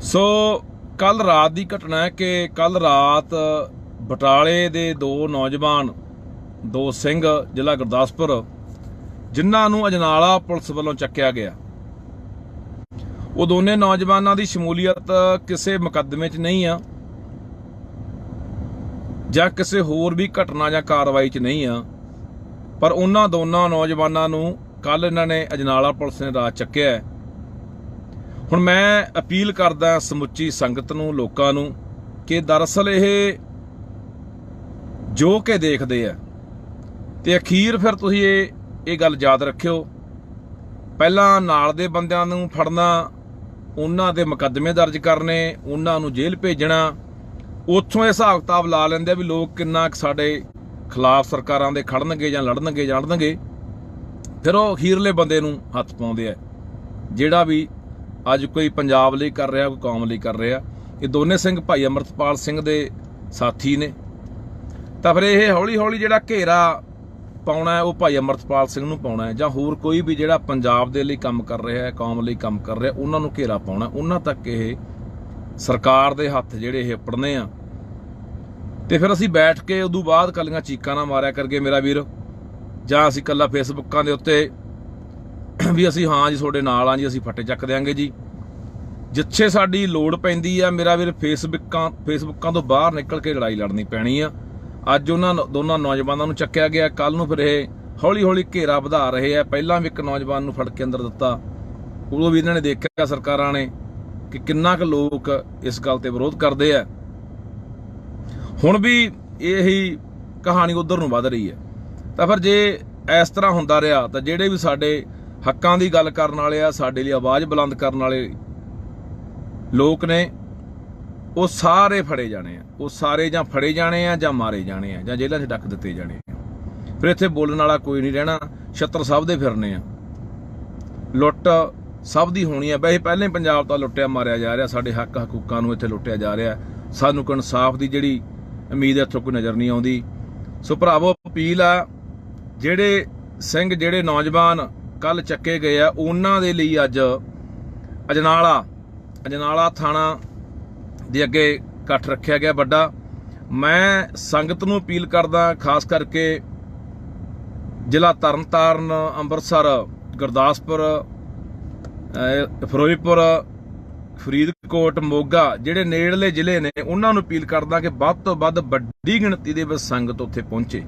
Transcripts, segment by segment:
ਸੋ ਕੱਲ ਰਾਤ ਦੀ ਘਟਨਾ ਹੈ ਕਿ ਕੱਲ ਰਾਤ ਬਟਾਲੇ ਦੇ ਦੋ ਨੌਜਵਾਨ ਦੋ ਸਿੰਘ ਜ਼ਿਲ੍ਹਾ ਗੁਰਦਾਸਪੁਰ ਜਿਨ੍ਹਾਂ ਨੂੰ ਅਜਨਾਲਾ ਪੁਲਿਸ ਵੱਲੋਂ ਚੱਕਿਆ ਗਿਆ। ਉਹ ਦੋਨੇ ਨੌਜਵਾਨਾਂ ਦੀ ਸ਼ਮੂਲੀਅਤ ਕਿਸੇ ਮੁਕੱਦਮੇ 'ਚ ਨਹੀਂ ਆ ਜਾਂ ਕਿਸੇ ਹੋਰ ਵੀ ਘਟਨਾ ਜਾਂ ਕਾਰਵਾਈ 'ਚ ਨਹੀਂ ਆ, ਪਰ ਉਹਨਾਂ ਦੋਨਾਂ ਨੌਜਵਾਨਾਂ ਨੂੰ ਕੱਲ ਇਹਨਾਂ ਨੇ ਅਜਨਾਲਾ ਪੁਲਿਸ ਨੇ ਰਾਤ ਚੱਕਿਆ। ਹੁਣ ਮੈਂ ਅਪੀਲ ਕਰਦਾ ਸਮੁੱਚੀ ਸੰਗਤ ਨੂੰ, ਲੋਕਾਂ ਨੂੰ ਕਿ ਦਰਅਸਲ ਇਹ ਜੋ ਕਿ ਦੇਖਦੇ ਆ ਤੇ ਅਖੀਰ ਫਿਰ ਤੁਸੀਂ ਇਹ ਗੱਲ ਯਾਦ ਰੱਖਿਓ, ਪਹਿਲਾਂ ਨਾਲ ਦੇ ਬੰਦਿਆਂ ਨੂੰ ਫੜਨਾ, ਉਹਨਾਂ ਦੇ ਮੁਕੱਦਮੇ ਦਰਜ ਕਰਨੇ, ਉਹਨਾਂ ਨੂੰ ਜੇਲ੍ਹ ਭੇਜਣਾ, ਉੱਥੋਂ ਇਹ ਹਿਸਾਬ ਕਿਤਾਬ ਲਾ ਲੈਂਦੇ ਆ ਵੀ ਲੋਕ ਕਿੰਨਾ ਸਾਡੇ ਖਿਲਾਫ ਸਰਕਾਰਾਂ ਦੇ ਖੜਨਗੇ ਜਾਂ ਲੜਨਗੇ, ਫਿਰ ਉਹ ਅਖੀਰਲੇ ਬੰਦੇ ਨੂੰ ਹੱਥ ਪਾਉਂਦੇ ਆ ਜਿਹੜਾ ਵੀ ਅੱਜ ਕੋਈ ਪੰਜਾਬ ਲਈ ਕਰ ਰਿਹਾ, ਕੋਈ ਕੌਮ ਲਈ ਕਰ ਰਿਹਾ। ਇਹ ਦੋਨੇ ਸਿੰਘ ਭਾਈ ਅਮਰਤਪਾਲ ਸਿੰਘ ਦੇ ਸਾਥੀ ਨੇ, ਤਾਂ ਫਿਰ ਇਹ ਹੌਲੀ ਹੌਲੀ ਜਿਹੜਾ ਘੇਰਾ ਪਾਉਣਾ ਉਹ ਭਾਈ ਅਮਰਤਪਾਲ ਸਿੰਘ ਨੂੰ ਪਾਉਣਾ ਹੈ, ਜਾਂ ਹੋਰ ਕੋਈ ਵੀ ਜਿਹੜਾ ਪੰਜਾਬ ਦੇ ਲਈ ਕੰਮ ਕਰ ਰਿਹਾ ਹੈ, ਕੌਮ ਲਈ ਕੰਮ ਕਰ ਰਿਹਾ, ਉਹਨਾਂ ਨੂੰ ਘੇਰਾ ਪਾਉਣਾ, ਉਹਨਾਂ ਤੱਕ ਇਹ ਸਰਕਾਰ ਦੇ ਹੱਥ ਜਿਹੜੇ ਇਹ ਪੜਨੇ ਆ। ਤੇ ਫਿਰ ਅਸੀਂ ਬੈਠ ਕੇ ਉਦੋਂ ਬਾਅਦ ਕੱਲੀਆਂ ਚੀਕਾਂ ਨਾ ਮਾਰਿਆ ਕਰਕੇ ਮੇਰਾ ਵੀਰ, ਜਾਂ ਅਸੀਂ ਕੱਲਾ ਫੇਸਬੁੱਕਾਂ ਦੇ ਉੱਤੇ ਵੀ ਅਸੀਂ ਹਾਂ ਜੀ ਤੁਹਾਡੇ ਨਾਲ ਆ ਜੀ, ਅਸੀਂ ਫੱਟੇ ਚੱਕ ਦਿਆਂਗੇ ਜੀ। ਜਿੱਥੇ ਸਾਡੀ ਲੋੜ ਪੈਂਦੀ ਆ ਮੇਰਾ ਵੀਰ ਫੇਸਬੁੱਕਾਂ ਤੋਂ ਬਾਹਰ ਨਿਕਲ ਕੇ ਲੜਾਈ ਲੜਨੀ ਪੈਣੀ ਆ। ਅੱਜ ਉਹਨਾਂ ਦੋਨਾਂ ਨੌਜਵਾਨਾਂ ਨੂੰ ਚੱਕਿਆ ਗਿਆ, ਕੱਲ ਨੂੰ ਫਿਰ ਇਹ ਹੌਲੀ ਹੌਲੀ ਘੇਰਾ ਵਧਾ ਰਹੇ ਆ। ਪਹਿਲਾਂ ਵੀ ਇੱਕ ਨੌਜਵਾਨ ਨੂੰ ਫੜ ਕੇ ਅੰਦਰ ਦਿੱਤਾ, ਉਦੋਂ ਵੀ ਇਹਨਾਂ ਨੇ ਦੇਖਿਆ ਸਰਕਾਰਾਂ ਨੇ ਕਿ ਕਿੰਨਾ ਕੁ ਲੋਕ ਇਸ ਗੱਲ ਤੇ ਵਿਰੋਧ ਕਰਦੇ ਆ। ਹੁਣ ਵੀ ਇਹੀ ਕਹਾਣੀ ਉਧਰ ਨੂੰ ਵੱਧ ਰਹੀ ਹੈ। ਤਾਂ ਫਿਰ ਜੇ ਇਸ ਤਰ੍ਹਾਂ ਹੁੰਦਾ ਰਿਹਾ ਤਾਂ ਜਿਹੜੇ ਵੀ ਸਾਡੇ ਹੱਕਾਂ ਦੀ ਗੱਲ ਕਰਨ ਵਾਲੇ ਆ, ਸਾਡੇ ਲਈ ਆਵਾਜ਼ ਬੁਲੰਦ ਕਰਨ ਵਾਲੇ ਲੋਕ ਨੇ, ਉਹ ਸਾਰੇ ਫੜੇ ਜਾਣੇ ਆ। ਉਹ ਸਾਰੇ ਜਾਂ ਫੜੇ ਜਾਣੇ ਆ ਜਾਂ ਮਾਰੇ ਜਾਣੇ ਆ ਜਾਂ ਜੇਲ੍ਹਾਂ 'ਚ ਡੱਕ ਦਿੱਤੇ ਜਾਣੇ ਆ। ਫਿਰ ਇੱਥੇ ਬੋਲਣ ਵਾਲਾ ਕੋਈ ਨਹੀਂ ਰਹਿਣਾ, ਛੱਤਰ ਸਭ ਦੇ ਫਿਰਨੇ ਆ, ਲੁੱਟ ਸਭ ਦੀ ਹੋਣੀ ਆ। ਵੈਸੇ ਪਹਿਲਾਂ ਹੀ ਪੰਜਾਬ ਤਾਂ ਲੁੱਟਿਆ ਮਾਰਿਆ ਜਾ ਰਿਹਾ, ਸਾਡੇ ਹੱਕ ਹਕੂਕਾਂ ਨੂੰ ਇੱਥੇ ਲੁੱਟਿਆ ਜਾ ਰਿਹਾ। ਸਾਨੂੰ ਕੋਈ ਇਨਸਾਫ ਦੀ ਜਿਹੜੀ ਉਮੀਦ ਇੱਥੋਂ ਕੋਈ ਨਜ਼ਰ ਨਹੀਂ ਆਉਂਦੀ। ਸੋ ਭਰਾਵੋ, ਅਪੀਲ ਆ, ਜਿਹੜੇ ਸਿੰਘ ਜਿਹੜੇ ਨੌਜਵਾਨ ਕੱਲ ਚੱਕੇ ਗਏ ਆ, ਉਹਨਾਂ ਦੇ ਲਈ ਅੱਜ ਅਜਨਾਲਾ ਥਾਣਾ ਦੇ ਅੱਗੇ ਇਕੱਠ ਰੱਖਿਆ ਗਿਆ ਵੱਡਾ। ਮੈਂ ਸੰਗਤ ਨੂੰ ਅਪੀਲ ਕਰਦਾ, ਖਾਸ ਕਰਕੇ ਜ਼ਿਲ੍ਹਾ ਤਰਨਤਾਰਨ, ਅੰਮ੍ਰਿਤਸਰ, ਗੁਰਦਾਸਪੁਰ, ਫਿਰੋਜ਼ਪੁਰ, ਫਰੀਦਕੋਟ, ਮੋਗਾ, ਜਿਹੜੇ ਨੇੜਲੇ ਜ਼ਿਲ੍ਹੇ ਨੇ, ਉਹਨਾਂ ਨੂੰ ਅਪੀਲ ਕਰਦਾ ਕਿ ਵੱਧ ਤੋਂ ਵੱਧ ਵੱਡੀ ਗਿਣਤੀ ਦੇ ਵਿੱਚ ਸੰਗਤ ਉੱਥੇ ਪਹੁੰਚੇ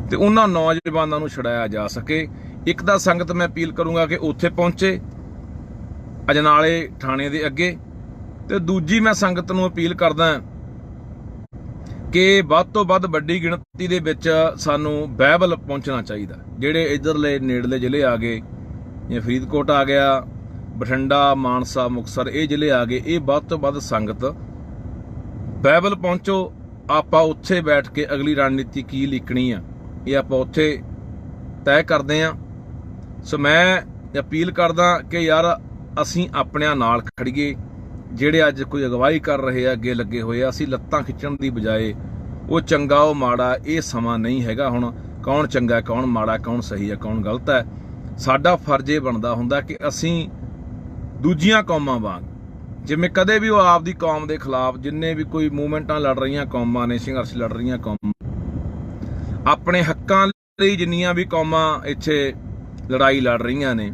ਤੇ ਉਹਨਾਂ ਨੌਜਵਾਨਾਂ ਨੂੰ ਛੁਡਾਇਆ ਜਾ ਸਕੇ। ਇੱਕ ਤਾਂ ਸੰਗਤ ਮੈਂ ਅਪੀਲ ਕਰੂੰਗਾ ਕਿ ਉੱਥੇ ਪਹੁੰਚੇ ਅਜਨਾਲੇ ਥਾਣੇ ਦੇ ਅੱਗੇ, ਤੇ ਦੂਜੀ ਮੈਂ ਸੰਗਤ ਨੂੰ ਅਪੀਲ ਕਰਦਾ ਕਿ ਵੱਧ ਤੋਂ ਵੱਧ ਵੱਡੀ ਗਿਣਤੀ ਦੇ ਵਿੱਚ ਸਾਨੂੰ ਬਹਿਬਲ ਪਹੁੰਚਣਾ ਚਾਹੀਦਾ। ਜਿਹੜੇ ਇੱਧਰਲੇ ਨੇੜਲੇ ਜ਼ਿਲ੍ਹੇ ਆ ਗਏ, ਜਿਵੇਂ ਫਰੀਦਕੋਟ ਆ ਗਿਆ, ਬਠਿੰਡਾ, ਮਾਨਸਾ, ਮੁਕਤਸਰ, ਇਹ ਜ਼ਿਲ੍ਹੇ ਆ ਗਏ, ਇਹ ਵੱਧ ਤੋਂ ਵੱਧ ਸੰਗਤ ਬਹਿਬਲ ਪਹੁੰਚੋ। ਆਪਾਂ ਉੱਥੇ ਬੈਠ ਕੇ ਅਗਲੀ ਰਣਨੀਤੀ ਕੀ ਲਿਖਣੀ ਆ, ਇਹ ਆਪਾਂ ਉੱਥੇ ਤੈਅ ਕਰਦੇ ਹਾਂ। ਸੋ ਮੈਂ ਅਪੀਲ ਕਰਦਾ ਕਿ ਯਾਰ ਅਸੀਂ ਆਪਣਿਆਂ ਨਾਲ ਖੜੀਏ। ਜਿਹੜੇ ਅੱਜ ਕੋਈ ਅਗਵਾਈ ਕਰ ਰਹੇ ਆ, ਅੱਗੇ ਲੱਗੇ ਹੋਏ ਆ, ਅਸੀਂ ਲੱਤਾਂ ਖਿੱਚਣ ਦੀ ਬਜਾਏ ਉਹ ਚੰਗਾ ਉਹ ਮਾੜਾ, ਇਹ ਸਮਾਂ ਨਹੀਂ ਹੈਗਾ ਹੁਣ ਕੌਣ ਚੰਗਾ ਕੌਣ ਮਾੜਾ, ਕੌਣ ਸਹੀ ਹੈ ਕੌਣ ਗਲਤ ਹੈ। ਸਾਡਾ ਫਰਜ਼ ਇਹ ਬਣਦਾ ਹੁੰਦਾ ਕਿ ਅਸੀਂ ਦੂਜੀਆਂ ਕੌਮਾਂ ਵਾਂਗ, ਜਿਵੇਂ ਕਦੇ ਵੀ ਉਹ ਆਪਦੀ ਕੌਮ ਦੇ ਖਿਲਾਫ ਜਿੰਨੇ ਵੀ ਕੋਈ ਮੂਵਮੈਂਟਾਂ ਲੜ ਰਹੀਆਂ ਕੌਮਾਂ ਨੇ, ਸੰਘਰਸ਼ ਲੜ ਰਹੀਆਂ ਕੌਮਾਂ, ਆਪਣੇ ਹੱਕਾਂ ਲਈ ਜਿੰਨੀਆਂ ਵੀ ਕੌਮਾਂ ਇੱਥੇ ਲੜਾਈ ਲੜ ਰਹੀਆਂ ਨੇ,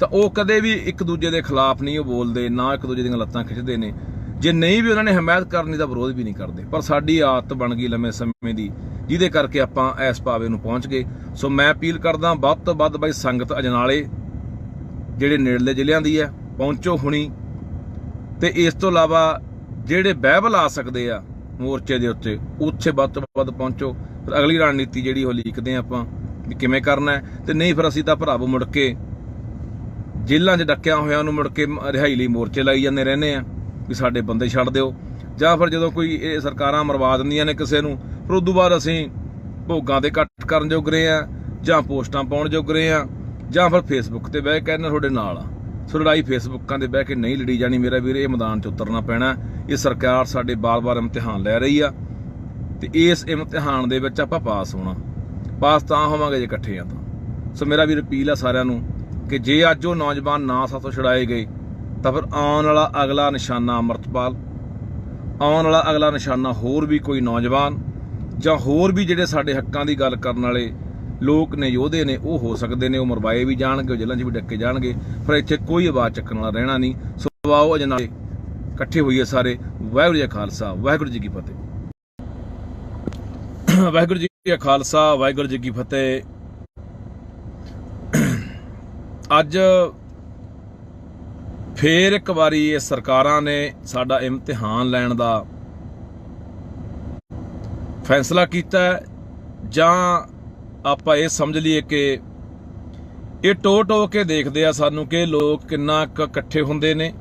ਤਾਂ ਉਹ ਕਦੇ ਵੀ ਇੱਕ ਦੂਜੇ ਦੇ ਖਿਲਾਫ ਨਹੀਂ ਉਹ ਬੋਲਦੇ, ਨਾ ਇੱਕ ਦੂਜੇ ਦੀਆਂ ਲੱਤਾਂ ਖਿੱਚਦੇ ਨੇ। ਜੇ ਨਹੀਂ ਵੀ ਉਹਨਾਂ ਨੇ ਹਮਾਇਤ ਕਰਨੀ ਤਾਂ ਵਿਰੋਧ ਵੀ ਨਹੀਂ ਕਰਦੇ। ਪਰ ਸਾਡੀ ਆਦਤ ਬਣ ਗਈ ਲੰਮੇ ਸਮੇਂ ਦੀ, ਜਿਹਦੇ ਕਰਕੇ ਆਪਾਂ ਇਸ ਪਾਵੇ ਨੂੰ ਪਹੁੰਚ ਗਏ। ਸੋ ਮੈਂ ਅਪੀਲ ਕਰਦਾ ਵੱਧ ਤੋਂ ਵੱਧ ਬਾਈ ਸੰਗਤ ਅਜਨਾਲੇ ਜਿਹੜੇ ਨੇੜਲੇ ਜ਼ਿਲ੍ਹਿਆਂ ਦੀ ਹੈ ਪਹੁੰਚੋ ਹੁਣੀ, ਤੇ ਇਸ ਤੋਂ ਇਲਾਵਾ ਜਿਹੜੇ ਬਹਿਬਲ ਆ ਸਕਦੇ ਆ ਮੋਰਚੇ ਦੇ ਉੱਤੇ, ਉੱਥੇ ਵੱਧ ਤੋਂ ਵੱਧ ਪਹੁੰਚੋ। ਫਿਰ ਅਗਲੀ ਰਣਨੀਤੀ ਜਿਹੜੀ ਉਹ ਲਿਖਦੇ ਆਪਾਂ ਵੀ ਕਿਵੇਂ ਕਰਨਾ ਹੈ। ਤੇ ਨਹੀਂ ਫਿਰ ਅਸੀਂ ਤਾਂ ਭਰਾਵੋ ਮੁੜ ਕੇ ਜੇਲ੍ਹਾਂ 'ਚ ਡੱਕਿਆਂ ਹੋਇਆਂ ਨੂੰ ਮੁੜ ਕੇ ਰਿਹਾਈ ਲਈ ਮੋਰਚੇ ਲਾਈ ਜਾਂਦੇ ਰਹਿੰਦੇ ਆ ਵੀ ਸਾਡੇ ਬੰਦੇ ਛੱਡ ਦਿਓ, ਜਾਂ ਫਿਰ ਜਦੋਂ ਕੋਈ ਇਹ ਸਰਕਾਰਾਂ ਮਰਵਾ ਦਿੰਦੀਆਂ ਨੇ ਕਿਸੇ ਨੂੰ, ਫਿਰ ਉਦੋਂ ਬਾਅਦ ਅਸੀਂ ਭੋਗਾਂ ਦੇ ਇਕੱਠ ਕਰਨ ਜੋਗ ਰਹੇ ਆ, ਜਾਂ ਪੋਸਟਾਂ ਪਾਉਣ ਜੋਗ ਰਹੇ ਆ, ਜਾਂ ਫਿਰ ਫੇਸਬੁੱਕ ਤੇ ਬਹਿ ਕੇ ਕਹਿੰਦੇ ਤੁਹਾਡੇ ਨਾਲ ਆ। ਸੋ ਲੜਾਈ ਫੇਸਬੁੱਕਾਂ ਦੇ ਬਹਿ ਕੇ ਨਹੀਂ ਲੜੀ ਜਾਣੀ ਮੇਰਾ ਵੀਰ, ਇਹ ਮੈਦਾਨ 'ਚ ਉਤਰਨਾ ਪੈਣਾ। ਇਹ ਸਰਕਾਰ ਸਾਡੇ ਬਾਰ-ਬਾਰ ਇਮਤਿਹਾਨ ਲੈ ਰਹੀ ਆ, ਤੇ ਇਸ ਇਮਤਿਹਾਨ ਦੇ ਵਿੱਚ ਆਪਾਂ ਪਾਸ ਹੋਣਾ। ਪਾਸ ਤਾਂ ਹੋਵਾਂਗੇ ਜੇ ਇਕੱਠੇ ਆ ਤਾਂ। ਸੋ ਮੇਰਾ ਵੀਰ ਅਪੀਲ ਆ ਸਾਰਿਆਂ ਨੂੰ ਕਿ ਜੇ ਅੱਜ ਉਹ ਨੌਜਵਾਨ ਨਾ ਸਾਥੋਂ ਛੁਡਾਏ ਗਏ ਤਾਂ ਫਿਰ ਆਉਣ ਵਾਲਾ ਅਗਲਾ ਨਿਸ਼ਾਨਾ ਅੰਮ੍ਰਿਤਪਾਲ, ਆਉਣ ਵਾਲਾ ਅਗਲਾ ਨਿਸ਼ਾਨਾ ਹੋਰ ਵੀ ਕੋਈ ਨੌਜਵਾਨ ਜਾਂ ਹੋਰ ਵੀ ਜਿਹੜੇ ਸਾਡੇ ਹੱਕਾਂ ਦੀ ਗੱਲ ਕਰਨ ਵਾਲੇ ਲੋਕ ਨੇ, ਯੋਧੇ ਨੇ, ਉਹ ਹੋ ਸਕਦੇ ਨੇ। ਉਹ ਮਰਵਾਏ ਵੀ ਜਾਣਗੇ, ਉਹ ਜੇਲ੍ਹਾਂ 'ਚ ਵੀ ਡੱਕੇ ਜਾਣਗੇ, ਪਰ ਇੱਥੇ ਕੋਈ ਆਵਾਜ਼ ਚੱਕਣ ਵਾਲਾ ਰਹਿਣਾ ਨਹੀਂ। ਸੋ ਆਓ ਅਜ ਨਾਲ ਇਕੱਠੇ ਹੋਈਏ ਸਾਰੇ। ਵਾਹਿਗੁਰੂ ਜੀ ਕਾ ਖਾਲਸਾ, ਵਾਹਿਗੁਰੂ ਜੀ ਕੀ ਫਤਿਹ। ਵਾਹਿਗੁਰੂ ਜੀ ਕਾ ਖਾਲਸਾ, ਵਾਹਿਗੁਰੂ ਜੀ ਕੀ ਫਤਿਹ। ਅੱਜ ਫੇਰ ਇੱਕ ਵਾਰੀ ਇਹ ਸਰਕਾਰਾਂ ਨੇ ਸਾਡਾ ਇਮਤਿਹਾਨ ਲੈਣ ਦਾ ਫੈਸਲਾ ਕੀਤਾ, ਜਾਂ ਆਪਾਂ ਇਹ ਸਮਝ ਲਈਏ ਕਿ ਇਹ ਟੋ ਕੇ ਦੇਖਦੇ ਆ ਸਾਨੂੰ ਕਿ ਲੋਕ ਕਿੰਨਾ ਕੁ ਇਕੱਠੇ ਹੁੰਦੇ ਨੇ,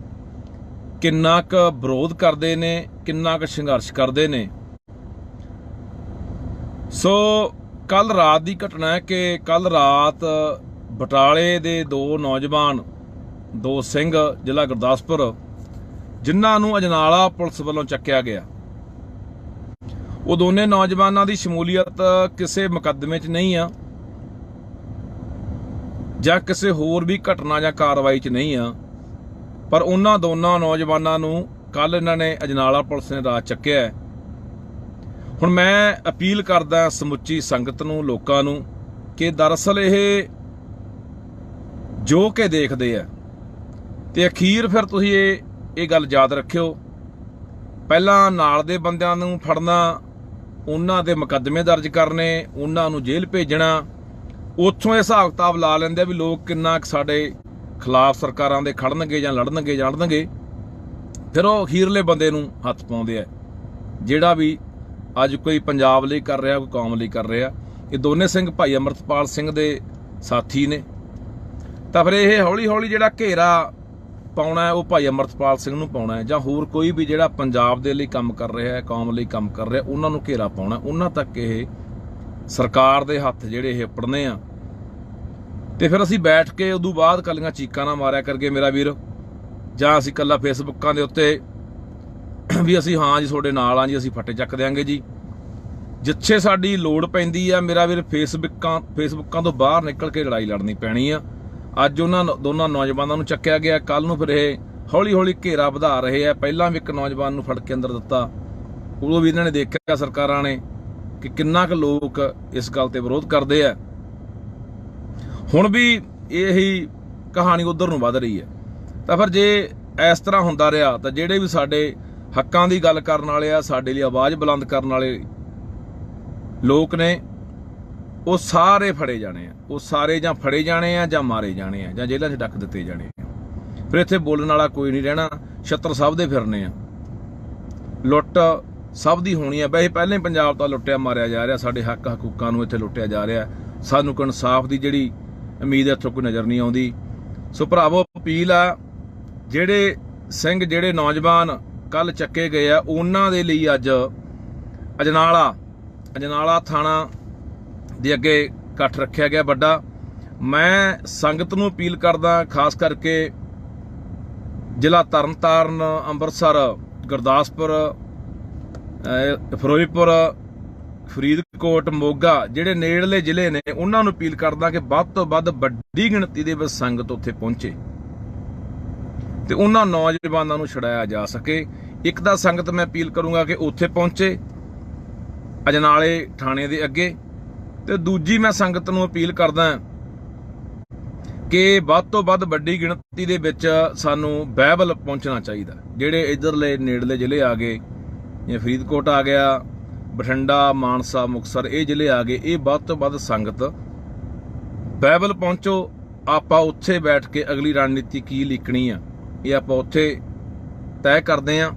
ਕਿੰਨਾ ਕੁ ਵਿਰੋਧ ਕਰਦੇ ਨੇ, ਕਿੰਨਾ ਕੁ ਸੰਘਰਸ਼ ਕਰਦੇ ਨੇ। ਸੋ ਕੱਲ ਰਾਤ ਦੀ ਘਟਨਾ ਹੈ ਕਿ ਕੱਲ ਰਾਤ ਬਟਾਲੇ ਦੇ ਦੋ ਨੌਜਵਾਨ, ਦੋ ਸਿੰਘ, ਜ਼ਿਲ੍ਹਾ ਗੁਰਦਾਸਪੁਰ, ਜਿਨ੍ਹਾਂ ਨੂੰ ਅਜਨਾਲਾ ਪੁਲਿਸ ਵੱਲੋਂ ਚੱਕਿਆ ਗਿਆ, ਉਹ ਦੋਨੇ ਨੌਜਵਾਨਾਂ ਦੀ ਸ਼ਮੂਲੀਅਤ ਕਿਸੇ ਮੁਕੱਦਮੇ 'ਚ ਨਹੀਂ ਆ ਜਾਂ ਕਿਸੇ ਹੋਰ ਵੀ ਘਟਨਾ ਜਾਂ ਕਾਰਵਾਈ 'ਚ ਨਹੀਂ ਆ, ਪਰ ਉਹਨਾਂ ਦੋਨਾਂ ਨੌਜਵਾਨਾਂ ਨੂੰ ਕੱਲ ਇਹਨਾਂ ਨੇ ਅਜਨਾਲਾ ਪੁਲਿਸ ਨੇ ਰਾਤ ਚੱਕਿਆ। ਹੁਣ ਮੈਂ ਅਪੀਲ ਕਰਦਾ ਸਮੁੱਚੀ ਸੰਗਤ ਨੂੰ, ਲੋਕਾਂ ਨੂੰ, ਕਿ ਦਰਅਸਲ ਇਹ ਜੋ ਕਿ ਦੇਖਦੇ ਆ ਤੇ ਅਖੀਰ ਫਿਰ ਤੁਸੀਂ ਇਹ ਗੱਲ ਯਾਦ ਰੱਖਿਓ, ਪਹਿਲਾਂ ਨਾਲ ਦੇ ਬੰਦਿਆਂ ਨੂੰ ਫੜਨਾ, ਉਹਨਾਂ ਦੇ ਮੁਕੱਦਮੇ ਦਰਜ ਕਰਨੇ, ਉਹਨਾਂ ਨੂੰ ਜੇਲ੍ਹ ਭੇਜਣਾ, ਉੱਥੋਂ ਇਹ ਹਿਸਾਬ ਕਿਤਾਬ ਲਾ ਲੈਂਦੇ ਵੀ ਲੋਕ ਕਿੰਨਾ ਸਾਡੇ ਖਿਲਾਫ ਸਰਕਾਰਾਂ ਦੇ ਖੜਨਗੇ ਜਾਂ ਲੜਨਗੇ, ਫਿਰ ਉਹ ਅਖੀਰਲੇ ਬੰਦੇ ਨੂੰ ਹੱਥ ਪਾਉਂਦੇ ਆ, ਜਿਹੜਾ ਵੀ ਅੱਜ ਕੋਈ ਪੰਜਾਬ ਲਈ ਕਰ ਰਿਹਾ, ਕੋਈ ਕੌਮ ਲਈ ਕਰ ਰਿਹਾ। ਇਹ ਦੋਨੇ ਸਿੰਘ ਭਾਈ ਅੰਮ੍ਰਿਤਪਾਲ ਸਿੰਘ ਦੇ ਸਾਥੀ ਨੇ, ਤਾਂ ਫਿਰ ਇਹ ਹੌਲੀ ਹੌਲੀ ਜਿਹੜਾ ਘੇਰਾ ਪਾਉਣਾ ਹੈ ਉਹ ਭਾਈ ਅੰਮ੍ਰਿਤਪਾਲ ਸਿੰਘ ਨੂੰ ਪਾਉਣਾ ਹੈ, ਜਾਂ ਹੋਰ ਕੋਈ ਵੀ ਜਿਹੜਾ ਪੰਜਾਬ ਦੇ ਲਈ ਕੰਮ ਕਰ ਰਿਹਾ ਹੈ, ਕੌਮ ਲਈ ਕੰਮ ਕਰ ਰਿਹਾ, ਉਹਨਾਂ ਨੂੰ ਘੇਰਾ ਪਾਉਣਾ, ਉਹਨਾਂ ਤੱਕ ਇਹ ਸਰਕਾਰ ਦੇ ਹੱਥ ਜਿਹੜੇ ਇਹ ਪੜਨੇ ਆ। ਤੇ ਫਿਰ ਅਸੀਂ ਬੈਠ ਕੇ ਉਦੋਂ ਬਾਅਦ ਕੱਲੀਆਂ ਚੀਕਾਂ ਨਾ ਮਾਰਿਆ ਕਰਕੇ ਮੇਰਾ ਵੀਰ, ਜਾਂ ਅਸੀਂ ਕੱਲਾ ਫੇਸਬੁੱਕਾਂ ਦੇ ਉੱਤੇ ਵੀ ਅਸੀਂ ਹਾਂ ਜੀ ਤੁਹਾਡੇ ਨਾਲ ਆ ਜੀ, ਅਸੀਂ ਫੱਟੇ ਚੱਕ ਦਿਆਂਗੇ ਜੀ। ਜਿੱਥੇ ਸਾਡੀ ਲੋੜ ਪੈਂਦੀ ਆ ਮੇਰਾ ਵੀਰ, ਫੇਸਬੁੱਕਾਂ ਤੋਂ ਬਾਹਰ ਨਿਕਲ ਕੇ ਲੜਾਈ ਲੜਨੀ ਪੈਣੀ ਆ। ਅੱਜ ਉਹਨਾਂ ਦੋਨਾਂ ਨੌਜਵਾਨਾਂ ਨੂੰ ਚੱਕਿਆ ਗਿਆ, ਕੱਲ ਨੂੰ ਫਿਰ ਇਹ ਹੌਲੀ ਹੌਲੀ ਘੇਰਾ ਵਧਾ ਰਹੇ ਆ। ਪਹਿਲਾਂ ਵੀ ਇੱਕ ਨੌਜਵਾਨ ਨੂੰ ਫੜ ਕੇ ਅੰਦਰ ਦਿੱਤਾ, ਉਦੋਂ ਵੀ ਇਹਨਾਂ ਨੇ ਦੇਖਿਆ ਸਰਕਾਰਾਂ ਨੇ ਕਿ ਕਿੰਨਾ ਕੁ ਲੋਕ ਇਸ ਗੱਲ ਤੇ ਵਿਰੋਧ ਕਰਦੇ ਆ। ਹੁਣ ਵੀ ਇਹੀ ਕਹਾਣੀ ਉਧਰ ਨੂੰ ਵੱਧ ਰਹੀ ਹੈ। ਤਾਂ ਫਿਰ ਜੇ ਇਸ ਤਰ੍ਹਾਂ ਹੁੰਦਾ ਰਿਹਾ ਤਾਂ ਜਿਹੜੇ ਵੀ ਸਾਡੇ ਹੱਕਾਂ ਦੀ ਗੱਲ ਕਰਨ ਵਾਲੇ ਆ, ਸਾਡੇ ਲਈ ਆਵਾਜ਼ ਬੁਲੰਦ ਕਰਨ ਵਾਲੇ ਲੋਕ ਨੇ, ਉਹ ਸਾਰੇ ਫੜੇ ਜਾਣੇ ਆ। ਉਹ ਸਾਰੇ ਜਾਂ ਫੜੇ ਜਾਣੇ ਆ, ਜਾਂ ਮਾਰੇ ਜਾਣੇ ਆ, ਜਾਂ ਜੇਲ੍ਹਾਂ 'ਚ ਡੱਕ ਦਿੱਤੇ ਜਾਣੇ ਆ। ਫਿਰ ਇੱਥੇ ਬੋਲਣ ਵਾਲਾ ਕੋਈ ਨਹੀਂ ਰਹਿਣਾ, ਛੱਤਰ ਸਭ ਦੇ ਫਿਰਨੇ ਆ, ਲੁੱਟ ਸਭ ਦੀ ਹੋਣੀ ਆ। ਵੈਸੇ ਪਹਿਲਾਂ ਹੀ ਪੰਜਾਬ ਤਾਂ ਲੁੱਟਿਆ ਮਾਰਿਆ ਜਾ ਰਿਹਾ, ਸਾਡੇ ਹੱਕਾਂ ਨੂੰ ਇੱਥੇ ਲੁੱਟਿਆ ਜਾ ਰਿਹਾ। ਸਾਨੂੰ ਕੋਈ ਇਨਸਾਫ ਦੀ ਜਿਹੜੀ ਉਮੀਦ ਇੱਥੋਂ ਕੋਈ ਨਜ਼ਰ ਨਹੀਂ ਆਉਂਦੀ। ਸੋ ਭਰਾਵੋ, ਅਪੀਲ ਆ, ਜਿਹੜੇ ਸਿੰਘ, ਜਿਹੜੇ ਨੌਜਵਾਨ ਕੱਲ ਚੱਕੇ ਗਏ ਆ, ਉਹਨਾਂ ਦੇ ਲਈ ਅੱਜ ਅਜਨਾਲਾ ਥਾਣਾ ਦੇ ਅੱਗੇ ਇਕੱਠ ਰੱਖਿਆ ਗਿਆ ਵੱਡਾ। ਮੈਂ ਸੰਗਤ ਨੂੰ ਅਪੀਲ ਕਰਦਾ, ਖਾਸ ਕਰਕੇ ਜ਼ਿਲ੍ਹਾ ਤਰਨਤਾਰਨ, ਅੰਮ੍ਰਿਤਸਰ, ਗੁਰਦਾਸਪੁਰ, ਫਿਰੋਜ਼ਪੁਰ, ਫਰੀਦਕੋਟ, ਮੋਗਾ, ਜਿਹੜੇ ਨੇੜਲੇ ਜ਼ਿਲ੍ਹੇ ਨੇ, ਉਹਨਾਂ ਨੂੰ ਅਪੀਲ ਕਰਦਾ ਕਿ ਵੱਧ ਤੋਂ ਵੱਧ ਵੱਡੀ ਗਿਣਤੀ ਦੇ ਵਿੱਚ ਸੰਗਤ ਉੱਥੇ ਪਹੁੰਚੇ ਤੇ ਉਹਨਾਂ ਨੌਜਵਾਨਾਂ ਨੂੰ ਛੁਡਾਇਆ ਜਾ ਸਕੇ। ਇੱਕ ਤਾਂ ਸੰਗਤ ਮੈਂ ਅਪੀਲ ਕਰੂੰਗਾ ਕਿ ਉੱਥੇ ਪਹੁੰਚੇ ਅਜਨਾਲੇ ਥਾਣੇ ਦੇ ਅੱਗੇ, ਤੇ ਦੂਜੀ ਮੈਂ ਸੰਗਤ ਨੂੰ ਅਪੀਲ ਕਰਦਾ ਕਿ ਵੱਧ ਤੋਂ ਵੱਧ ਵੱਡੀ ਗਿਣਤੀ ਦੇ ਵਿੱਚ ਸਾਨੂੰ ਬਾਈਬਲ ਪਹੁੰਚਣਾ ਚਾਹੀਦਾ। ਜਿਹੜੇ ਇੱਧਰਲੇ ਨੇੜਲੇ ਜ਼ਿਲ੍ਹੇ ਆ ਗਏ, ਜਿਵੇਂ ਫਰੀਦਕੋਟ ਆ ਗਿਆ, ਬਠਿੰਡਾ, ਮਾਨਸਾ, ਮੁਕਤਸਰ, ਇਹ ਜ਼ਿਲ੍ਹੇ ਆ ਗਏ, ਇਹ ਵੱਧ ਤੋਂ ਵੱਧ ਸੰਗਤ ਬਾਈਬਲ ਪਹੁੰਚੋ। ਆਪਾਂ ਉੱਥੇ ਬੈਠ ਕੇ ਅਗਲੀ ਰਣਨੀਤੀ ਕੀ ਲਿਖਣੀ ਆ, ਇਹ ਆਪਾਂ ਉੱਥੇ ਤੈਅ ਕਰਦੇ ਹਾਂ।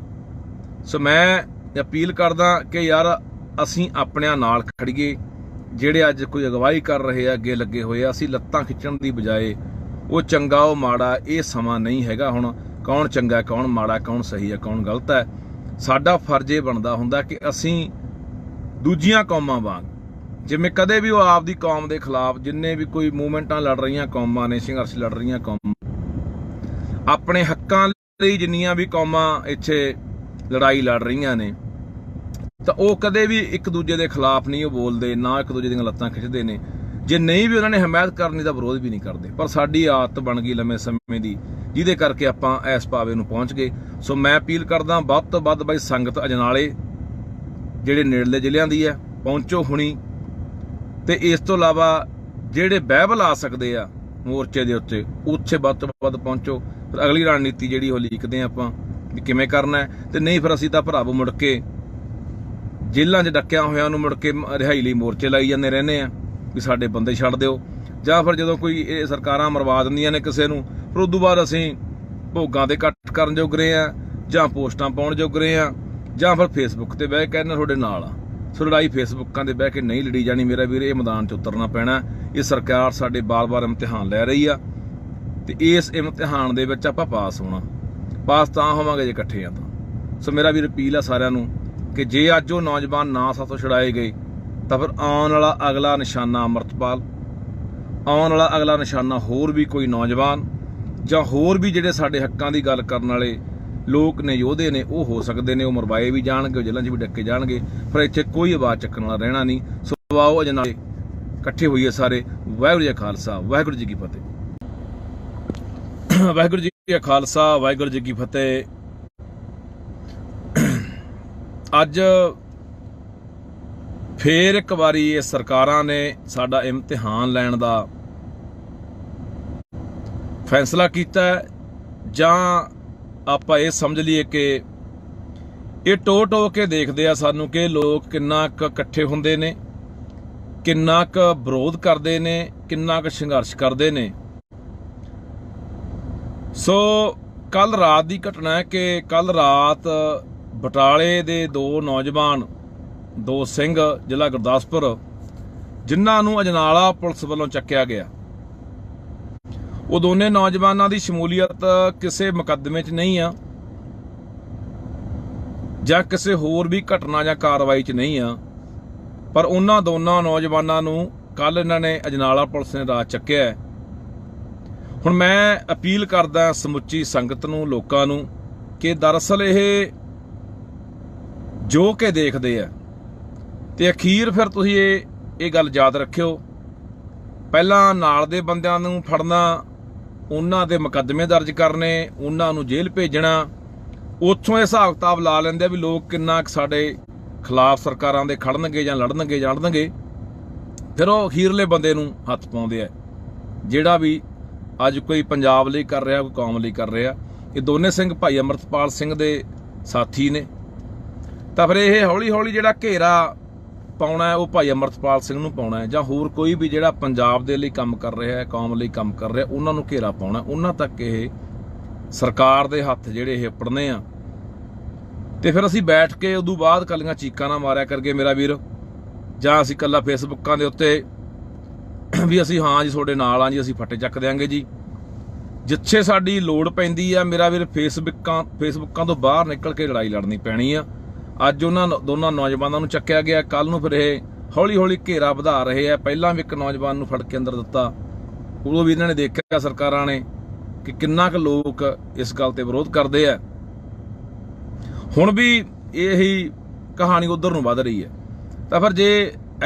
ਸੋ ਮੈਂ ਅਪੀਲ ਕਰਦਾ ਕਿ ਯਾਰ ਅਸੀਂ ਆਪਣਿਆਂ ਨਾਲ ਖੜੀਏ। ਜਿਹੜੇ ਅੱਜ ਕੋਈ ਅਗਵਾਈ ਕਰ ਰਹੇ ਆ, ਅੱਗੇ ਲੱਗੇ ਹੋਏ ਆ, ਅਸੀਂ ਲੱਤਾਂ ਖਿੱਚਣ ਦੀ ਬਜਾਏ ਉਹ ਚੰਗਾ ਉਹ ਮਾੜਾ, ਇਹ ਸਮਾਂ ਨਹੀਂ ਹੈਗਾ ਹੁਣ ਕੌਣ ਚੰਗਾ, ਕੌਣ ਮਾੜਾ, ਕੌਣ ਸਹੀ ਹੈ, ਕੌਣ ਗਲਤ ਹੈ। ਸਾਡਾ ਫਰਜ਼ ਇਹ ਬਣਦਾ ਹੁੰਦਾ ਕਿ ਅਸੀਂ ਦੂਜੀਆਂ ਕੌਮਾਂ ਵਾਂਗ, ਜਿਵੇਂ ਕਦੇ ਵੀ ਉਹ ਆਪਦੀ ਕੌਮ ਦੇ ਖਿਲਾਫ, ਜਿੰਨੇ ਵੀ ਕੋਈ ਮੂਵਮੈਂਟਾਂ ਲੜ ਰਹੀਆਂ ਕੌਮਾਂ ਨੇ, ਸੰਘਰਸ਼ ਲੜ ਰਹੀਆਂ ਕੌਮਾਂ, ਆਪਣੇ ਹੱਕਾਂ ਲਈ ਜਿੰਨੀਆਂ ਵੀ ਕੌਮਾਂ ਇੱਥੇ ਲੜਾਈ ਲੜ ਰਹੀਆਂ ਨੇ, ਤਾਂ ਉਹ ਕਦੇ ਵੀ ਇੱਕ ਦੂਜੇ ਦੇ ਖਿਲਾਫ ਨਹੀਂ ਉਹ ਬੋਲਦੇ, ਨਾ ਇੱਕ ਦੂਜੇ ਦੀਆਂ ਲੱਤਾਂ ਖਿੱਚਦੇ ਨੇ। ਜੇ ਨਹੀਂ ਵੀ ਉਹਨਾਂ ਨੇ ਹਮਾਇਤ ਕਰਨੀ ਤਾਂ ਵਿਰੋਧ ਵੀ ਨਹੀਂ ਕਰਦੇ। ਪਰ ਸਾਡੀ ਆਦਤ ਬਣ ਗਈ ਲੰਮੇ ਸਮੇਂ ਦੀ, ਜਿਹਦੇ ਕਰਕੇ ਆਪਾਂ ਇਸ ਪਾਵੇ ਨੂੰ ਪਹੁੰਚ ਗਏ। ਸੋ ਮੈਂ ਅਪੀਲ ਕਰਦਾ ਵੱਧ ਤੋਂ ਵੱਧ ਬਾਈ ਸੰਗਤ ਅਜਨਾਲੇ ਜਿਹੜੇ ਨੇੜਲੇ ਜ਼ਿਲ੍ਹਿਆਂ ਦੀ ਹੈ ਪਹੁੰਚੋ ਹੁਣੀ, ਤੇ ਇਸ ਤੋਂ ਇਲਾਵਾ ਜਿਹੜੇ ਬਾਈਬਲ ਆ ਸਕਦੇ ਆ ਮੋਰਚੇ ਦੇ ਉੱਤੇ ਉੱਥੇ ਵੱਧ ਤੋਂ ਵੱਧ ਪਹੁੰਚੋ। ਫਿਰ ਅਗਲੀ ਰਣਨੀਤੀ ਜਿਹੜੀ ਉਹ ਲੀਕਦੇ ਆ ਆਪਾਂ ਵੀ ਕਿਵੇਂ ਕਰਨਾ ਹੈ, ਤੇ ਨਹੀਂ ਫਿਰ ਅਸੀਂ ਤਾਂ ਭਰਾਵੋ ਮੁੜ ਕੇ ਜੇਲ੍ਹਾਂ 'ਚ ਡੱਕਿਆ ਹੋਇਆਂ ਨੂੰ ਮੁੜ ਕੇ ਰਿਹਾਈ ਲਈ ਮੋਰਚੇ ਲਾਈ ਜਾਂਦੇ ਰਹਿੰਦੇ ਆ ਵੀ ਸਾਡੇ ਬੰਦੇ ਛੱਡ ਦਿਓ, ਜਾਂ ਫਿਰ ਜਦੋਂ ਕੋਈ ਇਹ ਸਰਕਾਰਾਂ ਮਰਵਾ ਦਿੰਦੀਆਂ ਨੇ ਕਿਸੇ ਨੂੰ, ਫਿਰ ਉਦੋਂ ਬਾਅਦ ਅਸੀਂ ਭੋਗਾਂ ਤੇ ਕੱਟ ਕਰਨ ਜੋਗਰੇ ਆ, ਜਾਂ ਪੋਸਟਾਂ ਪਾਉਣ ਜੋਗਰੇ ਆ, ਜਾਂ ਫਿਰ ਫੇਸਬੁੱਕ ਤੇ ਬਹਿ ਕੇ ਕਹਿੰਦੇ ਤੁਹਾਡੇ ਨਾਲ ਆ। ਸੋ ਲੜਾਈ ਫੇਸਬੁੱਕਾਂ ਤੇ ਬਹਿ ਕੇ ਨਹੀਂ ਲੜੀ ਜਾਣੀ ਮੇਰਾ ਵੀਰ, ਇਹ ਮੈਦਾਨ 'ਚ ਉਤਰਨਾ ਪੈਣਾ। ਇਹ ਸਰਕਾਰ ਸਾਡੇ ਬਾਰ-ਬਾਰ ਇਮਤਿਹਾਨ ਲੈ ਰਹੀ ਆ, ਤੇ ਇਸ ਇਮਤਿਹਾਨ ਦੇ ਵਿੱਚ ਆਪਾਂ ਪਾਸ ਹੋਣਾ। ਪਾਸ ਤਾਂ ਹੋਵਾਂਗੇ ਜੇ ਇਕੱਠੇ ਆ ਤਾਂ। ਸੋ ਮੇਰਾ ਵੀਰ ਅਪੀਲ ਆ ਸਾਰਿਆਂ ਨੂੰ ਕਿ ਜੇ ਅੱਜ ਉਹ ਨੌਜਵਾਨ ਨਾ ਸਾਥੋਂ ਛੁਡਾਏ ਗਏ ਤਾਂ ਫਿਰ ਆਉਣ ਵਾਲਾ ਅਗਲਾ ਨਿਸ਼ਾਨਾ ਅੰਮ੍ਰਿਤਪਾਲ, ਆਉਣ ਵਾਲਾ ਅਗਲਾ ਨਿਸ਼ਾਨਾ ਹੋਰ ਵੀ ਕੋਈ ਨੌਜਵਾਨ, ਜਾਂ ਹੋਰ ਵੀ ਜਿਹੜੇ ਸਾਡੇ ਹੱਕਾਂ ਦੀ ਗੱਲ ਕਰਨ ਵਾਲੇ ਲੋਕ ਨੇ, ਯੋਧੇ ਨੇ, ਉਹ ਹੋ ਸਕਦੇ ਨੇ। ਉਹ ਮਰਵਾਏ ਵੀ ਜਾਣਗੇ, ਉਹ ਜੇਲ੍ਹਾਂ 'ਚ ਵੀ ਡੱਕੇ ਜਾਣਗੇ, ਪਰ ਇੱਥੇ ਕੋਈ ਆਵਾਜ਼ ਚੱਕਣ ਵਾਲਾ ਰਹਿਣਾ ਨਹੀਂ। ਸੋ ਆਓ ਅਜਨਾਲੇ ਇਕੱਠੇ ਹੋਈਏ ਸਾਰੇ। ਵਾਹਿਗੁਰੂ ਜੀ ਕਾ ਖਾਲਸਾ, ਵਾਹਿਗੁਰੂ ਜੀ ਕੀ ਫਤਿਹ। ਵਾਹਿਗੁਰੂ ਜੀ ਕਾ ਖਾਲਸਾ, ਵਾਹਿਗੁਰੂ ਜੀ ਕੀ ਫਤਿਹ। ਅੱਜ ਫੇਰ ਇੱਕ ਵਾਰੀ ਇਹ ਸਰਕਾਰਾਂ ਨੇ ਸਾਡਾ ਇਮਤਿਹਾਨ ਲੈਣ ਦਾ ਫੈਸਲਾ ਕੀਤਾ, ਜਾਂ ਆਪਾਂ ਇਹ ਸਮਝ ਲਈਏ ਕਿ ਇਹ ਟੋ ਕੇ ਦੇਖਦੇ ਆ ਸਾਨੂੰ ਕਿ ਲੋਕ ਕਿੰਨਾ ਕੁ ਇਕੱਠੇ ਹੁੰਦੇ ਨੇ, ਕਿੰਨਾ ਕੁ ਵਿਰੋਧ ਕਰਦੇ ਨੇ, ਕਿੰਨਾ ਕੁ ਸੰਘਰਸ਼ ਕਰਦੇ ਨੇ। ਸੋ ਕੱਲ ਰਾਤ ਦੀ ਘਟਨਾ ਹੈ ਕਿ ਕੱਲ ਰਾਤ ਬਟਾਲੇ ਦੇ ਦੋ ਨੌਜਵਾਨ, ਦੋ ਸਿੰਘ, ਜ਼ਿਲ੍ਹਾ ਗੁਰਦਾਸਪੁਰ, ਜਿਨ੍ਹਾਂ ਨੂੰ ਅਜਨਾਲਾ ਪੁਲਿਸ ਵੱਲੋਂ ਚੱਕਿਆ ਗਿਆ, ਉਹ ਦੋਨੇ ਨੌਜਵਾਨਾਂ ਦੀ ਸ਼ਮੂਲੀਅਤ ਕਿਸੇ ਮੁਕੱਦਮੇ 'ਚ ਨਹੀਂ ਆ, ਜਾਂ ਕਿਸੇ ਹੋਰ ਵੀ ਘਟਨਾ ਜਾਂ ਕਾਰਵਾਈ 'ਚ ਨਹੀਂ ਆ, ਪਰ ਉਹਨਾਂ ਦੋਨਾਂ ਨੌਜਵਾਨਾਂ ਨੂੰ ਕੱਲ ਇਹਨਾਂ ਨੇ ਅਜਨਾਲਾ ਪੁਲਿਸ ਨੇ ਰਾਤ ਚੱਕਿਆ। ਹੁਣ ਮੈਂ ਅਪੀਲ ਕਰਦਾ ਸਮੁੱਚੀ ਸੰਗਤ ਨੂੰ, ਲੋਕਾਂ ਨੂੰ, ਕਿ ਦਰਅਸਲ ਇਹ ਜੋ ਕਿ ਦੇਖਦੇ ਆ, ਤੇ ਅਖੀਰ ਫਿਰ ਤੁਸੀਂ ਇਹ ਗੱਲ ਯਾਦ ਰੱਖਿਓ, ਪਹਿਲਾਂ ਨਾਲ ਦੇ ਬੰਦਿਆਂ ਨੂੰ ਫੜਨਾ, ਉਹਨਾਂ ਦੇ ਮੁਕੱਦਮੇ ਦਰਜ ਕਰਨੇ, ਉਹਨਾਂ ਨੂੰ ਜੇਲ੍ਹ ਭੇਜਣਾ, ਉੱਥੋਂ ਇਹ ਹਿਸਾਬ ਕਿਤਾਬ ਲਾ ਲੈਂਦੇ ਵੀ ਲੋਕ ਕਿੰਨਾ ਸਾਡੇ ਖਿਲਾਫ ਸਰਕਾਰਾਂ ਦੇ ਖੜਨਗੇ ਜਾਂ ਲੜਨਗੇ, ਫਿਰ ਉਹ ਅਖੀਰਲੇ ਬੰਦੇ ਨੂੰ ਹੱਥ ਪਾਉਂਦੇ ਆ, ਜਿਹੜਾ ਵੀ ਅੱਜ ਕੋਈ ਪੰਜਾਬ ਲਈ ਕਰ ਰਿਹਾ, ਕੋਈ ਕੌਮ ਲਈ ਕਰ ਰਿਹਾ। ਇਹ ਦੋਨੇ ਸਿੰਘ ਭਾਈ ਅਮਰਤਪਾਲ ਸਿੰਘ ਦੇ ਸਾਥੀ ਨੇ, ਤਾਂ ਫਿਰ ਇਹ ਹੌਲੀ ਹੌਲੀ ਜਿਹੜਾ ਘੇਰਾ ਪਾਉਣਾ ਹੈ ਉਹ ਭਾਈ ਅਮਰਤਪਾਲ ਸਿੰਘ ਨੂੰ ਪਾਉਣਾ ਹੈ, ਜਾਂ ਹੋਰ ਕੋਈ ਵੀ ਜਿਹੜਾ ਪੰਜਾਬ ਦੇ ਲਈ ਕੰਮ ਕਰ ਰਿਹਾ ਹੈ, ਕੌਮ ਲਈ ਕੰਮ ਕਰ ਰਿਹਾ, ਉਹਨਾਂ ਨੂੰ ਘੇਰਾ ਪਾਉਣਾ। ਉਹਨਾਂ ਤੱਕ ਇਹ ਸਰਕਾਰ ਦੇ ਹੱਥ ਜਿਹੜੇ ਇਹ ਪੜਨੇ ਆ, ਤੇ ਫਿਰ ਅਸੀਂ ਬੈਠ ਕੇ ਉਦੋਂ ਬਾਅਦ ਕੱਲੀਆਂ ਚੀਕਾਂ ਨਾ ਮਾਰਿਆ ਕਰਕੇ ਮੇਰਾ ਵੀਰ, ਜਾਂ ਅਸੀਂ ਕੱਲਾ ਫੇਸਬੁੱਕਾਂ ਦੇ ਉੱਤੇ ਵੀ ਅਸੀਂ ਹਾਂ ਜੀ ਤੁਹਾਡੇ ਨਾਲ ਆ ਜੀ, ਅਸੀਂ ਫੱਟੇ ਚੱਕ ਦਿਆਂਗੇ ਜੀ। ਜਿੱਥੇ ਸਾਡੀ ਲੋੜ ਪੈਂਦੀ ਆ ਮੇਰਾ ਵੀਰ, ਫੇਸਬੁੱਕਾਂ ਤੋਂ ਬਾਹਰ ਨਿਕਲ ਕੇ ਲੜਾਈ ਲੜਨੀ ਪੈਣੀ ਆ। ਅੱਜ ਉਹਨਾਂ ਦੋਨਾਂ ਨੌਜਵਾਨਾਂ ਨੂੰ ਚੱਕਿਆ ਗਿਆ, ਕੱਲ ਨੂੰ ਫਿਰ ਇਹ ਹੌਲੀ ਹੌਲੀ ਘੇਰਾ ਵਧਾ ਰਹੇ ਆ। ਪਹਿਲਾਂ ਵੀ ਇੱਕ ਨੌਜਵਾਨ ਨੂੰ ਫੜ ਕੇ ਅੰਦਰ ਦਿੱਤਾ, ਉਦੋਂ ਵੀ ਇਹਨਾਂ ਨੇ ਦੇਖਿਆ ਸਰਕਾਰਾਂ ਨੇ ਕਿ ਕਿੰਨਾ ਕੁ ਲੋਕ ਇਸ ਗੱਲ ਤੇ ਵਿਰੋਧ ਕਰਦੇ ਆ। ਹੁਣ ਵੀ ਇਹੀ ਕਹਾਣੀ ਉਧਰ ਨੂੰ ਵੱਧ ਰਹੀ ਹੈ। ਤਾਂ ਫਿਰ ਜੇ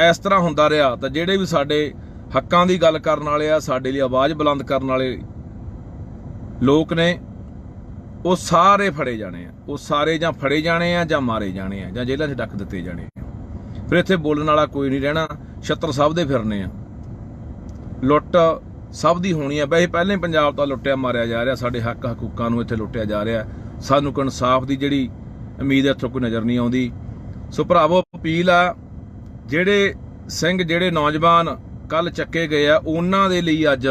ਇਸ ਤਰ੍ਹਾਂ ਹੁੰਦਾ ਰਿਹਾ ਤਾਂ ਜਿਹੜੇ ਵੀ ਸਾਡੇ ਹੱਕਾਂ ਦੀ ਗੱਲ ਕਰਨ ਵਾਲੇ ਆ, ਸਾਡੇ ਲਈ ਆਵਾਜ਼ ਬੁਲੰਦ ਕਰਨ ਵਾਲੇ ਲੋਕ ਨੇ, ਉਹ ਸਾਰੇ ਫੜੇ ਜਾਣੇ ਆ। ਉਹ ਸਾਰੇ ਜਾਂ ਫੜੇ ਜਾਣੇ ਆ, ਜਾਂ ਮਾਰੇ ਜਾਣੇ ਆ, ਜਾਂ ਜੇਲ੍ਹਾਂ 'ਚ ਡੱਕ ਦਿੱਤੇ ਜਾਣੇ ਆ। ਫਿਰ ਇੱਥੇ ਬੋਲਣ ਵਾਲਾ ਕੋਈ ਨਹੀਂ ਰਹਿਣਾ। ਛੱਤਰ ਸਭ ਦੇ ਫਿਰਨੇ ਆ, ਲੁੱਟ ਸਭ ਦੀ ਹੋਣੀ ਆ। ਵੈਸੇ ਪਹਿਲਾਂ ਹੀ ਪੰਜਾਬ ਤੋਂ ਲੁੱਟਿਆ ਮਾਰਿਆ ਜਾ ਰਿਹਾ, ਸਾਡੇ ਹੱਕ ਹਕੂਕਾਂ ਨੂੰ ਇੱਥੇ ਲੁੱਟਿਆ ਜਾ ਰਿਹਾ। ਸਾਨੂੰ ਕੋਈ ਇਨਸਾਫ ਦੀ ਜਿਹੜੀ ਉਮੀਦ ਇੱਥੋਂ ਕੋਈ ਨਜ਼ਰ ਨਹੀਂ ਆਉਂਦੀ। ਸੋ ਭਰਾਵੋ ਅਪੀਲ ਆ, ਜਿਹੜੇ ਸਿੰਘ, ਜਿਹੜੇ ਨੌਜਵਾਨ ਕੱਲ ਚੱਕੇ ਗਏ ਆ, ਉਹਨਾਂ ਦੇ ਲਈ ਅੱਜ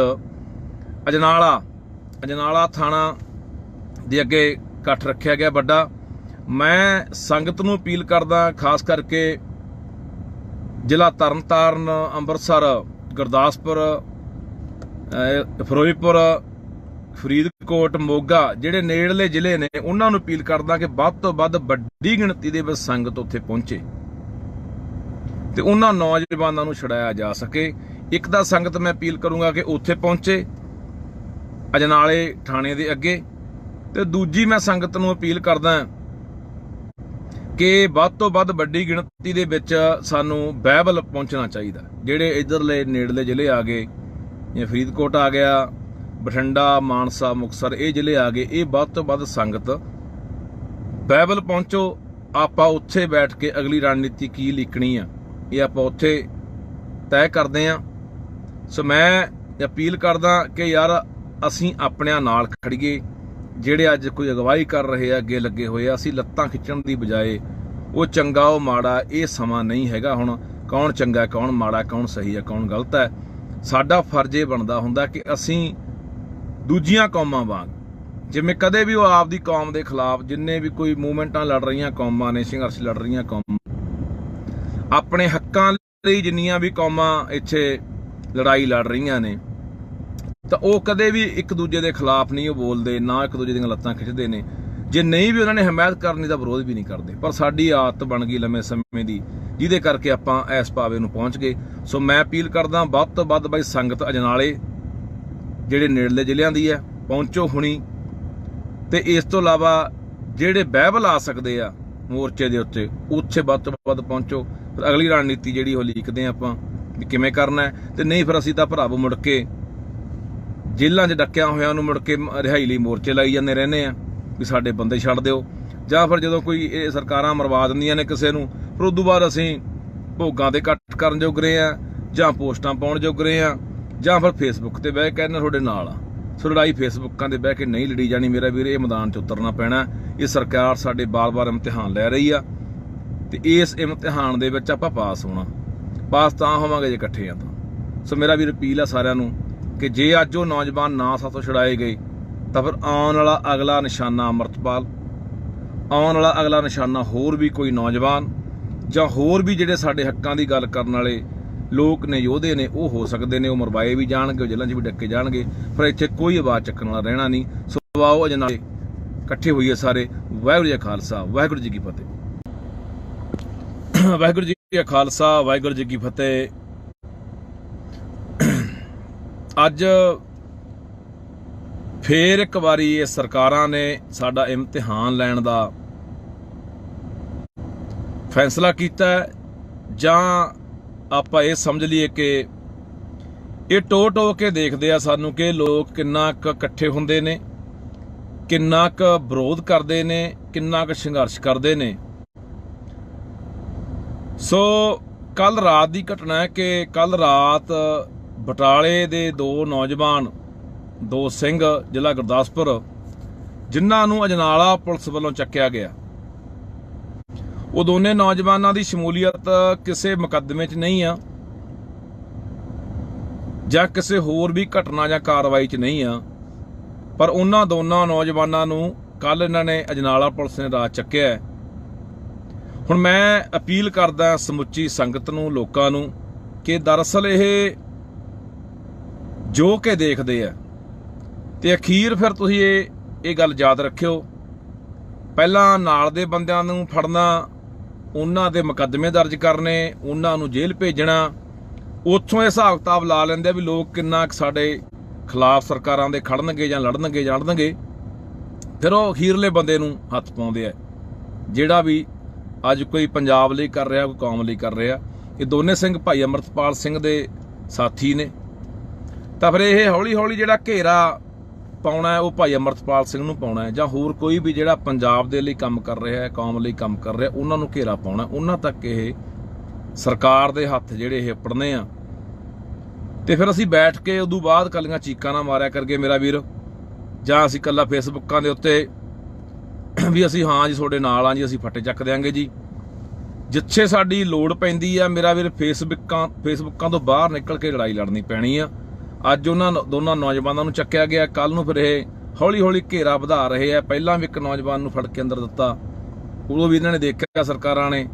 ਅਜਨਾਲਾ ਥਾਣਾ ਦੇ ਅੱਗੇ ਇਕੱਠ ਰੱਖਿਆ ਗਿਆ ਵੱਡਾ। ਮੈਂ ਸੰਗਤ ਨੂੰ ਅਪੀਲ ਕਰਦਾ, ਖਾਸ ਕਰਕੇ ਜ਼ਿਲ੍ਹਾ ਤਰਨਤਾਰਨ, ਅੰਮ੍ਰਿਤਸਰ, ਗੁਰਦਾਸਪੁਰ, ਫਿਰੋਜ਼ਪੁਰ, ਫਰੀਦਕੋਟ, ਮੋਗਾ, ਜਿਹੜੇ ਨੇੜਲੇ ਜ਼ਿਲ੍ਹੇ ਨੇ, ਉਹਨਾਂ ਨੂੰ ਅਪੀਲ ਕਰਦਾ ਕਿ ਵੱਧ ਤੋਂ ਵੱਧ ਵੱਡੀ ਗਿਣਤੀ ਦੇ ਵਿੱਚ ਸੰਗਤ ਉੱਥੇ ਪਹੁੰਚੇ ਤੇ ਉਹਨਾਂ ਨੌਜਵਾਨਾਂ ਨੂੰ ਛੁਡਾਇਆ ਜਾ ਸਕੇ। ਇੱਕ ਤਾਂ ਸੰਗਤ ਮੈਂ ਅਪੀਲ ਕਰੂੰਗਾ ਕਿ ਉੱਥੇ ਪਹੁੰਚੇ ਅਜਨਾਲੇ ਥਾਣੇ ਦੇ ਅੱਗੇ, ਤੇ ਦੂਜੀ ਮੈਂ ਸੰਗਤ ਨੂੰ ਅਪੀਲ ਕਰਦਾ कि ਵੱਧ ਤੋਂ ਵੱਧ ਵੱਡੀ ਗਿਣਤੀ ਦੇ ਵਿੱਚ ਸਾਨੂੰ ਬਾਈਬਲ ਪਹੁੰਚਣਾ ਚਾਹੀਦਾ। ਜਿਹੜੇ ਇਧਰਲੇ ਨੇੜਲੇ ਜ਼ਿਲ੍ਹੇ ਆ ਗਏ, ਜਿਵੇਂ ਫਰੀਦਕੋਟ ਆ ਗਿਆ, ਬਠਿੰਡਾ, ਮਾਨਸਾ, ਮੁਕਤਸਰ, ਇਹ ਜ਼ਿਲ੍ਹੇ ਆ ਗਏ, ਇਹ ਵੱਧ ਤੋਂ ਵੱਧ ਸੰਗਤ ਬਾਈਬਲ ਪਹੁੰਚੋ। ਆਪਾਂ ਉੱਥੇ ਬੈਠ ਕੇ ਅਗਲੀ ਰਣਨੀਤੀ ਕੀ ਲਿਖਣੀ ਆ ਇਹ ਆਪਾਂ ਉੱਥੇ ਤੈਅ ਕਰਦੇ ਹਾਂ। ਸੋ ਮੈਂ ਅਪੀਲ ਕਰਦਾ ਕਿ ਯਾਰ ਅਸੀਂ ਆਪਣਿਆਂ ਨਾਲ ਖੜੀਏ। ਜਿਹੜੇ ਅੱਜ ਕੋਈ ਅਗਵਾਈ ਕਰ ਰਹੇ ਆ, ਅੱਗੇ ਲੱਗੇ ਹੋਏ ਆ, ਅਸੀਂ ਲੱਤਾਂ ਖਿੱਚਣ ਦੀ ਬਜਾਏ ਉਹ ਚੰਗਾ ਉਹ ਮਾੜਾ, ਇਹ ਸਮਾਂ ਨਹੀਂ ਹੈਗਾ ਹੁਣ ਕੌਣ ਚੰਗਾ ਕੌਣ ਮਾੜਾ, ਕੌਣ ਸਹੀ ਹੈ ਕੌਣ ਗਲਤ ਹੈ। ਸਾਡਾ ਫਰਜ਼ ਇਹ ਬਣਦਾ ਹੁੰਦਾ ਕਿ ਅਸੀਂ ਦੂਜੀਆਂ ਕੌਮਾਂ ਵਾਂਗ, ਜਿਵੇਂ ਕਦੇ ਵੀ ਉਹ ਆਪਦੀ ਕੌਮ ਦੇ ਖਿਲਾਫ ਜਿੰਨੇ ਵੀ ਕੋਈ ਮੂਵਮੈਂਟਾਂ ਲੜ ਰਹੀਆਂ ਕੌਮਾਂ ਨੇ, ਸੰਘਰਸ਼ ਲੜ ਰਹੀਆਂ ਕੌਮਾਂ, ਆਪਣੇ ਹੱਕਾਂ ਲਈ ਜਿੰਨੀਆਂ ਵੀ ਕੌਮਾਂ ਇੱਥੇ ਲੜਾਈ ਲੜ ਰਹੀਆਂ ਨੇ, ਤਾਂ ਉਹ ਕਦੇ ਵੀ ਇੱਕ ਦੂਜੇ ਦੇ ਖਿਲਾਫ ਨਹੀਂ ਉਹ ਬੋਲਦੇ, ਨਾ ਇੱਕ ਦੂਜੇ ਦੀਆਂ ਲੱਤਾਂ ਖਿੱਚਦੇ ਨੇ। ਜੇ ਨਹੀਂ ਵੀ ਉਹਨਾਂ ਨੇ ਹਮਾਇਤ ਕਰਨੀ ਤਾਂ ਵਿਰੋਧ ਵੀ ਨਹੀਂ ਕਰਦੇ। ਪਰ ਸਾਡੀ ਆਦਤ ਬਣ ਗਈ ਲੰਮੇ ਸਮੇਂ ਦੀ, ਜਿਹਦੇ ਕਰਕੇ ਆਪਾਂ ਇਸ ਪਾਵੇ ਨੂੰ ਪਹੁੰਚ ਗਏ। ਸੋ ਮੈਂ ਅਪੀਲ ਕਰਦਾ ਵੱਧ ਤੋਂ ਵੱਧ ਬਾਈ ਸੰਗਤ ਅਜਨਾਲੇ ਜਿਹੜੇ ਨੇੜਲੇ ਜ਼ਿਲ੍ਹਿਆਂ ਦੀ ਹੈ ਪਹੁੰਚੋ ਹੁਣੀ। ਤੇ ਇਸ ਤੋਂ ਇਲਾਵਾ ਜਿਹੜੇ ਬਾਈਬਲ ਆ ਸਕਦੇ ਆ ਮੋਰਚੇ ਦੇ ਉੱਤੇ, ਉੱਥੇ ਵੱਧ ਤੋਂ ਵੱਧ ਪਹੁੰਚੋ। ਫਿਰ ਅਗਲੀ ਰਣਨੀਤੀ ਜਿਹੜੀ ਉਹ ਲਿਖਦੇ ਆਪਾਂ ਵੀ ਕਿਵੇਂ ਕਰਨਾ। ਤੇ ਨਹੀਂ ਫਿਰ ਅਸੀਂ ਤਾਂ ਭਰਾਵੋ ਮੁੜ ਕੇ ਜੇਲ੍ਹਾਂ 'ਚ ਡੱਕਿਆ ਹੋਇਆਂ ਨੂੰ ਮੁੜ ਕੇ ਰਿਹਾਈ ਲਈ ਮੋਰਚੇ ਲਾਈ ਜਾਂਦੇ ਰਹਿੰਦੇ ਆ ਵੀ ਸਾਡੇ ਬੰਦੇ ਛੱਡ ਦਿਓ। ਜਾਂ ਫਿਰ ਜਦੋਂ ਕੋਈ ਇਹ ਸਰਕਾਰਾਂ ਮਰਵਾ ਦਿੰਦੀਆਂ ਨੇ ਕਿਸੇ ਨੂੰ, ਫਿਰ ਉਦੋਂ ਬਾਅਦ ਅਸੀਂ ਭੋਗਾਂ ਤੇ ਕੱਟ ਕਰਨ ਜੋਗਰੇ ਆ, ਜਾਂ ਪੋਸਟਾਂ ਪਾਉਣ ਜੋਗਰੇ ਆ, ਜਾਂ ਫਿਰ ਫੇਸਬੁੱਕ ਤੇ ਬਹਿ ਕੇ ਕਹਿੰਦੇ ਤੁਹਾਡੇ ਨਾਲ ਆ। ਸੋ ਲੜਾਈ ਫੇਸਬੁੱਕਾਂ ਤੇ ਬਹਿ ਕੇ ਨਹੀਂ ਲੜੀ ਜਾਣੀ ਮੇਰਾ ਵੀਰ, ਇਹ ਮੈਦਾਨ 'ਚ ਉਤਰਨਾ ਪੈਣਾ। ਇਹ ਸਰਕਾਰ ਸਾਡੇ ਬਾਰ-ਬਾਰ ਇਮਤਿਹਾਨ ਲੈ ਰਹੀ ਆ ਤੇ ਇਸ ਇਮਤਿਹਾਨ ਦੇ ਵਿੱਚ ਆਪਾਂ ਪਾਸ ਹੋਣਾ। ਪਾਸ ਤਾਂ ਹੋਵਾਂਗੇ ਜੇ ਇਕੱਠੇ ਆ ਤਾਂ। ਸੋ ਮੇਰਾ ਵੀਰ ਅਪੀਲ ਆ ਸਾਰਿਆਂ ਨੂੰ ਕਿ ਜੇ ਅੱਜ ਉਹ ਨੌਜਵਾਨ ਨਾ ਸਾਥੋਂ ਛੁਡਾਏ ਗਏ ਤਾਂ ਫਿਰ ਆਉਣ ਵਾਲਾ ਅਗਲਾ ਨਿਸ਼ਾਨਾ ਅੰਮ੍ਰਿਤਪਾਲ, ਆਉਣ ਵਾਲਾ ਅਗਲਾ ਨਿਸ਼ਾਨਾ ਹੋਰ ਵੀ ਕੋਈ ਨੌਜਵਾਨ ਜਾਂ ਹੋਰ ਵੀ ਜਿਹੜੇ ਸਾਡੇ ਹੱਕਾਂ ਦੀ ਗੱਲ ਕਰਨ ਵਾਲੇ ਲੋਕ ਨੇ, ਯੋਧੇ ਨੇ, ਉਹ ਹੋ ਸਕਦੇ ਨੇ। ਉਹ ਮਰਵਾਏ ਵੀ ਜਾਣਗੇ, ਉਹ ਜੇਲ੍ਹਾਂ 'ਚ ਵੀ ਡੱਕੇ ਜਾਣਗੇ, ਪਰ ਇੱਥੇ ਕੋਈ ਆਵਾਜ਼ ਚੱਕਣ ਵਾਲਾ ਰਹਿਣਾ ਨਹੀਂ। ਸੋ ਆਓ ਅਜਨਾਲੇ ਇਕੱਠੇ ਹੋਈਏ ਸਾਰੇ। ਵਾਹਿਗੁਰੂ ਜੀ ਕਾ ਖਾਲਸਾ, ਵਾਹਿਗੁਰੂ ਜੀ ਕੀ ਫਤਿਹ। ਵਾਹਿਗੁਰੂ ਜੀ ਕਾ ਖਾਲਸਾ, ਵਾਹਿਗੁਰੂ ਜੀ ਕੀ ਫਤਿਹ। ਅੱਜ ਫੇਰ ਇੱਕ ਵਾਰੀ ਇਹ ਸਰਕਾਰਾਂ ਨੇ ਸਾਡਾ ਇਮਤਿਹਾਨ ਲੈਣ ਦਾ ਫੈਸਲਾ ਕੀਤਾ, ਜਾਂ ਆਪਾਂ ਇਹ ਸਮਝ ਲਈਏ ਕਿ ਇਹ ਟੋ ਕੇ ਦੇਖਦੇ ਆ ਸਾਨੂੰ ਕਿ ਲੋਕ ਕਿੰਨਾ ਕੁ ਇਕੱਠੇ ਹੁੰਦੇ ਨੇ, ਕਿੰਨਾ ਕੁ ਵਿਰੋਧ ਕਰਦੇ ਨੇ, ਕਿੰਨਾ ਕੁ ਸੰਘਰਸ਼ ਕਰਦੇ ਨੇ। ਸੋ ਕੱਲ ਰਾਤ ਦੀ ਘਟਨਾ ਹੈ ਕਿ ਕੱਲ ਰਾਤ ਬਟਾਲੇ ਦੇ ਦੋ ਨੌਜਵਾਨ, ਦੋ ਸਿੰਘ, ਜ਼ਿਲ੍ਹਾ ਗੁਰਦਾਸਪੁਰ, ਜਿਨ੍ਹਾਂ ਨੂੰ ਅਜਨਾਲਾ ਪੁਲਿਸ ਵੱਲੋਂ ਚੱਕਿਆ ਗਿਆ, ਉਹ ਦੋਨੇ ਨੌਜਵਾਨਾਂ ਦੀ ਸ਼ਮੂਲੀਅਤ ਕਿਸੇ ਮੁਕੱਦਮੇ 'ਚ ਨਹੀਂ ਆ ਜਾਂ ਕਿਸੇ ਹੋਰ ਵੀ ਘਟਨਾ ਜਾਂ ਕਾਰਵਾਈ 'ਚ ਨਹੀਂ ਆ, ਪਰ ਉਹਨਾਂ ਦੋਨਾਂ ਨੌਜਵਾਨਾਂ ਨੂੰ ਕੱਲ ਇਹਨਾਂ ਨੇ ਅਜਨਾਲਾ ਪੁਲਿਸ ਨੇ ਰਾਤ ਚੱਕਿਆ। ਹੁਣ ਮੈਂ ਅਪੀਲ ਕਰਦਾ ਸਮੁੱਚੀ ਸੰਗਤ ਨੂੰ, ਲੋਕਾਂ ਨੂੰ, ਕਿ ਦਰਅਸਲ ਇਹ ਜੋ ਕਿ ਦੇਖਦੇ ਆ ਤੇ ਅਖੀਰ ਫਿਰ ਤੁਸੀਂ ਇਹ ਗੱਲ ਯਾਦ ਰੱਖਿਓ, ਪਹਿਲਾਂ ਨਾਲ ਦੇ ਬੰਦਿਆਂ ਨੂੰ ਫੜਨਾ, ਉਹਨਾਂ ਦੇ ਮੁਕੱਦਮੇ ਦਰਜ ਕਰਨੇ, ਉਹਨਾਂ ਨੂੰ ਜੇਲ੍ਹ ਭੇਜਣਾ, ਉੱਥੋਂ ਇਹ ਹਿਸਾਬ ਕਿਤਾਬ ਲਾ ਲੈਂਦੇ ਵੀ ਲੋਕ ਕਿੰਨਾ ਸਾਡੇ ਖਿਲਾਫ ਸਰਕਾਰਾਂ ਦੇ ਖੜਨਗੇ ਜਾਂ ਲੜਨਗੇ, ਫਿਰ ਉਹ ਅਖੀਰਲੇ ਬੰਦੇ ਨੂੰ ਹੱਥ ਪਾਉਂਦੇ ਆ, ਜਿਹੜਾ ਵੀ ਅੱਜ ਕੋਈ ਪੰਜਾਬ ਲਈ ਕਰ ਰਿਹਾ, ਕੋਈ ਕੌਮ ਲਈ ਕਰ ਰਿਹਾ। ਇਹ ਦੋਨੇ ਸਿੰਘ ਭਾਈ ਅਮਰਤਪਾਲ ਸਿੰਘ ਦੇ ਸਾਥੀ ਨੇ, ਤਾਂ ਫਿਰ ਇਹ ਹੌਲੀ ਹੌਲੀ ਜਿਹੜਾ ਘੇਰਾ ਪਾਉਣਾ ਹੈ ਉਹ ਭਾਈ ਅਮਰਤਪਾਲ ਸਿੰਘ ਨੂੰ ਪਾਉਣਾ ਹੈ, ਜਾਂ ਹੋਰ ਕੋਈ ਵੀ ਜਿਹੜਾ ਪੰਜਾਬ ਦੇ ਲਈ ਕੰਮ ਕਰ ਰਿਹਾ ਹੈ, ਕੌਮ ਲਈ ਕੰਮ ਕਰ ਰਿਹਾ, ਉਹਨਾਂ ਨੂੰ ਘੇਰਾ ਪਾਉਣਾ। ਉਹਨਾਂ ਤੱਕ ਇਹ ਸਰਕਾਰ ਦੇ ਹੱਥ ਜਿਹੜੇ ਇਹ ਪੜਨੇ ਆ। ਤੇ ਫਿਰ ਅਸੀਂ ਬੈਠ ਕੇ ਉਦੋਂ ਬਾਅਦ ਕੱਲੀਆਂ ਚੀਕਾਂ ਨਾ ਮਾਰਿਆ ਕਰਗੇ ਮੇਰਾ ਵੀਰ, ਜਾਂ ਅਸੀਂ ਕੱਲਾ ਫੇਸਬੁੱਕਾਂ ਦੇ ਉੱਤੇ ਵੀ ਅਸੀਂ ਹਾਂ ਜੀ ਤੁਹਾਡੇ ਨਾਲ ਆ ਜੀ, ਅਸੀਂ ਫੱਟੇ ਚੱਕ ਦਿਆਂਗੇ ਜੀ। ਜਿੱਥੇ ਸਾਡੀ ਲੋੜ ਪੈਂਦੀ ਆ ਮੇਰਾ ਵੀਰ, ਫੇਸਬੁੱਕਾਂ ਤੋਂ ਬਾਹਰ ਨਿਕਲ ਕੇ ਲੜਾਈ ਲੜਨੀ ਪੈਣੀ ਆ। ਅੱਜ ਉਹਨਾਂ ਦੋਨਾਂ ਨੌਜਵਾਨਾਂ ਨੂੰ ਚੱਕਿਆ ਗਿਆ, ਕੱਲ ਨੂੰ ਫਿਰ ਇਹ ਹੌਲੀ ਹੌਲੀ ਘੇਰਾ ਵਧਾ ਰਹੇ ਆ। ਪਹਿਲਾਂ ਵੀ ਇੱਕ ਨੌਜਵਾਨ ਨੂੰ ਫੜ ਕੇ ਅੰਦਰ ਦਿੱਤਾ, ਉਦੋਂ ਵੀ ਇਹਨਾਂ ਨੇ ਦੇਖਿਆ ਸਰਕਾਰਾਂ ਨੇ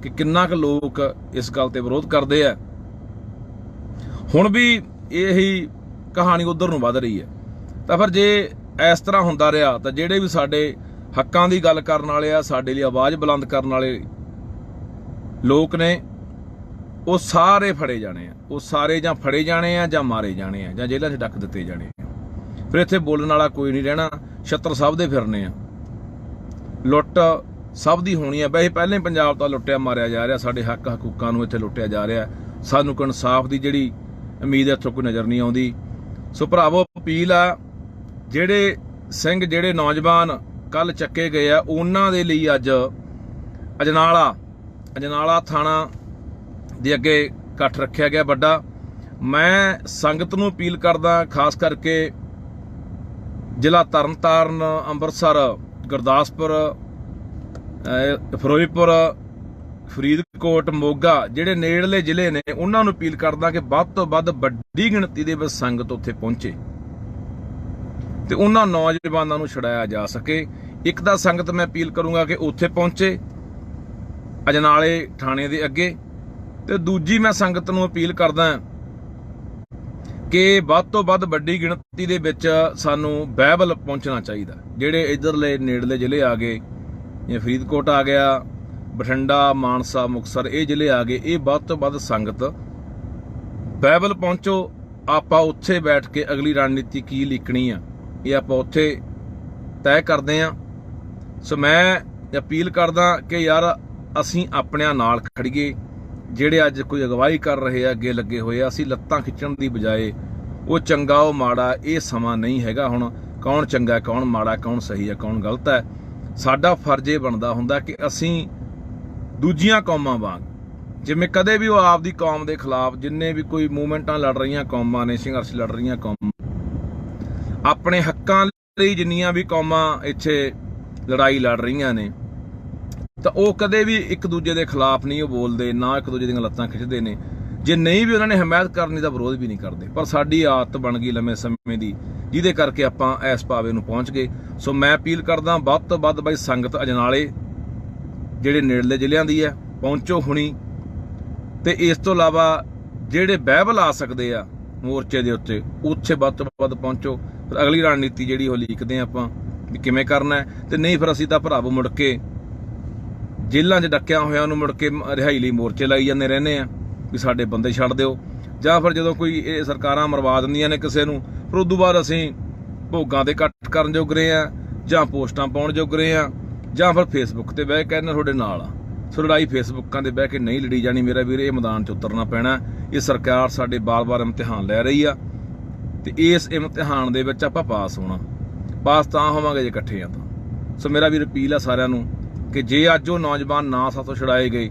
ਕਿ ਕਿੰਨਾ ਕੁ ਲੋਕ ਇਸ ਗੱਲ ਤੇ ਵਿਰੋਧ ਕਰਦੇ ਆ। ਹੁਣ ਵੀ ਇਹੀ ਕਹਾਣੀ ਉਧਰ ਨੂੰ ਵੱਧ ਰਹੀ ਹੈ। ਤਾਂ ਫਿਰ ਜੇ ਇਸ ਤਰ੍ਹਾਂ ਹੁੰਦਾ ਰਿਹਾ ਤਾਂ ਜਿਹੜੇ ਵੀ ਸਾਡੇ ਹੱਕਾਂ ਦੀ ਗੱਲ ਕਰਨ ਵਾਲੇ ਆ, ਸਾਡੇ ਲਈ ਆਵਾਜ਼ ਬੁਲੰਦ ਕਰਨ ਵਾਲੇ ਲੋਕ ਨੇ, ਉਹ ਸਾਰੇ ਫੜੇ ਜਾਣੇ ਆ। ਉਹ ਸਾਰੇ ਜਾਂ ਫੜੇ ਜਾਣੇ ਆ, ਜਾਂ ਮਾਰੇ ਜਾਣੇ ਆ, ਜਾਂ ਜੇਲ੍ਹਾਂ 'ਚ ਡੱਕ ਦਿੱਤੇ ਜਾਣੇ ਆ। ਫਿਰ ਇੱਥੇ ਬੋਲਣ ਵਾਲਾ ਕੋਈ ਨਹੀਂ ਰਹਿਣਾ, ਛੱਤਰ ਸਭ ਦੇ ਫਿਰਨੇ ਆ। ਲੁੱਟ ਸਭ ਦੀ ਹੋਣੀ ਹੈ। ਵੈਸੇ ਪਹਿਲਾਂ ਹੀ ਪੰਜਾਬ ਤੋਂ ਲੁੱਟਿਆ ਮਾਰਿਆ ਜਾ ਰਿਹਾ, ਸਾਡੇ ਹੱਕ ਹਕੂਕਾਂ ਨੂੰ ਇੱਥੇ ਲੁੱਟਿਆ ਜਾ ਰਿਹਾ। ਸਾਨੂੰ ਕੋਈ ਇਨਸਾਫ ਦੀ ਜਿਹੜੀ ਉਮੀਦ ਇੱਥੋਂ ਕੋਈ ਨਜ਼ਰ ਨਹੀਂ ਆਉਂਦੀ। ਸੋ ਭਰਾਵੋ, ਅਪੀਲ ਆ, ਜਿਹੜੇ ਸਿੰਘ, ਜਿਹੜੇ ਨੌਜਵਾਨ ਕੱਲ ਚੱਕੇ ਗਏ ਆ, ਉਹਨਾਂ ਦੇ ਲਈ ਅੱਜ ਅਜਨਾਲਾ ਥਾਣਾ ਦੇ ਅੱਗੇ ਇਕੱਠ ਰੱਖਿਆ ਗਿਆ ਵੱਡਾ। ਮੈਂ ਸੰਗਤ ਨੂੰ ਅਪੀਲ ਕਰਦਾ, ਖਾਸ ਕਰਕੇ ਜ਼ਿਲ੍ਹਾ ਤਰਨਤਾਰਨ, ਅੰਮ੍ਰਿਤਸਰ, ਗੁਰਦਾਸਪੁਰ, ਫਿਰੋਜ਼ਪੁਰ, ਫਰੀਦਕੋਟ, ਮੋਗਾ, ਜਿਹੜੇ ਨੇੜਲੇ ਜ਼ਿਲ੍ਹੇ ਨੇ, ਉਹਨਾਂ ਨੂੰ ਅਪੀਲ ਕਰਦਾ ਕਿ ਵੱਧ ਤੋਂ ਵੱਧ ਵੱਡੀ ਗਿਣਤੀ ਦੇ ਵਿੱਚ ਸੰਗਤ ਉੱਥੇ ਪਹੁੰਚੇ ਤੇ ਉਹਨਾਂ ਨੌਜਵਾਨਾਂ ਨੂੰ ਛੁਡਾਇਆ ਜਾ ਸਕੇ। ਇੱਕ ਤਾਂ ਸੰਗਤ ਮੈਂ ਅਪੀਲ ਕਰੂੰਗਾ ਕਿ ਉੱਥੇ ਪਹੁੰਚੇ ਅਜਨਾਲੇ ਥਾਣੇ ਦੇ ਅੱਗੇ, ਤੇ ਦੂਜੀ ਮੈਂ ਸੰਗਤ ਨੂੰ ਅਪੀਲ ਕਰਦਾ ਕਿ ਵੱਧ ਤੋਂ ਵੱਧ ਵੱਡੀ ਗਿਣਤੀ ਦੇ ਵਿੱਚ ਸਾਨੂੰ ਬਾਈਬਲ ਪਹੁੰਚਣਾ ਚਾਹੀਦਾ। ਜਿਹੜੇ ਇੱਧਰਲੇ ਨੇੜਲੇ ਜ਼ਿਲ੍ਹੇ ਆ ਗਏ, ਜਾਂ ਫਰੀਦਕੋਟ ਆ ਗਿਆ, ਬਠਿੰਡਾ, ਮਾਨਸਾ, ਮੁਕਤਸਰ, ਇਹ ਜ਼ਿਲ੍ਹੇ ਆ ਗਏ, ਇਹ ਵੱਧ ਤੋਂ ਵੱਧ ਸੰਗਤ ਬਾਈਬਲ ਪਹੁੰਚੋ। ਆਪਾਂ ਉੱਥੇ ਬੈਠ ਕੇ ਅਗਲੀ ਰਣਨੀਤੀ ਕੀ ਲਿਖਣੀ ਆ, ਇਹ ਆਪਾਂ ਉੱਥੇ ਤੈਅ ਕਰਦੇ ਹਾਂ। ਸੋ ਮੈਂ ਅਪੀਲ ਕਰਦਾ ਕਿ ਯਾਰ ਅਸੀਂ ਆਪਣਿਆਂ ਨਾਲ ਖੜੀਏ। ਜਿਹੜੇ ਅੱਜ ਕੋਈ ਅਗਵਾਈ ਕਰ ਰਹੇ ਆ, ਅੱਗੇ ਲੱਗੇ ਹੋਏ ਆ, ਅਸੀਂ ਲੱਤਾਂ ਖਿੱਚਣ ਦੀ ਬਜਾਏ ਉਹ ਚੰਗਾ ਉਹ ਮਾੜਾ, ਇਹ ਸਮਾਂ ਨਹੀਂ ਹੈਗਾ ਹੁਣ ਕੌਣ ਚੰਗਾ ਕੌਣ ਮਾੜਾ, ਕੌਣ ਸਹੀ ਹੈ ਕੌਣ ਗਲਤ ਹੈ। ਸਾਡਾ ਫਰਜ਼ ਇਹ ਬਣਦਾ ਹੁੰਦਾ ਕਿ ਅਸੀਂ ਦੂਜੀਆਂ ਕੌਮਾਂ ਵਾਂਗ, ਜਿਵੇਂ ਕਦੇ ਵੀ ਉਹ ਆਪਦੀ ਕੌਮ ਦੇ ਖਿਲਾਫ, ਜਿੰਨੇ ਵੀ ਕੋਈ ਮੂਵਮੈਂਟਾਂ ਲੜ ਰਹੀਆਂ ਕੌਮਾਂ ਨੇ, ਸੰਘਰਸ਼ ਲੜ ਰਹੀਆਂ ਕੌਮਾਂ, ਆਪਣੇ ਹੱਕਾਂ ਲਈ ਜਿੰਨੀਆਂ ਵੀ ਕੌਮਾਂ ਇੱਥੇ ਲੜਾਈ ਲੜ ਰਹੀਆਂ ਨੇ, ਤਾਂ ਉਹ ਕਦੇ ਵੀ ਇੱਕ ਦੂਜੇ ਦੇ ਖਿਲਾਫ ਨਹੀਂ ਉਹ ਬੋਲਦੇ, ਨਾ ਇੱਕ ਦੂਜੇ ਦੀਆਂ ਲੱਤਾਂ ਖਿੱਚਦੇ ਨੇ। ਜੇ ਨਹੀਂ ਵੀ ਉਹਨਾਂ ਨੇ ਹਮਾਇਤ ਕਰਨੀ ਤਾਂ ਵਿਰੋਧ ਵੀ ਨਹੀਂ ਕਰਦੇ। ਪਰ ਸਾਡੀ ਆਦਤ ਬਣ ਗਈ ਲੰਮੇ ਸਮੇਂ ਦੀ, ਜਿਹਦੇ ਕਰਕੇ ਆਪਾਂ ਇਸ ਪਾਵੇ ਨੂੰ ਪਹੁੰਚ ਗਏ। ਸੋ ਮੈਂ ਅਪੀਲ ਕਰਦਾ ਵੱਧ ਤੋਂ ਵੱਧ ਬਾਈ ਸੰਗਤ ਅਜਨਾਲੇ ਜਿਹੜੇ ਨੇੜਲੇ ਜ਼ਿਲ੍ਹਿਆਂ ਦੀ ਹੈ ਪਹੁੰਚੋ ਹੁਣੀ, ਤੇ ਇਸ ਤੋਂ ਇਲਾਵਾ ਜਿਹੜੇ ਬਾਈਬਲ ਆ ਸਕਦੇ ਆ ਮੋਰਚੇ ਦੇ ਉੱਤੇ, ਉੱਥੇ ਵੱਧ ਤੋਂ ਵੱਧ ਪਹੁੰਚੋ। ਫਿਰ ਅਗਲੀ ਰਣਨੀਤੀ ਜਿਹੜੀ ਉਹ ਲਿਖਦੇ ਆਪਾਂ ਵੀ ਕਿਵੇਂ ਕਰਨਾ, ਤੇ ਨਹੀਂ ਫਿਰ ਅਸੀਂ ਤਾਂ ਭਰਾਵੋ ਮੁੜ ਕੇ ਜੇਲ੍ਹਾਂ 'ਚ ਡੱਕਿਆ ਹੋਇਆਂ ਨੂੰ ਮੁੜ ਕੇ ਰਿਹਾਈ ਲਈ ਮੋਰਚੇ ਲਾਈ ਜਾਂਦੇ ਰਹਿੰਦੇ ਆ ਵੀ ਸਾਡੇ ਬੰਦੇ ਛੱਡ ਦਿਓ, ਜਾਂ ਫਿਰ ਜਦੋਂ ਕੋਈ ਇਹ ਸਰਕਾਰਾਂ ਮਰਵਾ ਦਿੰਦੀਆਂ ਨੇ ਕਿਸੇ ਨੂੰ, ਫਿਰ ਉਦੋਂ ਬਾਅਦ ਅਸੀਂ ਭੋਗਾਂ ਤੇ ਕੱਟ ਕਰਨ ਜੋਗਰੇ ਆ, ਜਾਂ ਪੋਸਟਾਂ ਪਾਉਣ ਜੋਗਰੇ ਆ, ਜਾਂ ਫਿਰ ਫੇਸਬੁੱਕ ਤੇ ਬਹਿ ਕੇ ਕਹਿੰਦੇ ਤੁਹਾਡੇ ਨਾਲ ਆ। ਸੋ ਲੜਾਈ ਫੇਸਬੁੱਕਾਂ ਤੇ ਬਹਿ ਕੇ ਨਹੀਂ ਲੜੀ ਜਾਣੀ ਮੇਰਾ ਵੀਰ, ਇਹ ਮੈਦਾਨ 'ਚ ਉਤਰਨਾ ਪੈਣਾ। ਇਹ ਸਰਕਾਰ ਸਾਡੇ ਬਾਰ-ਬਾਰ ਇਮਤਿਹਾਨ ਲੈ ਰਹੀ ਆ, ਤੇ ਇਸ ਇਮਤਿਹਾਨ ਦੇ ਵਿੱਚ ਆਪਾਂ ਪਾਸ ਹੋਣਾ। ਪਾਸ ਤਾਂ ਹੋਵਾਂਗੇ ਜੇ ਇਕੱਠੇ ਆ ਤਾਂ। ਸੋ ਮੇਰਾ ਵੀਰ ਅਪੀਲ ਆ ਸਾਰਿਆਂ ਨੂੰ ਕਿ ਜੇ ਅੱਜ ਉਹ ਨੌਜਵਾਨ ਨਾ ਸਾਥੋਂ ਛੁਡਾਏ ਗਏ,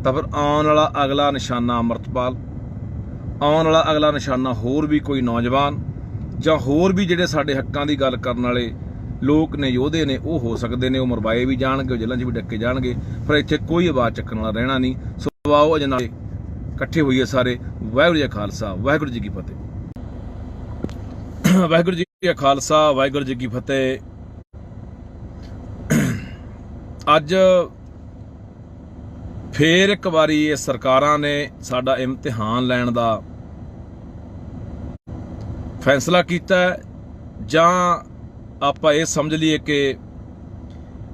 ਤਾਂ ਫਿਰ ਆਉਣ ਵਾਲਾ ਅਗਲਾ ਨਿਸ਼ਾਨਾ ਅੰਮ੍ਰਿਤਪਾਲ, ਆਉਣ ਵਾਲਾ ਅਗਲਾ ਨਿਸ਼ਾਨਾ ਹੋਰ ਵੀ ਕੋਈ ਨੌਜਵਾਨ, ਜਾਂ ਹੋਰ ਵੀ ਜਿਹੜੇ ਸਾਡੇ ਹੱਕਾਂ ਦੀ ਗੱਲ ਕਰਨ ਵਾਲੇ ਲੋਕ ਨੇ, ਯੋਧੇ ਨੇ, ਉਹ ਹੋ ਸਕਦੇ ਨੇ। ਉਹ ਮਰਵਾਏ ਵੀ ਜਾਣਗੇ, ਉਹ ਜੇਲ੍ਹਾਂ 'ਚ ਵੀ ਡੱਕੇ ਜਾਣਗੇ, ਫਿਰ ਇੱਥੇ ਕੋਈ ਆਵਾਜ਼ ਚੱਕਣ ਵਾਲਾ ਰਹਿਣਾ ਨਹੀਂ। ਸੋ ਆਓ ਅਜਨਾਲੇ ਇਕੱਠੇ ਹੋਈਏ ਸਾਰੇ। ਵਾਹਿਗੁਰੂ ਜੀ ਕਾ ਖਾਲਸਾ, ਵਾਹਿਗੁਰੂ ਜੀ ਕੀ ਫਤਿਹ। ਵਾਹਿਗੁਰੂ ਜੀ ਕਾ ਖਾਲਸਾ, ਵਾਹਿਗੁਰੂ ਜੀ ਕੀ ਫਤਿਹ। ਅੱਜ ਫੇਰ ਇੱਕ ਵਾਰੀ ਇਹ ਸਰਕਾਰਾਂ ਨੇ ਸਾਡਾ ਇਮਤਿਹਾਨ ਲੈਣ ਦਾ ਫੈਸਲਾ ਕੀਤਾ, ਜਾਂ ਆਪਾਂ ਇਹ ਸਮਝ ਲਈਏ ਕਿ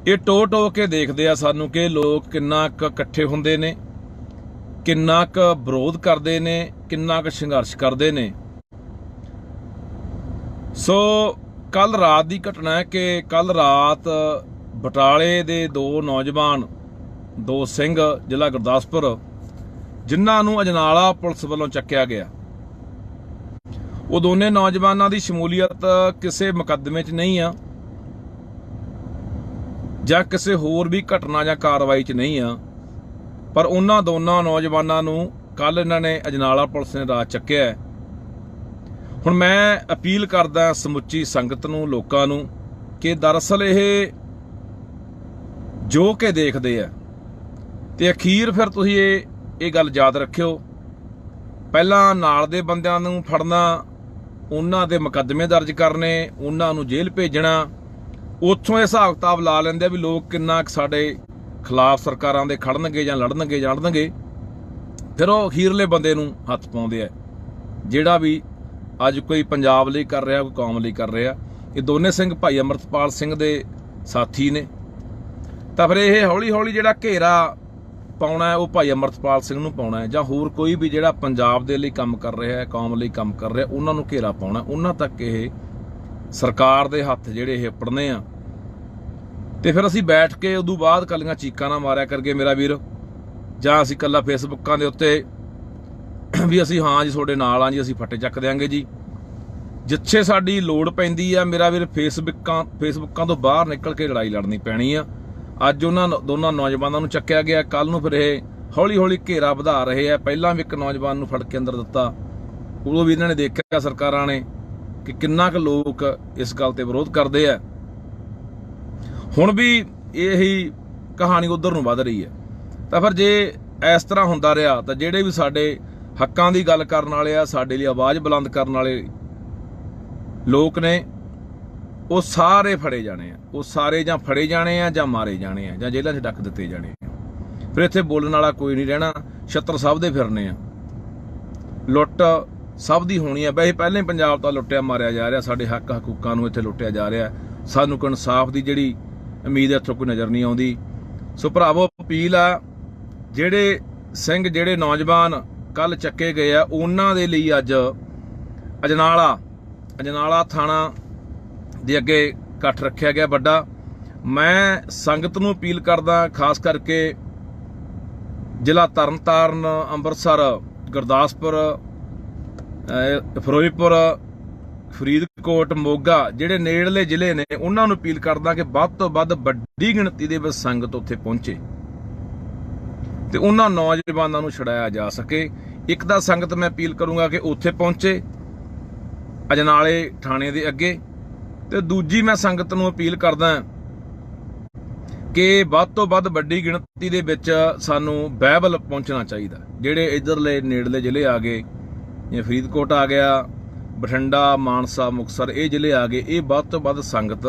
ਇਹ ਟੋ ਕੇ ਦੇਖਦੇ ਆ ਸਾਨੂੰ ਕਿ ਲੋਕ ਕਿੰਨਾ ਕੁ ਇਕੱਠੇ ਹੁੰਦੇ ਨੇ, ਕਿੰਨਾ ਕੁ ਵਿਰੋਧ ਕਰਦੇ ਨੇ, ਕਿੰਨਾ ਕੁ ਸੰਘਰਸ਼ ਕਰਦੇ ਨੇ। ਸੋ ਕੱਲ ਰਾਤ ਦੀ ਘਟਨਾ ਹੈ ਕਿ ਕੱਲ ਰਾਤ ਬਟਾਲੇ ਦੇ ਦੋ ਨੌਜਵਾਨ, ਦੋ ਸਿੰਘ, ਜ਼ਿਲ੍ਹਾ ਗੁਰਦਾਸਪੁਰ, ਜਿਨ੍ਹਾਂ ਨੂੰ ਅਜਨਾਲਾ ਪੁਲਿਸ ਵੱਲੋਂ ਚੱਕਿਆ ਗਿਆ, ਉਹ ਦੋਨੇ ਨੌਜਵਾਨਾਂ ਦੀ ਸ਼ਮੂਲੀਅਤ ਕਿਸੇ ਮੁਕੱਦਮੇ 'ਚ ਨਹੀਂ ਆ, ਜਾਂ ਕਿਸੇ ਹੋਰ ਵੀ ਘਟਨਾ ਜਾਂ ਕਾਰਵਾਈ 'ਚ ਨਹੀਂ ਆ, ਪਰ ਉਹਨਾਂ ਦੋਨਾਂ ਨੌਜਵਾਨਾਂ ਨੂੰ ਕੱਲ ਇਹਨਾਂ ਨੇ ਅਜਨਾਲਾ ਪੁਲਿਸ ਨੇ ਰਾਤ ਚੱਕਿਆ। ਹੁਣ ਮੈਂ ਅਪੀਲ ਕਰਦਾ ਸਮੁੱਚੀ ਸੰਗਤ ਨੂੰ, ਲੋਕਾਂ ਨੂੰ, ਕਿ ਦਰਅਸਲ ਇਹ ਜੋ ਕਿ ਦੇਖਦੇ ਆ, ਤੇ ਅਖੀਰ ਫਿਰ ਤੁਸੀਂ ਇਹ ਗੱਲ ਯਾਦ ਰੱਖਿਓ, ਪਹਿਲਾਂ ਨਾਲ ਦੇ ਬੰਦਿਆਂ ਨੂੰ ਫੜਨਾ, ਉਹਨਾਂ ਦੇ ਮੁਕੱਦਮੇ ਦਰਜ ਕਰਨੇ, ਉਹਨਾਂ ਨੂੰ ਜੇਲ੍ਹ ਭੇਜਣਾ, ਉੱਥੋਂ ਇਹ ਹਿਸਾਬ ਕਿਤਾਬ ਲਾ ਲੈਂਦੇ ਵੀ ਲੋਕ ਕਿੰਨਾ ਸਾਡੇ ਖਿਲਾਫ ਸਰਕਾਰਾਂ ਦੇ ਖੜਨਗੇ ਜਾਂ ਲੜਨਗੇ, ਫਿਰ ਉਹ ਅਖੀਰਲੇ ਬੰਦੇ ਨੂੰ ਹੱਥ ਪਾਉਂਦੇ ਆ, ਜਿਹੜਾ ਵੀ ਅੱਜ ਕੋਈ ਪੰਜਾਬ ਲਈ ਕਰ ਰਿਹਾ, ਕੋਈ ਕੌਮ ਲਈ ਕਰ ਰਿਹਾ। ਇਹ ਦੋਨੇ ਸਿੰਘ ਭਾਈ ਅਮਰਤਪਾਲ ਸਿੰਘ ਦੇ ਸਾਥੀ ਨੇ, ਤਾਂ ਫਿਰ ਇਹ ਹੌਲੀ ਹੌਲੀ ਜਿਹੜਾ ਘੇਰਾ ਪਾਉਣਾ ਉਹ ਭਾਈ ਅਮਰਤਪਾਲ ਸਿੰਘ ਨੂੰ ਪਾਉਣਾ, ਜਾਂ ਹੋਰ ਕੋਈ ਵੀ ਜਿਹੜਾ ਪੰਜਾਬ ਦੇ ਲਈ ਕੰਮ ਕਰ ਰਿਹਾ, ਕੌਮ ਲਈ ਕੰਮ ਕਰ ਰਿਹਾ, ਉਹਨਾਂ ਨੂੰ ਘੇਰਾ ਪਾਉਣਾ। ਉਹਨਾਂ ਤੱਕ ਇਹ ਸਰਕਾਰ ਦੇ ਹੱਥ ਜਿਹੜੇ ਇਹ ਪੜਨੇ ਆ, ਤੇ ਫਿਰ ਅਸੀਂ ਬੈਠ ਕੇ ਉਦੋਂ ਬਾਅਦ ਕੱਲੀਆਂ ਚੀਕਾਂ ਨਾ ਮਾਰਿਆ ਕਰਗੇ ਮੇਰਾ ਵੀਰ, ਜਾਂ ਅਸੀਂ ਕੱਲਾ ਫੇਸਬੁੱਕਾਂ ਦੇ ਉੱਤੇ ਵੀ ਅਸੀਂ ਹਾਂ ਜੀ ਤੁਹਾਡੇ ਨਾਲ ਆ ਜੀ, ਅਸੀਂ ਫੱਟੇ ਚੱਕ ਦਿਆਂਗੇ ਜੀ। ਜਿੱਥੇ ਸਾਡੀ ਲੋੜ ਪੈਂਦੀ ਆ ਮੇਰਾ ਵੀਰ ਫੇਸਬੁੱਕਾਂ ਤੋਂ ਬਾਹਰ ਨਿਕਲ ਕੇ ਲੜਾਈ ਲੜਨੀ ਪੈਣੀ ਆ। ਅੱਜ ਉਹਨਾਂ ਦੋਨਾਂ ਨੌਜਵਾਨਾਂ ਨੂੰ ਚੱਕਿਆ ਗਿਆ, ਕੱਲ ਨੂੰ ਫਿਰ ਇਹ ਹੌਲੀ ਹੌਲੀ ਘੇਰਾ ਵਧਾ ਰਹੇ ਆ। ਪਹਿਲਾਂ ਵੀ ਇੱਕ ਨੌਜਵਾਨ ਨੂੰ ਫੜ ਕੇ ਅੰਦਰ ਦਿੱਤਾ, ਉਦੋਂ ਵੀ ਇਹਨਾਂ ਨੇ ਦੇਖਿਆ ਸਰਕਾਰਾਂ ਨੇ ਕਿ ਕਿੰਨਾ ਕੁ ਲੋਕ ਇਸ ਗੱਲ ਤੇ ਵਿਰੋਧ ਕਰਦੇ ਆ। ਹੁਣ ਵੀ ਇਹੀ ਕਹਾਣੀ ਉਧਰ ਨੂੰ ਵੱਧ ਰਹੀ ਹੈ। ਤਾਂ ਫਿਰ ਜੇ ਇਸ ਤਰ੍ਹਾਂ ਹੁੰਦਾ ਰਿਹਾ ਤਾਂ ਜਿਹੜੇ ਵੀ ਸਾਡੇ ਹੱਕਾਂ ਦੀ ਗੱਲ ਕਰਨ ਵਾਲੇ ਆ, ਸਾਡੇ ਲਈ ਆਵਾਜ਼ ਬੁਲੰਦ ਕਰਨ ਵਾਲੇ ਲੋਕ ਨੇ, ਉਹ ਸਾਰੇ ਫੜੇ ਜਾਣੇ ਆ। ਉਹ ਸਾਰੇ ਜਾਂ ਫੜੇ ਜਾਣੇ ਆ ਜਾਂ ਮਾਰੇ ਜਾਣੇ ਆ ਜਾਂ ਜੇਲ੍ਹਾਂ 'ਚ ਡੱਕ ਦਿੱਤੇ ਜਾਣੇ ਆ। ਫਿਰ ਇੱਥੇ ਬੋਲਣ ਵਾਲਾ ਕੋਈ ਨਹੀਂ ਰਹਿਣਾ। ਛੱਤਰ ਸਭ ਦੇ ਫਿਰਨੇ ਆ, ਲੁੱਟ ਸਭ ਦੀ ਹੋਣੀ ਆ। ਵੈਸੇ ਪਹਿਲਾਂ ਹੀ ਪੰਜਾਬ ਤਾਂ ਲੁੱਟਿਆ ਮਾਰਿਆ ਜਾ ਰਿਹਾ, ਸਾਡੇ ਹੱਕਾਂ ਨੂੰ ਇੱਥੇ ਲੁੱਟਿਆ ਜਾ ਰਿਹਾ। ਸਾਨੂੰ ਕੋਈ ਇਨਸਾਫ ਦੀ ਜਿਹੜੀ ਉਮੀਦ ਇੱਥੋਂ ਕੋਈ ਨਜ਼ਰ ਨਹੀਂ ਆਉਂਦੀ। ਸੋ ਭਰਾਵੋ, ਅਪੀਲ ਆ, ਜਿਹੜੇ ਸਿੰਘ ਜਿਹੜੇ ਨੌਜਵਾਨ ਕੱਲ ਚੱਕੇ ਗਏ ਆ, ਉਹਨਾਂ ਦੇ ਲਈ ਅੱਜ ਅਜਨਾਲਾ ਥਾਣਾ ਦੇ ਅੱਗੇ ਇਕੱਠ ਰੱਖਿਆ ਗਿਆ ਵੱਡਾ। ਮੈਂ ਸੰਗਤ ਨੂੰ ਅਪੀਲ ਕਰਦਾ, ਖਾਸ ਕਰਕੇ ਜ਼ਿਲ੍ਹਾ ਤਰਨਤਾਰਨ, ਅੰਮ੍ਰਿਤਸਰ, ਗੁਰਦਾਸਪੁਰ, ਫਿਰੋਜ਼ਪੁਰ, ਫਰੀਦਕੋਟ, ਮੋਗਾ, ਜਿਹੜੇ ਨੇੜਲੇ ਜ਼ਿਲ੍ਹੇ ਨੇ, ਉਹਨਾਂ ਨੂੰ ਅਪੀਲ ਕਰਦਾ ਕਿ ਵੱਧ ਤੋਂ ਵੱਧ ਵੱਡੀ ਗਿਣਤੀ ਦੇ ਵਿੱਚ ਸੰਗਤ ਉੱਥੇ ਪਹੁੰਚੇ ਤੇ ਉਹਨਾਂ ਨੌਜਵਾਨਾਂ ਨੂੰ ਛੁਡਾਇਆ ਜਾ ਸਕੇ। ਇੱਕ ਤਾਂ ਸੰਗਤ ਮੈਂ ਅਪੀਲ ਕਰੂੰਗਾ ਕਿ ਉੱਥੇ ਪਹੁੰਚੇ ਅਜਨਾਲੇ ਥਾਣੇ ਦੇ ਅੱਗੇ, ਤੇ ਦੂਜੀ ਮੈਂ ਸੰਗਤ ਨੂੰ ਅਪੀਲ ਕਰਦਾ ਕਿ ਵੱਧ ਤੋਂ ਵੱਧ ਵੱਡੀ ਗਿਣਤੀ ਦੇ ਵਿੱਚ ਸਾਨੂੰ ਬਾਈਬਲ ਪਹੁੰਚਣਾ ਚਾਹੀਦਾ। ਜਿਹੜੇ ਇੱਧਰਲੇ ਨੇੜਲੇ ਜ਼ਿਲ੍ਹੇ ਆ ਗਏ, ਜਿਵੇਂ ਫਰੀਦਕੋਟ ਆ ਗਿਆ, ਬਠਿੰਡਾ, ਮਾਨਸਾ, ਮੁਕਤਸਰ, ਇਹ ਜ਼ਿਲ੍ਹੇ ਆ ਗਏ, ਇਹ ਵੱਧ ਤੋਂ ਵੱਧ ਸੰਗਤ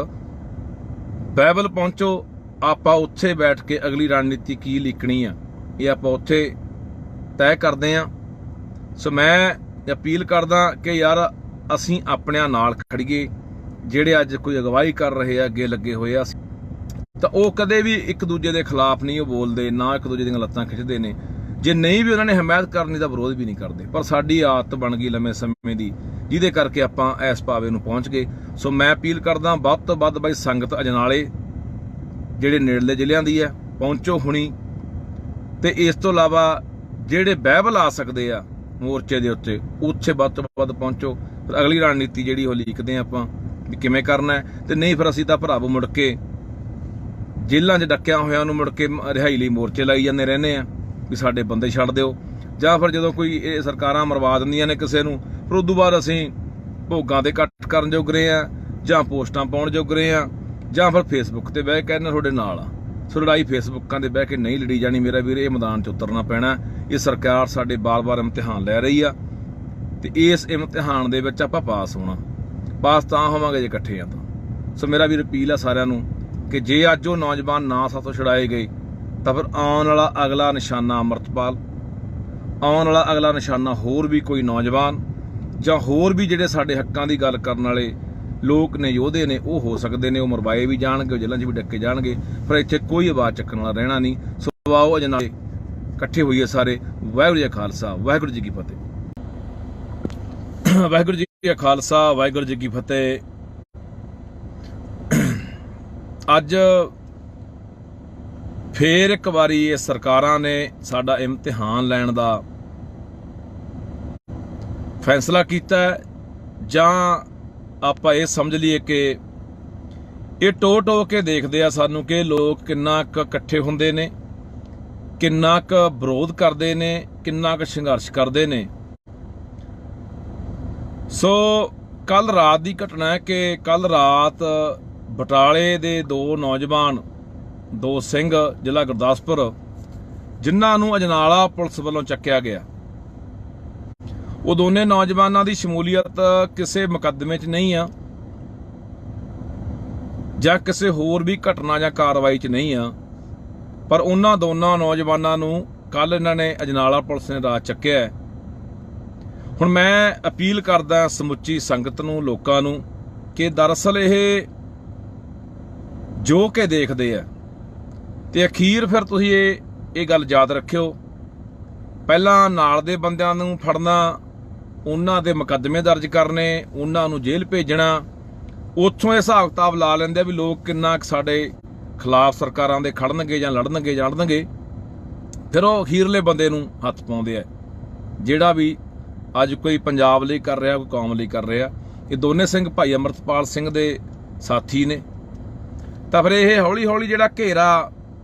ਬਾਈਬਲ ਪਹੁੰਚੋ। ਆਪਾਂ ਉੱਥੇ ਬੈਠ ਕੇ ਅਗਲੀ ਰਣਨੀਤੀ ਕੀ ਲਿਖਣੀ ਆ, ਇਹ ਆਪਾਂ ਉੱਥੇ ਤੈਅ ਕਰਦੇ ਆ। ਸੋ ਮੈਂ ਅਪੀਲ ਕਰਦਾ ਕਿ ਯਾਰ ਅਸੀਂ ਆਪਣਿਆਂ ਨਾਲ ਖੜੀਏ। ਜਿਹੜੇ ਅੱਜ ਕੋਈ ਅਗਵਾਈ ਕਰ ਰਹੇ ਆ, ਅੱਗੇ ਲੱਗੇ ਹੋਏ ਆ, ਤਾਂ ਉਹ ਕਦੇ ਵੀ ਇੱਕ ਦੂਜੇ ਦੇ ਖਿਲਾਫ ਨਹੀਂ ਉਹ ਬੋਲਦੇ, ਨਾ ਇੱਕ ਦੂਜੇ ਦੀਆਂ ਲੱਤਾਂ ਖਿੱਚਦੇ ਨੇ। ਜੇ ਨਹੀਂ ਵੀ ਉਹਨਾਂ ਨੇ ਹਮਾਇਤ ਕਰਨੀ ਤਾਂ ਵਿਰੋਧ ਵੀ ਨਹੀਂ ਕਰਦੇ। ਪਰ ਸਾਡੀ ਆਦਤ ਬਣ ਗਈ ਲੰਮੇ ਸਮੇਂ ਦੀ, ਜਿਹਦੇ ਕਰਕੇ ਆਪਾਂ ਇਸ ਪਾਵੇ ਨੂੰ ਪਹੁੰਚ ਗਏ। ਸੋ ਮੈਂ ਅਪੀਲ ਕਰਦਾ, ਵੱਧ ਤੋਂ ਵੱਧ ਬਾਈ ਸੰਗਤ ਅਜਨਾਲੇ ਜਿਹੜੇ ਨੇੜਲੇ ਜ਼ਿਲ੍ਹਿਆਂ ਦੀ ਹੈ ਪਹੁੰਚੋ ਹੁਣੀ। ਤੇ ਇਸ ਤੋਂ ਇਲਾਵਾ ਜਿਹੜੇ ਬਾਈਬਲ ਆ ਸਕਦੇ ਆ ਮੋਰਚੇ ਦੇ ਉੱਤੇ, ਉੱਥੇ ਵੱਧ ਤੋਂ ਵੱਧ ਪਹੁੰਚੋ। ਫਿਰ ਅਗਲੀ ਰਣਨੀਤੀ ਜਿਹੜੀ ਉਹ ਲਿਖਦੇ ਆਪਾਂ ਵੀ ਕਿਵੇਂ ਕਰਨਾ ਹੈ। ਤੇ ਨਹੀਂ ਫਿਰ ਅਸੀਂ ਤਾਂ ਭਰਾਵੋ ਮੁੜ ਕੇ ਜੇਲ੍ਹਾਂ 'ਚ ਡੱਕਿਆ ਹੋਇਆਂ ਨੂੰ ਮੁੜ ਕੇ ਰਿਹਾਈ ਲਈ ਮੋਰਚੇ ਲਾਈ ਜਾਂਦੇ ਰਹਿੰਦੇ ਆ ਵੀ ਸਾਡੇ ਬੰਦੇ ਛੱਡ ਦਿਓ। ਜਾਂ ਫਿਰ ਜਦੋਂ ਕੋਈ ਇਹ ਸਰਕਾਰਾਂ ਮਰਵਾ ਦਿੰਦੀਆਂ ਨੇ ਕਿਸੇ ਨੂੰ, ਫਿਰ ਉਦੋਂ ਬਾਅਦ ਅਸੀਂ ਭੋਗਾਂ ਦੇ ਇਕੱਠ ਕਰਨ ਜੋਗ ਰਹੇ ਆ, ਜਾਂ ਪੋਸਟਾਂ ਪਾਉਣ ਜੋਗ ਰਹੇ ਆ, ਜਾਂ ਫਿਰ ਫੇਸਬੁੱਕ ਤੇ ਬਹਿ ਕੇ ਕਹਿੰਦੇ ਤੁਹਾਡੇ ਨਾਲ ਆ। ਸੋ ਲੜਾਈ ਫੇਸਬੁੱਕਾਂ ਦੇ ਬਹਿ ਕੇ ਨਹੀਂ ਲੜੀ ਜਾਣੀ ਮੇਰਾ ਵੀਰ, ਇਹ ਮੈਦਾਨ 'ਚ ਉਤਰਨਾ ਪੈਣਾ। ਇਹ ਸਰਕਾਰ ਸਾਡੇ ਬਾਰ-ਬਾਰ ਇਮਤਿਹਾਨ ਲੈ ਰਹੀ ਆ, ਤੇ ਇਸ ਇਮਤਿਹਾਨ ਦੇ ਵਿੱਚ ਆਪਾਂ ਪਾਸ ਹੋਣਾ। ਪਾਸ ਤਾਂ ਹੋਵਾਂਗੇ ਜੇ ਇਕੱਠੇ ਆ ਤਾਂ। ਸੋ ਮੇਰਾ ਵੀਰ ਅਪੀਲ ਆ ਸਾਰਿਆਂ ਨੂੰ ਕਿ ਜੇ ਅੱਜ ਉਹ ਨੌਜਵਾਨ ਨਾ ਸਾਥੋਂ ਛੁਡਾਏ ਗਏ ਤਾਂ ਫਿਰ ਆਉਣ ਵਾਲਾ ਅਗਲਾ ਨਿਸ਼ਾਨਾ ਅੰਮ੍ਰਿਤਪਾਲ, ਆਉਣ ਵਾਲਾ ਅਗਲਾ ਨਿਸ਼ਾਨਾ ਹੋਰ ਵੀ ਕੋਈ ਨੌਜਵਾਨ, ਜਾਂ ਹੋਰ ਵੀ ਜਿਹੜੇ ਸਾਡੇ ਹੱਕਾਂ ਦੀ ਗੱਲ ਕਰਨ ਵਾਲੇ ਲੋਕ ਨੇ, ਯੋਧੇ ਨੇ, ਉਹ ਹੋ ਸਕਦੇ ਨੇ। ਉਹ ਮਰਵਾਏ ਵੀ ਜਾਣਗੇ, ਜੇਲ੍ਹਾਂ 'ਚ ਵੀ ਡੱਕੇ ਜਾਣਗੇ, ਪਰ ਇੱਥੇ ਕੋਈ ਆਵਾਜ਼ ਚੱਕਣ ਵਾਲਾ ਰਹਿਣਾ ਨਹੀਂ। ਸੋ ਆਓ ਅਜਨਾਲੇ ਇਕੱਠੇ ਹੋਈਏ ਸਾਰੇ। ਵਾਹਿਗੁਰੂ ਜੀ ਕਾ ਖਾਲਸਾ, ਵਾਹਿਗੁਰੂ ਜੀ ਕੀ ਫਤਿਹ। ਵਾਹਿਗੁਰੂ ਜੀ ਕਾ ਖਾਲਸਾ, ਵਾਹਿਗੁਰੂ ਜੀ ਕੀ ਫਤਿਹ। ਅੱਜ ਫੇਰ ਇੱਕ ਵਾਰੀ ਇਹ ਸਰਕਾਰਾਂ ਨੇ ਸਾਡਾ ਇਮਤਿਹਾਨ ਲੈਣ ਦਾ ਫੈਸਲਾ ਕੀਤਾ, ਜਾਂ ਆਪਾਂ ਇਹ ਸਮਝ ਲਈਏ ਕਿ ਇਹ ਟੋ ਕੇ ਦੇਖਦੇ ਆ ਸਾਨੂੰ ਕਿ ਲੋਕ ਕਿੰਨਾ ਕੁ ਇਕੱਠੇ ਹੁੰਦੇ ਨੇ, ਕਿੰਨਾ ਕੁ ਵਿਰੋਧ ਕਰਦੇ ਨੇ, ਕਿੰਨਾ ਕੁ ਸੰਘਰਸ਼ ਕਰਦੇ ਨੇ। ਸੋ ਕੱਲ ਰਾਤ ਦੀ ਘਟਨਾ ਹੈ ਕਿ ਕੱਲ ਰਾਤ ਬਟਾਲੇ ਦੇ ਦੋ ਨੌਜਵਾਨ, ਦੋ ਸਿੰਘ, ਜ਼ਿਲ੍ਹਾ ਗੁਰਦਾਸਪੁਰ, ਜਿਨ੍ਹਾਂ ਨੂੰ ਅਜਨਾਲਾ ਪੁਲਿਸ ਵੱਲੋਂ ਚੱਕਿਆ ਗਿਆ, ਉਹ ਦੋਨੇ ਨੌਜਵਾਨਾਂ ਦੀ ਸ਼ਮੂਲੀਅਤ ਕਿਸੇ ਮੁਕੱਦਮੇ 'ਚ ਨਹੀਂ ਆ, ਜਾਂ ਕਿਸੇ ਹੋਰ ਵੀ ਘਟਨਾ ਜਾਂ ਕਾਰਵਾਈ 'ਚ ਨਹੀਂ ਆ। ਪਰ ਉਹਨਾਂ ਦੋਨਾਂ ਨੌਜਵਾਨਾਂ ਨੂੰ ਕੱਲ ਇਹਨਾਂ ਨੇ ਅਜਨਾਲਾ ਪੁਲਿਸ ਨੇ ਰਾਤ ਚੱਕਿਆ। ਹੁਣ ਮੈਂ ਅਪੀਲ ਕਰਦਾ ਸਮੁੱਚੀ ਸੰਗਤ ਨੂੰ, ਲੋਕਾਂ ਨੂੰ, ਕਿ ਦਰਅਸਲ ਇਹ ਜੋ ਕਿ ਦੇਖਦੇ ਆ, ਤੇ ਅਖੀਰ ਫਿਰ ਤੁਸੀਂ ਇਹ ਗੱਲ ਯਾਦ ਰੱਖਿਓ, ਪਹਿਲਾਂ ਨਾਲ ਦੇ ਬੰਦਿਆਂ ਨੂੰ ਫੜਨਾ, ਉਹਨਾਂ ਦੇ ਮੁਕੱਦਮੇ ਦਰਜ ਕਰਨੇ, ਉਹਨਾਂ ਨੂੰ ਜੇਲ੍ਹ ਭੇਜਣਾ, ਉੱਥੋਂ ਇਹ ਹਿਸਾਬ ਕਿਤਾਬ ਲਾ ਲੈਂਦੇ ਆ ਵੀ ਲੋਕ ਕਿੰਨਾ ਸਾਡੇ ਖਿਲਾਫ ਸਰਕਾਰਾਂ ਦੇ ਖੜਨਗੇ ਜਾਂ ਲੜਨਗੇ ਫਿਰ ਉਹ ਅਖੀਰਲੇ ਬੰਦੇ ਨੂੰ ਹੱਥ ਪਾਉਂਦੇ ਆ, ਜਿਹੜਾ ਵੀ ਅੱਜ ਕੋਈ ਪੰਜਾਬ ਲਈ ਕਰ ਰਿਹਾ, ਕੋਈ ਕੌਮ ਲਈ ਕਰ ਰਿਹਾ। ਇਹ ਦੋਨੇ ਸਿੰਘ ਭਾਈ ਅਮਰਤਪਾਲ ਸਿੰਘ ਦੇ ਸਾਥੀ ਨੇ, ਤਾਂ ਫਿਰ ਇਹ ਹੌਲੀ ਹੌਲੀ ਜਿਹੜਾ ਘੇਰਾ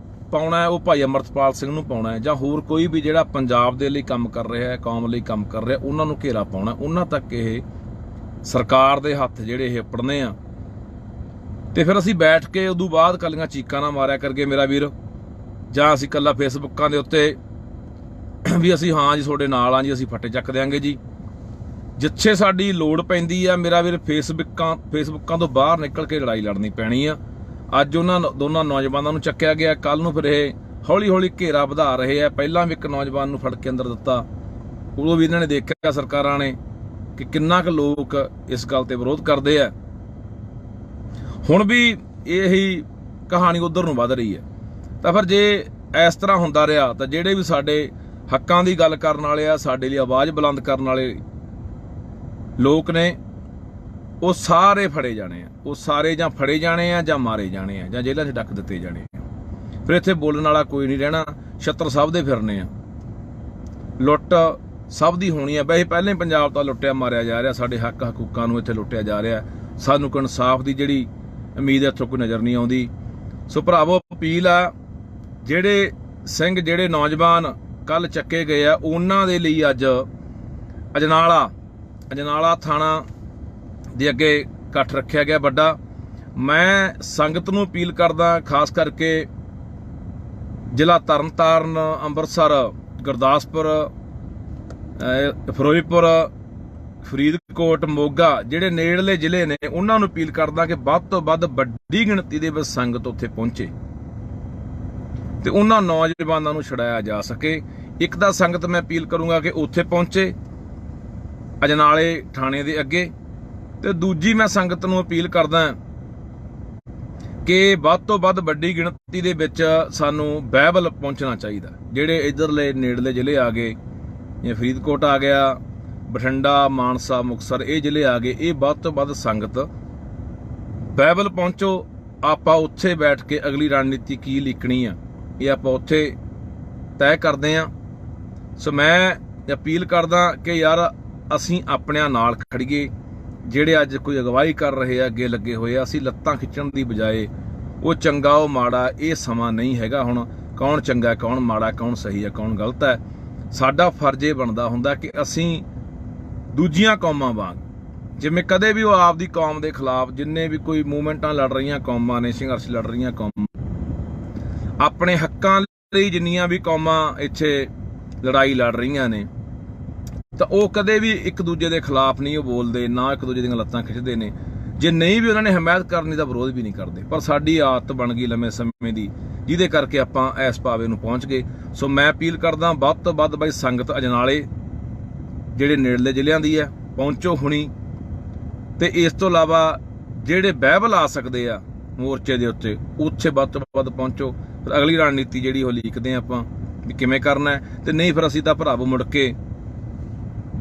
ਪਾਉਣਾ ਉਹ ਭਾਈ ਅਮਰਤਪਾਲ ਸਿੰਘ ਨੂੰ ਪਾਉਣਾ, ਜਾਂ ਹੋਰ ਕੋਈ ਵੀ ਜਿਹੜਾ ਪੰਜਾਬ ਦੇ ਲਈ ਕੰਮ ਕਰ ਰਿਹਾ, ਕੌਮ ਲਈ ਕੰਮ ਕਰ ਰਿਹਾ, ਉਹਨਾਂ ਨੂੰ ਘੇਰਾ ਪਾਉਣਾ। ਉਹਨਾਂ ਤੱਕ ਇਹ ਸਰਕਾਰ ਦੇ ਹੱਥ ਜਿਹੜੇ ਇਹ ਪੜਨੇ ਆ। ਤੇ ਫਿਰ ਅਸੀਂ ਬੈਠ ਕੇ ਉਦੋਂ ਬਾਅਦ ਕੱਲੀਆਂ ਚੀਕਾਂ ਨਾ ਮਾਰਿਆ ਕਰਕੇ ਮੇਰਾ ਵੀਰ, ਜਾਂ ਅਸੀਂ ਕੱਲਾ ਫੇਸਬੁੱਕਾਂ ਦੇ ਉੱਤੇ ਵੀ ਅਸੀਂ ਹਾਂ ਜੀ ਤੁਹਾਡੇ ਨਾਲ ਆ ਜੀ, ਅਸੀਂ ਫੱਟੇ ਚੱਕ ਦਿਆਂਗੇ ਜੀ। ਜਿੱਥੇ ਸਾਡੀ ਲੋੜ ਪੈਂਦੀ ਆ ਮੇਰਾ ਵੀਰ, ਫੇਸਬੁੱਕਾਂ ਤੋਂ ਬਾਹਰ ਨਿਕਲ ਕੇ ਲੜਾਈ ਲੜਨੀ ਪੈਣੀ ਆ। ਅੱਜ ਉਹਨਾਂ ਦੋਨਾਂ ਨੌਜਵਾਨਾਂ ਨੂੰ ਚੱਕਿਆ ਗਿਆ, ਕੱਲ ਨੂੰ ਫਿਰ ਇਹ ਹੌਲੀ ਹੌਲੀ ਘੇਰਾ ਵਧਾ ਰਹੇ ਆ। ਪਹਿਲਾਂ ਵੀ ਇੱਕ ਨੌਜਵਾਨ ਨੂੰ ਫੜ ਕੇ ਅੰਦਰ ਦਿੱਤਾ, ਉਦੋਂ ਵੀ ਇਹਨਾਂ ਨੇ ਦੇਖਿਆ ਸਰਕਾਰਾਂ ਨੇ ਕਿ ਕਿੰਨਾ ਕੁ ਲੋਕ ਇਸ ਗੱਲ ਤੇ ਵਿਰੋਧ ਕਰਦੇ ਆ। ਹੁਣ ਵੀ ਇਹੀ ਕਹਾਣੀ ਉਧਰ ਨੂੰ ਵੱਧ ਰਹੀ ਹੈ। ਤਾਂ ਫਿਰ ਜੇ ਇਸ ਤਰ੍ਹਾਂ ਹੁੰਦਾ ਰਿਹਾ ਤਾਂ ਜਿਹੜੇ ਵੀ ਸਾਡੇ ਹੱਕਾਂ ਦੀ ਗੱਲ ਕਰਨ ਵਾਲੇ ਆ, ਸਾਡੇ ਲਈ ਆਵਾਜ਼ ਬੁਲੰਦ ਕਰਨ ਵਾਲੇ ਲੋਕ ਨੇ, ਉਹ ਸਾਰੇ ਫੜੇ ਜਾਣੇ ਆ। ਉਹ ਸਾਰੇ ਜਾਂ ਫੜੇ ਜਾਣੇ ਆ, ਜਾਂ ਮਾਰੇ ਜਾਣੇ ਆ, ਜਾਂ ਜੇਲ੍ਹਾਂ 'ਚ ਡੱਕ ਦਿੱਤੇ ਜਾਣੇ ਆ। ਫਿਰ ਇੱਥੇ ਬੋਲਣ ਵਾਲਾ ਕੋਈ ਨਹੀਂ ਰਹਿਣਾ। ਛੱਤਰ ਸਭ ਦੇ ਫਿਰਨੇ ਆ, ਲੁੱਟ ਸਭ ਦੀ ਹੋਣੀ ਆ। ਵੈਸੇ ਪਹਿਲਾਂ ਹੀ ਪੰਜਾਬ ਤਾਂ ਲੁੱਟਿਆ ਮਾਰਿਆ ਜਾ ਰਿਹਾ, ਸਾਡੇ ਹੱਕ ਹਕੂਕਾਂ ਨੂੰ ਇੱਥੇ ਲੁੱਟਿਆ ਜਾ ਰਿਹਾ। ਸਾਨੂੰ ਕੋਈ ਇਨਸਾਫ ਦੀ ਜਿਹੜੀ ਉਮੀਦ ਇੱਥੋਂ ਕੋਈ ਨਜ਼ਰ ਨਹੀਂ ਆਉਂਦੀ। ਸੋ ਭਰਾਵੋ, ਅਪੀਲ ਆ, ਜਿਹੜੇ ਸਿੰਘ, ਜਿਹੜੇ ਨੌਜਵਾਨ ਕੱਲ ਚੱਕੇ ਗਏ ਆ, ਉਹਨਾਂ ਦੇ ਲਈ ਅੱਜ ਅਜਨਾਲਾ ਥਾਣਾ ਦੇ ਅੱਗੇ ਇਕੱਠ ਰੱਖਿਆ ਗਿਆ ਵੱਡਾ। ਮੈਂ ਸੰਗਤ ਨੂੰ ਅਪੀਲ ਕਰਦਾ, ਖਾਸ ਕਰਕੇ ਜ਼ਿਲ੍ਹਾ ਤਰਨਤਾਰਨ, ਅੰਮ੍ਰਿਤਸਰ, ਗੁਰਦਾਸਪੁਰ, ਫਿਰੋਜ਼ਪੁਰ, ਫਰੀਦਕੋਟ, ਮੋਗਾ, ਜਿਹੜੇ ਨੇੜਲੇ ਜ਼ਿਲ੍ਹੇ ਨੇ, ਉਹਨਾਂ ਨੂੰ ਅਪੀਲ ਕਰਦਾ ਕਿ ਵੱਧ ਤੋਂ ਵੱਧ ਵੱਡੀ ਗਿਣਤੀ ਦੇ ਵਿੱਚ ਸੰਗਤ ਉੱਥੇ ਪਹੁੰਚੇ ਤੇ ਉਹਨਾਂ ਨੌਜਵਾਨਾਂ ਨੂੰ ਛੁਡਾਇਆ ਜਾ ਸਕੇ। ਇੱਕ ਤਾਂ ਸੰਗਤ ਮੈਂ ਅਪੀਲ ਕਰੂੰਗਾ ਕਿ ਉੱਥੇ ਪਹੁੰਚੇ ਅਜਨਾਲੇ ਥਾਣੇ ਦੇ ਅੱਗੇ, ਤੇ ਦੂਜੀ ਮੈਂ ਸੰਗਤ ਨੂੰ ਅਪੀਲ ਕਰਦਾ ਕਿ ਵੱਧ ਤੋਂ ਵੱਧ ਵੱਡੀ ਗਿਣਤੀ ਦੇ ਵਿੱਚ ਸਾਨੂੰ ਬਾਈਬਲ ਪਹੁੰਚਣਾ ਚਾਹੀਦਾ। ਜਿਹੜੇ ਇੱਧਰਲੇ ਨੇੜਲੇ ਜ਼ਿਲ੍ਹੇ ਆ ਗਏ, ਜਿਵੇਂ ਫਰੀਦਕੋਟ ਆ ਗਿਆ, ਬਠਿੰਡਾ, ਮਾਨਸਾ, ਮੁਕਤਸਰ, ਇਹ ਜ਼ਿਲ੍ਹੇ ਆ ਗਏ, ਇਹ ਵੱਧ ਤੋਂ ਵੱਧ ਸੰਗਤ ਬਾਈਬਲ ਪਹੁੰਚੋ। ਆਪਾਂ ਉੱਥੇ ਬੈਠ ਕੇ ਅਗਲੀ ਰਣਨੀਤੀ ਕੀ ਲਿਖਣੀ ਆ, ਇਹ ਆਪਾਂ ਉੱਥੇ ਤੈਅ ਕਰਦੇ ਆ। ਸੋ ਮੈਂ ਅਪੀਲ ਕਰਦਾ ਕਿ ਯਾਰ ਅਸੀਂ ਆਪਣਿਆਂ ਨਾਲ ਖੜੀਏ। ਜਿਹੜੇ ਅੱਜ ਕੋਈ ਅਗਵਾਈ ਕਰ ਰਹੇ ਆ, ਅੱਗੇ ਲੱਗੇ ਹੋਏ ਆ, ਅਸੀਂ ਲੱਤਾਂ ਖਿੱਚਣ ਦੀ ਬਜਾਏ ਉਹ ਚੰਗਾ ਉਹ ਮਾੜਾ, ਇਹ ਸਮਾਂ ਨਹੀਂ ਹੈਗਾ ਹੁਣ ਕੌਣ ਚੰਗਾ ਕੌਣ ਮਾੜਾ, ਕੌਣ ਸਹੀ ਹੈ ਕੌਣ ਗਲਤ ਹੈ। ਸਾਡਾ ਫਰਜ਼ ਇਹ ਬਣਦਾ ਹੁੰਦਾ ਕਿ ਅਸੀਂ ਦੂਜੀਆਂ ਕੌਮਾਂ ਵਾਂਗ, ਜਿਵੇਂ ਕਦੇ ਵੀ ਉਹ ਆਪਦੀ ਕੌਮ ਦੇ ਖਿਲਾਫ, ਜਿੰਨੇ ਵੀ ਕੋਈ ਮੂਵਮੈਂਟਾਂ ਲੜ ਰਹੀਆਂ ਕੌਮਾਂ ਨੇ, ਸੰਘਰਸ਼ ਲੜ ਰਹੀਆਂ ਕੌਮਾਂ, ਆਪਣੇ ਹੱਕਾਂ ਲਈ ਜਿੰਨੀਆਂ ਵੀ ਕੌਮਾਂ ਇੱਥੇ ਲੜਾਈ ਲੜ ਰਹੀਆਂ ਨੇ, ਤਾਂ ਉਹ ਕਦੇ ਵੀ ਇੱਕ ਦੂਜੇ ਦੇ ਖਿਲਾਫ ਨਹੀਂ ਉਹ ਬੋਲਦੇ, ਨਾ ਇੱਕ ਦੂਜੇ ਦੀਆਂ ਲੱਤਾਂ ਖਿੱਚਦੇ ਨੇ। ਜੇ ਨਹੀਂ ਵੀ ਉਹਨਾਂ ਨੇ ਹਮਾਇਤ ਕਰਨੀ ਤਾਂ ਵਿਰੋਧ ਵੀ ਨਹੀਂ ਕਰਦੇ। ਪਰ ਸਾਡੀ ਆਦਤ ਬਣ ਗਈ ਲੰਮੇ ਸਮੇਂ ਦੀ, ਜਿਹਦੇ ਕਰਕੇ ਆਪਾਂ ਇਸ ਪਾਵੇ ਨੂੰ ਪਹੁੰਚ ਗਏ। ਸੋ ਮੈਂ ਅਪੀਲ ਕਰਦਾ ਵੱਧ ਤੋਂ ਵੱਧ ਬਾਈ ਸੰਗਤ ਅਜਨਾਲੇ ਜਿਹੜੇ ਨੇੜਲੇ ਜ਼ਿਲ੍ਹਿਆਂ ਦੀ ਹੈ ਪਹੁੰਚੋ ਹੁਣੀ। ਤੇ ਇਸ ਤੋਂ ਇਲਾਵਾ ਜਿਹੜੇ ਬਾਈਬਲ ਆ ਸਕਦੇ ਆ ਮੋਰਚੇ ਦੇ ਉੱਤੇ, ਉੱਥੇ ਵੱਧ ਤੋਂ ਵੱਧ ਪਹੁੰਚੋ। ਫਿਰ ਅਗਲੀ ਰਣਨੀਤੀ ਜਿਹੜੀ ਉਹ ਲੀਕਦੇ ਆਪਾਂ ਵੀ ਕਿਵੇਂ ਕਰਨਾ ਹੈ। ਤੇ ਨਹੀਂ ਫਿਰ ਅਸੀਂ ਤਾਂ ਭਰਾਵੋ ਮੁੜ ਕੇ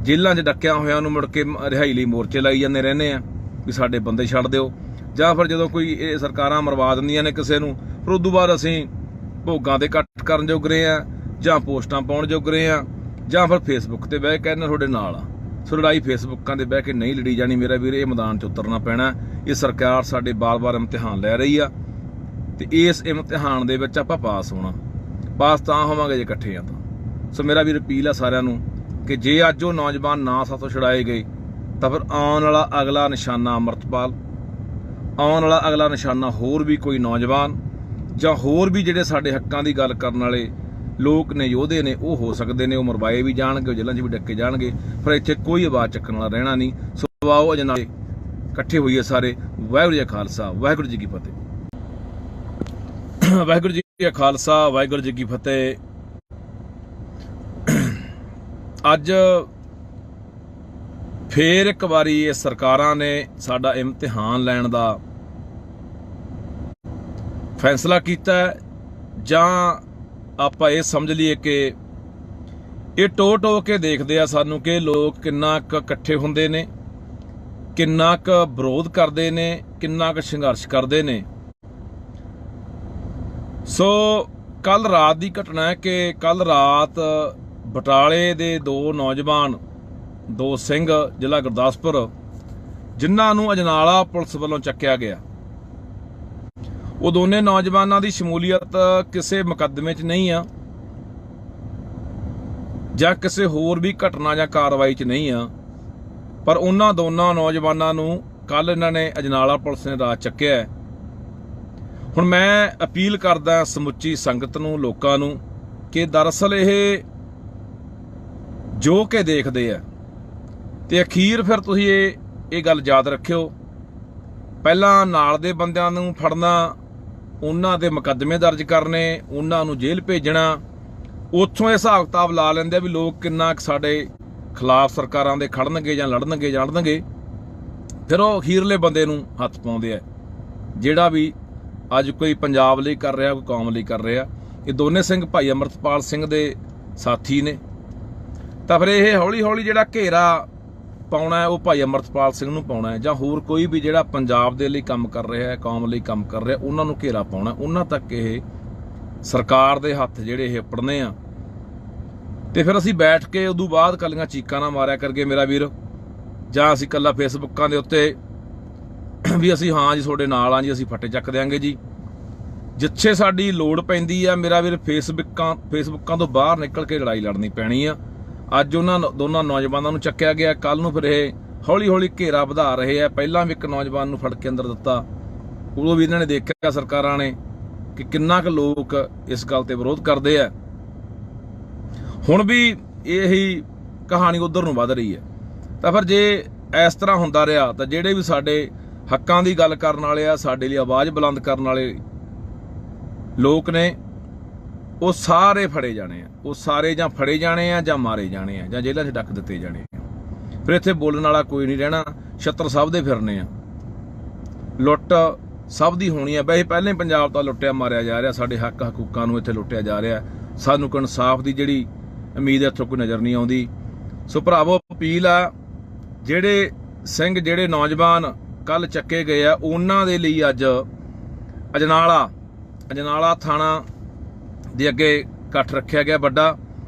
ਜੇਲ੍ਹਾਂ 'ਚ ਡੱਕਿਆ ਹੋਇਆਂ ਨੂੰ ਮੁੜ ਕੇ ਰਿਹਾਈ ਲਈ ਮੋਰਚੇ ਲਾਈ ਜਾਂਦੇ ਰਹਿੰਦੇ ਆ ਵੀ ਸਾਡੇ ਬੰਦੇ ਛੱਡ ਦਿਓ। ਜਾਂ ਫਿਰ ਜਦੋਂ ਕੋਈ ਇਹ ਸਰਕਾਰਾਂ ਮਰਵਾ ਦਿੰਦੀਆਂ ਨੇ ਕਿਸੇ ਨੂੰ, ਫਿਰ ਉਦੋਂ ਬਾਅਦ ਅਸੀਂ ਭੋਗਾਂ ਦੇ ਇਕੱਠ ਕਰਨ ਜੋਗ ਰਹੇ ਆ, ਜਾਂ ਪੋਸਟਾਂ ਪਾਉਣ ਜੋਗ ਰਹੇ ਆ, ਜਾਂ ਫਿਰ ਫੇਸਬੁੱਕ ਤੇ ਬਹਿ ਕੇ ਕਹਿੰਦੇ ਤੁਹਾਡੇ ਨਾਲ ਆ। ਸੋ ਲੜਾਈ ਫੇਸਬੁੱਕਾਂ ਦੇ ਬਹਿ ਕੇ ਨਹੀਂ ਲੜੀ ਜਾਣੀ ਮੇਰਾ ਵੀਰ, ਇਹ ਮੈਦਾਨ 'ਚ ਉਤਰਨਾ ਪੈਣਾ। ਇਹ ਸਰਕਾਰ ਸਾਡੇ ਬਾਰ-ਬਾਰ ਇਮਤਿਹਾਨ ਲੈ ਰਹੀ ਆ, ਤੇ ਇਸ ਇਮਤਿਹਾਨ ਦੇ ਵਿੱਚ ਆਪਾਂ ਪਾਸ ਹੋਣਾ। ਪਾਸ ਤਾਂ ਹੋਵਾਂਗੇ ਜੇ ਇਕੱਠੇ ਆ ਤਾਂ। ਸੋ ਮੇਰਾ ਵੀਰ ਅਪੀਲ ਆ ਸਾਰਿਆਂ ਨੂੰ ਕਿ ਜੇ ਅੱਜ ਉਹ ਨੌਜਵਾਨ ਨਾ ਸਾਥੋਂ ਛੁਡਾਏ ਗਏ, ਤਾਂ ਫਿਰ ਆਉਣ ਵਾਲਾ ਅਗਲਾ ਨਿਸ਼ਾਨਾ ਅਮਰਤਪਾਲ, ਆਉਣ ਵਾਲਾ ਅਗਲਾ ਨਿਸ਼ਾਨਾ ਹੋਰ ਵੀ ਕੋਈ ਨੌਜਵਾਨ, ਜਾਂ ਹੋਰ ਵੀ ਜਿਹੜੇ ਸਾਡੇ ਹੱਕਾਂ ਦੀ ਗੱਲ ਕਰਨ ਵਾਲੇ ਲੋਕ ਨੇ, ਯੋਧੇ ਨੇ, ਉਹ ਹੋ ਸਕਦੇ ਨੇ। ਉਹ ਮਰਵਾਏ ਵੀ ਜਾਣਗੇ, ਉਹ ਜੇਲ੍ਹਾਂ 'ਚ ਵੀ ਡੱਕੇ ਜਾਣਗੇ, ਪਰ ਇੱਥੇ ਕੋਈ ਆਵਾਜ਼ ਚੱਕਣ ਵਾਲਾ ਰਹਿਣਾ ਨਹੀਂ। ਸੋ ਆਓ ਅਜਨਾਲੇ ਇਕੱਠੇ ਹੋਈਏ ਸਾਰੇ। ਵਾਹਿਗੁਰੂ ਜੀ ਕਾ ਖਾਲਸਾ, ਵਾਹਿਗੁਰੂ ਜੀ ਕੀ ਫਤਿਹ। ਵਾਹਿਗੁਰੂ ਜੀ ਕਾ ਖਾਲਸਾ, ਵਾਹਿਗੁਰੂ ਜੀ ਕੀ ਫਤਿਹ। ਅੱਜ ਫੇਰ ਇੱਕ ਵਾਰੀ ਇਹ ਸਰਕਾਰਾਂ ਨੇ ਸਾਡਾ ਇਮਤਿਹਾਨ ਲੈਣ ਦਾ ਫੈਸਲਾ ਕੀਤਾ, ਜਾਂ ਆਪਾਂ ਇਹ ਸਮਝ ਲਈਏ ਕਿ ਇਹ ਟੋ ਕੇ ਦੇਖਦੇ ਆ ਸਾਨੂੰ ਕਿ ਲੋਕ ਕਿੰਨਾ ਕੁ ਇਕੱਠੇ ਹੁੰਦੇ ਨੇ, ਕਿੰਨਾ ਕੁ ਵਿਰੋਧ ਕਰਦੇ ਨੇ, ਕਿੰਨਾ ਕੁ ਸੰਘਰਸ਼ ਕਰਦੇ ਨੇ। ਸੋ ਕੱਲ ਰਾਤ ਦੀ ਘਟਨਾ ਹੈ ਕਿ ਕੱਲ ਰਾਤ ਬਟਾਲੇ ਦੇ ਦੋ ਨੌਜਵਾਨ, ਦੋ ਸਿੰਘ, ਜ਼ਿਲ੍ਹਾ ਗੁਰਦਾਸਪੁਰ, ਜਿਨ੍ਹਾਂ ਨੂੰ ਅਜਨਾਲਾ ਪੁਲਿਸ ਵੱਲੋਂ ਚੱਕਿਆ ਗਿਆ। ਉਹ ਦੋਨੇ ਨੌਜਵਾਨਾਂ ਦੀ ਸ਼ਮੂਲੀਅਤ ਕਿਸੇ ਮੁਕੱਦਮੇ 'ਚ ਨਹੀਂ ਆ ਜਾਂ ਕਿਸੇ ਹੋਰ ਵੀ ਘਟਨਾ ਜਾਂ ਕਾਰਵਾਈ 'ਚ ਨਹੀਂ ਆ, ਪਰ ਉਹਨਾਂ ਦੋਨਾਂ ਨੌਜਵਾਨਾਂ ਨੂੰ ਕੱਲ ਇਹਨਾਂ ਨੇ ਅਜਨਾਲਾ ਪੁਲਿਸ ਨੇ ਰਾਤ ਚੱਕਿਆ। ਹੁਣ ਮੈਂ ਅਪੀਲ ਕਰਦਾ ਸਮੁੱਚੀ ਸੰਗਤ ਨੂੰ, ਲੋਕਾਂ ਨੂੰ, ਕਿ ਦਰਅਸਲ ਇਹ ਜੋ ਕਿ ਦੇਖਦੇ ਆ ਤੇ ਅਖੀਰ ਫਿਰ ਤੁਸੀਂ ਇਹ ਗੱਲ ਯਾਦ ਰੱਖਿਓ, ਪਹਿਲਾਂ ਨਾਲ ਦੇ ਬੰਦਿਆਂ ਨੂੰ ਫੜਨਾ, ਉਹਨਾਂ ਦੇ ਮੁਕੱਦਮੇ ਦਰਜ ਕਰਨੇ, ਉਹਨਾਂ ਨੂੰ ਜੇਲ੍ਹ ਭੇਜਣਾ, ਉੱਥੋਂ ਇਹ ਹਿਸਾਬ ਕਿਤਾਬ ਲਾ ਲੈਂਦੇ ਆ ਵੀ ਲੋਕ ਕਿੰਨਾ ਸਾਡੇ ਖਿਲਾਫ ਸਰਕਾਰਾਂ ਦੇ ਖੜਨਗੇ ਜਾਂ ਲੜਨਗੇ, ਫਿਰ ਉਹ ਅਖੀਰਲੇ ਬੰਦੇ ਨੂੰ ਹੱਥ ਪਾਉਂਦੇ ਆ, ਜਿਹੜਾ ਵੀ ਅੱਜ ਕੋਈ ਪੰਜਾਬ ਲਈ ਕਰ ਰਿਹਾ, ਕੋਈ ਕੌਮ ਲਈ ਕਰ ਰਿਹਾ। ਇਹ ਦੋਨੇ ਸਿੰਘ ਭਾਈ ਅਮਰਤਪਾਲ ਸਿੰਘ ਦੇ ਸਾਥੀ ਨੇ, ਤਾਂ ਫਿਰ ਇਹ ਹੌਲੀ ਹੌਲੀ ਜਿਹੜਾ ਘੇਰਾ ਪਾਉਣਾ ਹੈ ਉਹ ਭਾਈ ਅਮਰਤਪਾਲ ਸਿੰਘ ਨੂੰ ਪਾਉਣਾ ਹੈ, ਜਾਂ ਹੋਰ ਕੋਈ ਵੀ ਜਿਹੜਾ ਪੰਜਾਬ ਦੇ ਲਈ ਕੰਮ ਕਰ ਰਿਹਾ ਹੈ, ਕੌਮ ਲਈ ਕੰਮ ਕਰ ਰਿਹਾ, ਉਹਨਾਂ ਨੂੰ ਘੇਰਾ ਪਾਉਣਾ, ਉਹਨਾਂ ਤੱਕ ਇਹ ਸਰਕਾਰ ਦੇ ਹੱਥ ਜਿਹੜੇ ਇਹ ਪੜਨੇ ਆ। ਤੇ ਫਿਰ ਅਸੀਂ ਬੈਠ ਕੇ ਉਦੋਂ ਬਾਅਦ ਕੱਲੀਆਂ ਚੀਕਾਂ ਨਾ ਮਾਰਿਆ ਕਰਕੇ ਮੇਰਾ ਵੀਰ, ਜਾਂ ਅਸੀਂ ਕੱਲਾ ਫੇਸਬੁੱਕਾਂ ਦੇ ਉੱਤੇ ਵੀ ਅਸੀਂ ਹਾਂ ਜੀ ਤੁਹਾਡੇ ਨਾਲ ਆ ਜੀ, ਅਸੀਂ ਫੱਟੇ ਚੱਕ ਦਿਆਂਗੇ ਜੀ। ਜਿੱਥੇ ਸਾਡੀ ਲੋੜ ਪੈਂਦੀ ਆ ਮੇਰਾ ਵੀਰ, ਫੇਸਬੁੱਕਾਂ ਤੋਂ ਬਾਹਰ ਨਿਕਲ ਕੇ ਲੜਾਈ ਲੜਨੀ ਪੈਣੀ ਆ। ਅੱਜ ਉਹਨਾਂ ਦੋਨਾਂ ਨੌਜਵਾਨਾਂ ਨੂੰ ਚੱਕਿਆ ਗਿਆ, ਕੱਲ ਨੂੰ ਫਿਰ ਇਹ ਹੌਲੀ ਹੌਲੀ ਘੇਰਾ ਵਧਾ ਰਹੇ ਆ। ਪਹਿਲਾਂ ਵੀ ਇੱਕ ਨੌਜਵਾਨ ਨੂੰ ਫੜ ਕੇ ਅੰਦਰ ਦਿੱਤਾ, ਉਦੋਂ ਵੀ ਇਹਨਾਂ ਨੇ ਦੇਖਿਆ ਸਰਕਾਰਾਂ ਨੇ ਕਿ ਕਿੰਨਾ ਕੁ ਲੋਕ ਇਸ ਗੱਲ ਤੇ ਵਿਰੋਧ ਕਰਦੇ ਆ। ਹੁਣ ਵੀ ਇਹੀ ਕਹਾਣੀ ਉਧਰ ਨੂੰ ਵੱਧ ਰਹੀ ਹੈ। ਤਾਂ ਫਿਰ ਜੇ ਇਸ ਤਰ੍ਹਾਂ ਹੁੰਦਾ ਰਿਹਾ ਤਾਂ ਜਿਹੜੇ ਵੀ ਸਾਡੇ ਹੱਕਾਂ ਦੀ ਗੱਲ ਕਰਨ ਵਾਲੇ ਆ, ਸਾਡੇ ਲਈ ਆਵਾਜ਼ ਬੁਲੰਦ ਕਰਨ ਵਾਲੇ ਲੋਕ ਨੇ, ਉਹ ਸਾਰੇ ਫੜੇ ਜਾਣੇ ਆ। ਉਹ ਸਾਰੇ ਜਾਂ ਫੜੇ ਜਾਣੇ ਆ, ਜਾਂ ਮਾਰੇ ਜਾਣੇ ਆ, ਜਾਂ ਜੇਲ੍ਹਾਂ 'ਚ ਡੱਕ ਦਿੱਤੇ ਜਾਣੇ ਆ। ਫਿਰ ਇੱਥੇ ਬੋਲਣ ਵਾਲਾ ਕੋਈ ਨਹੀਂ ਰਹਿਣਾ, ਛੱਤਰ ਸਭ ਦੇ ਫਿਰਨੇ ਆ, ਲੁੱਟ ਸਭ ਦੀ ਹੋਣੀ ਆ। ਵੈਸੇ ਪਹਿਲਾਂ ਹੀ ਪੰਜਾਬ ਤਾਂ ਲੁੱਟਿਆ ਮਾਰਿਆ ਜਾ ਰਿਹਾ, ਸਾਡੇ ਹੱਕ ਹਕੂਕਾਂ ਨੂੰ ਇੱਥੇ ਲੁੱਟਿਆ ਜਾ ਰਿਹਾ। ਸਾਨੂੰ ਕੋਈ ਇਨਸਾਫ ਦੀ ਜਿਹੜੀ ਉਮੀਦ ਇੱਥੋਂ ਕੋਈ ਨਜ਼ਰ ਨਹੀਂ ਆਉਂਦੀ। ਸੋ ਭਰਾਵੋ, ਅਪੀਲ ਆ, ਜਿਹੜੇ ਸਿੰਘ, ਜਿਹੜੇ ਨੌਜਵਾਨ ਕੱਲ ਚੱਕੇ ਗਏ ਆ, ਉਹਨਾਂ ਦੇ ਲਈ ਅੱਜ ਅਜਨਾਲਾ ਥਾਣਾ ਦੇ ਅੱਗੇ ਇਕੱਠ ਰੱਖਿਆ ਗਿਆ ਵੱਡਾ।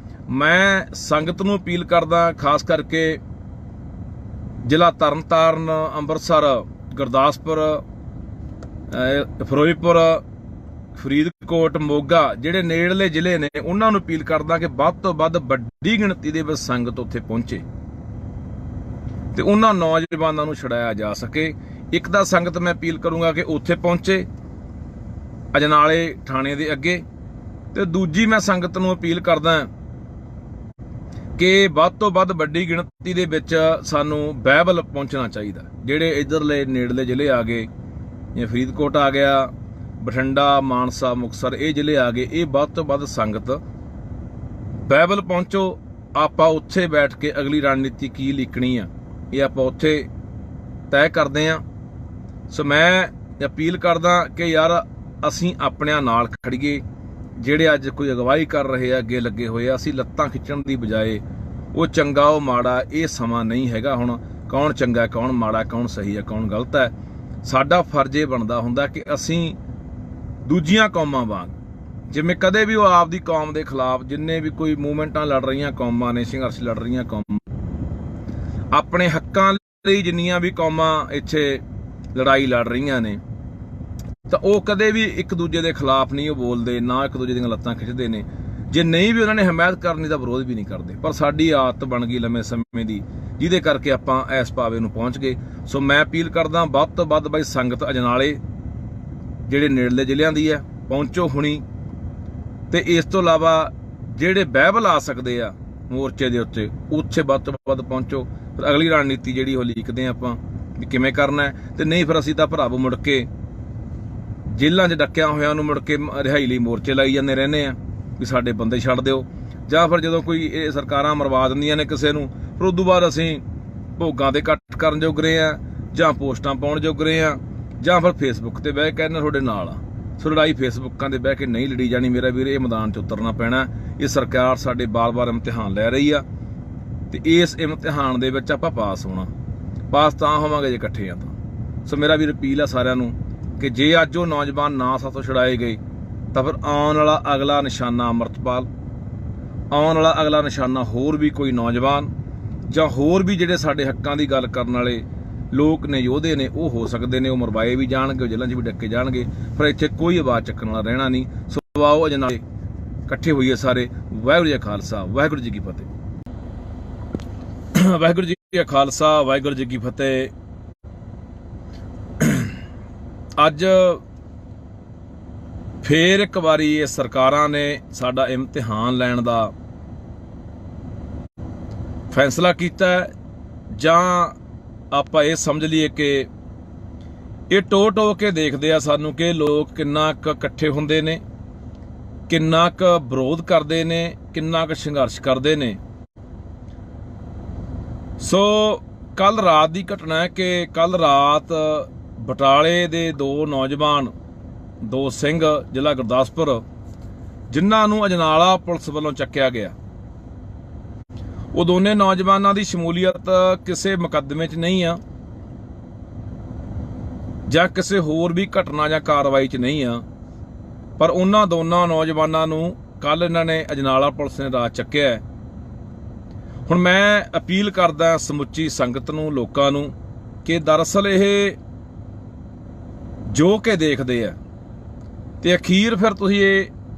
ਮੈਂ ਸੰਗਤ ਨੂੰ ਅਪੀਲ ਕਰਦਾ, ਖਾਸ ਕਰਕੇ ਜ਼ਿਲ੍ਹਾ ਤਰਨਤਾਰਨ, ਅੰਮ੍ਰਿਤਸਰ, ਗੁਰਦਾਸਪੁਰ, ਫਿਰੋਜ਼ਪੁਰ, ਫਰੀਦਕੋਟ, ਮੋਗਾ, ਜਿਹੜੇ ਨੇੜਲੇ ਜ਼ਿਲ੍ਹੇ ਨੇ, ਉਹਨਾਂ ਨੂੰ ਅਪੀਲ ਕਰਦਾ ਕਿ ਵੱਧ ਤੋਂ ਵੱਧ ਵੱਡੀ ਗਿਣਤੀ ਦੇ ਵਿੱਚ ਸੰਗਤ ਉੱਥੇ ਪਹੁੰਚੇ ਤੇ ਉਹਨਾਂ ਨੌਜਵਾਨਾਂ ਨੂੰ ਛੁਡਾਇਆ ਜਾ ਸਕੇ। ਇੱਕ ਤਾਂ ਸੰਗਤ ਮੈਂ ਅਪੀਲ ਕਰੂੰਗਾ ਕਿ ਉੱਥੇ ਪਹੁੰਚੇ ਅਜਨਾਲੇ ਥਾਣੇ ਦੇ ਅੱਗੇ, ਤੇ ਦੂਜੀ ਮੈਂ ਸੰਗਤ ਨੂੰ ਅਪੀਲ ਕਰਦਾ ਕਿ ਵੱਧ ਤੋਂ ਵੱਧ ਵੱਡੀ ਗਿਣਤੀ ਦੇ ਵਿੱਚ ਸਾਨੂੰ ਬਾਈਬਲ ਪਹੁੰਚਣਾ ਚਾਹੀਦਾ। ਜਿਹੜੇ ਇੱਧਰਲੇ ਨੇੜਲੇ ਜ਼ਿਲ੍ਹੇ ਆ ਗਏ, ਜਿਵੇਂ ਫਰੀਦਕੋਟ ਆ ਗਿਆ, ਬਠਿੰਡਾ, ਮਾਨਸਾ, ਮੁਕਤਸਰ, ਇਹ ਜ਼ਿਲ੍ਹੇ ਆ ਗਏ, ਇਹ ਵੱਧ ਤੋਂ ਵੱਧ ਸੰਗਤ ਬਾਈਬਲ ਪਹੁੰਚੋ। ਆਪਾਂ ਉੱਥੇ ਬੈਠ ਕੇ ਅਗਲੀ ਰਣਨੀਤੀ ਕੀ ਲਿਖਣੀ ਆ, ਇਹ ਆਪਾਂ ਉੱਥੇ ਤੈਅ ਕਰਦੇ ਆ। ਸੋ ਮੈਂ ਅਪੀਲ ਕਰਦਾ ਕਿ ਯਾਰ ਅਸੀਂ ਆਪਣਿਆਂ ਨਾਲ ਖੜੀਏ, ਜਿਹੜੇ ਅੱਜ ਕੋਈ ਅਗਵਾਈ ਕਰ ਰਹੇ ਆ, ਅੱਗੇ ਲੱਗੇ ਹੋਏ ਆ। ਅਸੀਂ ਲੱਤਾਂ ਖਿੱਚਣ ਦੀ ਬਜਾਏ ਉਹ ਚੰਗਾ ਉਹ ਮਾੜਾ, ਇਹ ਸਮਾਂ ਨਹੀਂ ਹੈਗਾ ਹੁਣ ਕੌਣ ਚੰਗਾ, ਕੌਣ ਮਾੜਾ, ਕੌਣ ਸਹੀ ਹੈ, ਕੌਣ ਗਲਤ ਹੈ। ਸਾਡਾ ਫਰਜ਼ ਇਹ ਬਣਦਾ ਹੁੰਦਾ ਕਿ ਅਸੀਂ ਦੂਜੀਆਂ ਕੌਮਾਂ ਵਾਂਗ, ਜਿਵੇਂ ਕਦੇ ਵੀ ਉਹ ਆਪਦੀ ਕੌਮ ਦੇ ਖਿਲਾਫ, ਜਿੰਨੇ ਵੀ ਕੋਈ ਮੂਵਮੈਂਟਾਂ ਲੜ ਰਹੀਆਂ ਕੌਮਾਂ ਨੇ, ਸੰਘਰਸ਼ ਲੜ ਰਹੀਆਂ ਕੌਮਾਂ, ਆਪਣੇ ਹੱਕਾਂ ਲਈ ਜਿੰਨੀਆਂ ਵੀ ਕੌਮਾਂ ਇੱਥੇ ਲੜਾਈ ਲੜ ਰਹੀਆਂ ਨੇ, ਤਾਂ ਉਹ ਕਦੇ ਵੀ ਇੱਕ ਦੂਜੇ ਦੇ ਖਿਲਾਫ ਨਹੀਂ ਉਹ ਬੋਲਦੇ, ਨਾ ਇੱਕ ਦੂਜੇ ਦੀਆਂ ਲੱਤਾਂ ਖਿੱਚਦੇ ਨੇ। ਜੇ ਨਹੀਂ ਵੀ ਉਹਨਾਂ ਨੇ ਹਮਾਇਤ ਕਰਨੀ ਤਾਂ ਵਿਰੋਧ ਵੀ ਨਹੀਂ ਕਰਦੇ। ਪਰ ਸਾਡੀ ਆਦਤ ਬਣ ਗਈ ਲੰਮੇ ਸਮੇਂ ਦੀ, ਜਿਹਦੇ ਕਰਕੇ ਆਪਾਂ ਇਸ ਪਾਵੇ ਨੂੰ ਪਹੁੰਚ ਗਏ। ਸੋ ਮੈਂ ਅਪੀਲ ਕਰਦਾ ਵੱਧ ਤੋਂ ਵੱਧ ਬਾਈ ਸੰਗਤ ਅਜਨਾਲੇ, ਜਿਹੜੇ ਨੇੜਲੇ ਜ਼ਿਲ੍ਹਿਆਂ ਦੀ ਹੈ, ਪਹੁੰਚੋ ਹੁਣੀ। ਤੇ ਇਸ ਤੋਂ ਇਲਾਵਾ ਜਿਹੜੇ ਬਾਈਬਲ ਆ ਸਕਦੇ ਆ ਮੋਰਚੇ ਦੇ ਉੱਤੇ, ਉੱਥੇ ਵੱਧ ਤੋਂ ਵੱਧ ਪਹੁੰਚੋ। ਫਿਰ ਅਗਲੀ ਰਣਨੀਤੀ ਜਿਹੜੀ ਉਹ ਲਿਖਦੇ ਆਪਾਂ ਵੀ ਕਿਵੇਂ ਕਰਨਾ ਹੈ। ਤੇ ਨਹੀਂ ਫਿਰ ਅਸੀਂ ਤਾਂ ਭਰਾਵੋ ਮੁੜ ਕੇ ਜੇਲ੍ਹਾਂ 'ਚ ਡੱਕਿਆਂ ਹੋਇਆਂ ਨੂੰ ਮੁੜ ਕੇ ਰਿਹਾਈ ਲਈ ਮੋਰਚੇ ਲਾਈ ਜਾਂਦੇ ਰਹਿੰਦੇ ਆ ਵੀ ਸਾਡੇ ਬੰਦੇ ਛੱਡ ਦਿਓ, ਜਾਂ ਫਿਰ ਜਦੋਂ ਕੋਈ ਇਹ ਸਰਕਾਰਾਂ ਮਰਵਾ ਦਿੰਦੀਆਂ ਨੇ ਕਿਸੇ ਨੂੰ, ਫਿਰ ਉਦੋਂ ਬਾਅਦ ਅਸੀਂ ਭੋਗਾਂ ਦੇ ਇਕੱਠ ਕਰਨ ਜੋਗ ਰਹੇ ਆ, ਜਾਂ ਪੋਸਟਾਂ ਪਾਉਣ ਜੋਗ ਰਹੇ ਆ, ਜਾਂ ਫਿਰ ਫੇਸਬੁੱਕ ਤੇ ਬਹਿ ਕੇ ਕਹਿੰਦੇ ਤੁਹਾਡੇ ਨਾਲ ਆ। ਸੋ ਲੜਾਈ ਫੇਸਬੁੱਕਾਂ ਦੇ ਬਹਿ ਕੇ ਨਹੀਂ ਲੜੀ ਜਾਣੀ ਮੇਰਾ ਵੀਰ, ਇਹ ਮੈਦਾਨ 'ਚ ਉਤਰਨਾ ਪੈਣਾ। ਇਹ ਸਰਕਾਰ ਸਾਡੇ ਬਾਰ-ਬਾਰ ਇਮਤਿਹਾਨ ਲੈ ਰਹੀ ਆ, ਤੇ ਇਸ ਇਮਤਿਹਾਨ ਦੇ ਵਿੱਚ ਆਪਾਂ ਪਾਸ ਹੋਣਾ। ਪਾਸ ਤਾਂ ਹੋਵਾਂਗੇ ਜੇ ਇਕੱਠੇ ਆ ਤਾਂ। ਸੋ ਮੇਰਾ ਵੀਰ ਅਪੀਲ ਆ ਸਾਰਿਆਂ ਨੂੰ ਕਿ ਜੇ ਅੱਜ ਉਹ ਨੌਜਵਾਨ ਨਾ ਸਾਥੋਂ ਛੁਡਾਏ ਗਏ, ਤਾਂ ਫਿਰ ਆਉਣ ਵਾਲਾ ਅਗਲਾ ਨਿਸ਼ਾਨਾ ਅੰਮ੍ਰਿਤਪਾਲ, ਆਉਣ ਵਾਲਾ ਅਗਲਾ ਨਿਸ਼ਾਨਾ ਹੋਰ ਵੀ ਕੋਈ ਨੌਜਵਾਨ ਜਾਂ ਹੋਰ ਵੀ ਜਿਹੜੇ ਸਾਡੇ ਹੱਕਾਂ ਦੀ ਗੱਲ ਕਰਨ ਵਾਲੇ ਲੋਕ ਨੇ, ਯੋਧੇ ਨੇ, ਉਹ ਹੋ ਸਕਦੇ ਨੇ। ਉਹ ਮਰਵਾਏ ਵੀ ਜਾਣਗੇ, ਉਹ ਜੇਲ੍ਹਾਂ 'ਚ ਵੀ ਡੱਕੇ ਜਾਣਗੇ, ਪਰ ਇੱਥੇ ਕੋਈ ਆਵਾਜ਼ ਚੱਕਣ ਵਾਲਾ ਰਹਿਣਾ ਨਹੀਂ। ਸੋ ਆਓ ਅਜੇ ਨਾਲ ਇਕੱਠੇ ਹੋਈਏ ਸਾਰੇ। ਵਾਹਿਗੁਰੂ ਜੀ ਕਾ ਖਾਲਸਾ, ਵਾਹਿਗੁਰੂ ਜੀ ਕੀ ਫਤਿਹ। ਵਾਹਿਗੁਰੂ ਜੀ ਕਾ ਖਾਲਸਾ, ਵਾਹਿਗੁਰੂ ਜੀ ਕੀ ਫਤਿਹ। ਅੱਜ ਫੇਰ ਇੱਕ ਵਾਰੀ ਇਹ ਸਰਕਾਰਾਂ ਨੇ ਸਾਡਾ ਇਮਤਿਹਾਨ ਲੈਣ ਦਾ ਫੈਸਲਾ ਕੀਤਾ, ਜਾਂ ਆਪਾਂ ਇਹ ਸਮਝ ਲਈਏ ਕਿ ਇਹ ਟੋ ਕੇ ਦੇਖਦੇ ਆ ਸਾਨੂੰ ਕਿ ਲੋਕ ਕਿੰਨਾ ਕੁ ਇਕੱਠੇ ਹੁੰਦੇ ਨੇ, ਕਿੰਨਾ ਕੁ ਵਿਰੋਧ ਕਰਦੇ ਨੇ, ਕਿੰਨਾ ਕੁ ਸੰਘਰਸ਼ ਕਰਦੇ ਨੇ। ਸੋ ਕੱਲ ਰਾਤ ਦੀ ਘਟਨਾ ਹੈ ਕਿ ਕੱਲ ਰਾਤ ਬਟਾਲੇ ਦੇ ਦੋ ਨੌਜਵਾਨ, ਦੋ ਸਿੰਘ, ਜ਼ਿਲ੍ਹਾ ਗੁਰਦਾਸਪੁਰ, ਜਿਨ੍ਹਾਂ ਨੂੰ ਅਜਨਾਲਾ ਪੁਲਿਸ ਵੱਲੋਂ ਚੱਕਿਆ ਗਿਆ, ਉਹ ਦੋਨੇ ਨੌਜਵਾਨਾਂ ਦੀ ਸ਼ਮੂਲੀਅਤ ਕਿਸੇ ਮੁਕੱਦਮੇ 'ਚ ਨਹੀਂ ਆ ਜਾਂ ਕਿਸੇ ਹੋਰ ਵੀ ਘਟਨਾ ਜਾਂ ਕਾਰਵਾਈ 'ਚ ਨਹੀਂ ਆ, ਪਰ ਉਹਨਾਂ ਦੋਨਾਂ ਨੌਜਵਾਨਾਂ ਨੂੰ ਕੱਲ ਇਹਨਾਂ ਨੇ ਅਜਨਾਲਾ ਪੁਲਿਸ ਨੇ ਰਾਤ ਚੱਕਿਆ। ਹੁਣ ਮੈਂ ਅਪੀਲ ਕਰਦਾ ਸਮੁੱਚੀ ਸੰਗਤ ਨੂੰ, ਲੋਕਾਂ ਨੂੰ, ਕਿ ਦਰਅਸਲ ਇਹ ਜੋ ਕਿ ਦੇਖਦੇ ਆ ਤੇ ਅਖੀਰ ਫਿਰ ਤੁਸੀਂ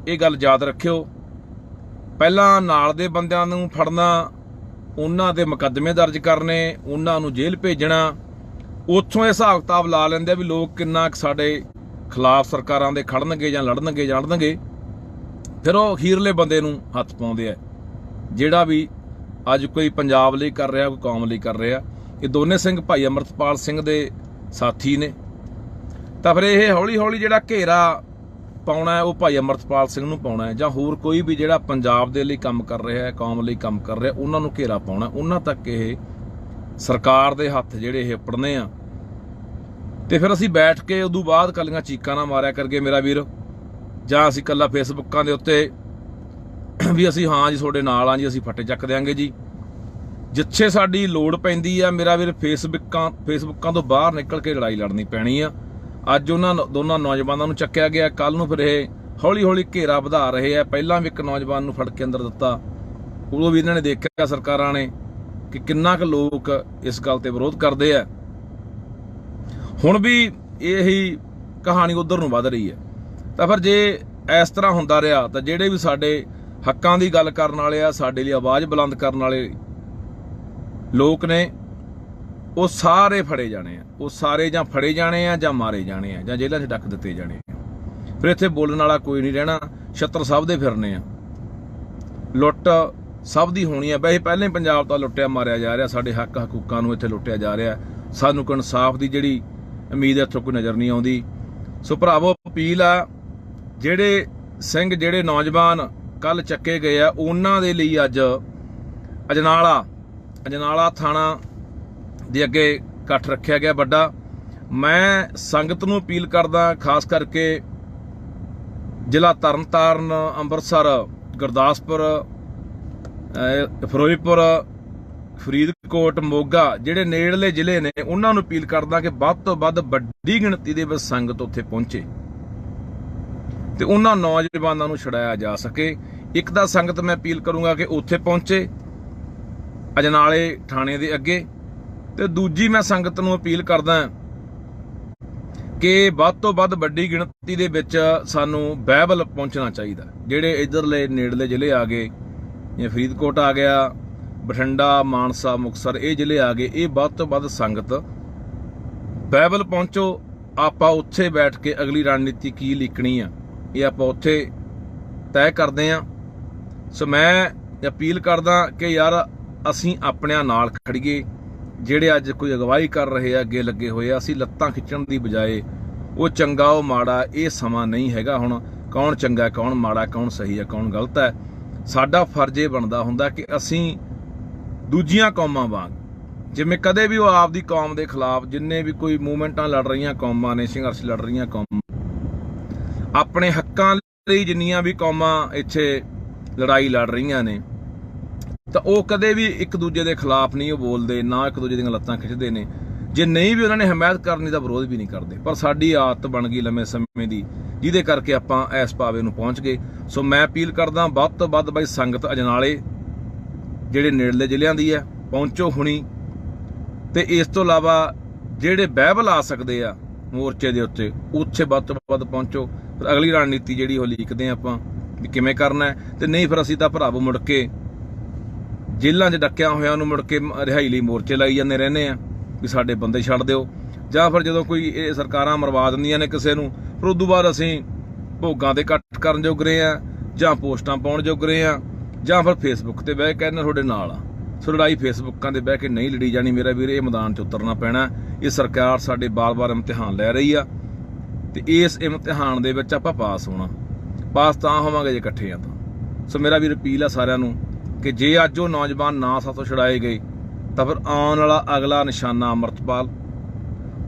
ਇਹ ਗੱਲ ਯਾਦ ਰੱਖਿਓ, ਪਹਿਲਾਂ ਨਾਲ ਦੇ ਬੰਦਿਆਂ ਨੂੰ ਫੜਨਾ, ਉਹਨਾਂ ਦੇ ਮੁਕੱਦਮੇ ਦਰਜ ਕਰਨੇ, ਉਹਨਾਂ ਨੂੰ ਜੇਲ੍ਹ ਭੇਜਣਾ, ਉੱਥੋਂ ਇਹ ਹਿਸਾਬ ਕਿਤਾਬ ਲਾ ਲੈਂਦੇ ਆ ਵੀ ਲੋਕ ਕਿੰਨਾ ਸਾਡੇ ਖਿਲਾਫ ਸਰਕਾਰਾਂ ਦੇ ਖੜਨਗੇ ਜਾਂ ਲੜਨਗੇ, ਫਿਰ ਉਹ ਅਖੀਰਲੇ ਬੰਦੇ ਨੂੰ ਹੱਥ ਪਾਉਂਦੇ ਆ, ਜਿਹੜਾ ਵੀ ਅੱਜ ਕੋਈ ਪੰਜਾਬ ਲਈ ਕਰ ਰਿਹਾ, ਕੋਈ ਕੌਮ ਲਈ ਕਰ ਰਿਹਾ। ਇਹ ਦੋਨੇ ਸਿੰਘ ਭਾਈ ਅੰਮ੍ਰਿਤਪਾਲ ਸਿੰਘ ਦੇ ਸਾਥੀ ਨੇ, ਤਾਂ ਫਿਰ ਇਹ ਹੌਲੀ ਹੌਲੀ ਜਿਹੜਾ ਘੇਰਾ ਪਾਉਣਾ ਉਹ ਭਾਈ ਅੰਮ੍ਰਿਤਪਾਲ ਸਿੰਘ ਨੂੰ ਪਾਉਣਾ, ਜਾਂ ਹੋਰ ਕੋਈ ਵੀ ਜਿਹੜਾ ਪੰਜਾਬ ਦੇ ਲਈ ਕੰਮ ਕਰ ਰਿਹਾ, ਕੌਮ ਲਈ ਕੰਮ ਕਰ ਰਿਹਾ, ਉਹਨਾਂ ਨੂੰ ਘੇਰਾ ਪਾਉਣਾ। ਉਹਨਾਂ ਤੱਕ ਇਹ ਸਰਕਾਰ ਦੇ ਹੱਥ ਜਿਹੜੇ ਇਹ ਪੜਨੇ ਆ। ਤੇ ਫਿਰ ਅਸੀਂ ਬੈਠ ਕੇ ਉਦੋਂ ਬਾਅਦ ਕੱਲੀਆਂ ਚੀਕਾਂ ਨਾ ਮਾਰਿਆ ਕਰਕੇ ਮੇਰਾ ਵੀਰ, ਜਾਂ ਅਸੀਂ ਕੱਲਾ ਫੇਸਬੁੱਕਾਂ ਦੇ ਉੱਤੇ ਵੀ ਅਸੀਂ ਹਾਂ ਜੀ ਤੁਹਾਡੇ ਨਾਲ ਆ ਜੀ, ਅਸੀਂ ਫੱਟੇ ਚੱਕ ਦਿਆਂਗੇ ਜੀ। ਜਿੱਥੇ ਸਾਡੀ ਲੋੜ ਪੈਂਦੀ ਆ ਮੇਰਾ ਵੀਰ, ਫੇਸਬੁੱਕਾਂ ਤੋਂ ਬਾਹਰ ਨਿਕਲ ਕੇ ਲੜਾਈ ਲੜਨੀ ਪੈਣੀ ਆ। ਅੱਜ ਉਹਨਾਂ ਦੋਨਾਂ ਨੌਜਵਾਨਾਂ ਨੂੰ ਚੱਕਿਆ ਗਿਆ, ਕੱਲ ਨੂੰ ਫਿਰ ਇਹ ਹੌਲੀ ਹੌਲੀ ਘੇਰਾ ਵਧਾ ਰਹੇ ਆ। ਪਹਿਲਾਂ ਵੀ ਇੱਕ ਨੌਜਵਾਨ ਨੂੰ ਫੜ ਕੇ ਅੰਦਰ ਦਿੱਤਾ, ਉਦੋਂ ਵੀ ਇਹਨਾਂ ਨੇ ਦੇਖਿਆ ਸਰਕਾਰਾਂ ਨੇ ਕਿ ਕਿੰਨਾ ਕੁ ਲੋਕ ਇਸ ਗੱਲ ਤੇ ਵਿਰੋਧ ਕਰਦੇ ਆ। ਹੁਣ ਵੀ ਇਹੀ ਕਹਾਣੀ ਉਧਰ ਨੂੰ ਵੱਧ ਰਹੀ ਹੈ। ਤਾਂ ਫਿਰ ਜੇ ਇਸ ਤਰ੍ਹਾਂ ਹੁੰਦਾ ਰਿਹਾ ਤਾਂ ਜਿਹੜੇ ਵੀ ਸਾਡੇ ਹੱਕਾਂ ਦੀ ਗੱਲ ਕਰਨ ਵਾਲੇ ਆ, ਸਾਡੇ ਲਈ ਆਵਾਜ਼ ਬੁਲੰਦ ਕਰਨ ਵਾਲੇ ਲੋਕ ਨੇ, ਉਹ ਸਾਰੇ ਫੜੇ ਜਾਣੇ ਆ। ਉਹ ਸਾਰੇ ਜਾਂ ਫੜੇ ਜਾਣੇ ਆ, ਜਾਂ ਮਾਰੇ ਜਾਣੇ ਆ, ਜਾਂ ਜੇਲ੍ਹਾਂ 'ਚ ਡੱਕ ਦਿੱਤੇ ਜਾਣੇ ਆ। ਫਿਰ ਇੱਥੇ ਬੋਲਣ ਵਾਲਾ ਕੋਈ ਨਹੀਂ ਰਹਿਣਾ। ਛੱਤਰ ਸਭ ਦੇ ਫਿਰਨੇ ਆ, ਲੁੱਟ ਸਭ ਦੀ ਹੋਣੀ ਆ। ਵੈਸੇ ਪਹਿਲਾਂ ਹੀ ਪੰਜਾਬ ਤਾਂ ਲੁੱਟਿਆ ਮਾਰਿਆ ਜਾ ਰਿਹਾ, ਸਾਡੇ ਹੱਕ ਹਕੂਕਾਂ ਨੂੰ ਇੱਥੇ ਲੁੱਟਿਆ ਜਾ ਰਿਹਾ। ਸਾਨੂੰ ਕੋਈ ਇਨਸਾਫ ਦੀ ਜਿਹੜੀ ਉਮੀਦ ਇੱਥੋਂ ਕੋਈ ਨਜ਼ਰ ਨਹੀਂ ਆਉਂਦੀ। ਸੋ ਭਰਾਵੋ, ਅਪੀਲ ਆ, ਜਿਹੜੇ ਸਿੰਘ, ਜਿਹੜੇ ਨੌਜਵਾਨ ਕੱਲ ਚੱਕੇ ਗਏ ਆ, ਉਹਨਾਂ ਦੇ ਲਈ ਅੱਜ ਅਜਨਾਲਾ ਥਾਣਾ ਦੇ ਅੱਗੇ ਇਕੱਠ ਰੱਖਿਆ ਗਿਆ ਵੱਡਾ। ਮੈਂ ਸੰਗਤ ਨੂੰ ਅਪੀਲ ਕਰਦਾ, ਖਾਸ ਕਰਕੇ ਜ਼ਿਲ੍ਹਾ ਤਰਨਤਾਰਨ, ਅੰਮ੍ਰਿਤਸਰ, ਗੁਰਦਾਸਪੁਰ, ਫਿਰੋਜ਼ਪੁਰ, ਫਰੀਦਕੋਟ, ਮੋਗਾ, ਜਿਹੜੇ ਨੇੜਲੇ ਜ਼ਿਲ੍ਹੇ ਨੇ, ਉਹਨਾਂ ਨੂੰ ਅਪੀਲ ਕਰਦਾ ਕਿ ਵੱਧ ਤੋਂ ਵੱਧ ਵੱਡੀ ਗਿਣਤੀ ਦੇ ਵਿੱਚ ਸੰਗਤ ਉੱਥੇ ਪਹੁੰਚੇ ਤੇ ਉਹਨਾਂ ਨੌਜਵਾਨਾਂ ਨੂੰ ਛੁਡਾਇਆ ਜਾ ਸਕੇ। ਇੱਕ ਤਾਂ ਸੰਗਤ ਮੈਂ ਅਪੀਲ ਕਰੂੰਗਾ ਕਿ ਉੱਥੇ ਪਹੁੰਚੇ ਅਜਨਾਲੇ ਥਾਣੇ ਦੇ ਅੱਗੇ, ਤੇ ਦੂਜੀ ਮੈਂ ਸੰਗਤ ਨੂੰ ਅਪੀਲ ਕਰਦਾ ਕਿ ਵੱਧ ਤੋਂ ਵੱਧ ਵੱਡੀ ਗਿਣਤੀ ਦੇ ਵਿੱਚ ਸਾਨੂੰ ਬਾਈਬਲ ਪਹੁੰਚਣਾ ਚਾਹੀਦਾ। ਜਿਹੜੇ ਇੱਧਰਲੇ ਨੇੜਲੇ ਜ਼ਿਲ੍ਹੇ ਆ ਗਏ, ਜਿਵੇਂ ਫਰੀਦਕੋਟ ਆ ਗਿਆ, ਬਠਿੰਡਾ, ਮਾਨਸਾ, ਮੁਕਤਸਰ, ਇਹ ਜ਼ਿਲ੍ਹੇ ਆ ਗਏ, ਇਹ ਵੱਧ ਤੋਂ ਵੱਧ ਸੰਗਤ ਬਾਈਬਲ ਪਹੁੰਚੋ। ਆਪਾਂ ਉੱਥੇ ਬੈਠ ਕੇ ਅਗਲੀ ਰਣਨੀਤੀ ਕੀ ਲਿਖਣੀ ਆ, ਇਹ ਆਪਾਂ ਉੱਥੇ ਤੈਅ ਕਰਦੇ ਹਾਂ। ਸੋ ਮੈਂ ਅਪੀਲ ਕਰਦਾ ਕਿ ਯਾਰ ਅਸੀਂ ਆਪਣਿਆਂ ਨਾਲ ਖੜੀਏ। ਜਿਹੜੇ ਅੱਜ ਕੋਈ ਅਗਵਾਈ ਕਰ ਰਹੇ ਆ, ਅੱਗੇ ਲੱਗੇ ਹੋਏ ਆ, ਅਸੀਂ ਲੱਤਾਂ ਖਿੱਚਣ ਦੀ ਬਜਾਏ ਉਹ ਚੰਗਾ ਉਹ ਮਾੜਾ, ਇਹ ਸਮਾਂ ਨਹੀਂ ਹੈਗਾ ਹੁਣ ਕੌਣ ਚੰਗਾ ਕੌਣ ਮਾੜਾ, ਕੌਣ ਸਹੀ ਹੈ ਕੌਣ ਗਲਤ ਹੈ। ਸਾਡਾ ਫਰਜ਼ ਇਹ ਬਣਦਾ ਹੁੰਦਾ ਕਿ ਅਸੀਂ ਦੂਜੀਆਂ ਕੌਮਾਂ ਵਾਂਗ, ਜਿਵੇਂ ਕਦੇ ਵੀ ਉਹ ਆਪਦੀ ਕੌਮ ਦੇ ਖਿਲਾਫ, ਜਿੰਨੇ ਵੀ ਕੋਈ ਮੂਵਮੈਂਟਾਂ ਲੜ ਰਹੀਆਂ ਕੌਮਾਂ ਨੇ, ਸੰਘਰਸ਼ ਲੜ ਰਹੀਆਂ ਕੌਮਾਂ, ਆਪਣੇ ਹੱਕਾਂ ਲਈ ਜਿੰਨੀਆਂ ਵੀ ਕੌਮਾਂ ਇੱਥੇ ਲੜਾਈ ਲੜ ਰਹੀਆਂ ਨੇ, ਤਾਂ ਉਹ ਕਦੇ ਵੀ ਇੱਕ ਦੂਜੇ ਦੇ ਖਿਲਾਫ ਨਹੀਂ ਉਹ ਬੋਲਦੇ, ਨਾ ਇੱਕ ਦੂਜੇ ਦੀਆਂ ਲੱਤਾਂ ਖਿੱਚਦੇ ਨੇ। ਜੇ ਨਹੀਂ ਵੀ ਉਹਨਾਂ ਨੇ ਹਮਾਇਤ ਕਰਨੀ ਤਾਂ ਵਿਰੋਧ ਵੀ ਨਹੀਂ ਕਰਦੇ। ਪਰ ਸਾਡੀ ਆਦਤ ਬਣ ਗਈ ਲੰਮੇ ਸਮੇਂ ਦੀ, ਜਿਹਦੇ ਕਰਕੇ ਆਪਾਂ ਇਸ ਪਾਵੇ ਨੂੰ ਪਹੁੰਚ ਗਏ। ਸੋ ਮੈਂ ਅਪੀਲ ਕਰਦਾ ਵੱਧ ਤੋਂ ਵੱਧ ਬਾਈ ਸੰਗਤ ਅਜਨਾਲੇ ਜਿਹੜੇ ਨੇੜਲੇ ਜ਼ਿਲ੍ਹਿਆਂ ਦੀ ਹੈ ਪਹੁੰਚੋ ਹੁਣੀ, ਤੇ ਇਸ ਤੋਂ ਇਲਾਵਾ ਜਿਹੜੇ ਬਾਈਬਲ ਆ ਸਕਦੇ ਆ ਮੋਰਚੇ ਦੇ ਉੱਤੇ ਉੱਥੇ ਵੱਧ ਤੋਂ ਵੱਧ ਪਹੁੰਚੋ। ਫਿਰ ਅਗਲੀ ਰਣਨੀਤੀ ਜਿਹੜੀ ਉਹ ਲੀਕਦੇ ਆਪਾਂ ਵੀ ਕਿਵੇਂ ਕਰਨਾ ਹੈ, ਤੇ ਨਹੀਂ ਫਿਰ ਅਸੀਂ ਤਾਂ ਭਰਾਵੋ ਮੁੜ ਕੇ ਜੇਲ੍ਹਾਂ 'ਚ ਡੱਕਿਆਂ ਹੋਇਆਂ ਨੂੰ ਮੁੜ ਕੇ ਰਿਹਾਈ ਲਈ ਮੋਰਚੇ ਲਾਈ ਜਾਂਦੇ ਰਹਿੰਦੇ ਆ ਵੀ ਸਾਡੇ ਬੰਦੇ ਛੱਡ ਦਿਓ, ਜਾਂ ਫਿਰ ਜਦੋਂ ਕੋਈ ਇਹ ਸਰਕਾਰਾਂ ਮਰਵਾ ਦਿੰਦੀਆਂ ਨੇ ਕਿਸੇ ਨੂੰ, ਫਿਰ ਉਦੋਂ ਬਾਅਦ ਅਸੀਂ ਭੋਗਾਂ ਦੇ ਇਕੱਠ ਕਰਨ ਜੋਗ ਰਹੇ ਆ, ਜਾਂ ਪੋਸਟਾਂ ਪਾਉਣ ਜੋਗ ਰਹੇ ਆ, ਜਾਂ ਫਿਰ ਫੇਸਬੁੱਕ ਤੇ ਬਹਿ ਕੇ ਕਹਿੰਦੇ ਤੁਹਾਡੇ ਨਾਲ ਆ। ਸੋ ਲੜਾਈ ਫੇਸਬੁੱਕਾਂ ਦੇ ਬਹਿ ਕੇ ਨਹੀਂ ਲੜੀ ਜਾਣੀ ਮੇਰਾ ਵੀਰ, ਇਹ ਮੈਦਾਨ 'ਚ ਉਤਰਨਾ ਪੈਣਾ। ਇਹ ਸਰਕਾਰ ਸਾਡੇ ਬਾਰ-ਬਾਰ ਇਮਤਿਹਾਨ ਲੈ ਰਹੀ ਆ, ਤੇ ਇਸ ਇਮਤਿਹਾਨ ਦੇ ਵਿੱਚ ਆਪਾਂ ਪਾਸ ਹੋਣਾ। ਪਾਸ ਤਾਂ ਹੋਵਾਂਗੇ ਜੇ ਇਕੱਠੇ ਆ ਤਾਂ। ਸੋ ਮੇਰਾ ਵੀਰ ਅਪੀਲ ਆ ਸਾਰਿਆਂ ਨੂੰ ਕਿ ਜੇ ਅੱਜ ਉਹ ਨੌਜਵਾਨ ਨਾ ਸਾਥੋਂ ਛੁਡਾਏ ਗਏ ਤਾਂ ਫਿਰ ਆਉਣ ਵਾਲਾ ਅਗਲਾ ਨਿਸ਼ਾਨਾ ਅੰਮ੍ਰਿਤਪਾਲ,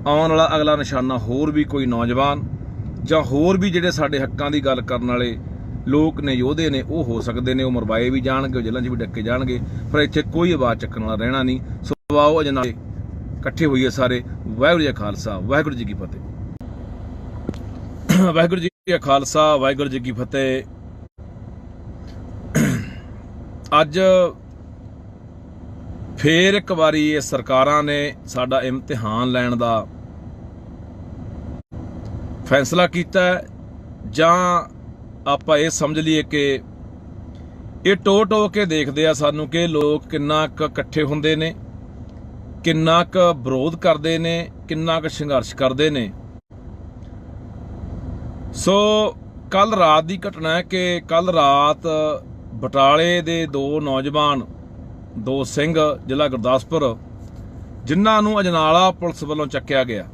ਆਉਣ ਵਾਲਾ ਅਗਲਾ ਨਿਸ਼ਾਨਾ ਹੋਰ ਵੀ ਕੋਈ ਨੌਜਵਾਨ, ਜਾਂ ਹੋਰ ਵੀ ਜਿਹੜੇ ਸਾਡੇ ਹੱਕਾਂ ਦੀ ਗੱਲ ਕਰਨ ਵਾਲੇ ਲੋਕ ਨੇ, ਯੋਧੇ ਨੇ, ਉਹ ਹੋ ਸਕਦੇ ਨੇ। ਉਹ ਮਰਵਾਏ ਵੀ ਜਾਣਗੇ, ਉਹ ਜੇਲ੍ਹਾਂ 'ਚ ਵੀ ਡੱਕੇ ਜਾਣਗੇ, ਪਰ ਇੱਥੇ ਕੋਈ ਆਵਾਜ਼ ਚੱਕਣ ਵਾਲਾ ਰਹਿਣਾ ਨਹੀਂ। ਸੋ ਆਓ ਅਜਨਾਲੇ ਇਕੱਠੇ ਹੋਈਏ ਸਾਰੇ। ਵਾਹਿਗੁਰੂ ਜੀ ਕਾ ਖਾਲਸਾ, ਵਾਹਿਗੁਰੂ ਜੀ ਕੀ ਫਤਿਹ। ਵਾਹਿਗੁਰੂ ਜੀ ਕਾ ਖਾਲਸਾ, ਵਾਹਿਗੁਰੂ ਜੀ ਕੀ ਫਤਿਹ। ਅੱਜ ਫੇਰ ਇੱਕ ਵਾਰੀ ਇਹ ਸਰਕਾਰਾਂ ਨੇ ਸਾਡਾ ਇਮਤਿਹਾਨ ਲੈਣ ਦਾ ਫੈਸਲਾ ਕੀਤਾ, ਜਾਂ ਆਪਾਂ ਇਹ ਸਮਝ ਲਈਏ ਕਿ ਇਹ ਟੋ ਕੇ ਦੇਖਦੇ ਆ ਸਾਨੂੰ ਕਿ ਲੋਕ ਕਿੰਨਾ ਕੁ ਇਕੱਠੇ ਹੁੰਦੇ ਨੇ, ਕਿੰਨਾ ਕੁ ਵਿਰੋਧ ਕਰਦੇ ਨੇ, ਕਿੰਨਾ ਕੁ ਸੰਘਰਸ਼ ਕਰਦੇ ਨੇ। ਸੋ ਕੱਲ ਰਾਤ ਦੀ ਘਟਨਾ ਹੈ ਕਿ ਕੱਲ ਰਾਤ ਬਟਾਲੇ ਦੇ ਦੋ ਨੌਜਵਾਨ, ਦੋ ਸਿੰਘ, ਜ਼ਿਲ੍ਹਾ ਗੁਰਦਾਸਪੁਰ, ਜਿਨ੍ਹਾਂ ਨੂੰ ਅਜਨਾਲਾ ਪੁਲਿਸ ਵੱਲੋਂ ਚੱਕਿਆ ਗਿਆ,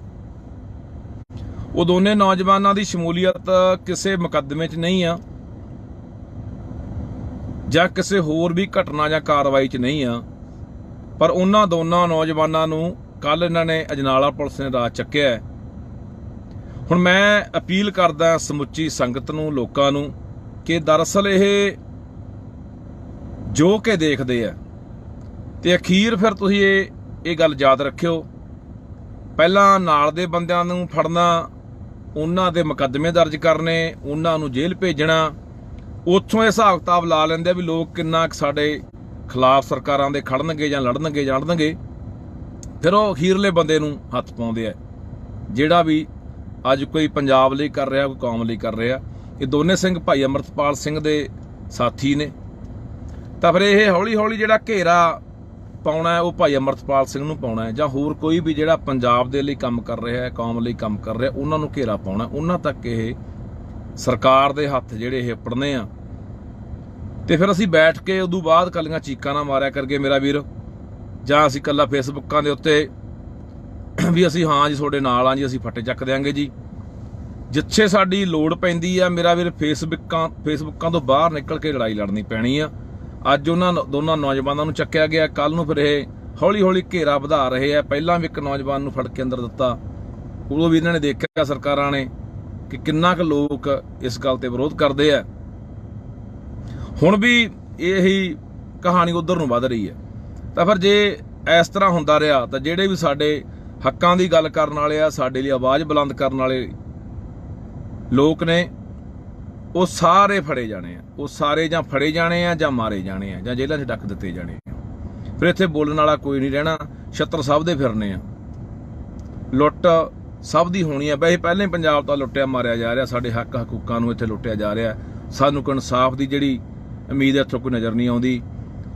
ਉਹ ਦੋਨੇ ਨੌਜਵਾਨਾਂ ਦੀ ਸ਼ਮੂਲੀਅਤ ਕਿਸੇ ਮੁਕੱਦਮੇ 'ਚ ਨਹੀਂ ਆ, ਜਾਂ ਕਿਸੇ ਹੋਰ ਵੀ ਘਟਨਾ ਜਾਂ ਕਾਰਵਾਈ 'ਚ ਨਹੀਂ ਆ, ਪਰ ਉਹਨਾਂ ਦੋਨਾਂ ਨੌਜਵਾਨਾਂ ਨੂੰ ਕੱਲ ਇਹਨਾਂ ਨੇ ਅਜਨਾਲਾ ਪੁਲਿਸ ਨੇ ਰਾਤ ਚੱਕਿਆ। ਹੁਣ ਮੈਂ ਅਪੀਲ ਕਰਦਾ ਸਮੁੱਚੀ ਸੰਗਤ ਨੂੰ, ਲੋਕਾਂ ਨੂੰ, ਕਿ ਦਰਅਸਲ ਇਹ ਜੋ ਕਿ ਦੇਖਦੇ ਆ, ਤੇ ਅਖੀਰ ਫਿਰ ਤੁਸੀਂ ਇਹ ਗੱਲ ਯਾਦ ਰੱਖਿਓ, ਪਹਿਲਾਂ ਨਾਲ ਦੇ ਬੰਦਿਆਂ ਨੂੰ ਫੜਨਾ, ਉਹਨਾਂ ਦੇ ਮੁਕੱਦਮੇ ਦਰਜ ਕਰਨੇ, ਉਹਨਾਂ ਨੂੰ ਜੇਲ੍ਹ ਭੇਜਣਾ, ਉੱਥੋਂ ਇਹ ਹਿਸਾਬ ਕਿਤਾਬ ਲਾ ਲੈਂਦੇ ਆ ਵੀ ਲੋਕ ਕਿੰਨਾ ਸਾਡੇ ਖਿਲਾਫ ਸਰਕਾਰਾਂ ਦੇ ਖੜਨਗੇ ਜਾਂ ਲੜਨਗੇ, ਫਿਰ ਉਹ ਅਖੀਰਲੇ ਬੰਦੇ ਨੂੰ ਹੱਥ ਪਾਉਂਦੇ ਆ, ਜਿਹੜਾ ਵੀ ਅੱਜ ਕੋਈ ਪੰਜਾਬ ਲਈ ਕਰ ਰਿਹਾ, ਕੋਈ ਕੌਮ ਲਈ ਕਰ ਰਿਹਾ। ਇਹ ਦੋਨੇ ਸਿੰਘ ਭਾਈ ਅੰਮ੍ਰਿਤਪਾਲ ਸਿੰਘ ਦੇ ਸਾਥੀ ਨੇ, ਤਾਂ ਫਿਰ ਇਹ ਹੌਲੀ ਹੌਲੀ ਜਿਹੜਾ ਘੇਰਾ ਪਾਉਣਾ ਉਹ ਭਾਈ ਅੰਮ੍ਰਿਤਪਾਲ ਸਿੰਘ ਨੂੰ ਪਾਉਣਾ, ਜਾਂ ਹੋਰ ਕੋਈ ਵੀ ਜਿਹੜਾ ਪੰਜਾਬ ਦੇ ਲਈ ਕੰਮ ਕਰ ਰਿਹਾ ਹੈ, ਕੌਮ ਲਈ ਕੰਮ ਕਰ ਰਿਹਾ, ਉਹਨਾਂ ਨੂੰ ਘੇਰਾ ਪਾਉਣਾ। ਉਹਨਾਂ ਤੱਕ ਇਹ ਸਰਕਾਰ ਦੇ ਹੱਥ ਜਿਹੜੇ ਇਹ ਪੜਨੇ ਆ, ਤੇ ਫਿਰ ਅਸੀਂ ਬੈਠ ਕੇ ਉਦੋਂ ਬਾਅਦ ਕੱਲੀਆਂ ਚੀਕਾਂ ਨਾ ਮਾਰਿਆ ਕਰਕੇ ਮੇਰਾ ਵੀਰ, ਜਾਂ ਅਸੀਂ ਕੱਲਾ ਫੇਸਬੁੱਕਾਂ ਦੇ ਉੱਤੇ ਵੀ ਅਸੀਂ ਹਾਂ ਜੀ ਤੁਹਾਡੇ ਨਾਲ ਆ ਜੀ, ਅਸੀਂ ਫੱਟੇ ਚੱਕ ਦਿਆਂਗੇ ਜੀ। ਜਿੱਥੇ ਸਾਡੀ ਲੋੜ ਪੈਂਦੀ ਆ ਮੇਰਾ ਵੀਰ, ਫੇਸਬੁੱਕਾਂ ਤੋਂ ਬਾਹਰ ਨਿਕਲ ਕੇ ਲੜਾਈ ਲੜਨੀ ਪੈਣੀ ਆ। ਅੱਜ ਉਹਨਾਂ ਦੋਨਾਂ ਨੌਜਵਾਨਾਂ ਨੂੰ ਚੱਕਿਆ ਗਿਆ, ਕੱਲ ਨੂੰ ਫਿਰ ਇਹ ਹੌਲੀ ਹੌਲੀ ਘੇਰਾ ਵਧਾ ਰਹੇ ਆ। ਪਹਿਲਾਂ ਵੀ ਇੱਕ ਨੌਜਵਾਨ ਨੂੰ ਫੜ ਕੇ ਅੰਦਰ ਦਿੱਤਾ, ਉਦੋਂ ਵੀ ਇਹਨਾਂ ਨੇ ਦੇਖਿਆ ਸਰਕਾਰਾਂ ਨੇ ਕਿ ਕਿੰਨਾ ਕੁ ਲੋਕ ਇਸ ਗੱਲ ਤੇ ਵਿਰੋਧ ਕਰਦੇ ਆ। ਹੁਣ ਵੀ ਇਹੀ ਕਹਾਣੀ ਉਧਰ ਨੂੰ ਵੱਧ ਰਹੀ ਹੈ। ਤਾਂ ਫਿਰ ਜੇ ਇਸ ਤਰ੍ਹਾਂ ਹੁੰਦਾ ਰਿਹਾ ਤਾਂ ਜਿਹੜੇ ਵੀ ਸਾਡੇ ਹੱਕਾਂ ਦੀ ਗੱਲ ਕਰਨ ਵਾਲੇ ਆ, ਸਾਡੇ ਲਈ ਆਵਾਜ਼ ਬੁਲੰਦ ਕਰਨ ਵਾਲੇ ਲੋਕ ਨੇ, ਉਹ ਸਾਰੇ ਫੜੇ ਜਾਣੇ ਆ। ਉਹ ਸਾਰੇ ਜਾਂ ਫੜੇ ਜਾਣੇ ਆ, ਜਾਂ ਮਾਰੇ ਜਾਣੇ ਆ, ਜਾਂ ਜੇਲ੍ਹਾਂ 'ਚ ਡੱਕ ਦਿੱਤੇ ਜਾਣੇ ਆ। ਫਿਰ ਇੱਥੇ ਬੋਲਣ ਵਾਲਾ ਕੋਈ ਨਹੀਂ ਰਹਿਣਾ। ਛੱਤਰ ਸਭ ਦੇ ਫਿਰਨੇ ਆ, ਲੁੱਟ ਸਭ ਦੀ ਹੋਣੀ ਆ। ਵੈਸੇ ਪਹਿਲਾਂ ਹੀ ਪੰਜਾਬ ਤਾਂ ਲੁੱਟਿਆ ਮਾਰਿਆ ਜਾ ਰਿਹਾ, ਸਾਡੇ ਹੱਕ ਹਕੂਕਾਂ ਨੂੰ ਇੱਥੇ ਲੁੱਟਿਆ ਜਾ ਰਿਹਾ। ਸਾਨੂੰ ਕੋਈ ਇਨਸਾਫ ਦੀ ਜਿਹੜੀ ਉਮੀਦ ਇੱਥੋਂ ਕੋਈ ਨਜ਼ਰ ਨਹੀਂ ਆਉਂਦੀ।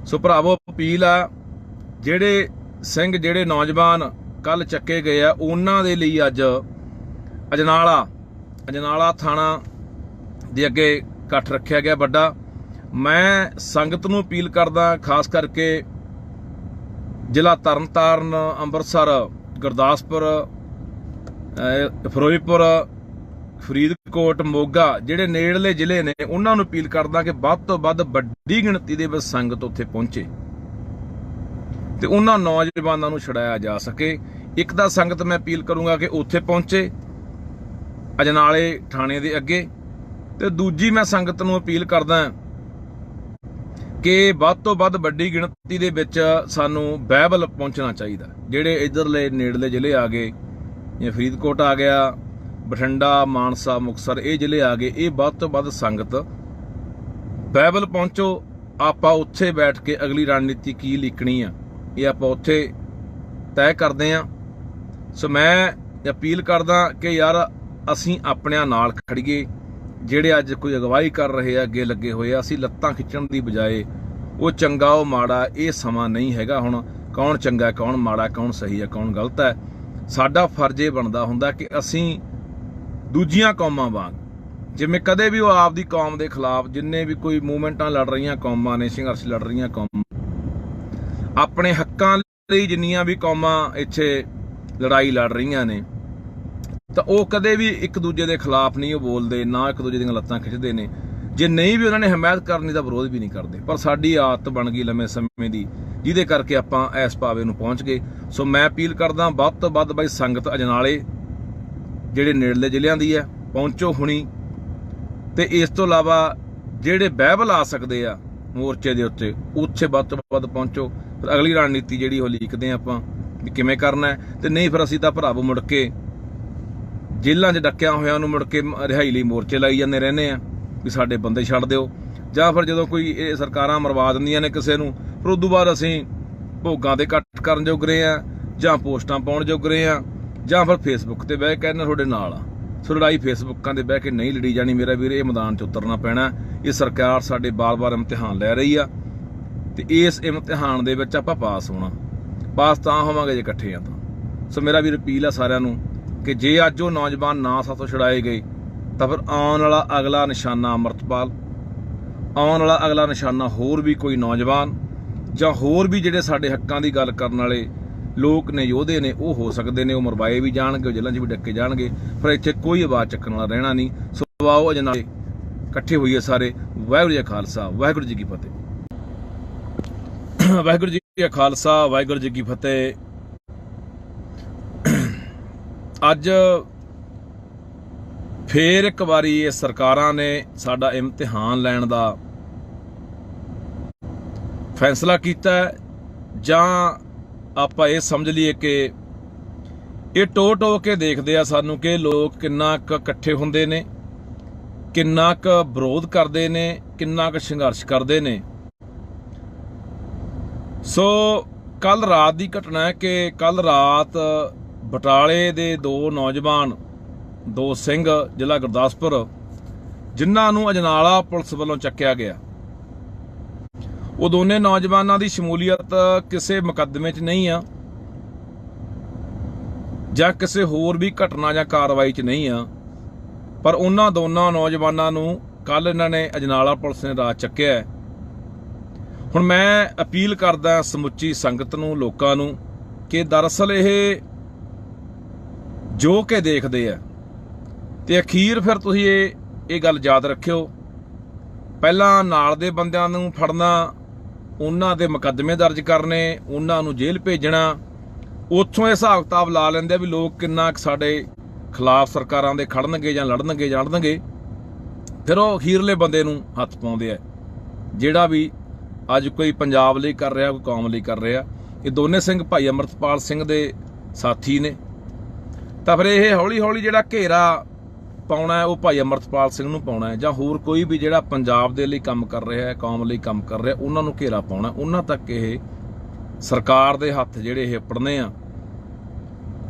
ਸੋ ਭਰਾਵੋ ਅਪੀਲ ਆ, ਜਿਹੜੇ ਸਿੰਘ, ਜਿਹੜੇ ਨੌਜਵਾਨ ਕੱਲ ਚੱਕੇ ਗਏ ਆ, ਉਹਨਾਂ ਦੇ ਲਈ ਅੱਜ ਅਜਨਾਲਾ ਥਾਣਾ ਦੇ ਅੱਗੇ ਇਕੱਠ ਰੱਖਿਆ ਗਿਆ ਵੱਡਾ। ਮੈਂ ਸੰਗਤ ਨੂੰ ਅਪੀਲ ਕਰਦਾ, ਖਾਸ ਕਰਕੇ ਜ਼ਿਲ੍ਹਾ ਤਰਨਤਾਰਨ, ਅੰਮ੍ਰਿਤਸਰ, ਗੁਰਦਾਸਪੁਰ, ਫਿਰੋਜ਼ਪੁਰ, ਫਰੀਦਕੋਟ, ਮੋਗਾ, ਜਿਹੜੇ ਨੇੜਲੇ ਜ਼ਿਲ੍ਹੇ ਨੇ, ਉਹਨਾਂ ਨੂੰ ਅਪੀਲ ਕਰਦਾ ਕਿ ਵੱਧ ਤੋਂ ਵੱਧ ਵੱਡੀ ਗਿਣਤੀ ਦੇ ਵਿੱਚ ਸੰਗਤ ਉੱਥੇ ਪਹੁੰਚੇ ਤੇ ਉਹਨਾਂ ਨੌਜਵਾਨਾਂ ਨੂੰ ਛੁਡਾਇਆ ਜਾ ਸਕੇ। ਇੱਕ ਤਾਂ ਸੰਗਤ ਮੈਂ ਅਪੀਲ ਕਰੂੰਗਾ ਕਿ ਉੱਥੇ ਪਹੁੰਚੇ ਅਜਨਾਲੇ ਥਾਣੇ ਦੇ ਅੱਗੇ, ਤੇ ਦੂਜੀ ਮੈਂ ਸੰਗਤ ਨੂੰ ਅਪੀਲ ਕਰਦਾ ਕਿ ਵੱਧ ਤੋਂ ਵੱਧ ਵੱਡੀ ਗਿਣਤੀ ਦੇ ਵਿੱਚ ਸਾਨੂੰ ਬਾਈਬਲ ਪਹੁੰਚਣਾ ਚਾਹੀਦਾ। ਜਿਹੜੇ ਇੱਧਰਲੇ ਨੇੜਲੇ ਜ਼ਿਲ੍ਹੇ ਆ ਗਏ, ਜਿਵੇਂ ਫਰੀਦਕੋਟ ਆ ਗਿਆ, ਬਠਿੰਡਾ, ਮਾਨਸਾ, ਮੁਕਤਸਰ, ਇਹ ਜ਼ਿਲ੍ਹੇ ਆ ਗਏ, ਇਹ ਵੱਧ ਤੋਂ ਵੱਧ ਸੰਗਤ ਬਾਈਬਲ ਪਹੁੰਚੋ। ਆਪਾਂ ਉੱਥੇ ਬੈਠ ਕੇ ਅਗਲੀ ਰਣਨੀਤੀ ਕੀ ਲਿਖਣੀ ਆ, ਇਹ ਆਪਾਂ ਉੱਥੇ ਤੈਅ ਕਰਦੇ ਹਾਂ। ਸੋ ਮੈਂ ਅਪੀਲ ਕਰਦਾ ਕਿ ਯਾਰ ਅਸੀਂ ਆਪਣਿਆਂ ਨਾਲ ਖੜੀਏ। ਜਿਹੜੇ ਅੱਜ ਕੋਈ ਅਗਵਾਈ ਕਰ ਰਹੇ ਆ, ਅੱਗੇ ਲੱਗੇ ਹੋਏ ਆ, ਅਸੀਂ ਲੱਤਾਂ ਖਿੱਚਣ ਦੀ ਬਜਾਏ ਉਹ ਚੰਗਾ ਉਹ ਮਾੜਾ, ਇਹ ਸਮਾਂ ਨਹੀਂ ਹੈਗਾ ਹੁਣ ਕੌਣ ਚੰਗਾ ਕੌਣ ਮਾੜਾ, ਕੌਣ ਸਹੀ ਹੈ ਕੌਣ ਗਲਤ ਹੈ। ਸਾਡਾ ਫਰਜ਼ ਇਹ ਬਣਦਾ ਹੁੰਦਾ ਕਿ ਅਸੀਂ ਦੂਜੀਆਂ ਕੌਮਾਂ ਵਾਂਗ, ਜਿਵੇਂ ਕਦੇ ਵੀ ਉਹ ਆਪਦੀ ਕੌਮ ਦੇ ਖਿਲਾਫ ਜਿੰਨੇ ਵੀ ਕੋਈ ਮੂਵਮੈਂਟਾਂ ਲੜ ਰਹੀਆਂ ਕੌਮਾਂ ਨੇ, ਸੰਘਰਸ਼ ਲੜ ਰਹੀਆਂ ਕੌਮਾਂ, ਆਪਣੇ ਹੱਕਾਂ ਲਈ ਜਿੰਨੀਆਂ ਵੀ ਕੌਮਾਂ ਇੱਥੇ ਲੜਾਈ ਲੜ ਰਹੀਆਂ ਨੇ, ਤਾਂ ਉਹ ਕਦੇ ਵੀ ਇੱਕ ਦੂਜੇ ਦੇ ਖਿਲਾਫ ਨਹੀਂ ਉਹ ਬੋਲਦੇ, ਨਾ ਇੱਕ ਦੂਜੇ ਦੀਆਂ ਲੱਤਾਂ ਖਿੱਚਦੇ ਨੇ। ਜੇ ਨਹੀਂ ਵੀ ਉਹਨਾਂ ਨੇ ਹਮਾਇਤ ਕਰਨੀ ਤਾਂ ਵਿਰੋਧ ਵੀ ਨਹੀਂ ਕਰਦੇ। ਪਰ ਸਾਡੀ ਆਦਤ ਬਣ ਗਈ ਲੰਮੇ ਸਮੇਂ ਦੀ, ਜਿਹਦੇ ਕਰਕੇ ਆਪਾਂ ਇਸ ਪਾਵੇ ਨੂੰ ਪਹੁੰਚ ਗਏ। ਸੋ ਮੈਂ ਅਪੀਲ ਕਰਦਾ ਵੱਧ ਤੋਂ ਵੱਧ ਬਾਈ ਸੰਗਤ ਅਜਨਾਲੇ ਜਿਹੜੇ ਨੇੜਲੇ ਜ਼ਿਲ੍ਹਿਆਂ ਦੀ ਹੈ ਪਹੁੰਚੋ ਹੁਣੀ। ਤੇ ਇਸ ਤੋਂ ਇਲਾਵਾ ਜਿਹੜੇ ਬਾਈਬਲ ਆ ਸਕਦੇ ਆ ਮੋਰਚੇ ਦੇ ਉੱਤੇ, ਉੱਥੇ ਵੱਧ ਤੋਂ ਵੱਧ ਪਹੁੰਚੋ। ਫਿਰ ਅਗਲੀ ਰਣਨੀਤੀ ਜਿਹੜੀ ਉਹ ਲਿਖਦੇ ਆਪਾਂ ਵੀ ਕਿਵੇਂ ਕਰਨਾ ਹੈ। ਤੇ ਨਹੀਂ ਫਿਰ ਅਸੀਂ ਤਾਂ ਭਰਾਵੋ ਮੁੜ ਕੇ ਜੇਲ੍ਹਾਂ 'ਚ ਡੱਕਿਆਂ ਹੋਇਆਂ ਨੂੰ ਮੁੜ ਕੇ ਰਿਹਾਈ ਲਈ ਮੋਰਚੇ ਲਾਈ ਜਾਂਦੇ ਰਹਿੰਦੇ ਆ ਵੀ ਸਾਡੇ ਬੰਦੇ ਛੱਡ ਦਿਓ। ਜਾਂ ਫਿਰ ਜਦੋਂ ਕੋਈ ਇਹ ਸਰਕਾਰਾਂ ਮਰਵਾ ਦਿੰਦੀਆਂ ਨੇ ਕਿਸੇ ਨੂੰ, ਫਿਰ ਉਦੋਂ ਬਾਅਦ ਅਸੀਂ ਭੋਗਾਂ ਦੇ ਇਕੱਠ ਕਰਨ ਜੋਗ ਰਹੇ ਆ, ਜਾਂ ਪੋਸਟਾਂ ਪਾਉਣ ਜੋਗ ਰਹੇ ਆ, ਜਾਂ ਫਿਰ ਫੇਸਬੁੱਕ ਤੇ ਬਹਿ ਕੇ ਕਹਿੰਦੇ ਤੁਹਾਡੇ ਨਾਲ ਆ। ਸੋ ਲੜਾਈ ਫੇਸਬੁੱਕਾਂ ਦੇ ਬਹਿ ਕੇ ਨਹੀਂ ਲੜੀ ਜਾਣੀ ਮੇਰਾ ਵੀਰ, ਇਹ ਮੈਦਾਨ 'ਚ ਉਤਰਨਾ ਪੈਣਾ। ਇਹ ਸਰਕਾਰ ਸਾਡੇ ਬਾਰ-ਬਾਰ ਇਮਤਿਹਾਨ ਲੈ ਰਹੀ ਆ, ਤੇ ਇਸ ਇਮਤਿਹਾਨ ਦੇ ਵਿੱਚ ਆਪਾਂ ਪਾਸ ਹੋਣਾ। ਪਾਸ ਤਾਂ ਹੋਵਾਂਗੇ ਜੇ ਇਕੱਠੇ ਆ ਤਾਂ। ਸੋ ਮੇਰਾ ਵੀਰ ਅਪੀਲ ਆ ਸਾਰਿਆਂ ਨੂੰ ਕਿ ਜੇ ਅੱਜ ਉਹ ਨੌਜਵਾਨ ਨਾ ਸਾਥੋਂ ਛੁਡਾਏ ਗਏ ਤਾਂ ਫਿਰ ਆਉਣ ਵਾਲਾ ਅਗਲਾ ਨਿਸ਼ਾਨਾ ਅੰਮ੍ਰਿਤਪਾਲ, ਆਉਣ ਵਾਲਾ ਅਗਲਾ ਨਿਸ਼ਾਨਾ ਹੋਰ ਵੀ ਕੋਈ ਨੌਜਵਾਨ, ਜਾਂ ਹੋਰ ਵੀ ਜਿਹੜੇ ਸਾਡੇ ਹੱਕਾਂ ਦੀ ਗੱਲ ਕਰਨ ਵਾਲੇ ਲੋਕ ਨੇ, ਯੋਧੇ ਨੇ, ਉਹ ਹੋ ਸਕਦੇ ਨੇ। ਉਹ ਮਰਵਾਏ ਵੀ ਜਾਣਗੇ, ਉਹ ਜੇਲ੍ਹਾਂ 'ਚ ਵੀ ਡੱਕੇ ਜਾਣਗੇ, ਪਰ ਇੱਥੇ ਕੋਈ ਆਵਾਜ਼ ਚੱਕਣ ਵਾਲਾ ਰਹਿਣਾ ਨਹੀਂ। ਸੋ ਆਓ ਅਜਨਾਲੇ ਇਕੱਠੇ ਹੋਈਏ ਸਾਰੇ। ਵਾਹਿਗੁਰੂ ਜੀ ਕਾ ਖਾਲਸਾ, ਵਾਹਿਗੁਰੂ ਜੀ ਕੀ ਫਤਿਹ। ਵਾਹਿਗੁਰੂ ਜੀ ਕਾ ਖਾਲਸਾ, ਵਾਹਿਗੁਰੂ ਜੀ ਕੀ ਫਤਿਹ। ਅੱਜ ਫੇਰ ਇੱਕ ਵਾਰੀ ਇਹ ਸਰਕਾਰਾਂ ਨੇ ਸਾਡਾ ਇਮਤਿਹਾਨ ਲੈਣ ਦਾ ਫੈਸਲਾ ਕੀਤਾ, ਜਾਂ ਆਪਾਂ ਇਹ ਸਮਝ ਲਈਏ ਕਿ ਇਹ ਟੋ ਕੇ ਦੇਖਦੇ ਆ ਸਾਨੂੰ ਕਿ ਲੋਕ ਕਿੰਨਾ ਕੁ ਇਕੱਠੇ ਹੁੰਦੇ ਨੇ, ਕਿੰਨਾ ਕੁ ਵਿਰੋਧ ਕਰਦੇ ਨੇ, ਕਿੰਨਾ ਕੁ ਸੰਘਰਸ਼ ਕਰਦੇ ਨੇ। ਸੋ ਕੱਲ ਰਾਤ ਦੀ ਘਟਨਾ ਹੈ ਕਿ ਕੱਲ ਰਾਤ ਬਟਾਲੇ ਦੇ ਦੋ ਨੌਜਵਾਨ, ਦੋ ਸਿੰਘ, ਜ਼ਿਲ੍ਹਾ ਗੁਰਦਾਸਪੁਰ, ਜਿਨ੍ਹਾਂ ਨੂੰ ਅਜਨਾਲਾ ਪੁਲਿਸ ਵੱਲੋਂ ਚੱਕਿਆ ਗਿਆ, ਉਹ ਦੋਨੇ ਨੌਜਵਾਨਾਂ ਦੀ ਸ਼ਮੂਲੀਅਤ ਕਿਸੇ ਮੁਕੱਦਮੇ 'ਚ ਨਹੀਂ ਆ, ਜਾਂ ਕਿਸੇ ਹੋਰ ਵੀ ਘਟਨਾ ਜਾਂ ਕਾਰਵਾਈ 'ਚ ਨਹੀਂ ਆ, ਪਰ ਉਹਨਾਂ ਦੋਨਾਂ ਨੌਜਵਾਨਾਂ ਨੂੰ ਕੱਲ ਇਹਨਾਂ ਨੇ ਅਜਨਾਲਾ ਪੁਲਿਸ ਨੇ ਰਾਤ ਚੱਕਿਆ। ਹੁਣ ਮੈਂ ਅਪੀਲ ਕਰਦਾ ਸਮੁੱਚੀ ਸੰਗਤ ਨੂੰ, ਲੋਕਾਂ ਨੂੰ, ਕਿ ਦਰਅਸਲ ਇਹ ਜੋ ਕਿ ਦੇਖਦੇ ਆ, ਤੇ ਅਖੀਰ ਫਿਰ ਤੁਸੀਂ ਇਹ ਗੱਲ ਯਾਦ ਰੱਖਿਓ, ਪਹਿਲਾਂ ਨਾਲ ਦੇ ਬੰਦਿਆਂ ਨੂੰ ਫੜਨਾ, ਉਹਨਾਂ ਦੇ ਮੁਕੱਦਮੇ ਦਰਜ ਕਰਨੇ, ਉਹਨਾਂ ਨੂੰ ਜੇਲ੍ਹ ਭੇਜਣਾ, ਉੱਥੋਂ ਇਹ ਹਿਸਾਬ ਕਿਤਾਬ ਲਾ ਲੈਂਦੇ ਆ ਵੀ ਲੋਕ ਕਿੰਨਾ ਸਾਡੇ ਖਿਲਾਫ ਸਰਕਾਰਾਂ ਦੇ ਖੜਨਗੇ ਜਾਂ ਲੜਨਗੇ, ਫਿਰ ਉਹ ਅਖੀਰਲੇ ਬੰਦੇ ਨੂੰ ਹੱਥ ਪਾਉਂਦੇ ਆ, ਜਿਹੜਾ ਵੀ ਅੱਜ ਕੋਈ ਪੰਜਾਬ ਲਈ ਕਰ ਰਿਹਾ, ਕੋਈ ਕੌਮ ਲਈ ਕਰ ਰਿਹਾ। ਇਹ ਦੋਨੇ ਸਿੰਘ ਭਾਈ ਅਮਰਤਪਾਲ ਸਿੰਘ ਦੇ ਸਾਥੀ ਨੇ, ਤਾਂ ਫਿਰ ਇਹ ਹੌਲੀ ਹੌਲੀ ਜਿਹੜਾ ਘੇਰਾ ਪਾਉਣਾ ਉਹ ਭਾਈ ਅਮਰਤਪਾਲ ਸਿੰਘ ਨੂੰ ਪਾਉਣਾ ਹੈ, ਜਾਂ ਹੋਰ ਕੋਈ ਵੀ ਜਿਹੜਾ ਪੰਜਾਬ ਦੇ ਲਈ ਕੰਮ ਕਰ ਰਿਹਾ ਹੈ, ਕੌਮ ਲਈ ਕੰਮ ਕਰ ਰਿਹਾ, ਉਹਨਾਂ ਨੂੰ ਘੇਰਾ ਪਾਉਣਾ। ਉਹਨਾਂ ਤੱਕ ਇਹ ਸਰਕਾਰ ਦੇ ਹੱਥ ਜਿਹੜੇ ਇਹ ਪੜਨੇ ਆ।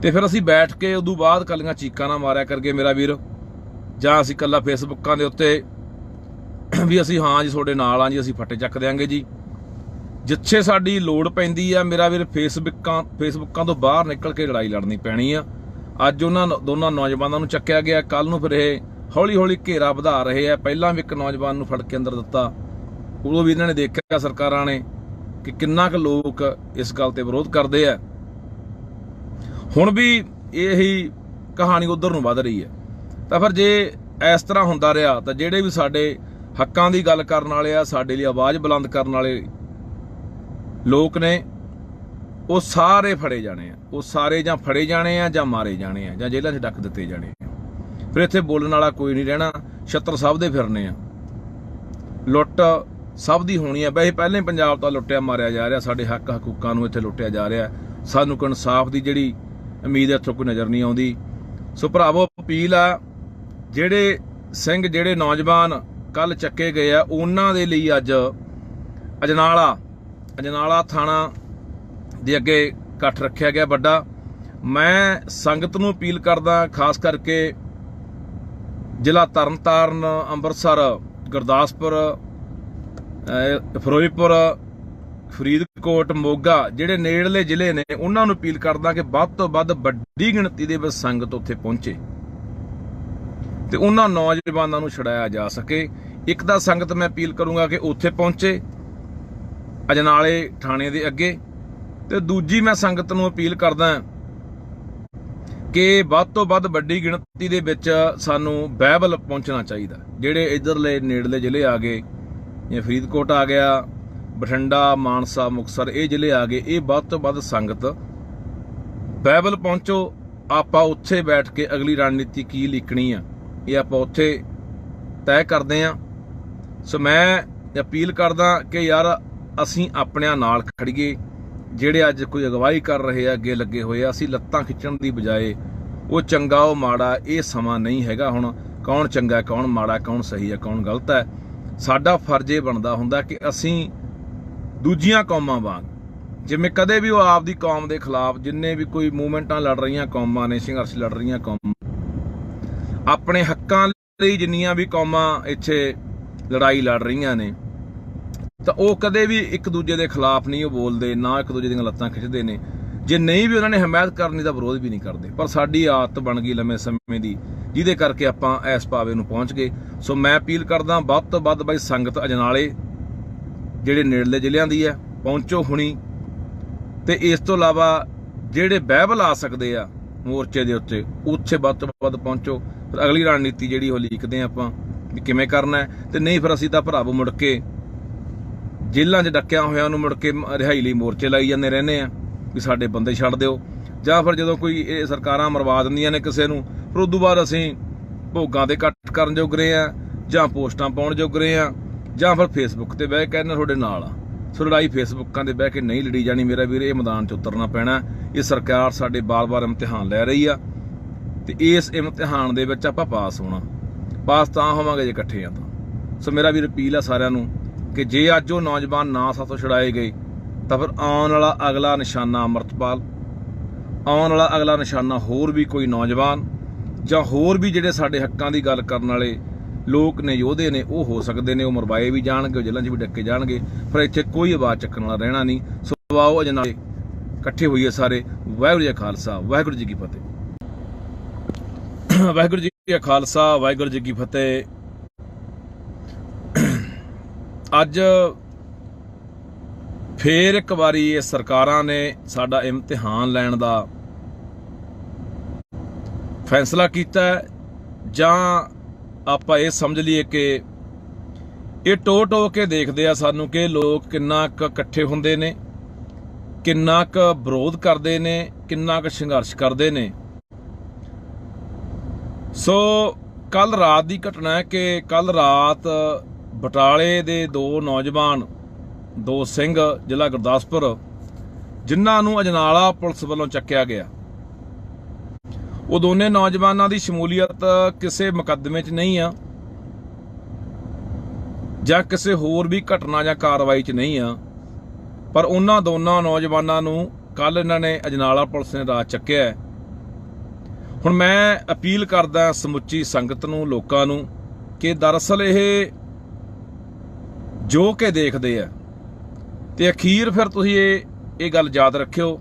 ਤੇ ਫਿਰ ਅਸੀਂ ਬੈਠ ਕੇ ਉਦੋਂ ਬਾਅਦ ਕੱਲੀਆਂ ਚੀਕਾਂ ਨਾ ਮਾਰਿਆ ਕਰਕੇ ਮੇਰਾ ਵੀਰ, ਜਾਂ ਅਸੀਂ ਕੱਲਾ ਫੇਸਬੁੱਕਾਂ ਦੇ ਉੱਤੇ ਵੀ ਅਸੀਂ ਹਾਂ ਜੀ ਤੁਹਾਡੇ ਨਾਲ ਆ ਜੀ, ਅਸੀਂ ਫੱਟੇ ਚੱਕ ਦਿਆਂਗੇ ਜੀ। ਜਿੱਥੇ ਸਾਡੀ ਲੋੜ ਪੈਂਦੀ ਆ ਮੇਰਾ ਵੀਰ, ਫੇਸਬੁੱਕਾਂ ਤੋਂ ਬਾਹਰ ਨਿਕਲ ਕੇ ਲੜਾਈ ਲੜਨੀ ਪੈਣੀ ਆ। ਅੱਜ ਉਹਨਾਂ ਦੋਨਾਂ ਨੌਜਵਾਨਾਂ ਨੂੰ ਚੱਕਿਆ ਗਿਆ, ਕੱਲ ਨੂੰ ਫਿਰ ਇਹ ਹੌਲੀ ਹੌਲੀ ਘੇਰਾ ਵਧਾ ਰਹੇ ਆ। ਪਹਿਲਾਂ ਵੀ ਇੱਕ ਨੌਜਵਾਨ ਨੂੰ ਫੜ ਕੇ ਅੰਦਰ ਦਿੱਤਾ, ਉਦੋਂ ਵੀ ਇਹਨਾਂ ਨੇ ਦੇਖਿਆ ਸਰਕਾਰਾਂ ਨੇ ਕਿ ਕਿੰਨਾ ਕੁ ਲੋਕ ਇਸ ਗੱਲ ਤੇ ਵਿਰੋਧ ਕਰਦੇ ਆ। ਹੁਣ ਵੀ ਇਹੀ ਕਹਾਣੀ ਉਧਰ ਨੂੰ ਵੱਧ ਰਹੀ ਹੈ। ਤਾਂ ਫਿਰ ਜੇ ਇਸ ਤਰ੍ਹਾਂ ਹੁੰਦਾ ਰਿਹਾ ਤਾਂ ਜਿਹੜੇ ਵੀ ਸਾਡੇ ਹੱਕਾਂ ਦੀ ਗੱਲ ਕਰਨ ਵਾਲੇ ਆ, ਸਾਡੇ ਲਈ ਆਵਾਜ਼ ਬੁਲੰਦ ਕਰਨ ਵਾਲੇ ਲੋਕ ਨੇ, ਉਹ ਸਾਰੇ ਫੜੇ ਜਾਣੇ ਆ। ਉਹ ਸਾਰੇ ਜਾਂ ਫੜੇ ਜਾਣੇ ਆ, ਜਾਂ ਮਾਰੇ ਜਾਣੇ ਆ, ਜਾਂ ਜੇਲ੍ਹਾਂ 'ਚ ਡੱਕ ਦਿੱਤੇ ਜਾਣੇ ਆ। ਫਿਰ ਇੱਥੇ ਬੋਲਣ ਵਾਲਾ ਕੋਈ ਨਹੀਂ ਰਹਿਣਾ, ਛੱਤਰ ਸਭ ਦੇ ਫਿਰਨੇ ਆ। ਲੁੱਟ ਸਭ ਦੀ ਹੋਣੀ ਹੈ। ਵੈਸੇ ਪਹਿਲਾਂ ਹੀ ਪੰਜਾਬ ਤਾਂ ਲੁੱਟਿਆ ਮਾਰਿਆ ਜਾ ਰਿਹਾ, ਸਾਡੇ ਹੱਕ ਹਕੂਕਾਂ ਨੂੰ ਇੱਥੇ ਲੁੱਟਿਆ ਜਾ ਰਿਹਾ। ਸਾਨੂੰ ਕੋਈ ਇਨਸਾਫ ਦੀ ਜਿਹੜੀ ਉਮੀਦ ਇੱਥੋਂ ਕੋਈ ਨਜ਼ਰ ਨਹੀਂ ਆਉਂਦੀ। ਸੋ ਭਰਾਵੋ, ਅਪੀਲ ਆ, ਜਿਹੜੇ ਸਿੰਘ, ਜਿਹੜੇ ਨੌਜਵਾਨ ਕੱਲ ਚੱਕੇ ਗਏ ਆ, ਉਹਨਾਂ ਦੇ ਲਈ ਅੱਜ ਅਜਨਾਲਾ ਥਾਣਾ ਦੇ ਅੱਗੇ ਇਕੱਠ ਰੱਖਿਆ ਗਿਆ ਵੱਡਾ। ਮੈਂ ਸੰਗਤ ਨੂੰ ਅਪੀਲ ਕਰਦਾ, ਖਾਸ ਕਰਕੇ ਜ਼ਿਲ੍ਹਾ ਤਰਨਤਾਰਨ, ਅੰਮ੍ਰਿਤਸਰ, ਗੁਰਦਾਸਪੁਰ, ਫਿਰੋਜ਼ਪੁਰ, ਫਰੀਦਕੋਟ, ਮੋਗਾ, ਜਿਹੜੇ ਨੇੜਲੇ ਜ਼ਿਲ੍ਹੇ ਨੇ, ਉਹਨਾਂ ਨੂੰ ਅਪੀਲ ਕਰਦਾ ਕਿ ਵੱਧ ਤੋਂ ਵੱਧ ਵੱਡੀ ਗਿਣਤੀ ਦੇ ਵਿੱਚ ਸੰਗਤ ਉੱਥੇ ਪਹੁੰਚੇ ਤੇ ਉਹਨਾਂ ਨੌਜਵਾਨਾਂ ਨੂੰ ਛੁਡਾਇਆ ਜਾ ਸਕੇ। ਇੱਕ ਤਾਂ ਸੰਗਤ ਮੈਂ ਅਪੀਲ ਕਰੂੰਗਾ ਕਿ ਉੱਥੇ ਪਹੁੰਚੇ ਅਜਨਾਲੇ ਥਾਣੇ ਦੇ ਅੱਗੇ, ਤੇ ਦੂਜੀ ਮੈਂ ਸੰਗਤ ਨੂੰ ਅਪੀਲ ਕਰਦਾ ਕਿ ਵੱਧ ਤੋਂ ਵੱਧ ਵੱਡੀ ਗਿਣਤੀ ਦੇ ਵਿੱਚ ਸਾਨੂੰ ਬਾਈਬਲ ਪਹੁੰਚਣਾ ਚਾਹੀਦਾ। ਜਿਹੜੇ ਇਧਰਲੇ ਨੇੜਲੇ ਜ਼ਿਲ੍ਹੇ ਆ ਗਏ, ਜਿਵੇਂ ਫਰੀਦਕੋਟ ਆ ਗਿਆ, ਬਠਿੰਡਾ, ਮਾਨਸਾ, ਮੁਕਤਸਰ, ਇਹ ਜ਼ਿਲ੍ਹੇ ਆ ਗਏ, ਇਹ ਵੱਧ ਤੋਂ ਵੱਧ ਸੰਗਤ ਬਾਈਬਲ ਪਹੁੰਚੋ। ਆਪਾਂ ਉੱਥੇ ਬੈਠ ਕੇ ਅਗਲੀ ਰਣਨੀਤੀ ਕੀ ਲਿਖਣੀ ਆ, ਇਹ ਆਪਾਂ ਉੱਥੇ ਤੈਅ ਕਰਦੇ ਹਾਂ। ਸੋ ਮੈਂ ਅਪੀਲ ਕਰਦਾ ਕਿ ਯਾਰ ਅਸੀਂ ਆਪਣਿਆਂ ਨਾਲ ਖੜੀਏ। ਜਿਹੜੇ ਅੱਜ ਕੋਈ ਅਗਵਾਈ ਕਰ ਰਹੇ ਆ, ਅੱਗੇ ਲੱਗੇ ਹੋਏ ਆ, ਅਸੀਂ ਲੱਤਾਂ ਖਿੱਚਣ ਦੀ ਬਜਾਏ ਉਹ ਚੰਗਾ ਉਹ ਮਾੜਾ, ਇਹ ਸਮਾਂ ਨਹੀਂ ਹੈਗਾ ਹੁਣ ਕੌਣ ਚੰਗਾ ਕੌਣ ਮਾੜਾ, ਕੌਣ ਸਹੀ ਹੈ ਕੌਣ ਗਲਤ ਹੈ। ਸਾਡਾ ਫਰਜ਼ ਇਹ ਬਣਦਾ ਹੁੰਦਾ ਕਿ ਅਸੀਂ ਦੂਜੀਆਂ ਕੌਮਾਂ ਵਾਂਗ, ਜਿਵੇਂ ਕਦੇ ਵੀ ਉਹ ਆਪਦੀ ਕੌਮ ਦੇ ਖਿਲਾਫ, ਜਿੰਨੇ ਵੀ ਕੋਈ ਮੂਵਮੈਂਟਾਂ ਲੜ ਰਹੀਆਂ ਕੌਮਾਂ ਨੇ, ਸੰਘਰਸ਼ ਲੜ ਰਹੀਆਂ ਕੌਮਾਂ, ਆਪਣੇ ਹੱਕਾਂ ਲਈ ਜਿੰਨੀਆਂ ਵੀ ਕੌਮਾਂ ਇੱਥੇ ਲੜਾਈ ਲੜ ਰਹੀਆਂ ਨੇ, ਤਾਂ ਉਹ ਕਦੇ ਵੀ ਇੱਕ ਦੂਜੇ ਦੇ ਖਿਲਾਫ ਨਹੀਂ ਉਹ ਬੋਲਦੇ, ਨਾ ਇੱਕ ਦੂਜੇ ਦੀਆਂ ਲੱਤਾਂ ਖਿੱਚਦੇ ਨੇ। ਜੇ ਨਹੀਂ ਵੀ ਉਹਨਾਂ ਨੇ ਹਮਾਇਤ ਕਰਨੀ ਤਾਂ ਵਿਰੋਧ ਵੀ ਨਹੀਂ ਕਰਦੇ। ਪਰ ਸਾਡੀ ਆਦਤ ਬਣ ਗਈ ਲੰਮੇ ਸਮੇਂ ਦੀ, ਜਿਹਦੇ ਕਰਕੇ ਆਪਾਂ ਇਸ ਪਾਵੇ ਨੂੰ ਪਹੁੰਚ ਗਏ। ਸੋ ਮੈਂ ਅਪੀਲ ਕਰਦਾ ਵੱਧ ਤੋਂ ਵੱਧ ਬਾਈ ਸੰਗਤ ਅਜਨਾਲੇ ਜਿਹੜੇ ਨੇੜਲੇ ਜ਼ਿਲ੍ਹਿਆਂ ਦੀ ਹੈ ਪਹੁੰਚੋ ਹੁਣੀ। ਤੇ ਇਸ ਤੋਂ ਇਲਾਵਾ ਜਿਹੜੇ ਬਾਈਬਲ ਆ ਸਕਦੇ ਆ ਮੋਰਚੇ ਦੇ ਉੱਤੇ, ਉੱਥੇ ਵੱਧ ਤੋਂ ਵੱਧ ਪਹੁੰਚੋ। ਫਿਰ ਅਗਲੀ ਰਣਨੀਤੀ ਜਿਹੜੀ ਉਹ ਲਿਖਦੇ ਆਪਾਂ ਵੀ ਕਿਵੇਂ ਕਰਨਾ ਹੈ। ਤੇ ਨਹੀਂ ਫਿਰ ਅਸੀਂ ਤਾਂ ਭਰਾਵੋ ਮੁੜ ਕੇ ਜੇਲ੍ਹਾਂ 'ਚ ਡੱਕਿਆਂ ਹੋਇਆਂ ਨੂੰ ਮੁੜ ਕੇ ਰਿਹਾਈ ਲਈ ਮੋਰਚੇ ਲਾਈ ਜਾਂਦੇ ਰਹਿੰਦੇ ਆ ਵੀ ਸਾਡੇ ਬੰਦੇ ਛੱਡ ਦਿਓ। ਜਾਂ ਫਿਰ ਜਦੋਂ ਕੋਈ ਇਹ ਸਰਕਾਰਾਂ ਮਰਵਾ ਦਿੰਦੀਆਂ ਨੇ ਕਿਸੇ ਨੂੰ, ਫਿਰ ਉਦੋਂ ਬਾਅਦ ਅਸੀਂ ਭੋਗਾਂ ਦੇ ਇਕੱਠ ਕਰਨ ਜੋਗ ਰਹੇ ਆ, ਜਾਂ ਪੋਸਟਾਂ ਪਾਉਣ ਜੋਗ ਰਹੇ ਆ, ਜਾਂ ਫਿਰ ਫੇਸਬੁੱਕ ਤੇ ਬਹਿ ਕੇ ਕਹਿੰਦੇ ਤੁਹਾਡੇ ਨਾਲ ਆ। ਸੋ ਲੜਾਈ ਫੇਸਬੁੱਕਾਂ ਦੇ ਬਹਿ ਕੇ ਨਹੀਂ ਲੜੀ ਜਾਣੀ ਮੇਰਾ ਵੀਰ, ਇਹ ਮੈਦਾਨ 'ਚ ਉਤਰਨਾ ਪੈਣਾ। ਇਹ ਸਰਕਾਰ ਸਾਡੇ ਬਾਰ-ਬਾਰ ਇਮਤਿਹਾਨ ਲੈ ਰਹੀ ਆ ਤੇ ਇਸ ਇਮਤਿਹਾਨ ਦੇ ਵਿੱਚ ਆਪਾਂ ਪਾਸ ਹੋਣਾ। ਪਾਸ ਤਾਂ ਹੋਵਾਂਗੇ ਜੇ ਇਕੱਠੇ ਆ ਤਾਂ। ਸੋ ਮੇਰਾ ਵੀਰ ਅਪੀਲ ਆ ਸਾਰਿਆਂ ਨੂੰ ਕਿ ਜੇ ਅੱਜ ਉਹ ਨੌਜਵਾਨ ਨਾ ਸਾਥੋਂ ਛੁਡਾਏ ਗਏ ਤਾਂ ਫਿਰ ਆਉਣ ਵਾਲਾ ਅਗਲਾ ਨਿਸ਼ਾਨਾ ਅੰਮ੍ਰਿਤਪਾਲ, ਆਉਣ ਵਾਲਾ ਅਗਲਾ ਨਿਸ਼ਾਨਾ ਹੋਰ ਵੀ ਕੋਈ ਨੌਜਵਾਨ, ਜਾਂ ਹੋਰ ਵੀ ਜਿਹੜੇ ਸਾਡੇ ਹੱਕਾਂ ਦੀ ਗੱਲ ਕਰਨ ਵਾਲੇ ਲੋਕ ਨੇ, ਯੋਧੇ ਨੇ, ਉਹ ਹੋ ਸਕਦੇ ਨੇ। ਉਹ ਮਰਵਾਏ ਵੀ ਜਾਣਗੇ, ਉਹ ਜੇਲ੍ਹਾਂ 'ਚ ਵੀ ਡੱਕੇ ਜਾਣਗੇ, ਪਰ ਇੱਥੇ ਕੋਈ ਆਵਾਜ਼ ਚੱਕਣ ਵਾਲਾ ਰਹਿਣਾ ਨਹੀਂ। ਸੋ ਆਓ ਅਜਨਾਲੇ ਇਕੱਠੇ ਹੋਈਏ ਸਾਰੇ। ਵਾਹਿਗੁਰੂ ਜੀ ਕਾ ਖਾਲਸਾ, ਵਾਹਿਗੁਰੂ ਜੀ ਕੀ ਫਤਿਹ। ਵਾਹਿਗੁਰੂ ਜੀ ਕਾ ਖਾਲਸਾ, ਵਾਹਿਗੁਰੂ ਜੀ ਕੀ ਫਤਿਹ। ਅੱਜ ਫੇਰ ਇੱਕ ਵਾਰੀ ਇਹ ਸਰਕਾਰਾਂ ਨੇ ਸਾਡਾ ਇਮਤਿਹਾਨ ਲੈਣ ਦਾ ਫੈਸਲਾ ਕੀਤਾ, ਜਾਂ ਆਪਾਂ ਇਹ ਸਮਝ ਲਈਏ ਕਿ ਇਹ ਟੋ ਕੇ ਦੇਖਦੇ ਆ ਸਾਨੂੰ ਕਿ ਲੋਕ ਕਿੰਨਾ ਕੁ ਇਕੱਠੇ ਹੁੰਦੇ ਨੇ, ਕਿੰਨਾ ਕੁ ਵਿਰੋਧ ਕਰਦੇ ਨੇ, ਕਿੰਨਾ ਕੁ ਸੰਘਰਸ਼ ਕਰਦੇ ਨੇ। ਸੋ ਕੱਲ ਰਾਤ ਦੀ ਘਟਨਾ ਹੈ ਕਿ ਕੱਲ ਰਾਤ ਬਟਾਲੇ ਦੇ ਦੋ ਨੌਜਵਾਨ, ਦੋ ਸਿੰਘ, ਜ਼ਿਲ੍ਹਾ ਗੁਰਦਾਸਪੁਰ, ਜਿਨ੍ਹਾਂ ਨੂੰ ਅਜਨਾਲਾ ਪੁਲਿਸ ਵੱਲੋਂ ਚੱਕਿਆ ਗਿਆ, ਉਹ ਦੋਨੇ ਨੌਜਵਾਨਾਂ ਦੀ ਸ਼ਮੂਲੀਅਤ ਕਿਸੇ ਮੁਕੱਦਮੇ 'ਚ ਨਹੀਂ ਆ, ਜਾਂ ਕਿਸੇ ਹੋਰ ਵੀ ਘਟਨਾ ਜਾਂ ਕਾਰਵਾਈ 'ਚ ਨਹੀਂ ਆ, ਪਰ ਉਹਨਾਂ ਦੋਨਾਂ ਨੌਜਵਾਨਾਂ ਨੂੰ ਕੱਲ ਇਹਨਾਂ ਨੇ ਅਜਨਾਲਾ ਪੁਲਿਸ ਨੇ ਰਾਤ ਚੱਕਿਆ। ਹੁਣ ਮੈਂ ਅਪੀਲ ਕਰਦਾ ਸਮੁੱਚੀ ਸੰਗਤ ਨੂੰ, ਲੋਕਾਂ ਨੂੰ, ਕਿ ਦਰਅਸਲ ਇਹ ਜੋ ਕਿ ਦੇਖਦੇ ਆ ਤੇ ਅਖੀਰ ਫਿਰ ਤੁਸੀਂ ਇਹ ਗੱਲ ਯਾਦ ਰੱਖਿਓ,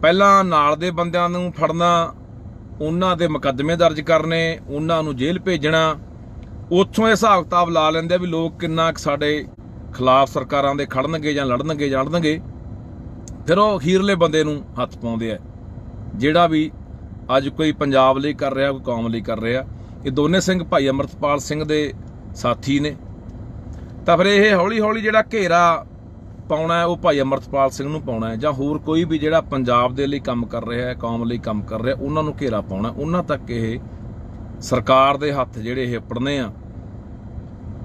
ਪਹਿਲਾਂ ਨਾਲ ਦੇ ਬੰਦਿਆਂ ਨੂੰ ਫੜਨਾ, ਉਹਨਾਂ ਦੇ ਮੁਕੱਦਮੇ ਦਰਜ ਕਰਨੇ, ਉਹਨਾਂ ਨੂੰ ਜੇਲ੍ਹ ਭੇਜਣਾ, ਉੱਥੋਂ ਇਹ ਹਿਸਾਬ ਕਿਤਾਬ ਲਾ ਲੈਂਦੇ ਆ ਵੀ ਲੋਕ ਕਿੰਨਾ ਸਾਡੇ ਖਿਲਾਫ ਸਰਕਾਰਾਂ ਦੇ ਖੜਨਗੇ ਜਾਂ ਲੜਨਗੇ, ਫਿਰ ਉਹ ਅਖੀਰਲੇ ਬੰਦੇ ਨੂੰ ਹੱਥ ਪਾਉਂਦੇ ਆ, ਜਿਹੜਾ ਵੀ ਅੱਜ ਕੋਈ ਪੰਜਾਬ ਲਈ ਕਰ ਰਿਹਾ, ਕੋਈ ਕੌਮ ਲਈ ਕਰ ਰਿਹਾ। ਇਹ ਦੋਨੇ ਸਿੰਘ ਭਾਈ ਅਮਰਤਪਾਲ ਸਿੰਘ ਦੇ ਸਾਥੀ ਨੇ, ਤਾਂ ਫਿਰ ਇਹ ਹੌਲੀ ਹੌਲੀ ਜਿਹੜਾ ਘੇਰਾ ਪਾਉਣਾ ਉਹ ਭਾਈ ਅਮਰਤਪਾਲ ਸਿੰਘ ਨੂੰ ਪਾਉਣਾ ਹੈ, ਜਾਂ ਹੋਰ ਕੋਈ ਵੀ ਜਿਹੜਾ ਪੰਜਾਬ ਦੇ ਲਈ ਕੰਮ ਕਰ ਰਿਹਾ ਹੈ, ਕੌਮ ਲਈ ਕੰਮ ਕਰ ਰਿਹਾ, ਉਹਨਾਂ ਨੂੰ ਘੇਰਾ ਪਾਉਣਾ। ਉਹਨਾਂ ਤੱਕ ਇਹ ਸਰਕਾਰ ਦੇ ਹੱਥ ਜਿਹੜੇ ਇਹ ਪੜਨੇ ਆ,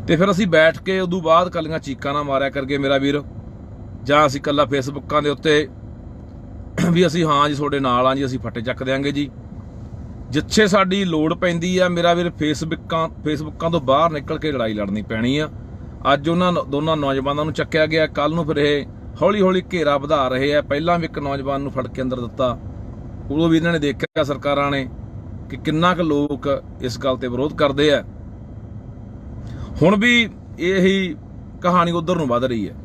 ਤੇ ਫਿਰ ਅਸੀਂ ਬੈਠ ਕੇ ਉਦੋਂ ਬਾਅਦ ਕੱਲੀਆਂ ਚੀਕਾਂ ਨਾ ਮਾਰਿਆ ਕਰਕੇ ਮੇਰਾ ਵੀਰ, ਜਾਂ ਅਸੀਂ ਕੱਲਾ ਫੇਸਬੁੱਕਾਂ ਦੇ ਉੱਤੇ ਵੀ ਅਸੀਂ ਹਾਂ ਜੀ ਤੁਹਾਡੇ ਨਾਲ ਆ ਜੀ, ਅਸੀਂ ਫੱਟੇ ਚੱਕ ਦਿਆਂਗੇ ਜੀ। ਜਿੱਥੇ ਸਾਡੀ ਲੋੜ ਪੈਂਦੀ ਆ ਮੇਰਾ ਵੀਰ, ਫੇਸਬੁੱਕਾਂ ਤੋਂ ਬਾਹਰ ਨਿਕਲ ਕੇ ਲੜਾਈ ਲੜਨੀ ਪੈਣੀ ਆ। ਅੱਜ ਉਹਨਾਂ ਦੋਨਾਂ ਨੌਜਵਾਨਾਂ ਨੂੰ ਚੱਕਿਆ ਗਿਆ, ਕੱਲ ਨੂੰ ਫਿਰ ਇਹ ਹੌਲੀ ਹੌਲੀ ਘੇਰਾ ਵਧਾ ਰਹੇ ਆ। ਪਹਿਲਾਂ ਵੀ ਇੱਕ ਨੌਜਵਾਨ ਨੂੰ ਫੜ ਕੇ ਅੰਦਰ ਦਿੱਤਾ, ਉਦੋਂ ਵੀ ਇਹਨਾਂ ਨੇ ਦੇਖਿਆ ਸਰਕਾਰਾਂ ਨੇ ਕਿ ਕਿੰਨਾ ਕੁ ਲੋਕ ਇਸ ਗੱਲ ਤੇ ਵਿਰੋਧ ਕਰਦੇ ਆ। ਹੁਣ ਵੀ ਇਹੀ ਕਹਾਣੀ ਉਧਰ ਨੂੰ ਵੱਧ ਰਹੀ ਹੈ।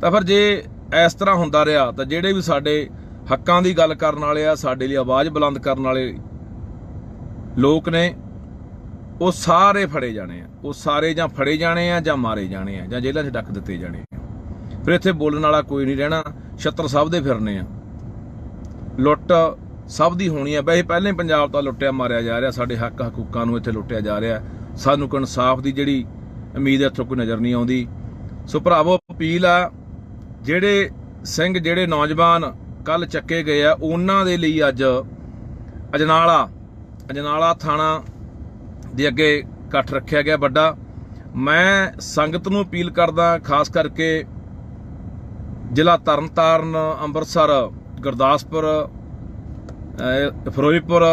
ਤਾਂ ਫਿਰ ਜੇ ਇਸ ਤਰ੍ਹਾਂ ਹੁੰਦਾ ਰਿਹਾ ਤਾਂ ਜਿਹੜੇ ਵੀ ਸਾਡੇ ਹੱਕਾਂ ਦੀ ਗੱਲ ਕਰਨ ਵਾਲੇ ਆ, ਸਾਡੇ ਲਈ ਆਵਾਜ਼ ਬੁਲੰਦ ਕਰਨ ਵਾਲੇ ਲੋਕ ਨੇ, ਉਹ ਸਾਰੇ ਫੜੇ ਜਾਣੇ ਆ। ਉਹ ਸਾਰੇ ਜਾਂ ਫੜੇ ਜਾਣੇ ਆ, ਜਾਂ ਮਾਰੇ ਜਾਣੇ ਆ, ਜਾਂ ਜੇਲ੍ਹਾਂ 'ਚ ਡੱਕ ਦਿੱਤੇ ਜਾਣੇ ਆ। ਫਿਰ ਇੱਥੇ ਬੋਲਣ ਵਾਲਾ ਕੋਈ ਨਹੀਂ ਰਹਿਣਾ। ਛੱਤਰ ਸਭ ਦੇ ਫਿਰਨੇ ਆ, ਲੁੱਟ ਸਭ ਦੀ ਹੋਣੀ ਆ। ਵੈਸੇ ਪਹਿਲਾਂ ਹੀ ਪੰਜਾਬ ਤਾਂ ਲੁੱਟਿਆ ਮਾਰਿਆ ਜਾ ਰਿਹਾ, ਸਾਡੇ ਹੱਕ ਹਕੂਕਾਂ ਨੂੰ ਇੱਥੇ ਲੁੱਟਿਆ ਜਾ ਰਿਹਾ। ਸਾਨੂੰ ਕੋਈ ਇਨਸਾਫ ਦੀ ਜਿਹੜੀ ਉਮੀਦ ਇੱਥੋਂ ਕੋਈ ਨਜ਼ਰ ਨਹੀਂ ਆਉਂਦੀ। ਸੋ ਭਰਾਵੋ, ਅਪੀਲ ਆ, ਜਿਹੜੇ ਸਿੰਘ, ਜਿਹੜੇ ਨੌਜਵਾਨ ਕੱਲ ਚੱਕੇ ਗਏ ਆ, ਉਹਨਾਂ ਦੇ ਲਈ ਅੱਜ ਅਜਨਾਲਾ ਥਾਣਾ ਦੇ ਅੱਗੇ ਇਕੱਠ ਰੱਖਿਆ ਗਿਆ ਵੱਡਾ। ਮੈਂ ਸੰਗਤ ਨੂੰ ਅਪੀਲ ਕਰਦਾ, ਖਾਸ ਕਰਕੇ ਜ਼ਿਲ੍ਹਾ ਤਰਨਤਾਰਨ, ਅੰਮ੍ਰਿਤਸਰ, ਗੁਰਦਾਸਪੁਰ, ਫਿਰੋਜ਼ਪੁਰ,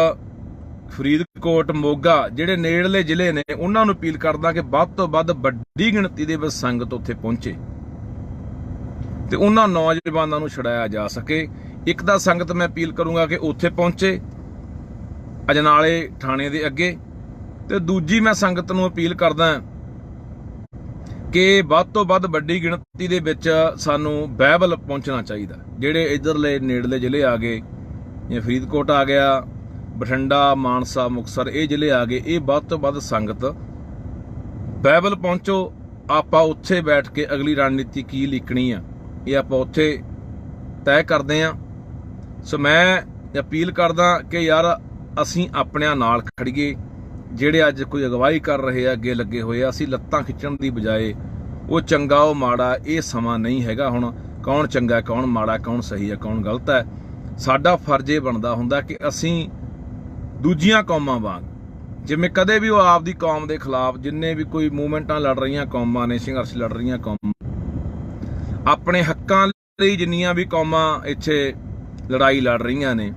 ਫਰੀਦਕੋਟ, ਮੋਗਾ, ਜਿਹੜੇ ਨੇੜਲੇ ਜ਼ਿਲ੍ਹੇ ਨੇ, ਉਹਨਾਂ ਨੂੰ ਅਪੀਲ ਕਰਦਾ ਕਿ ਵੱਧ ਤੋਂ ਵੱਧ ਵੱਡੀ ਗਿਣਤੀ ਦੇ ਵਿੱਚ ਸੰਗਤ ਉੱਥੇ ਪਹੁੰਚੇ ਤੇ ਉਹਨਾਂ ਨੌਜਵਾਨਾਂ ਨੂੰ ਛੁਡਾਇਆ ਜਾ ਸਕੇ। ਇੱਕ ਤਾਂ ਸੰਗਤ ਮੈਂ ਅਪੀਲ ਕਰੂੰਗਾ ਕਿ ਉੱਥੇ ਪਹੁੰਚੇ ਅਜਨਾਲੇ ਥਾਣੇ ਦੇ ਅੱਗੇ, ਤੇ ਦੂਜੀ ਮੈਂ ਸੰਗਤ ਨੂੰ ਅਪੀਲ ਕਰਦਾ ਕਿ ਵੱਧ ਤੋਂ ਵੱਧ ਵੱਡੀ ਗਿਣਤੀ ਦੇ ਵਿੱਚ ਸਾਨੂੰ ਬਹਿਬਲ ਪਹੁੰਚਣਾ ਚਾਹੀਦਾ। ਜਿਹੜੇ ਇਧਰਲੇ ਨੇੜਲੇ ਜ਼ਿਲ੍ਹੇ ਆ ਗਏ, ਜਿਵੇਂ ਫਰੀਦਕੋਟ ਆ ਗਿਆ, ਬਠਿੰਡਾ, ਮਾਨਸਾ, ਮੁਕਤਸਰ, ਇਹ ਜ਼ਿਲ੍ਹੇ ਆ ਗਏ, ਇਹ ਵੱਧ ਤੋਂ ਵੱਧ ਸੰਗਤ ਬਹਿਬਲ ਪਹੁੰਚੋ। ਆਪਾਂ ਉੱਥੇ ਬੈਠ ਕੇ ਅਗਲੀ ਰਣਨੀਤੀ ਕੀ ਲਿਖਣੀ ਆ, ਇਹ ਆਪਾਂ ਉੱਥੇ ਤੈਅ ਕਰਦੇ ਹਾਂ। ਸੋ ਮੈਂ ਅਪੀਲ ਕਰਦਾ ਕਿ ਯਾਰ ਅਸੀਂ ਆਪਣਿਆਂ ਨਾਲ ਖੜੀਏ। ਜਿਹੜੇ ਅੱਜ ਕੋਈ ਅਗਵਾਈ ਕਰ ਰਹੇ ਆ, ਅੱਗੇ ਲੱਗੇ ਹੋਏ ਆ, ਅਸੀਂ ਲੱਤਾਂ ਖਿੱਚਣ ਦੀ ਬਜਾਏ ਉਹ ਚੰਗਾ ਉਹ ਮਾੜਾ, ਇਹ ਸਮਾਂ ਨਹੀਂ ਹੈਗਾ ਹੁਣ ਕੌਣ ਚੰਗਾ ਕੌਣ ਮਾੜਾ, ਕੌਣ ਸਹੀ ਹੈ ਕੌਣ ਗਲਤ ਹੈ। ਸਾਡਾ ਫਰਜ਼ ਇਹ ਬਣਦਾ ਹੁੰਦਾ ਕਿ ਅਸੀਂ ਦੂਜੀਆਂ ਕੌਮਾਂ ਵਾਂਗ, ਜਿਵੇਂ ਕਦੇ ਵੀ ਉਹ ਆਪਦੀ ਕੌਮ ਦੇ ਖਿਲਾਫ, ਜਿੰਨੇ ਵੀ ਕੋਈ ਮੂਵਮੈਂਟਾਂ ਲੜ ਰਹੀਆਂ ਕੌਮਾਂ ਨੇ, ਸੰਘਰਸ਼ ਲੜ ਰਹੀਆਂ ਕੌਮਾਂ, ਆਪਣੇ ਹੱਕਾਂ ਲਈ ਜਿੰਨੀਆਂ ਵੀ ਕੌਮਾਂ ਇੱਥੇ ਲੜਾਈ ਲੜ ਰਹੀਆਂ ਨੇ,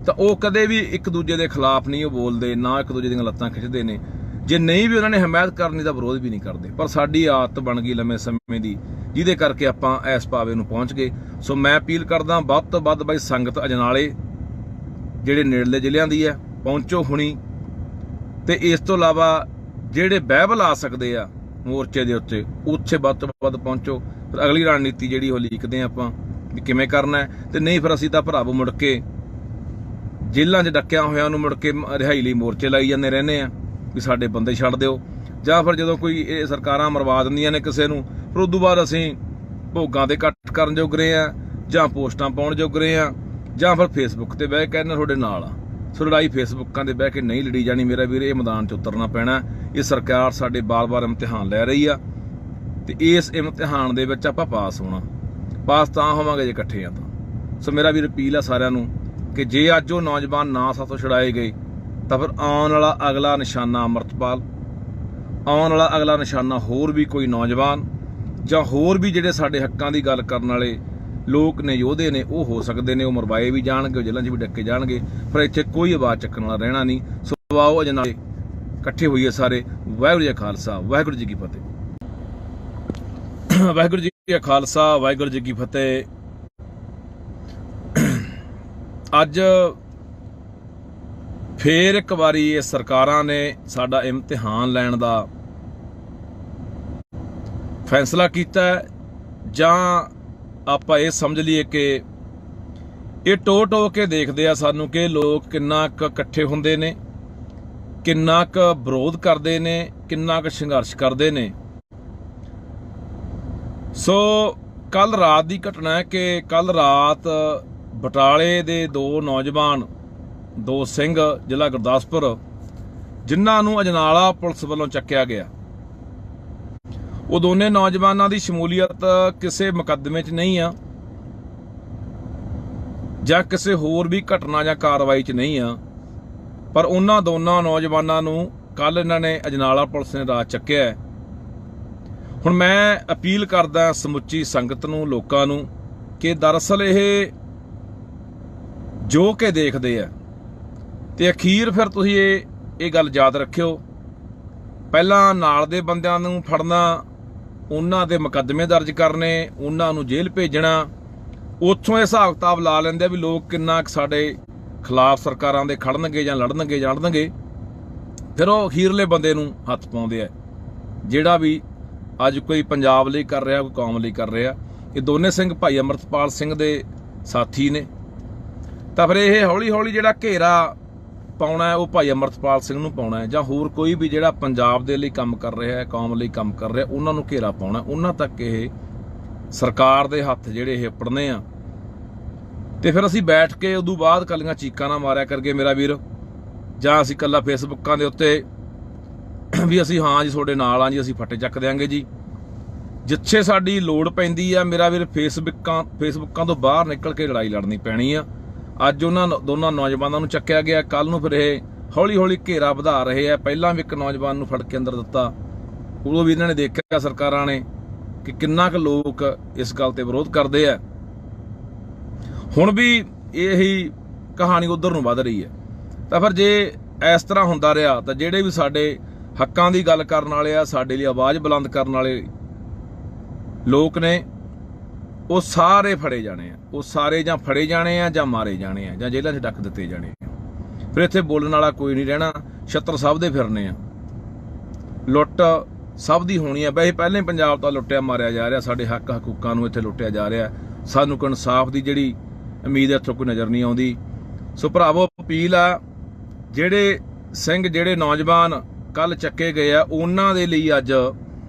ਤਾਂ ਉਹ ਕਦੇ ਵੀ ਇੱਕ ਦੂਜੇ ਦੇ ਖਿਲਾਫ ਨਹੀਂ ਉਹ ਬੋਲਦੇ, ਨਾ ਇੱਕ ਦੂਜੇ ਦੀਆਂ ਲੱਤਾਂ ਖਿੱਚਦੇ ਨੇ। ਜੇ ਨਹੀਂ ਵੀ ਉਹਨਾਂ ਨੇ ਹਮਾਇਤ ਕਰਨੀ ਤਾਂ ਵਿਰੋਧ ਵੀ ਨਹੀਂ ਕਰਦੇ। ਪਰ ਸਾਡੀ ਆਦਤ ਬਣ ਗਈ ਲੰਮੇ ਸਮੇਂ ਦੀ, ਜਿਹਦੇ ਕਰਕੇ ਆਪਾਂ ਇਸ ਪਾਵੇ ਨੂੰ ਪਹੁੰਚ ਗਏ। ਸੋ ਮੈਂ ਅਪੀਲ ਕਰਦਾ ਵੱਧ ਤੋਂ ਵੱਧ ਬਾਈ ਸੰਗਤ ਅਜਨਾਲੇ ਜਿਹੜੇ ਨੇੜਲੇ ਜ਼ਿਲ੍ਹਿਆਂ ਦੀ ਹੈ ਪਹੁੰਚੋ ਹੁਣੀ। ਤੇ ਇਸ ਤੋਂ ਇਲਾਵਾ ਜਿਹੜੇ ਬਹਿਬਲ ਆ ਸਕਦੇ ਆ ਮੋਰਚੇ ਦੇ ਉੱਤੇ, ਉੱਥੇ ਵੱਧ ਤੋਂ ਵੱਧ ਪਹੁੰਚੋ। ਫਿਰ ਅਗਲੀ ਰਣਨੀਤੀ ਜਿਹੜੀ ਉਹ ਲਿਖਦੇ ਆਪਾਂ ਵੀ ਕਿਵੇਂ ਕਰਨਾ ਹੈ। ਤੇ ਨਹੀਂ ਫਿਰ ਅਸੀਂ ਤਾਂ ਭਰਾਵੋ ਮੁੜ ਕੇ ਜੇਲ੍ਹਾਂ 'ਚ ਡੱਕਿਆਂ ਹੋਇਆਂ ਨੂੰ ਮੁੜ ਕੇ ਰਿਹਾਈ ਲਈ ਮੋਰਚੇ ਲਾਈ ਜਾਂਦੇ ਰਹਿੰਦੇ ਆ ਵੀ ਸਾਡੇ ਬੰਦੇ ਛੱਡ ਦਿਓ। ਜਾਂ ਫਿਰ ਜਦੋਂ ਕੋਈ ਇਹ ਸਰਕਾਰਾਂ ਮਰਵਾ ਦਿੰਦੀਆਂ ਨੇ ਕਿਸੇ ਨੂੰ, ਫਿਰ ਉਦੋਂ ਬਾਅਦ ਅਸੀਂ ਭੋਗਾਂ ਦੇ ਇਕੱਠ ਕਰਨ ਜੋਗ ਰਹੇ ਆ, ਜਾਂ ਪੋਸਟਾਂ ਪਾਉਣ ਜੋਗ ਰਹੇ ਆ, ਜਾਂ ਫਿਰ ਫੇਸਬੁੱਕ ਤੇ ਬਹਿ ਕੇ ਕਹਿੰਦੇ ਤੁਹਾਡੇ ਨਾਲ ਆ। ਸੋ ਲੜਾਈ ਫੇਸਬੁੱਕਾਂ ਦੇ ਬਹਿ ਕੇ ਨਹੀਂ ਲੜੀ ਜਾਣੀ ਮੇਰਾ ਵੀਰ, ਇਹ ਮੈਦਾਨ 'ਚ ਉਤਰਨਾ ਪੈਣਾ। ਇਹ ਸਰਕਾਰ ਸਾਡੇ ਬਾਰ-ਬਾਰ ਇਮਤਿਹਾਨ ਲੈ ਰਹੀ ਆ, ਤੇ ਇਸ ਇਮਤਿਹਾਨ ਦੇ ਵਿੱਚ ਆਪਾਂ ਪਾਸ ਹੋਣਾ। ਪਾਸ ਤਾਂ ਹੋਵਾਂਗੇ ਜੇ ਇਕੱਠੇ ਆ ਤਾਂ। ਸੋ ਮੇਰਾ ਵੀਰ ਅਪੀਲ ਆ ਸਾਰਿਆਂ ਨੂੰ ਕਿ ਜੇ ਅੱਜ ਉਹ ਨੌਜਵਾਨ ਨਾ ਸਾਥੋਂ ਛੁਡਾਏ ਗਏ ਤਾਂ ਫਿਰ ਆਉਣ ਵਾਲਾ ਅਗਲਾ ਨਿਸ਼ਾਨਾ ਅੰਮ੍ਰਿਤਪਾਲ, ਆਉਣ ਵਾਲਾ ਅਗਲਾ ਨਿਸ਼ਾਨਾ ਹੋਰ ਵੀ ਕੋਈ ਨੌਜਵਾਨ, ਜਾਂ ਹੋਰ ਵੀ ਜਿਹੜੇ ਸਾਡੇ ਹੱਕਾਂ ਦੀ ਗੱਲ ਕਰਨ ਵਾਲੇ ਲੋਕ ਨੇ, ਯੋਧੇ ਨੇ, ਉਹ ਹੋ ਸਕਦੇ ਨੇ। ਉਹ ਮਰਵਾਏ ਵੀ ਜਾਣਗੇ, ਉਹ ਜੇਲ੍ਹਾਂ 'ਚ ਵੀ ਡੱਕੇ ਜਾਣਗੇ। ਫਿਰ ਇੱਥੇ ਕੋਈ ਆਵਾਜ਼ ਚੱਕਣ ਵਾਲਾ ਰਹਿਣਾ ਨਹੀਂ। ਸੋ ਆਓ ਅਜਨਾਲੇ ਇਕੱਠੇ ਹੋਈਏ ਸਾਰੇ। ਵਾਹਿਗੁਰੂ ਜੀ ਕਾ ਖਾਲਸਾ, ਵਾਹਿਗੁਰੂ ਜੀ ਕੀ ਫਤਿਹ। ਵਾਹਿਗੁਰੂ ਜੀ ਕਾ ਖਾਲਸਾ, ਵਾਹਿਗੁਰੂ ਜੀ ਕੀ ਫਤਿਹ। ਅੱਜ ਫੇਰ ਇੱਕ ਵਾਰੀ ਇਹ ਸਰਕਾਰਾਂ ਨੇ ਸਾਡਾ ਇਮਤਿਹਾਨ ਲੈਣ ਦਾ ਫੈਸਲਾ ਕੀਤਾ, ਜਾਂ ਆਪਾਂ ਇਹ ਸਮਝ ਲਈਏ ਕਿ ਇਹ ਟੋ ਕੇ ਦੇਖਦੇ ਆ ਸਾਨੂੰ ਕਿ ਲੋਕ ਕਿੰਨਾ ਕੁ ਇਕੱਠੇ ਹੁੰਦੇ ਨੇ, ਕਿੰਨਾ ਕੁ ਵਿਰੋਧ ਕਰਦੇ ਨੇ, ਕਿੰਨਾ ਕੁ ਸੰਘਰਸ਼ ਕਰਦੇ ਨੇ। ਸੋ ਕੱਲ ਰਾਤ ਦੀ ਘਟਨਾ ਹੈ ਕਿ ਕੱਲ ਰਾਤ ਬਟਾਲੇ ਦੇ ਦੋ ਨੌਜਵਾਨ, ਦੋ ਸਿੰਘ, ਜ਼ਿਲ੍ਹਾ ਗੁਰਦਾਸਪੁਰ, ਜਿਨ੍ਹਾਂ ਨੂੰ ਅਜਨਾਲਾ ਪੁਲਿਸ ਵੱਲੋਂ ਚੱਕਿਆ ਗਿਆ, ਉਹ ਦੋਨੇ ਨੌਜਵਾਨਾਂ ਦੀ ਸ਼ਮੂਲੀਅਤ ਕਿਸੇ ਮੁਕੱਦਮੇ 'ਚ ਨਹੀਂ ਆ, ਜਾਂ ਕਿਸੇ ਹੋਰ ਵੀ ਘਟਨਾ ਜਾਂ ਕਾਰਵਾਈ 'ਚ ਨਹੀਂ ਆ। ਪਰ ਉਹਨਾਂ ਦੋਨਾਂ ਨੌਜਵਾਨਾਂ ਨੂੰ ਕੱਲ ਇਹਨਾਂ ਨੇ ਅਜਨਾਲਾ ਪੁਲਿਸ ਨੇ ਰਾਤ ਚੱਕਿਆ ਹੁਣ ਮੈਂ ਅਪੀਲ ਕਰਦਾ ਸਮੁੱਚੀ ਸੰਗਤ ਨੂੰ, ਲੋਕਾਂ ਨੂੰ, ਕਿ ਦਰਅਸਲ ਇਹ ਜੋ ਕਿ ਦੇਖਦੇ ਆ ਤੇ ਅਖੀਰ ਫਿਰ ਤੁਸੀਂ ਇਹ ਗੱਲ ਯਾਦ ਰੱਖਿਓ, ਪਹਿਲਾਂ ਨਾਲ ਦੇ ਬੰਦਿਆਂ ਨੂੰ ਫੜਨਾ, ਉਹਨਾਂ ਦੇ ਮੁਕੱਦਮੇ ਦਰਜ ਕਰਨੇ, ਉਹਨਾਂ ਨੂੰ ਜੇਲ੍ਹ ਭੇਜਣਾ, ਉੱਥੋਂ ਇਹ ਹਿਸਾਬ ਕਿਤਾਬ ਲਾ ਲੈਂਦੇ ਆ ਵੀ ਲੋਕ ਕਿੰਨਾ ਸਾਡੇ ਖਿਲਾਫ ਸਰਕਾਰਾਂ ਦੇ ਖੜਨਗੇ ਜਾਂ ਲੜਨਗੇ, ਫਿਰ ਉਹ ਅਖੀਰਲੇ ਬੰਦੇ ਨੂੰ ਹੱਥ ਪਾਉਂਦੇ ਆ ਜਿਹੜਾ ਵੀ ਅੱਜ ਕੋਈ ਪੰਜਾਬ ਲਈ ਕਰ ਰਿਹਾ, ਕੋਈ ਕੌਮ ਲਈ ਕਰ ਰਿਹਾ। ਇਹ ਦੋਨੇ ਸਿੰਘ ਭਾਈ ਅਮਰਤਪਾਲ ਸਿੰਘ ਦੇ ਸਾਥੀ ਨੇ, ਤਾਂ ਫਿਰ ਇਹ ਹੌਲੀ ਹੌਲੀ ਜਿਹੜਾ ਘੇਰਾ ਪਾਉਣਾ ਉਹ ਭਾਈ ਅਮਰਤਪਾਲ ਸਿੰਘ ਨੂੰ ਪਾਉਣਾ ਹੈ, ਜਾਂ ਹੋਰ ਕੋਈ ਵੀ ਜਿਹੜਾ ਪੰਜਾਬ ਦੇ ਲਈ ਕੰਮ ਕਰ ਰਿਹਾ ਹੈ, ਕੌਮ ਲਈ ਕੰਮ ਕਰ ਰਿਹਾ, ਉਹਨਾਂ ਨੂੰ ਘੇਰਾ ਪਾਉਣਾ, ਉਹਨਾਂ ਤੱਕ ਇਹ ਸਰਕਾਰ ਦੇ ਹੱਥ ਜਿਹੜੇ ਇਹ ਪੜਨੇ ਆ। ਤੇ ਫਿਰ ਅਸੀਂ ਬੈਠ ਕੇ ਉਦੋਂ ਬਾਅਦ ਕੱਲੀਆਂ ਚੀਕਾਂ ਨਾ ਮਾਰਿਆ ਕਰਕੇ ਮੇਰਾ ਵੀਰ, ਜਾਂ ਅਸੀਂ ਕੱਲਾ ਫੇਸਬੁੱਕਾਂ ਦੇ ਉੱਤੇ ਵੀ ਅਸੀਂ ਹਾਂ ਜੀ ਤੁਹਾਡੇ ਨਾਲ ਆ ਜੀ, ਅਸੀਂ ਫੱਟੇ ਚੱਕ ਦਿਆਂਗੇ ਜੀ। ਜਿੱਥੇ ਸਾਡੀ ਲੋੜ ਪੈਂਦੀ ਆ ਮੇਰਾ ਵੀਰ, ਫੇਸਬੁੱਕਾਂ ਤੋਂ ਬਾਹਰ ਨਿਕਲ ਕੇ ਲੜਾਈ ਲੜਨੀ ਪੈਣੀ ਆ। ਅੱਜ ਉਹਨਾਂ ਦੋਨਾਂ ਨੌਜਵਾਨਾਂ ਨੂੰ ਚੱਕਿਆ ਗਿਆ, ਕੱਲ ਨੂੰ ਫਿਰ ਇਹ ਹੌਲੀ ਹੌਲੀ ਘੇਰਾ ਵਧਾ ਰਹੇ ਆ। ਪਹਿਲਾਂ ਵੀ ਇੱਕ ਨੌਜਵਾਨ ਨੂੰ ਫੜ ਕੇ ਅੰਦਰ ਦਿੱਤਾ, ਉਦੋਂ ਵੀ ਇਹਨਾਂ ਨੇ ਦੇਖਿਆ ਸਰਕਾਰਾਂ ਨੇ ਕਿ ਕਿੰਨਾ ਕੁ ਲੋਕ ਇਸ ਗੱਲ ਤੇ ਵਿਰੋਧ ਕਰਦੇ ਆ। ਹੁਣ ਵੀ ਇਹੀ ਕਹਾਣੀ ਉਧਰ ਨੂੰ ਵੱਧ ਰਹੀ ਹੈ। ਤਾਂ ਫਿਰ ਜੇ ਇਸ ਤਰ੍ਹਾਂ ਹੁੰਦਾ ਰਿਹਾ ਤਾਂ ਜਿਹੜੇ ਵੀ ਸਾਡੇ ਹੱਕਾਂ ਦੀ ਗੱਲ ਕਰਨ ਵਾਲੇ ਆ, ਸਾਡੇ ਲਈ ਆਵਾਜ਼ ਬੁਲੰਦ ਕਰਨ ਵਾਲੇ ਲੋਕ ਨੇ, ਉਹ ਸਾਰੇ ਫੜੇ ਜਾਣੇ ਆ, ਉਹ ਸਾਰੇ ਜਾਂ ਫੜੇ ਜਾਣੇ ਆ ਜਾਂ ਮਾਰੇ ਜਾਣੇ ਆ ਜਾਂ ਜੇਲ੍ਹਾਂ 'ਚ ਡੱਕ ਦਿੱਤੇ ਜਾਣੇ ਆ। ਫਿਰ ਇੱਥੇ ਬੋਲਣ ਵਾਲਾ ਕੋਈ ਨਹੀਂ ਰਹਿਣਾ, ਛੱਤਰ ਸਭ ਦੇ ਫਿਰਨੇ ਆ, ਲੁੱਟ ਸਭ ਦੀ ਹੋਣੀ ਆ। ਵੈਸੇ ਪਹਿਲਾਂ ਹੀ ਪੰਜਾਬ ਤਾਂ ਲੁੱਟਿਆ ਮਾਰਿਆ ਜਾ ਰਿਹਾ, ਸਾਡੇ ਹੱਕ ਹਕੂਕਾਂ ਨੂੰ ਇੱਥੇ ਲੁੱਟਿਆ ਜਾ ਰਿਹਾ, ਸਾਨੂੰ ਕੋਈ ਇਨਸਾਫ ਦੀ ਜਿਹੜੀ ਉਮੀਦ ਇੱਥੋਂ ਕੋਈ ਨਜ਼ਰ ਨਹੀਂ ਆਉਂਦੀ। ਸੋ ਭਰਾਵੋ, ਅਪੀਲ ਆ, ਜਿਹੜੇ ਸਿੰਘ, ਜਿਹੜੇ ਨੌਜਵਾਨ ਕੱਲ ਚੱਕੇ ਗਏ ਆ, ਉਹਨਾਂ ਦੇ ਲਈ ਅੱਜ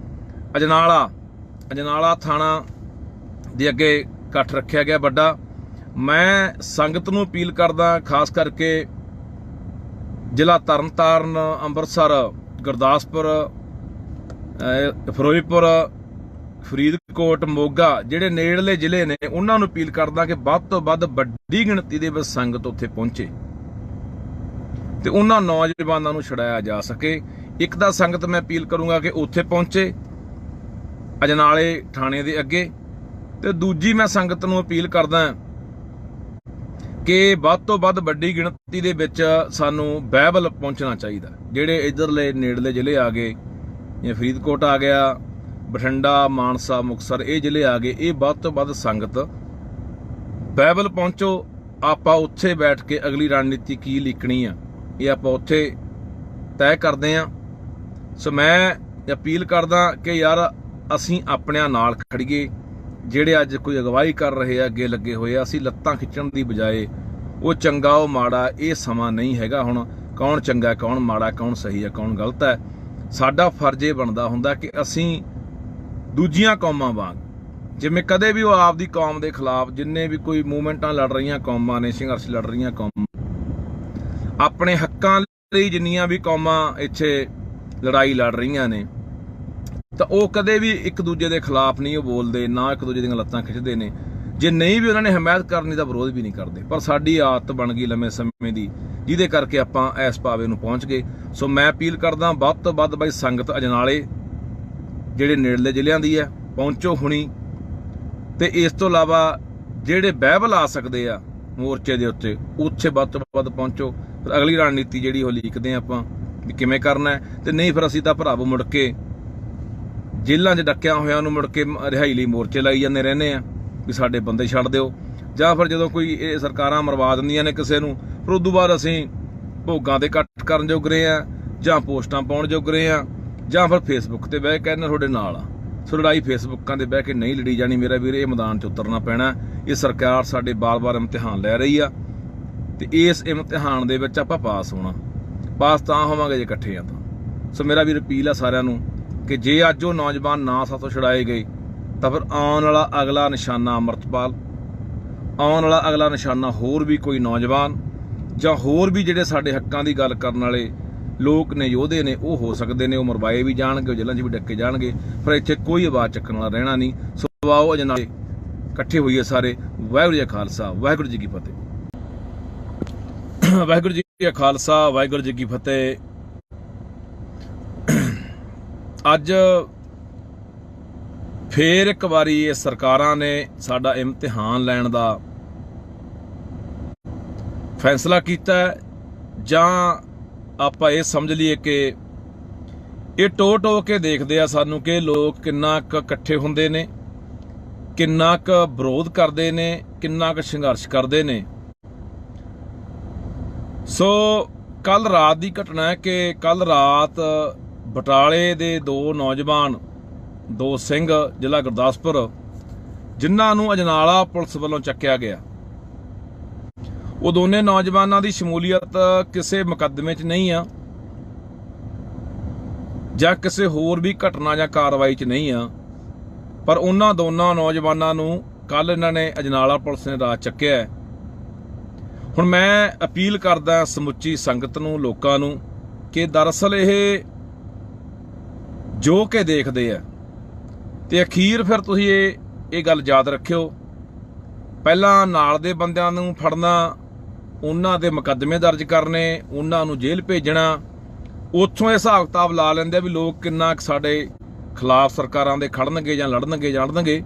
ਅਜਨਾਲਾ ਥਾਣਾ ਦੇ ਅੱਗੇ ਇਕੱਠ ਰੱਖਿਆ ਗਿਆ ਵੱਡਾ। ਮੈਂ ਸੰਗਤ ਨੂੰ ਅਪੀਲ ਕਰਦਾ, ਖਾਸ ਕਰਕੇ ਜ਼ਿਲ੍ਹਾ ਤਰਨਤਾਰਨ, ਅੰਮ੍ਰਿਤਸਰ, ਗੁਰਦਾਸਪੁਰ, ਫਿਰੋਜ਼ਪੁਰ, ਫਰੀਦਕੋਟ, ਮੋਗਾ, ਜਿਹੜੇ ਨੇੜਲੇ ਜ਼ਿਲ੍ਹੇ ਨੇ, ਉਹਨਾਂ ਨੂੰ ਅਪੀਲ ਕਰਦਾ ਕਿ ਵੱਧ ਤੋਂ ਵੱਧ ਵੱਡੀ ਗਿਣਤੀ ਦੇ ਵਿੱਚ ਸੰਗਤ ਉੱਥੇ ਪਹੁੰਚੇ ਤੇ ਉਹਨਾਂ ਨੌਜਵਾਨਾਂ ਨੂੰ ਛੁਡਾਇਆ ਜਾ ਸਕੇ। ਇੱਕ ਤਾਂ ਸੰਗਤ ਮੈਂ ਅਪੀਲ ਕਰੂੰਗਾ ਕਿ ਉੱਥੇ ਪਹੁੰਚੇ ਅਜਨਾਲੇ ਥਾਣੇ ਦੇ ਅੱਗੇ, ਤੇ ਦੂਜੀ ਮੈਂ ਸੰਗਤ ਨੂੰ ਅਪੀਲ ਕਰਦਾ ਕਿ ਵੱਧ ਤੋਂ ਵੱਧ ਵੱਡੀ ਗਿਣਤੀ ਦੇ ਵਿੱਚ ਸਾਨੂੰ ਬਾਈਬਲ ਪਹੁੰਚਣਾ ਚਾਹੀਦਾ। ਜਿਹੜੇ ਇੱਧਰਲੇ ਨੇੜਲੇ ਜ਼ਿਲ੍ਹੇ ਆ ਗਏ, ਜਿਵੇਂ ਫਰੀਦਕੋਟ ਆ ਗਿਆ, ਬਠਿੰਡਾ, ਮਾਨਸਾ, ਮੁਕਤਸਰ, ਇਹ ਜ਼ਿਲ੍ਹੇ ਆ ਗਏ, ਇਹ ਵੱਧ ਤੋਂ ਵੱਧ ਸੰਗਤ ਬਾਈਬਲ ਪਹੁੰਚੋ। ਆਪਾਂ ਉੱਥੇ ਬੈਠ ਕੇ ਅਗਲੀ ਰਣਨੀਤੀ ਕੀ ਲਿਖਣੀ ਆ, ਇਹ ਆਪਾਂ ਉੱਥੇ ਤੈਅ ਕਰਦੇ ਹਾਂ। ਸੋ ਮੈਂ ਅਪੀਲ ਕਰਦਾ ਕਿ ਯਾਰ ਅਸੀਂ ਆਪਣਿਆਂ ਨਾਲ ਖੜੀਏ, ਜਿਹੜੇ ਅੱਜ ਕੋਈ ਅਗਵਾਈ ਕਰ ਰਹੇ ਆ, ਅੱਗੇ ਲੱਗੇ ਹੋਏ ਆ। ਅਸੀਂ ਲੱਤਾਂ ਖਿੱਚਣ ਦੀ ਬਜਾਏ ਉਹ ਚੰਗਾ ਉਹ ਮਾੜਾ, ਇਹ ਸਮਾਂ ਨਹੀਂ ਹੈਗਾ ਹੁਣ ਕੌਣ ਚੰਗਾ ਕੌਣ ਮਾੜਾ, ਕੌਣ ਸਹੀ ਹੈ ਕੌਣ ਗਲਤ ਹੈ। ਸਾਡਾ ਫਰਜ਼ ਇਹ ਬਣਦਾ ਹੁੰਦਾ ਕਿ ਅਸੀਂ ਦੂਜੀਆਂ ਕੌਮਾਂ ਵਾਂਗ, ਜਿਵੇਂ ਕਦੇ ਵੀ ਉਹ ਆਪਦੀ ਕੌਮ ਦੇ ਖਿਲਾਫ ਜਿੰਨੇ ਵੀ ਕੋਈ ਮੂਵਮੈਂਟਾਂ ਲੜ ਰਹੀਆਂ ਕੌਮਾਂ ਨੇ, ਸੰਘਰਸ਼ ਲੜ ਰਹੀਆਂ ਕੌਮਾਂ, ਆਪਣੇ ਹੱਕਾਂ ਲਈ ਜਿੰਨੀਆਂ ਵੀ ਕੌਮਾਂ ਇੱਥੇ ਲੜਾਈ ਲੜ ਰਹੀਆਂ ਨੇ, ਤਾਂ ਉਹ ਕਦੇ ਵੀ ਇੱਕ ਦੂਜੇ ਦੇ ਖਿਲਾਫ ਨਹੀਂ ਉਹ ਬੋਲਦੇ, ਨਾ ਇੱਕ ਦੂਜੇ ਦੀਆਂ ਲੱਤਾਂ ਖਿੱਚਦੇ ਨੇ। ਜੇ ਨਹੀਂ ਵੀ ਉਹਨਾਂ ਨੇ ਹਮਾਇਤ ਕਰਨੀ ਤਾਂ ਵਿਰੋਧ ਵੀ ਨਹੀਂ ਕਰਦੇ। ਪਰ ਸਾਡੀ ਆਦਤ ਬਣ ਗਈ ਲੰਮੇ ਸਮੇਂ ਦੀ, ਜਿਹਦੇ ਕਰਕੇ ਆਪਾਂ ਇਸ ਪਾਵੇ ਨੂੰ ਪਹੁੰਚ ਗਏ। ਸੋ ਮੈਂ ਅਪੀਲ ਕਰਦਾ ਵੱਧ ਤੋਂ ਵੱਧ ਬਾਈ ਸੰਗਤ ਅਜਨਾਲੇ ਜਿਹੜੇ ਨੇੜਲੇ ਜ਼ਿਲ੍ਹਿਆਂ ਦੀ ਹੈ ਪਹੁੰਚੋ ਹੁਣੀ, ਤੇ ਇਸ ਤੋਂ ਇਲਾਵਾ ਜਿਹੜੇ ਬਾਈਬਲ ਆ ਸਕਦੇ ਆ ਮੋਰਚੇ ਦੇ ਉੱਤੇ, ਉੱਥੇ ਵੱਧ ਤੋਂ ਵੱਧ ਪਹੁੰਚੋ। ਫਿਰ ਅਗਲੀ ਰਣਨੀਤੀ ਜਿਹੜੀ ਉਹ ਲਿਖਦੇ ਆਪਾਂ ਵੀ ਕਿਵੇਂ ਕਰਨਾ ਹੈ। ਤੇ ਨਹੀਂ ਫਿਰ ਅਸੀਂ ਤਾਂ ਭਰਾਵੋ ਮੁੜ ਕੇ ਜੇਲ੍ਹਾਂ 'ਚ ਡੱਕਿਆਂ ਹੋਇਆਂ ਨੂੰ ਮੁੜ ਕੇ ਰਿਹਾਈ ਲਈ ਮੋਰਚੇ ਲਾਈ ਜਾਂਦੇ ਰਹਿੰਦੇ ਆ ਵੀ ਸਾਡੇ ਬੰਦੇ ਛੱਡ ਦਿਓ, ਜਾਂ ਫਿਰ ਜਦੋਂ ਕੋਈ ਇਹ ਸਰਕਾਰਾਂ ਮਰਵਾ ਦਿੰਦੀਆਂ ਨੇ ਕਿਸੇ ਨੂੰ, ਫਿਰ ਉਦੋਂ ਬਾਅਦ ਅਸੀਂ ਭੋਗਾਂ ਦੇ ਇਕੱਠ ਕਰਨ ਜੋਗ ਰਹੇ ਆ, ਜਾਂ ਪੋਸਟਾਂ ਪਾਉਣ ਜੋਗ ਰਹੇ ਆ, ਜਾਂ ਫਿਰ ਫੇਸਬੁੱਕ ਤੇ ਬਹਿ ਕੇ ਕਹਿੰਦੇ ਤੁਹਾਡੇ ਨਾਲ ਆ। ਸੋ ਲੜਾਈ ਫੇਸਬੁੱਕਾਂ ਦੇ ਬਹਿ ਕੇ ਨਹੀਂ ਲੜੀ ਜਾਣੀ ਮੇਰਾ ਵੀਰ, ਇਹ ਮੈਦਾਨ 'ਚ ਉਤਰਨਾ ਪੈਣਾ। ਇਹ ਸਰਕਾਰ ਸਾਡੇ ਬਾਰ-ਬਾਰ ਇਮਤਿਹਾਨ ਲੈ ਰਹੀ ਆ, ਤੇ ਇਸ ਇਮਤਿਹਾਨ ਦੇ ਵਿੱਚ ਆਪਾਂ ਪਾਸ ਹੋਣਾ। ਪਾਸ ਤਾਂ ਹੋਵਾਂਗੇ ਜੇ ਇਕੱਠੇ ਆ ਤਾਂ। ਸੋ ਮੇਰਾ ਵੀਰ ਅਪੀਲ ਆ ਸਾਰਿਆਂ ਨੂੰ ਕਿ ਜੇ ਅੱਜ ਉਹ ਨੌਜਵਾਨ ਨਾ ਸਾਥੋਂ ਛੁਡਾਏ ਗਏ ਤਾਂ ਫਿਰ ਆਉਣ ਵਾਲਾ ਅਗਲਾ ਨਿਸ਼ਾਨਾ ਅਮਰਤਪਾਲ, ਆਉਣ ਵਾਲਾ ਅਗਲਾ ਨਿਸ਼ਾਨਾ ਹੋਰ ਵੀ ਕੋਈ ਨੌਜਵਾਨ, ਜਾਂ ਹੋਰ ਵੀ ਜਿਹੜੇ ਸਾਡੇ ਹੱਕਾਂ ਦੀ ਗੱਲ ਕਰਨ ਵਾਲੇ ਲੋਕ ਨੇ, ਯੋਧੇ ਨੇ, ਉਹ ਹੋ ਸਕਦੇ ਨੇ। ਉਹ ਮਰਵਾਏ ਵੀ ਜਾਣਗੇ, ਉਹ ਜੇਲ੍ਹਾਂ 'ਚ ਵੀ ਡੱਕੇ ਜਾਣਗੇ, ਪਰ ਇੱਥੇ ਕੋਈ ਆਵਾਜ਼ ਚੱਕਣ ਵਾਲਾ ਰਹਿਣਾ ਨਹੀਂ। ਸੋ ਆਓ ਅਜਨਾਲੇ ਇਕੱਠੇ ਹੋਈਏ ਸਾਰੇ। ਵਾਹਿਗੁਰੂ ਜੀ ਕਾ ਖਾਲਸਾ, ਵਾਹਿਗੁਰੂ ਜੀ ਕੀ ਫਤਿਹ। ਵਾਹਿਗੁਰੂ ਜੀ ਕਾ ਖਾਲਸਾ, ਵਾਹਿਗੁਰੂ ਜੀ ਕੀ ਫਤਿਹ। ਅੱਜ ਫੇਰ ਇੱਕ ਵਾਰੀ ਇਹ ਸਰਕਾਰਾਂ ਨੇ ਸਾਡਾ ਇਮਤਿਹਾਨ ਲੈਣ ਦਾ ਫੈਸਲਾ ਕੀਤਾ, ਜਾਂ ਆਪਾਂ ਇਹ ਸਮਝ ਲਈਏ ਕਿ ਇਹ ਟੋ ਕੇ ਦੇਖਦੇ ਆ ਸਾਨੂੰ ਕਿ ਲੋਕ ਕਿੰਨਾ ਕੁ ਇਕੱਠੇ ਹੁੰਦੇ ਨੇ, ਕਿੰਨਾ ਕੁ ਵਿਰੋਧ ਕਰਦੇ ਨੇ, ਕਿੰਨਾ ਕੁ ਸੰਘਰਸ਼ ਕਰਦੇ ਨੇ। ਸੋ ਕੱਲ ਰਾਤ ਦੀ ਘਟਨਾ ਹੈ ਕਿ ਕੱਲ ਰਾਤ ਬਟਾਲੇ ਦੇ ਦੋ ਨੌਜਵਾਨ, ਦੋ ਸਿੰਘ, ਜ਼ਿਲ੍ਹਾ ਗੁਰਦਾਸਪੁਰ, ਜਿਨ੍ਹਾਂ ਨੂੰ ਅਜਨਾਲਾ ਪੁਲਿਸ ਵੱਲੋਂ ਚੱਕਿਆ ਗਿਆ। ਉਹ ਦੋਨੇ ਨੌਜਵਾਨਾਂ ਦੀ ਸ਼ਮੂਲੀਅਤ ਕਿਸੇ ਮੁਕੱਦਮੇ 'ਚ ਨਹੀਂ ਆ, ਜਾਂ ਕਿਸੇ ਹੋਰ ਵੀ ਘਟਨਾ ਜਾਂ ਕਾਰਵਾਈ 'ਚ ਨਹੀਂ ਆ, ਪਰ ਉਹਨਾਂ ਦੋਨਾਂ ਨੌਜਵਾਨਾਂ ਨੂੰ ਕੱਲ ਇਹਨਾਂ ਨੇ ਅਜਨਾਲਾ ਪੁਲਿਸ ਨੇ ਰਾਤ ਚੱਕਿਆ। ਹੁਣ ਮੈਂ ਅਪੀਲ ਕਰਦਾ ਸਮੁੱਚੀ ਸੰਗਤ ਨੂੰ, ਲੋਕਾਂ ਨੂੰ, ਕਿ ਦਰਅਸਲ ਇਹ ਜੋ ਕਿ ਦੇਖਦੇ ਆ ਤੇ ਅਖੀਰ ਫਿਰ ਤੁਸੀਂ ਇਹ ਗੱਲ ਯਾਦ ਰੱਖਿਓ, ਪਹਿਲਾਂ ਨਾਲ ਦੇ ਬੰਦਿਆਂ ਨੂੰ ਫੜਨਾ, ਉਹਨਾਂ ਦੇ ਮੁਕੱਦਮੇ ਦਰਜ ਕਰਨੇ, ਉਹਨਾਂ ਨੂੰ ਜੇਲ੍ਹ ਭੇਜਣਾ, ਉੱਥੋਂ ਇਹ ਹਿਸਾਬ ਕਿਤਾਬ ਲਾ ਲੈਂਦੇ ਵੀ ਲੋਕ ਕਿੰਨਾ ਸਾਡੇ ਖਿਲਾਫ ਸਰਕਾਰਾਂ ਦੇ ਖੜਨਗੇ ਜਾਂ ਲੜਨਗੇ,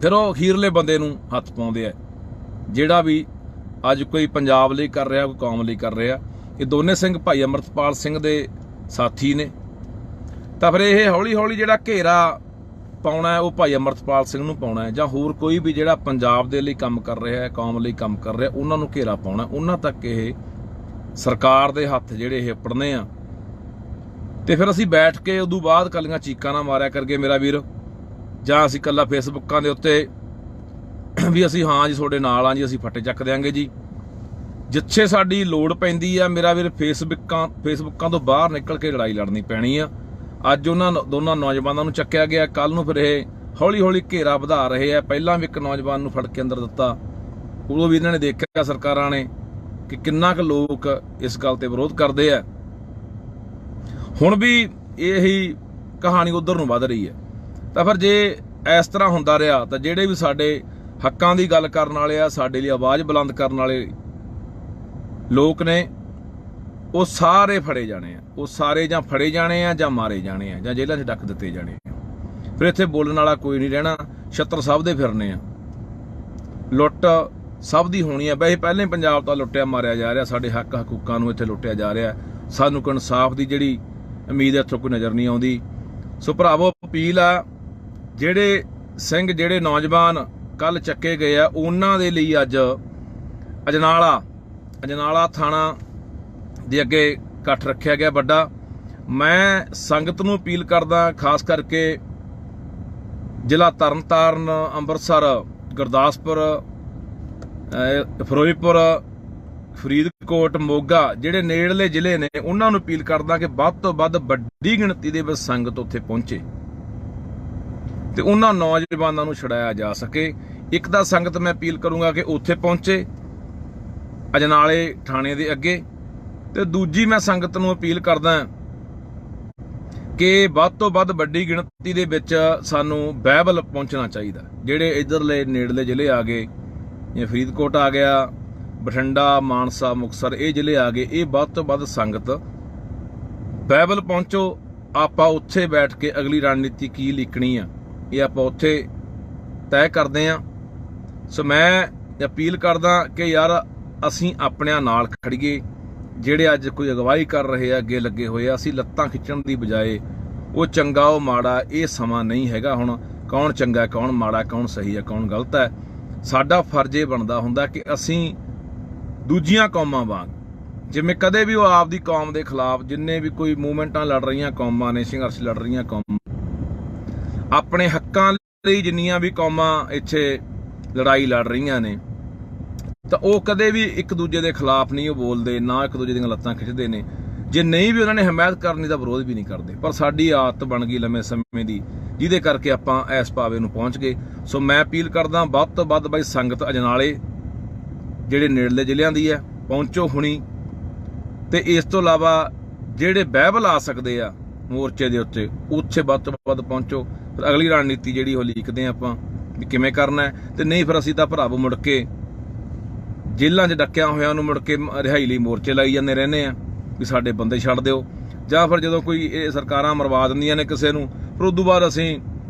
ਫਿਰ ਉਹ ਅਖੀਰਲੇ ਬੰਦੇ ਨੂੰ ਹੱਥ ਪਾਉਂਦੇ ਆ, ਜਿਹੜਾ ਵੀ ਅੱਜ ਕੋਈ ਪੰਜਾਬ ਲਈ ਕਰ ਰਿਹਾ, ਕੋਈ ਕੌਮ ਲਈ ਕਰ ਰਿਹਾ। ਇਹ ਦੋਨੇ ਸਿੰਘ ਭਾਈ ਅਮਰਤਪਾਲ ਸਿੰਘ ਦੇ ਸਾਥੀ ਨੇ, ਤਾਂ ਫਿਰ ਇਹ ਹੌਲੀ ਹੌਲੀ ਜਿਹੜਾ ਘੇਰਾ ਪਾਉਣਾ ਉਹ ਭਾਈ ਅਮਰਤਪਾਲ ਸਿੰਘ ਨੂੰ ਪਾਉਣਾ ਹੈ, ਜਾਂ ਹੋਰ ਕੋਈ ਵੀ ਜਿਹੜਾ ਪੰਜਾਬ ਦੇ ਲਈ ਕੰਮ ਕਰ ਰਿਹਾ ਹੈ, ਕੌਮ ਲਈ ਕੰਮ ਕਰ ਰਿਹਾ, ਉਹਨਾਂ ਨੂੰ ਘੇਰਾ ਪਾਉਣਾ, ਉਹਨਾਂ ਤੱਕ ਇਹ ਸਰਕਾਰ ਦੇ ਹੱਥ ਜਿਹੜੇ ਇਹ ਪੜਨੇ ਆ। ਤੇ ਫਿਰ ਅਸੀਂ ਬੈਠ ਕੇ ਉਦੋਂ ਬਾਅਦ ਕੱਲੀਆਂ ਚੀਕਾਂ ਨਾ ਮਾਰਿਆ ਕਰਗੇ ਮੇਰਾ ਵੀਰ, ਜਾਂ ਅਸੀਂ ਕੱਲਾ ਫੇਸਬੁੱਕਾਂ ਦੇ ਉੱਤੇ ਵੀ ਅਸੀਂ ਹਾਂ ਜੀ ਤੁਹਾਡੇ ਨਾਲ ਆ ਜੀ, ਅਸੀਂ ਫੱਟੇ ਚੱਕ ਦਿਆਂਗੇ ਜੀ। ਜਿੱਥੇ ਸਾਡੀ ਲੋੜ ਪੈਂਦੀ ਆ ਮੇਰਾ ਵੀਰ, ਫੇਸਬੁੱਕਾਂ ਤੋਂ ਬਾਹਰ ਨਿਕਲ ਕੇ ਲੜਾਈ ਲੜਨੀ ਪੈਣੀ ਆ। ਅੱਜ ਉਹਨਾਂ ਦੋਨਾਂ ਨੌਜਵਾਨਾਂ ਨੂੰ ਚੱਕਿਆ ਗਿਆ, ਕੱਲ ਨੂੰ ਫਿਰ ਇਹ ਹੌਲੀ ਹੌਲੀ ਘੇਰਾ ਵਧਾ ਰਹੇ ਆ। ਪਹਿਲਾਂ ਵੀ ਇੱਕ ਨੌਜਵਾਨ ਨੂੰ ਫੜ ਕੇ ਅੰਦਰ ਦਿੱਤਾ, ਉਦੋਂ ਵੀ ਇਹਨਾਂ ਨੇ ਦੇਖਿਆ ਸਰਕਾਰਾਂ ਨੇ ਕਿ ਕਿੰਨਾ ਕੁ ਲੋਕ ਇਸ ਗੱਲ ਤੇ ਵਿਰੋਧ ਕਰਦੇ ਆ। ਹੁਣ ਵੀ ਇਹੀ ਕਹਾਣੀ ਉਧਰ ਨੂੰ ਵੱਧ ਰਹੀ ਹੈ। ਤਾਂ ਫਿਰ ਜੇ ਇਸ ਤਰ੍ਹਾਂ ਹੁੰਦਾ ਰਿਹਾ ਤਾਂ ਜਿਹੜੇ ਵੀ ਸਾਡੇ ਹੱਕਾਂ ਦੀ ਗੱਲ ਕਰਨ ਵਾਲੇ ਆ, ਸਾਡੇ ਲਈ ਆਵਾਜ਼ ਬੁਲੰਦ ਕਰਨ ਵਾਲੇ ਲੋਕ ਨੇ, ਉਹ ਸਾਰੇ ਫੜੇ ਜਾਣੇ ਆ, ਉਹ ਸਾਰੇ ਜਾਂ ਫੜੇ ਜਾਣੇ ਆ, ਜਾਂ ਮਾਰੇ ਜਾਣੇ ਆ, ਜਾਂ ਜੇਲ੍ਹਾਂ 'ਚ ਡੱਕ ਦਿੱਤੇ ਜਾਣੇ ਆ। ਫਿਰ ਇੱਥੇ ਬੋਲਣ ਵਾਲਾ ਕੋਈ ਨਹੀਂ ਰਹਿਣਾ, ਛੱਤਰ ਸਭ ਦੇ ਫਿਰਨੇ ਆ, ਲੁੱਟ ਸਭ ਦੀ ਹੋਣੀ ਆ। ਵੈਸੇ ਪਹਿਲਾਂ ਹੀ ਪੰਜਾਬ ਤਾਂ ਲੁੱਟਿਆ ਮਾਰਿਆ ਜਾ ਰਿਹਾ, ਸਾਡੇ ਹੱਕ ਹਕੂਕਾਂ ਨੂੰ ਇੱਥੇ ਲੁੱਟਿਆ ਜਾ ਰਿਹਾ, ਸਾਨੂੰ ਕੋਈ ਇਨਸਾਫ ਦੀ ਜਿਹੜੀ ਉਮੀਦ ਇੱਥੋਂ ਕੋਈ ਨਜ਼ਰ ਨਹੀਂ ਆਉਂਦੀ। ਸੋ ਭਰਾਵੋ, ਅਪੀਲ ਆ, ਜਿਹੜੇ ਸਿੰਘ, ਜਿਹੜੇ ਨੌਜਵਾਨ ਕੱਲ ਚੱਕੇ ਗਏ ਆ, ਉਹਨਾਂ ਦੇ ਲਈ ਅੱਜ ਅਜਨਾਲਾ ਥਾਣਾ ਦੇ ਅੱਗੇ ਇਕੱਠ ਰੱਖਿਆ ਗਿਆ ਵੱਡਾ। ਮੈਂ ਸੰਗਤ ਨੂੰ ਅਪੀਲ ਕਰਦਾ, ਖਾਸ ਕਰਕੇ ਜ਼ਿਲ੍ਹਾ ਤਰਨਤਾਰਨ, ਅੰਮ੍ਰਿਤਸਰ, ਗੁਰਦਾਸਪੁਰ, ਫਿਰੋਜ਼ਪੁਰ, ਫਰੀਦਕੋਟ, ਮੋਗਾ, ਜਿਹੜੇ ਨੇੜਲੇ ਜ਼ਿਲ੍ਹੇ ਨੇ, ਉਹਨਾਂ ਨੂੰ ਅਪੀਲ ਕਰਦਾ ਕਿ ਵੱਧ ਤੋਂ ਵੱਧ ਵੱਡੀ ਗਿਣਤੀ ਦੇ ਵਿੱਚ ਸੰਗਤ ਉੱਥੇ ਪਹੁੰਚੇ ਤੇ ਉਹਨਾਂ ਨੌਜਵਾਨਾਂ ਨੂੰ ਛੁਡਾਇਆ ਜਾ ਸਕੇ। ਇੱਕ ਤਾਂ ਸੰਗਤ ਮੈਂ ਅਪੀਲ ਕਰੂੰਗਾ ਕਿ ਉੱਥੇ ਪਹੁੰਚੇ ਅਜਨਾਲੇ ਥਾਣੇ ਦੇ ਅੱਗੇ, ਤੇ ਦੂਜੀ ਮੈਂ ਸੰਗਤ ਨੂੰ ਅਪੀਲ ਕਰਦਾ ਕਿ ਵੱਧ ਤੋਂ ਵੱਧ ਵੱਡੀ ਗਿਣਤੀ ਦੇ ਵਿੱਚ ਸਾਨੂੰ ਬਾਈਬਲ ਪਹੁੰਚਣਾ ਚਾਹੀਦਾ। ਜਿਹੜੇ ਇਧਰਲੇ ਨੇੜਲੇ ਜ਼ਿਲ੍ਹੇ ਆ ਗਏ, ਜਿਵੇਂ ਫਰੀਦਕੋਟ ਆ ਗਿਆ, ਬਠਿੰਡਾ, ਮਾਨਸਾ, ਮੁਕਤਸਰ, ਇਹ ਜ਼ਿਲ੍ਹੇ ਆ ਗਏ, ਇਹ ਵੱਧ ਤੋਂ ਵੱਧ ਸੰਗਤ ਬਾਈਬਲ ਪਹੁੰਚੋ। ਆਪਾਂ ਉੱਥੇ ਬੈਠ ਕੇ ਅਗਲੀ ਰਣਨੀਤੀ ਕੀ ਲਿਖਣੀ ਆ, ਇਹ ਆਪਾਂ ਉੱਥੇ ਤੈਅ ਕਰਦੇ ਆ। ਸੋ ਮੈਂ ਅਪੀਲ ਕਰਦਾ ਕਿ ਯਾਰ ਅਸੀਂ ਆਪਣਿਆਂ ਨਾਲ ਖੜੀਏ, ਜਿਹੜੇ ਅੱਜ ਕੋਈ ਅਗਵਾਈ ਕਰ ਰਹੇ ਆ, ਅੱਗੇ ਲੱਗੇ ਹੋਏ ਆ। ਅਸੀਂ ਲੱਤਾਂ ਖਿੱਚਣ ਦੀ ਬਜਾਏ ਉਹ ਚੰਗਾ ਉਹ ਮਾੜਾ, ਇਹ ਸਮਾਂ ਨਹੀਂ ਹੈਗਾ ਹੁਣ ਕੌਣ ਚੰਗਾ, ਕੌਣ ਮਾੜਾ, ਕੌਣ ਸਹੀ ਹੈ, ਕੌਣ ਗਲਤ ਹੈ। ਸਾਡਾ ਫਰਜ਼ ਇਹ ਬਣਦਾ ਹੁੰਦਾ ਕਿ ਅਸੀਂ ਦੂਜੀਆਂ ਕੌਮਾਂ ਵਾਂਗ, ਜਿਵੇਂ ਕਦੇ ਵੀ ਉਹ ਆਪਦੀ ਕੌਮ ਦੇ ਖਿਲਾਫ, ਜਿੰਨੇ ਵੀ ਕੋਈ ਮੂਵਮੈਂਟਾਂ ਲੜ ਰਹੀਆਂ ਕੌਮਾਂ ਨੇ, ਸੰਘਰਸ਼ ਲੜ ਰਹੀਆਂ ਕੌਮਾਂ, ਆਪਣੇ ਹੱਕਾਂ ਲਈ ਜਿੰਨੀਆਂ ਵੀ ਕੌਮਾਂ ਇੱਥੇ ਲੜਾਈ ਲੜ ਰਹੀਆਂ ਨੇ, ਤਾਂ ਉਹ ਕਦੇ ਵੀ ਇੱਕ ਦੂਜੇ ਦੇ ਖਿਲਾਫ ਨਹੀਂ ਉਹ ਬੋਲਦੇ, ਨਾ ਇੱਕ ਦੂਜੇ ਦੀਆਂ ਲੱਤਾਂ ਖਿੱਚਦੇ ਨੇ। ਜੇ ਨਹੀਂ ਵੀ ਉਹਨਾਂ ਨੇ ਹਮਾਇਤ ਕਰਨੀ ਤਾਂ ਵਿਰੋਧ ਵੀ ਨਹੀਂ ਕਰਦੇ। ਪਰ ਸਾਡੀ ਆਦਤ ਬਣ ਗਈ ਲੰਮੇ ਸਮੇਂ ਦੀ, ਜਿਹਦੇ ਕਰਕੇ ਆਪਾਂ ਇਸ ਪਾਵੇ ਨੂੰ ਪਹੁੰਚ ਗਏ। ਸੋ ਮੈਂ ਅਪੀਲ ਕਰਦਾ ਵੱਧ ਤੋਂ ਵੱਧ ਬਾਈ ਸੰਗਤ ਅਜਨਾਲੇ ਜਿਹੜੇ ਨੇੜਲੇ ਜ਼ਿਲ੍ਹਿਆਂ ਦੀ ਹੈ ਪਹੁੰਚੋ ਹੁਣੀ। ਤੇ ਇਸ ਤੋਂ ਇਲਾਵਾ ਜਿਹੜੇ ਬਾਈਬਲ ਆ ਸਕਦੇ ਆ ਮੋਰਚੇ ਦੇ ਉੱਤੇ, ਉੱਥੇ ਵੱਧ ਤੋਂ ਵੱਧ ਪਹੁੰਚੋ। ਫਿਰ ਅਗਲੀ ਰਣਨੀਤੀ ਜਿਹੜੀ ਉਹ ਲਿਖਦੇ ਆਪਾਂ ਵੀ ਕਿਵੇਂ ਕਰਨਾ ਹੈ। ਤੇ ਨਹੀਂ ਫਿਰ ਅਸੀਂ ਤਾਂ ਭਰਾਵੋ ਮੁੜ ਕੇ ਜੇਲ੍ਹਾਂ 'ਚ ਡੱਕਿਆਂ ਹੋਇਆਂ ਨੂੰ ਮੁੜ ਕੇ ਰਿਹਾਈ ਲਈ ਮੋਰਚੇ ਲਾਈ ਜਾਂਦੇ ਰਹਿੰਦੇ ਆ ਵੀ ਸਾਡੇ ਬੰਦੇ ਛੱਡ ਦਿਓ। ਜਾਂ ਫਿਰ ਜਦੋਂ ਕੋਈ ਇਹ ਸਰਕਾਰਾਂ ਮਰਵਾ ਦਿੰਦੀਆਂ ਨੇ ਕਿਸੇ ਨੂੰ, ਫਿਰ ਉਦੋਂ ਬਾਅਦ ਅਸੀਂ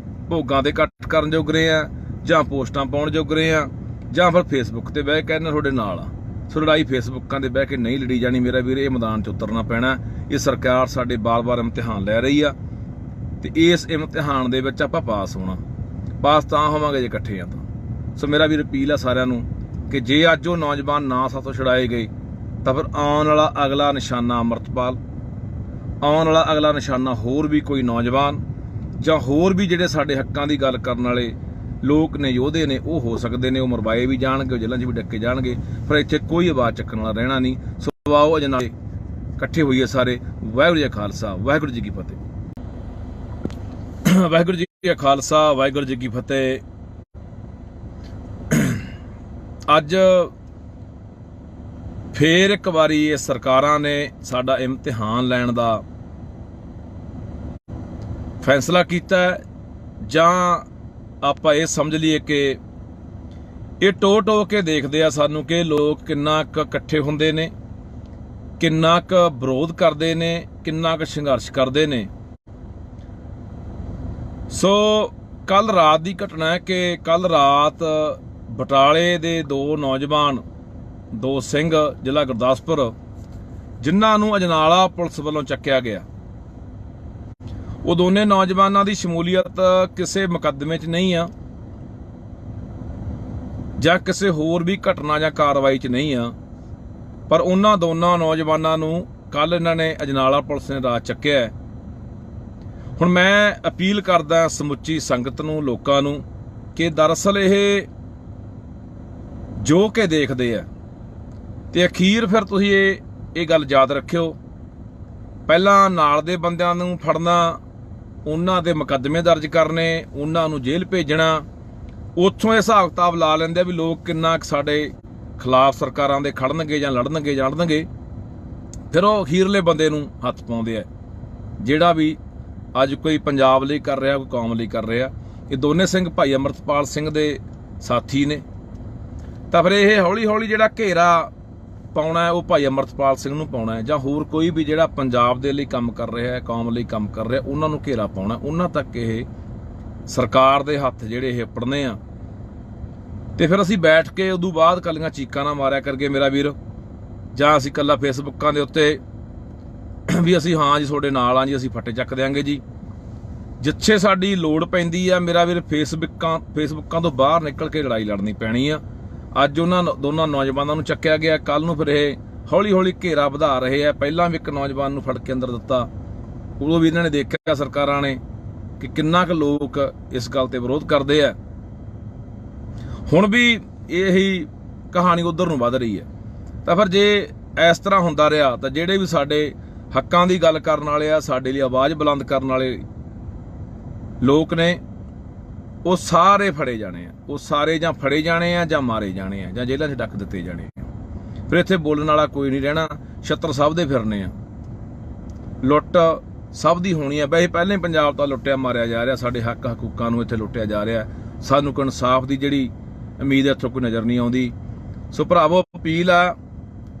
ਭੋਗਾਂ ਤੇ ਕੱਟ ਕਰਨ ਜੋਗਰੇ ਆ, ਜਾਂ ਪੋਸਟਾਂ ਪਾਉਣ ਜੋਗਰੇ ਆ, ਜਾਂ ਫਿਰ ਫੇਸਬੁੱਕ ਤੇ ਬਹਿ ਕੇ ਕਹਿੰਦੇ ਤੁਹਾਡੇ ਨਾਲ ਆ। ਸੋ ਲੜਾਈ ਫੇਸਬੁੱਕਾਂ ਦੇ ਬਹਿ ਕੇ ਨਹੀਂ ਲੜੀ ਜਾਣੀ ਮੇਰਾ ਵੀਰ, ਇਹ ਮੈਦਾਨ 'ਚ ਉਤਰਨਾ ਪੈਣਾ। ਇਹ ਸਰਕਾਰ ਸਾਡੇ ਬਾਰ-ਬਾਰ ਇਮਤਿਹਾਨ ਲੈ ਰਹੀ ਆ ਤੇ ਇਸ ਇਮਤਿਹਾਨ ਦੇ ਵਿੱਚ ਆਪਾਂ ਪਾਸ ਹੋਣਾ। ਪਾਸ ਤਾਂ ਹੋਵਾਂਗੇ ਜੇ ਇਕੱਠੇ ਆ ਤਾਂ। ਸੋ ਮੇਰਾ ਵੀਰ ਅਪੀਲ ਆ ਸਾਰਿਆਂ ਨੂੰ ਕਿ ਜੇ ਅੱਜ ਉਹ ਨੌਜਵਾਨ ਨਾ ਸਾਥੋਂ ਛੁਡਾਏ ਗਏ ਤਾਂ ਫਿਰ ਆਉਣ ਵਾਲਾ ਅਗਲਾ ਨਿਸ਼ਾਨਾ ਅੰਮ੍ਰਿਤਪਾਲ, ਆਉਣ ਵਾਲਾ ਅਗਲਾ ਨਿਸ਼ਾਨਾ ਹੋਰ ਵੀ ਕੋਈ ਨੌਜਵਾਨ ਜਾਂ ਹੋਰ ਵੀ ਜਿਹੜੇ ਸਾਡੇ ਹੱਕਾਂ ਦੀ ਗੱਲ ਕਰਨ ਵਾਲੇ ਲੋਕ ਨੇ, ਯੋਧੇ ਨੇ, ਉਹ ਹੋ ਸਕਦੇ ਨੇ। ਉਹ ਮਰਵਾਏ ਵੀ ਜਾਣਗੇ, ਉਹ ਜੇਲ੍ਹਾਂ 'ਚ ਵੀ ਡੱਕੇ ਜਾਣਗੇ, ਪਰ ਇੱਥੇ ਕੋਈ ਆਵਾਜ਼ ਚੱਕਣ ਵਾਲਾ ਰਹਿਣਾ ਨਹੀਂ। ਸੋ ਆਓ ਅਜ ਨਾਲ ਇਕੱਠੇ ਹੋਈਏ ਸਾਰੇ। ਵਾਹਿਗੁਰੂ ਜੀ ਕਾ ਖਾਲਸਾ, ਵਾਹਿਗੁਰੂ ਜੀ ਕੀ ਫਤਿਹ। ਵਾਹਿਗੁਰੂ ਜੀ ਕਾ ਖਾਲਸਾ, ਵਾਹਿਗੁਰੂ ਜੀ ਕੀ ਫਤਿਹ। ਅੱਜ ਫੇਰ ਇੱਕ ਵਾਰੀ ਇਹ ਸਰਕਾਰਾਂ ਨੇ ਸਾਡਾ ਇਮਤਿਹਾਨ ਲੈਣ ਦਾ ਫੈਸਲਾ ਕੀਤਾ, ਜਾਂ ਆਪਾਂ ਇਹ ਸਮਝ ਲਈਏ ਕਿ ਇਹ ਟੋ ਕੇ ਦੇਖਦੇ ਆ ਸਾਨੂੰ ਕਿ ਲੋਕ ਕਿੰਨਾ ਕੁ ਇਕੱਠੇ ਹੁੰਦੇ ਨੇ, ਕਿੰਨਾ ਕੁ ਵਿਰੋਧ ਕਰਦੇ ਨੇ, ਕਿੰਨਾ ਕੁ ਸੰਘਰਸ਼ ਕਰਦੇ ਨੇ। ਸੋ ਕੱਲ ਰਾਤ ਦੀ ਘਟਨਾ ਹੈ ਕਿ ਕੱਲ ਰਾਤ ਬਟਾਲੇ ਦੇ ਦੋ ਨੌਜਵਾਨ, ਦੋ ਸਿੰਘ, ਜ਼ਿਲ੍ਹਾ ਗੁਰਦਾਸਪੁਰ, ਜਿਨ੍ਹਾਂ ਨੂੰ ਅਜਨਾਲਾ ਪੁਲਿਸ ਵੱਲੋਂ ਚੱਕਿਆ ਗਿਆ। ਉਹ ਦੋਨੇ ਨੌਜਵਾਨਾਂ ਦੀ ਸ਼ਮੂਲੀਅਤ ਕਿਸੇ ਮੁਕੱਦਮੇ 'ਚ ਨਹੀਂ ਆ, ਜਾਂ ਕਿਸੇ ਹੋਰ ਵੀ ਘਟਨਾ ਜਾਂ ਕਾਰਵਾਈ 'ਚ ਨਹੀਂ ਆ, ਪਰ ਉਹਨਾਂ ਦੋਨਾਂ ਨੌਜਵਾਨਾਂ ਨੂੰ ਕੱਲ ਇਹਨਾਂ ਨੇ ਅਜਨਾਲਾ ਪੁਲਿਸ ਨੇ ਰਾਤ ਚੱਕਿਆ। ਹੁਣ ਮੈਂ ਅਪੀਲ ਕਰਦਾ ਸਮੁੱਚੀ ਸੰਗਤ ਨੂੰ, ਲੋਕਾਂ ਨੂੰ, ਕਿ ਦਰਅਸਲ ਇਹ ਜੋ ਕਿ ਦੇਖਦੇ ਆ ਤੇ ਅਖੀਰ ਫਿਰ ਤੁਸੀਂ ਇਹ ਗੱਲ ਯਾਦ ਰੱਖਿਓ, ਪਹਿਲਾਂ ਨਾਲ ਦੇ ਬੰਦਿਆਂ ਨੂੰ ਫੜਨਾ, ਉਹਨਾਂ ਦੇ ਮੁਕੱਦਮੇ ਦਰਜ ਕਰਨੇ, ਉਹਨਾਂ ਨੂੰ ਜੇਲ੍ਹ ਭੇਜਣਾ, ਉੱਥੋਂ ਇਹ ਹਿਸਾਬ ਕਿਤਾਬ ਲਾ ਲੈਂਦੇ ਵੀ ਲੋਕ ਕਿੰਨਾ ਸਾਡੇ ਖਿਲਾਫ ਸਰਕਾਰਾਂ ਦੇ ਖੜਨਗੇ ਜਾਂ ਲੜਨਗੇ, ਫਿਰ ਉਹ ਅਖੀਰਲੇ ਬੰਦੇ ਨੂੰ ਹੱਥ ਪਾਉਂਦੇ ਆ, ਜਿਹੜਾ ਵੀ ਅੱਜ ਕੋਈ ਪੰਜਾਬ ਲਈ ਕਰ ਰਿਹਾ, ਕੋਈ ਕੌਮ ਲਈ ਕਰ ਰਿਹਾ। ਇਹ ਦੋਨੇ ਸਿੰਘ ਭਾਈ ਅੰਮ੍ਰਿਤਪਾਲ ਸਿੰਘ ਦੇ ਸਾਥੀ ਨੇ, ਤਾਂ ਫਿਰ ਇਹ ਹੌਲੀ ਹੌਲੀ ਜਿਹੜਾ ਘੇਰਾ ਪਾਉਣਾ ਹੈ ਉਹ ਭਾਈ ਅੰਮ੍ਰਿਤਪਾਲ ਸਿੰਘ ਨੂੰ ਪਾਉਣਾ ਹੈ, ਜਾਂ ਹੋਰ ਕੋਈ ਵੀ ਜਿਹੜਾ ਪੰਜਾਬ ਦੇ ਲਈ ਕੰਮ ਕਰ ਰਿਹਾ ਹੈ, ਕੌਮ ਲਈ ਕੰਮ ਕਰ ਰਿਹਾ, ਉਹਨਾਂ ਨੂੰ ਘੇਰਾ ਪਾਉਣਾ। ਉਹਨਾਂ ਤੱਕ ਇਹ ਸਰਕਾਰ ਦੇ ਹੱਥ ਜਿਹੜੇ ਇਹ ਪੜਨੇ ਆ। ਤੇ ਫਿਰ ਅਸੀਂ ਬੈਠ ਕੇ ਉਦੋਂ ਬਾਅਦ ਕੱਲੀਆਂ ਚੀਕਾਂ ਨਾ ਮਾਰਿਆ ਕਰਕੇ ਮੇਰਾ ਵੀਰ, ਜਾਂ ਅਸੀਂ ਕੱਲਾ ਫੇਸਬੁੱਕਾਂ ਦੇ ਉੱਤੇ ਵੀ ਅਸੀਂ ਹਾਂ ਜੀ ਤੁਹਾਡੇ ਨਾਲ ਆ ਜੀ, ਅਸੀਂ ਫੱਟੇ ਚੱਕ ਦਿਆਂਗੇ ਜੀ। ਜਿੱਥੇ ਸਾਡੀ ਲੋੜ ਪੈਂਦੀ ਆ ਮੇਰਾ ਵੀਰ, ਫੇਸਬੁੱਕਾਂ ਤੋਂ ਬਾਹਰ ਨਿਕਲ ਕੇ ਲੜਾਈ ਲੜਨੀ ਪੈਣੀ ਆ। ਅੱਜ ਉਹਨਾਂ ਦੋਨਾਂ ਨੌਜਵਾਨਾਂ ਨੂੰ ਚੱਕਿਆ ਗਿਆ, ਕੱਲ ਨੂੰ ਫਿਰ ਇਹ ਹੌਲੀ ਹੌਲੀ ਘੇਰਾ ਵਧਾ ਰਹੇ ਆ। ਪਹਿਲਾਂ ਵੀ ਇੱਕ ਨੌਜਵਾਨ ਨੂੰ ਫੜ ਕੇ ਅੰਦਰ ਦਿੱਤਾ, ਉਦੋਂ ਵੀ ਇਹਨਾਂ ਨੇ ਦੇਖਿਆ ਸਰਕਾਰਾਂ ਨੇ ਕਿ ਕਿੰਨਾ ਕੁ ਲੋਕ ਇਸ ਗੱਲ ਤੇ ਵਿਰੋਧ ਕਰਦੇ ਆ। ਹੁਣ ਵੀ ਇਹੀ ਕਹਾਣੀ ਉਧਰ ਨੂੰ ਵੱਧ ਰਹੀ ਹੈ। ਤਾਂ ਫਿਰ ਜੇ ਇਸ ਤਰ੍ਹਾਂ ਹੁੰਦਾ ਰਿਹਾ ਤਾਂ ਜਿਹੜੇ ਵੀ ਸਾਡੇ ਹੱਕਾਂ ਦੀ ਗੱਲ ਕਰਨ ਵਾਲੇ ਆ, ਸਾਡੇ ਲਈ ਆਵਾਜ਼ ਬੁਲੰਦ ਕਰਨ ਵਾਲੇ ਲੋਕ ਨੇ, ਉਹ ਸਾਰੇ ਫੜੇ ਜਾਣੇ ਆ। ਉਹ ਸਾਰੇ ਜਾਂ ਫੜੇ ਜਾਣੇ ਆ, ਜਾਂ ਮਾਰੇ ਜਾਣੇ ਆ, ਜਾਂ ਜੇਲ੍ਹਾਂ 'ਚ ਡੱਕ ਦਿੱਤੇ ਜਾਣੇ ਆ। ਫਿਰ ਇੱਥੇ ਬੋਲਣ ਵਾਲਾ ਕੋਈ ਨਹੀਂ ਰਹਿਣਾ। ਛੱਤਰ ਸਭ ਦੇ ਫਿਰਨੇ ਆ, ਲੁੱਟ ਸਭ ਦੀ ਹੋਣੀ ਆ। ਵੈਸੇ ਪਹਿਲਾਂ ਹੀ ਪੰਜਾਬ ਤਾਂ ਲੁੱਟਿਆ ਮਾਰਿਆ ਜਾ ਰਿਹਾ, ਸਾਡੇ ਹੱਕ ਹਕੂਕਾਂ ਨੂੰ ਇੱਥੇ ਲੁੱਟਿਆ ਜਾ ਰਿਹਾ। ਸਾਨੂੰ ਕੋਈ ਇਨਸਾਫ ਦੀ ਜਿਹੜੀ ਉਮੀਦ ਇੱਥੋਂ ਕੋਈ ਨਜ਼ਰ ਨਹੀਂ ਆਉਂਦੀ। ਸੋ ਭਰਾਵੋ ਅਪੀਲ ਆ,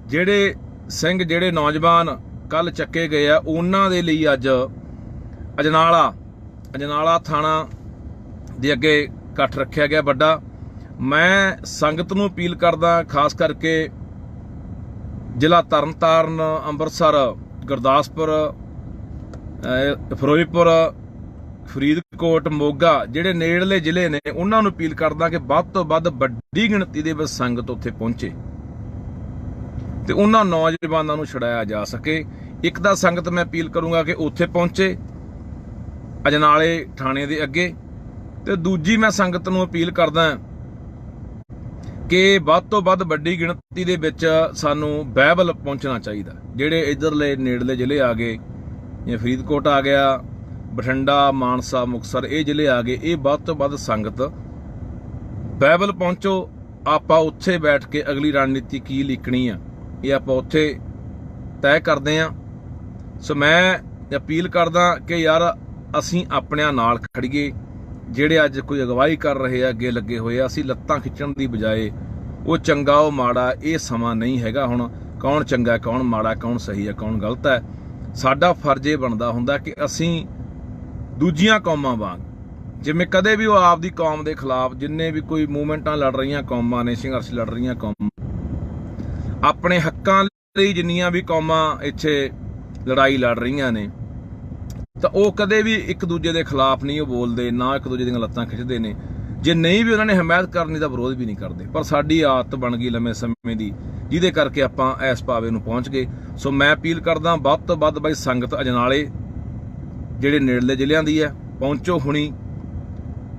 ਜਿਹੜੇ ਸਿੰਘ, ਜਿਹੜੇ ਨੌਜਵਾਨ ਕੱਲ ਚੱਕੇ ਗਏ ਆ, ਉਹਨਾਂ ਦੇ ਲਈ ਅੱਜ ਅਜਨਾਲਾ ਥਾਣਾ ਦੇ ਅੱਗੇ ਇਕੱਠ ਰੱਖਿਆ ਗਿਆ ਵੱਡਾ। ਮੈਂ ਸੰਗਤ ਨੂੰ ਅਪੀਲ ਕਰਦਾ, ਖਾਸ ਕਰਕੇ ਜ਼ਿਲ੍ਹਾ ਤਰਨਤਾਰਨ, ਅੰਮ੍ਰਿਤਸਰ, ਗੁਰਦਾਸਪੁਰ, ਫਿਰੋਜ਼ਪੁਰ, ਫਰੀਦਕੋਟ, ਮੋਗਾ, ਜਿਹੜੇ ਨੇੜਲੇ ਜ਼ਿਲ੍ਹੇ ਨੇ, ਉਹਨਾਂ ਨੂੰ ਅਪੀਲ ਕਰਦਾ ਕਿ ਵੱਧ ਤੋਂ ਵੱਧ ਵੱਡੀ ਗਿਣਤੀ ਦੇ ਵਿੱਚ ਸੰਗਤ ਉੱਥੇ ਪਹੁੰਚੇ ਤੇ ਉਹਨਾਂ ਨੌਜਵਾਨਾਂ ਨੂੰ ਛੁਡਾਇਆ ਜਾ ਸਕੇ। ਇੱਕ ਤਾਂ ਸੰਗਤ ਮੈਂ ਅਪੀਲ ਕਰੂੰਗਾ ਕਿ ਉੱਥੇ ਪਹੁੰਚੇ ਅਜਨਾਲੇ ਥਾਣੇ ਦੇ ਅੱਗੇ, ਤੇ ਦੂਜੀ ਮੈਂ ਸੰਗਤ ਨੂੰ ਅਪੀਲ ਕਰਦਾ ਕਿ ਵੱਧ ਤੋਂ ਵੱਧ ਵੱਡੀ ਗਿਣਤੀ ਦੇ ਵਿੱਚ ਸਾਨੂੰ ਬਾਈਬਲ ਪਹੁੰਚਣਾ ਚਾਹੀਦਾ। ਜਿਹੜੇ ਇੱਧਰਲੇ ਨੇੜਲੇ ਜ਼ਿਲ੍ਹੇ ਆ ਗਏ, ਜਿਵੇਂ ਫਰੀਦਕੋਟ ਆ ਗਿਆ, ਬਠਿੰਡਾ, ਮਾਨਸਾ, ਮੁਕਤਸਰ, ਇਹ ਜ਼ਿਲ੍ਹੇ ਆ ਗਏ, ਇਹ ਵੱਧ ਤੋਂ ਵੱਧ ਸੰਗਤ ਬਾਈਬਲ ਪਹੁੰਚੋ। ਆਪਾਂ ਉੱਥੇ ਬੈਠ ਕੇ ਅਗਲੀ ਰਣਨੀਤੀ ਕੀ ਲਿਖਣੀ ਆ, ਇਹ ਆਪਾਂ ਉੱਥੇ ਤੈਅ ਕਰਦੇ ਹਾਂ। ਸੋ ਮੈਂ ਅਪੀਲ ਕਰਦਾ ਕਿ ਯਾਰ ਅਸੀਂ ਆਪਣਿਆਂ ਨਾਲ ਖੜੀਏ। ਜਿਹੜੇ ਅੱਜ ਕੋਈ ਅਗਵਾਈ ਕਰ ਰਹੇ ਆ, ਅੱਗੇ ਲੱਗੇ ਹੋਏ ਆ, ਅਸੀਂ ਲੱਤਾਂ ਖਿੱਚਣ ਦੀ ਬਜਾਏ ਉਹ ਚੰਗਾ ਉਹ ਮਾੜਾ, ਇਹ ਸਮਾਂ ਨਹੀਂ ਹੈਗਾ ਹੁਣ ਕੌਣ ਚੰਗਾ ਕੌਣ ਮਾੜਾ, ਕੌਣ ਸਹੀ ਹੈ ਕੌਣ ਗਲਤ ਹੈ। ਸਾਡਾ ਫਰਜ਼ ਇਹ ਬਣਦਾ ਹੁੰਦਾ ਕਿ ਅਸੀਂ ਦੂਜੀਆਂ ਕੌਮਾਂ ਵਾਂਗ ਜਿਵੇਂ ਕਦੇ ਵੀ ਉਹ ਆਪਦੀ ਕੌਮ ਦੇ ਖਿਲਾਫ ਜਿੰਨੇ ਵੀ ਕੋਈ ਮੂਵਮੈਂਟਾਂ ਲੜ ਰਹੀਆਂ ਕੌਮਾਂ ਨੇ, ਸੰਘਰਸ਼ ਲੜ ਰਹੀਆਂ ਕੌਮਾਂ, ਆਪਣੇ ਹੱਕਾਂ ਲਈ ਜਿੰਨੀਆਂ ਵੀ ਕੌਮਾਂ ਇੱਥੇ ਲੜਾਈ ਲੜ ਰਹੀਆਂ ਨੇ, ਤਾਂ ਉਹ ਕਦੇ ਵੀ ਇੱਕ ਦੂਜੇ ਦੇ ਖਿਲਾਫ ਨਹੀਂ ਉਹ ਬੋਲਦੇ, ਨਾ ਇੱਕ ਦੂਜੇ ਦੀਆਂ ਲੱਤਾਂ ਖਿੱਚਦੇ ਨੇ। ਜੇ ਨਹੀਂ ਵੀ ਉਹਨਾਂ ਨੇ ਹਮਾਇਤ ਕਰਨੀ ਤਾਂ ਵਿਰੋਧ ਵੀ ਨਹੀਂ ਕਰਦੇ। ਪਰ ਸਾਡੀ ਆਦਤ ਬਣ ਗਈ ਲੰਮੇ ਸਮੇਂ ਦੀ, ਜਿਹਦੇ ਕਰਕੇ ਆਪਾਂ ਇਸ ਪਾਵੇ ਨੂੰ ਪਹੁੰਚ ਗਏ। ਸੋ ਮੈਂ ਅਪੀਲ ਕਰਦਾ ਵੱਧ ਤੋਂ ਵੱਧ ਬਾਈ ਸੰਗਤ ਅਜਨਾਲੇ ਜਿਹੜੇ ਨੇੜਲੇ ਜ਼ਿਲ੍ਹਿਆਂ ਦੀ ਹੈ ਪਹੁੰਚੋ ਹੁਣੀ,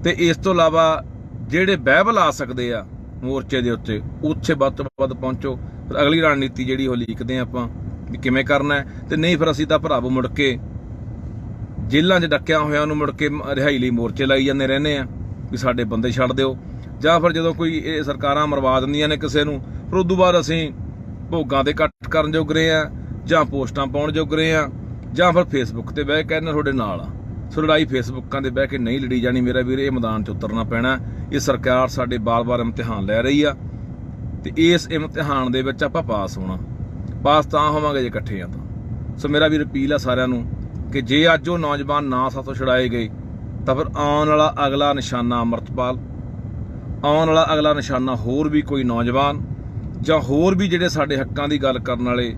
ਤੇ ਇਸ ਤੋਂ ਇਲਾਵਾ ਜਿਹੜੇ ਬਾਈਬਲ ਆ ਸਕਦੇ ਆ ਮੋਰਚੇ ਦੇ ਉੱਤੇ ਉੱਥੇ ਵੱਧ ਤੋਂ ਵੱਧ ਪਹੁੰਚੋ। ਫਿਰ ਅਗਲੀ ਰਣਨੀਤੀ ਜਿਹੜੀ ਉਹ ਲਿਖਦੇ ਆ ਆਪਾਂ ਵੀ ਕਿਵੇਂ ਕਰਨਾ ਹੈ, ਤੇ ਨਹੀਂ ਫਿਰ ਅਸੀਂ ਤਾਂ ਭਰਾਵੋ ਮੁੜ ਕੇ ਜੇਲ੍ਹਾਂ 'ਚ ਡੱਕਿਆ ਹੋਇਆਂ ਨੂੰ ਮੁੜ ਕੇ ਰਿਹਾਈ ਲਈ ਮੋਰਚੇ ਲਾਈ ਜਾਂਦੇ ਰਹਿੰਦੇ ਆ ਵੀ ਸਾਡੇ ਬੰਦੇ ਛੱਡ ਦਿਓ, ਜਾਂ ਫਿਰ ਜਦੋਂ ਕੋਈ ਇਹ ਸਰਕਾਰਾਂ ਮਰਵਾ ਦਿੰਦੀਆਂ ਨੇ ਕਿਸੇ ਨੂੰ, ਫਿਰ ਉਦੋਂ ਬਾਅਦ ਅਸੀਂ ਭੋਗਾਂ ਦੇ ਇਕੱਠ ਕਰਨ ਜੋਗ ਰਹੇ ਆ, ਜਾਂ ਪੋਸਟਾਂ ਪਾਉਣ ਜੋਗ ਰਹੇ ਆ, ਜਾਂ ਫਿਰ ਫੇਸਬੁੱਕ ਤੇ ਬਹਿ ਕੇ ਕਹਿੰਦੇ ਤੁਹਾਡੇ ਨਾਲ ਆ। ਸੋ ਲੜਾਈ ਫੇਸਬੁੱਕਾਂ ਦੇ ਬਹਿ ਕੇ ਨਹੀਂ ਲੜੀ ਜਾਣੀ ਮੇਰਾ ਵੀਰ, ਇਹ ਮੈਦਾਨ 'ਚ ਉਤਰਨਾ ਪੈਣਾ। ਇਹ ਸਰਕਾਰ ਸਾਡੇ ਬਾਰ-ਬਾਰ ਇਮਤਿਹਾਨ ਲੈ ਰਹੀ ਆ, ਤੇ ਇਸ ਇਮਤਿਹਾਨ ਦੇ ਵਿੱਚ ਆਪਾਂ ਪਾਸ ਹੋਣਾ। ਪਾਸ ਤਾਂ ਹੋਵਾਂਗੇ ਜੇ ਇਕੱਠੇ ਆ ਤਾਂ। ਸੋ ਮੇਰਾ ਵੀਰ ਅਪੀਲ ਆ ਸਾਰਿਆਂ ਨੂੰ ਕਿ ਜੇ ਅੱਜ ਉਹ ਨੌਜਵਾਨ ਨਾ ਸਾਥੋਂ ਛੁਡਾਏ ਗਏ ਤਾਂ ਫਿਰ ਆਉਣ ਵਾਲਾ ਅਗਲਾ ਨਿਸ਼ਾਨਾ ਅੰਮ੍ਰਿਤਪਾਲ, ਆਉਣ ਵਾਲਾ ਅਗਲਾ ਨਿਸ਼ਾਨਾ ਹੋਰ ਵੀ ਕੋਈ ਨੌਜਵਾਨ, ਜਾਂ ਹੋਰ ਵੀ ਜਿਹੜੇ ਸਾਡੇ ਹੱਕਾਂ ਦੀ ਗੱਲ ਕਰਨ ਵਾਲੇ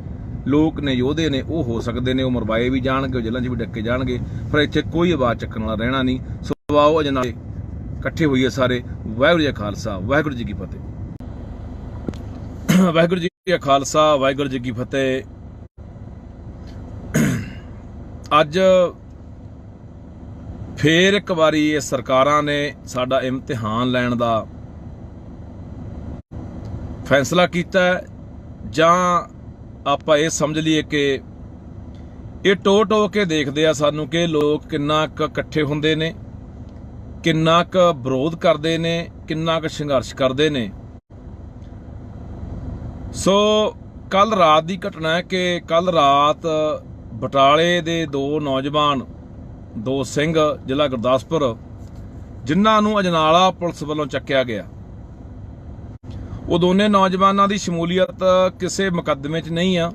ਲੋਕ ਨੇ, ਯੋਧੇ ਨੇ, ਉਹ ਹੋ ਸਕਦੇ ਨੇ। ਉਹ ਮਰਵਾਏ ਵੀ ਜਾਣਗੇ, ਉਹ ਜੇਲ੍ਹਾਂ 'ਚ ਵੀ ਡੱਕੇ ਜਾਣਗੇ, ਪਰ ਇੱਥੇ ਕੋਈ ਆਵਾਜ਼ ਚੱਕਣ ਵਾਲਾ ਰਹਿਣਾ ਨਹੀਂ। ਸੋ ਆਓ ਅਜਨਾਲੇ ਇਕੱਠੇ ਹੋਈਏ ਸਾਰੇ। ਵਾਹਿਗੁਰੂ ਜੀ ਕਾ ਖਾਲਸਾ, ਵਾਹਿਗੁਰੂ ਜੀ ਕੀ ਫਤਿਹ। ਵਾਹਿਗੁਰੂ ਜੀ ਕਾ ਖਾਲਸਾ, ਵਾਹਿਗੁਰੂ ਜੀ ਕੀ ਫਤਿਹ। ਅੱਜ ਫੇਰ ਇੱਕ ਵਾਰੀ ਇਹ ਸਰਕਾਰਾਂ ਨੇ ਸਾਡਾ ਇਮਤਿਹਾਨ ਲੈਣ ਦਾ ਫੈਸਲਾ ਕੀਤਾ, ਜਾਂ ਆਪਾਂ ਇਹ ਸਮਝ ਲਈਏ ਕਿ ਇਹ ਟੋ ਕੇ ਦੇਖਦੇ ਆ ਸਾਨੂੰ ਕਿ ਲੋਕ ਕਿੰਨਾ ਕੁ ਇਕੱਠੇ ਹੁੰਦੇ ਨੇ, ਕਿੰਨਾ ਕੁ ਵਿਰੋਧ ਕਰਦੇ ਨੇ, ਕਿੰਨਾ ਕੁ ਸੰਘਰਸ਼ ਕਰਦੇ ਨੇ। ਸੋ ਕੱਲ ਰਾਤ ਦੀ ਘਟਨਾ ਹੈ ਕਿ ਕੱਲ ਰਾਤ ਬਟਾਲੇ ਦੇ ਦੋ ਨੌਜਵਾਨ, ਦੋ ਸਿੰਘ, ਜ਼ਿਲ੍ਹਾ ਗੁਰਦਾਸਪੁਰ, ਜਿਨ੍ਹਾਂ ਨੂੰ ਅਜਨਾਲਾ ਪੁਲਿਸ ਵੱਲੋਂ ਚੱਕਿਆ ਗਿਆ, ਉਹ ਦੋਨੇ ਨੌਜਵਾਨਾਂ ਦੀ ਸ਼ਮੂਲੀਅਤ ਕਿਸੇ ਮੁਕੱਦਮੇ 'ਚ ਨਹੀਂ ਆ,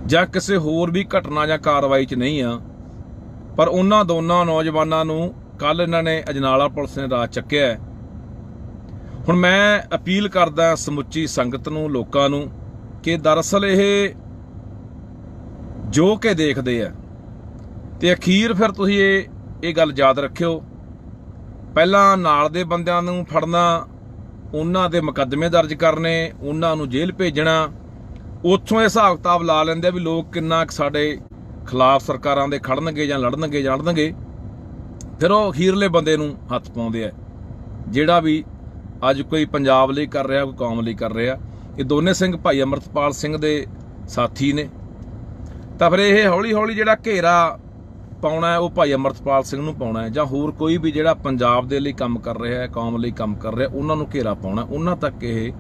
ਜਾਂ ਕਿਸੇ ਹੋਰ ਵੀ ਘਟਨਾ ਜਾਂ ਕਾਰਵਾਈ 'ਚ ਨਹੀਂ ਆ, ਪਰ ਉਹਨਾਂ ਦੋਨਾਂ ਨੌਜਵਾਨਾਂ ਨੂੰ ਕੱਲ ਇਹਨਾਂ ਨੇ ਅਜਨਾਲਾ ਪੁਲਿਸ ਨੇ ਰਾਤ ਚੱਕਿਆ। ਹੁਣ ਮੈਂ ਅਪੀਲ ਕਰਦਾ ਸਮੁੱਚੀ ਸੰਗਤ ਨੂੰ, ਲੋਕਾਂ ਨੂੰ, ਕਿ ਦਰਅਸਲ ਇਹ ਜੋ ਕਿ ਦੇਖਦੇ ਆ, ਤੇ ਅਖੀਰ ਫਿਰ ਤੁਸੀਂ ਇਹ ਗੱਲ ਯਾਦ ਰੱਖਿਓ, ਪਹਿਲਾਂ ਨਾਲ ਦੇ ਬੰਦਿਆਂ ਨੂੰ ਫੜਨਾ, ਉਹਨਾਂ ਦੇ ਮੁਕੱਦਮੇ ਦਰਜ ਕਰਨੇ, ਉਹਨਾਂ ਨੂੰ ਜੇਲ੍ਹ ਭੇਜਣਾ, ਉੱਥੋਂ ਇਹ ਹਿਸਾਬ ਕਿਤਾਬ ਲਾ ਲੈਂਦੇ ਵੀ ਲੋਕ ਕਿੰਨਾ ਸਾਡੇ ਖਿਲਾਫ ਸਰਕਾਰਾਂ ਦੇ ਖੜਨਗੇ ਜਾਂ ਲੜਨਗੇ, ਫਿਰ ਉਹ ਅਖੀਰਲੇ ਬੰਦੇ ਨੂੰ ਹੱਥ ਪਾਉਂਦੇ ਆ, ਜਿਹੜਾ ਵੀ ਅੱਜ ਕੋਈ ਪੰਜਾਬ ਲਈ ਕਰ ਰਿਹਾ, ਕੋਈ ਕੌਮ ਲਈ ਕਰ ਰਿਹਾ। ਇਹ ਦੋਨੇ ਸਿੰਘ ਭਾਈ ਅੰਮ੍ਰਿਤਪਾਲ ਸਿੰਘ ਦੇ ਸਾਥੀ ਨੇ, ਤਾਂ ਫਿਰ ਇਹ ਹੌਲੀ ਹੌਲੀ ਜਿਹੜਾ ਘੇਰਾ ਪਾਉਣਾ ਹੈ ਉਹ ਭਾਈ ਅੰਮ੍ਰਿਤਪਾਲ ਸਿੰਘ ਨੂੰ ਪਾਉਣਾ ਹੈ, ਜਾਂ ਹੋਰ ਕੋਈ ਵੀ ਜਿਹੜਾ ਪੰਜਾਬ ਦੇ ਲਈ ਕੰਮ ਕਰ ਰਿਹਾ ਹੈ, ਕੌਮ ਲਈ ਕੰਮ ਕਰ ਰਿਹਾ, ਉਹਨਾਂ ਨੂੰ ਘੇਰਾ ਪਾਉਣਾ, ਉਹਨਾਂ ਤੱਕ ਇਹ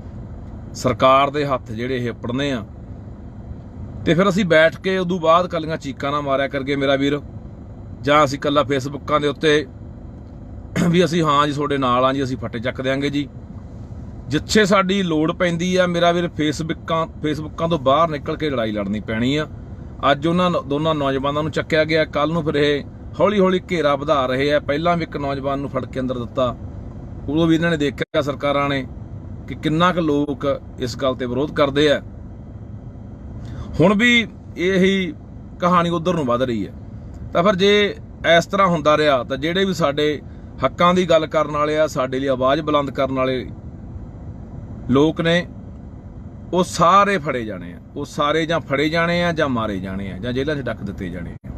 ਸਰਕਾਰ ਦੇ ਹੱਥ ਜਿਹੜੇ ਇਹ ਪੜਨੇ ਆ। ਤੇ ਫਿਰ ਅਸੀਂ ਬੈਠ ਕੇ ਉਦੋਂ ਬਾਅਦ ਕੱਲੀਆਂ ਚੀਕਾਂ ਨਾ ਮਾਰਿਆ ਕਰਗੇ ਮੇਰਾ ਵੀਰ, ਜਾਂ ਅਸੀਂ ਕੱਲਾ ਫੇਸਬੁੱਕਾਂ ਦੇ ਉੱਤੇ ਵੀ ਅਸੀਂ ਹਾਂ ਜੀ ਤੁਹਾਡੇ ਨਾਲ ਆ ਜੀ, ਅਸੀਂ ਫੱਟੇ ਚੱਕ ਦਿਆਂਗੇ ਜੀ। ਜਿੱਥੇ ਸਾਡੀ ਲੋੜ ਪੈਂਦੀ ਆ ਮੇਰਾ ਵੀਰ, ਫੇਸਬੁੱਕਾਂ ਤੋਂ ਬਾਹਰ ਨਿਕਲ ਕੇ ਲੜਾਈ ਲੜਨੀ ਪੈਣੀ ਆ। ਅੱਜ ਉਹਨਾਂ ਦੋਨਾਂ ਨੌਜਵਾਨਾਂ ਨੂੰ ਚੱਕਿਆ ਗਿਆ, ਕੱਲ ਨੂੰ ਫਿਰ ਇਹ ਹੌਲੀ ਹੌਲੀ ਘੇਰਾ ਵਧਾ ਰਹੇ ਆ। ਪਹਿਲਾਂ ਵੀ ਇੱਕ ਨੌਜਵਾਨ ਨੂੰ ਫੜ ਕੇ ਅੰਦਰ ਦਿੱਤਾ, ਉਦੋਂ ਵੀ ਇਹਨਾਂ ਨੇ ਦੇਖਿਆ ਸਰਕਾਰਾਂ ਨੇ ਕਿ ਕਿੰਨਾ ਕੁ ਲੋਕ ਇਸ ਗੱਲ ਤੇ ਵਿਰੋਧ ਕਰਦੇ ਆ। ਹੁਣ ਵੀ ਇਹੀ ਕਹਾਣੀ ਉਧਰ ਨੂੰ ਵੱਧ ਰਹੀ ਹੈ। ਤਾਂ ਫਿਰ ਜੇ ਇਸ ਤਰ੍ਹਾਂ ਹੁੰਦਾ ਰਿਹਾ ਤਾਂ ਜਿਹੜੇ ਵੀ ਸਾਡੇ ਹੱਕਾਂ ਦੀ ਗੱਲ ਕਰਨ ਵਾਲੇ ਆ, ਸਾਡੇ ਲਈ ਆਵਾਜ਼ ਬੁਲੰਦ ਕਰਨ ਵਾਲੇ ਲੋਕ ਨੇ, ਉਹ ਸਾਰੇ ਫੜੇ ਜਾਣੇ ਆ। ਉਹ ਸਾਰੇ ਜਾਂ ਫੜੇ ਜਾਣੇ ਆ, ਜਾਂ ਮਾਰੇ ਜਾਣੇ ਆ, ਜਾਂ ਜੇਲ੍ਹਾਂ 'ਚ ਡੱਕ ਦਿੱਤੇ ਜਾਣੇ ਆ।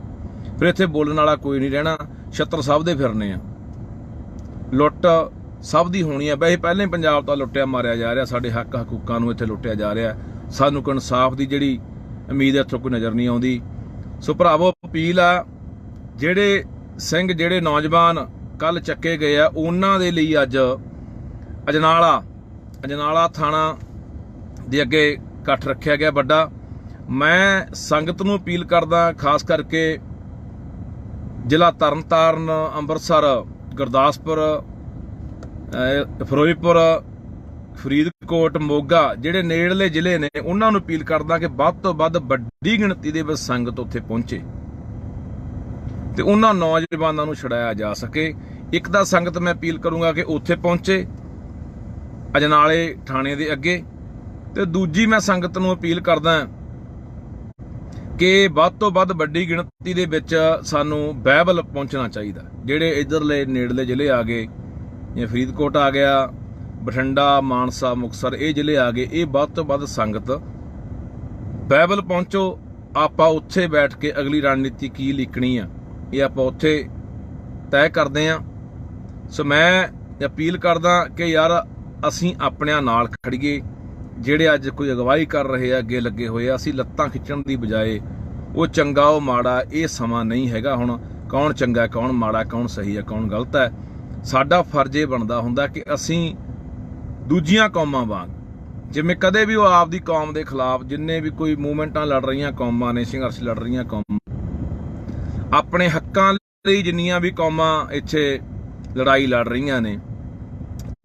ਫਿਰ ਇੱਥੇ ਬੋਲਣ ਵਾਲਾ ਕੋਈ ਨਹੀਂ ਰਹਿਣਾ, ਛੱਤਰ ਸਭ ਦੇ ਫਿਰਨੇ ਆ, ਲੁੱਟ ਸਭ ਦੀ ਹੋਣੀ ਆ। ਵੈਸੇ ਪਹਿਲਾਂ ਹੀ ਪੰਜਾਬ ਤਾਂ ਲੁੱਟਿਆ ਮਾਰਿਆ ਜਾ ਰਿਹਾ, ਸਾਡੇ ਹੱਕ ਹਕੂਕਾਂ ਨੂੰ ਇੱਥੇ ਲੁੱਟਿਆ ਜਾ ਰਿਹਾ। ਸਾਨੂੰ ਕੋਈ ਇਨਸਾਫ ਦੀ ਜਿਹੜੀ ਉਮੀਦ ਇੱਥੋਂ ਕੋਈ ਨਜ਼ਰ ਨਹੀਂ ਆਉਂਦੀ। ਸੋ ਭਰਾਵੋ ਅਪੀਲ ਆ, ਜਿਹੜੇ ਸਿੰਘ, ਜਿਹੜੇ ਨੌਜਵਾਨ ਕੱਲ ਚੱਕੇ ਗਏ ਆ, ਉਹਨਾਂ ਦੇ ਲਈ ਅੱਜ ਅਜਨਾਲਾ ਥਾਣਾ ਦੇ ਅੱਗੇ ਇਕੱਠ ਰੱਖਿਆ ਗਿਆ ਵੱਡਾ। ਮੈਂ ਸੰਗਤ ਨੂੰ ਅਪੀਲ ਕਰਦਾ, ਖਾਸ ਕਰਕੇ ਜ਼ਿਲ੍ਹਾ ਤਰਨਤਾਰਨ, ਅੰਮ੍ਰਿਤਸਰ, ਗੁਰਦਾਸਪੁਰ, ਫਿਰੋਜ਼ਪੁਰ, ਫਰੀਦਕੋਟ, ਮੋਗਾ, ਜਿਹੜੇ ਨੇੜਲੇ ਜ਼ਿਲ੍ਹੇ ਨੇ, ਉਹਨਾਂ ਨੂੰ ਅਪੀਲ ਕਰਦਾ ਕਿ ਵੱਧ ਤੋਂ ਵੱਧ ਵੱਡੀ ਗਿਣਤੀ ਦੇ ਵਿੱਚ ਸੰਗਤ ਉੱਥੇ ਪਹੁੰਚੇ। ਤੇ ਉਹਨਾਂ ਨੌਜਵਾਨਾਂ ਨੂੰ ਛੁਡਾਇਆ ਜਾ ਸਕੇ। ਇੱਕ ਤਾਂ ਸੰਗਤ ਮੈਂ ਅਪੀਲ ਕਰੂੰਗਾ ਕਿ ਉੱਥੇ ਪਹੁੰਚੇ ਅਜਨਾਲੇ ਥਾਣੇ ਦੇ ਅੱਗੇ, ਤੇ ਦੂਜੀ ਮੈਂ ਸੰਗਤ ਨੂੰ ਅਪੀਲ ਕਰਦਾ ਕਿ ਵੱਧ ਤੋਂ ਵੱਧ ਵੱਡੀ ਗਿਣਤੀ ਦੇ ਵਿੱਚ ਸਾਨੂੰ ਬਾਈਬਲ ਪਹੁੰਚਣਾ ਚਾਹੀਦਾ। ਜਿਹੜੇ ਇਧਰਲੇ ਨੇੜਲੇ ਜ਼ਿਲ੍ਹੇ ਆ ਗਏ, ਜਿਵੇਂ ਫਰੀਦਕੋਟ ਆ ਗਿਆ, ਬਠਿੰਡਾ, ਮਾਨਸਾ, ਮੁਕਤਸਰ, ਇਹ ਜ਼ਿਲ੍ਹੇ ਆ ਗਏ, ਇਹ ਵੱਧ ਤੋਂ ਵੱਧ ਸੰਗਤ ਬਾਈਬਲ ਪਹੁੰਚੋ। ਆਪਾਂ ਉੱਥੇ ਬੈਠ ਕੇ ਅਗਲੀ ਰਣਨੀਤੀ ਕੀ ਲਿਖਣੀ ਆ ਇਹ ਆਪਾਂ ਉੱਥੇ ਤੈਅ ਕਰਦੇ ਹਾਂ। ਸੋ ਮੈਂ ਅਪੀਲ ਕਰਦਾ ਕਿ ਯਾਰ ਅਸੀਂ ਆਪਣਿਆਂ ਨਾਲ ਖੜੀਏ। ਜਿਹੜੇ ਅੱਜ ਕੋਈ ਅਗਵਾਈ ਕਰ ਰਹੇ ਆ, ਅੱਗੇ ਲੱਗੇ ਹੋਏ ਆ, ਅਸੀਂ ਲੱਤਾਂ ਖਿੱਚਣ ਦੀ ਬਜਾਏ ਉਹ ਚੰਗਾ ਉਹ ਮਾੜਾ ਇਹ ਸਮਾਂ ਨਹੀਂ ਹੈਗਾ। ਹੁਣ ਕੌਣ ਚੰਗਾ ਕੌਣ ਮਾੜਾ, ਕੌਣ ਸਹੀ ਹੈ ਕੌਣ ਗਲਤ ਹੈ, ਸਾਡਾ ਫਰਜ਼ ਇਹ ਬਣਦਾ ਹੁੰਦਾ ਕਿ ਅਸੀਂ ਦੂਜੀਆਂ ਕੌਮਾਂ ਵਾਂਗ, ਜਿਵੇਂ ਕਦੇ ਵੀ ਉਹ ਆਪਦੀ ਕੌਮ ਦੇ ਖਿਲਾਫ ਜਿੰਨੇ ਵੀ ਕੋਈ ਮੂਵਮੈਂਟਾਂ ਲੜ ਰਹੀਆਂ ਕੌਮਾਂ ਨੇ, ਸੰਘਰਸ਼ ਲੜ ਰਹੀਆਂ ਕੌਮਾਂ, ਆਪਣੇ ਹੱਕਾਂ ਲਈ ਜਿੰਨੀਆਂ ਵੀ ਕੌਮਾਂ ਇੱਥੇ ਲੜਾਈ ਲੜ ਰਹੀਆਂ ਨੇ,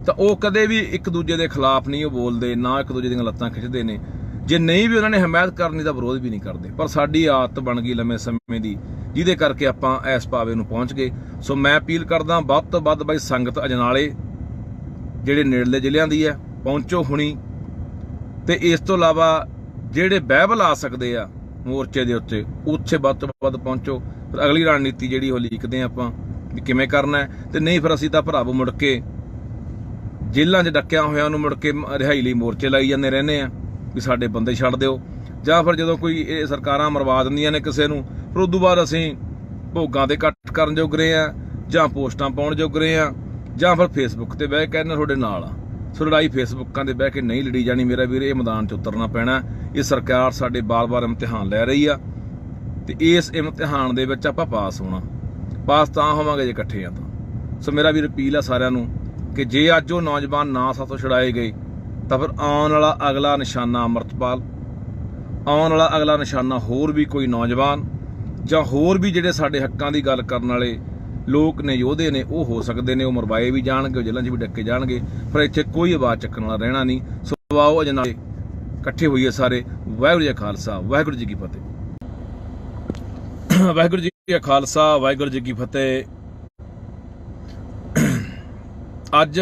ਤਾਂ ਉਹ ਕਦੇ ਵੀ ਇੱਕ ਦੂਜੇ ਦੇ ਖਿਲਾਫ ਨਹੀਂ ਉਹ ਬੋਲਦੇ, ਨਾ ਇੱਕ ਦੂਜੇ ਦੀਆਂ ਲੱਤਾਂ ਖਿੱਚਦੇ ਨੇ। ਜੇ ਨਹੀਂ ਵੀ ਉਹਨਾਂ ਨੇ ਹਮਾਇਤ ਕਰਨੀ ਤਾਂ ਵਿਰੋਧ ਵੀ ਨਹੀਂ ਕਰਦੇ। ਪਰ ਸਾਡੀ ਆਦਤ ਬਣ ਗਈ ਲੰਮੇ ਸਮੇਂ ਦੀ, ਜਿਹਦੇ ਕਰਕੇ ਆਪਾਂ ਇਸ ਪਾਵੇ ਨੂੰ ਪਹੁੰਚ ਗਏ। ਸੋ ਮੈਂ ਅਪੀਲ ਕਰਦਾ ਵੱਧ ਤੋਂ ਵੱਧ ਬਾਈ ਸੰਗਤ ਅਜਨਾਲੇ ਜਿਹੜੇ ਨੇੜਲੇ ਜ਼ਿਲ੍ਹਿਆਂ ਦੀ ਹੈ ਪਹੁੰਚੋ ਹੁਣੀ, ਤੇ ਇਸ ਤੋਂ ਇਲਾਵਾ ਜਿਹੜੇ ਬਾਈਬਲ ਆ ਸਕਦੇ ਆ ਮੋਰਚੇ ਦੇ ਉੱਤੇ, ਉੱਥੇ ਵੱਧ ਤੋਂ ਵੱਧ ਪਹੁੰਚੋ। ਫਿਰ ਅਗਲੀ ਰਣਨੀਤੀ ਜਿਹੜੀ ਉਹ ਲਿਖਦੇ ਆ ਆਪਾਂ ਵੀ ਕਿਵੇਂ ਕਰਨਾ ਹੈ। ਤੇ ਨਹੀਂ ਫਿਰ ਅਸੀਂ ਤਾਂ ਭਰਾਵੋ ਮੁੜ ਕੇ ਜੇਲ੍ਹਾਂ 'ਚ ਡੱਕਿਆਂ ਹੋਇਆਂ ਨੂੰ ਮੁੜ ਕੇ ਰਿਹਾਈ ਲਈ ਮੋਰਚੇ ਲਾਈ ਜਾਂਦੇ ਰਹਿੰਦੇ ਆ ਵੀ ਸਾਡੇ ਬੰਦੇ ਛੱਡ ਦਿਓ, ਜਾਂ ਫਿਰ ਜਦੋਂ ਕੋਈ ਇਹ ਸਰਕਾਰਾਂ ਮਰਵਾ ਦਿੰਦੀਆਂ ਨੇ ਕਿਸੇ ਨੂੰ, ਫਿਰ ਉਦੋਂ ਬਾਅਦ ਅਸੀਂ ਭੋਗਾਂ ਦੇ ਕੱਟ ਕਰਨ ਜੋਗ ਰਹੇ ਆ, ਜਾਂ ਪੋਸਟਾਂ ਪਾਉਣ ਜੋਗ ਰਹੇ ਆ, ਜਾਂ ਫਿਰ ਫੇਸਬੁੱਕ ਤੇ ਬਹਿ ਕੇ ਕਹਿੰਦੇ ਤੁਹਾਡੇ ਨਾਲ ਆ। ਸੋ ਲੜਾਈ ਫੇਸਬੁੱਕਾਂ ਦੇ ਬਹਿ ਕੇ ਨਹੀਂ ਲੜੀ ਜਾਣੀ ਮੇਰਾ ਵੀਰ, ਇਹ ਮੈਦਾਨ 'ਚ ਉਤਰਨਾ ਪੈਣਾ। ਇਹ ਸਰਕਾਰ ਸਾਡੇ ਬਾਰ-ਬਾਰ ਇਮਤਿਹਾਨ ਲੈ ਰਹੀ ਆ, ਤੇ ਇਸ ਇਮਤਿਹਾਨ ਦੇ ਵਿੱਚ ਆਪਾਂ ਪਾਸ ਹੋਣਾ। ਪਾਸ ਤਾਂ ਹੋਵਾਂਗੇ ਜੇ ਇਕੱਠੇ ਆ ਤਾਂ। ਸੋ ਮੇਰਾ ਵੀਰ ਅਪੀਲ ਆ ਸਾਰਿਆਂ ਨੂੰ ਕਿ ਜੇ ਅੱਜ ਉਹ ਨੌਜਵਾਨ ਨਾ ਸਾਥੋਂ ਛੁਡਾਏ ਗਏ ਤਾਂ ਫਿਰ ਆਉਣ ਵਾਲਾ ਅਗਲਾ ਨਿਸ਼ਾਨਾ ਅੰਮ੍ਰਿਤਪਾਲ, ਆਉਣ ਵਾਲਾ ਅਗਲਾ ਨਿਸ਼ਾਨਾ ਹੋਰ ਵੀ ਕੋਈ ਨੌਜਵਾਨ, ਜਾਂ ਹੋਰ ਵੀ ਜਿਹੜੇ ਸਾਡੇ ਹੱਕਾਂ ਦੀ ਗੱਲ ਕਰਨ ਵਾਲੇ ਲੋਕ ਨੇ, ਯੋਧੇ ਨੇ, ਉਹ ਹੋ ਸਕਦੇ ਨੇ। ਉਹ ਮਰਵਾਏ ਵੀ ਜਾਣਗੇ, ਉਹ ਜੇਲ੍ਹਾਂ 'ਚ ਵੀ ਡੱਕੇ ਜਾਣਗੇ, ਪਰ ਇੱਥੇ ਕੋਈ ਆਵਾਜ਼ ਚੱਕਣ ਵਾਲਾ ਰਹਿਣਾ ਨਹੀਂ। ਸੋ ਆਓ ਅਜਨਾਲੇ ਇਕੱਠੇ ਹੋਈਏ ਸਾਰੇ। ਵਾਹਿਗੁਰੂ ਜੀ ਕਾ ਖਾਲਸਾ, ਵਾਹਿਗੁਰੂ ਜੀ ਕੀ ਫਤਿਹ। ਵਾਹਿਗੁਰੂ ਜੀ ਕਾ ਖਾਲਸਾ, ਵਾਹਿਗੁਰੂ ਜੀ ਕੀ ਫਤਿਹ। ਅੱਜ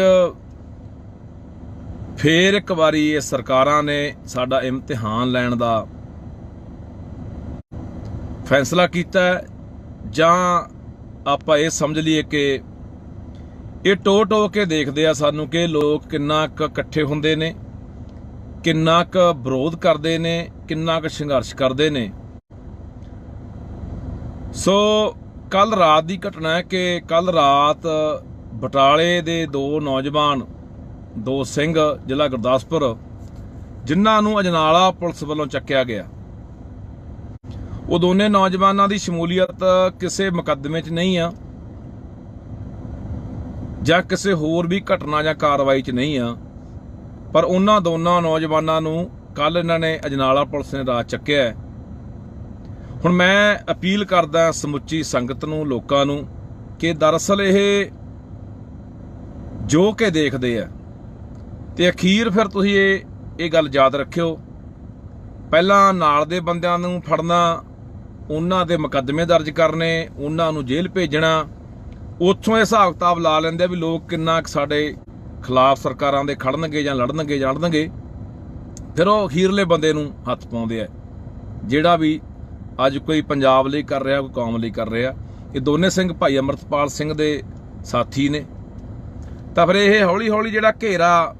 ਫੇਰ ਇੱਕ ਵਾਰੀ ਇਹ ਸਰਕਾਰਾਂ ਨੇ ਸਾਡਾ ਇਮਤਿਹਾਨ ਲੈਣ ਦਾ ਫੈਸਲਾ ਕੀਤਾ, ਜਾਂ ਆਪਾਂ ਇਹ ਸਮਝ ਲਈਏ ਕਿ ਇਹ ਟੋ ਕੇ ਦੇਖਦੇ ਆ ਸਾਨੂੰ ਕਿ ਲੋਕ ਕਿੰਨਾ ਕੁ ਇਕੱਠੇ ਹੁੰਦੇ ਨੇ, ਕਿੰਨਾ ਕੁ ਵਿਰੋਧ ਕਰਦੇ ਨੇ, ਕਿੰਨਾ ਕੁ ਸੰਘਰਸ਼ ਕਰਦੇ ਨੇ। ਸੋ ਕੱਲ ਰਾਤ ਦੀ ਘਟਨਾ ਹੈ ਕਿ ਕੱਲ ਰਾਤ ਬਟਾਲੇ ਦੇ ਦੋ ਨੌਜਵਾਨ, ਦੋ ਸਿੰਘ, ਜ਼ਿਲ੍ਹਾ ਗੁਰਦਾਸਪੁਰ, ਜਿਨ੍ਹਾਂ ਨੂੰ ਅਜਨਾਲਾ ਪੁਲਿਸ ਵੱਲੋਂ ਚੱਕਿਆ ਗਿਆ, ਉਹ ਦੋਨੇ ਨੌਜਵਾਨਾਂ ਦੀ ਸ਼ਮੂਲੀਅਤ ਕਿਸੇ ਮੁਕੱਦਮੇ 'ਚ ਨਹੀਂ ਆ, ਜਾਂ ਕਿਸੇ ਹੋਰ ਵੀ ਘਟਨਾ ਜਾਂ ਕਾਰਵਾਈ 'ਚ ਨਹੀਂ ਆ, ਪਰ ਉਹਨਾਂ ਦੋਨਾਂ ਨੌਜਵਾਨਾਂ ਨੂੰ ਕੱਲ ਇਹਨਾਂ ਨੇ ਅਜਨਾਲਾ ਪੁਲਿਸ ਨੇ ਰਾਤ ਚੱਕਿਆ। ਹੁਣ ਮੈਂ ਅਪੀਲ ਕਰਦਾ ਸਮੁੱਚੀ ਸੰਗਤ ਨੂੰ, ਲੋਕਾਂ ਨੂੰ, ਕਿ ਦਰਅਸਲ ਇਹ ਜੋ ਕਿ ਦੇਖਦੇ ਆ, ਤੇ ਅਖੀਰ ਫਿਰ ਤੁਸੀਂ ਇਹ ਗੱਲ ਯਾਦ ਰੱਖਿਓ, ਪਹਿਲਾਂ ਨਾਲ ਦੇ ਬੰਦਿਆਂ ਨੂੰ ਫੜਨਾ, ਉਹਨਾਂ ਦੇ ਮੁਕੱਦਮੇ ਦਰਜ ਕਰਨੇ, ਉਹਨਾਂ ਨੂੰ ਜੇਲ੍ਹ ਭੇਜਣਾ, ਉੱਥੋਂ ਇਹ ਹਿਸਾਬ ਕਿਤਾਬ ਲਾ ਲੈਂਦੇ ਵੀ ਲੋਕ ਕਿੰਨਾ ਸਾਡੇ ਖਿਲਾਫ ਸਰਕਾਰਾਂ ਦੇ ਖੜਨਗੇ ਜਾਂ ਲੜਨਗੇ ਜਾਣਨਗੇ, ਫਿਰ ਉਹ ਅਖੀਰਲੇ ਬੰਦੇ ਨੂੰ ਹੱਥ ਪਾਉਂਦੇ ਆ, ਜਿਹੜਾ ਵੀ ਅੱਜ ਕੋਈ ਪੰਜਾਬ ਲਈ ਕਰ ਰਿਹਾ, ਕੋਈ ਕੌਮ ਲਈ ਕਰ ਰਿਹਾ। ਇਹ ਦੋਨੇ ਸਿੰਘ ਭਾਈ ਅਮਰਤਪਾਲ ਸਿੰਘ ਦੇ ਸਾਥੀ ਨੇ, ਤਾਂ ਫਿਰ ਇਹ ਹੌਲੀ ਹੌਲੀ ਜਿਹੜਾ ਘੇਰਾ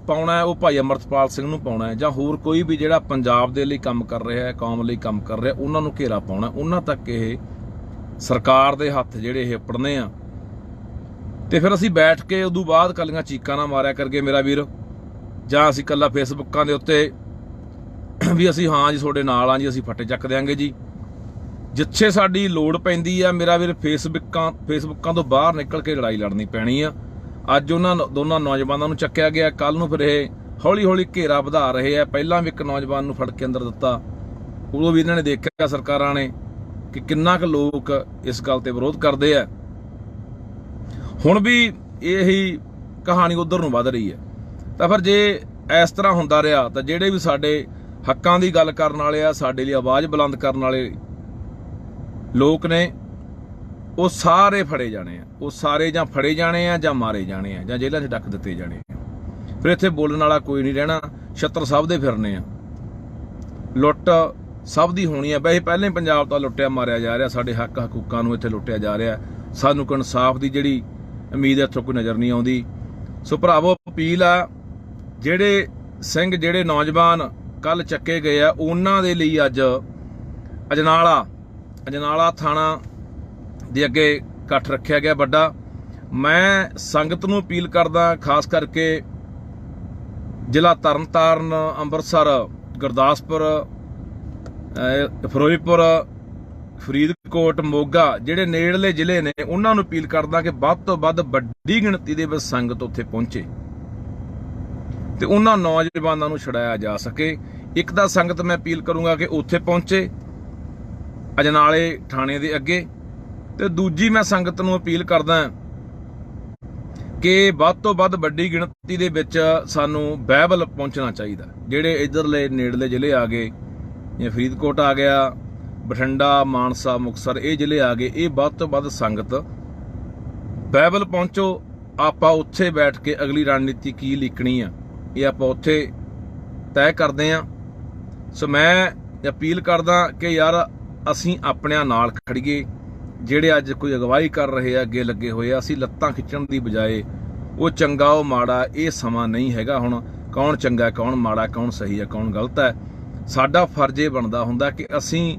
ਪਾਉਣਾ ਹੈ ਉਹ ਭਾਈ ਅਮਰਤਪਾਲ ਸਿੰਘ ਨੂੰ ਪਾਉਣਾ ਹੈ, ਜਾਂ ਹੋਰ ਕੋਈ ਵੀ ਜਿਹੜਾ ਪੰਜਾਬ ਦੇ ਲਈ ਕੰਮ ਕਰ ਰਿਹਾ ਹੈ, ਕੌਮ ਲਈ ਕੰਮ ਕਰ ਰਿਹਾ, ਉਹਨਾਂ ਨੂੰ ਘੇਰਾ ਪਾਉਣਾ, ਉਹਨਾਂ ਤੱਕ ਇਹ ਸਰਕਾਰ ਦੇ ਹੱਥ ਜਿਹੜੇ ਇਹ ਪੜਨੇ ਆ। ਤੇ ਫਿਰ ਅਸੀਂ ਬੈਠ ਕੇ ਉਦੋਂ ਬਾਅਦ ਕੱਲੀਆਂ ਚੀਕਾਂ ਨਾ ਮਾਰਿਆ ਕਰਗੇ ਮੇਰਾ ਵੀਰ, ਜਾਂ ਅਸੀਂ ਕੱਲਾ ਫੇਸਬੁੱਕਾਂ ਦੇ ਉੱਤੇ ਵੀ ਅਸੀਂ ਹਾਂ ਜੀ ਤੁਹਾਡੇ ਨਾਲ ਆ ਜੀ, ਅਸੀਂ ਫੱਟੇ ਚੱਕ ਦਿਆਂਗੇ ਜੀ। ਜਿੱਥੇ ਸਾਡੀ ਲੋੜ ਪੈਂਦੀ ਆ ਮੇਰਾ ਵੀਰ, ਫੇਸਬੁੱਕਾਂ ਤੋਂ ਬਾਹਰ ਨਿਕਲ ਕੇ ਲੜਾਈ ਲੜਨੀ ਪੈਣੀ ਆ। ਅੱਜ ਉਹਨਾਂ ਦੋਨਾਂ ਨੌਜਵਾਨਾਂ ਨੂੰ ਚੱਕਿਆ ਗਿਆ, ਕੱਲ ਨੂੰ ਫਿਰ ਇਹ ਹੌਲੀ ਹੌਲੀ ਘੇਰਾ ਵਧਾ ਰਹੇ ਆ। ਪਹਿਲਾਂ ਵੀ ਇੱਕ ਨੌਜਵਾਨ ਨੂੰ ਫੜ ਕੇ ਅੰਦਰ ਦਿੱਤਾ, ਉਦੋਂ ਵੀ ਇਹਨਾਂ ਨੇ ਦੇਖਿਆ ਸਰਕਾਰਾਂ ਨੇ ਕਿ ਕਿੰਨਾ ਕੁ ਲੋਕ ਇਸ ਗੱਲ ਤੇ ਵਿਰੋਧ ਕਰਦੇ ਆ। ਹੁਣ ਵੀ ਇਹੀ ਕਹਾਣੀ ਉਧਰ ਨੂੰ ਵੱਧ ਰਹੀ ਹੈ। ਤਾਂ ਫਿਰ ਜੇ ਇਸ ਤਰ੍ਹਾਂ ਹੁੰਦਾ ਰਿਹਾ ਤਾਂ ਜਿਹੜੇ ਵੀ ਸਾਡੇ ਹੱਕਾਂ ਦੀ ਗੱਲ ਕਰਨ ਵਾਲੇ ਆ, ਸਾਡੇ ਲਈ ਆਵਾਜ਼ ਬੁਲੰਦ ਕਰਨ ਵਾਲੇ ਲੋਕ ਨੇ, ਉਹ ਸਾਰੇ ਫੜੇ ਜਾਣੇ ਆ, ਉਹ ਸਾਰੇ ਜਾਂ ਫੜੇ ਜਾਣੇ ਆ ਜਾਂ ਮਾਰੇ ਜਾਣੇ ਆ ਜਾਂ ਜੇਲ੍ਹਾਂ 'ਚ ਡੱਕ ਦਿੱਤੇ ਜਾਣੇ ਆ। ਫਿਰ ਇੱਥੇ ਬੋਲਣ ਵਾਲਾ ਕੋਈ ਨਹੀਂ ਰਹਿਣਾ, ਛੱਤਰ ਸਭ ਦੇ ਫਿਰਨੇ ਆ, ਲੁੱਟ ਸਭ ਦੀ ਹੋਣੀ ਆ। ਵੈਸੇ ਪਹਿਲਾਂ ਹੀ ਪੰਜਾਬ ਤਾਂ ਲੁੱਟਿਆ ਮਾਰਿਆ ਜਾ ਰਿਹਾ, ਸਾਡੇ ਹੱਕ ਹਕੂਕਾਂ ਨੂੰ ਇੱਥੇ ਲੁੱਟਿਆ ਜਾ ਰਿਹਾ। ਸਾਨੂੰ ਕੋਈ ਇਨਸਾਫ ਦੀ ਜਿਹੜੀ ਉਮੀਦ ਇੱਥੋਂ ਕੋਈ ਨਜ਼ਰ ਨਹੀਂ ਆਉਂਦੀ। ਸੋ ਭਰਾਵੋ, ਅਪੀਲ ਆ, ਜਿਹੜੇ ਸਿੰਘ ਜਿਹੜੇ ਨੌਜਵਾਨ ਕੱਲ ਚੱਕੇ ਗਏ ਆ, ਉਹਨਾਂ ਦੇ ਲਈ ਅੱਜ ਅਜਨਾਲਾ ਥਾਣਾ ਦੇ ਅੱਗੇ ਇਕੱਠ ਰੱਖਿਆ ਗਿਆ ਵੱਡਾ। ਮੈਂ ਸੰਗਤ ਨੂੰ ਅਪੀਲ ਕਰਦਾ, ਖਾਸ ਕਰਕੇ ਜ਼ਿਲ੍ਹਾ ਤਰਨਤਾਰਨ, ਅੰਮ੍ਰਿਤਸਰ, ਗੁਰਦਾਸਪੁਰ, ਫਿਰੋਜ਼ਪੁਰ, ਫਰੀਦਕੋਟ, ਮੋਗਾ, ਜਿਹੜੇ ਨੇੜਲੇ ਜ਼ਿਲ੍ਹੇ ਨੇ, ਉਹਨਾਂ ਨੂੰ ਅਪੀਲ ਕਰਦਾ ਕਿ ਵੱਧ ਤੋਂ ਵੱਧ ਵੱਡੀ ਗਿਣਤੀ ਦੇ ਵਿੱਚ ਸੰਗਤ ਉੱਥੇ ਪਹੁੰਚੇ ਤੇ ਉਹਨਾਂ ਨੌਜਵਾਨਾਂ ਨੂੰ ਛੁਡਾਇਆ ਜਾ ਸਕੇ। ਇੱਕ ਤਾਂ ਸੰਗਤ ਮੈਂ ਅਪੀਲ ਕਰੂੰਗਾ ਕਿ ਉੱਥੇ ਪਹੁੰਚੇ ਅਜਨਾਲੇ ਥਾਣੇ ਦੇ ਅੱਗੇ, ਤੇ ਦੂਜੀ ਮੈਂ ਸੰਗਤ ਨੂੰ ਅਪੀਲ ਕਰਦਾ ਕਿ ਵੱਧ ਤੋਂ ਵੱਧ ਵੱਡੀ ਗਿਣਤੀ ਦੇ ਵਿੱਚ ਸਾਨੂੰ ਬਾਈਬਲ ਪਹੁੰਚਣਾ ਚਾਹੀਦਾ। ਜਿਹੜੇ ਇੱਧਰਲੇ ਨੇੜਲੇ ਜ਼ਿਲ੍ਹੇ ਆ ਗਏ, ਜਿਵੇਂ ਫਰੀਦਕੋਟ ਆ ਗਿਆ, ਬਠਿੰਡਾ, ਮਾਨਸਾ, ਮੁਕਤਸਰ, ਇਹ ਜ਼ਿਲ੍ਹੇ ਆ ਗਏ, ਇਹ ਵੱਧ ਤੋਂ ਵੱਧ ਸੰਗਤ ਬਾਈਬਲ ਪਹੁੰਚੋ। ਆਪਾਂ ਉੱਥੇ ਬੈਠ ਕੇ ਅਗਲੀ ਰਣਨੀਤੀ ਕੀ ਲਿਖਣੀ ਆ, ਇਹ ਆਪਾਂ ਉੱਥੇ ਤੈਅ ਕਰਦੇ ਹਾਂ। ਸੋ ਮੈਂ ਅਪੀਲ ਕਰਦਾ ਕਿ ਯਾਰ ਅਸੀਂ ਆਪਣਿਆਂ ਨਾਲ ਖੜੀਏ। ਜਿਹੜੇ ਅੱਜ ਕੋਈ ਅਗਵਾਈ ਕਰ ਰਹੇ ਆ, ਅੱਗੇ ਲੱਗੇ ਹੋਏ ਆ, ਅਸੀਂ ਲੱਤਾਂ ਖਿੱਚਣ ਦੀ ਬਜਾਏ ਉਹ ਚੰਗਾ ਉਹ ਮਾੜਾ, ਇਹ ਸਮਾਂ ਨਹੀਂ ਹੈਗਾ ਹੁਣ ਕੌਣ ਚੰਗਾ ਕੌਣ ਮਾੜਾ, ਕੌਣ ਸਹੀ ਹੈ ਕੌਣ ਗਲਤ ਹੈ। ਸਾਡਾ ਫਰਜ਼ ਇਹ ਬਣਦਾ ਹੁੰਦਾ ਕਿ ਅਸੀਂ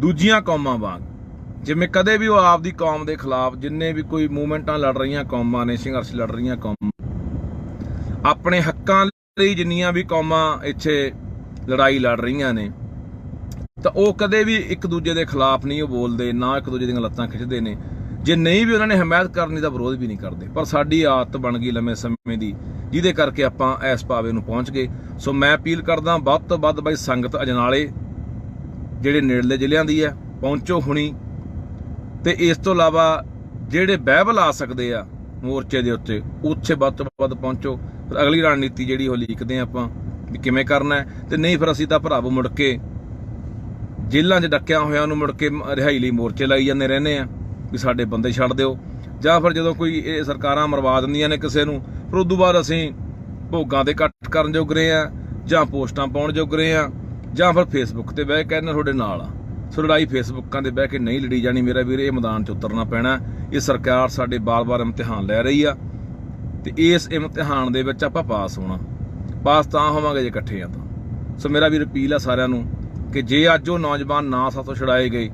ਦੂਜੀਆਂ ਕੌਮਾਂ ਵਾਂਗ, ਜਿਵੇਂ ਕਦੇ ਵੀ ਉਹ ਆਪਦੀ ਕੌਮ ਦੇ ਖਿਲਾਫ ਜਿੰਨੇ ਵੀ ਕੋਈ ਮੂਵਮੈਂਟਾਂ ਲੜ ਰਹੀਆਂ ਕੌਮਾਂ ਨੇ, ਸੰਘਰਸ਼ ਲੜ ਰਹੀਆਂ ਕੌਮਾਂ, ਆਪਣੇ ਹੱਕਾਂ ਲਈ ਜਿੰਨੀਆਂ ਵੀ ਕੌਮਾਂ ਇੱਥੇ ਲੜਾਈ ਲੜ ਰਹੀਆਂ ਨੇ, ਤਾਂ ਉਹ ਕਦੇ ਵੀ ਇੱਕ ਦੂਜੇ ਦੇ ਖਿਲਾਫ ਨਹੀਂ ਉਹ ਬੋਲਦੇ, ਨਾ ਇੱਕ ਦੂਜੇ ਦੀਆਂ ਲੱਤਾਂ ਖਿੱਚਦੇ ਨੇ। ਜੇ ਨਹੀਂ ਵੀ ਉਹਨਾਂ ਨੇ ਹਮਾਇਤ ਕਰਨੀ ਤਾਂ ਵਿਰੋਧ ਵੀ ਨਹੀਂ ਕਰਦੇ। ਪਰ ਸਾਡੀ ਆਦਤ ਬਣ ਗਈ ਲੰਮੇ ਸਮੇਂ ਦੀ, ਜਿਹਦੇ ਕਰਕੇ ਆਪਾਂ ਇਸ ਪਾਵੇ ਨੂੰ ਪਹੁੰਚ ਗਏ। ਸੋ ਮੈਂ ਅਪੀਲ ਕਰਦਾ ਵੱਧ ਤੋਂ ਵੱਧ ਬਾਈ ਸੰਗਤ ਅਜਨਾਲੇ ਜਿਹੜੇ ਨੇੜਲੇ ਜ਼ਿਲ੍ਹਿਆਂ ਦੀ ਹੈ ਪਹੁੰਚੋ ਹੁਣੀ, ਤੇ ਇਸ ਤੋਂ ਇਲਾਵਾ ਜਿਹੜੇ ਬਾਈਬਲ ਆ ਸਕਦੇ ਆ ਮੋਰਚੇ ਦੇ ਉੱਤੇ, ਉੱਥੇ ਵੱਧ ਤੋਂ ਵੱਧ ਪਹੁੰਚੋ। ਫਿਰ ਅਗਲੀ ਰਣਨੀਤੀ ਜਿਹੜੀ ਉਹ ਲਿਖਦੇ ਆ ਆਪਾਂ ਵੀ ਕਿਵੇਂ ਕਰਨਾ ਹੈ, ਤੇ ਨਹੀਂ ਫਿਰ ਅਸੀਂ ਤਾਂ ਭਰਾਵੋ ਮੁੜ ਕੇ ਜੇਲ੍ਹਾਂ 'ਚ ਡੱਕਿਆਂ ਹੋਇਆਂ ਨੂੰ ਮੁੜ ਕੇ ਰਿਹਾਈ ਲਈ ਮੋਰਚੇ ਲਾਈ ਜਾਂਦੇ ਰਹਿੰਦੇ ਆ ਵੀ ਸਾਡੇ ਬੰਦੇ ਛੱਡ ਦਿਓ, ਜਾਂ ਫਿਰ ਜਦੋਂ ਕੋਈ ਇਹ ਸਰਕਾਰਾਂ ਮਰਵਾ ਦਿੰਦੀਆਂ ਨੇ ਕਿਸੇ ਨੂੰ, ਫਿਰ ਉਦੋਂ ਬਾਅਦ ਅਸੀਂ ਭੋਗਾਂ ਦੇ ਇਕੱਠ ਕਰਨ ਜੋਗ ਰਹੇ ਆ, ਜਾਂ ਪੋਸਟਾਂ ਪਾਉਣ ਜੋਗ ਰਹੇ ਆ, ਜਾਂ ਫਿਰ ਫੇਸਬੁੱਕ ਤੇ ਬਹਿ ਕੇ ਕਹਿੰਦੇ ਤੁਹਾਡੇ ਨਾਲ ਆ। ਸੋ ਲੜਾਈ ਫੇਸਬੁੱਕਾਂ ਤੇ ਬਹਿ ਕੇ ਨਹੀਂ ਲੜੀ ਜਾਣੀ ਮੇਰਾ ਵੀਰ, ਇਹ ਮੈਦਾਨ 'ਚ ਉਤਰਨਾ ਪੈਣਾ। ਇਹ ਸਰਕਾਰ ਸਾਡੇ ਬਾਰ-ਬਾਰ ਇਮਤਿਹਾਨ ਲੈ ਰਹੀ ਆ, ਤੇ ਇਸ ਇਮਤਿਹਾਨ ਦੇ ਵਿੱਚ ਆਪਾਂ ਪਾਸ ਹੋਣਾ। ਪਾਸ ਤਾਂ ਹੋਵਾਂਗੇ ਜੇ ਇਕੱਠੇ ਆ ਤਾਂ। ਸੋ ਮੇਰਾ ਵੀਰ ਅਪੀਲ ਆ ਸਾਰਿਆਂ ਨੂੰ ਕਿ ਜੇ ਅੱਜ ਉਹ ਨੌਜਵਾਨ ਨਾ ਸਾਥੋਂ ਛੁਡਾਏ ਗਏ,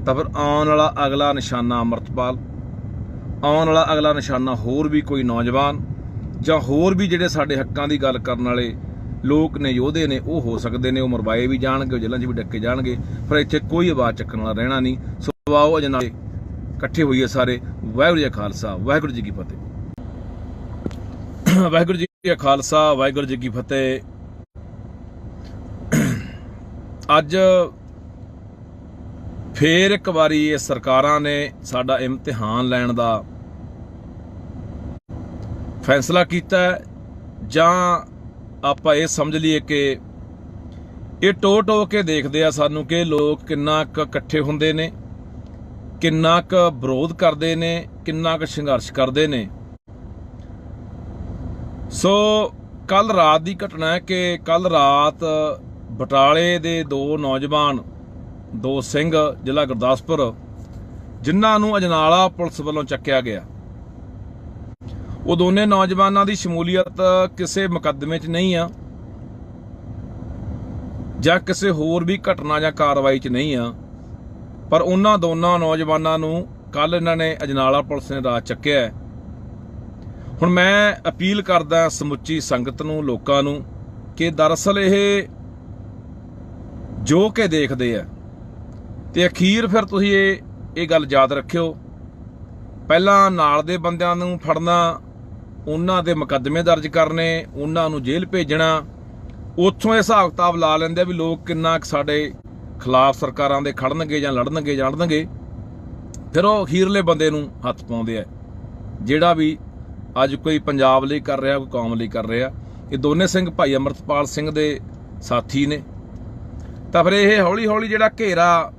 ਤਾਂ ਫਿਰ ਆਉਣ ਵਾਲਾ ਅਗਲਾ ਨਿਸ਼ਾਨਾ ਅੰਮ੍ਰਿਤਪਾਲ, ਆਉਣ ਵਾਲਾ ਅਗਲਾ ਨਿਸ਼ਾਨਾ ਹੋਰ ਵੀ ਕੋਈ ਨੌਜਵਾਨ, ਜਾਂ ਹੋਰ ਵੀ ਜਿਹੜੇ ਸਾਡੇ ਹੱਕਾਂ ਦੀ ਗੱਲ ਕਰਨ ਵਾਲੇ ਲੋਕ ਨੇ, ਯੋਧੇ ਨੇ, ਉਹ ਹੋ ਸਕਦੇ ਨੇ। ਉਹ ਮਰਵਾਏ ਵੀ ਜਾਣਗੇ, ਉਹ ਜੇਲ੍ਹਾਂ 'ਚ ਵੀ ਡੱਕੇ ਜਾਣਗੇ, ਪਰ ਇੱਥੇ ਕੋਈ ਆਵਾਜ਼ ਚੱਕਣ ਵਾਲਾ ਰਹਿਣਾ ਨਹੀਂ। ਸੋ ਆਓ ਅਜਨਾਲੇ ਇਕੱਠੇ ਹੋਈਏ ਸਾਰੇ। ਵਾਹਿਗੁਰੂ ਜੀ ਕਾ ਖਾਲਸਾ, ਵਾਹਿਗੁਰੂ ਜੀ ਕੀ ਫਤਿਹ। ਵਾਹਿਗੁਰੂ ਜੀ ਕਾ ਖਾਲਸਾ, ਵਾਹਿਗੁਰੂ ਜੀ ਕੀ ਫਤਿਹ। ਅੱਜ ਫੇਰ ਇੱਕ ਵਾਰੀ ਇਹ ਸਰਕਾਰਾਂ ਨੇ ਸਾਡਾ ਇਮਤਿਹਾਨ ਲੈਣ ਦਾ ਫੈਸਲਾ ਕੀਤਾ, ਜਾਂ ਆਪਾਂ ਇਹ ਸਮਝ ਲਈਏ ਕਿ ਇਹ ਟੋ ਕੇ ਦੇਖਦੇ ਆ ਸਾਨੂੰ ਕਿ ਲੋਕ ਕਿੰਨਾ ਕੁ ਇਕੱਠੇ ਹੁੰਦੇ ਨੇ, ਕਿੰਨਾ ਕੁ ਵਿਰੋਧ ਕਰਦੇ ਨੇ, ਕਿੰਨਾ ਕੁ ਸੰਘਰਸ਼ ਕਰਦੇ ਨੇ। ਸੋ ਕੱਲ ਰਾਤ ਦੀ ਘਟਨਾ ਹੈ ਕਿ ਕੱਲ ਰਾਤ ਬਟਾਲੇ ਦੇ ਦੋ ਨੌਜਵਾਨ, ਦੋ ਸਿੰਘ, ਜ਼ਿਲ੍ਹਾ ਗੁਰਦਾਸਪੁਰ, ਜਿਨ੍ਹਾਂ ਨੂੰ ਅਜਨਾਲਾ ਪੁਲਿਸ ਵੱਲੋਂ ਚੱਕਿਆ ਗਿਆ, ਉਹ ਦੋਨੇ ਨੌਜਵਾਨਾਂ ਦੀ ਸ਼ਮੂਲੀਅਤ ਕਿਸੇ ਮੁਕੱਦਮੇ 'ਚ ਨਹੀਂ ਆ, ਜਾਂ ਕਿਸੇ ਹੋਰ ਵੀ ਘਟਨਾ ਜਾਂ ਕਾਰਵਾਈ 'ਚ ਨਹੀਂ ਆ, ਪਰ ਉਹਨਾਂ ਦੋਨਾਂ ਨੌਜਵਾਨਾਂ ਨੂੰ ਕੱਲ ਇਹਨਾਂ ਨੇ ਅਜਨਾਲਾ ਪੁਲਿਸ ਨੇ ਰਾਤ ਚੱਕਿਆ। ਹੁਣ ਮੈਂ ਅਪੀਲ ਕਰਦਾ ਸਮੁੱਚੀ ਸੰਗਤ ਨੂੰ, ਲੋਕਾਂ ਨੂੰ, ਕਿ ਦਰਅਸਲ ਇਹ ਜੋ ਕਿ ਦੇਖਦੇ ਆ, ਤੇ ਅਖੀਰ ਫਿਰ ਤੁਸੀਂ ਇਹ ਗੱਲ ਯਾਦ ਰੱਖਿਓ, ਪਹਿਲਾਂ ਨਾਲ ਦੇ ਬੰਦਿਆਂ ਨੂੰ ਫੜਨਾ, ਉਹਨਾਂ ਦੇ ਮੁਕੱਦਮੇ ਦਰਜ ਕਰਨੇ, ਉਹਨਾਂ ਨੂੰ ਜੇਲ੍ਹ ਭੇਜਣਾ, ਉੱਥੋਂ ਇਹ ਹਿਸਾਬ ਕਿਤਾਬ ਲਾ ਲੈਂਦੇ ਵੀ ਲੋਕ ਕਿੰਨਾ ਸਾਡੇ ਖਿਲਾਫ ਸਰਕਾਰਾਂ ਦੇ ਖੜਨਗੇ ਜਾਂ ਲੜਨਗੇ ਜਾਣਨਗੇ, ਫਿਰ ਉਹ ਅਖੀਰਲੇ ਬੰਦੇ ਨੂੰ ਹੱਥ ਪਾਉਂਦੇ ਆ, ਜਿਹੜਾ ਵੀ ਅੱਜ ਕੋਈ ਪੰਜਾਬ ਲਈ ਕਰ ਰਿਹਾ, ਕੋਈ ਕੌਮ ਲਈ ਕਰ ਰਿਹਾ। ਇਹ ਦੋਨੇ ਸਿੰਘ ਭਾਈ ਅਮਰਤਪਾਲ ਸਿੰਘ ਦੇ ਸਾਥੀ ਨੇ। ਤਾਂ ਫਿਰ ਇਹ ਹੌਲੀ ਹੌਲੀ ਜਿਹੜਾ ਘੇਰਾ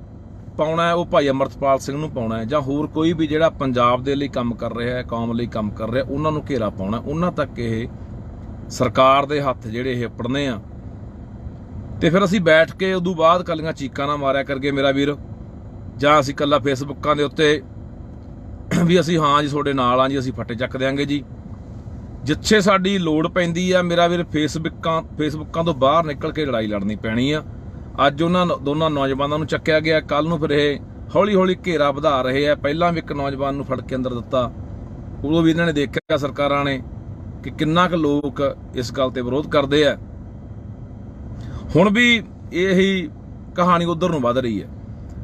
ਪਾਉਣਾ ਹੈ ਉਹ ਭਾਈ ਅਮਰਤਪਾਲ ਸਿੰਘ ਨੂੰ ਪਾਉਣਾ ਹੈ, ਜਾਂ ਹੋਰ ਕੋਈ ਵੀ ਜਿਹੜਾ ਪੰਜਾਬ ਦੇ ਲਈ ਕੰਮ ਕਰ ਰਿਹਾ ਹੈ, ਕੌਮ ਲਈ ਕੰਮ ਕਰ ਰਿਹਾ, ਉਹਨਾਂ ਨੂੰ ਘੇਰਾ ਪਾਉਣਾ, ਉਹਨਾਂ ਤੱਕ ਇਹ ਸਰਕਾਰ ਦੇ ਹੱਥ ਜਿਹੜੇ ਇਹ ਪੜਨੇ ਆ। ਤੇ ਫਿਰ ਅਸੀਂ ਬੈਠ ਕੇ ਉਦੋਂ ਬਾਅਦ ਕੱਲੀਆਂ ਚੀਕਾਂ ਨਾ ਮਾਰਿਆ ਕਰਗੇ ਮੇਰਾ ਵੀਰ, ਜਾਂ ਅਸੀਂ ਕੱਲਾ ਫੇਸਬੁੱਕਾਂ ਦੇ ਉੱਤੇ ਵੀ ਅਸੀਂ ਹਾਂ ਜੀ ਤੁਹਾਡੇ ਨਾਲ ਆ ਜੀ, ਅਸੀਂ ਫੱਟੇ ਚੱਕ ਦਿਆਂਗੇ ਜੀ। ਜਿੱਥੇ ਸਾਡੀ ਲੋੜ ਪੈਂਦੀ ਆ ਮੇਰਾ ਵੀਰ, ਫੇਸਬੁੱਕਾਂ ਤੋਂ ਬਾਹਰ ਨਿਕਲ ਕੇ ਲੜਾਈ ਲੜਨੀ ਪੈਣੀ ਆ। ਅੱਜ ਉਹਨਾਂ ਦੋਨਾਂ ਨੌਜਵਾਨਾਂ ਨੂੰ ਚੱਕਿਆ ਗਿਆ, ਕੱਲ ਨੂੰ ਫਿਰ ਇਹ ਹੌਲੀ ਹੌਲੀ ਘੇਰਾ ਵਧਾ ਰਹੇ ਆ। ਪਹਿਲਾਂ ਵੀ ਇੱਕ ਨੌਜਵਾਨ ਨੂੰ ਫੜ ਕੇ ਅੰਦਰ ਦਿੱਤਾ, ਉਦੋਂ ਵੀ ਇਹਨਾਂ ਨੇ ਦੇਖਿਆ ਸਰਕਾਰਾਂ ਨੇ ਕਿ ਕਿੰਨਾ ਕੁ ਲੋਕ ਇਸ ਗੱਲ ਤੇ ਵਿਰੋਧ ਕਰਦੇ ਆ। ਹੁਣ ਵੀ ਇਹੀ ਕਹਾਣੀ ਉਧਰ ਨੂੰ ਵੱਧ ਰਹੀ ਹੈ।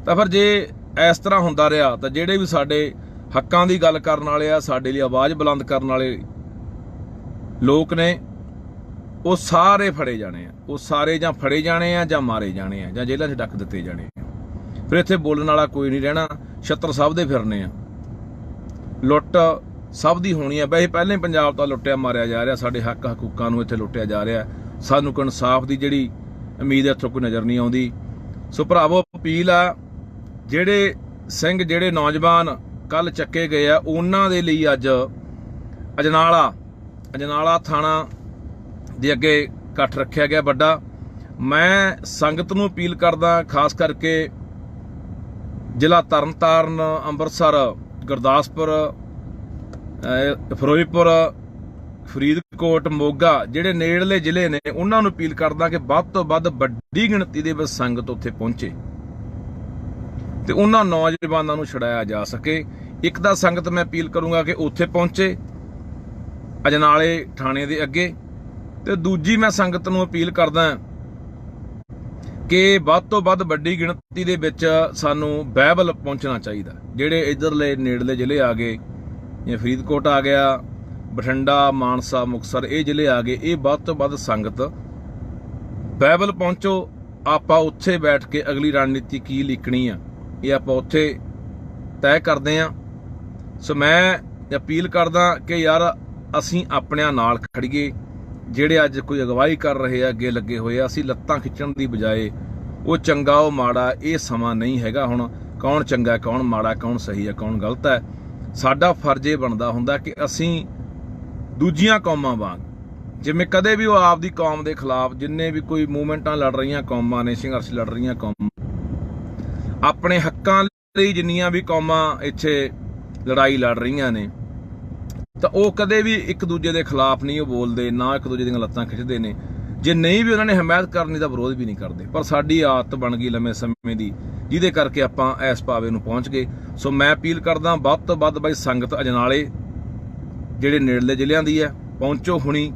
ਤਾਂ ਫਿਰ ਜੇ ਇਸ ਤਰ੍ਹਾਂ ਹੁੰਦਾ ਰਿਹਾ ਤਾਂ ਜਿਹੜੇ ਵੀ ਸਾਡੇ ਹੱਕਾਂ ਦੀ ਗੱਲ ਕਰਨ ਵਾਲੇ ਆ, ਸਾਡੇ ਲਈ ਆਵਾਜ਼ ਬੁਲੰਦ ਕਰਨ ਵਾਲੇ ਲੋਕ ਨੇ, ਉਹ ਸਾਰੇ ਫੜੇ ਜਾਣੇ ਆ। ਉਹ ਸਾਰੇ ਜਾਂ ਫੜੇ ਜਾਣੇ ਆ, ਜਾਂ ਮਾਰੇ ਜਾਣੇ ਆ, ਜਾਂ ਜੇਲ੍ਹਾਂ 'ਚ ਡੱਕ ਦਿੱਤੇ ਜਾਣੇ ਆ। ਫਿਰ ਇੱਥੇ ਬੋਲਣ ਵਾਲਾ ਕੋਈ ਨਹੀਂ ਰਹਿਣਾ, ਛੱਤਰ ਸਭ ਦੇ ਫਿਰਨੇ ਆ, ਲੁੱਟ ਸਭ ਦੀ ਹੋਣੀ ਆ। ਵੈਸੇ ਪਹਿਲਾਂ ਹੀ ਪੰਜਾਬ ਤਾਂ ਲੁੱਟਿਆ ਮਾਰਿਆ ਜਾ ਰਿਹਾ, ਸਾਡੇ ਹੱਕ ਹਕੂਕਾਂ ਨੂੰ ਇੱਥੇ ਲੁੱਟਿਆ ਜਾ ਰਿਹਾ। ਸਾਨੂੰ ਕੋਈ ਇਨਸਾਫ ਦੀ ਜਿਹੜੀ ਉਮੀਦ ਹੈ ਇੱਥੋਂ ਕੋਈ ਨਜ਼ਰ ਨਹੀਂ ਆਉਂਦੀ। ਸੋ ਭਰਾਵੋ, ਅਪੀਲ ਆ, ਜਿਹੜੇ ਸਿੰਘ ਜਿਹੜੇ ਨੌਜਵਾਨ ਕੱਲ ਚੱਕੇ ਗਏ ਆ, ਉਹਨਾਂ ਦੇ ਲਈ ਅੱਜ ਅਜਨਾਲਾ ਥਾਣਾ ਦੇ ਅੱਗੇ ਇਕੱਠ ਰੱਖਿਆ ਗਿਆ ਵੱਡਾ। ਮੈਂ ਸੰਗਤ ਨੂੰ ਅਪੀਲ ਕਰਦਾ, ਖਾਸ ਕਰਕੇ ਜ਼ਿਲ੍ਹਾ ਤਰਨਤਾਰਨ, ਅੰਮ੍ਰਿਤਸਰ, ਗੁਰਦਾਸਪੁਰ, ਫਿਰੋਜ਼ਪੁਰ, ਫਰੀਦਕੋਟ, ਮੋਗਾ, ਜਿਹੜੇ ਨੇੜਲੇ ਜ਼ਿਲ੍ਹੇ ਨੇ, ਉਹਨਾਂ ਨੂੰ ਅਪੀਲ ਕਰਦਾ ਕਿ ਵੱਧ ਤੋਂ ਵੱਧ ਵੱਡੀ ਗਿਣਤੀ ਦੇ ਵਿੱਚ ਸੰਗਤ ਉੱਥੇ ਪਹੁੰਚੇ ਤੇ ਉਹਨਾਂ ਨੌਜਵਾਨਾਂ ਨੂੰ ਛੁਡਾਇਆ ਜਾ ਸਕੇ। ਇੱਕ ਤਾਂ ਸੰਗਤ ਮੈਂ ਅਪੀਲ ਕਰੂੰਗਾ ਕਿ ਉੱਥੇ ਪਹੁੰਚੇ ਅਜਨਾਲੇ ਥਾਣੇ ਦੇ ਅੱਗੇ, ਤੇ ਦੂਜੀ ਮੈਂ ਸੰਗਤ ਨੂੰ ਅਪੀਲ ਕਰਦਾ ਕਿ ਵੱਧ ਤੋਂ ਵੱਧ ਵੱਡੀ ਗਿਣਤੀ ਦੇ ਵਿੱਚ ਸਾਨੂੰ ਬਾਈਬਲ ਪਹੁੰਚਣਾ ਚਾਹੀਦਾ। ਜਿਹੜੇ ਇੱਧਰਲੇ ਨੇੜਲੇ ਜ਼ਿਲ੍ਹੇ ਆ ਗਏ, ਜਿਵੇਂ ਫਰੀਦਕੋਟ ਆ ਗਿਆ, ਬਠਿੰਡਾ, ਮਾਨਸਾ, ਮੁਕਤਸਰ, ਇਹ ਜ਼ਿਲ੍ਹੇ ਆ ਗਏ, ਇਹ ਵੱਧ ਤੋਂ ਵੱਧ ਸੰਗਤ ਬਾਈਬਲ ਪਹੁੰਚੋ। ਆਪਾਂ ਉੱਥੇ ਬੈਠ ਕੇ ਅਗਲੀ ਰਣਨੀਤੀ ਕੀ ਲਿਖਣੀ ਆ, ਇਹ ਆਪਾਂ ਉੱਥੇ ਤੈਅ ਕਰਦੇ ਹਾਂ। ਸੋ ਮੈਂ ਅਪੀਲ ਕਰਦਾ ਕਿ ਯਾਰ ਅਸੀਂ ਆਪਣਿਆਂ ਨਾਲ ਖੜੀਏ। ਜਿਹੜੇ ਅੱਜ ਕੋਈ ਅਗਵਾਈ ਕਰ ਰਹੇ ਆ, ਅੱਗੇ ਲੱਗੇ ਹੋਏ ਆ, ਅਸੀਂ ਲੱਤਾਂ ਖਿੱਚਣ ਦੀ ਬਜਾਏ ਉਹ ਚੰਗਾ ਉਹ ਮਾੜਾ, ਇਹ ਸਮਾਂ ਨਹੀਂ ਹੈਗਾ ਹੁਣ ਕੌਣ ਚੰਗਾ ਕੌਣ ਮਾੜਾ, ਕੌਣ ਸਹੀ ਹੈ ਕੌਣ ਗਲਤ ਹੈ। ਸਾਡਾ ਫਰਜ਼ ਇਹ ਬਣਦਾ ਹੁੰਦਾ ਕਿ ਅਸੀਂ ਦੂਜੀਆਂ ਕੌਮਾਂ ਵਾਂਗ, ਜਿਵੇਂ ਕਦੇ ਵੀ ਉਹ ਆਪਦੀ ਕੌਮ ਦੇ ਖਿਲਾਫ ਜਿੰਨੇ ਵੀ ਕੋਈ ਮੂਵਮੈਂਟਾਂ ਲੜ ਰਹੀਆਂ ਕੌਮਾਂ ਨੇ, ਸੰਘਰਸ਼ ਲੜ ਰਹੀਆਂ ਕੌਮਾਂ, ਆਪਣੇ ਹੱਕਾਂ ਲਈ ਜਿੰਨੀਆਂ ਵੀ ਕੌਮਾਂ ਇੱਥੇ ਲੜਾਈ ਲੜ ਰਹੀਆਂ ਨੇ, ਤਾਂ ਉਹ ਕਦੇ ਵੀ ਇੱਕ ਦੂਜੇ ਦੇ ਖਿਲਾਫ ਨਹੀਂ ਉਹ ਬੋਲਦੇ, ਨਾ ਇੱਕ ਦੂਜੇ ਦੀਆਂ ਲੱਤਾਂ ਖਿੱਚਦੇ ਨੇ। ਜੇ ਨਹੀਂ ਵੀ ਉਹਨਾਂ ਨੇ ਹਮਾਇਤ ਕਰਨੀ ਤਾਂ ਵਿਰੋਧ ਵੀ ਨਹੀਂ ਕਰਦੇ। ਪਰ ਸਾਡੀ ਆਦਤ ਬਣ ਗਈ ਲੰਮੇ ਸਮੇਂ ਦੀ, ਜਿਹਦੇ ਕਰਕੇ ਆਪਾਂ ਇਸ ਪਾਵੇ ਨੂੰ ਪਹੁੰਚ ਗਏ। ਸੋ ਮੈਂ ਅਪੀਲ ਕਰਦਾ ਵੱਧ ਤੋਂ ਵੱਧ ਬਾਈ ਸੰਗਤ ਅਜਨਾਲੇ ਜਿਹੜੇ ਨੇੜਲੇ ਜ਼ਿਲ੍ਹਿਆਂ ਦੀ ਹੈ ਪਹੁੰਚੋ ਹੁਣੀ।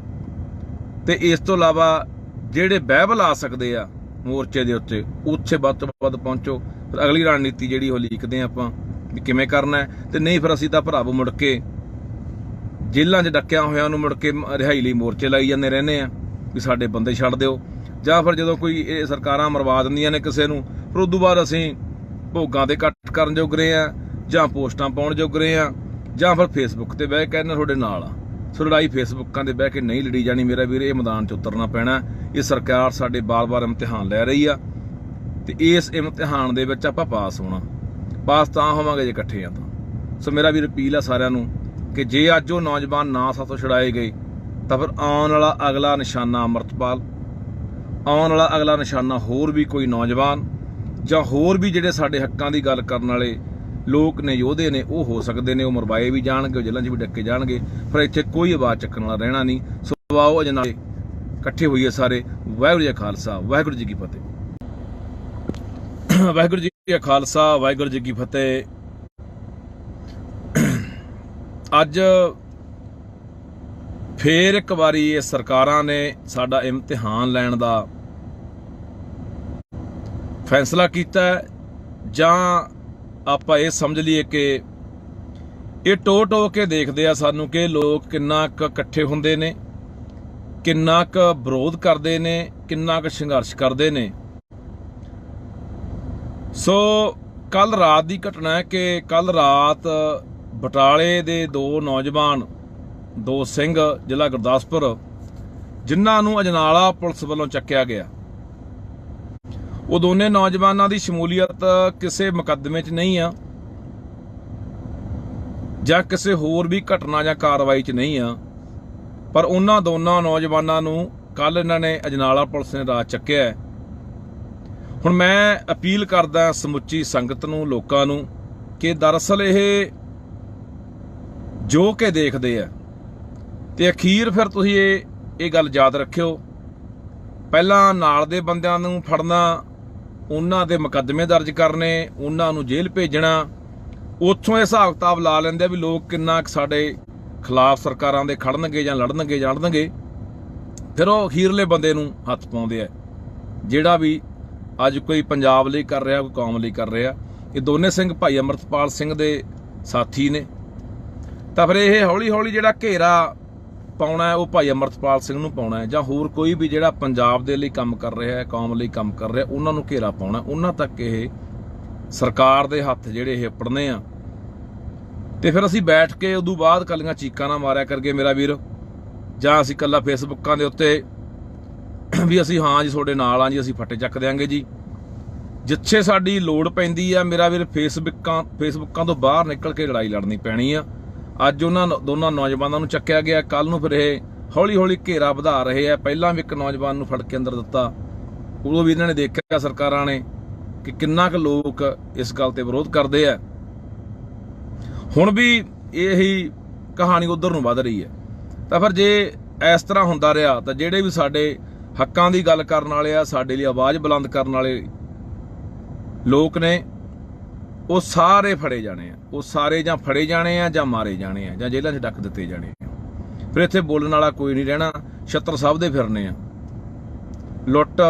ਤੇ ਇਸ ਤੋਂ ਇਲਾਵਾ ਜਿਹੜੇ ਬਾਈਬਲ ਆ ਸਕਦੇ ਆ ਮੋਰਚੇ ਦੇ ਉੱਤੇ, ਉੱਥੇ ਵੱਧ ਤੋਂ ਵੱਧ ਪਹੁੰਚੋ। ਫਿਰ ਅਗਲੀ ਰਣਨੀਤੀ ਜਿਹੜੀ ਉਹ ਲਿਖਦੇ ਆ ਆਪਾਂ ਵੀ ਕਿਵੇਂ ਕਰਨਾ ਹੈ। ਤੇ ਨਹੀਂ ਫਿਰ ਅਸੀਂ ਤਾਂ ਭਰਾਵੋ ਮੁੜ ਕੇ ਜੇਲ੍ਹਾਂ 'ਚ ਡੱਕਿਆ ਹੋਇਆਂ ਨੂੰ ਮੁੜ ਕੇ ਰਿਹਾਈ ਲਈ ਮੋਰਚੇ ਲਾਈ ਜਾਂਦੇ ਰਹਿੰਦੇ ਆ ਵੀ ਸਾਡੇ ਬੰਦੇ ਛੱਡ ਦਿਓ। ਜਾਂ ਫਿਰ ਜਦੋਂ ਕੋਈ ਇਹ ਸਰਕਾਰਾਂ ਮਰਵਾ ਦਿੰਦੀਆਂ ਨੇ ਕਿਸੇ ਨੂੰ, ਫਿਰ ਉਦੋਂ ਬਾਅਦ ਅਸੀਂ ਭੋਗਾਂ ਦੇ ਇਕੱਠ ਕਰਨ ਜੋਗ ਰਹੇ ਆ, ਜਾਂ ਪੋਸਟਾਂ ਪਾਉਣ ਜੋਗ ਰਹੇ ਆ, ਜਾਂ ਫਿਰ ਫੇਸਬੁੱਕ ਤੇ ਬਹਿ ਕੇ ਕਹਿੰਦੇ ਤੁਹਾਡੇ ਨਾਲ ਆ। ਸੋ ਲੜਾਈ ਫੇਸਬੁੱਕਾਂ ਤੇ ਬਹਿ ਕੇ ਨਹੀਂ ਲੜੀ ਜਾਣੀ ਮੇਰਾ ਵੀਰ, ਇਹ ਮੈਦਾਨ 'ਚ ਉਤਰਨਾ ਪੈਣਾ। ਇਹ ਸਰਕਾਰ ਸਾਡੇ ਬਾਰ-ਬਾਰ ਇਮਤਿਹਾਨ ਲੈ ਰਹੀ ਆ, ਤੇ ਇਸ ਇਮਤਿਹਾਨ ਦੇ ਵਿੱਚ ਆਪਾਂ ਪਾਸ ਹੋਣਾ। ਪਾਸ ਤਾਂ ਹੋਵਾਂਗੇ ਜੇ ਇਕੱਠੇ ਆ ਤਾਂ। ਸੋ ਮੇਰਾ ਵੀਰ ਅਪੀਲ ਆ ਸਾਰਿਆਂ ਨੂੰ ਕਿ ਜੇ ਅੱਜ ਉਹ ਨੌਜਵਾਨ ਨਾ ਸਾਥੋਂ ਛੁਡਾਏ ਗਏ ਤਾਂ ਫਿਰ ਆਉਣ ਵਾਲਾ ਅਗਲਾ ਨਿਸ਼ਾਨਾ ਅਮਰਤਪਾਲ, ਆਉਣ ਵਾਲਾ ਅਗਲਾ ਨਿਸ਼ਾਨਾ ਹੋਰ ਵੀ ਕੋਈ ਨੌਜਵਾਨ, ਜਾਂ ਹੋਰ ਵੀ ਜਿਹੜੇ ਸਾਡੇ ਹੱਕਾਂ ਦੀ ਗੱਲ ਕਰਨ ਵਾਲੇ ਲੋਕ ਨੇ, ਯੋਧੇ ਨੇ, ਉਹ ਹੋ ਸਕਦੇ ਨੇ। ਉਹ ਮਰਵਾਏ ਵੀ ਜਾਣਗੇ, ਉਹ ਜੇਲ੍ਹਾਂ 'ਚ ਵੀ ਡੱਕੇ ਜਾਣਗੇ। ਫਿਰ ਇੱਥੇ ਕੋਈ ਆਵਾਜ਼ ਚੱਕਣ ਵਾਲਾ ਰਹਿਣਾ ਨਹੀਂ। ਸੋ ਆਓ ਅਜਨਾਲੇ ਇਕੱਠੇ ਹੋਈਏ ਸਾਰੇ। ਵਾਹਿਗੁਰੂ ਜੀ ਕਾ ਖਾਲਸਾ, ਵਾਹਿਗੁਰੂ ਜੀ ਕੀ ਫਤਿਹ। ਵਾਹਿਗੁਰੂ ਜੀ ਕਾ ਖਾਲਸਾ, ਵਾਹਿਗੁਰੂ ਜੀ ਕੀ ਫਤਿਹ। ਅੱਜ ਫੇਰ ਇੱਕ ਵਾਰੀ ਇਹ ਸਰਕਾਰਾਂ ਨੇ ਸਾਡਾ ਇਮਤਿਹਾਨ ਲੈਣ ਦਾ ਫੈਸਲਾ ਕੀਤਾ, ਜਾਂ ਆਪਾਂ ਇਹ ਸਮਝ ਲਈਏ ਕਿ ਇਹ ਟੋ ਕੇ ਦੇਖਦੇ ਆ ਸਾਨੂੰ ਕਿ ਲੋਕ ਕਿੰਨਾ ਕੁ ਇਕੱਠੇ ਹੁੰਦੇ ਨੇ, ਕਿੰਨਾ ਕੁ ਵਿਰੋਧ ਕਰਦੇ ਨੇ, ਕਿੰਨਾ ਕੁ ਸੰਘਰਸ਼ ਕਰਦੇ ਨੇ। ਸੋ ਕੱਲ ਰਾਤ ਦੀ ਘਟਨਾ ਹੈ ਕਿ ਕੱਲ ਰਾਤ ਬਟਾਲੇ ਦੇ ਦੋ ਨੌਜਵਾਨ, ਦੋ ਸਿੰਘ, ਜ਼ਿਲ੍ਹਾ ਗੁਰਦਾਸਪੁਰ, ਜਿਨ੍ਹਾਂ ਨੂੰ ਅਜਨਾਲਾ ਪੁਲਿਸ ਵੱਲੋਂ ਚੱਕਿਆ ਗਿਆ। ਉਹ ਦੋਨੇ ਨੌਜਵਾਨਾਂ ਦੀ ਸ਼ਮੂਲੀਅਤ ਕਿਸੇ ਮੁਕੱਦਮੇ 'ਚ ਨਹੀਂ ਆ ਜਾਂ ਕਿਸੇ ਹੋਰ ਵੀ ਘਟਨਾ ਜਾਂ ਕਾਰਵਾਈ 'ਚ ਨਹੀਂ ਆ, ਪਰ ਉਹਨਾਂ ਦੋਨਾਂ ਨੌਜਵਾਨਾਂ ਨੂੰ ਕੱਲ ਇਹਨਾਂ ਨੇ ਅਜਨਾਲਾ ਪੁਲਿਸ ਨੇ ਰਾਤ ਚੱਕਿਆ। ਹੁਣ ਮੈਂ ਅਪੀਲ ਕਰਦਾ ਸਮੁੱਚੀ ਸੰਗਤ ਨੂੰ, ਲੋਕਾਂ ਨੂੰ, ਕਿ ਦਰਅਸਲ ਇਹ ਜੋ ਕਿ ਦੇਖਦੇ ਆ ਤੇ ਅਖੀਰ ਫਿਰ ਤੁਸੀਂ ਇਹ ਗੱਲ ਯਾਦ ਰੱਖਿਓ, ਪਹਿਲਾਂ ਨਾਲ ਦੇ ਬੰਦਿਆਂ ਨੂੰ ਫੜਨਾ, ਉਹਨਾਂ ਦੇ ਮੁਕੱਦਮੇ ਦਰਜ ਕਰਨੇ, ਉਹਨਾਂ ਨੂੰ ਜੇਲ੍ਹ ਭੇਜਣਾ, ਉੱਥੋਂ ਇਹ ਹਿਸਾਬ ਕਿਤਾਬ ਲਾ ਲੈਂਦੇ ਵੀ ਲੋਕ ਕਿੰਨਾ ਸਾਡੇ ਖਿਲਾਫ ਸਰਕਾਰਾਂ ਦੇ ਖੜਨਗੇ ਜਾਂ ਲੜਨਗੇ, ਫਿਰ ਉਹ ਅਖੀਰਲੇ ਬੰਦੇ ਨੂੰ ਹੱਥ ਪਾਉਂਦੇ ਆ ਜਿਹੜਾ ਵੀ ਅੱਜ ਕੋਈ ਪੰਜਾਬ ਲਈ ਕਰ ਰਿਹਾ, ਕੋਈ ਕੌਮ ਲਈ ਕਰ ਰਿਹਾ। ਇਹ ਦੋਨੇ ਸਿੰਘ ਭਾਈ ਅਮਰਤਪਾਲ ਸਿੰਘ ਦੇ ਸਾਥੀ ਨੇ, ਤਾਂ ਫਿਰ ਇਹ ਹੌਲੀ ਹੌਲੀ ਜਿਹੜਾ ਘੇਰਾ ਪਾਉਣਾ ਹੈ ਉਹ ਭਾਈ ਅਮਰਤਪਾਲ ਸਿੰਘ ਨੂੰ ਪਾਉਣਾ ਹੈ, ਜਾਂ ਹੋਰ ਕੋਈ ਵੀ ਜਿਹੜਾ ਪੰਜਾਬ ਦੇ ਲਈ ਕੰਮ ਕਰ ਰਿਹਾ ਹੈ, ਕੌਮ ਲਈ ਕੰਮ ਕਰ ਰਿਹਾ, ਉਹਨਾਂ ਨੂੰ ਘੇਰਾ ਪਾਉਣਾ, ਉਹਨਾਂ ਤੱਕ ਇਹ ਸਰਕਾਰ ਦੇ ਹੱਥ ਜਿਹੜੇ ਇਹ ਪੜਨੇ ਆ। ਤੇ ਫਿਰ ਅਸੀਂ ਬੈਠ ਕੇ ਉਦੋਂ ਬਾਅਦ ਕੱਲੀਆਂ ਚੀਕਾਂ ਨਾ ਮਾਰਿਆ ਕਰਗੇ ਮੇਰਾ ਵੀਰ, ਜਾਂ ਅਸੀਂ ਕੱਲਾ ਫੇਸਬੁੱਕਾਂ ਦੇ ਉੱਤੇ ਵੀ ਅਸੀਂ ਹਾਂ ਜੀ ਤੁਹਾਡੇ ਨਾਲ ਆ ਜੀ, ਅਸੀਂ ਫੱਟੇ ਚੱਕ ਦਿਆਂਗੇ ਜੀ। ਜਿੱਥੇ ਸਾਡੀ ਲੋੜ ਪੈਂਦੀ ਆ ਮੇਰਾ ਵੀਰ, ਫੇਸਬੁੱਕਾਂ ਤੋਂ ਬਾਹਰ ਨਿਕਲ ਕੇ ਲੜਾਈ ਲੜਨੀ ਪੈਣੀ ਆ। ਅੱਜ ਉਹਨਾਂ ਦੋਨਾਂ ਨੌਜਵਾਨਾਂ ਨੂੰ ਚੱਕਿਆ ਗਿਆ, ਕੱਲ ਨੂੰ ਫਿਰ ਇਹ ਹੌਲੀ ਹੌਲੀ ਘੇਰਾ ਵਧਾ ਰਹੇ ਆ। ਪਹਿਲਾਂ ਵੀ ਇੱਕ ਨੌਜਵਾਨ ਨੂੰ ਫੜ ਕੇ ਅੰਦਰ ਦਿੱਤਾ, ਉਦੋਂ ਵੀ ਇਹਨਾਂ ਨੇ ਦੇਖਿਆ ਸਰਕਾਰਾਂ ਨੇ ਕਿ ਕਿੰਨਾ ਕੁ ਲੋਕ ਇਸ ਗੱਲ ਤੇ ਵਿਰੋਧ ਕਰਦੇ ਆ। ਹੁਣ ਵੀ ਇਹੀ ਕਹਾਣੀ ਉਧਰ ਨੂੰ ਵੱਧ ਰਹੀ ਹੈ। ਤਾਂ ਫਿਰ ਜੇ ਇਸ ਤਰ੍ਹਾਂ ਹੁੰਦਾ ਰਿਹਾ ਤਾਂ ਜਿਹੜੇ ਵੀ ਸਾਡੇ ਹੱਕਾਂ ਦੀ ਗੱਲ ਕਰਨ ਵਾਲੇ ਆ, ਸਾਡੇ ਲਈ ਆਵਾਜ਼ ਬੁਲੰਦ ਕਰਨ ਵਾਲੇ ਲੋਕ ਨੇ, ਉਹ ਸਾਰੇ ਫੜੇ ਜਾਣੇ ਆ, ਉਹ ਸਾਰੇ ਜਾਂ ਫੜੇ ਜਾਣੇ ਆ ਜਾਂ ਮਾਰੇ ਜਾਣੇ ਆ ਜਾਂ ਜੇਲ੍ਹਾਂ 'ਚ ਡੱਕ ਦਿੱਤੇ ਜਾਣੇ ਆ। ਫਿਰ ਇੱਥੇ ਬੋਲਣ ਵਾਲਾ ਕੋਈ ਨਹੀਂ ਰਹਿਣਾ, ਛੱਤਰ ਸਭ ਦੇ ਫਿਰਨੇ ਆ, ਲੁੱਟ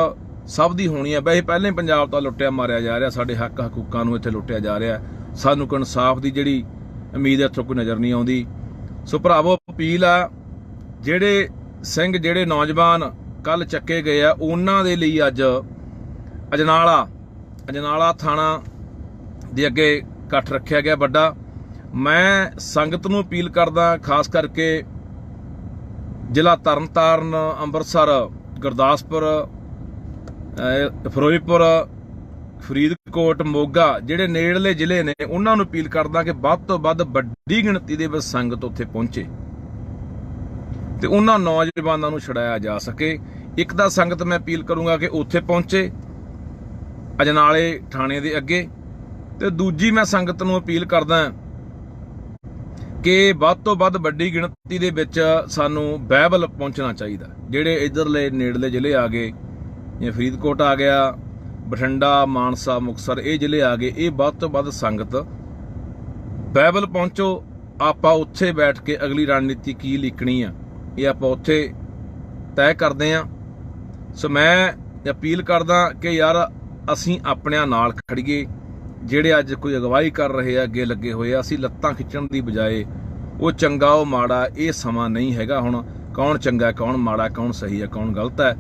ਸਭ ਦੀ ਹੋਣੀ ਆ। ਵੈਸੇ ਪਹਿਲਾਂ ਹੀ ਪੰਜਾਬ ਤਾਂ ਲੁੱਟਿਆ ਮਾਰਿਆ ਜਾ ਰਿਹਾ, ਸਾਡੇ ਹੱਕ ਹਕੂਕਾਂ ਨੂੰ ਇੱਥੇ ਲੁੱਟਿਆ ਜਾ ਰਿਹਾ, ਸਾਨੂੰ ਕੋਈ ਇਨਸਾਫ ਦੀ ਜਿਹੜੀ ਉਮੀਦ ਇੱਥੋਂ ਕੋਈ ਨਜ਼ਰ ਨਹੀਂ ਆਉਂਦੀ। ਸੋ ਭਰਾਵੋ, ਅਪੀਲ ਆ, ਜਿਹੜੇ ਸਿੰਘ ਜਿਹੜੇ ਨੌਜਵਾਨ ਕੱਲ ਚੱਕੇ ਗਏ ਆ, ਉਹਨਾਂ ਦੇ ਲਈ ਅੱਜ ਅਜਨਾਲਾ ਥਾਣਾ ਦੇ ਅੱਗੇ ਇਕੱਠ ਰੱਖਿਆ ਗਿਆ ਵੱਡਾ। ਮੈਂ ਸੰਗਤ ਨੂੰ ਅਪੀਲ ਕਰਦਾ, ਖਾਸ ਕਰਕੇ ਜ਼ਿਲ੍ਹਾ ਤਰਨਤਾਰਨ, ਅੰਮ੍ਰਿਤਸਰ, ਗੁਰਦਾਸਪੁਰ, ਫਿਰੋਜ਼ਪੁਰ, ਫਰੀਦਕੋਟ, ਮੋਗਾ, ਜਿਹੜੇ ਨੇੜਲੇ ਜ਼ਿਲ੍ਹੇ ਨੇ, ਉਹਨਾਂ ਨੂੰ ਅਪੀਲ ਕਰਦਾ ਕਿ ਵੱਧ ਤੋਂ ਵੱਧ ਵੱਡੀ ਗਿਣਤੀ ਦੇ ਵਿੱਚ ਸੰਗਤ ਉੱਥੇ ਪਹੁੰਚੇ ਤੇ ਉਹਨਾਂ ਨੌਜਵਾਨਾਂ ਨੂੰ ਛੁਡਾਇਆ ਜਾ ਸਕੇ। ਇੱਕ ਤਾਂ ਸੰਗਤ ਮੈਂ ਅਪੀਲ ਕਰੂੰਗਾ ਕਿ ਉੱਥੇ ਪਹੁੰਚੇ ਅਜਨਾਲੇ ਥਾਣੇ ਦੇ ਅੱਗੇ, ਤੇ ਦੂਜੀ ਮੈਂ ਸੰਗਤ ਨੂੰ ਅਪੀਲ ਕਰਦਾ ਕਿ ਵੱਧ ਤੋਂ ਵੱਧ ਵੱਡੀ ਗਿਣਤੀ ਦੇ ਵਿੱਚ ਸਾਨੂੰ ਬਾਈਬਲ ਪਹੁੰਚਣਾ ਚਾਹੀਦਾ। ਜਿਹੜੇ ਇੱਧਰਲੇ ਨੇੜਲੇ ਜ਼ਿਲ੍ਹੇ ਆ ਗਏ, ਜਿਵੇਂ ਫਰੀਦਕੋਟ ਆ ਗਿਆ, ਬਠਿੰਡਾ, ਮਾਨਸਾ, ਮੁਕਤਸਰ, ਇਹ ਜ਼ਿਲ੍ਹੇ ਆ ਗਏ, ਇਹ ਵੱਧ ਤੋਂ ਵੱਧ ਸੰਗਤ ਬਾਈਬਲ ਪਹੁੰਚੋ। ਆਪਾਂ ਉੱਥੇ ਬੈਠ ਕੇ ਅਗਲੀ ਰਣਨੀਤੀ ਕੀ ਲਿਖਣੀ ਆ, ਇਹ ਆਪਾਂ ਉੱਥੇ ਤੈਅ ਕਰਦੇ ਹਾਂ। ਸੋ ਮੈਂ ਅਪੀਲ ਕਰਦਾ ਕਿ ਯਾਰ ਅਸੀਂ ਆਪਣਿਆਂ ਨਾਲ ਖੜੀਏ, ਜਿਹੜੇ ਅੱਜ ਕੋਈ ਅਗਵਾਈ ਕਰ ਰਹੇ ਆ, ਅੱਗੇ ਲੱਗੇ ਹੋਏ ਆ, ਅਸੀਂ ਲੱਤਾਂ ਖਿੱਚਣ ਦੀ ਬਜਾਏ ਉਹ ਚੰਗਾ ਉਹ ਮਾੜਾ, ਇਹ ਸਮਾਂ ਨਹੀਂ ਹੈਗਾ ਹੁਣ ਕੌਣ ਚੰਗਾ ਕੌਣ ਮਾੜਾ, ਕੌਣ ਸਹੀ ਹੈ ਕੌਣ ਗਲਤ ਹੈ।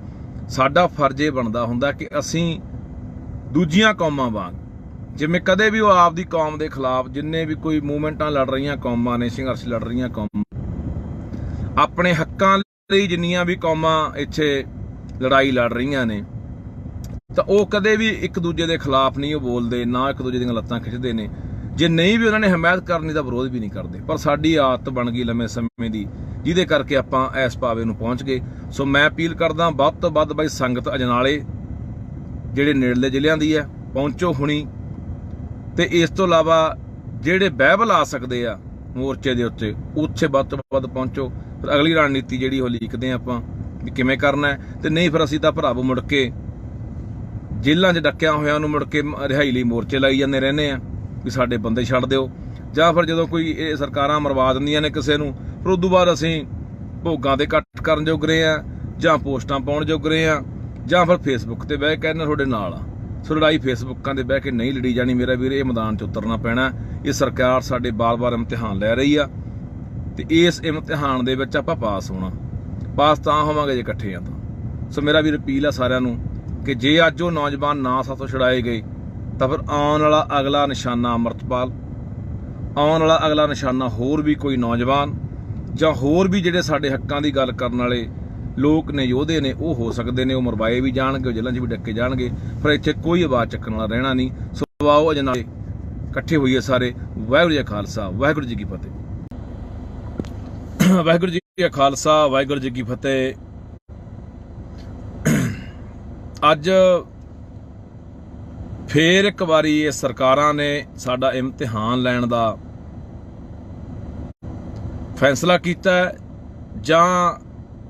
ਸਾਡਾ ਫਰਜ਼ ਇਹ ਬਣਦਾ ਹੁੰਦਾ ਕਿ ਅਸੀਂ ਦੂਜੀਆਂ ਕੌਮਾਂ ਵਾਂਗ, ਜਿਵੇਂ ਕਦੇ ਵੀ ਉਹ ਆਪਦੀ ਕੌਮ ਦੇ ਖਿਲਾਫ ਜਿੰਨੇ ਵੀ ਕੋਈ ਮੂਵਮੈਂਟਾਂ ਲੜ ਰਹੀਆਂ ਕੌਮਾਂ ਨੇ, ਸੰਘਰਸ਼ ਲੜ ਰਹੀਆਂ ਕੌਮਾਂ, ਆਪਣੇ ਹੱਕਾਂ ਲਈ ਜਿੰਨੀਆਂ ਵੀ ਕੌਮਾਂ ਇੱਥੇ ਲੜਾਈ ਲੜ ਰਹੀਆਂ ਨੇ, ਤਾਂ ਉਹ ਕਦੇ ਵੀ ਇੱਕ ਦੂਜੇ ਦੇ ਖਿਲਾਫ ਨਹੀਂ ਉਹ ਬੋਲਦੇ, ਨਾ ਇੱਕ ਦੂਜੇ ਦੀਆਂ ਲੱਤਾਂ ਖਿੱਚਦੇ ਨੇ। ਜੇ ਨਹੀਂ ਵੀ ਉਹਨਾਂ ਨੇ ਹਮਾਇਤ ਕਰਨੀ ਤਾਂ ਵਿਰੋਧ ਵੀ ਨਹੀਂ ਕਰਦੇ। ਪਰ ਸਾਡੀ ਆਦਤ ਬਣ ਗਈ ਲੰਮੇ ਸਮੇਂ ਦੀ, ਜਿਹਦੇ ਕਰਕੇ ਆਪਾਂ ਇਸ ਪਾਵੇ ਨੂੰ ਪਹੁੰਚ ਗਏ। ਸੋ ਮੈਂ ਅਪੀਲ ਕਰਦਾ ਵੱਧ ਤੋਂ ਵੱਧ ਬਾਈ ਸੰਗਤ ਅਜਨਾਲੇ ਜਿਹੜੇ ਨੇੜਲੇ ਜ਼ਿਲ੍ਹਿਆਂ ਦੀ ਹੈ ਪਹੁੰਚੋ ਹੁਣੀ, ਤੇ ਇਸ ਤੋਂ ਇਲਾਵਾ ਜਿਹੜੇ ਬਾਈਬਲ ਆ ਸਕਦੇ ਆ ਮੋਰਚੇ ਦੇ ਉੱਤੇ, ਉੱਥੇ ਵੱਧ ਤੋਂ ਵੱਧ ਪਹੁੰਚੋ। ਫਿਰ ਅਗਲੀ ਰਣਨੀਤੀ ਜਿਹੜੀ ਉਹ ਲਿਖਦੇ ਆ ਆਪਾਂ ਵੀ ਕਿਵੇਂ ਕਰਨਾ ਹੈ, ਤੇ ਨਹੀਂ ਫਿਰ ਅਸੀਂ ਤਾਂ ਭਰਾਵੋ ਮੁੜ ਕੇ ਜੇਲ੍ਹਾਂ 'ਚ ਡੱਕਿਆ ਹੋਇਆਂ ਨੂੰ ਮੁੜ ਕੇ ਰਿਹਾਈ ਲਈ ਮੋਰਚੇ ਲਾਈ ਜਾਂਦੇ ਰਹਿੰਦੇ ਆ ਵੀ ਸਾਡੇ ਬੰਦੇ ਛੱਡ ਦਿਓ, ਜਾਂ ਫਿਰ ਜਦੋਂ ਕੋਈ ਇਹ ਸਰਕਾਰਾਂ ਮਰਵਾ ਦਿੰਦੀਆਂ ਨੇ ਕਿਸੇ ਨੂੰ, ਫਿਰ ਉਦੋਂ ਬਾਅਦ ਅਸੀਂ ਭੋਗਾਂ ਦੇ ਇਕੱਠ ਕਰਨ ਜੋਗ ਰਹੇ ਆ, ਜਾਂ ਪੋਸਟਾਂ ਪਾਉਣ ਜੋਗ ਰਹੇ ਆ, ਜਾਂ ਫਿਰ ਫੇਸਬੁੱਕ ਤੇ ਬਹਿ ਕੇ ਕਹਿੰਦੇ ਤੁਹਾਡੇ ਨਾਲ ਆ। ਸੋ ਲੜਾਈ ਫੇਸਬੁੱਕਾਂ ਤੇ ਬਹਿ ਕੇ ਨਹੀਂ ਲੜੀ ਜਾਣੀ ਮੇਰਾ ਵੀਰ, ਇਹ ਮੈਦਾਨ 'ਚ ਉਤਰਨਾ ਪੈਣਾ। ਇਹ ਸਰਕਾਰ ਸਾਡੇ ਬਾਰ-ਬਾਰ ਇਮਤਿਹਾਨ ਲੈ ਰਹੀ ਆ, ਤੇ ਇਸ ਇਮਤਿਹਾਨ ਦੇ ਵਿੱਚ ਆਪਾਂ ਪਾਸ ਹੋਣਾ। ਪਾਸ ਤਾਂ ਹੋਵਾਂਗੇ ਜੇ ਇਕੱਠੇ ਆ ਤਾਂ। ਸੋ ਮੇਰਾ ਵੀਰ ਅਪੀਲ ਆ ਸਾਰਿਆਂ ਨੂੰ ਕਿ ਜੇ ਅੱਜ ਉਹ ਨੌਜਵਾਨ ਨਾ ਸਾਥੋਂ ਛੁਡਾਏ ਗਏ ਤਾਂ ਫਿਰ ਆਉਣ ਵਾਲਾ ਅਗਲਾ ਨਿਸ਼ਾਨਾ ਅਮਰਤਪਾਲ, ਆਉਣ ਵਾਲਾ ਅਗਲਾ ਨਿਸ਼ਾਨਾ ਹੋਰ ਵੀ ਕੋਈ ਨੌਜਵਾਨ, ਜਾਂ ਹੋਰ ਵੀ ਜਿਹੜੇ ਸਾਡੇ ਹੱਕਾਂ ਦੀ ਗੱਲ ਕਰਨ ਵਾਲੇ लोग ने योधे ने वो हो सकते ने, वो मरवाए भी जाणगे, जेलों 'ਚ भी डके जाणगे, पर इत्थे कोई आवाज़ चुकण वाला रहना नहीं। सो आओ अजनाले इकट्ठे होइए सारे। वाहिगुरू जी का खालसा, वाहिगुरू जी की फतेह। वाहिगुरू जी का खालसा, वाहिगुरू जी की फतेह। अज फिर एक बारी ये सरकारां ने साडा इम्तिहान लैण दा फैसला कीता है, जां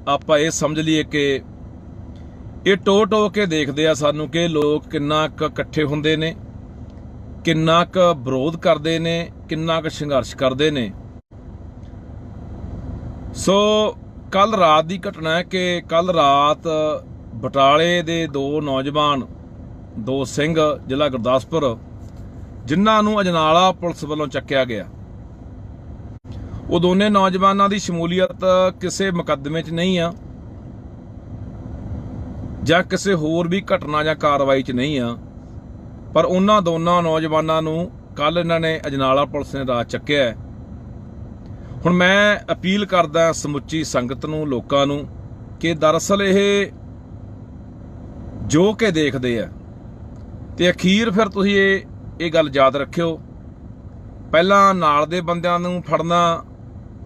आपां ये समझ लीए कि ये टो टो के देखते आ सानू कि लोग किन्ना क इकट्ठे हुंदे ने, किन्ना क विरोध करते ने, किन्ना क संघर्ष करते ने। सो कल रात की घटना है कि कल रात बटाले दे दो नौजवान, दो सिंह जिला गुरदासपुर, जिन्हां नूं अजनाला पुलिस वालों चक्या गया। वो दोने नौजवानों की शमूलीयत किसी मुकदमे च नहीं आ, जां किसी होर भी घटना जां कार्रवाई च नहीं आ, पर उन्हां दोनों नौजवानों नूं कल इन्हां ने अजनाला पुलिस ने रात चक्या। हुण मैं अपील करदा समुची संगत नूं, लोकां नूं कि दरअसल ये जो कि देखते हैं ते अखीर फिर तुसीं ये गल याद रखियो, पहला नाल दे बंदियां नूं फड़ना,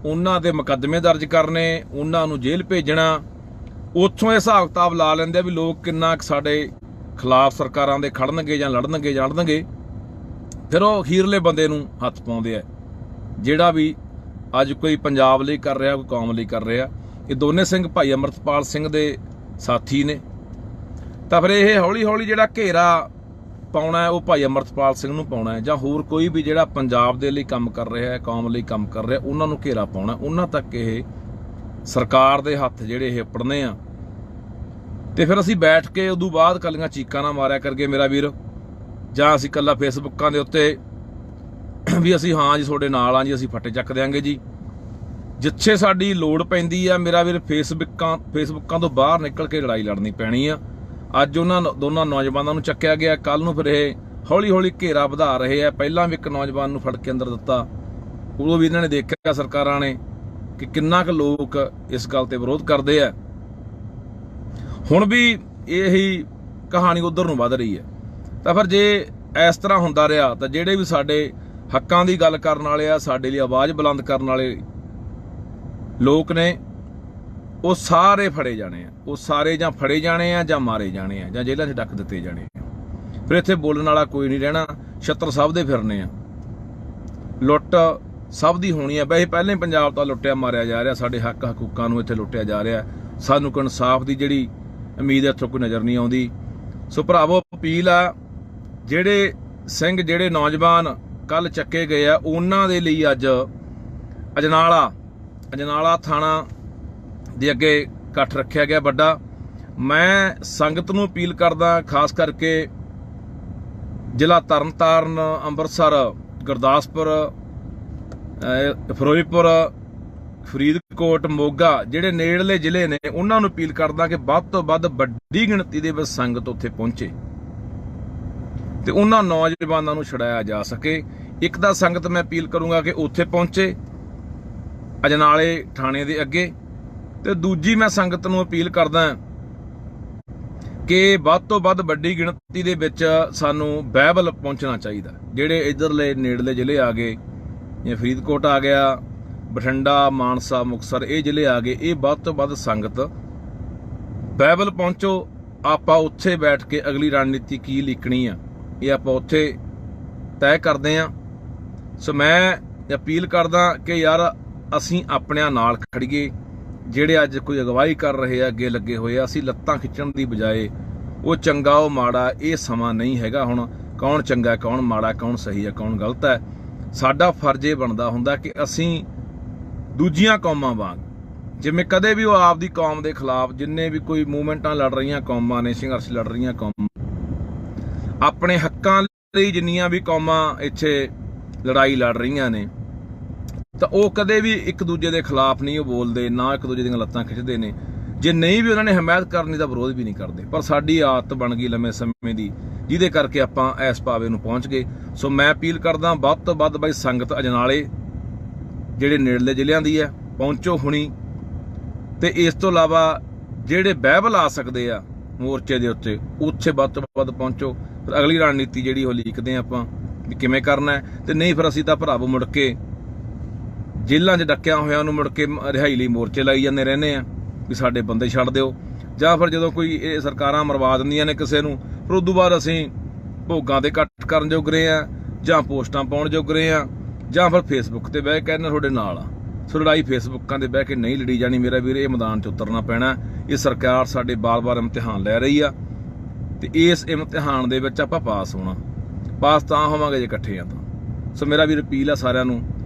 उन्हां दे मुकदमे दर्ज करने, उन्हां नूं जेल भेजना, उत्थों हिसाब किताब ला लैंदे भी लोग किन्ना साडे खिलाफ सरकारां दे खड़नगे जां लड़नगे जाणनगे। फिर वो अखीरले बंदे नूं हत्थ पाउंदे आ, जिहड़ा भी अज कोई पंजाब लई कर रहा, कोई कौम लई कर रहा। ये दोने सिंह भाई अमरतपाल सिंह दे साथी ने। तो फिर ये हौली हौली जिहड़ा घेरा पाउणा है वो भाई अमरतपाल सिंह नूं पाउणा है, जां होर कोई भी जिहड़ा पंजाब दे लई काम कर रहा है, कौम लई काम कर रहा, उन्हां नूं घेरा पाउणा, उन्हां तक ये सरकार दे हत्थ जिहड़े ये पड़ने आ। ते फिर असीं बैठ के उदों बाद कलियां चीकां ना मारिया करगे मेरा वीर, जां असीं कल्ला फेसबुकां दे उत्ते भी असीं हाँ जी तुहाडे नाल आ जी, असीं फट्टे चक देंगे जी। जिथे साडी लोड़ पैंदी आ मेरा वीर, फेसबुकां तो बाहर निकल के लड़ाई लड़नी पैनी आ। अज उन्होंने दोनों नौजवानों नूं चक्या गया, कल नूं फिर हौली हौली घेरा वधा रहे हैं। पहला भी एक नौजवान नूं फड़ के अंदर दिता, उदों भी इन्हां ने देखिया सरकारां ने कि किन्ना क लोग इस गल ते विरोध करते हैं। हुण भी यही कहानी उधर नूं वध रही है। तो फिर जे इस तरह हुंदा रहा तो जिहड़े भी साडे हक्कां दी गल करन वाले आ, साडे लई आवाज़ बुलंद करन वाले लोग ने, वो सारे फड़े जाने आ, वो सारे जां फड़े जाने आ, जां मारे जाने आ, जां जेलां 'च डक दिते जाने आ। फिर इत्थे बोलण वाला कोई नहीं रहना, छत्तर सब दे फिरने आ, लुੱਟ सब दी होनी है। वैसे पहले ही पंजाब तो लुੱਟਿਆ मारिया जा रहा, साडे हक हकूकां नूं इत्थे लुੱਟਿਆ जा रहा, सानूं कोई इंसाफ दी जिहड़ी उम्मीद है इत्थों कोई नज़र नहीं आउंदी। सो भरावो अपील आ, जिहड़े सिंह जिहड़े नौजवान कल चक्के गए आ, उन्हां दे लई अज अजनाला थाणा दे अगे इकट्ठ रखिया गया बड़ा। मैं संगत नूं अपील करदा, खास करके जिला तरनतारन, अंमृतसर, गुरदासपुर, फिरोजपुर, फरीदकोट, मोगा, जिहड़े नेड़ले जिले ने, उन्हां नूं अपील करदा कि वध तों वध वड्डी गिणती दे विच संगत उत्थे पहुंचे ते उन्हां नौजवानां नूं छड़ाया जा सके। एक तां संगत मैं अपील करूंगा कि उत्थे पहुंचे अजनाले थाणे दे अगे, ते दूजी मैं संगत नूं अपील करदा कि वध तों वध वड्डी गिणती दे विच सानूं बाइबल पहुंचना चाहिए। जिहड़े इधरले नेड़ले जिले आ गए, जिवें फरीदकोट आ गया, बठिंडा, मानसा, मुक्तसर, ये जिले आ गए, ये वध तों वध संगत बाइबल पहुंचो। आपां उत्थे बैठ के अगली रणनीति की लिखनी आ, ये आपां उत्थे तय करदे आ। सो मैं अपील करदा कि यार असीं अपणिਆਂ नाल खड़ीए, ਜਿਹੜੇ ਅੱਜ कोई अगवाई कर रहे हैं अगे लगे हुए आ, ਅਸੀਂ ਲੱਤਾਂ खिच्चण ਦੀ बजाए वो चंगा वो माड़ा ये समा नहीं हैगा। हुण कौन चंगा कौन माड़ा, कौन सही है कौन गलत है, साडा फर्ज ये बनदा हुंदा कि असीं दूजियां कौमां वांग, जिवें कदे भी वो आपदी कौम दे खिलाफ जिन्ने भी कोई मूवमेंटां लड़ रहीआं कौमां ने, संघर्ष लड़ रहीआं कौमां, अपने हक्कां लई जिन्नियां भी कौमां इत्थे लड़ाई लड़ रहीआं ने, तो वो कदे भी एक दूजे के खिलाफ नहीं बोलते, ना एक दूजे दी लत्तां खिच्चदे ने। जे नहीं भी उन्होंने हमायत करनी तो विरोध भी नहीं करते, पर साडी आदत बन गई लंबे समय की, जिहदे करके आपां इस पावे नूं पहुंच गए। सो मैं अपील करदा वध तों वध बई संगत अजनाले जिहड़े नेड़ले जिलिਆਂ दी है पहुंचो हुणी, ते इस तो इलावा ਜਿਹੜੇ ਬਾਈਬਲ ਆ ਸਕਦੇ ਆ ਮੋਰਚੇ ਦੇ ਉੱਤੇ, ਉੱਥੇ ਵੱਧ ਤੋਂ ਵੱਧ ਪਹੁੰਚੋ। ਫਿਰ ਅਗਲੀ ਰਣਨੀਤੀ ਜਿਹੜੀ ਉਹ ਲਿਖਦੇ ਆ ਆਪਾਂ ਵੀ ਕਿਵੇਂ ਕਰਨਾ ਹੈ। ਤੇ ਨਹੀਂ ਫਿਰ ਅਸੀਂ ਤਾਂ ਭਰਾਵੋ ਮੁੜ ਕੇ ਜੇਲ੍ਹਾਂ 'ਚ ਡੱਕਿਆ ਹੋਇਆਂ ਨੂੰ ਮੁੜ ਕੇ ਰਿਹਾਈ ਲਈ ਮੋਰਚੇ ਲਾਈ ਜਾਂਦੇ ਰਹਿੰਦੇ ਆ ਵੀ ਸਾਡੇ ਬੰਦੇ ਛੱਡ ਦਿਓ, ਜਾਂ ਫਿਰ ਜਦੋਂ ਕੋਈ ਇਹ ਸਰਕਾਰਾਂ ਮਰਵਾ ਦਿੰਦੀਆਂ ਨੇ ਕਿਸੇ ਨੂੰ, ਫਿਰ ਉਦੋਂ ਬਾਅਦ ਅਸੀਂ ਭੋਗਾਂ ਦੇ ਕੱਟ ਕਰਨ ਜੋਗ ਰਹੇ ਆ, ਜਾਂ ਪੋਸਟਾਂ ਪਾਉਣ ਜੋਗ ਰਹੇ ਆ, ਜਾਂ ਫਿਰ ਫੇਸਬੁੱਕ ਤੇ ਬਹਿ ਕੇ ਕਹਿੰਦੇ ਤੁਹਾਡੇ ਨਾਲ ਆ। ਸੋ ਲੜਾਈ ਫੇਸਬੁੱਕਾਂ 'ਤੇ ਬਹਿ ਕੇ ਨਹੀਂ ਲੜੀ ਜਾਣੀ ਮੇਰਾ ਵੀਰ, ਇਹ ਮੈਦਾਨ 'ਚ ਉਤਰਨਾ ਪੈਣਾ। ਇਹ ਸਰਕਾਰ ਸਾਡੇ ਬਾਰ-ਬਾਰ ਇਮਤਿਹਾਨ ਲੈ ਰਹੀ ਆ ਤੇ ਇਸ ਇਮਤਿਹਾਨ ਦੇ ਵਿੱਚ ਆਪਾਂ ਪਾਸ ਹੋਣਾ। ਪਾਸ ਤਾਂ ਹੋਵਾਂਗੇ ਜੇ ਇਕੱਠੇ ਆ ਤਾਂ। ਸੋ ਮੇਰਾ ਵੀਰ ਅਪੀਲ ਆ ਸਾਰਿਆਂ ਨੂੰ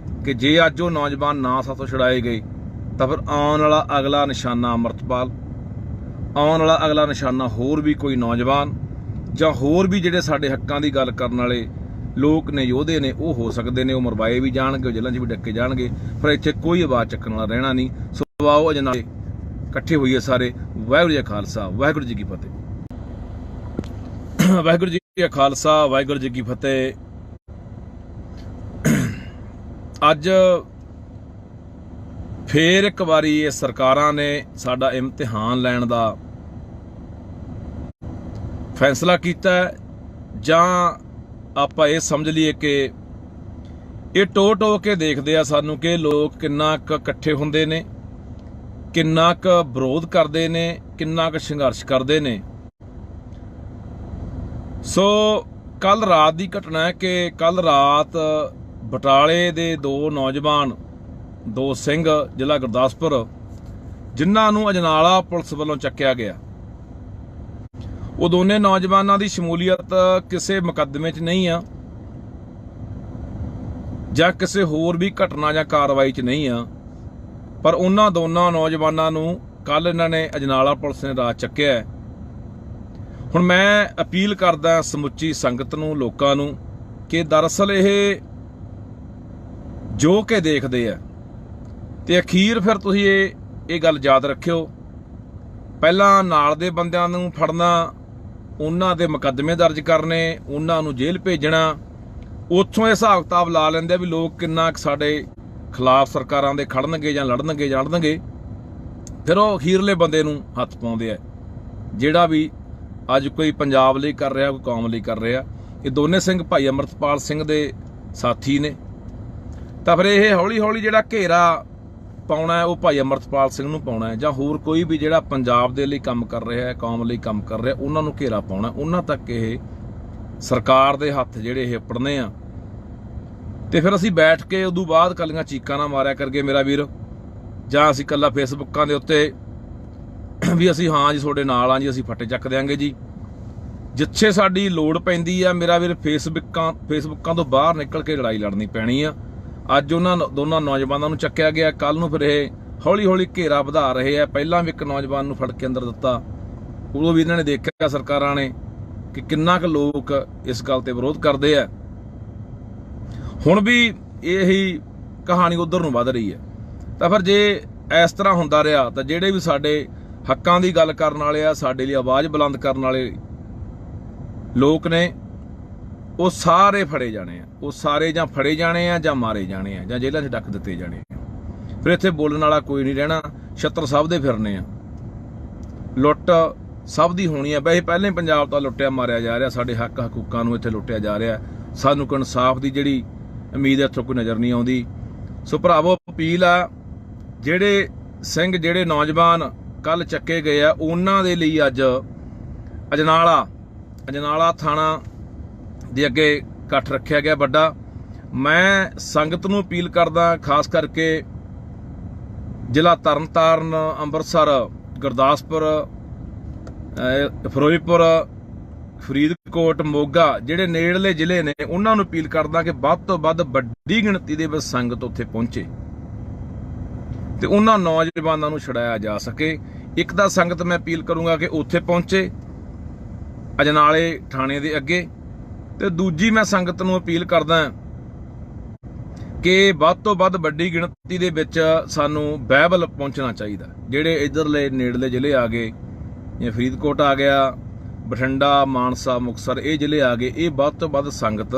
ਕਿ ਜੇ ਅੱਜ ਉਹ ਨੌਜਵਾਨ ਨਾ ਸਾਥੋਂ ਛੁਡਾਏ ਗਏ ਤਾਂ ਫਿਰ ਆਉਣ ਵਾਲਾ ਅਗਲਾ ਨਿਸ਼ਾਨਾ ਅੰਮ੍ਰਿਤਪਾਲ, ਆਉਣ ਵਾਲਾ ਅਗਲਾ ਨਿਸ਼ਾਨਾ ਹੋਰ ਵੀ ਕੋਈ ਨੌਜਵਾਨ ਜਾਂ ਹੋਰ ਵੀ ਜਿਹੜੇ ਸਾਡੇ ਹੱਕਾਂ ਦੀ ਗੱਲ ਕਰਨ ਵਾਲੇ ਲੋਕ ਨੇ, ਯੋਧੇ ਨੇ, ਉਹ ਹੋ ਸਕਦੇ ਨੇ। ਉਹ ਮਰਵਾਏ ਵੀ ਜਾਣਗੇ, ਉਹ ਜੇਲ੍ਹਾਂ 'ਚ ਵੀ ਡੱਕੇ ਜਾਣਗੇ, ਪਰ ਇੱਥੇ ਕੋਈ ਆਵਾਜ਼ ਚੱਕਣ ਵਾਲਾ ਰਹਿਣਾ ਨਹੀਂ। ਸੋ ਆਓ ਅਜੇ ਨਾਲ ਇਕੱਠੇ ਹੋਈਏ ਸਾਰੇ। ਵਾਹਿਗੁਰੂ ਜੀ ਕਾ ਖਾਲਸਾ, ਵਾਹਿਗੁਰੂ ਜੀ ਕੀ ਫਤਿਹ। ਵਾਹਿਗੁਰੂ ਜੀ ਕਾ ਖਾਲਸਾ, ਵਾਹਿਗੁਰੂ ਜੀ ਕੀ ਫਤਿਹ। ਅੱਜ ਫੇਰ ਇੱਕ ਵਾਰੀ ਇਹ ਸਰਕਾਰਾਂ ਨੇ ਸਾਡਾ ਇਮਤਿਹਾਨ ਲੈਣ ਦਾ ਫੈਸਲਾ ਕੀਤਾ, ਜਾਂ ਆਪਾਂ ਇਹ ਸਮਝ ਲਈਏ ਕਿ ਇਹ ਟੋ ਕੇ ਦੇਖਦੇ ਆ ਸਾਨੂੰ ਕਿ ਲੋਕ ਕਿੰਨਾ ਕੁ ਇਕੱਠੇ ਹੁੰਦੇ ਨੇ, ਕਿੰਨਾ ਕੁ ਵਿਰੋਧ ਕਰਦੇ ਨੇ, ਕਿੰਨਾ ਕੁ ਸੰਘਰਸ਼ ਕਰਦੇ ਨੇ। ਸੋ ਕੱਲ ਰਾਤ ਦੀ ਘਟਨਾ ਹੈ ਕਿ ਕੱਲ ਰਾਤ ਬਟਾਲੇ ਦੇ ਦੋ ਨੌਜਵਾਨ, ਦੋ ਸਿੰਘ, ਜ਼ਿਲ੍ਹਾ ਗੁਰਦਾਸਪੁਰ, ਜਿਨ੍ਹਾਂ ਨੂੰ ਅਜਨਾਲਾ ਪੁਲਿਸ ਵੱਲੋਂ ਚੱਕਿਆ ਗਿਆ, ਉਹ ਦੋਨੇ ਨੌਜਵਾਨਾਂ ਦੀ ਸ਼ਮੂਲੀਅਤ ਕਿਸੇ ਮੁਕੱਦਮੇ 'ਚ ਨਹੀਂ ਆ ਜਾਂ ਕਿਸੇ ਹੋਰ ਵੀ ਘਟਨਾ ਜਾਂ ਕਾਰਵਾਈ 'ਚ ਨਹੀਂ ਆ, ਪਰ ਉਹਨਾਂ ਦੋਨਾਂ ਨੌਜਵਾਨਾਂ ਨੂੰ ਕੱਲ ਇਹਨਾਂ ਨੇ ਅਜਨਾਲਾ ਪੁਲਿਸ ਨੇ ਰਾਤ ਚੱਕਿਆ। ਹੁਣ ਮੈਂ ਅਪੀਲ ਕਰਦਾ ਸਮੁੱਚੀ ਸੰਗਤ ਨੂੰ, ਲੋਕਾਂ ਨੂੰ, ਕਿ ਦਰਅਸਲ ਇਹ ਜੋ ਕਿ ਦੇਖਦੇ ਆ ਤੇ ਅਖੀਰ ਫਿਰ ਤੁਸੀਂ ਇਹ ਗੱਲ ਯਾਦ ਰੱਖਿਓ, ਪਹਿਲਾਂ ਨਾਲ ਦੇ ਬੰਦਿਆਂ ਨੂੰ ਫੜਨਾ, ਉਹਨਾਂ ਦੇ ਮੁਕੱਦਮੇ ਦਰਜ ਕਰਨੇ, ਉਹਨਾਂ ਨੂੰ ਜੇਲ੍ਹ ਭੇਜਣਾ, ਉੱਥੋਂ ਇਹ ਹਿਸਾਬ ਕਿਤਾਬ ਲਾ ਲੈਂਦੇ ਆ ਵੀ ਲੋਕ ਕਿੰਨਾ ਕੁ ਸਾਡੇ ਖਿਲਾਫ ਸਰਕਾਰਾਂ ਦੇ ਖੜਨਗੇ ਜਾਂ ਲੜਨਗੇ, ਫਿਰ ਉਹ ਅਖੀਰਲੇ ਬੰਦੇ ਨੂੰ ਹੱਥ ਪਾਉਂਦੇ ਆ, ਜਿਹੜਾ ਵੀ ਅੱਜ ਕੋਈ ਪੰਜਾਬ ਲਈ ਕਰ ਰਿਹਾ, ਕੋਈ ਕੌਮ ਲਈ ਕਰ ਰਿਹਾ। ਇਹ ਦੋਨੇ ਸਿੰਘ ਭਾਈ ਅੰਮ੍ਰਿਤਪਾਲ ਸਿੰਘ ਦੇ ਸਾਥੀ ਨੇ, ਤਾਂ ਫਿਰ ਇਹ ਹੌਲੀ ਹੌਲੀ ਜਿਹੜਾ ਘੇਰਾ ਪਾਉਣਾ ਹੈ ਉਹ ਭਾਈ ਅੰਮ੍ਰਿਤਪਾਲ ਸਿੰਘ ਨੂੰ ਪਾਉਣਾ ਹੈ, ਜਾਂ ਹੋਰ ਕੋਈ ਵੀ ਜਿਹੜਾ ਪੰਜਾਬ ਦੇ ਲਈ ਕੰਮ ਕਰ ਰਿਹਾ ਹੈ, ਕੌਮ ਲਈ ਕੰਮ ਕਰ ਰਿਹਾ, ਉਹਨਾਂ ਨੂੰ ਘੇਰਾ ਪਾਉਣਾ, ਉਹਨਾਂ ਤੱਕ ਇਹ ਸਰਕਾਰ ਦੇ ਹੱਥ ਜਿਹੜੇ ਇਹ ਪੜਨੇ ਆ। ਤੇ ਫਿਰ ਅਸੀਂ ਬੈਠ ਕੇ ਉਦੋਂ ਬਾਅਦ ਕੱਲੀਆਂ ਚੀਕਾਂ ਨਾ ਮਾਰਿਆ ਕਰਗੇ ਮੇਰਾ ਵੀਰ, ਜਾਂ ਅਸੀਂ ਕੱਲਾ ਫੇਸਬੁੱਕਾਂ ਦੇ ਉੱਤੇ ਵੀ ਅਸੀਂ ਹਾਂ ਜੀ ਤੁਹਾਡੇ ਨਾਲ ਆ ਜੀ, ਅਸੀਂ ਫੱਟੇ ਚੱਕ ਦਿਆਂਗੇ ਜੀ। ਜਿੱਥੇ ਸਾਡੀ ਲੋੜ ਪੈਂਦੀ ਆ ਮੇਰਾ ਵੀਰ, ਫੇਸਬੁੱਕਾਂ ਤੋਂ ਬਾਹਰ ਨਿਕਲ ਕੇ ਲੜਾਈ ਲੜਨੀ ਪੈਣੀ ਆ। ਅੱਜ ਉਹਨਾਂ ਦੋਨਾਂ ਨੌਜਵਾਨਾਂ ਨੂੰ ਚੱਕਿਆ ਗਿਆ, ਕੱਲ ਨੂੰ ਫਿਰ ਇਹ ਹੌਲੀ ਹੌਲੀ ਘੇਰਾ ਵਧਾ ਰਹੇ ਆ। ਪਹਿਲਾਂ ਵੀ ਇੱਕ ਨੌਜਵਾਨ ਨੂੰ ਫੜ ਕੇ ਅੰਦਰ ਦਿੱਤਾ, ਉਦੋਂ ਵੀ ਇਹਨਾਂ ਨੇ ਦੇਖਿਆ ਸਰਕਾਰਾਂ ਨੇ ਕਿ ਕਿੰਨਾ ਕੁ ਲੋਕ ਇਸ ਗੱਲ ਤੇ ਵਿਰੋਧ ਕਰਦੇ ਆ। ਹੁਣ ਵੀ ਇਹੀ ਕਹਾਣੀ ਉਧਰ ਨੂੰ ਵੱਧ ਰਹੀ ਹੈ। ਤਾਂ ਫਿਰ ਜੇ ਇਸ ਤਰ੍ਹਾਂ ਹੁੰਦਾ ਰਿਹਾ ਤਾਂ ਜਿਹੜੇ ਵੀ ਸਾਡੇ ਹੱਕਾਂ ਦੀ ਗੱਲ ਕਰਨ ਵਾਲੇ ਆ, ਸਾਡੇ ਲਈ ਆਵਾਜ਼ ਬੁਲੰਦ ਕਰਨ ਵਾਲੇ ਲੋਕ ਨੇ, ਉਹ ਸਾਰੇ ਫੜੇ ਜਾਣੇ ਆ। ਉਹ ਸਾਰੇ ਜਾਂ ਫੜੇ ਜਾਣੇ ਆ, ਜਾਂ ਮਾਰੇ ਜਾਣੇ ਆ, ਜਾਂ ਜੇਲ੍ਹਾਂ 'ਚ ਡੱਕ ਦਿੱਤੇ ਜਾਣੇ ਆ। ਫਿਰ ਇੱਥੇ ਬੋਲਣ ਵਾਲਾ ਕੋਈ ਨਹੀਂ ਰਹਿਣਾ, ਛੱਤਰ ਸਭ ਦੇ ਫਿਰਨੇ ਆ, ਲੁੱਟ ਸਭ ਦੀ ਹੋਣੀ ਆ। ਵੈਸੇ ਪਹਿਲਾਂ ਹੀ ਪੰਜਾਬ ਤਾਂ ਲੁੱਟਿਆ ਮਾਰਿਆ ਜਾ ਰਿਹਾ, ਸਾਡੇ ਹੱਕ ਹਕੂਕਾਂ ਨੂੰ ਇੱਥੇ ਲੁੱਟਿਆ ਜਾ ਰਿਹਾ। ਸਾਨੂੰ ਕੋਈ ਇਨਸਾਫ ਦੀ ਜਿਹੜੀ ਉਮੀਦ ਹੈ ਇੱਥੋਂ ਕੋਈ ਨਜ਼ਰ ਨਹੀਂ ਆਉਂਦੀ। ਸੋ ਭਰਾਵੋ ਅਪੀਲ ਆ, ਜਿਹੜੇ ਸਿੰਘ, ਜਿਹੜੇ ਨੌਜਵਾਨ ਕੱਲ ਚੱਕੇ ਗਏ ਆ, ਉਹਨਾਂ ਦੇ ਲਈ ਅੱਜ ਅਜਨਾਲਾ ਥਾਣਾ ਦੇ ਅੱਗੇ ਇਕੱਠ ਰੱਖਿਆ ਗਿਆ ਵੱਡਾ। ਮੈਂ ਸੰਗਤ ਨੂੰ ਅਪੀਲ ਕਰਦਾ, ਖਾਸ ਕਰਕੇ ਜ਼ਿਲ੍ਹਾ ਤਰਨਤਾਰਨ, ਅੰਮ੍ਰਿਤਸਰ, ਗੁਰਦਾਸਪੁਰ, ਫਿਰੋਜ਼ਪੁਰ, ਫਰੀਦਕੋਟ, ਮੋਗਾ, ਜਿਹੜੇ ਨੇੜਲੇ ਜ਼ਿਲ੍ਹੇ ਨੇ, ਉਹਨਾਂ ਨੂੰ ਅਪੀਲ ਕਰਦਾ ਕਿ ਵੱਧ ਤੋਂ ਵੱਧ ਵੱਡੀ ਗਿਣਤੀ ਦੇ ਵਿੱਚ ਸੰਗਤ ਉੱਥੇ ਪਹੁੰਚੇ ਤੇ ਉਹਨਾਂ ਨੌਜਵਾਨਾਂ ਨੂੰ ਛੁਡਾਇਆ ਜਾ ਸਕੇ। ਇੱਕ ਤਾਂ ਸੰਗਤ ਮੈਂ ਅਪੀਲ ਕਰੂੰਗਾ ਕਿ ਉੱਥੇ ਪਹੁੰਚੇ ਅਜਨਾਲੇ ਥਾਣੇ ਦੇ ਅੱਗੇ, ਤੇ ਦੂਜੀ ਮੈਂ ਸੰਗਤ ਨੂੰ ਅਪੀਲ ਕਰਦਾ ਕਿ ਵੱਧ ਤੋਂ ਵੱਧ ਵੱਡੀ ਗਿਣਤੀ ਦੇ ਵਿੱਚ ਸਾਨੂੰ ਬਾਈਬਲ ਪਹੁੰਚਣਾ ਚਾਹੀਦਾ। ਜਿਹੜੇ ਇੱਧਰਲੇ ਨੇੜਲੇ ਜ਼ਿਲ੍ਹੇ ਆ ਗਏ, ਜਿਵੇਂ ਫਰੀਦਕੋਟ ਆ ਗਿਆ, ਬਠਿੰਡਾ, ਮਾਨਸਾ, ਮੁਕਤਸਰ, ਇਹ ਜ਼ਿਲ੍ਹੇ ਆ ਗਏ, ਇਹ ਵੱਧ ਤੋਂ ਵੱਧ ਸੰਗਤ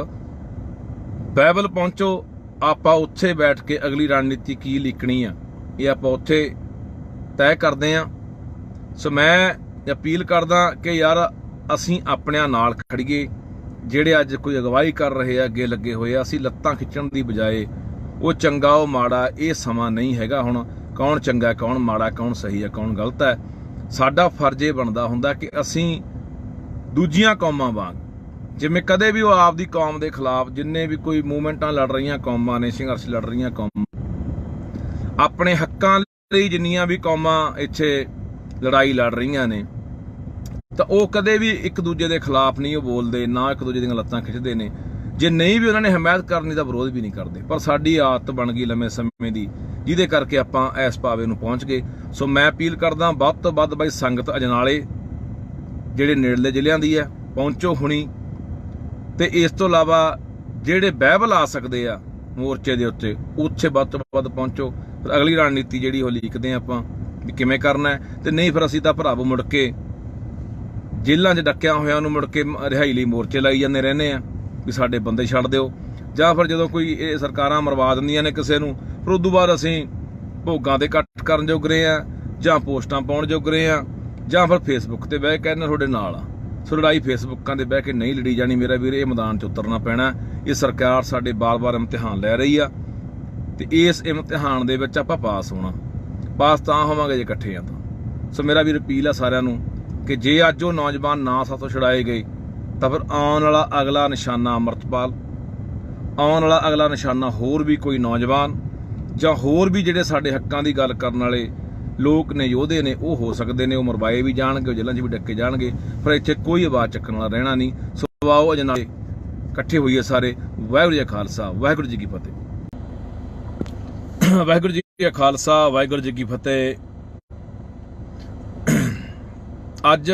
ਬਾਈਬਲ ਪਹੁੰਚੋ। ਆਪਾਂ ਉੱਥੇ ਬੈਠ ਕੇ ਅਗਲੀ ਰਣਨੀਤੀ ਕੀ ਲਿਖਣੀ ਆ, ਇਹ ਆਪਾਂ ਉੱਥੇ ਤੈਅ ਕਰਦੇ ਆਂ। ਸੋ ਮੈਂ ਅਪੀਲ ਕਰਦਾ ਕਿ ਯਾਰ ਅਸੀਂ ਆਪਣਿਆਂ ਨਾਲ ਖੜੀਏ। ਜਿਹੜੇ ਅੱਜ ਕੋਈ ਅਗਵਾਈ ਕਰ ਰਹੇ ਆ, ਅੱਗੇ ਲੱਗੇ ਹੋਏ ਆ, ਅਸੀਂ ਲੱਤਾਂ ਖਿੱਚਣ ਦੀ ਬਜਾਏ ਉਹ ਚੰਗਾ ਉਹ ਮਾੜਾ ਇਹ ਸਮਾਂ ਨਹੀਂ ਹੈਗਾ। ਹੁਣ ਕੌਣ ਚੰਗਾ ਕੌਣ ਮਾੜਾ, ਕੌਣ ਸਹੀ ਹੈ ਕੌਣ ਗਲਤ ਹੈ, ਸਾਡਾ ਫਰਜ਼ ਇਹ ਬਣਦਾ ਹੁੰਦਾ ਕਿ ਅਸੀਂ ਦੂਜੀਆਂ ਕੌਮਾਂ ਵਾਂਗ, ਜਿਵੇਂ ਕਦੇ ਵੀ ਉਹ ਆਪਦੀ ਕੌਮ ਦੇ ਖਿਲਾਫ ਜਿੰਨੇ ਵੀ ਕੋਈ ਮੂਵਮੈਂਟਾਂ ਲੜ ਰਹੀਆਂ ਕੌਮਾਂ ਨੇ, ਸੰਘਰਸ਼ ਲੜ ਰਹੀਆਂ ਕੌਮਾਂ, ਆਪਣੇ ਹੱਕਾਂ ਲਈ ਜਿੰਨੀਆਂ ਵੀ ਕੌਮਾਂ ਇੱਥੇ ਲੜਾਈ ਲੜ ਰਹੀਆਂ ਨੇ, ਤਾਂ ਉਹ ਕਦੇ ਵੀ ਇੱਕ ਦੂਜੇ ਦੇ ਖਿਲਾਫ ਨਹੀਂ ਉਹ ਬੋਲਦੇ, ਨਾ ਇੱਕ ਦੂਜੇ ਦੀਆਂ ਲੱਤਾਂ ਖਿੱਚਦੇ ਨੇ। ਜੇ ਨਹੀਂ ਵੀ ਉਹਨਾਂ ਨੇ ਹਮਾਇਤ ਕਰਨੀ ਤਾਂ ਵਿਰੋਧ ਵੀ ਨਹੀਂ ਕਰਦੇ। ਪਰ ਸਾਡੀ ਆਦਤ ਬਣ ਗਈ ਲੰਮੇ ਸਮੇਂ ਦੀ, ਜਿਹਦੇ ਕਰਕੇ ਆਪਾਂ ਇਸ ਪਾਵੇ ਨੂੰ ਪਹੁੰਚ ਗਏ। ਸੋ ਮੈਂ ਅਪੀਲ ਕਰਦਾ ਵੱਧ ਤੋਂ ਵੱਧ ਬਾਈ ਸੰਗਤ ਅਜਨਾਲੇ ਜਿਹੜੇ ਨੇੜਲੇ ਜ਼ਿਲ੍ਹਿਆਂ ਦੀ ਹੈ ਪਹੁੰਚੋ ਹੁਣੀ, ਤੇ ਇਸ ਤੋਂ ਇਲਾਵਾ ਜਿਹੜੇ ਬਾਈਬਲ ਆ ਸਕਦੇ ਆ ਮੋਰਚੇ ਦੇ ਉੱਤੇ ਉੱਥੇ ਵੱਧ ਤੋਂ ਵੱਧ ਪਹੁੰਚੋ। ਫਿਰ ਅਗਲੀ ਰਣਨੀਤੀ ਜਿਹੜੀ ਉਹ ਲਿਖਦੇ ਆ ਆਪਾਂ ਵੀ ਕਿਵੇਂ ਕਰਨਾ ਹੈ, ਤੇ ਨਹੀਂ ਫਿਰ ਅਸੀਂ ਤਾਂ ਭਰਾਵੋ ਮੁੜ ਕੇ ਜੇਲ੍ਹਾਂ 'ਚ ਡੱਕਿਆ ਹੋਇਆਂ ਨੂੰ ਮੁੜ ਕੇ ਰਿਹਾਈ ਲਈ ਮੋਰਚੇ ਲਾਈ ਜਾਂਦੇ ਰਹਿੰਦੇ ਆ ਵੀ ਸਾਡੇ ਬੰਦੇ ਛੱਡ ਦਿਓ, ਜਾਂ ਫਿਰ ਜਦੋਂ ਕੋਈ ਇਹ ਸਰਕਾਰਾਂ ਮਰਵਾ ਦਿੰਦੀਆਂ ਨੇ ਕਿਸੇ ਨੂੰ, ਫਿਰ ਉਦੋਂ ਬਾਅਦ ਅਸੀਂ ਭੋਗਾਂ ਤੇ ਕੱਟ ਕਰਨ ਜੋਗ ਰਹੇ ਆ, ਜਾਂ ਪੋਸਟਾਂ ਪਾਉਣ ਜੋਗ ਰਹੇ ਆ, ਜਾਂ ਫਿਰ ਫੇਸਬੁੱਕ ਤੇ ਬਹਿ ਕੇ ਕਹਿੰਦੇ ਤੁਹਾਡੇ ਨਾਲ ਆ। ਸੋ ਲੜਾਈ ਫੇਸਬੁੱਕਾਂ ਤੇ ਬਹਿ ਕੇ ਨਹੀਂ ਲੜੀ ਜਾਣੀ ਮੇਰਾ ਵੀਰ, ਇਹ ਮੈਦਾਨ 'ਚ ਉਤਰਨਾ ਪੈਣਾ। ਇਹ ਸਰਕਾਰ ਸਾਡੇ ਬਾਰ-ਬਾਰ ਇਮਤਿਹਾਨ ਲੈ ਰਹੀ ਆ, ਤੇ ਇਸ ਇਮਤਿਹਾਨ ਦੇ ਵਿੱਚ ਆਪਾਂ ਪਾਸ ਹੋਣਾ। ਪਾਸ ਤਾਂ ਹੋਵਾਂਗੇ ਜੇ ਇਕੱਠੇ ਆ ਤਾਂ। ਸੋ ਮੇਰਾ ਵੀਰ ਅਪੀਲ ਆ ਸਾਰਿਆਂ ਨੂੰ ਕਿ ਜੇ ਅੱਜ ਉਹ ਨੌਜਵਾਨ ਨਾ ਸਾਥੋਂ ਛੁਡਾਏ ਗਏ ਤਾਂ ਫਿਰ ਆਉਣ ਵਾਲਾ ਅਗਲਾ ਨਿਸ਼ਾਨਾ ਅੰਮ੍ਰਿਤਪਾਲ, ਆਉਣ ਵਾਲਾ ਅਗਲਾ ਨਿਸ਼ਾਨਾ ਹੋਰ ਵੀ ਕੋਈ ਨੌਜਵਾਨ, ਜਾਂ ਹੋਰ ਵੀ ਜਿਹੜੇ ਸਾਡੇ ਹੱਕਾਂ ਦੀ ਗੱਲ ਕਰਨ ਵਾਲੇ ਲੋਕ ਨੇ, ਯੋਧੇ ਨੇ, ਉਹ ਹੋ ਸਕਦੇ ਨੇ। ਉਹ ਮਰਵਾਏ ਵੀ ਜਾਣਗੇ, ਉਹ ਜੇਲ੍ਹਾਂ 'ਚ ਵੀ ਡੱਕੇ ਜਾਣਗੇ, ਪਰ ਇੱਥੇ ਕੋਈ ਆਵਾਜ਼ ਚੱਕਣ ਵਾਲਾ ਰਹਿਣਾ ਨਹੀਂ। ਸੋ ਆਓ ਅਜਨਾਲੇ ਇਕੱਠੇ ਹੋਈਏ ਸਾਰੇ। ਵਾਹਿਗੁਰੂ ਜੀ ਕਾ ਖਾਲਸਾ, ਵਾਹਿਗੁਰੂ ਜੀ ਕੀ ਫਤਿਹ। ਵਾਹਿਗੁਰੂ ਜੀ ਕਾ ਖਾਲਸਾ, ਵਾਹਿਗੁਰੂ ਜੀ ਕੀ ਫਤਿਹ। ਅੱਜ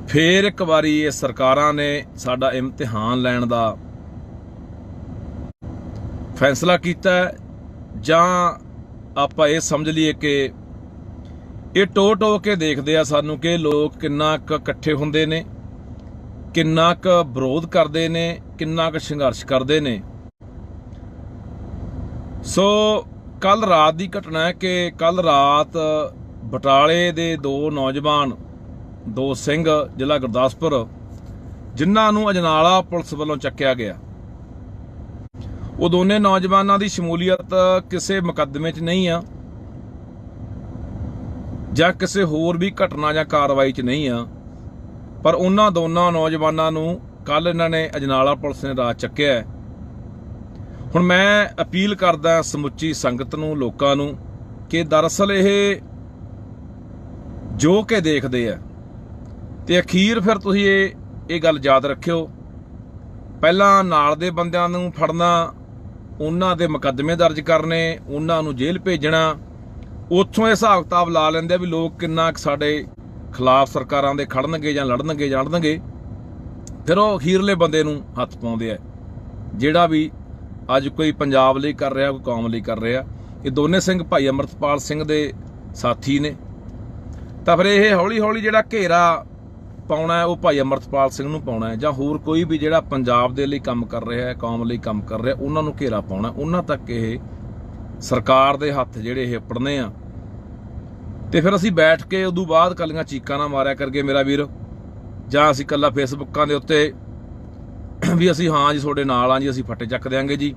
ਫੇਰ ਇੱਕ ਵਾਰੀ ਇਹ ਸਰਕਾਰਾਂ ਨੇ ਸਾਡਾ ਇਮਤਿਹਾਨ ਲੈਣ ਦਾ ਫੈਸਲਾ ਕੀਤਾ, ਜਾਂ ਆਪਾਂ ਇਹ ਸਮਝ ਲਈਏ ਕਿ ਇਹ ਟੋ ਕੇ ਦੇਖਦੇ ਆ ਸਾਨੂੰ ਕਿ ਲੋਕ ਕਿੰਨਾ ਕੁ ਇਕੱਠੇ ਹੁੰਦੇ ਨੇ, ਕਿੰਨਾ ਕੁ ਵਿਰੋਧ ਕਰਦੇ ਨੇ, ਕਿੰਨਾ ਕੁ ਸੰਘਰਸ਼ ਕਰਦੇ ਨੇ। ਸੋ ਕੱਲ ਰਾਤ ਦੀ ਘਟਨਾ ਹੈ ਕਿ ਕੱਲ ਰਾਤ ਬਟਾਲੇ ਦੇ ਦੋ ਨੌਜਵਾਨ, ਦੋ ਸਿੰਘ, ਜ਼ਿਲ੍ਹਾ ਗੁਰਦਾਸਪੁਰ, ਜਿਨ੍ਹਾਂ ਨੂੰ ਅਜਨਾਲਾ ਪੁਲਿਸ ਵੱਲੋਂ ਚੱਕਿਆ ਗਿਆ, ਉਹ ਦੋਨੇ ਨੌਜਵਾਨਾਂ ਦੀ ਸ਼ਮੂਲੀਅਤ ਕਿਸੇ ਮੁਕੱਦਮੇ 'ਚ ਨਹੀਂ ਆ, ਜਾਂ ਕਿਸੇ ਹੋਰ ਵੀ ਘਟਨਾ ਜਾਂ ਕਾਰਵਾਈ 'ਚ ਨਹੀਂ ਆ, ਪਰ ਉਹਨਾਂ ਦੋਨਾਂ ਨੌਜਵਾਨਾਂ ਨੂੰ ਕੱਲ ਇਹਨਾਂ ਨੇ ਅਜਨਾਲਾ ਪੁਲਿਸ ਨੇ ਰਾਤ ਚੱਕਿਆ। ਹੁਣ ਮੈਂ ਅਪੀਲ ਕਰਦਾ ਸਮੁੱਚੀ ਸੰਗਤ ਨੂੰ, ਲੋਕਾਂ ਨੂੰ, ਕਿ ਦਰਅਸਲ ਇਹ ਜੋ ਕਿ ਦੇਖਦੇ ਆ, ਤੇ ਅਖੀਰ ਫਿਰ ਤੁਸੀਂ ਇਹ ਗੱਲ ਯਾਦ ਰੱਖਿਓ, ਪਹਿਲਾਂ ਨਾਲ ਦੇ ਬੰਦਿਆਂ ਨੂੰ ਫੜਨਾ, ਉਹਨਾਂ ਦੇ ਮੁਕੱਦਮੇ ਦਰਜ ਕਰਨੇ, ਉਹਨਾਂ ਨੂੰ ਜੇਲ੍ਹ ਭੇਜਣਾ, ਉੱਥੋਂ ਇਹ ਹਿਸਾਬ ਕਿਤਾਬ ਲਾ ਲੈਂਦੇ ਆ ਵੀ ਲੋਕ ਕਿੰਨਾ ਸਾਡੇ ਖਿਲਾਫ ਸਰਕਾਰਾਂ ਦੇ ਖੜਨਗੇ ਜਾਂ ਲੜਨਗੇ ਜਾਣਨਗੇ। ਫਿਰ ਉਹ ਅਖੀਰਲੇ ਬੰਦੇ ਨੂੰ ਹੱਥ ਪਾਉਂਦੇ ਆ, ਜਿਹੜਾ ਵੀ ਅੱਜ ਕੋਈ ਪੰਜਾਬ ਲਈ ਕਰ ਰਿਹਾ, ਕੋਈ ਕੌਮ ਲਈ ਕਰ ਰਿਹਾ। ਇਹ ਦੋਨੇ ਸਿੰਘ ਭਾਈ ਅੰਮ੍ਰਿਤਪਾਲ ਸਿੰਘ ਦੇ ਸਾਥੀ ਨੇ, ਤਾਂ ਫਿਰ ਇਹ ਹੌਲੀ ਹੌਲੀ ਜਿਹੜਾ ਘੇਰਾ ਪਾਉਣਾ ਹੈ ਉਹ ਭਾਈ ਅੰਮ੍ਰਿਤਪਾਲ ਸਿੰਘ ਨੂੰ ਪਾਉਣਾ ਹੈ, ਜਾਂ ਹੋਰ ਕੋਈ ਵੀ ਜਿਹੜਾ ਪੰਜਾਬ ਦੇ ਲਈ ਕੰਮ ਕਰ ਰਿਹਾ ਹੈ, ਕੌਮ ਲਈ ਕੰਮ ਕਰ ਰਿਹਾ, ਉਹਨਾਂ ਨੂੰ ਘੇਰਾ ਪਾਉਣਾ। ਉਹਨਾਂ ਤੱਕ ਇਹ ਸਰਕਾਰ ਦੇ ਹੱਥ ਜਿਹੜੇ ਇਹ ਪੜਨੇ ਆ, ਤੇ ਫਿਰ ਅਸੀਂ ਬੈਠ ਕੇ ਉਦੋਂ ਬਾਅਦ ਕੱਲੀਆਂ ਚੀਕਾਂ ਨਾ ਮਾਰਿਆ ਕਰਗੇ ਮੇਰਾ ਵੀਰ, ਜਾਂ ਅਸੀਂ ਕੱਲਾ ਫੇਸਬੁੱਕਾਂ ਦੇ ਉੱਤੇ ਵੀ ਅਸੀਂ ਹਾਂ ਜੀ ਤੁਹਾਡੇ ਨਾਲ ਆ ਜੀ, ਅਸੀਂ ਫੱਟੇ ਚੱਕ ਦਿਆਂਗੇ ਜੀ।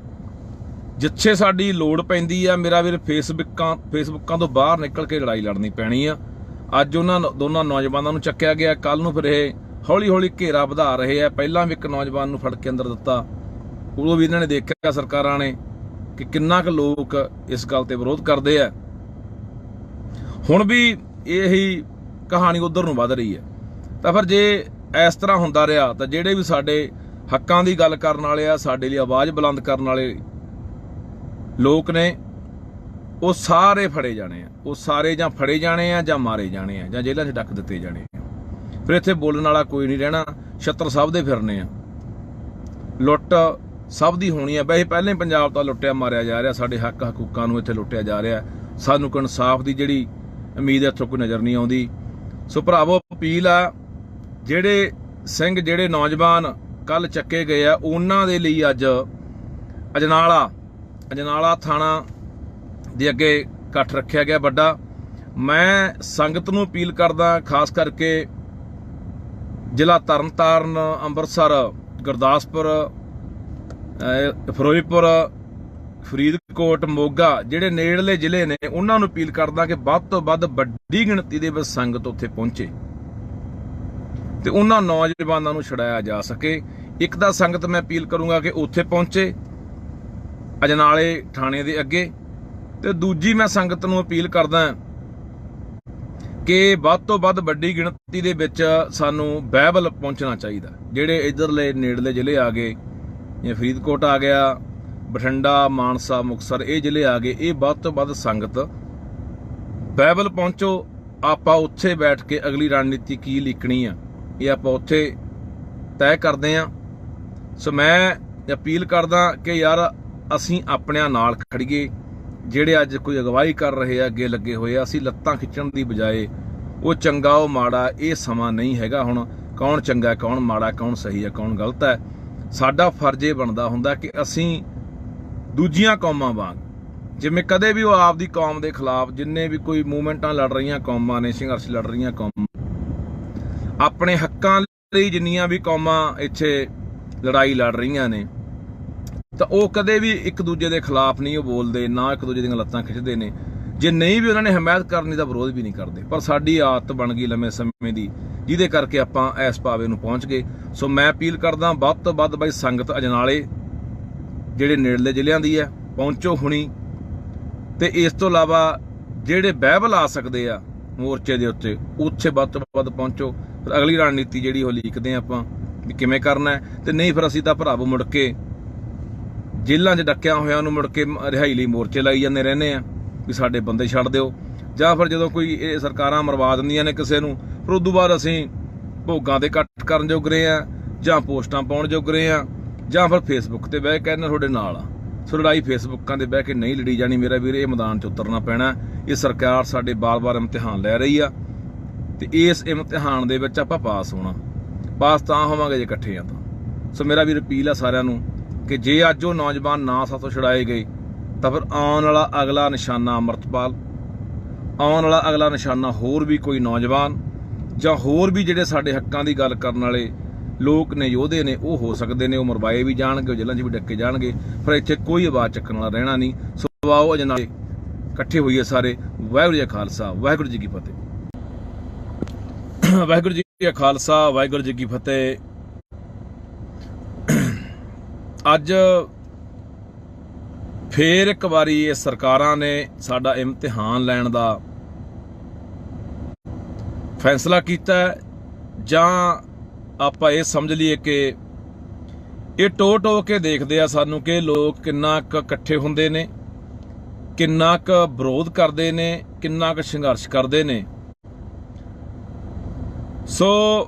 ਜਿੱਥੇ ਸਾਡੀ ਲੋੜ ਪੈਂਦੀ ਆ ਮੇਰਾ ਵੀਰ, ਫੇਸਬੁੱਕਾਂ ਤੋਂ ਬਾਹਰ ਨਿਕਲ ਕੇ ਲੜਾਈ ਲੜਨੀ ਪੈਣੀ ਆ। ਅੱਜ ਉਹਨਾਂ ਦੋਨਾਂ ਨੌਜਵਾਨਾਂ ਨੂੰ ਚੱਕਿਆ ਗਿਆ, ਕੱਲ ਨੂੰ ਫਿਰ ਇਹ ਹੌਲੀ ਹੌਲੀ ਘੇਰਾ ਵਧਾ ਰਹੇ ਆ। ਪਹਿਲਾਂ ਵੀ ਇੱਕ ਨੌਜਵਾਨ ਨੂੰ ਫੜ ਕੇ ਅੰਦਰ ਦਿੱਤਾ, ਉਦੋਂ ਵੀ ਇਹਨਾਂ ਨੇ ਦੇਖਿਆ ਸਰਕਾਰਾਂ ਨੇ ਕਿ ਕਿੰਨਾ ਕੁ ਲੋਕ ਇਸ ਗੱਲ ਤੇ ਵਿਰੋਧ ਕਰਦੇ ਆ। ਹੁਣ ਵੀ ਇਹੀ ਕਹਾਣੀ ਉਧਰ ਨੂੰ ਵੱਧ ਰਹੀ ਹੈ। ਤਾਂ ਫਿਰ ਜੇ ਇਸ ਤਰ੍ਹਾਂ ਹੁੰਦਾ ਰਿਹਾ ਤਾਂ ਜਿਹੜੇ ਵੀ ਸਾਡੇ ਹੱਕਾਂ ਦੀ ਗੱਲ ਕਰਨ ਵਾਲੇ ਆ, ਸਾਡੇ ਲਈ ਆਵਾਜ਼ ਬੁਲੰਦ ਕਰਨ ਵਾਲੇ ਲੋਕ ਨੇ, ਉਹ ਸਾਰੇ ਫੜੇ ਜਾਣੇ ਆ। ਉਹ ਸਾਰੇ ਜਾਂ ਫੜੇ ਜਾਣੇ ਆ, ਜਾਂ ਮਾਰੇ ਜਾਣੇ ਆ, ਜਾਂ ਜੇਲ੍ਹਾਂ 'ਚ ਡੱਕ ਦਿੱਤੇ ਜਾਣੇ ਆ। ਫਿਰ ਇੱਥੇ ਬੋਲਣ ਵਾਲਾ ਕੋਈ ਨਹੀਂ ਰਹਿਣਾ, ਛੱਤਰ ਸਭ ਦੇ ਫਿਰਨੇ ਆ, ਲੁੱਟ ਸਭ ਦੀ ਹੋਣੀ ਆ। ਵੈਸੇ ਪਹਿਲਾਂ ਹੀ ਪੰਜਾਬ ਤਾਂ ਲੁੱਟਿਆ ਮਾਰਿਆ ਜਾ ਰਿਹਾ, ਸਾਡੇ ਹੱਕ ਹਕੂਕਾਂ ਨੂੰ ਇੱਥੇ ਲੁੱਟਿਆ ਜਾ ਰਿਹਾ। ਸਾਨੂੰ ਕੋਈ ਇਨਸਾਫ ਦੀ ਜਿਹੜੀ ਉਮੀਦ ਇੱਥੋਂ ਕੋਈ ਨਜ਼ਰ ਨਹੀਂ ਆਉਂਦੀ। ਸੋ ਭਰਾਵੋ ਅਪੀਲ ਆ, ਜਿਹੜੇ ਸਿੰਘ, ਜਿਹੜੇ ਨੌਜਵਾਨ ਕੱਲ ਚੱਕੇ ਗਏ ਆ, ਉਹਨਾਂ ਦੇ ਲਈ ਅੱਜ ਅਜਨਾਲਾ ਥਾਣਾ ਦੇ ਅੱਗੇ ਇਕੱਠ ਰੱਖਿਆ ਗਿਆ ਵੱਡਾ, मैं संगत नूं अपील करदा, खास करके जिला तरनताਰਨ, ਅੰਮ੍ਰਿਤਸਰ, ਗੁਰਦਾਸਪੁਰ, ਫਿਰੋਜ਼ਪੁਰ, ਫਰੀਦਕੋਟ, ਮੋਗਾ ਜਿਹੜੇ ਨੇੜਲੇ ਜ਼ਿਲ੍ਹੇ ਨੇ ਉਹਨਾਂ ਨੂੰ ਅਪੀਲ ਕਰਦਾ ਕਿ ਵੱਧ ਤੋਂ ਵੱਧ ਵੱਡੀ ਗਿਣਤੀ ਦੇ ਵਿੱਚ ਸੰਗਤ ਉੱਥੇ ਪਹੁੰਚੇ ਤੇ ਉਹਨਾਂ ਨੌਜਵਾਨਾਂ ਨੂੰ ਛੁਡਾਇਆ ਜਾ ਸਕੇ। ਇੱਕ ਤਾਂ ਸੰਗਤ ਮੈਂ ਅਪੀਲ ਕਰੂੰਗਾ ਕਿ ਉੱਥੇ ਪਹੁੰਚੇ ਅਜਨਾਲੇ ਥਾਣੇ ਦੇ ਅੱਗੇ, ਤੇ ਦੂਜੀ ਮੈਂ ਸੰਗਤ ਨੂੰ ਅਪੀਲ ਕਰਦਾ ਕਿ ਵੱਧ ਤੋਂ ਵੱਧ ਵੱਡੀ ਗਿਣਤੀ ਦੇ ਵਿੱਚ ਸਾਨੂੰ ਬਾਈਬਲ ਪਹੁੰਚਣਾ ਚਾਹੀਦਾ। ਜਿਹੜੇ ਇਧਰਲੇ ਨੇੜਲੇ ਜ਼ਿਲ੍ਹੇ ਆ ਗਏ, ਜਿਵੇਂ ਫਰੀਦਕੋਟ ਆ ਗਿਆ, ਬਠਿੰਡਾ, ਮਾਨਸਾ, ਮੁਕਤਸਰ, ਇਹ ਜ਼ਿਲ੍ਹੇ ਆ ਗਏ, ਇਹ ਵੱਧ ਤੋਂ ਵੱਧ ਸੰਗਤ ਬਾਈਬਲ ਪਹੁੰਚੋ। ਆਪਾਂ ਉੱਥੇ ਬੈਠ ਕੇ ਅਗਲੀ ਰਣਨੀਤੀ ਕੀ ਲਿਖਣੀ ਆ ਇਹ ਆਪਾਂ ਉੱਥੇ ਤੈਅ ਕਰਦੇ ਹਾਂ। ਸੋ ਮੈਂ ਅਪੀਲ ਕਰਦਾ ਕਿ ਯਾਰ ਅਸੀਂ ਆਪਣਿਆਂ ਨਾਲ ਖੜੀਏ। ਜਿਹੜੇ ਅੱਜ ਕੋਈ ਅਗਵਾਈ ਕਰ ਰਹੇ ਆ, ਅੱਗੇ ਲੱਗੇ ਹੋਏ ਆ, ਅਸੀਂ ਲੱਤਾਂ ਖਿੱਚਣ ਦੀ ਬਜਾਏ ਉਹ ਚੰਗਾ ਉਹ ਮਾੜਾ ਇਹ ਸਮਾਂ ਨਹੀਂ ਹੈਗਾ। ਹੁਣ ਕੌਣ ਚੰਗਾ, ਕੌਣ ਮਾੜਾ, ਕੌਣ ਸਹੀ ਹੈ, ਕੌਣ ਗਲਤ ਹੈ। ਸਾਡਾ ਫਰਜ਼ ਇਹ ਬਣਦਾ ਹੁੰਦਾ ਕਿ ਅਸੀਂ ਦੂਜੀਆਂ ਕੌਮਾਂ ਵਾਂਗ, ਜਿਵੇਂ ਕਦੇ ਵੀ ਉਹ ਆਪਦੀ ਕੌਮ ਦੇ ਖਿਲਾਫ ਜਿੰਨੇ ਵੀ ਕੋਈ ਮੂਵਮੈਂਟਾਂ ਲੜ ਰਹੀਆਂ ਕੌਮਾਂ ਨੇ, ਸੰਘਰਸ਼ ਲੜ ਰਹੀਆਂ ਕੌਮਾਂ, ਆਪਣੇ ਹੱਕਾਂ ਲਈ ਜਿੰਨੀਆਂ ਵੀ ਕੌਮਾਂ ਇੱਥੇ ਲੜਾਈ ਲੜ ਰਹੀਆਂ ਨੇ, ਤਾਂ ਉਹ ਕਦੇ ਵੀ ਇੱਕ ਦੂਜੇ ਦੇ ਖਿਲਾਫ ਨਹੀਂ ਉਹ ਬੋਲਦੇ, ਨਾ ਇੱਕ ਦੂਜੇ ਦੀਆਂ ਲੱਤਾਂ ਖਿੱਚਦੇ ਨੇ। ਜੇ ਨਹੀਂ ਵੀ ਉਹਨਾਂ ਨੇ ਹਮਾਇਤ ਕਰਨੀ ਤਾਂ ਵਿਰੋਧ ਵੀ ਨਹੀਂ ਕਰਦੇ। ਪਰ ਸਾਡੀ ਆਦਤ ਬਣ ਗਈ ਲੰਮੇ ਸਮੇਂ ਦੀ, ਜਿਹਦੇ ਕਰਕੇ ਆਪਾਂ ਇਸ ਪਾਵੇ ਨੂੰ ਪਹੁੰਚ ਗਏ। ਸੋ ਮੈਂ ਅਪੀਲ ਕਰਦਾ ਵੱਧ ਤੋਂ ਵੱਧ ਬਾਈ ਸੰਗਤ ਅਜਨਾਲੇ ਜਿਹੜੇ ਨੇੜਲੇ ਜ਼ਿਲ੍ਹਿਆਂ ਦੀ ਹੈ ਪਹੁੰਚੋ ਹੁਣੀ, ਤੇ ਇਸ ਤੋਂ ਇਲਾਵਾ ਜਿਹੜੇ ਬਾਈਬਲ ਆ ਸਕਦੇ ਆ ਮੋਰਚੇ ਦੇ ਉੱਤੇ ਉੱਥੇ ਵੱਧ ਤੋਂ ਵੱਧ ਪਹੁੰਚੋ। ਫਿਰ ਅਗਲੀ ਰਣਨੀਤੀ ਜਿਹੜੀ ਉਹ ਲਿਖਦੇ ਆ ਆਪਾਂ ਵੀ ਕਿਵੇਂ ਕਰਨਾ ਹੈ। ਤੇ ਨਹੀਂ ਫਿਰ ਅਸੀਂ ਤਾਂ ਭਰਾਵੋ ਮੁੜ ਕੇ ਜੇਲ੍ਹਾਂ 'ਚ ਡੱਕਿਆ ਹੋਇਆਂ ਨੂੰ ਮੁੜ ਕੇ ਰਿਹਾਈ ਲਈ ਮੋਰਚੇ ਲਾਈ ਜਾਂਦੇ ਰਹਿੰਦੇ ਆ ਵੀ ਸਾਡੇ ਬੰਦੇ ਛੱਡ ਦਿਓ, ਜਾਂ ਫਿਰ ਜਦੋਂ ਕੋਈ ਇਹ ਸਰਕਾਰਾਂ ਮਰਵਾ ਦਿੰਦੀਆਂ ਨੇ ਕਿਸੇ ਨੂੰ, ਫਿਰ ਉਦੋਂ ਬਾਅਦ ਅਸੀਂ ਭੋਗਾਂ ਦੇ ਕੱਟ ਕਰਨ ਜੋਗਰੇ ਆ, ਜਾਂ ਪੋਸਟਾਂ ਪਾਉਣ ਜੋਗਰੇ ਆ, ਜਾਂ ਫਿਰ ਫੇਸਬੁੱਕ ਤੇ ਬਹਿ ਕੇ ਕਹਿੰਦੇ ਤੁਹਾਡੇ ਨਾਲ ਆ। ਸੋ ਲੜਾਈ ਫੇਸਬੁੱਕਾਂ ਤੇ ਬਹਿ ਕੇ ਨਹੀਂ ਲੜੀ ਜਾਣੀ ਮੇਰਾ ਵੀਰ, ਇਹ ਮੈਦਾਨ 'ਚ ਉਤਰਨਾ ਪੈਣਾ। ਇਹ ਸਰਕਾਰ ਸਾਡੇ ਬਾਰ-ਬਾਰ ਇਮਤਿਹਾਨ ਲੈ ਰਹੀ ਆ, ਤੇ ਇਸ ਇਮਤਿਹਾਨ ਦੇ ਵਿੱਚ ਆਪਾਂ ਪਾਸ ਹੋਣਾ। ਪਾਸ ਤਾਂ ਹੋਵਾਂਗੇ ਜੇ ਇਕੱਠੇ ਆ ਤਾਂ। ਸੋ ਮੇਰਾ ਵੀਰ ਅਪੀਲ ਆ ਸਾਰਿਆਂ ਨੂੰ ਕਿ ਜੇ ਅੱਜ ਉਹ ਨੌਜਵਾਨ ਨਾ ਸਾਥੋਂ ਛੁਡਾਏ ਗਏ ਤਾਂ ਫਿਰ ਆਉਣ ਵਾਲਾ ਅਗਲਾ ਨਿਸ਼ਾਨਾ ਅੰਮ੍ਰਿਤਪਾਲ, ਆਉਣ ਵਾਲਾ ਅਗਲਾ ਨਿਸ਼ਾਨਾ ਹੋਰ ਵੀ ਕੋਈ ਨੌਜਵਾਨ, ਜਾਂ ਹੋਰ ਵੀ ਜਿਹੜੇ ਸਾਡੇ ਹੱਕਾਂ ਦੀ ਗੱਲ ਕਰਨ ਵਾਲੇ ਲੋਕ ਨੇ, ਯੋਧੇ ਨੇ, ਉਹ ਹੋ ਸਕਦੇ ਨੇ। ਉਹ ਮਰਵਾਏ ਵੀ ਜਾਣਗੇ, ਉਹ ਜੇਲ੍ਹਾਂ 'ਚ ਵੀ ਡੱਕੇ ਜਾਣਗੇ, ਫਿਰ ਇੱਥੇ ਕੋਈ ਆਵਾਜ਼ ਚੱਕਣ ਵਾਲਾ ਰਹਿਣਾ ਨਹੀਂ। ਸੋ ਆਓ ਅਜਨਾਲੇ ਇਕੱਠੇ ਹੋਈਏ ਸਾਰੇ। ਵਾਹਿਗੁਰੂ ਜੀ ਕਾ ਖਾਲਸਾ, ਵਾਹਿਗੁਰੂ ਜੀ ਕੀ ਫਤਿਹ। ਵਾਹਿਗੁਰੂ ਜੀ ਕਾ ਖਾਲਸਾ, ਵਾਹਿਗੁਰੂ ਜੀ ਕੀ ਫਤਿਹ। ਅੱਜ ਫੇਰ ਇੱਕ ਵਾਰੀ ਇਹ ਸਰਕਾਰਾਂ ਨੇ ਸਾਡਾ ਇਮਤਿਹਾਨ ਲੈਣ ਦਾ ਫੈਸਲਾ ਕੀਤਾ, ਜਾਂ ਆਪਾਂ ਇਹ ਸਮਝ ਲਈਏ ਕਿ ਇਹ ਟੋ ਕੇ ਦੇਖਦੇ ਆ ਸਾਨੂੰ ਕਿ ਲੋਕ ਕਿੰਨਾ ਕੁ ਇਕੱਠੇ ਹੁੰਦੇ ਨੇ, ਕਿੰਨਾ ਕੁ ਵਿਰੋਧ ਕਰਦੇ ਨੇ, ਕਿੰਨਾ ਕੁ ਸੰਘਰਸ਼ ਕਰਦੇ ਨੇ। ਸੋ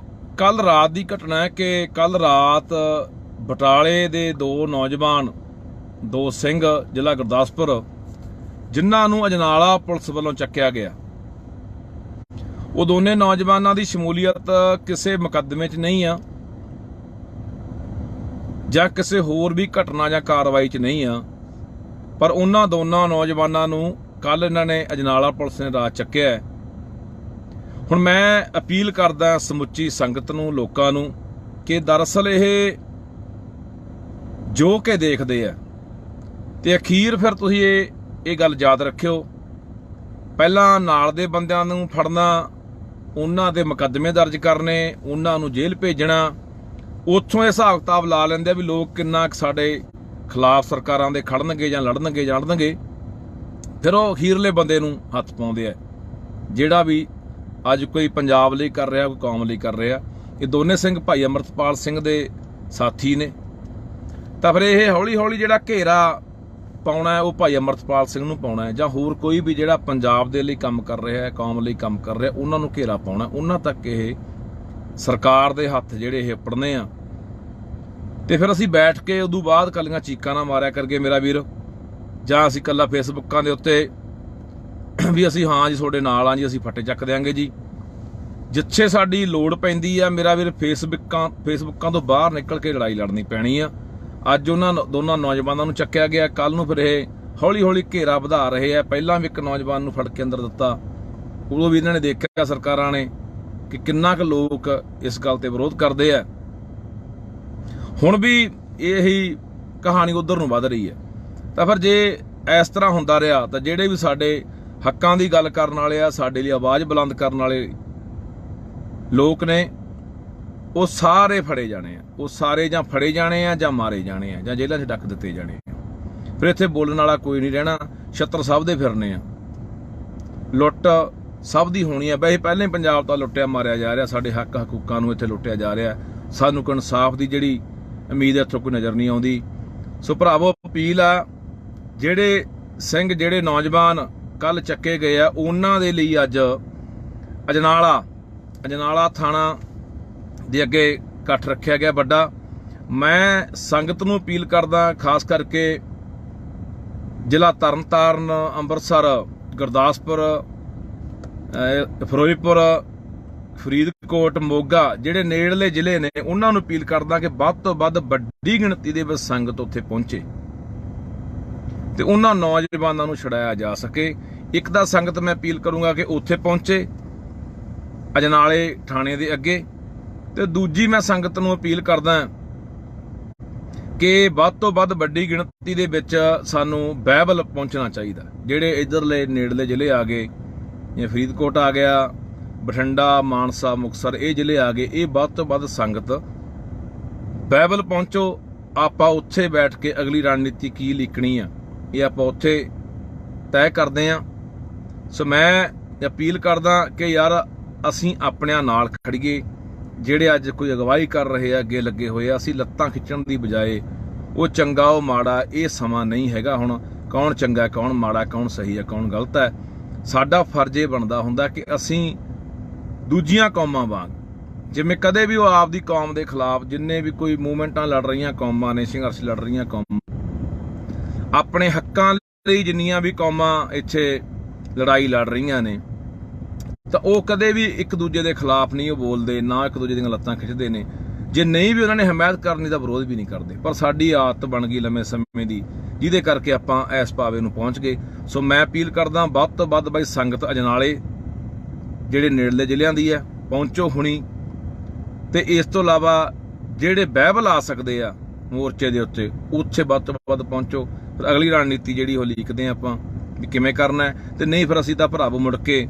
ਕੱਲ ਰਾਤ ਦੀ ਘਟਨਾ ਹੈ ਕਿ ਕੱਲ ਰਾਤ ਬਟਾਲੇ ਦੇ ਦੋ ਨੌਜਵਾਨ, ਦੋ ਸਿੰਘ, ਜ਼ਿਲ੍ਹਾ ਗੁਰਦਾਸਪੁਰ, ਜਿਨ੍ਹਾਂ ਨੂੰ ਅਜਨਾਲਾ ਪੁਲਿਸ ਵੱਲੋਂ ਚੱਕਿਆ ਗਿਆ, ਉਹ ਦੋਨੇ ਨੌਜਵਾਨਾਂ ਦੀ ਸ਼ਮੂਲੀਅਤ ਕਿਸੇ ਮੁਕੱਦਮੇ 'ਚ ਨਹੀਂ ਆ, ਜਾਂ ਕਿਸੇ ਹੋਰ ਵੀ ਘਟਨਾ ਜਾਂ ਕਾਰਵਾਈ 'ਚ ਨਹੀਂ ਆ, ਪਰ ਉਹਨਾਂ ਦੋਨਾਂ ਨੌਜਵਾਨਾਂ ਨੂੰ ਕੱਲ ਇਹਨਾਂ ਨੇ ਅਜਨਾਲਾ ਪੁਲਿਸ ਨੇ ਰਾਤ ਚੱਕਿਆ। ਹੁਣ ਮੈਂ ਅਪੀਲ ਕਰਦਾ ਸਮੁੱਚੀ ਸੰਗਤ ਨੂੰ, ਲੋਕਾਂ ਨੂੰ, ਕਿ ਦਰਅਸਲ ਇਹ ਜੋ ਕਿ ਦੇਖਦੇ ਆ, ਤੇ ਅਖੀਰ ਫਿਰ ਤੁਸੀਂ ਇਹ ਗੱਲ ਯਾਦ ਰੱਖਿਓ, ਪਹਿਲਾਂ ਨਾਲ ਦੇ ਬੰਦਿਆਂ ਨੂੰ ਫੜਨਾ, ਉਹਨਾਂ ਦੇ ਮੁਕੱਦਮੇ ਦਰਜ ਕਰਨੇ, ਉਹਨਾਂ ਨੂੰ ਜੇਲ੍ਹ ਭੇਜਣਾ, ਉੱਥੋਂ ਇਹ ਹਿਸਾਬ ਕਿਤਾਬ ਲਾ ਲੈਂਦੇ ਆ ਵੀ ਲੋਕ ਕਿੰਨਾ ਸਾਡੇ ਖਿਲਾਫ ਸਰਕਾਰਾਂ ਦੇ ਖੜਨਗੇ ਜਾਂ ਲੜਨਗੇ ਜਾਣਨਗੇ। ਫਿਰ ਉਹ ਅਖੀਰਲੇ ਬੰਦੇ ਨੂੰ ਹੱਥ ਪਾਉਂਦੇ ਆ, ਜਿਹੜਾ ਵੀ ਅੱਜ ਕੋਈ ਪੰਜਾਬ ਲਈ ਕਰ ਰਿਹਾ, ਕੋਈ ਕੌਮ ਲਈ ਕਰ ਰਿਹਾ। ਇਹ ਦੋਨੇ ਸਿੰਘ ਭਾਈ ਅੰਮ੍ਰਿਤਪਾਲ ਸਿੰਘ ਦੇ ਸਾਥੀ ਨੇ, ਤਾਂ ਫਿਰ ਇਹ ਹੌਲੀ ਹੌਲੀ ਜਿਹੜਾ ਘੇਰਾ ਪਾਉਣਾ ਹੈ ਉਹ ਭਾਈ ਅੰਮ੍ਰਿਤਪਾਲ ਸਿੰਘ ਨੂੰ ਪਾਉਣਾ ਹੈ, ਜਾਂ ਹੋਰ ਕੋਈ ਵੀ ਜਿਹੜਾ ਪੰਜਾਬ ਦੇ ਲਈ ਕੰਮ ਕਰ ਰਿਹਾ ਹੈ, ਕੌਮ ਲਈ ਕੰਮ ਕਰ ਰਿਹਾ, ਉਹਨਾਂ ਨੂੰ ਘੇਰਾ ਪਾਉਣਾ। ਉਹਨਾਂ ਤੱਕ ਇਹ ਸਰਕਾਰ ਦੇ ਹੱਥ ਜਿਹੜੇ ਇਹ ਪੜਨੇ ਆ, ਤੇ ਫਿਰ ਅਸੀਂ ਬੈਠ ਕੇ ਉਦੋਂ ਬਾਅਦ ਕੱਲੀਆਂ ਚੀਕਾਂ ਨਾ ਮਾਰਿਆ ਕਰਗੇ ਮੇਰਾ ਵੀਰ, ਜਾਂ ਅਸੀਂ ਕੱਲਾ ਫੇਸਬੁੱਕਾਂ ਦੇ ਉੱਤੇ ਵੀ ਅਸੀਂ ਹਾਂ ਜੀ ਤੁਹਾਡੇ ਨਾਲ ਆ ਜੀ, ਅਸੀਂ ਫੱਟੇ ਚੱਕ ਦਿਆਂਗੇ ਜੀ। ਜਿੱਥੇ ਸਾਡੀ ਲੋੜ ਪੈਂਦੀ ਆ ਮੇਰਾ ਵੀਰ, ਫੇਸਬੁੱਕਾਂ ਤੋਂ ਬਾਹਰ ਨਿਕਲ ਕੇ ਲੜਾਈ ਲੜਨੀ ਪੈਣੀ ਆ। ਅੱਜ ਉਹਨਾਂ ਦੋਨਾਂ ਨੌਜਵਾਨਾਂ ਨੂੰ ਚੱਕਿਆ ਗਿਆ, ਕੱਲ ਨੂੰ ਫਿਰ ਇਹ ਹੌਲੀ ਹੌਲੀ ਘੇਰਾ ਵਧਾ ਰਹੇ ਆ। ਪਹਿਲਾਂ ਵੀ ਇੱਕ ਨੌਜਵਾਨ ਨੂੰ ਫੜ ਕੇ ਅੰਦਰ ਦਿੱਤਾ, ਉਦੋਂ ਵੀ ਇਹਨਾਂ ਨੇ ਦੇਖਿਆ ਸਰਕਾਰਾਂ ਨੇ ਕਿ ਕਿੰਨਾ ਕੁ ਲੋਕ ਇਸ ਗੱਲ ਤੇ ਵਿਰੋਧ ਕਰਦੇ ਆ। ਹੁਣ ਵੀ ਇਹੀ ਕਹਾਣੀ ਉਧਰ ਨੂੰ ਵੱਧ ਰਹੀ ਹੈ। ਤਾਂ ਫਿਰ ਜੇ ਇਸ ਤਰ੍ਹਾਂ ਹੁੰਦਾ ਰਿਹਾ ਤਾਂ ਜਿਹੜੇ ਵੀ ਸਾਡੇ ਹੱਕਾਂ ਦੀ ਗੱਲ ਕਰਨ ਵਾਲੇ ਆ, ਸਾਡੇ ਲਈ ਆਵਾਜ਼ ਬੁਲੰਦ ਕਰਨ ਵਾਲੇ ਲੋਕ ਨੇ, ਉਹ ਸਾਰੇ ਫੜੇ ਜਾਣੇ ਆ। ਉਹ ਸਾਰੇ ਜਾਂ ਫੜੇ ਜਾਣੇ ਆ ਜਾਂ ਮਾਰੇ ਜਾਣੇ ਆ ਜਾਂ ਜੇਲ੍ਹਾਂ 'ਚ ਡੱਕ ਦਿੱਤੇ ਜਾਣੇ ਆ। ਫਿਰ ਇੱਥੇ ਬੋਲਣ ਵਾਲਾ ਕੋਈ ਨਹੀਂ ਰਹਿਣਾ। ਛੱਤਰ ਸਭ ਦੇ ਫਿਰਨੇ ਆ। ਲੁੱਟ ਸਭ ਦੀ ਹੋਣੀ ਆ। ਵੈਸੇ ਪਹਿਲਾਂ ਹੀ ਪੰਜਾਬ ਤਾਂ ਲੁੱਟਿਆ ਮਾਰਿਆ ਜਾ ਰਿਹਾ। ਸਾਡੇ ਹੱਕ ਹਕੂਕਾਂ ਨੂੰ ਇੱਥੇ ਲੁੱਟਿਆ ਜਾ ਰਿਹਾ। ਸਾਨੂੰ ਕੋਈ ਇਨਸਾਫ ਦੀ ਜਿਹੜੀ ਉਮੀਦ ਇੱਥੋਂ ਕੋਈ ਨਜ਼ਰ ਨਹੀਂ ਆਉਂਦੀ। ਸੋ ਭਰਾਵੋ, ਅਪੀਲ ਆ, ਜਿਹੜੇ ਸਿੰਘ, ਜਿਹੜੇ ਨੌਜਵਾਨ ਕੱਲ ਚੱਕੇ ਗਏ ਆ, ਉਹਨਾਂ ਦੇ ਲਈ ਅੱਜ ਅਜਨਾਲਾ ਥਾਣਾ ਦੇ ਅੱਗੇ ਇਕੱਠ ਰੱਖਿਆ ਗਿਆ ਵੱਡਾ। ਮੈਂ ਸੰਗਤ ਨੂੰ ਅਪੀਲ ਕਰਦਾ, ਖਾਸ ਕਰਕੇ ਜ਼ਿਲ੍ਹਾ ਤਰਨਤਾਰਨ, ਅੰਮ੍ਰਿਤਸਰ, ਗੁਰਦਾਸਪੁਰ, ਫਿਰੋਜ਼ਪੁਰ, ਫਰੀਦਕੋਟ, ਮੋਗਾ, ਜਿਹੜੇ ਨੇੜਲੇ ਜ਼ਿਲ੍ਹੇ ਨੇ, ਉਹਨਾਂ ਨੂੰ ਅਪੀਲ ਕਰਦਾ ਕਿ ਵੱਧ ਤੋਂ ਵੱਧ ਵੱਡੀ ਗਿਣਤੀ ਦੇ ਵਿੱਚ ਸੰਗਤ ਉੱਥੇ ਪਹੁੰਚੇ ਤੇ ਉਹਨਾਂ ਨੌਜਵਾਨਾਂ ਨੂੰ ਛੁਡਾਇਆ ਜਾ ਸਕੇ। ਇੱਕ ਤਾਂ ਸੰਗਤ ਮੈਂ ਅਪੀਲ ਕਰੂੰਗਾ ਕਿ ਉੱਥੇ ਪਹੁੰਚੇ ਅਜਨਾਲੇ ਥਾਣੇ ਦੇ ਅੱਗੇ, ਤੇ ਦੂਜੀ ਮੈਂ ਸੰਗਤ ਨੂੰ ਅਪੀਲ ਕਰਦਾ ਕਿ ਵੱਧ ਤੋਂ ਵੱਧ ਵੱਡੀ ਗਿਣਤੀ ਦੇ ਵਿੱਚ ਸਾਨੂੰ ਬਾਈਬਲ ਪਹੁੰਚਣਾ ਚਾਹੀਦਾ। ਜਿਹੜੇ ਇੱਧਰਲੇ ਨੇੜਲੇ ਜ਼ਿਲ੍ਹੇ ਆ ਗਏ, ਜਿਵੇਂ ਫਰੀਦਕੋਟ ਆ ਗਿਆ, ਬਠਿੰਡਾ, ਮਾਨਸਾ, ਮੁਕਤਸਰ, ਇਹ ਜ਼ਿਲ੍ਹੇ ਆ ਗਏ, ਇਹ ਵੱਧ ਤੋਂ ਵੱਧ ਸੰਗਤ ਬਾਈਬਲ ਪਹੁੰਚੋ। ਆਪਾਂ ਉੱਥੇ ਬੈਠ ਕੇ ਅਗਲੀ ਰਣਨੀਤੀ ਕੀ ਲਿਖਣੀ ਆ, ਇਹ ਆਪਾਂ ਉੱਥੇ ਤੈਅ ਕਰਦੇ ਹਾਂ। ਸੋ ਮੈਂ ਅਪੀਲ ਕਰਦਾ ਕਿ ਯਾਰ ਅਸੀਂ ਆਪਣਿਆਂ ਨਾਲ ਖੜੀਏ। ਜਿਹੜੇ ਅੱਜ ਕੋਈ ਅਗਵਾਈ ਕਰ ਰਹੇ ਆ, ਅੱਗੇ ਲੱਗੇ ਹੋਏ ਆ, ਅਸੀਂ ਲੱਤਾਂ ਖਿੱਚਣ ਦੀ ਬਜਾਏ ਉਹ ਚੰਗਾ ਉਹ ਮਾੜਾ, ਇਹ ਸਮਾਂ ਨਹੀਂ ਹੈਗਾ ਹੁਣ ਕੌਣ ਚੰਗਾ ਕੌਣ ਮਾੜਾ, ਕੌਣ ਸਹੀ ਹੈ ਕੌਣ ਗਲਤ ਹੈ। ਸਾਡਾ ਫਰਜ਼ ਇਹ ਬਣਦਾ ਹੁੰਦਾ ਕਿ ਅਸੀਂ ਦੂਜੀਆਂ ਕੌਮਾਂ ਵਾਂਗ, ਜਿਵੇਂ ਕਦੇ ਵੀ ਉਹ ਆਪਦੀ ਕੌਮ ਦੇ ਖਿਲਾਫ, ਜਿੰਨੇ ਵੀ ਕੋਈ ਮੂਵਮੈਂਟਾਂ ਲੜ ਰਹੀਆਂ ਕੌਮਾਂ ਨੇ, ਸੰਘਰਸ਼ ਲੜ ਰਹੀਆਂ ਕੌਮਾਂ, ਆਪਣੇ ਹੱਕਾਂ ਲਈ ਜਿੰਨੀਆਂ ਵੀ ਕੌਮਾਂ ਇੱਥੇ ਲੜਾਈ ਲੜ ਰਹੀਆਂ ਨੇ, ਤਾਂ ਉਹ ਕਦੇ ਵੀ ਇੱਕ ਦੂਜੇ ਦੇ ਖਿਲਾਫ ਨਹੀਂ ਉਹ ਬੋਲਦੇ, ਨਾ ਇੱਕ ਦੂਜੇ ਦੀਆਂ ਲੱਤਾਂ ਖਿੱਚਦੇ ਨੇ। ਜੇ ਨਹੀਂ ਵੀ ਉਹਨਾਂ ਨੇ ਹਮਾਇਤ ਕਰਨੀ ਤਾਂ ਵਿਰੋਧ ਵੀ ਨਹੀਂ ਕਰਦੇ। ਪਰ ਸਾਡੀ ਆਦਤ ਬਣ ਗਈ ਲੰਮੇ ਸਮੇਂ ਦੀ, ਜਿਹਦੇ ਕਰਕੇ ਆਪਾਂ ਇਸ ਪਾਵੇ ਨੂੰ ਪਹੁੰਚ ਗਏ। ਸੋ ਮੈਂ ਅਪੀਲ ਕਰਦਾ ਵੱਧ ਤੋਂ ਵੱਧ ਬਾਈ ਸੰਗਤ ਅਜਨਾਲੇ ਜਿਹੜੇ ਨੇੜਲੇ ਜ਼ਿਲ੍ਹਿਆਂ ਦੀ ਹੈ ਪਹੁੰਚੋ ਹੁਣੀ। ਤੇ ਇਸ ਤੋਂ ਇਲਾਵਾ ਜਿਹੜੇ ਬਾਈਬਲ ਆ ਸਕਦੇ ਆ ਮੋਰਚੇ ਦੇ ਉੱਤੇ, ਉੱਥੇ ਵੱਧ ਤੋਂ ਵੱਧ ਪਹੁੰਚੋ। ਫਿਰ ਅਗਲੀ ਰਣਨੀਤੀ ਜਿਹੜੀ ਉਹ ਲਿਖਦੇ ਆ ਆਪਾਂ ਵੀ ਕਿਵੇਂ ਕਰਨਾ ਹੈ। ਤੇ ਨਹੀਂ ਫਿਰ ਅਸੀਂ ਤਾਂ ਭਰਾਵੋ ਮੁੜ ਕੇ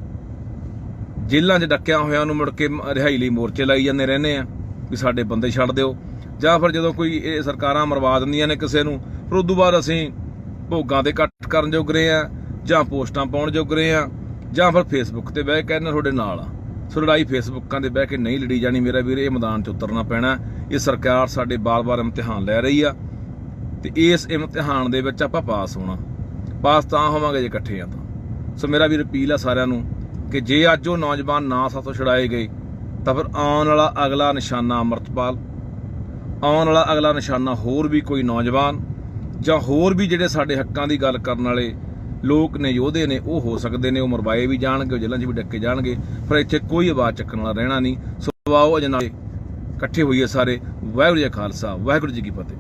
ਜੇਲ੍ਹਾਂ 'ਚ ਡੱਕਿਆ ਹੋਇਆਂ ਨੂੰ ਮੁੜ ਕੇ ਰਿਹਾਈ ਲਈ ਮੋਰਚੇ ਲਾਈ ਜਾਂਦੇ ਰਹਿੰਦੇ ਆ ਵੀ ਸਾਡੇ ਬੰਦੇ ਛੱਡ ਦਿਓ। ਜਾਂ ਫਿਰ ਜਦੋਂ ਕੋਈ ਇਹ ਸਰਕਾਰਾਂ ਮਰਵਾ ਦਿੰਦੀਆਂ ਨੇ ਕਿਸੇ ਨੂੰ, ਫਿਰ ਉਦੋਂ ਬਾਅਦ ਅਸੀਂ ਭੋਗਾਂ ਦੇ ਇਕੱਠ ਕਰਨ ਜੋਗ ਰਹੇ ਆ, ਜਾਂ ਪੋਸਟਾਂ ਪਾਉਣ ਜੋਗ ਰਹੇ ਆ, ਜਾਂ ਫਿਰ ਫੇਸਬੁੱਕ ਤੇ ਬਹਿ ਕੇ ਕਹਿੰਦੇ ਤੁਹਾਡੇ ਨਾਲ ਆ। ਸੋ ਲੜਾਈ ਫੇਸਬੁੱਕਾਂ ਤੇ ਬਹਿ ਕੇ ਨਹੀਂ ਲੜੀ ਜਾਣੀ ਮੇਰਾ ਵੀਰ, ਇਹ ਮੈਦਾਨ 'ਚ ਉਤਰਨਾ ਪੈਣਾ। ਇਹ ਸਰਕਾਰ ਸਾਡੇ ਬਾਰ-ਬਾਰ ਇਮਤਿਹਾਨ ਲੈ ਰਹੀ ਆ ਤੇ ਇਸ ਇਮਤਿਹਾਨ ਦੇ ਵਿੱਚ ਆਪਾਂ ਪਾਸ ਹੋਣਾ। ਪਾਸ ਤਾਂ ਹੋਵਾਂਗੇ ਜੇ ਇਕੱਠੇ ਆ ਤਾਂ। ਸੋ ਮੇਰਾ ਵੀਰ ਅਪੀਲ ਆ ਸਾਰਿਆਂ ਨੂੰ ਕਿ ਜੇ ਅੱਜ ਉਹ ਨੌਜਵਾਨ ਨਾ ਸਾਥੋਂ ਛੁਡਾਏ ਗਏ ਤਾਂ ਫਿਰ ਆਉਣ ਵਾਲਾ ਅਗਲਾ ਨਿਸ਼ਾਨਾ ਅੰਮ੍ਰਿਤਪਾਲ, ਆਉਣ ਵਾਲਾ ਅਗਲਾ ਨਿਸ਼ਾਨਾ ਹੋਰ ਵੀ ਕੋਈ ਨੌਜਵਾਨ ਜਾਂ ਹੋਰ ਵੀ ਜਿਹੜੇ ਸਾਡੇ ਹੱਕਾਂ ਦੀ ਗੱਲ ਕਰਨ ਵਾਲੇ ਲੋਕ ਨੇ, ਯੋਧੇ ਨੇ, ਉਹ ਹੋ ਸਕਦੇ ਨੇ। ਉਹ ਮਰਵਾਏ ਵੀ ਜਾਣਗੇ, ਉਹ ਜੇਲ੍ਹਾਂ 'ਚ ਵੀ ਡੱਕੇ ਜਾਣਗੇ। ਫਿਰ ਇੱਥੇ ਕੋਈ ਆਵਾਜ਼ ਚੱਕਣ ਵਾਲਾ ਰਹਿਣਾ ਨਹੀਂ। ਸੋ ਆਓ ਅਜਨਾਲੇ ਇਕੱਠੇ ਹੋਈਏ ਸਾਰੇ। ਵਾਹਿਗੁਰੂ ਜੀ ਕਾ ਖਾਲਸਾ, ਵਾਹਿਗੁਰੂ ਜੀ ਕੀ ਫਤਿਹ।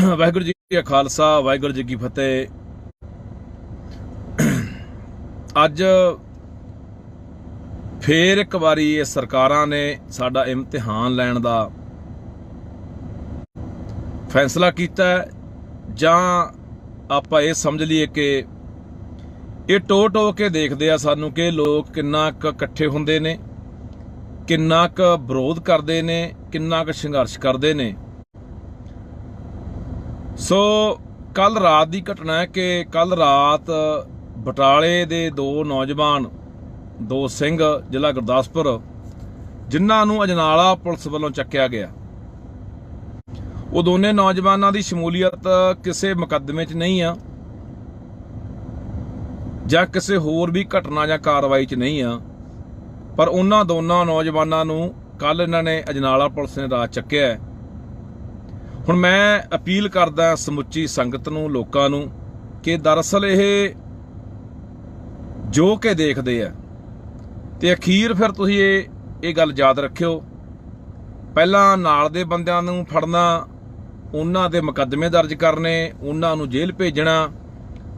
ਵਾਹਿਗੁਰੂ ਜੀ ਕਾ ਖਾਲਸਾ, ਵਾਹਿਗੁਰੂ ਜੀ ਕੀ ਫਤਿਹ। ਅੱਜ ਫੇਰ ਇੱਕ ਵਾਰੀ ਇਹ ਸਰਕਾਰਾਂ ਨੇ ਸਾਡਾ ਇਮਤਿਹਾਨ ਲੈਣ ਦਾ ਫੈਸਲਾ ਕੀਤਾ, ਜਾਂ ਆਪਾਂ ਇਹ ਸਮਝ ਲਈਏ ਕਿ ਇਹ ਟੋ ਕੇ ਦੇਖਦੇ ਆ ਸਾਨੂੰ ਕਿ ਲੋਕ ਕਿੰਨਾ ਕੁ ਇਕੱਠੇ ਹੁੰਦੇ ਨੇ, ਕਿੰਨਾ ਕੁ ਵਿਰੋਧ ਕਰਦੇ ਨੇ, ਕਿੰਨਾ ਕੁ ਸੰਘਰਸ਼ ਕਰਦੇ ਨੇ। ਸੋ ਕੱਲ ਰਾਤ ਦੀ ਘਟਨਾ ਹੈ ਕਿ ਕੱਲ ਰਾਤ ਬਟਾਲੇ ਦੇ ਦੋ ਨੌਜਵਾਨ, ਦੋ ਸਿੰਘ, ਜ਼ਿਲ੍ਹਾ ਗੁਰਦਾਸਪੁਰ, ਜਿਨ੍ਹਾਂ ਨੂੰ ਅਜਨਾਲਾ ਪੁਲਿਸ ਵੱਲੋਂ ਚੱਕਿਆ ਗਿਆ, ਉਹ ਦੋਨੇ ਨੌਜਵਾਨਾਂ ਦੀ ਸ਼ਮੂਲੀਅਤ ਕਿਸੇ ਮੁਕੱਦਮੇ 'ਚ ਨਹੀਂ ਆ ਜਾਂ ਕਿਸੇ ਹੋਰ ਵੀ ਘਟਨਾ ਜਾਂ ਕਾਰਵਾਈ 'ਚ ਨਹੀਂ ਆ, ਪਰ ਉਹਨਾਂ ਦੋਨਾਂ ਨੌਜਵਾਨਾਂ ਨੂੰ ਕੱਲ ਇਹਨਾਂ ਨੇ ਅਜਨਾਲਾ ਪੁਲਿਸ ਨੇ ਰਾਤ ਚੱਕਿਆ। ਹੁਣ ਮੈਂ ਅਪੀਲ ਕਰਦਾ ਸਮੁੱਚੀ ਸੰਗਤ ਨੂੰ, ਲੋਕਾਂ ਨੂੰ, ਕਿ ਦਰਅਸਲ ਇਹ ਜੋ ਕਿ ਦੇਖਦੇ ਆ ਤੇ ਅਖੀਰ ਫਿਰ ਤੁਸੀਂ ਇਹ ਗੱਲ ਯਾਦ ਰੱਖਿਓ, ਪਹਿਲਾਂ ਨਾਲ ਦੇ ਬੰਦਿਆਂ ਨੂੰ ਫੜਨਾ, ਉਹਨਾਂ ਦੇ ਮੁਕੱਦਮੇ ਦਰਜ ਕਰਨੇ, ਉਹਨਾਂ ਨੂੰ ਜੇਲ੍ਹ ਭੇਜਣਾ,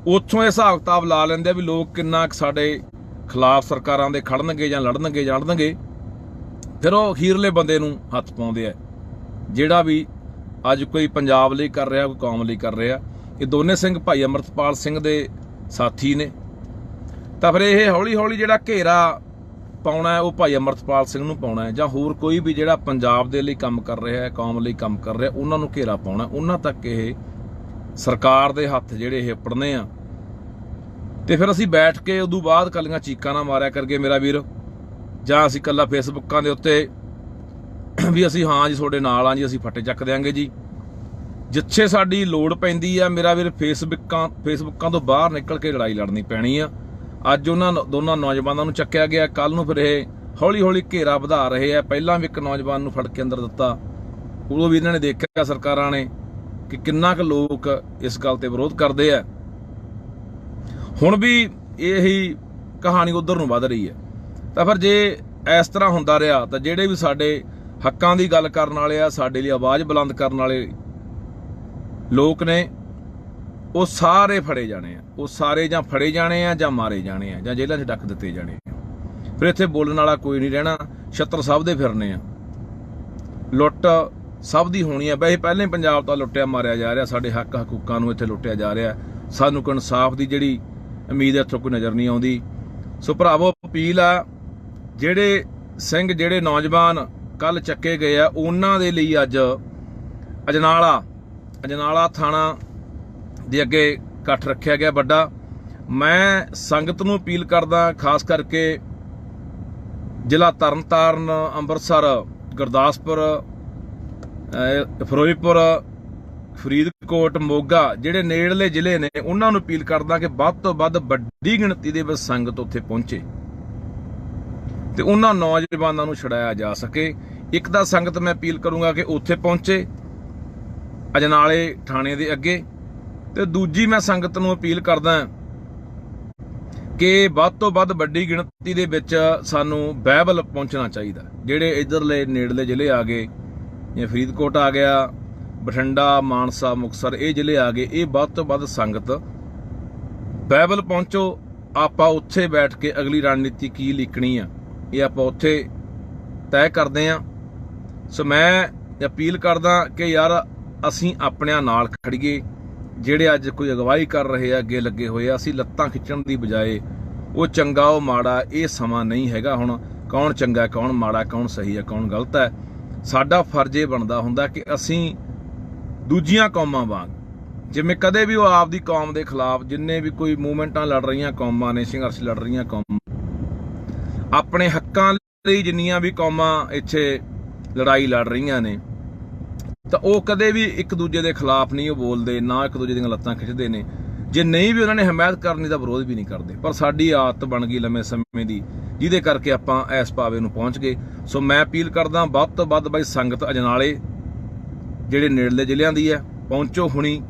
ਉੱਥੋਂ ਇਹ ਹਿਸਾਬ ਕਿਤਾਬ ਲਾ ਲੈਂਦੇ ਆ ਵੀ ਲੋਕ ਕਿੰਨਾ ਸਾਡੇ ਖਿਲਾਫ ਸਰਕਾਰਾਂ ਦੇ ਖੜਨਗੇ ਜਾਂ ਲੜਨਗੇ ਫਿਰ ਉਹ ਅਖੀਰਲੇ ਬੰਦੇ ਨੂੰ ਹੱਥ ਪਾਉਂਦੇ ਆ, ਜਿਹੜਾ ਵੀ ਅੱਜ ਕੋਈ ਪੰਜਾਬ ਲਈ ਕਰ ਰਿਹਾ, ਕੋਈ ਕੌਮ ਲਈ ਕਰ ਰਿਹਾ। ਇਹ ਦੋਨੇ ਸਿੰਘ ਭਾਈ ਅਮਰਤਪਾਲ ਸਿੰਘ ਦੇ ਸਾਥੀ ਨੇ, ਤਾਂ ਫਿਰ ਇਹ ਹੌਲੀ ਹੌਲੀ ਜਿਹੜਾ ਘੇਰਾ ਪਾਉਣਾ ਹੈ ਉਹ ਭਾਈ ਅਮਰਤਪਾਲ ਸਿੰਘ ਨੂੰ ਪਾਉਣਾ ਹੈ, ਜਾਂ ਹੋਰ ਕੋਈ ਵੀ ਜਿਹੜਾ ਪੰਜਾਬ ਦੇ ਲਈ ਕੰਮ ਕਰ ਰਿਹਾ ਹੈ, ਕੌਮ ਲਈ ਕੰਮ ਕਰ ਰਿਹਾ, ਉਹਨਾਂ ਨੂੰ ਘੇਰਾ ਪਾਉਣਾ। ਉਹਨਾਂ ਤੱਕ ਇਹ ਸਰਕਾਰ ਦੇ ਹੱਥ ਜਿਹੜੇ ਇਹ ਪੜਨੇ ਆ। ਤੇ ਫਿਰ ਅਸੀਂ ਬੈਠ ਕੇ ਉਦੋਂ ਬਾਅਦ ਕੱਲੀਆਂ ਚੀਕਾਂ ਨਾ ਮਾਰਿਆ ਕਰਗੇ ਮੇਰਾ ਵੀਰ, ਜਾਂ ਅਸੀਂ ਕੱਲਾ ਫੇਸਬੁੱਕਾਂ ਦੇ ਉੱਤੇ ਵੀ ਅਸੀਂ ਹਾਂ ਜੀ ਤੁਹਾਡੇ ਨਾਲ ਆ ਜੀ, ਅਸੀਂ ਫੱਟੇ ਚੱਕ ਦਿਆਂਗੇ ਜੀ। ਜਿੱਥੇ ਸਾਡੀ ਲੋੜ ਪੈਂਦੀ ਆ ਮੇਰਾ ਵੀਰ, ਫੇਸਬੁੱਕਾਂ ਤੋਂ ਬਾਹਰ ਨਿਕਲ ਕੇ ਲੜਾਈ ਲੜਨੀ ਪੈਣੀ ਆ। ਅੱਜ ਉਹਨਾਂ ਦੋਨਾਂ ਨੌਜਵਾਨਾਂ ਨੂੰ ਚੱਕਿਆ ਗਿਆ, ਕੱਲ ਨੂੰ ਫਿਰ ਇਹ ਹੌਲੀ ਹੌਲੀ ਘੇਰਾ ਵਧਾ ਰਹੇ ਆ। ਪਹਿਲਾਂ ਵੀ ਇੱਕ ਨੌਜਵਾਨ ਨੂੰ ਫੜ ਕੇ ਅੰਦਰ ਦਿੱਤਾ, ਉਦੋਂ ਵੀ ਇਹਨਾਂ ਨੇ ਦੇਖਿਆ ਸਰਕਾਰਾਂ ਨੇ ਕਿ ਕਿੰਨਾ ਕੁ ਲੋਕ ਇਸ ਗੱਲ ਤੇ ਵਿਰੋਧ ਕਰਦੇ ਆ। ਹੁਣ ਵੀ ਇਹੀ ਕਹਾਣੀ ਉਧਰ ਨੂੰ ਵੱਧ ਰਹੀ ਹੈ। ਤਾਂ ਫਿਰ ਜੇ ਇਸ ਤਰ੍ਹਾਂ ਹੁੰਦਾ ਰਿਹਾ ਤਾਂ ਜਿਹੜੇ ਵੀ ਸਾਡੇ ਹੱਕਾਂ ਦੀ ਗੱਲ ਕਰਨ ਵਾਲੇ ਆ, ਸਾਡੇ ਲਈ ਆਵਾਜ਼ ਬੁਲੰਦ ਕਰਨ ਵਾਲੇ ਲੋਕ ਨੇ, ਉਹ ਸਾਰੇ ਫੜੇ ਜਾਣੇ ਆ। ਉਹ ਸਾਰੇ ਜਾਂ ਫੜੇ ਜਾਣੇ ਆ ਜਾਂ ਮਾਰੇ ਜਾਣੇ ਆ ਜਾਂ ਜੇਲ੍ਹਾਂ 'ਚ ਡੱਕ ਦਿੱਤੇ ਜਾਣੇ ਆ। ਫਿਰ ਇੱਥੇ ਬੋਲਣ ਵਾਲਾ ਕੋਈ ਨਹੀਂ ਰਹਿਣਾ, ਛੱਤਰ ਸਭ ਦੇ ਫਿਰਨੇ ਆ, ਲੁੱਟ ਸਭ ਦੀ ਹੋਣੀ ਆ। ਵੈਸੇ ਪਹਿਲਾਂ ਹੀ ਪੰਜਾਬ ਤਾਂ ਲੁੱਟਿਆ ਮਾਰਿਆ ਜਾ ਰਿਹਾ, ਸਾਡੇ ਹੱਕ ਹਕੂਕਾਂ ਨੂੰ ਇੱਥੇ ਲੁੱਟਿਆ ਜਾ ਰਿਹਾ। ਸਾਨੂੰ ਕੋਈ ਇਨਸਾਫ ਦੀ ਜਿਹੜੀ ਉਮੀਦ ਇੱਥੋਂ ਕੋਈ ਨਜ਼ਰ ਨਹੀਂ ਆਉਂਦੀ। ਸੋ ਭਰਾਵੋ, ਅਪੀਲ ਆ, ਜਿਹੜੇ ਸਿੰਘ ਜਿਹੜੇ ਨੌਜਵਾਨ ਕੱਲ ਚੱਕੇ ਗਏ ਆ, ਉਹਨਾਂ ਦੇ ਲਈ ਅੱਜ ਅਜਨਾਲਾ ਥਾਣਾ ਦੇ ਅੱਗੇ ਇਕੱਠ ਰੱਖਿਆ ਗਿਆ ਵੱਡਾ। ਮੈਂ ਸੰਗਤ ਨੂੰ ਅਪੀਲ ਕਰਦਾ, ਖਾਸ ਕਰਕੇ ਜ਼ਿਲ੍ਹਾ ਤਰਨਤਾਰਨ, ਅੰਮ੍ਰਿਤਸਰ, ਗੁਰਦਾਸਪੁਰ, ਫਿਰੋਜ਼ਪੁਰ, ਫਰੀਦਕੋਟ, ਮੋਗਾ, ਜਿਹੜੇ ਨੇੜਲੇ ਜ਼ਿਲ੍ਹੇ ਨੇ, ਉਹਨਾਂ ਨੂੰ ਅਪੀਲ ਕਰਦਾ ਕਿ ਵੱਧ ਤੋਂ ਵੱਧ ਵੱਡੀ ਗਿਣਤੀ ਦੇ ਵਿੱਚ ਸੰਗਤ ਉੱਥੇ ਪਹੁੰਚੇ ਤੇ ਉਹਨਾਂ ਨੌਜਵਾਨਾਂ ਨੂੰ ਛੁਡਾਇਆ ਜਾ ਸਕੇ। ਇੱਕ ਤਾਂ ਸੰਗਤ ਮੈਂ ਅਪੀਲ ਕਰੂੰਗਾ ਕਿ ਉੱਥੇ ਪਹੁੰਚੇ ਅਜਨਾਲੇ ਥਾਣੇ ਦੇ ਅੱਗੇ, ਤੇ ਦੂਜੀ ਮੈਂ ਸੰਗਤ ਨੂੰ ਅਪੀਲ ਕਰਦਾ ਕਿ ਵੱਧ ਤੋਂ ਵੱਧ ਵੱਡੀ ਗਿਣਤੀ ਦੇ ਵਿੱਚ ਸਾਨੂੰ ਬਾਈਬਲ ਪਹੁੰਚਣਾ ਚਾਹੀਦਾ। ਜਿਹੜੇ ਇੱਧਰਲੇ ਨੇੜਲੇ ਜ਼ਿਲ੍ਹੇ ਆ ਗਏ, ਜਿਵੇਂ ਫਰੀਦਕੋਟ ਆ ਗਿਆ, ਬਠਿੰਡਾ, ਮਾਨਸਾ, ਮੁਕਤਸਰ, ਇਹ ਜ਼ਿਲ੍ਹੇ ਆ ਗਏ, ਇਹ ਵੱਧ ਤੋਂ ਵੱਧ ਸੰਗਤ ਬਾਈਬਲ ਪਹੁੰਚੋ। ਆਪਾਂ ਉੱਥੇ ਬੈਠ ਕੇ ਅਗਲੀ ਰਣਨੀਤੀ ਕੀ ਲਿਖਣੀ ਆ, ਇਹ ਆਪਾਂ ਉੱਥੇ ਤੈਅ ਕਰਦੇ ਹਾਂ। ਸੋ ਮੈਂ ਅਪੀਲ ਕਰਦਾ ਕਿ ਯਾਰ ਅਸੀਂ ਆਪਣਿਆਂ ਨਾਲ ਖੜੀਏ। ਜਿਹੜੇ ਅੱਜ ਕੋਈ ਅਗਵਾਈ ਕਰ ਰਹੇ ਆ, ਅੱਗੇ ਲੱਗੇ ਹੋਏ ਆ, ਅਸੀਂ ਲੱਤਾਂ ਖਿੱਚਣ ਦੀ ਬਜਾਏ ਉਹ ਚੰਗਾ ਉਹ ਮਾੜਾ, ਇਹ ਸਮਾਂ ਨਹੀਂ ਹੈਗਾ ਹੁਣ ਕੌਣ ਚੰਗਾ ਕੌਣ ਮਾੜਾ, ਕੌਣ ਸਹੀ ਹੈ ਕੌਣ ਗਲਤ ਹੈ। ਸਾਡਾ ਫਰਜ਼ ਇਹ ਬਣਦਾ ਹੁੰਦਾ ਕਿ ਅਸੀਂ ਦੂਜੀਆਂ ਕੌਮਾਂ ਵਾਂਗ, ਜਿਵੇਂ ਕਦੇ ਵੀ ਉਹ ਆਪਦੀ ਕੌਮ ਦੇ ਖਿਲਾਫ ਜਿੰਨੇ ਵੀ ਕੋਈ ਮੂਵਮੈਂਟਾਂ ਲੜ ਰਹੀਆਂ ਕੌਮਾਂ ਨੇ, ਸੰਘਰਸ਼ ਲੜ ਰਹੀਆਂ ਕੌਮਾਂ, ਆਪਣੇ ਹੱਕਾਂ ਲਈ ਜਿੰਨੀਆਂ ਵੀ ਕੌਮਾਂ ਇੱਥੇ ਲੜਾਈ ਲੜ ਰਹੀਆਂ ਨੇ, ਤਾਂ ਉਹ ਕਦੇ ਵੀ ਇੱਕ ਦੂਜੇ ਦੇ ਖਿਲਾਫ ਨਹੀਂ ਉਹ ਬੋਲਦੇ, ਨਾ ਇੱਕ ਦੂਜੇ ਦੀਆਂ ਲੱਤਾਂ ਖਿੱਚਦੇ ਨੇ। ਜੇ ਨਹੀਂ ਵੀ ਉਹਨਾਂ ਨੇ ਹਮਾਇਤ ਕਰਨੀ ਤਾਂ ਵਿਰੋਧ ਵੀ ਨਹੀਂ ਕਰਦੇ। ਪਰ ਸਾਡੀ ਆਦਤ ਬਣ ਗਈ ਲੰਮੇ ਸਮੇਂ ਦੀ, ਜਿਹਦੇ ਕਰਕੇ ਆਪਾਂ ਇਸ ਪਾਵੇ ਨੂੰ ਪਹੁੰਚ ਗਏ। ਸੋ ਮੈਂ ਅਪੀਲ ਕਰਦਾ ਵੱਧ ਤੋਂ ਵੱਧ ਬਾਈ ਸੰਗਤ ਅਜਨਾਲੇ ਜਿਹੜੇ ਨੇੜਲੇ ਜ਼ਿਲ੍ਹਿਆਂ ਦੀ ਹੈ ਪਹੁੰਚੋ ਹੁਣੀ।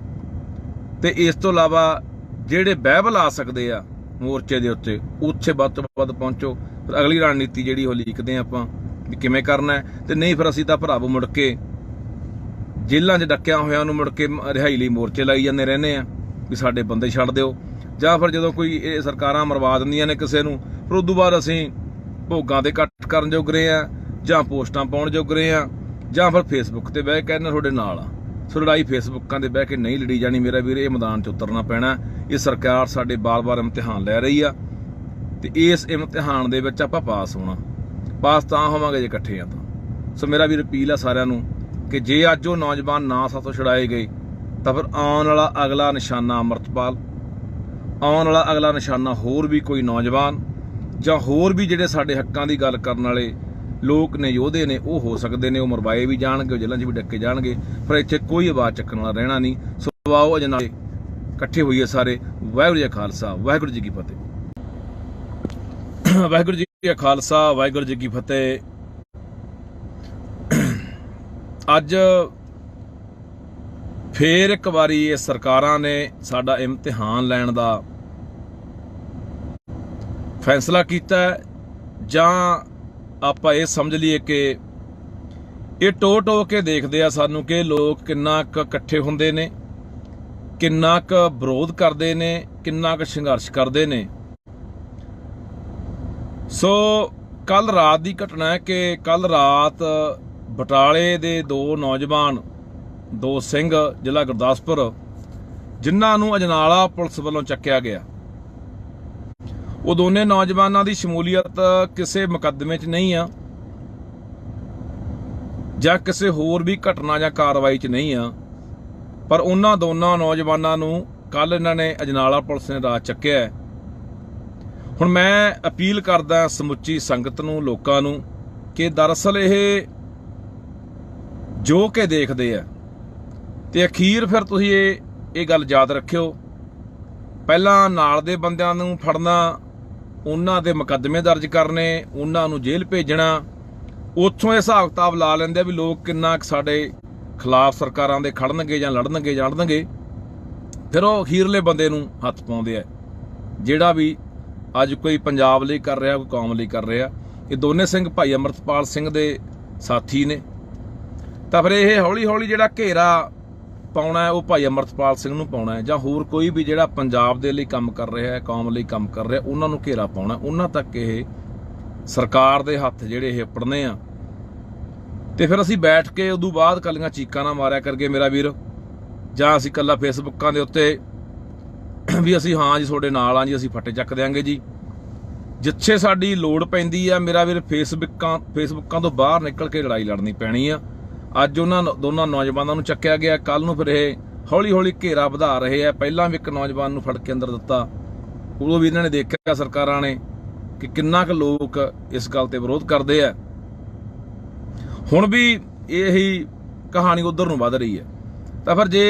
ਤੇ ਇਸ ਤੋਂ ਇਲਾਵਾ ਜਿਹੜੇ ਬਾਈਬਲ ਆ ਸਕਦੇ ਆ ਮੋਰਚੇ ਦੇ ਉੱਤੇ, ਉੱਥੇ ਵੱਧ ਤੋਂ ਵੱਧ ਪਹੁੰਚੋ। ਫਿਰ ਅਗਲੀ ਰਣਨੀਤੀ ਜਿਹੜੀ ਉਹ ਲਿਖਦੇ ਆਪਾਂ ਵੀ ਕਿਵੇਂ ਕਰਨਾ ਹੈ। ਤੇ ਨਹੀਂ ਫਿਰ ਅਸੀਂ ਤਾਂ ਭਰਾਵੋ ਮੁੜ ਕੇ ਜੇਲ੍ਹਾਂ 'ਚ ਡੱਕਿਆ ਹੋਇਆਂ ਨੂੰ ਮੁੜ ਕੇ ਰਿਹਾਈ ਲਈ ਮੋਰਚੇ ਲਾਈ ਜਾਂਦੇ ਰਹਿੰਦੇ ਆ ਵੀ ਸਾਡੇ ਬੰਦੇ ਛੱਡ ਦਿਓ। ਜਾਂ ਫਿਰ ਜਦੋਂ ਕੋਈ ਇਹ ਸਰਕਾਰਾਂ ਮਰਵਾ ਦਿੰਦੀਆਂ ਨੇ ਕਿਸੇ ਨੂੰ, ਫਿਰ ਉਦੋਂ ਬਾਅਦ ਅਸੀਂ ਭੋਗਾਂ ਤੇ ਇਕੱਠ ਕਰਨ ਜੋਗ ਰਹੇ ਆ, ਜਾਂ ਪੋਸਟਾਂ ਪਾਉਣ ਜੋਗ ਰਹੇ ਆ, ਜਾਂ ਫਿਰ ਫੇਸਬੁੱਕ ਤੇ ਬਹਿ ਕੇ ਕਹਿੰਦੇ ਤੁਹਾਡੇ ਨਾਲ ਆ। ਸੋ ਲੜਾਈ ਫੇਸਬੁੱਕਾਂ ਤੇ ਬਹਿ ਕੇ ਨਹੀਂ ਲੜੀ ਜਾਣੀ ਮੇਰਾ ਵੀਰ, ਇਹ ਮੈਦਾਨ 'ਚ ਉਤਰਨਾ ਪੈਣਾ। ਇਹ ਸਰਕਾਰ ਸਾਡੇ ਬਾਰ-ਬਾਰ ਇਮਤਿਹਾਨ ਲੈ ਰਹੀ ਆ, ਤੇ ਇਸ ਇਮਤਿਹਾਨ ਦੇ ਵਿੱਚ ਆਪਾਂ ਪਾਸ ਹੋਣਾ। ਪਾਸ ਤਾਂ ਹੋਵਾਂਗੇ ਜੇ ਇਕੱਠੇ ਆ ਤਾਂ। ਸੋ ਮੇਰਾ ਵੀਰ ਅਪੀਲ ਆ ਸਾਰਿਆਂ ਨੂੰ ਕਿ ਜੇ ਅੱਜ ਉਹ ਨੌਜਵਾਨ ਨਾ ਸਾਥੋਂ ਛੁਡਾਏ ਗਏ ਤਾਂ ਫਿਰ ਆਉਣ ਵਾਲਾ ਅਗਲਾ ਨਿਸ਼ਾਨਾ ਅਮਰਤਪਾਲ, ਆਉਣ ਵਾਲਾ ਅਗਲਾ ਨਿਸ਼ਾਨਾ ਹੋਰ ਵੀ ਕੋਈ ਨੌਜਵਾਨ, ਜਾਂ ਹੋਰ ਵੀ ਜਿਹੜੇ ਸਾਡੇ ਹੱਕਾਂ ਦੀ ਗੱਲ ਕਰਨ ਵਾਲੇ ਲੋਕ ਨੇ, ਯੋਧੇ ਨੇ, ਉਹ ਹੋ ਸਕਦੇ ਨੇ। ਉਹ ਮਰਵਾਏ ਵੀ ਜਾਣਗੇ, ਉਹ ਜੇਲ੍ਹਾਂ 'ਚ ਵੀ ਡੱਕੇ ਜਾਣਗੇ, ਪਰ ਇੱਥੇ ਕੋਈ ਆਵਾਜ਼ ਚੱਕਣ ਵਾਲਾ ਰਹਿਣਾ ਨਹੀਂ। ਸੋ ਆਓ ਅਜਨਾਲੇ ਇਕੱਠੇ ਹੋਈਏ ਸਾਰੇ। ਵਾਹਿਗੁਰੂ ਜੀ ਕਾ ਖਾਲਸਾ, ਵਾਹਿਗੁਰੂ ਜੀ ਕੀ ਫਤਿਹ। ਵਾਹਿਗੁਰੂ ਜੀ ਕਾ ਖਾਲਸਾ, ਵਾਹਿਗੁਰੂ ਜੀ ਕੀ ਫਤਿਹ। ਅੱਜ ਫੇਰ ਇੱਕ ਵਾਰੀ ਇਹ ਸਰਕਾਰਾਂ ਨੇ ਸਾਡਾ ਇਮਤਿਹਾਨ ਲੈਣ ਦਾ ਫੈਸਲਾ ਕੀਤਾ, ਜਾਂ ਆਪਾਂ ਇਹ ਸਮਝ ਲਈਏ ਕਿ ਇਹ ਟੋ ਕੇ ਦੇਖਦੇ ਆ ਸਾਨੂੰ ਕਿ ਲੋਕ ਕਿੰਨਾ ਕੁ ਇਕੱਠੇ ਹੁੰਦੇ ਨੇ, ਕਿੰਨਾ ਕੁ ਵਿਰੋਧ ਕਰਦੇ ਨੇ, ਕਿੰਨਾ ਕੁ ਸੰਘਰਸ਼ ਕਰਦੇ ਨੇ। ਸੋ ਕੱਲ ਰਾਤ ਦੀ ਘਟਨਾ ਹੈ ਕਿ ਕੱਲ ਰਾਤ ਬਟਾਲੇ ਦੇ ਦੋ ਨੌਜਵਾਨ, ਦੋ ਸਿੰਘ, ਜ਼ਿਲ੍ਹਾ ਗੁਰਦਾਸਪੁਰ, ਜਿਨ੍ਹਾਂ ਨੂੰ ਅਜਨਾਲਾ ਪੁਲਿਸ ਵੱਲੋਂ ਚੱਕਿਆ ਗਿਆ। ਉਹ ਦੋਨੇ ਨੌਜਵਾਨਾਂ ਦੀ ਸ਼ਮੂਲੀਅਤ ਕਿਸੇ ਮੁਕੱਦਮੇ 'ਚ ਨਹੀਂ ਆ ਜਾਂ ਕਿਸੇ ਹੋਰ ਵੀ ਘਟਨਾ ਜਾਂ ਕਾਰਵਾਈ 'ਚ ਨਹੀਂ ਆ, ਪਰ ਉਹਨਾਂ ਦੋਨਾਂ ਨੌਜਵਾਨਾਂ ਨੂੰ ਕੱਲ ਇਹਨਾਂ ਨੇ ਅਜਨਾਲਾ ਪੁਲਿਸ ਨੇ ਰਾਤ ਚੱਕਿਆ। ਹੁਣ ਮੈਂ ਅਪੀਲ ਕਰਦਾ ਸਮੁੱਚੀ ਸੰਗਤ ਨੂੰ, ਲੋਕਾਂ ਨੂੰ, ਕਿ ਦਰਅਸਲ ਇਹ ਜੋ ਕਿ ਦੇਖਦੇ ਆ ਤੇ ਅਖੀਰ ਫਿਰ ਤੁਸੀਂ ਇਹ ਗੱਲ ਯਾਦ ਰੱਖਿਓ, ਪਹਿਲਾਂ ਨਾਲ ਦੇ ਬੰਦਿਆਂ ਨੂੰ ਫੜਨਾ, ਉਹਨਾਂ ਦੇ ਮੁਕੱਦਮੇ ਦਰਜ ਕਰਨੇ, ਉਹਨਾਂ ਨੂੰ ਜੇਲ੍ਹ ਭੇਜਣਾ, ਉੱਥੋਂ ਇਹ ਹਿਸਾਬ ਕਿਤਾਬ ਲਾ ਲੈਂਦੇ ਆ ਵੀ ਲੋਕ ਕਿੰਨਾ ਸਾਡੇ ਖਿਲਾਫ ਸਰਕਾਰਾਂ ਦੇ ਖੜਨਗੇ ਜਾਂ ਲੜਨਗੇ, ਫਿਰ ਉਹ ਅਖੀਰਲੇ ਬੰਦੇ ਨੂੰ ਹੱਥ ਪਾਉਂਦੇ ਆ, ਜਿਹੜਾ ਵੀ ਅੱਜ ਕੋਈ ਪੰਜਾਬ ਲਈ ਕਰ ਰਿਹਾ, ਕੋਈ ਕੌਮ ਲਈ ਕਰ ਰਿਹਾ। ਇਹ ਦੋਨੇ ਸਿੰਘ ਭਾਈ ਅਮਰਤਪਾਲ ਸਿੰਘ ਦੇ ਸਾਥੀ ਨੇ, ਤਾਂ ਫਿਰ ਇਹ ਹੌਲੀ ਹੌਲੀ ਜਿਹੜਾ ਘੇਰਾ ਪਾਉਣਾ ਹੈ ਉਹ ਭਾਈ ਅਮਰਤਪਾਲ ਸਿੰਘ ਨੂੰ ਪਾਉਣਾ ਹੈ, ਜਾਂ ਹੋਰ ਕੋਈ ਵੀ ਜਿਹੜਾ ਪੰਜਾਬ ਦੇ ਲਈ ਕੰਮ ਕਰ ਰਿਹਾ ਹੈ, ਕੌਮ ਲਈ ਕੰਮ ਕਰ ਰਿਹਾ, ਉਹਨਾਂ ਨੂੰ ਘੇਰਾ ਪਾਉਣਾ, ਉਹਨਾਂ ਤੱਕ ਇਹ ਸਰਕਾਰ ਦੇ ਹੱਥ ਜਿਹੜੇ ਇਹ ਪੜਨੇ ਆ। ਤੇ ਫਿਰ ਅਸੀਂ ਬੈਠ ਕੇ ਉਦੋਂ ਬਾਅਦ ਕੱਲੀਆਂ ਚੀਕਾਂ ਨਾ ਮਾਰਿਆ ਕਰਗੇ ਮੇਰਾ ਵੀਰ, ਜਾਂ ਅਸੀਂ ਕੱਲਾ ਫੇਸਬੁੱਕਾਂ ਦੇ ਉੱਤੇ ਵੀ ਅਸੀਂ ਹਾਂ ਜੀ ਤੁਹਾਡੇ ਨਾਲ ਆ ਜੀ, ਅਸੀਂ ਫੱਟੇ ਚੱਕ ਦਿਆਂਗੇ ਜੀ। ਜਿੱਥੇ ਸਾਡੀ ਲੋੜ ਪੈਂਦੀ ਆ ਮੇਰਾ ਵੀਰ, ਫੇਸਬੁੱਕਾਂ ਤੋਂ ਬਾਹਰ ਨਿਕਲ ਕੇ ਲੜਾਈ ਲੜਨੀ ਪੈਣੀ ਆ। ਅੱਜ ਉਹਨਾਂ ਦੋਨਾਂ ਨੌਜਵਾਨਾਂ ਨੂੰ ਚੱਕਿਆ ਗਿਆ, ਕੱਲ ਨੂੰ ਫਿਰ ਇਹ ਹੌਲੀ ਹੌਲੀ ਘੇਰਾ ਵਧਾ ਰਹੇ ਆ। ਪਹਿਲਾਂ ਵੀ ਇੱਕ ਨੌਜਵਾਨ ਨੂੰ ਫੜ ਕੇ ਅੰਦਰ ਦਿੱਤਾ, ਉਦੋਂ ਵੀ ਇਹਨਾਂ ਨੇ ਦੇਖਿਆ ਸਰਕਾਰਾਂ ਨੇ ਕਿ ਕਿੰਨਾ ਕੁ ਲੋਕ ਇਸ ਗੱਲ ਤੇ ਵਿਰੋਧ ਕਰਦੇ ਆ। ਹੁਣ ਵੀ ਇਹੀ ਕਹਾਣੀ ਉਧਰ ਨੂੰ ਵੱਧ ਰਹੀ ਹੈ। ਤਾਂ ਫਿਰ ਜੇ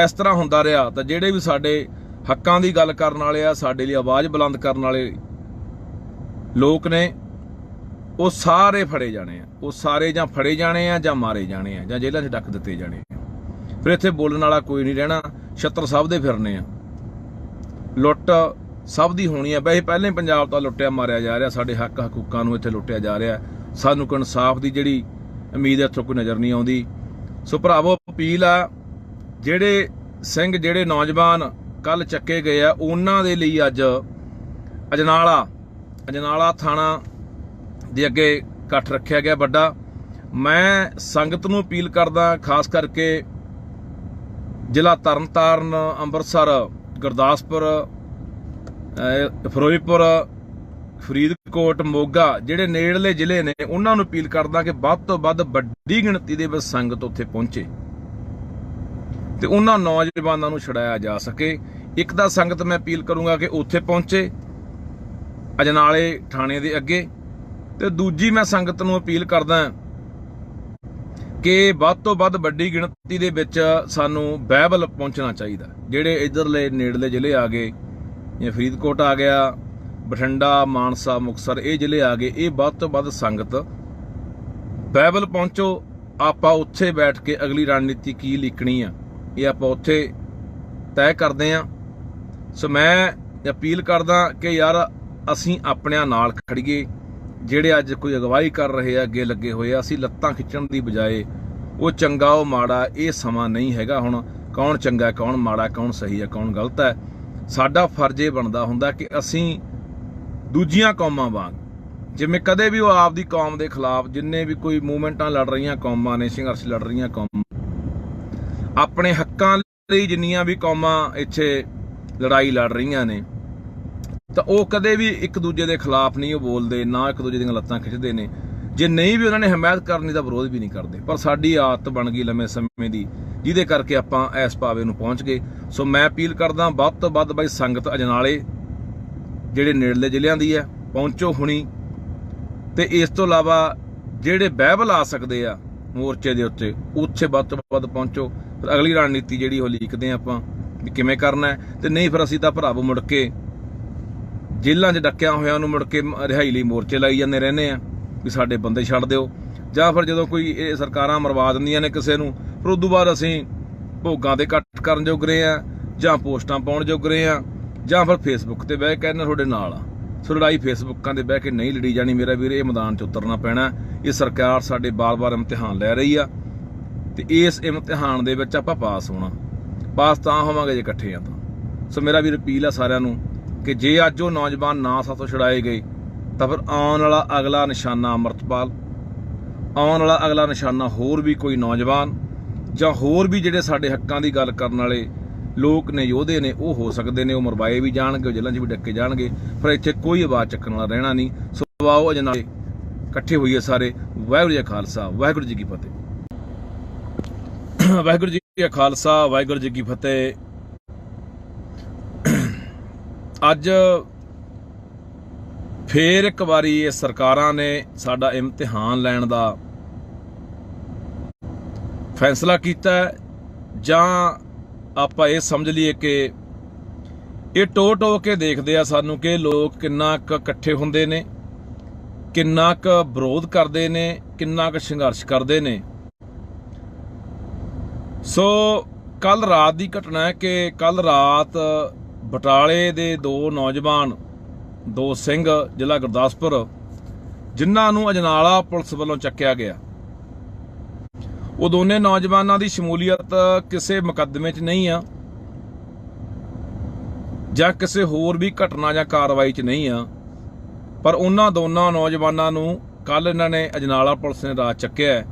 ਇਸ ਤਰ੍ਹਾਂ ਹੁੰਦਾ ਰਿਹਾ ਤਾਂ ਜਿਹੜੇ ਵੀ ਸਾਡੇ ਹੱਕਾਂ ਦੀ ਗੱਲ ਕਰਨ ਵਾਲੇ ਆ, ਸਾਡੇ ਲਈ ਆਵਾਜ਼ ਬੁਲੰਦ ਕਰਨ ਵਾਲੇ ਲੋਕ ਨੇ, ਉਹ ਸਾਰੇ ਫੜੇ ਜਾਣੇ ਆ। ਉਹ ਸਾਰੇ ਜਾਂ ਫੜੇ ਜਾਣੇ ਆ ਜਾਂ ਮਾਰੇ ਜਾਣੇ ਆ ਜਾਂ ਜੇਲ੍ਹਾਂ 'ਚ ਡੱਕ ਦਿੱਤੇ ਜਾਣੇ ਆ। ਫਿਰ ਇੱਥੇ ਬੋਲਣ ਵਾਲਾ ਕੋਈ ਨਹੀਂ ਰਹਿਣਾ, ਛੱਤਰ ਸਭ ਦੇ ਫਿਰਨੇ ਆ, ਲੁੱਟ ਸਭ ਦੀ ਹੋਣੀ ਆ। ਵੈਸੇ ਪਹਿਲਾਂ ਹੀ ਪੰਜਾਬ ਤਾਂ ਲੁੱਟਿਆ ਮਾਰਿਆ ਜਾ ਰਿਹਾ, ਸਾਡੇ ਹੱਕ ਹਕੂਕਾਂ ਨੂੰ ਇੱਥੇ ਲੁੱਟਿਆ ਜਾ ਰਿਹਾ। ਸਾਨੂੰ ਕੋਈ ਇਨਸਾਫ ਦੀ ਜਿਹੜੀ ਉਮੀਦ ਇੱਥੋਂ ਕੋਈ ਨਜ਼ਰ ਨਹੀਂ ਆਉਂਦੀ। ਸੋ ਭਰਾਵੋ, ਅਪੀਲ ਆ, ਜਿਹੜੇ ਸਿੰਘ, ਜਿਹੜੇ ਨੌਜਵਾਨ ਕੱਲ ਚੱਕੇ ਗਏ ਆ, ਉਹਨਾਂ ਦੇ ਲਈ ਅੱਜ ਅਜਨਾਲਾ ਥਾਣਾ ਦੇ ਅੱਗੇ ਇਕੱਠ ਰੱਖਿਆ ਗਿਆ ਵੱਡਾ। ਮੈਂ ਸੰਗਤ ਨੂੰ ਅਪੀਲ ਕਰਦਾ, ਖਾਸ ਕਰਕੇ ਜ਼ਿਲ੍ਹਾ ਤਰਨਤਾਰਨ, ਅੰਮ੍ਰਿਤਸਰ, ਗੁਰਦਾਸਪੁਰ, ਫਿਰੋਜ਼ਪੁਰ, ਫਰੀਦਕੋਟ, ਮੋਗਾ, ਜਿਹੜੇ ਨੇੜਲੇ ਜ਼ਿਲ੍ਹੇ ਨੇ, ਉਹਨਾਂ ਨੂੰ ਅਪੀਲ ਕਰਦਾ ਕਿ ਵੱਧ ਤੋਂ ਵੱਧ ਵੱਡੀ ਗਿਣਤੀ ਦੇ ਵਿੱਚ ਸੰਗਤ ਉੱਥੇ ਪਹੁੰਚੇ ਤੇ ਉਹਨਾਂ ਨੌਜਵਾਨਾਂ ਨੂੰ ਛੁਡਾਇਆ ਜਾ ਸਕੇ। ਇੱਕ ਤਾਂ ਸੰਗਤ ਮੈਂ ਅਪੀਲ ਕਰੂੰਗਾ ਕਿ ਉੱਥੇ ਪਹੁੰਚੇ ਅਜਨਾਲੇ ਥਾਣੇ ਦੇ ਅੱਗੇ, ਤੇ ਦੂਜੀ ਮੈਂ ਸੰਗਤ ਨੂੰ ਅਪੀਲ ਕਰਦਾ ਕਿ ਵੱਧ ਤੋਂ ਵੱਧ ਵੱਡੀ ਗਿਣਤੀ ਦੇ ਵਿੱਚ ਸਾਨੂੰ ਬਾਈਬਲ ਪਹੁੰਚਣਾ ਚਾਹੀਦਾ। ਜਿਹੜੇ ਇੱਧਰਲੇ ਨੇੜਲੇ ਜ਼ਿਲ੍ਹੇ ਆ ਗਏ, ਜਾਂ ਫਰੀਦਕੋਟ ਆ ਗਿਆ, ਬਠਿੰਡਾ, ਮਾਨਸਾ, ਮੁਕਤਸਰ, ਇਹ ਜ਼ਿਲ੍ਹੇ ਆ ਗਏ, ਇਹ ਵੱਧ ਤੋਂ ਵੱਧ ਸੰਗਤ ਬਾਈਬਲ ਪਹੁੰਚੋ। ਆਪਾਂ ਉੱਥੇ ਬੈਠ ਕੇ ਅਗਲੀ ਰਣਨੀਤੀ ਕੀ ਲਿਖਣੀ ਆ, ਇਹ ਆਪਾਂ ਉੱਥੇ ਤੈਅ ਕਰਦੇ ਹਾਂ। ਸੋ ਮੈਂ ਅਪੀਲ ਕਰਦਾ ਕਿ ਯਾਰ ਅਸੀਂ ਆਪਣਿਆਂ ਨਾਲ ਖੜੀਏ। ਜਿਹੜੇ ਅੱਜ ਕੋਈ ਅਗਵਾਈ ਕਰ ਰਹੇ ਆ, ਅੱਗੇ ਲੱਗੇ ਹੋਏ ਆ, ਅਸੀਂ ਲੱਤਾਂ ਖਿੱਚਣ ਦੀ ਬਜਾਏ ਉਹ ਚੰਗਾ ਉਹ ਮਾੜਾ, ਇਹ ਸਮਾਂ ਨਹੀਂ ਹੈਗਾ ਹੁਣ ਕੌਣ ਚੰਗਾ, ਕੌਣ ਮਾੜਾ, ਕੌਣ ਸਹੀ ਹੈ, ਕੌਣ ਗਲਤ ਹੈ। ਸਾਡਾ ਫਰਜ਼ ਇਹ ਬਣਦਾ ਹੁੰਦਾ ਕਿ ਅਸੀਂ ਦੂਜੀਆਂ ਕੌਮਾਂ ਵਾਂਗ, ਜਿਵੇਂ ਕਦੇ ਵੀ ਉਹ ਆਪਦੀ ਕੌਮ ਦੇ ਖਿਲਾਫ, ਜਿੰਨੇ ਵੀ ਕੋਈ ਮੂਵਮੈਂਟਾਂ ਲੜ ਰਹੀਆਂ ਕੌਮਾਂ ਨੇ, ਸੰਘਰਸ਼ ਲੜ ਰਹੀਆਂ ਕੌਮਾਂ, ਆਪਣੇ ਹੱਕਾਂ ਲਈ ਜਿੰਨੀਆਂ ਵੀ ਕੌਮਾਂ ਇੱਥੇ ਲੜਾਈ ਲੜ ਰਹੀਆਂ ਨੇ, ਤਾਂ ਉਹ ਕਦੇ ਵੀ ਇੱਕ ਦੂਜੇ ਦੇ ਖਿਲਾਫ ਨਹੀਂ ਉਹ ਬੋਲਦੇ, ਨਾ ਇੱਕ ਦੂਜੇ ਦੀਆਂ ਲੱਤਾਂ ਖਿੱਚਦੇ ਨੇ। ਜੇ ਨਹੀਂ ਵੀ ਉਹਨਾਂ ਨੇ ਹਮਾਇਤ ਕਰਨੀ ਤਾਂ ਵਿਰੋਧ ਵੀ ਨਹੀਂ ਕਰਦੇ। ਪਰ ਸਾਡੀ ਆਦਤ ਬਣ ਗਈ ਲੰਮੇ ਸਮੇਂ ਦੀ, ਜਿਹਦੇ ਕਰਕੇ ਆਪਾਂ ਇਸ ਪਾਵੇ ਨੂੰ ਪਹੁੰਚ ਗਏ। ਸੋ ਮੈਂ ਅਪੀਲ ਕਰਦਾ ਵੱਧ ਤੋਂ ਵੱਧ ਬਾਈ ਸੰਗਤ ਅਜਨਾਲੇ ਜਿਹੜੇ ਨੇੜਲੇ ਜ਼ਿਲ੍ਹਿਆਂ ਦੀ ਹੈ ਪਹੁੰਚੋ ਹੁਣੀ, ਤੇ ਇਸ ਤੋਂ ਇਲਾਵਾ ਜਿਹੜੇ ਬਾਈਬਲ ਆ ਸਕਦੇ ਆ ਮੋਰਚੇ ਦੇ ਉੱਤੇ, ਉੱਥੇ ਵੱਧ ਤੋਂ ਵੱਧ ਪਹੁੰਚੋ। ਫਿਰ ਅਗਲੀ ਰਣਨੀਤੀ ਜਿਹੜੀ ਉਹ ਲਿਖਦੇ ਆ ਆਪਾਂ ਵੀ ਕਿਵੇਂ ਕਰਨਾ ਹੈ। ਤੇ ਨਹੀਂ ਫਿਰ ਅਸੀਂ ਤਾਂ ਭਰਾਵੋ ਮੁੜ ਕੇ ਜੇਲ੍ਹਾਂ 'ਚ ਡੱਕਿਆ ਹੋਇਆਂ ਨੂੰ ਮੁੜ ਕੇ ਰਿਹਾਈ ਲਈ ਮੋਰਚੇ ਲਾਈ ਜਾਂਦੇ ਰਹਿੰਦੇ ਆ ਵੀ ਸਾਡੇ ਬੰਦੇ ਛੱਡ ਦਿਓ, ਜਾਂ ਫਿਰ ਜਦੋਂ ਕੋਈ ਇਹ ਸਰਕਾਰਾਂ ਮਰਵਾ ਦਿੰਦੀਆਂ ਨੇ ਕਿਸੇ ਨੂੰ, ਫਿਰ ਉਦੋਂ ਬਾਅਦ ਅਸੀਂ ਭੋਗਾਂ ਤੇ ਕੱਟ ਕਰਨ ਜੋਗਰੇ ਆ, ਜਾਂ ਪੋਸਟਾਂ ਪਾਉਣ ਜੋਗਰੇ ਆ, ਜਾਂ ਫਿਰ ਫੇਸਬੁੱਕ ਤੇ ਬਹਿ ਕੇ ਕਹਿੰਦੇ ਤੁਹਾਡੇ ਨਾਲ ਆ। ਸੋ ਲੜਾਈ ਫੇਸਬੁੱਕਾਂ ਤੇ ਬਹਿ ਕੇ ਨਹੀਂ ਲੜੀ ਜਾਣੀ ਮੇਰਾ ਵੀਰ, ਇਹ ਮੈਦਾਨ 'ਚ ਉਤਰਨਾ ਪੈਣਾ। ਇਹ ਸਰਕਾਰ ਸਾਡੇ ਬਾਰ-ਬਾਰ ਇਮਤਿਹਾਨ ਲੈ ਰਹੀ ਆ, ਤੇ ਇਸ ਇਮਤਿਹਾਨ ਦੇ ਵਿੱਚ ਆਪਾਂ ਪਾਸ ਹੋਣਾ। ਪਾਸ ਤਾਂ ਹੋਵਾਂਗੇ ਜੇ ਇਕੱਠੇ ਆ ਤਾਂ। ਸੋ ਮੇਰਾ ਵੀਰ ਅਪੀਲ ਆ ਸਾਰਿਆਂ ਨੂੰ ਕਿ ਜੇ ਅੱਜ ਉਹ ਨੌਜਵਾਨ ਨਾ ਸਾਥੋਂ ਛੁਡਾਏ ਗਏ ਤਾਂ ਫਿਰ ਆਉਣ ਵਾਲਾ ਅਗਲਾ ਨਿਸ਼ਾਨਾ ਅੰਮ੍ਰਿਤਪਾਲ, ਆਉਣ ਵਾਲਾ ਅਗਲਾ ਨਿਸ਼ਾਨਾ ਹੋਰ ਵੀ ਕੋਈ ਨੌਜਵਾਨ ਜਾਂ ਹੋਰ ਵੀ ਜਿਹੜੇ ਸਾਡੇ ਹੱਕਾਂ ਦੀ ਗੱਲ ਕਰਨ ਵਾਲੇ ਲੋਕ ਨੇ, ਯੋਧੇ ਨੇ, ਉਹ ਹੋ ਸਕਦੇ ਨੇ। ਉਹ ਮਰਵਾਏ ਵੀ ਜਾਣਗੇ, ਉਹ ਜੇਲ੍ਹਾਂ 'ਚ ਵੀ ਡੱਕੇ ਜਾਣਗੇ, ਪਰ ਇੱਥੇ ਕੋਈ ਆਵਾਜ਼ ਚੱਕਣ ਵਾਲਾ ਰਹਿਣਾ ਨਹੀਂ। ਸੋ ਆਓ ਅਜਨਾਲੇ ਇਕੱਠੇ ਹੋਈਏ ਸਾਰੇ। ਵਾਹਿਗੁਰੂ ਜੀ ਕਾ ਖਾਲਸਾ, ਵਾਹਿਗੁਰੂ ਜੀ ਕੀ ਫਤਿਹ। ਵਾਹਿਗੁਰੂ ਜੀ ਕਾ ਖਾਲਸਾ, ਵਾਹਿਗੁਰੂ ਜੀ ਕੀ ਫਤਿਹ। ਅੱਜ ਫੇਰ ਇੱਕ ਵਾਰੀ ਇਹ ਸਰਕਾਰਾਂ ਨੇ ਸਾਡਾ ਇਮਤਿਹਾਨ ਲੈਣ ਦਾ ਫੈਸਲਾ ਕੀਤਾ, ਜਾਂ ਆਪਾਂ ਇਹ ਸਮਝ ਲਈਏ ਕਿ ਇਹ ਟੋ ਕੇ ਦੇਖਦੇ ਆ ਸਾਨੂੰ ਕਿ ਲੋਕ ਕਿੰਨਾ ਕੁ ਇਕੱਠੇ ਹੁੰਦੇ ਨੇ, ਕਿੰਨਾ ਕੁ ਵਿਰੋਧ ਕਰਦੇ ਨੇ, ਕਿੰਨਾ ਕੁ ਸੰਘਰਸ਼ ਕਰਦੇ ਨੇ। ਸੋ ਕੱਲ ਰਾਤ ਦੀ ਘਟਨਾ ਹੈ ਕਿ ਕੱਲ ਰਾਤ ਬਟਾਲੇ ਦੇ ਦੋ ਨੌਜਵਾਨ, ਦੋ ਸਿੰਘ, ਜ਼ਿਲ੍ਹਾ ਗੁਰਦਾਸਪੁਰ, ਜਿਨ੍ਹਾਂ ਨੂੰ ਅਜਨਾਲਾ ਪੁਲਿਸ ਵੱਲੋਂ ਚੱਕਿਆ ਗਿਆ, ਉਹ ਦੋਨੇ ਨੌਜਵਾਨਾਂ ਦੀ ਸ਼ਮੂਲੀਅਤ ਕਿਸੇ ਮੁਕੱਦਮੇ 'ਚ ਨਹੀਂ ਆ ਜਾਂ ਕਿਸੇ ਹੋਰ ਵੀ ਘਟਨਾ ਜਾਂ ਕਾਰਵਾਈ 'ਚ ਨਹੀਂ ਆ, ਪਰ ਉਹਨਾਂ ਦੋਨਾਂ ਨੌਜਵਾਨਾਂ ਨੂੰ ਕੱਲ ਇਹਨਾਂ ਨੇ ਅਜਨਾਲਾ ਪੁਲਿਸ ਨੇ ਰਾਤ ਚੱਕਿਆ।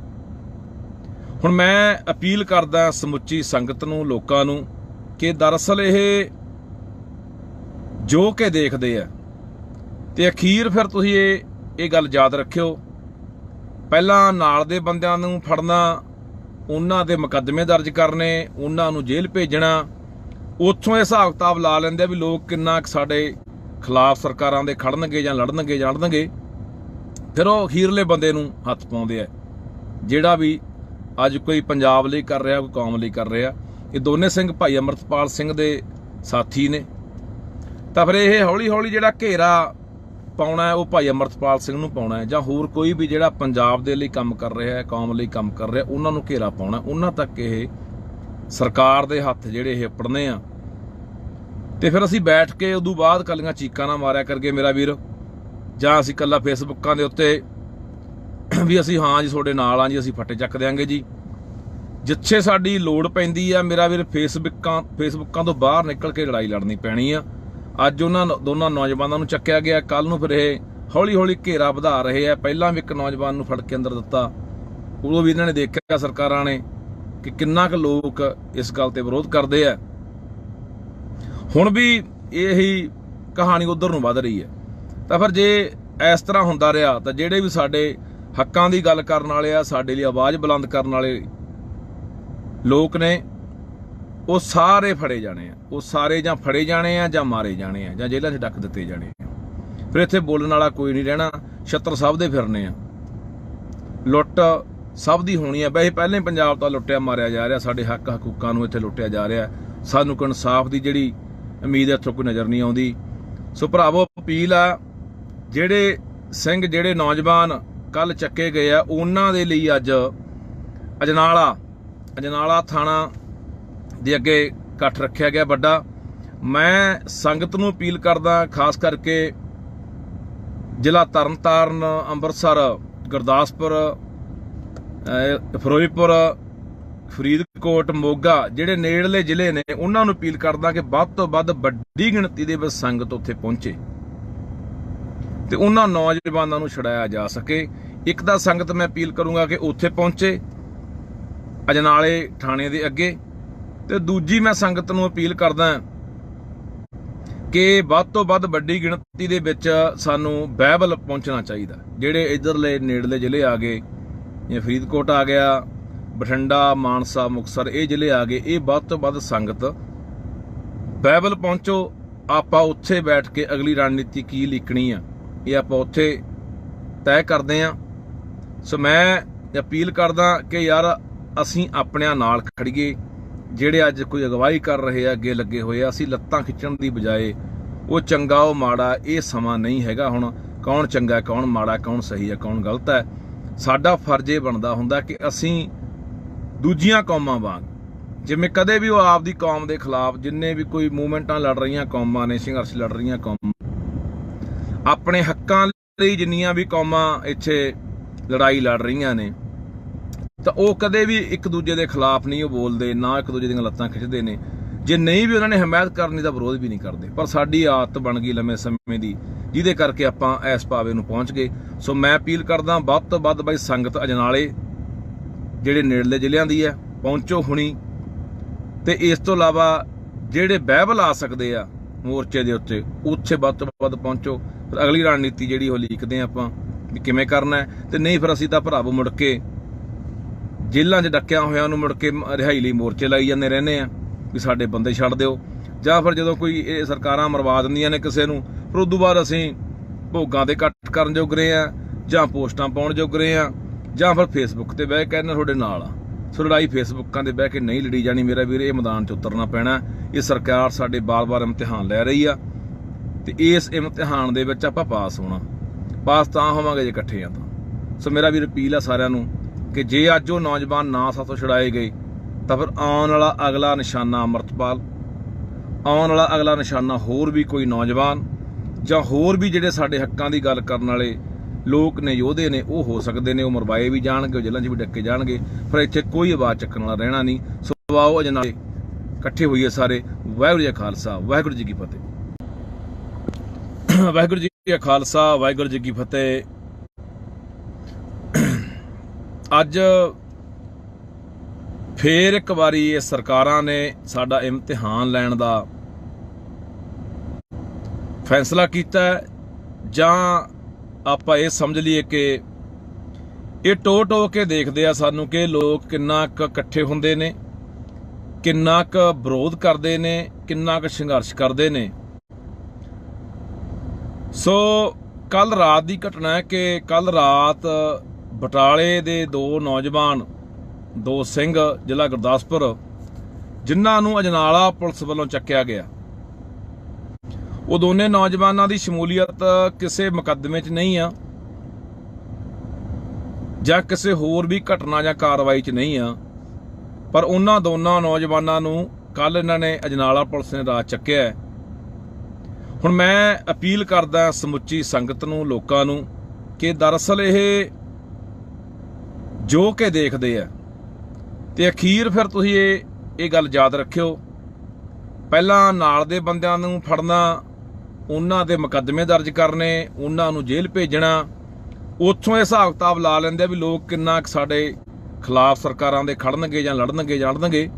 ਹੁਣ ਮੈਂ ਅਪੀਲ ਕਰਦਾ ਸਮੁੱਚੀ ਸੰਗਤ ਨੂੰ, ਲੋਕਾਂ ਨੂੰ, ਕਿ ਦਰਅਸਲ ਇਹ ਜੋ ਕਿ ਦੇਖਦੇ ਆ ਤੇ ਅਖੀਰ ਫਿਰ ਤੁਸੀਂ ਇਹ ਗੱਲ ਯਾਦ ਰੱਖਿਓ, ਪਹਿਲਾਂ ਨਾਲ ਦੇ ਬੰਦਿਆਂ ਨੂੰ ਫੜਨਾ, ਉਹਨਾਂ ਦੇ ਮੁਕੱਦਮੇ ਦਰਜ ਕਰਨੇ, ਉਹਨਾਂ ਨੂੰ ਜੇਲ੍ਹ ਭੇਜਣਾ, ਉੱਥੋਂ ਇਹ ਹਿਸਾਬ ਕਿਤਾਬ ਲਾ ਲੈਂਦੇ ਵੀ ਲੋਕ ਕਿੰਨਾ ਸਾਡੇ ਖਿਲਾਫ ਸਰਕਾਰਾਂ ਦੇ ਖੜਨਗੇ ਜਾਂ ਲੜਨਗੇ, ਫਿਰ ਉਹ ਅਖੀਰਲੇ ਬੰਦੇ ਨੂੰ ਹੱਥ ਪਾਉਂਦੇ ਆ, ਜਿਹੜਾ ਵੀ ਅੱਜ ਕੋਈ ਪੰਜਾਬ ਲਈ ਕਰ ਰਿਹਾ, ਕੋਈ ਕੌਮ ਲਈ ਕਰ ਰਿਹਾ। ਇਹ ਦੋਨੇ ਸਿੰਘ ਭਾਈ ਅੰਮ੍ਰਿਤਪਾਲ ਸਿੰਘ ਦੇ ਸਾਥੀ ਨੇ, ਤਾਂ ਫਿਰ ਇਹ ਹੌਲੀ ਹੌਲੀ ਜਿਹੜਾ ਘੇਰਾ ਪਾਉਣਾ ਹੈ ਉਹ ਭਾਈ ਅੰਮ੍ਰਿਤਪਾਲ ਸਿੰਘ ਨੂੰ ਪਾਉਣਾ ਹੈ, ਜਾਂ ਹੋਰ ਕੋਈ ਵੀ ਜਿਹੜਾ ਪੰਜਾਬ ਦੇ ਲਈ ਕੰਮ ਕਰ ਰਿਹਾ ਹੈ, ਕੌਮ ਲਈ ਕੰਮ ਕਰ ਰਿਹਾ, ਉਹਨਾਂ ਨੂੰ ਘੇਰਾ ਪਾਉਣਾ, ਉਹਨਾਂ ਤੱਕ ਇਹ ਸਰਕਾਰ ਦੇ ਹੱਥ ਜਿਹੜੇ ਇਹ ਪੜਨੇ ਆ। ਤੇ ਫਿਰ ਅਸੀਂ ਬੈਠ ਕੇ ਉਦੋਂ ਬਾਅਦ ਕੱਲੀਆਂ ਚੀਕਾਂ ਨਾ ਮਾਰਿਆ ਕਰਗੇ ਮੇਰਾ ਵੀਰ, ਜਾਂ ਅਸੀਂ ਕੱਲਾ ਫੇਸਬੁੱਕਾਂ ਦੇ ਉੱਤੇ ਵੀ ਅਸੀਂ ਹਾਂ ਜੀ ਤੁਹਾਡੇ ਨਾਲ ਆ ਜੀ, ਅਸੀਂ ਫੱਟੇ ਚੱਕ ਦਿਆਂਗੇ ਜੀ। ਜਿੱਥੇ ਸਾਡੀ ਲੋੜ ਪੈਂਦੀ ਆ ਮੇਰਾ ਵੀਰ, ਫੇਸਬੁੱਕਾਂ ਤੋਂ ਬਾਹਰ ਨਿਕਲ ਕੇ ਲੜਾਈ ਲੜਨੀ ਪੈਣੀ ਆ। ਅੱਜ ਉਹਨਾਂ ਦੋਨਾਂ ਨੌਜਵਾਨਾਂ ਨੂੰ ਚੱਕਿਆ ਗਿਆ, ਕੱਲ ਨੂੰ ਫਿਰ ਇਹ ਹੌਲੀ ਹੌਲੀ ਘੇਰਾ ਵਧਾ ਰਹੇ ਆ। ਪਹਿਲਾਂ ਵੀ ਇੱਕ ਨੌਜਵਾਨ ਨੂੰ ਫੜ ਕੇ ਅੰਦਰ ਦਿੱਤਾ, ਉਦੋਂ ਵੀ ਇਹਨਾਂ ਨੇ ਦੇਖਿਆ ਸਰਕਾਰਾਂ ਨੇ ਕਿ ਕਿੰਨਾ ਕੁ ਲੋਕ ਇਸ ਗੱਲ ਤੇ ਵਿਰੋਧ ਕਰਦੇ ਆ। ਹੁਣ ਵੀ ਇਹੀ ਕਹਾਣੀ ਉਧਰ ਨੂੰ ਵੱਧ ਰਹੀ ਹੈ। ਤਾਂ ਫਿਰ ਜੇ ਇਸ ਤਰ੍ਹਾਂ ਹੁੰਦਾ ਰਿਹਾ ਤਾਂ ਜਿਹੜੇ ਵੀ ਸਾਡੇ ਹੱਕਾਂ ਦੀ ਗੱਲ ਕਰਨ ਵਾਲੇ ਆ, ਸਾਡੇ ਲਈ ਆਵਾਜ਼ ਬੁਲੰਦ ਕਰਨ ਵਾਲੇ ਲੋਕ ਨੇ, ਉਹ ਸਾਰੇ ਫੜੇ ਜਾਣੇ ਆ। ਉਹ ਸਾਰੇ ਜਾਂ ਫੜੇ ਜਾਣੇ ਆ, ਜਾਂ ਮਾਰੇ ਜਾਣੇ ਆ, ਜਾਂ ਜੇਲ੍ਹਾਂ 'ਚ ਡੱਕ ਦਿੱਤੇ ਜਾਣੇ ਆ। ਫਿਰ ਇੱਥੇ ਬੋਲਣ ਵਾਲਾ ਕੋਈ ਨਹੀਂ ਰਹਿਣਾ, ਛੱਤਰ ਸਭ ਦੇ ਫਿਰਨੇ ਆ, ਲੁੱਟ ਸਭ ਦੀ ਹੋਣੀ ਆ। ਵੈਸੇ ਪਹਿਲਾਂ ਹੀ ਪੰਜਾਬ ਤਾਂ ਲੁੱਟਿਆ ਮਾਰਿਆ ਜਾ ਰਿਹਾ, ਸਾਡੇ ਹੱਕ ਹਕੂਕਾਂ ਨੂੰ ਇੱਥੇ ਲੁੱਟਿਆ ਜਾ ਰਿਹਾ। ਸਾਨੂੰ ਕੋਈ ਇਨਸਾਫ ਦੀ ਜਿਹੜੀ ਉਮੀਦ ਇੱਥੋਂ ਕੋਈ ਨਜ਼ਰ ਨਹੀਂ ਆਉਂਦੀ। ਸੋ ਭਰਾਵੋ, ਅਪੀਲ ਆ, ਜਿਹੜੇ ਸਿੰਘ, ਜਿਹੜੇ ਨੌਜਵਾਨ ਕੱਲ ਚੱਕੇ ਗਏ ਆ, ਉਹਨਾਂ ਦੇ ਲਈ ਅੱਜ ਅਜਨਾਲਾ ਥਾਣਾ ਦੇ ਅੱਗੇ ਇਕੱਠ ਰੱਖਿਆ ਗਿਆ ਵੱਡਾ। ਮੈਂ ਸੰਗਤ ਨੂੰ ਅਪੀਲ ਕਰਦਾ, ਖਾਸ ਕਰਕੇ ਜ਼ਿਲ੍ਹਾ ਤਰਨਤਾਰਨ, ਅੰਮ੍ਰਿਤਸਰ, ਗੁਰਦਾਸਪੁਰ, ਫਿਰੋਜ਼ਪੁਰ, ਫਰੀਦਕੋਟ, ਮੋਗਾ, ਜਿਹੜੇ ਨੇੜਲੇ ਜ਼ਿਲ੍ਹੇ ਨੇ, ਉਹਨਾਂ ਨੂੰ ਅਪੀਲ ਕਰਦਾ ਕਿ ਵੱਧ ਤੋਂ ਵੱਧ ਵੱਡੀ ਗਿਣਤੀ ਦੇ ਵਿੱਚ ਸੰਗਤ ਉੱਥੇ ਪਹੁੰਚੇ ਤੇ ਉਹਨਾਂ ਨੌਜਵਾਨਾਂ ਨੂੰ ਛੁਡਾਇਆ ਜਾ ਸਕੇ। ਇੱਕ ਤਾਂ ਸੰਗਤ ਮੈਂ ਅਪੀਲ ਕਰੂੰਗਾ ਕਿ ਉੱਥੇ ਪਹੁੰਚੇ ਅਜਨਾਲੇ ਥਾਣੇ ਦੇ ਅੱਗੇ, ਤੇ ਦੂਜੀ ਮੈਂ ਸੰਗਤ ਨੂੰ ਅਪੀਲ ਕਰਦਾ ਕਿ ਵੱਧ ਤੋਂ ਵੱਧ ਵੱਡੀ ਗਿਣਤੀ ਦੇ ਵਿੱਚ ਸਾਨੂੰ ਬਾਈਬਲ ਪਹੁੰਚਣਾ ਚਾਹੀਦਾ। ਜਿਹੜੇ ਇੱਧਰਲੇ ਨੇੜਲੇ ਜ਼ਿਲ੍ਹੇ ਆ ਗਏ, ਜਿਵੇਂ ਫਰੀਦਕੋਟ ਆ ਗਿਆ, ਬਠਿੰਡਾ, ਮਾਨਸਾ, ਮੁਕਤਸਰ, ਇਹ ਜ਼ਿਲ੍ਹੇ ਆ ਗਏ, ਇਹ ਵੱਧ ਤੋਂ ਵੱਧ ਸੰਗਤ ਬਾਈਬਲ ਪਹੁੰਚੋ। ਆਪਾਂ ਉੱਥੇ ਬੈਠ ਕੇ ਅਗਲੀ ਰਣਨੀਤੀ ਕੀ ਲਿਖਣੀ ਆ, ਇਹ ਆਪਾਂ ਉੱਥੇ ਤੈਅ ਕਰਦੇ ਹਾਂ। ਸੋ ਮੈਂ ਅਪੀਲ ਕਰਦਾ ਕਿ ਯਾਰ ਅਸੀਂ ਆਪਣਿਆਂ ਨਾਲ ਖੜੀਏ। ਜਿਹੜੇ ਅੱਜ ਕੋਈ ਅਗਵਾਈ ਕਰ ਰਹੇ ਆ, ਅੱਗੇ ਲੱਗੇ ਹੋਏ ਆ, ਅਸੀਂ ਲੱਤਾਂ ਖਿੱਚਣ ਦੀ ਬਜਾਏ ਉਹ ਚੰਗਾ ਉਹ ਮਾੜਾ, ਇਹ ਸਮਾਂ ਨਹੀਂ ਹੈਗਾ ਹੁਣ ਕੌਣ ਚੰਗਾ, ਕੌਣ ਮਾੜਾ, ਕੌਣ ਸਹੀ ਹੈ, ਕੌਣ ਗਲਤ ਹੈ। ਸਾਡਾ ਫਰਜ਼ ਇਹ ਬਣਦਾ ਹੁੰਦਾ ਕਿ ਅਸੀਂ ਦੂਜੀਆਂ ਕੌਮਾਂ ਵਾਂਗ, ਜਿਵੇਂ ਕਦੇ ਵੀ ਉਹ ਆਪਦੀ ਕੌਮ ਦੇ ਖਿਲਾਫ, ਜਿੰਨੇ ਵੀ ਕੋਈ ਮੂਵਮੈਂਟਾਂ ਲੜ ਰਹੀਆਂ ਕੌਮਾਂ ਨੇ, ਸੰਘਰਸ਼ ਲੜ ਰਹੀਆਂ ਕੌਮਾਂ, ਆਪਣੇ ਹੱਕਾਂ ਲਈ ਜਿੰਨੀਆਂ ਵੀ ਕੌਮਾਂ ਇੱਥੇ ਲੜਾਈ ਲੜ ਰਹੀਆਂ ਨੇ, ਤਾਂ ਉਹ ਕਦੇ ਵੀ ਇੱਕ ਦੂਜੇ ਦੇ ਖਿਲਾਫ ਨਹੀਂ ਉਹ ਬੋਲਦੇ, ਨਾ ਇੱਕ ਦੂਜੇ ਦੀਆਂ ਲੱਤਾਂ ਖਿੱਚਦੇ ਨੇ। ਜੇ ਨਹੀਂ ਵੀ ਉਹਨਾਂ ਨੇ ਹਮਾਇਤ ਕਰਨੀ ਤਾਂ ਵਿਰੋਧ ਵੀ ਨਹੀਂ ਕਰਦੇ। ਪਰ ਸਾਡੀ ਆਦਤ ਬਣ ਗਈ ਲੰਮੇ ਸਮੇਂ ਦੀ ਜਿਹਦੇ ਕਰਕੇ ਆਪਾਂ ਇਸ ਪਾਵੇ ਨੂੰ ਪਹੁੰਚ ਗਏ। ਸੋ ਮੈਂ ਅਪੀਲ ਕਰਦਾ ਵੱਧ ਤੋਂ ਵੱਧ ਬਾਈ ਸੰਗਤ ਅਜਨਾਲੇ ਜਿਹੜੇ ਨੇੜਲੇ ਜ਼ਿਲ੍ਹਿਆਂ ਦੀ ਹੈ ਪਹੁੰਚੋ ਹੁਣੀ, ਤੇ ਇਸ ਤੋਂ ਇਲਾਵਾ ਜਿਹੜੇ ਬਾਈਬਲ ਆ ਸਕਦੇ ਆ ਮੋਰਚੇ ਦੇ ਉੱਤੇ ਉੱਥੇ ਵੱਧ ਤੋਂ ਵੱਧ ਪਹੁੰਚੋ। ਫਿਰ ਅਗਲੀ ਰਣਨੀਤੀ ਜਿਹੜੀ ਉਹ ਲਿਖਦੇ ਆ ਆਪਾਂ ਵੀ ਕਿਵੇਂ ਕਰਨਾ ਹੈ, ਤੇ ਨਹੀਂ ਫਿਰ ਅਸੀਂ ਤਾਂ ਭਰਾਵੋ ਮੁੜ ਕੇ ਜੇਲ੍ਹਾਂ 'ਚ ਡੱਕਿਆ ਹੋਇਆਂ ਨੂੰ ਮੁੜ ਕੇ ਰਿਹਾਈ ਲਈ ਮੋਰਚੇ ਲਾਈ ਜਾਂਦੇ ਰਹਿੰਦੇ ਆ ਵੀ ਸਾਡੇ ਬੰਦੇ ਛੱਡ ਦਿਓ, ਜਾਂ ਫਿਰ ਜਦੋਂ ਕੋਈ ਇਹ ਸਰਕਾਰਾਂ ਮਰਵਾ ਦਿੰਦੀਆਂ ਨੇ ਕਿਸੇ ਨੂੰ, ਫਿਰ ਉਦੋਂ ਬਾਅਦ ਅਸੀਂ ਭੋਗਾਂ ਤੇ ਕੱਟ ਕਰਨ ਜੋਗ ਰਹੇ ਆ, ਜਾਂ ਪੋਸਟਾਂ ਪਾਉਣ ਜੋਗ ਰਹੇ ਆ, ਜਾਂ ਫਿਰ ਫੇਸਬੁੱਕ ਤੇ ਬਹਿ ਕੇ ਕਹਿੰਦੇ ਤੁਹਾਡੇ ਨਾਲ ਆ। ਸੋ ਲੜਾਈ ਫੇਸਬੁੱਕਾਂ ਤੇ ਬਹਿ ਕੇ ਨਹੀਂ ਲੜੀ ਜਾਣੀ ਮੇਰਾ ਵੀਰ, ਇਹ ਮੈਦਾਨ 'ਚ ਉਤਰਨਾ ਪੈਣਾ। ਇਹ ਸਰਕਾਰ ਸਾਡੇ ਬਾਰ-ਬਾਰ ਇਮਤਿਹਾਨ ਲੈ ਰਹੀ ਆ, ਤੇ ਇਸ ਇਮਤਿਹਾਨ ਦੇ ਵਿੱਚ ਆਪਾਂ ਪਾਸ ਹੋਣਾ। ਪਾਸ ਤਾਂ ਹੋਵਾਂਗੇ ਜੇ ਇਕੱਠੇ ਆ ਤਾਂ। ਸੋ ਮੇਰਾ ਵੀਰ ਅਪੀਲ ਆ ਸਾਰਿਆਂ ਨੂੰ ਕਿ ਜੇ ਅੱਜ ਉਹ ਨੌਜਵਾਨ ਨਾ ਸਾਥੋਂ ਛੁਡਾਏ ਗਏ ਤਾਂ ਫਿਰ ਆਉਣ ਵਾਲਾ ਅਗਲਾ ਨਿਸ਼ਾਨਾ ਅੰਮ੍ਰਿਤਪਾਲ, ਆਉਣ ਵਾਲਾ ਅਗਲਾ ਨਿਸ਼ਾਨਾ ਹੋਰ ਵੀ ਕੋਈ ਨੌਜਵਾਨ, ਜਾਂ ਹੋਰ ਵੀ ਜਿਹੜੇ ਸਾਡੇ ਹੱਕਾਂ ਦੀ ਗੱਲ ਕਰਨ ਵਾਲੇ ਲੋਕ ਨੇ, ਯੋਧੇ ਨੇ, ਉਹ ਹੋ ਸਕਦੇ ਨੇ। ਉਹ ਮਰਵਾਏ ਵੀ ਜਾਣਗੇ, ਉਹ ਜੇਲ੍ਹਾਂ 'ਚ ਵੀ ਡੱਕੇ ਜਾਣਗੇ, ਪਰ ਇੱਥੇ ਕੋਈ ਆਵਾਜ਼ ਚੱਕਣ ਵਾਲਾ ਰਹਿਣਾ ਨਹੀਂ। ਸੋ ਆਓ ਅਜਨਾਲੇ ਇਕੱਠੇ ਹੋਈਏ ਸਾਰੇ। ਵਾਹਿਗੁਰੂ ਜੀ ਕਾ ਖਾਲਸਾ, ਵਾਹਿਗੁਰੂ ਜੀ ਕੀ ਫਤਿਹ। ਵਾਹਿਗੁਰੂ ਜੀ ਕਾ ਖਾਲਸਾ, ਵਾਹਿਗੁਰੂ ਜੀ ਕੀ ਫਤਿਹ। ਅੱਜ ਫੇਰ ਇੱਕ ਵਾਰੀ ਇਹ ਸਰਕਾਰਾਂ ਨੇ ਸਾਡਾ ਇਮਤਿਹਾਨ ਲੈਣ ਦਾ ਫੈਸਲਾ ਕੀਤਾ, ਜਾਂ ਆਪਾਂ ਇਹ ਸਮਝ ਲਈਏ ਕਿ ਇਹ ਟੋ ਕੇ ਦੇਖਦੇ ਆ ਸਾਨੂੰ ਕਿ ਲੋਕ ਕਿੰਨਾ ਕੁ ਇਕੱਠੇ ਹੁੰਦੇ ਨੇ, ਕਿੰਨਾ ਕੁ ਵਿਰੋਧ ਕਰਦੇ ਨੇ, ਕਿੰਨਾ ਕੁ ਸੰਘਰਸ਼ ਕਰਦੇ ਨੇ। ਸੋ ਕੱਲ ਰਾਤ ਦੀ ਘਟਨਾ ਹੈ ਕਿ ਕੱਲ ਰਾਤ ਬਟਾਲੇ ਦੇ ਦੋ ਨੌਜਵਾਨ, ਦੋ ਸਿੰਘ, ਜ਼ਿਲ੍ਹਾ ਗੁਰਦਾਸਪੁਰ, ਜਿਨ੍ਹਾਂ ਨੂੰ ਅਜਨਾਲਾ ਪੁਲਿਸ ਵੱਲੋਂ ਚੱਕਿਆ ਗਿਆ, ਉਹ ਦੋਨੇ ਨੌਜਵਾਨਾਂ ਦੀ ਸ਼ਮੂਲੀਅਤ ਕਿਸੇ ਮੁਕੱਦਮੇ 'ਚ ਨਹੀਂ ਆ, ਜਾਂ ਕਿਸੇ ਹੋਰ ਵੀ ਘਟਨਾ ਜਾਂ ਕਾਰਵਾਈ 'ਚ ਨਹੀਂ ਆ, ਪਰ ਉਹਨਾਂ ਦੋਨਾਂ ਨੌਜਵਾਨਾਂ ਨੂੰ ਕੱਲ ਇਹਨਾਂ ਨੇ ਅਜਨਾਲਾ ਪੁਲਿਸ ਨੇ ਰਾਤ ਚੱਕਿਆ। ਹੁਣ ਮੈਂ ਅਪੀਲ ਕਰਦਾ ਸਮੁੱਚੀ ਸੰਗਤ ਨੂੰ, ਲੋਕਾਂ ਨੂੰ, ਕਿ ਦਰਅਸਲ ਇਹ ਜੋ ਕਿ ਦੇਖਦੇ ਆ, ਤੇ ਅਖੀਰ ਫਿਰ ਤੁਸੀਂ ਇਹ ਗੱਲ ਯਾਦ ਰੱਖਿਓ, ਪਹਿਲਾਂ ਨਾਲ ਦੇ ਬੰਦਿਆਂ ਨੂੰ ਫੜਨਾ, ਉਹਨਾਂ ਦੇ ਮੁਕੱਦਮੇ ਦਰਜ ਕਰਨੇ, ਉਹਨਾਂ ਨੂੰ ਜੇਲ੍ਹ ਭੇਜਣਾ, ਉੱਥੋਂ ਇਹ ਹਿਸਾਬ ਕਿਤਾਬ ਲਾ ਲੈਂਦੇ ਵੀ ਲੋਕ ਕਿੰਨਾ ਸਾਡੇ ਖਿਲਾਫ ਸਰਕਾਰਾਂ ਦੇ ਖੜਨਗੇ ਜਾਂ ਲੜਨਗੇ,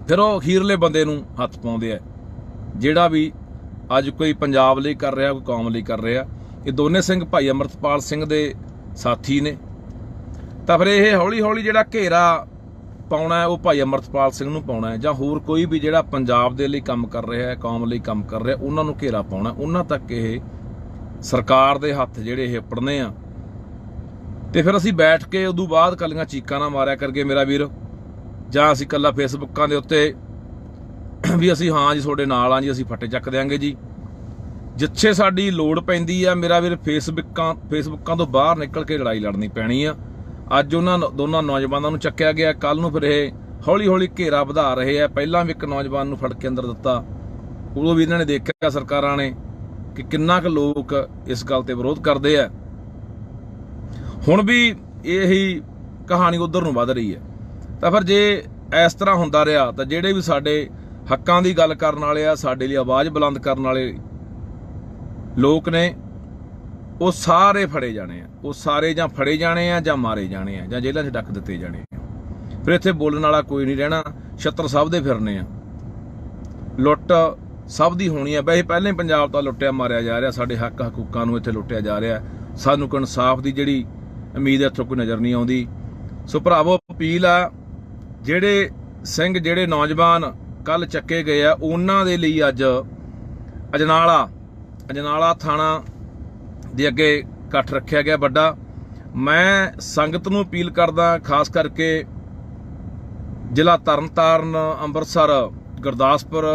ਫਿਰ ਉਹ ਅਖੀਰਲੇ ਬੰਦੇ ਨੂੰ ਹੱਥ ਪਾਉਂਦੇ ਆ, ਜਿਹੜਾ ਵੀ ਅੱਜ ਕੋਈ ਪੰਜਾਬ ਲਈ ਕਰ ਰਿਹਾ, ਕੋਈ ਕੌਮ ਲਈ ਕਰ ਰਿਹਾ। ਇਹ ਦੋਨੇ ਸਿੰਘ ਭਾਈ ਅਮਰਤਪਾਲ ਸਿੰਘ ਦੇ ਸਾਥੀ ਨੇ, ਤਾਂ ਫਿਰ ਇਹ ਹੌਲੀ ਹੌਲੀ ਜਿਹੜਾ ਘੇਰਾ ਪਾਉਣਾ ਹੈ ਉਹ ਭਾਈ ਅਮਰਤਪਾਲ ਸਿੰਘ ਨੂੰ ਪਾਉਣਾ ਹੈ, ਜਾਂ ਹੋਰ ਕੋਈ ਵੀ ਜਿਹੜਾ ਪੰਜਾਬ ਦੇ ਲਈ ਕੰਮ ਕਰ ਰਿਹਾ ਹੈ, ਕੌਮ ਲਈ ਕੰਮ ਕਰ ਰਿਹਾ, ਉਹਨਾਂ ਨੂੰ ਘੇਰਾ ਪਾਉਣਾ। ਉਹਨਾਂ ਤੱਕ ਇਹ ਸਰਕਾਰ ਦੇ ਹੱਥ ਜਿਹੜੇ ਇਹ ਪੜਨੇ ਆ, ਤੇ ਫਿਰ ਅਸੀਂ ਬੈਠ ਕੇ ਉਦੋਂ ਬਾਅਦ ਕੱਲੀਆਂ ਚੀਕਾਂ ਨਾ ਮਾਰਿਆ ਕਰਗੇ ਮੇਰਾ ਵੀਰ, ਜਾਂ ਅਸੀਂ ਕੱਲਾ ਫੇਸਬੁੱਕਾਂ ਦੇ ਉੱਤੇ ਵੀ ਅਸੀਂ ਹਾਂ ਜੀ ਤੁਹਾਡੇ ਨਾਲ ਆ ਜੀ, ਅਸੀਂ ਫੱਟੇ ਚੱਕ ਦਿਆਂਗੇ ਜੀ। ਜਿੱਥੇ ਸਾਡੀ ਲੋੜ ਪੈਂਦੀ ਆ ਮੇਰਾ ਵੀਰ, ਫੇਸਬੁੱਕਾਂ ਤੋਂ ਬਾਹਰ ਨਿਕਲ ਕੇ ਲੜਾਈ ਲੜਨੀ ਪੈਣੀ ਆ। ਅੱਜ ਉਹਨਾਂ ਦੋਨਾਂ ਨੌਜਵਾਨਾਂ ਨੂੰ ਚੱਕਿਆ ਗਿਆ, ਕੱਲ ਨੂੰ ਫਿਰ ਇਹ ਹੌਲੀ ਹੌਲੀ ਘੇਰਾ ਵਧਾ ਰਹੇ ਆ। ਪਹਿਲਾਂ ਵੀ ਇੱਕ ਨੌਜਵਾਨ ਨੂੰ ਫੜ ਕੇ ਅੰਦਰ ਦਿੱਤਾ, ਉਦੋਂ ਵੀ ਇਹਨਾਂ ਨੇ ਦੇਖਿਆ ਸਰਕਾਰਾਂ ਨੇ ਕਿ ਕਿੰਨਾ ਕੁ ਲੋਕ ਇਸ ਗੱਲ ਤੇ ਵਿਰੋਧ ਕਰਦੇ ਆ। ਹੁਣ ਵੀ ਇਹੀ ਕਹਾਣੀ ਉਧਰ ਨੂੰ ਵੱਧ ਰਹੀ ਹੈ। ਤਾਂ ਫਿਰ ਜੇ ਇਸ ਤਰ੍ਹਾਂ ਹੁੰਦਾ ਰਿਹਾ ਤਾਂ ਜਿਹੜੇ ਵੀ ਸਾਡੇ ਹੱਕਾਂ ਦੀ ਗੱਲ ਕਰਨ ਵਾਲੇ ਆ, ਸਾਡੇ ਲਈ ਆਵਾਜ਼ ਬੁਲੰਦ ਕਰਨ ਵਾਲੇ ਲੋਕ ਨੇ, ਉਹ ਸਾਰੇ ਫੜੇ ਜਾਣੇ ਆ। ਉਹ ਸਾਰੇ ਜਾਂ ਫੜੇ ਜਾਣੇ ਆ, ਜਾਂ ਮਾਰੇ ਜਾਣੇ ਆ, ਜਾਂ ਜੇਲ੍ਹਾਂ 'ਚ ਡੱਕ ਦਿੱਤੇ ਜਾਣੇ ਆ। ਫਿਰ ਇੱਥੇ ਬੋਲਣ ਵਾਲਾ ਕੋਈ ਨਹੀਂ ਰਹਿਣਾ। ਛੱਤਰ ਸਭ ਦੇ ਫਿਰਨੇ ਆ, ਲੁੱਟ ਸਭ ਦੀ ਹੋਣੀ ਆ। ਵੈਸੇ ਪਹਿਲਾਂ ਹੀ ਪੰਜਾਬ ਤਾਂ ਲੁੱਟਿਆ ਮਾਰਿਆ ਜਾ ਰਿਹਾ, ਸਾਡੇ ਹੱਕ ਹਕੂਕਾਂ ਨੂੰ ਇੱਥੇ ਲੁੱਟਿਆ ਜਾ ਰਿਹਾ। ਸਾਨੂੰ ਕੋਈ ਇਨਸਾਫ ਦੀ ਜਿਹੜੀ ਉਮੀਦ ਇੱਥੋਂ ਕੋਈ ਨਜ਼ਰ ਨਹੀਂ ਆਉਂਦੀ। ਸੋ ਭਰਾਵੋ ਅਪੀਲ ਆ, ਜਿਹੜੇ ਸਿੰਘ, ਜਿਹੜੇ ਨੌਜਵਾਨ ਕੱਲ ਚੱਕੇ ਗਏ ਆ, ਉਹਨਾਂ ਦੇ ਲਈ ਅੱਜ ਅਜਨਾਲਾ ਥਾਣਾ ਦੇ ਅੱਗੇ ਇਕੱਠ ਰੱਖਿਆ ਗਿਆ ਵੱਡਾ। ਮੈਂ ਸੰਗਤ ਨੂੰ ਅਪੀਲ ਕਰਦਾ, ਖਾਸ ਕਰਕੇ ਜ਼ਿਲ੍ਹਾ ਤਰਨਤਾਰਨ, ਅੰਮ੍ਰਿਤਸਰ, ਗੁਰਦਾਸਪੁਰ,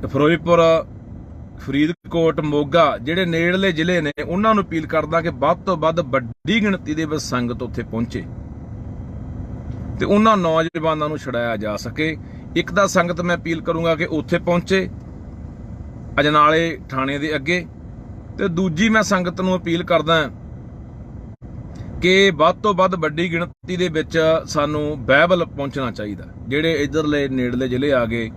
ਫਿਰੋਜ਼ਪੁਰ, ਫਰੀਦਕੋਟ, ਮੋਗਾ, ਜਿਹੜੇ ਨੇੜਲੇ ਜ਼ਿਲ੍ਹੇ ਨੇ, ਉਹਨਾਂ ਨੂੰ ਅਪੀਲ ਕਰਦਾ ਕਿ ਵੱਧ ਤੋਂ ਵੱਧ ਵੱਡੀ ਗਿਣਤੀ ਦੇ ਵਿੱਚ ਸੰਗਤ ਉੱਥੇ ਪਹੁੰਚੇ ਤੇ ਉਹਨਾਂ ਨੌਜਵਾਨਾਂ ਨੂੰ ਛੁਡਾਇਆ ਜਾ ਸਕੇ। ਇੱਕ ਤਾਂ ਸੰਗਤ ਮੈਂ ਅਪੀਲ ਕਰੂੰਗਾ ਕਿ ਉੱਥੇ ਪਹੁੰਚੇ ਅਜਨਾਲੇ ਥਾਣੇ ਦੇ ਅੱਗੇ, ਤੇ ਦੂਜੀ ਮੈਂ ਸੰਗਤ ਨੂੰ ਅਪੀਲ ਕਰਦਾ ਕਿ ਵੱਧ ਤੋਂ ਵੱਧ ਵੱਡੀ ਗਿਣਤੀ ਦੇ ਵਿੱਚ ਸਾਨੂੰ ਬਾਈਬਲ ਪਹੁੰਚਣਾ ਚਾਹੀਦਾ। ਜਿਹੜੇ ਇੱਧਰਲੇ ਨੇੜਲੇ ਜ਼ਿਲ੍ਹੇ ਆ ਗਏ,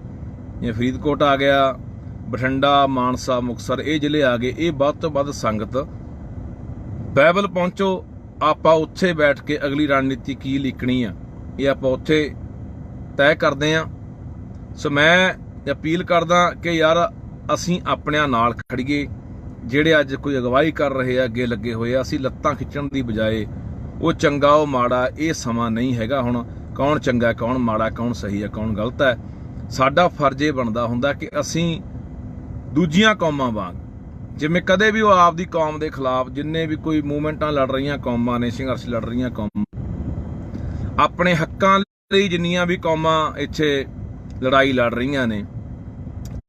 ਜਿਵੇਂ ਫਰੀਦਕੋਟ ਆ ਗਿਆ, ਬਠਿੰਡਾ ਮਾਨਸਾ ਮੁਕਤਸਰ ਇਹ ਜ਼ਿਲ੍ਹੇ ਆ ਗਏ, ਇਹ ਵੱਧ ਤੋਂ ਵੱਧ ਸੰਗਤ ਬਾਈਬਲ ਪਹੁੰਚੋ। ਆਪਾਂ ਉੱਥੇ ਬੈਠ ਕੇ ਅਗਲੀ ਰਣਨੀਤੀ ਕੀ ਲਿਖਣੀ ਆ ਇਹ ਆਪਾਂ ਉੱਥੇ ਤੈਅ ਕਰਦੇ ਆ। ਸੋ ਮੈਂ ਅਪੀਲ ਕਰਦਾ ਕਿ ਯਾਰ ਅਸੀਂ ਆਪਣਿਆਂ ਨਾਲ ਖੜੀਏ। ਜਿਹੜੇ ਅੱਜ ਕੋਈ ਅਗਵਾਈ ਕਰ ਰਹੇ ਆ, ਅੱਗੇ ਲੱਗੇ ਹੋਏ ਆ, ਅਸੀਂ ਲੱਤਾਂ ਖਿੱਚਣ ਦੀ ਬਜਾਏ ਉਹ ਚੰਗਾ ਉਹ ਮਾੜਾ ਇਹ ਸਮਾਂ ਨਹੀਂ ਹੈਗਾ। ਹੁਣ ਕੌਣ ਚੰਗਾ ਕੌਣ ਮਾੜਾ, ਕੌਣ ਸਹੀ ਹੈ ਕੌਣ ਗਲਤ ਹੈ, ਸਾਡਾ ਫਰਜ਼ ਇਹ ਬਣਦਾ ਹੁੰਦਾ ਕਿ ਅਸੀਂ ਦੂਜੀਆਂ ਕੌਮਾਂ ਵਾਂਗ, ਜਿਵੇਂ ਕਦੇ ਵੀ ਉਹ ਆਪਦੀ ਕੌਮ ਦੇ ਖਿਲਾਫ ਜਿੰਨੇ ਵੀ ਕੋਈ ਮੂਵਮੈਂਟਾਂ ਲੜ ਰਹੀਆਂ ਕੌਮਾਂ ਨੇ, ਸੰਘਰਸ਼ ਲੜ ਰਹੀਆਂ ਕੌਮਾਂ, ਆਪਣੇ ਹੱਕਾਂ ਲਈ ਜਿੰਨੀਆਂ ਵੀ ਕੌਮਾਂ ਇੱਥੇ ਲੜਾਈ ਲੜ ਰਹੀਆਂ ਨੇ,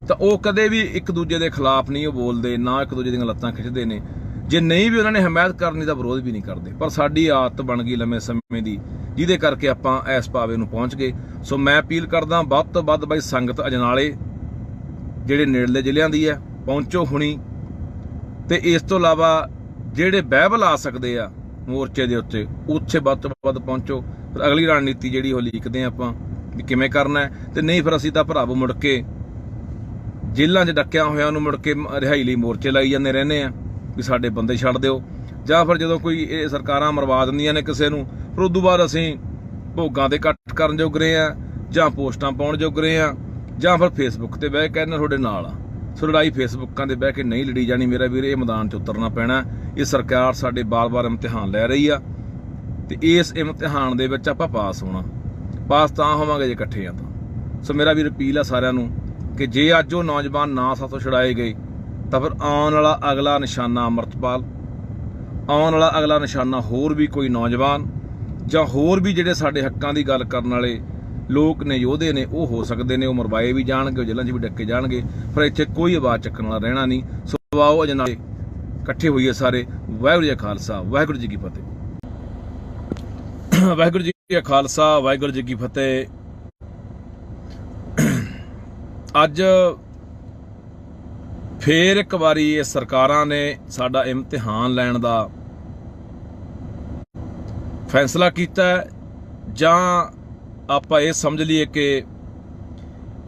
ਤਾਂ ਉਹ ਕਦੇ ਵੀ ਇੱਕ ਦੂਜੇ ਦੇ ਖਿਲਾਫ ਨਹੀਂ ਉਹ ਬੋਲਦੇ, ਨਾ ਇੱਕ ਦੂਜੇ ਦੀਆਂ ਲੱਤਾਂ ਖਿੱਚਦੇ ਨੇ। ਜੇ ਨਹੀਂ ਵੀ ਉਹਨਾਂ ਨੇ ਹਮਾਇਤ ਕਰਨੀ ਤਾਂ ਵਿਰੋਧ ਵੀ ਨਹੀਂ ਕਰਦੇ। ਪਰ ਸਾਡੀ ਆਦਤ ਬਣ ਗਈ ਲੰਮੇ ਸਮੇਂ ਦੀ, ਜਿਹਦੇ ਕਰਕੇ ਆਪਾਂ ਇਸ ਪਾਵੇ ਨੂੰ ਪਹੁੰਚ ਗਏ। ਸੋ ਮੈਂ ਅਪੀਲ ਕਰਦਾ ਵੱਧ ਤੋਂ ਵੱਧ ਬਾਈ ਸੰਗਤ ਅਜਨਾਲੇ ਜਿਹੜੇ ਨੇੜਲੇ ਜ਼ਿਲ੍ਹਿਆਂ ਦੀ ਹੈ ਪਹੁੰਚੋ ਹੁਣੀ, ਤੇ ਇਸ ਤੋਂ ਇਲਾਵਾ ਜਿਹੜੇ ਬਾਈਬਲ ਆ ਸਕਦੇ ਆ ਮੋਰਚੇ ਦੇ ਉੱਤੇ ਉੱਥੇ ਵੱਧ ਤੋਂ ਵੱਧ ਪਹੁੰਚੋ। ਫਿਰ ਅਗਲੀ ਰਣਨੀਤੀ ਜਿਹੜੀ ਉਹ ਲਿਖਦੇ ਆਪਾਂ ਵੀ ਕਿਵੇਂ ਕਰਨਾ ਹੈ। ਤੇ ਨਹੀਂ ਫਿਰ ਅਸੀਂ ਤਾਂ ਭਰਾਵੋ ਮੁੜ ਕੇ ਜੇਲ੍ਹਾਂ 'ਚ ਡੱਕਿਆ ਹੋਇਆਂ ਨੂੰ ਮੁੜ ਕੇ ਰਿਹਾਈ ਲਈ ਮੋਰਚੇ ਲਾਈ ਜਾਂਦੇ ਰਹਿੰਦੇ ਆ ਵੀ ਸਾਡੇ ਬੰਦੇ ਛੱਡ ਦਿਓ, ਜਾਂ ਫਿਰ ਜਦੋਂ ਕੋਈ ਇਹ ਸਰਕਾਰਾਂ ਮਰਵਾ ਦਿੰਦੀਆਂ ਨੇ ਕਿਸੇ ਨੂੰ, ਫਿਰ ਉਦੋਂ ਬਾਅਦ ਅਸੀਂ ਭੋਗਾਂ ਤੇ ਕੱਟ ਕਰਨ ਜੋਗਰੇ ਆ, ਜਾਂ ਪੋਸਟਾਂ ਪਾਉਣ ਜੋਗਰੇ ਆ, ਜਾਂ ਫਿਰ ਫੇਸਬੁੱਕ ਤੇ ਬਹਿ ਕੇ ਕਹਿੰਦੇ ਤੁਹਾਡੇ ਨਾਲ ਆ। ਸੋ ਲੜਾਈ ਫੇਸਬੁੱਕਾਂ ਤੇ ਬਹਿ ਕੇ ਨਹੀਂ ਲੜੀ ਜਾਣੀ ਮੇਰਾ ਵੀਰ, ਇਹ ਮੈਦਾਨ 'ਚ ਉਤਰਨਾ ਪੈਣਾ। ਇਹ ਸਰਕਾਰ ਸਾਡੇ ਬਾਰ-ਬਾਰ ਇਮਤਿਹਾਨ ਲੈ ਰਹੀ ਆ, ਤੇ ਇਸ ਇਮਤਿਹਾਨ ਦੇ ਵਿੱਚ ਆਪਾਂ ਪਾਸ ਹੋਣਾ। ਪਾਸ ਤਾਂ ਹੋਵਾਂਗੇ ਜੇ ਇਕੱਠੇ ਆ ਤਾਂ। ਸੋ ਮੇਰਾ ਵੀਰ ਅਪੀਲ ਆ ਸਾਰਿਆਂ ਨੂੰ ਕਿ ਜੇ ਅੱਜ ਉਹ ਨੌਜਵਾਨ ਨਾ ਸਾਥੋਂ ਛੁਡਾਏ ਗਏ ਤਾਂ ਫਿਰ ਆਉਣ ਵਾਲਾ ਅਗਲਾ ਨਿਸ਼ਾਨਾ ਅੰਮ੍ਰਿਤਪਾਲ, ਆਉਣ ਵਾਲਾ ਅਗਲਾ ਨਿਸ਼ਾਨਾ ਹੋਰ ਵੀ ਕੋਈ ਨੌਜਵਾਨ, ਜਾਂ ਹੋਰ ਵੀ ਜਿਹੜੇ ਸਾਡੇ ਹੱਕਾਂ ਦੀ ਗੱਲ ਕਰਨ ਵਾਲੇ ਲੋਕ ਨੇ, ਯੋਧੇ ਨੇ, ਉਹ ਹੋ ਸਕਦੇ ਨੇ। ਉਹ ਮਰਵਾਏ ਵੀ ਜਾਣਗੇ, ਉਹ ਜੇਲ੍ਹਾਂ 'ਚ ਵੀ ਡੱਕੇ ਜਾਣਗੇ, ਪਰ ਇੱਥੇ ਕੋਈ ਆਵਾਜ਼ ਚੱਕਣ ਵਾਲਾ ਰਹਿਣਾ ਨਹੀਂ। ਸੋ ਆਓ ਅਜਨਾਲੇ ਇਕੱਠੇ ਹੋਈਏ ਸਾਰੇ। ਵਾਹਿਗੁਰੂ ਜੀ ਕਾ ਖਾਲਸਾ, ਵਾਹਿਗੁਰੂ ਜੀ ਕੀ ਫਤਿਹ। ਵਾਹਿਗੁਰੂ ਜੀ ਕਾ ਖਾਲਸਾ, ਵਾਹਿਗੁਰੂ ਜੀ ਕੀ ਫਤਿਹ। ਅੱਜ ਫੇਰ ਇੱਕ ਵਾਰੀ ਇਹ ਸਰਕਾਰਾਂ ਨੇ ਸਾਡਾ ਇਮਤਿਹਾਨ ਲੈਣ ਦਾ ਫੈਸਲਾ ਕੀਤਾ, ਜਾਂ ਆਪਾਂ ਇਹ ਸਮਝ ਲਈਏ ਕਿ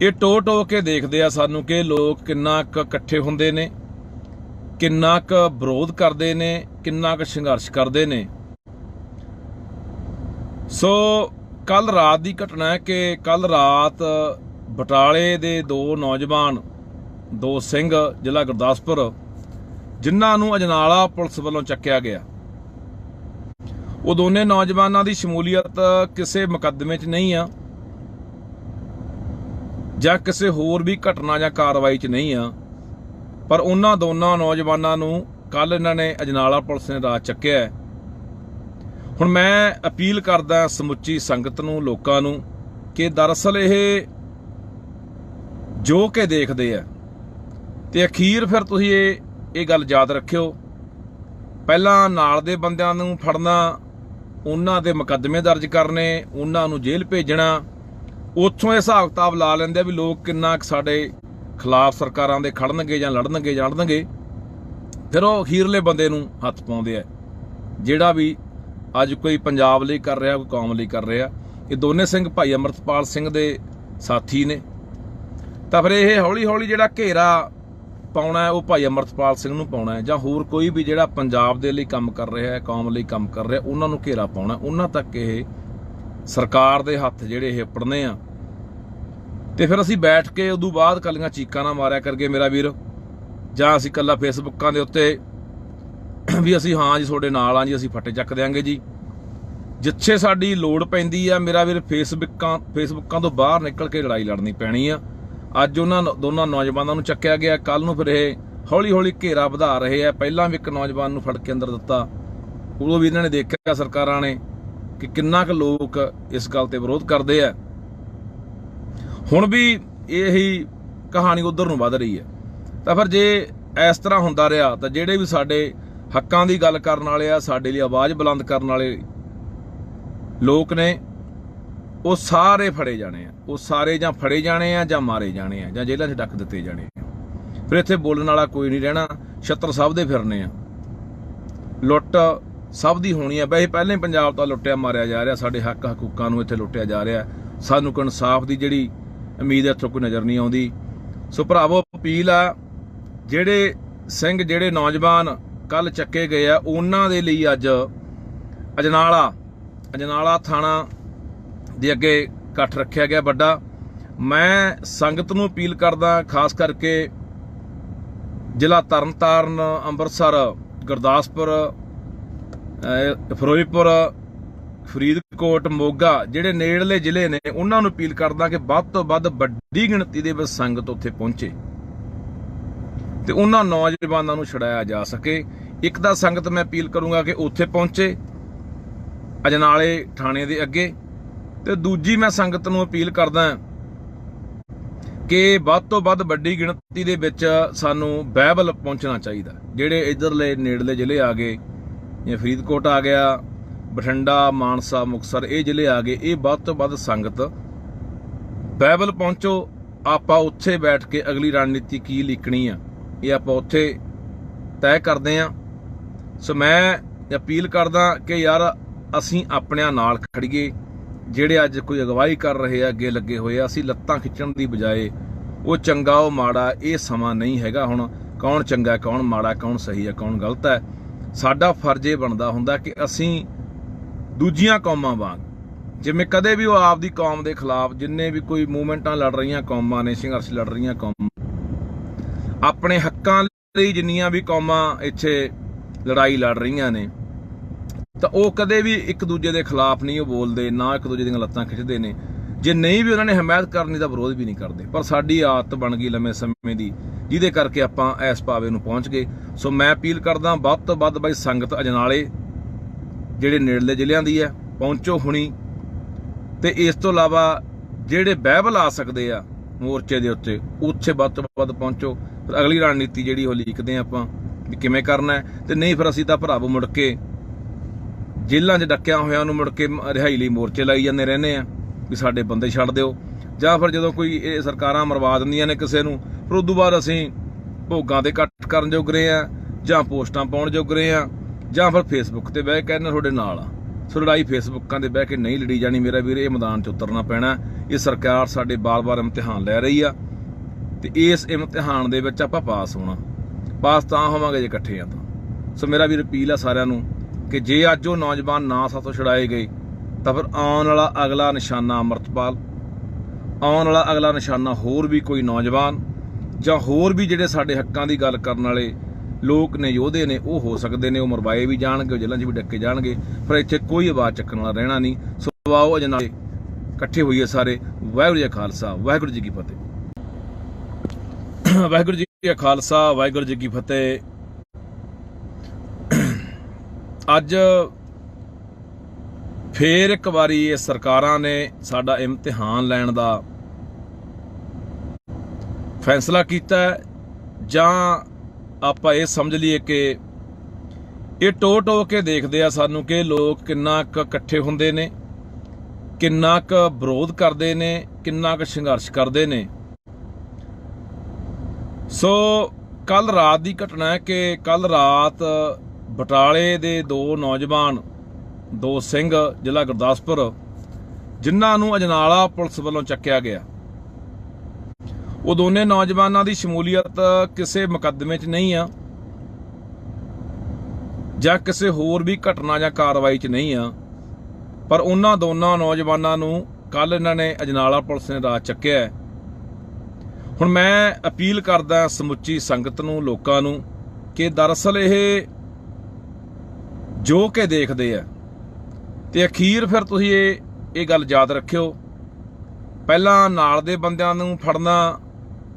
ਇਹ ਟੋ ਕੇ ਦੇਖਦੇ ਆ ਸਾਨੂੰ ਕਿ ਲੋਕ ਕਿੰਨਾ ਕੁ ਇਕੱਠੇ ਹੁੰਦੇ ਨੇ, ਕਿੰਨਾ ਕੁ ਵਿਰੋਧ ਕਰਦੇ ਨੇ, ਕਿੰਨਾ ਕੁ ਸੰਘਰਸ਼ ਕਰਦੇ ਨੇ। ਸੋ ਕੱਲ ਰਾਤ ਦੀ ਘਟਨਾ ਹੈ ਕਿ ਕੱਲ ਰਾਤ ਬਟਾਲੇ ਦੇ ਦੋ ਨੌਜਵਾਨ, ਦੋ ਸਿੰਘ, ਜ਼ਿਲ੍ਹਾ ਗੁਰਦਾਸਪੁਰ, ਜਿਨ੍ਹਾਂ ਨੂੰ ਅਜਨਾਲਾ ਪੁਲਿਸ ਵੱਲੋਂ ਚੱਕਿਆ ਗਿਆ, ਉਹ ਦੋਨੇ ਨੌਜਵਾਨਾਂ ਦੀ ਸ਼ਮੂਲੀਅਤ ਕਿਸੇ ਮੁਕੱਦਮੇ 'ਚ ਨਹੀਂ ਆ, ਜਾਂ ਕਿਸੇ ਹੋਰ ਵੀ ਘਟਨਾ ਜਾਂ ਕਾਰਵਾਈ 'ਚ ਨਹੀਂ ਆ, ਪਰ ਉਹਨਾਂ ਦੋਨਾਂ ਨੌਜਵਾਨਾਂ ਨੂੰ ਕੱਲ ਇਹਨਾਂ ਨੇ ਅਜਨਾਲਾ ਪੁਲਿਸ ਨੇ ਰਾਤ ਚੱਕਿਆ। ਹੁਣ ਮੈਂ ਅਪੀਲ ਕਰਦਾ ਸਮੁੱਚੀ ਸੰਗਤ ਨੂੰ, ਲੋਕਾਂ ਨੂੰ, ਕਿ ਦਰਅਸਲ ਇਹ ਜੋ ਕਿ ਦੇਖਦੇ ਆ, ਤੇ ਅਖੀਰ ਫਿਰ ਤੁਸੀਂ ਇਹ ਗੱਲ ਯਾਦ ਰੱਖਿਓ, ਪਹਿਲਾਂ ਨਾਲ ਦੇ ਬੰਦਿਆਂ ਨੂੰ ਫੜਨਾ, ਉਹਨਾਂ ਦੇ ਮੁਕੱਦਮੇ ਦਰਜ ਕਰਨੇ, ਉਹਨਾਂ ਨੂੰ ਜੇਲ੍ਹ ਭੇਜਣਾ, ਉੱਥੋਂ ਇਹ ਹਿਸਾਬ ਕਿਤਾਬ ਲਾ ਲੈਂਦੇ ਵੀ ਲੋਕ ਕਿੰਨਾ ਸਾਡੇ ਖਿਲਾਫ ਸਰਕਾਰਾਂ ਦੇ ਖੜਨਗੇ ਜਾਂ ਲੜਨਗੇ, ਫਿਰ ਉਹ ਅਖੀਰਲੇ ਬੰਦੇ ਨੂੰ ਹੱਥ ਪਾਉਂਦੇ ਆ, ਜਿਹੜਾ ਵੀ ਅੱਜ ਕੋਈ ਪੰਜਾਬ ਲਈ ਕਰ ਰਿਹਾ, ਕੋਈ ਕੌਮ ਲਈ ਕਰ ਰਿਹਾ। ਇਹ ਦੋਨੇ ਸਿੰਘ ਭਾਈ ਅਮਰਤਪਾਲ ਸਿੰਘ ਦੇ ਸਾਥੀ ਨੇ, ਤਾਂ ਫਿਰ ਇਹ ਹੌਲੀ ਹੌਲੀ ਜਿਹੜਾ ਘੇਰਾ ਪਾਉਣਾ ਹੈ ਉਹ ਭਾਈ ਅਮਰਤਪਾਲ ਸਿੰਘ ਨੂੰ ਪਾਉਣਾ ਹੈ, ਜਾਂ ਹੋਰ ਕੋਈ ਵੀ ਜਿਹੜਾ ਪੰਜਾਬ ਦੇ ਲਈ ਕੰਮ ਕਰ ਰਿਹਾ ਹੈ, ਕੌਮ ਲਈ ਕੰਮ ਕਰ ਰਿਹਾ, ਉਹਨਾਂ ਨੂੰ ਘੇਰਾ ਪਾਉਣਾ। ਉਹਨਾਂ ਤੱਕ ਇਹ ਸਰਕਾਰ ਦੇ ਹੱਥ ਜਿਹੜੇ ਇਹ ਪੜਨੇ ਆ, ਤੇ ਫਿਰ ਅਸੀਂ ਬੈਠ ਕੇ ਉਦੋਂ ਬਾਅਦ ਕੱਲੀਆਂ ਚੀਕਾਂ ਨਾ ਮਾਰਿਆ ਕਰਗੇ ਮੇਰਾ ਵੀਰ, ਜਾਂ ਅਸੀਂ ਕੱਲਾ ਫੇਸਬੁੱਕਾਂ ਦੇ ਉੱਤੇ ਵੀ ਅਸੀਂ ਹਾਂ ਜੀ ਤੁਹਾਡੇ ਨਾਲ ਆ ਜੀ, ਅਸੀਂ ਫੱਟੇ ਚੱਕ ਦਿਆਂਗੇ ਜੀ। ਜਿੱਥੇ ਸਾਡੀ ਲੋੜ ਪੈਂਦੀ ਆ ਮੇਰਾ ਵੀਰ, ਫੇਸਬੁੱਕਾਂ ਤੋਂ ਬਾਹਰ ਨਿਕਲ ਕੇ ਲੜਾਈ ਲੜਨੀ ਪੈਣੀ ਆ। ਅੱਜ ਉਹਨਾਂ ਦੋਨਾਂ ਨੌਜਵਾਨਾਂ ਨੂੰ ਚੱਕਿਆ ਗਿਆ, ਕੱਲ ਨੂੰ ਫਿਰ ਇਹ ਹੌਲੀ ਹੌਲੀ ਘੇਰਾ ਵਧਾ ਰਹੇ ਆ। ਪਹਿਲਾਂ ਵੀ ਇੱਕ ਨੌਜਵਾਨ ਨੂੰ ਫੜ ਕੇ ਅੰਦਰ ਦਿੱਤਾ, ਉਦੋਂ ਵੀ ਇਹਨਾਂ ਨੇ ਦੇਖਿਆ ਸਰਕਾਰਾਂ ਨੇ ਕਿ ਕਿੰਨਾ ਕੁ ਲੋਕ ਇਸ ਗੱਲ ਤੇ ਵਿਰੋਧ ਕਰਦੇ ਆ। ਹੁਣ ਵੀ ਇਹੀ ਕਹਾਣੀ ਉਧਰ ਨੂੰ ਵੱਧ ਰਹੀ ਹੈ। ਤਾਂ ਫਿਰ ਜੇ ਇਸ ਤਰ੍ਹਾਂ ਹੁੰਦਾ ਰਿਹਾ ਤਾਂ ਜਿਹੜੇ ਵੀ ਸਾਡੇ ਹੱਕਾਂ ਦੀ ਗੱਲ ਕਰਨ ਵਾਲੇ ਆ, ਸਾਡੇ ਲਈ ਆਵਾਜ਼ ਬੁਲੰਦ ਕਰਨ ਵਾਲੇ ਲੋਕ ਨੇ, ਉਹ ਸਾਰੇ ਫੜੇ ਜਾਣੇ ਆ। ਉਹ ਸਾਰੇ ਜਾਂ ਫੜੇ ਜਾਣੇ ਆ, ਜਾਂ ਮਾਰੇ ਜਾਣੇ ਆ, ਜਾਂ ਜੇਲ੍ਹਾਂ 'ਚ ਡੱਕ ਦਿੱਤੇ ਜਾਣੇ ਆ। ਫਿਰ ਇੱਥੇ ਬੋਲਣ ਵਾਲਾ ਕੋਈ ਨਹੀਂ ਰਹਿਣਾ। ਛੱਤਰ ਸਭ ਦੇ ਫਿਰਨੇ ਆ, ਲੁੱਟ ਸਭ ਦੀ ਹੋਣੀ ਆ। ਵੈਸੇ ਪਹਿਲਾਂ ਹੀ ਪੰਜਾਬ ਤੋਂ ਲੁੱਟਿਆ ਮਾਰਿਆ ਜਾ ਰਿਹਾ, ਸਾਡੇ ਹੱਕ ਹਕੂਕਾਂ ਨੂੰ ਇੱਥੇ ਲੁੱਟਿਆ ਜਾ ਰਿਹਾ। ਸਾਨੂੰ ਕੋਈ ਇਨਸਾਫ ਦੀ ਜਿਹੜੀ ਉਮੀਦ ਇੱਥੋਂ ਕੋਈ ਨਜ਼ਰ ਨਹੀਂ ਆਉਂਦੀ। ਸੋ ਭਰਾਵੋ अपील आ ਜਿਹੜੇ ਸਿੰਘ ਜਿਹੜੇ ਨੌਜਵਾਨ ਕੱਲ ਚੱਕੇ ਗਏ ਆ ਉਹਨਾਂ ਦੇ ਲਈ ਅੱਜ ਅਜਨਾਲਾ ਥਾਣਾ ਦੇ ਅੱਗੇ ਇਕੱਠ ਰੱਖਿਆ ਗਿਆ ਵੱਡਾ। ਮੈਂ ਸੰਗਤ ਨੂੰ ਅਪੀਲ ਕਰਦਾ, ਖਾਸ ਕਰਕੇ ਜ਼ਿਲ੍ਹਾ ਤਰਨਤਾਰਨ, ਅੰਮ੍ਰਿਤਸਰ, ਗੁਰਦਾਸਪੁਰ, ਫਿਰੋਜ਼ਪੁਰ, ਫਰੀਦਕੋਟ, ਮੋਗਾ ਜਿਹੜੇ ਨੇੜਲੇ ਜ਼ਿਲ੍ਹੇ ਨੇ ਉਹਨਾਂ ਨੂੰ ਅਪੀਲ ਕਰਦਾ ਕਿ ਵੱਧ ਤੋਂ ਵੱਧ ਵੱਡੀ ਗਿਣਤੀ ਦੇ ਵਿੱਚ ਸੰਗਤ ਉੱਥੇ ਪਹੁੰਚੇ ਤੇ ਉਹਨਾਂ ਨੌਜਵਾਨਾਂ ਨੂੰ ਛੁਡਾਇਆ ਜਾ ਸਕੇ। ਇੱਕ ਤਾਂ ਸੰਗਤ ਮੈਂ ਅਪੀਲ ਕਰੂੰਗਾ ਕਿ ਉੱਥੇ ਪਹੁੰਚੇ ਅਜਨਾਲੇ ਥਾਣੇ ਦੇ ਅੱਗੇ, ਤੇ ਦੂਜੀ ਮੈਂ ਸੰਗਤ ਨੂੰ ਅਪੀਲ ਕਰਦਾ ਕਿ ਵੱਧ ਤੋਂ ਵੱਧ ਵੱਡੀ ਗਿਣਤੀ ਦੇ ਵਿੱਚ ਸਾਨੂੰ ਬਾਈਬਲ ਪਹੁੰਚਣਾ ਚਾਹੀਦਾ। ਜਿਹੜੇ ਇਧਰਲੇ ਨੇੜਲੇ ਜ਼ਿਲ੍ਹੇ ਆ ਗਏ, ਜਾਂ ਫਰੀਦਕੋਟ ਆ ਗਿਆ, ਬਠਿੰਡਾ, ਮਾਨਸਾ, ਮੁਕਤਸਰ, ਇਹ ਜ਼ਿਲ੍ਹੇ ਆ ਗਏ, ਇਹ ਵੱਧ ਤੋਂ ਵੱਧ ਸੰਗਤ ਬਾਈਬਲ ਪਹੁੰਚੋ। ਆਪਾਂ ਉੱਥੇ ਬੈਠ ਕੇ ਅਗਲੀ ਰਣਨੀਤੀ ਕੀ ਲਿਖਣੀ ਆ ਇਹ ਆਪਾਂ ਉੱਥੇ ਤੈਅ ਕਰਦੇ ਆਂ। ਸੋ ਮੈਂ ਅਪੀਲ ਕਰਦਾ ਕਿ ਯਾਰ ਅਸੀਂ ਆਪਣਿਆਂ ਨਾਲ ਖੜੀਏ। ਜਿਹੜੇ ਅੱਜ ਕੋਈ ਅਗਵਾਈ ਕਰ ਰਹੇ ਆ, ਅੱਗੇ ਲੱਗੇ ਹੋਏ ਆ, ਅਸੀਂ ਲੱਤਾਂ ਖਿੱਚਣ ਦੀ ਬਜਾਏ ਉਹ ਚੰਗਾ ਉਹ ਮਾੜਾ ਇਹ ਸਮਾਂ ਨਹੀਂ ਹੈਗਾ। ਹੁਣ ਕੌਣ ਚੰਗਾ, ਕੌਣ ਮਾੜਾ, ਕੌਣ ਸਹੀ ਹੈ, ਕੌਣ ਗਲਤ ਹੈ, ਸਾਡਾ ਫਰਜ਼ ਇਹ ਬਣਦਾ ਹੁੰਦਾ ਕਿ ਅਸੀਂ ਦੂਜੀਆਂ ਕੌਮਾਂ ਵਾਂਗ, ਜਿਵੇਂ ਕਦੇ ਵੀ ਉਹ ਆਪਦੀ ਕੌਮ ਦੇ ਖਿਲਾਫ ਜਿੰਨੇ ਵੀ ਕੋਈ ਮੂਵਮੈਂਟਾਂ ਲੜ ਰਹੀਆਂ ਕੌਮਾਂ ਨੇ, ਸੰਘਰਸ਼ ਲੜ ਰਹੀਆਂ ਕੌਮਾਂ, ਆਪਣੇ ਹੱਕਾਂ ਲਈ ਜਿੰਨੀਆਂ ਵੀ ਕੌਮਾਂ ਇੱਥੇ ਲੜਾਈ ਲੜ ਰਹੀਆਂ ਨੇ, ਤਾਂ ਉਹ ਕਦੇ ਵੀ ਇੱਕ ਦੂਜੇ ਦੇ ਖਿਲਾਫ ਨਹੀਂ ਉਹ ਬੋਲਦੇ, ਨਾ ਇੱਕ ਦੂਜੇ ਦੀਆਂ ਲੱਤਾਂ ਖਿੱਚਦੇ ਨੇ। ਜੇ ਨਹੀਂ ਵੀ ਉਹਨਾਂ ਨੇ ਹਮਾਇਤ ਕਰਨੀ ਤਾਂ ਵਿਰੋਧ ਵੀ ਨਹੀਂ ਕਰਦੇ। ਪਰ ਸਾਡੀ ਆਦਤ ਬਣ ਗਈ ਲੰਮੇ ਸਮੇਂ ਦੀ, ਜਿਹਦੇ ਕਰਕੇ ਆਪਾਂ ਇਸ ਪਾਵੇ ਨੂੰ ਪਹੁੰਚ ਗਏ। ਸੋ ਮੈਂ ਅਪੀਲ ਕਰਦਾ ਵੱਧ ਤੋਂ ਵੱਧ ਬਾਈ ਸੰਗਤ ਅਜਨਾਲੇ ਜਿਹੜੇ ਨੇੜਲੇ ਜ਼ਿਲ੍ਹਿਆਂ ਦੀ ਹੈ ਪਹੁੰਚੋ ਹੁਣੀ, ਤੇ ਇਸ ਤੋਂ ਇਲਾਵਾ ਜਿਹੜੇ ਬਾਈਬਲ ਆ ਸਕਦੇ ਆ ਮੋਰਚੇ ਦੇ ਉੱਤੇ ਉੱਥੇ ਵੱਧ ਤੋਂ ਵੱਧ ਪਹੁੰਚੋ। ਫਿਰ ਅਗਲੀ ਰਣਨੀਤੀ ਜਿਹੜੀ ਉਹ ਲਿਖਦੇ ਆਪਾਂ ਵੀ ਕਿਵੇਂ ਕਰਨਾ, ਤੇ ਨਹੀਂ ਫਿਰ ਅਸੀਂ ਤਾਂ ਭਰਾਵੋ ਮੁੜ ਕੇ ਜੇਲ੍ਹਾਂ 'ਚ ਡੱਕਿਆ ਹੋਇਆਂ ਨੂੰ ਮੁੜ ਕੇ ਰਿਹਾਈ ਲਈ ਮੋਰਚੇ ਲਾਈ ਜਾਂਦੇ ਰਹਿੰਦੇ ਆ ਵੀ ਸਾਡੇ ਬੰਦੇ ਛੱਡ ਦਿਓ, ਜਾਂ ਫਿਰ ਜਦੋਂ ਕੋਈ ਇਹ ਸਰਕਾਰਾਂ ਮਰਵਾ ਦਿੰਦੀਆਂ ਨੇ ਕਿਸੇ ਨੂੰ, ਫਿਰ ਉਦੋਂ ਬਾਅਦ ਅਸੀਂ ਭੋਗਾਂ ਤੇ ਕੱਟ ਕਰਨ ਜੋਗਰੇ ਆ, ਜਾਂ ਪੋਸਟਾਂ ਪਾਉਣ ਜੋਗਰੇ ਆ, ਜਾਂ ਫਿਰ ਫੇਸਬੁੱਕ ਤੇ ਬਹਿ ਕੇ ਕਹਿੰਦੇ ਤੁਹਾਡੇ ਨਾਲ ਆ। ਸੋ ਲੜਾਈ ਫੇਸਬੁੱਕਾਂ ਤੇ ਬਹਿ ਕੇ ਨਹੀਂ ਲੜੀ ਜਾਣੀ ਮੇਰਾ ਵੀਰ, ਇਹ ਮੈਦਾਨ 'ਚ ਉਤਰਨਾ ਪੈਣਾ। ਇਹ ਸਰਕਾਰ ਸਾਡੇ ਬਾਰ-ਬਾਰ ਇਮਤਿਹਾਨ ਲੈ ਰਹੀ ਆ, ਤੇ ਇਸ ਇਮਤਿਹਾਨ ਦੇ ਵਿੱਚ ਆਪਾਂ ਪਾਸ ਹੋਣਾ। ਪਾਸ ਤਾਂ ਹੋਵਾਂਗੇ ਜੇ ਇਕੱਠੇ ਆ ਤਾਂ। ਸੋ ਮੇਰਾ ਵੀਰ ਅਪੀਲ ਆ ਸਾਰਿਆਂ ਨੂੰ ਕਿ ਜੇ ਅੱਜ ਉਹ ਨੌਜਵਾਨ ਨਾ ਸਾਥੋਂ ਛੁਡਾਏ ਗਏ ਤਾਂ ਫਿਰ ਆਉਣ ਵਾਲਾ ਅਗਲਾ ਨਿਸ਼ਾਨਾ ਅੰਮ੍ਰਿਤਪਾਲ, ਆਉਣ ਵਾਲਾ ਅਗਲਾ ਨਿਸ਼ਾਨਾ ਹੋਰ ਵੀ ਕੋਈ ਨੌਜਵਾਨ, ਜਾਂ ਹੋਰ ਵੀ ਜਿਹੜੇ ਸਾਡੇ ਹੱਕਾਂ ਦੀ ਗੱਲ ਕਰਨ ਵਾਲੇ ਲੋਕ ਨੇ, ਯੋਧੇ ਨੇ, ਉਹ ਹੋ ਸਕਦੇ ਨੇ। ਉਹ ਮਰਵਾਏ ਵੀ ਜਾਣਗੇ, ਉਹ ਜੇਲ੍ਹਾਂ 'ਚ ਵੀ ਡੱਕੇ ਜਾਣਗੇ, ਪਰ ਇੱਥੇ ਕੋਈ ਆਵਾਜ਼ ਚੱਕਣ ਵਾਲਾ ਰਹਿਣਾ ਨਹੀਂ। ਸੋ ਆਓ ਅਜਨਾਲੇ ਇਕੱਠੇ ਹੋਈਏ ਸਾਰੇ। ਵਾਹਿਗੁਰੂ ਜੀ ਕਾ ਖਾਲਸਾ, ਵਾਹਿਗੁਰੂ ਜੀ ਕੀ ਫਤਿਹ। ਵਾਹਿਗੁਰੂ ਜੀ ਕਾ ਖਾਲਸਾ, ਵਾਹਿਗੁਰੂ ਜੀ ਕੀ ਫਤਿਹ। ਅੱਜ ਫੇਰ ਇੱਕ ਵਾਰੀ ਇਹ ਸਰਕਾਰਾਂ ਨੇ ਸਾਡਾ ਇਮਤਿਹਾਨ ਲੈਣ ਦਾ ਫੈਸਲਾ ਕੀਤਾ, ਜਾਂ ਆਪਾਂ ਇਹ ਸਮਝ ਲਈਏ ਕਿ ਇਹ ਟੋ ਕੇ ਦੇਖਦੇ ਆ ਸਾਨੂੰ ਕਿ ਲੋਕ ਕਿੰਨਾ ਕੁ ਇਕੱਠੇ ਹੁੰਦੇ ਨੇ, ਕਿੰਨਾ ਕੁ ਵਿਰੋਧ ਕਰਦੇ ਨੇ, ਕਿੰਨਾ ਕੁ ਸੰਘਰਸ਼ ਕਰਦੇ ਨੇ। ਸੋ ਕੱਲ ਰਾਤ ਦੀ ਘਟਨਾ ਹੈ ਕਿ ਕੱਲ ਰਾਤ ਬਟਾਲੇ ਦੇ ਦੋ ਨੌਜਵਾਨ, ਦੋ ਸਿੰਘ, ਜ਼ਿਲ੍ਹਾ ਗੁਰਦਾਸਪੁਰ, ਜਿਨ੍ਹਾਂ ਨੂੰ ਅਜਨਾਲਾ ਪੁਲਿਸ ਵੱਲੋਂ ਚੱਕਿਆ ਗਿਆ, ਉਹ ਦੋਨੇ ਨੌਜਵਾਨਾਂ ਦੀ ਸ਼ਮੂਲੀਅਤ ਕਿਸੇ ਮੁਕੱਦਮੇ 'ਚ ਨਹੀਂ ਆ, ਜਾਂ ਕਿਸੇ ਹੋਰ ਵੀ ਘਟਨਾ ਜਾਂ ਕਾਰਵਾਈ 'ਚ ਨਹੀਂ ਆ, ਪਰ ਉਹਨਾਂ ਦੋਨਾਂ ਨੌਜਵਾਨਾਂ ਨੂੰ ਕੱਲ ਇਹਨਾਂ ਨੇ ਅਜਨਾਲਾ ਪੁਲਿਸ ਨੇ ਰਾਤ ਚੱਕਿਆ। ਹੁਣ ਮੈਂ ਅਪੀਲ ਕਰਦਾ ਸਮੁੱਚੀ ਸੰਗਤ ਨੂੰ, ਲੋਕਾਂ ਨੂੰ, ਕਿ ਦਰਅਸਲ ਇਹ ਜੋ ਕਿ ਦੇਖਦੇ ਆ, ਤੇ ਅਖੀਰ ਫਿਰ ਤੁਸੀਂ ਇਹ ਗੱਲ ਯਾਦ ਰੱਖਿਓ, ਪਹਿਲਾਂ ਨਾਲ ਦੇ ਬੰਦਿਆਂ ਨੂੰ ਫੜਨਾ,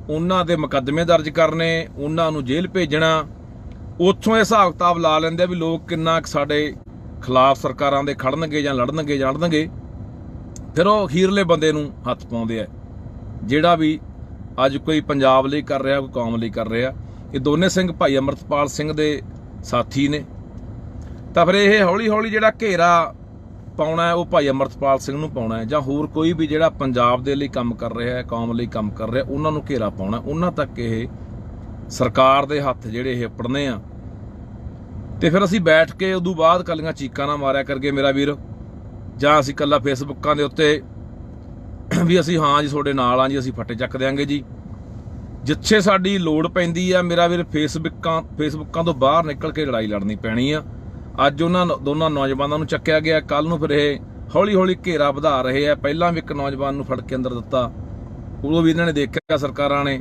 ਉਹਨਾਂ ਦੇ ਮੁਕੱਦਮੇ ਦਰਜ ਕਰਨੇ, ਉਹਨਾਂ ਨੂੰ ਜੇਲ੍ਹ ਭੇਜਣਾ, ਉੱਥੋਂ ਇਹ ਹਿਸਾਬ ਕਿਤਾਬ ਲਾ ਲੈਂਦੇ ਵੀ ਲੋਕ ਕਿੰਨਾ ਸਾਡੇ ਖਿਲਾਫ ਸਰਕਾਰਾਂ ਦੇ ਖੜਨਗੇ ਜਾਂ ਲੜਨਗੇ, ਫਿਰ ਉਹ ਅਖੀਰਲੇ ਬੰਦੇ ਨੂੰ ਹੱਥ ਪਾਉਂਦੇ ਆ, ਜਿਹੜਾ ਵੀ ਅੱਜ ਕੋਈ ਪੰਜਾਬ ਲਈ ਕਰ ਰਿਹਾ, ਕੋਈ ਕੌਮ ਲਈ ਕਰ ਰਿਹਾ। ਇਹ ਦੋਨੇ ਸਿੰਘ ਭਾਈ ਅਮਰਤਪਾਲ ਸਿੰਘ ਦੇ ਸਾਥੀ ਨੇ, ਤਾਂ ਫਿਰ ਇਹ ਹੌਲੀ ਹੌਲੀ ਜਿਹੜਾ ਘੇਰਾ ਪਾਉਣਾ ਹੈ ਉਹ ਭਾਈ ਅਮਰਤਪਾਲ ਸਿੰਘ ਨੂੰ ਪਾਉਣਾ ਹੈ, ਜਾਂ ਹੋਰ ਕੋਈ ਵੀ ਜਿਹੜਾ ਪੰਜਾਬ ਦੇ ਲਈ ਕੰਮ ਕਰ ਰਿਹਾ ਹੈ, ਕੌਮ ਲਈ ਕੰਮ ਕਰ ਰਿਹਾ, ਉਹਨਾਂ ਨੂੰ ਘੇਰਾ ਪਾਉਣਾ। ਉਹਨਾਂ ਤੱਕ ਇਹ ਸਰਕਾਰ ਦੇ ਹੱਥ ਜਿਹੜੇ ਇਹ ਪੜਨੇ ਆ, ਤੇ ਫਿਰ ਅਸੀਂ ਬੈਠ ਕੇ ਉਦੋਂ ਬਾਅਦ ਕੱਲੀਆਂ ਚੀਕਾਂ ਨਾ ਮਾਰਿਆ ਕਰਕੇ ਮੇਰਾ ਵੀਰ, ਜਾਂ ਅਸੀਂ ਕੱਲਾ ਫੇਸਬੁੱਕਾਂ ਦੇ ਉੱਤੇ ਵੀ ਅਸੀਂ ਹਾਂ ਜੀ ਤੁਹਾਡੇ ਨਾਲ ਹਾਂ ਜੀ, ਅਸੀਂ ਫੱਟੇ ਚੱਕ ਦਿਆਂਗੇ ਜੀ, ਜਿੱਥੇ ਸਾਡੀ ਲੋੜ ਪੈਂਦੀ ਆ ਮੇਰਾ ਵੀਰ ਫੇਸਬੁੱਕਾਂ ਤੋਂ ਬਾਹਰ ਨਿਕਲ ਕੇ ਲੜਾਈ ਲੜਨੀ ਪੈਣੀ ਆ। ਅੱਜ ਉਹਨਾਂ ਦੋਨਾਂ ਨੌਜਵਾਨਾਂ ਨੂੰ ਚੱਕਿਆ ਗਿਆ, ਕੱਲ ਨੂੰ ਫਿਰ ਇਹ ਹੌਲੀ ਹੌਲੀ ਘੇਰਾ ਵਧਾ ਰਹੇ ਆ। ਪਹਿਲਾਂ ਵੀ ਇੱਕ ਨੌਜਵਾਨ ਨੂੰ ਫੜ ਕੇ ਅੰਦਰ ਦਿੱਤਾ, ਉਦੋਂ ਵੀ ਇਹਨਾਂ ਨੇ ਦੇਖਿਆ ਸਰਕਾਰਾਂ ਨੇ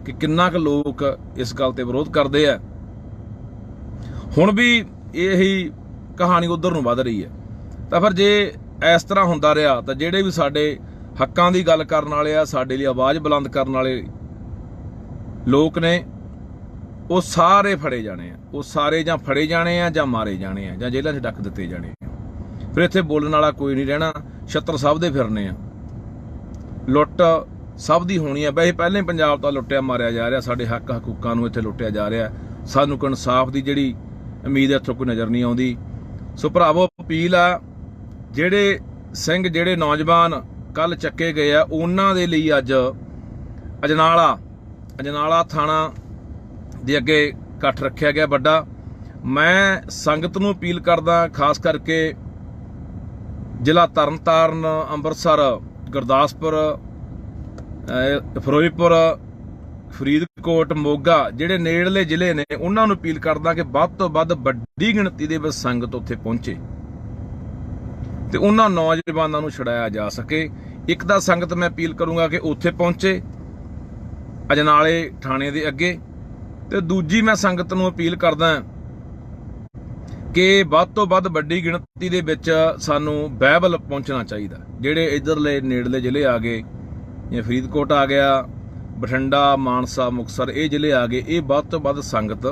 ਕਿ ਕਿੰਨਾ ਕੁ ਲੋਕ ਇਸ ਗੱਲ ਤੇ ਵਿਰੋਧ ਕਰਦੇ ਆ। ਹੁਣ ਵੀ ਇਹੀ ਕਹਾਣੀ ਉਧਰ ਨੂੰ ਵੱਧ ਰਹੀ ਹੈ। ਤਾਂ ਫਿਰ ਜੇ ਇਸ ਤਰ੍ਹਾਂ ਹੁੰਦਾ ਰਿਹਾ ਤਾਂ ਜਿਹੜੇ ਵੀ ਸਾਡੇ ਹੱਕਾਂ ਦੀ ਗੱਲ ਕਰਨ ਵਾਲੇ ਆ, ਸਾਡੇ ਲਈ ਆਵਾਜ਼ ਬੁਲੰਦ ਕਰਨ ਵਾਲੇ ਲੋਕ ਨੇ, ਉਹ ਸਾਰੇ ਫੜੇ ਜਾਣੇ ਆ। ਉਹ ਸਾਰੇ ਜਾਂ ਫੜੇ ਜਾਣੇ ਆ ਜਾਂ ਮਾਰੇ ਜਾਣੇ ਆ ਜਾਂ ਜੇਲ੍ਹਾਂ 'ਚ ਡੱਕ ਦਿੱਤੇ ਜਾਣੇ ਆ। ਫਿਰ ਇੱਥੇ ਬੋਲਣ ਵਾਲਾ ਕੋਈ ਨਹੀਂ ਰਹਿਣਾ। ਛੱਤਰ ਸਭ ਦੇ ਫਿਰਨੇ ਆ, ਲੁੱਟ ਸਭ ਦੀ ਹੋਣੀ ਆ। ਵੈਸੇ ਪਹਿਲਾਂ ਹੀ ਪੰਜਾਬ ਤੋਂ ਲੁੱਟਿਆ ਮਾਰਿਆ ਜਾ ਰਿਹਾ, ਸਾਡੇ ਹੱਕ ਹਕੂਕਾਂ ਨੂੰ ਇੱਥੇ ਲੁੱਟਿਆ ਜਾ ਰਿਹਾ। ਸਾਨੂੰ ਕੋਈ ਇਨਸਾਫ ਦੀ ਜਿਹੜੀ ਉਮੀਦ ਇੱਥੋਂ ਕੋਈ ਨਜ਼ਰ ਨਹੀਂ ਆਉਂਦੀ। ਸੋ ਭਰਾਵੋ, ਅਪੀਲ ਆ, ਜਿਹੜੇ ਸਿੰਘ ਜਿਹੜੇ ਨੌਜਵਾਨ ਕੱਲ ਚੱਕੇ ਗਏ ਆ, ਉਹਨਾਂ ਦੇ ਲਈ ਅੱਜ ਅਜਨਾਲਾ ਥਾਣਾ ਦੇ ਅੱਗੇ ਇਕੱਠ ਰੱਖਿਆ ਗਿਆ ਵੱਡਾ। ਮੈਂ ਸੰਗਤ ਨੂੰ ਅਪੀਲ ਕਰਦਾ, ਖਾਸ ਕਰਕੇ ਜ਼ਿਲ੍ਹਾ ਤਰਨਤਾਰਨ, ਅੰਮ੍ਰਿਤਸਰ, ਗੁਰਦਾਸਪੁਰ, ਫਿਰੋਜ਼ਪੁਰ, ਫਰੀਦਕੋਟ, ਮੋਗਾ, ਜਿਹੜੇ ਨੇੜਲੇ ਜ਼ਿਲ੍ਹੇ ਨੇ, ਉਹਨਾਂ ਨੂੰ ਅਪੀਲ ਕਰਦਾ ਕਿ ਵੱਧ ਤੋਂ ਵੱਧ ਵੱਡੀ ਗਿਣਤੀ ਦੇ ਵਿੱਚ ਸੰਗਤ ਉੱਥੇ ਪਹੁੰਚੇ ਤੇ ਉਹਨਾਂ ਨੌਜਵਾਨਾਂ ਨੂੰ ਛੁਡਾਇਆ ਜਾ ਸਕੇ। ਇੱਕ ਤਾਂ ਸੰਗਤ ਮੈਂ ਅਪੀਲ ਕਰੂੰਗਾ ਕਿ ਉੱਥੇ ਪਹੁੰਚੇ ਅਜਨਾਲੇ ਥਾਣੇ ਦੇ ਅੱਗੇ, ਤੇ ਦੂਜੀ ਮੈਂ ਸੰਗਤ ਨੂੰ ਅਪੀਲ ਕਰਦਾ ਕਿ ਵੱਧ ਤੋਂ ਵੱਧ ਵੱਡੀ ਗਿਣਤੀ ਦੇ ਵਿੱਚ ਸਾਨੂੰ ਬਾਈਬਲ ਪਹੁੰਚਣਾ ਚਾਹੀਦਾ। ਜਿਹੜੇ ਇੱਧਰਲੇ ਨੇੜਲੇ ਜ਼ਿਲ੍ਹੇ ਆ ਗਏ, ਜਾਂ ਫਰੀਦਕੋਟ ਆ ਗਿਆ, ਬਠਿੰਡਾ, ਮਾਨਸਾ, ਮੁਕਤਸਰ, ਇਹ ਜ਼ਿਲ੍ਹੇ ਆ ਗਏ, ਇਹ ਵੱਧ ਤੋਂ ਵੱਧ ਸੰਗਤ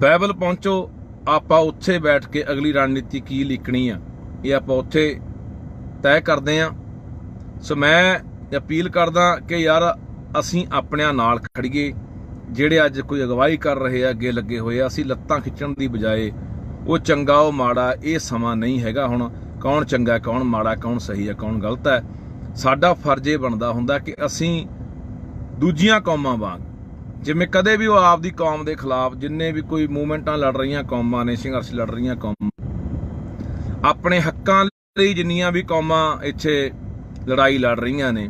ਬਾਈਬਲ ਪਹੁੰਚੋ। ਆਪਾਂ ਉੱਥੇ ਬੈਠ ਕੇ ਅਗਲੀ ਰਣਨੀਤੀ ਕੀ ਲਿਖਣੀ ਆ, ਇਹ ਆਪਾਂ ਉੱਥੇ ਤੈਅ ਕਰਦੇ ਆ। ਸੋ ਮੈਂ ਅਪੀਲ ਕਰਦਾ ਕਿ ਯਾਰ ਅਸੀਂ ਆਪਣਿਆਂ ਨਾਲ ਖੜੀਏ। ਜਿਹੜੇ ਅੱਜ ਕੋਈ ਅਗਵਾਈ ਕਰ ਰਹੇ ਆ, ਅੱਗੇ ਲੱਗੇ ਹੋਏ ਆ, ਅਸੀਂ ਲੱਤਾਂ ਖਿੱਚਣ ਦੀ ਬਜਾਏ ਉਹ ਚੰਗਾ ਉਹ ਮਾੜਾ, ਇਹ ਸਮਾਂ ਨਹੀਂ ਹੈਗਾ ਹੁਣ ਕੌਣ ਚੰਗਾ ਕੌਣ ਮਾੜਾ, ਕੌਣ ਸਹੀ ਹੈ ਕੌਣ ਗਲਤ ਹੈ। ਸਾਡਾ ਫਰਜ਼ ਇਹ ਬਣਦਾ ਹੁੰਦਾ ਕਿ ਅਸੀਂ ਦੂਜੀਆਂ ਕੌਮਾਂ ਵਾਂਗ, ਜਿਵੇਂ ਕਦੇ ਵੀ ਉਹ ਆਪਦੀ ਕੌਮ ਦੇ ਖਿਲਾਫ ਜਿੰਨੇ ਵੀ ਕੋਈ ਮੂਵਮੈਂਟਾਂ ਲੜ ਰਹੀਆਂ ਕੌਮਾਂ ਨੇ, ਸੰਘਰਸ਼ ਲੜ ਰਹੀਆਂ ਕੌਮਾਂ, ਆਪਣੇ ਹੱਕਾਂ ਲਈ ਜਿੰਨੀਆਂ ਵੀ ਕੌਮਾਂ ਇੱਥੇ ਲੜਾਈ ਲੜ ਰਹੀਆਂ ਨੇ,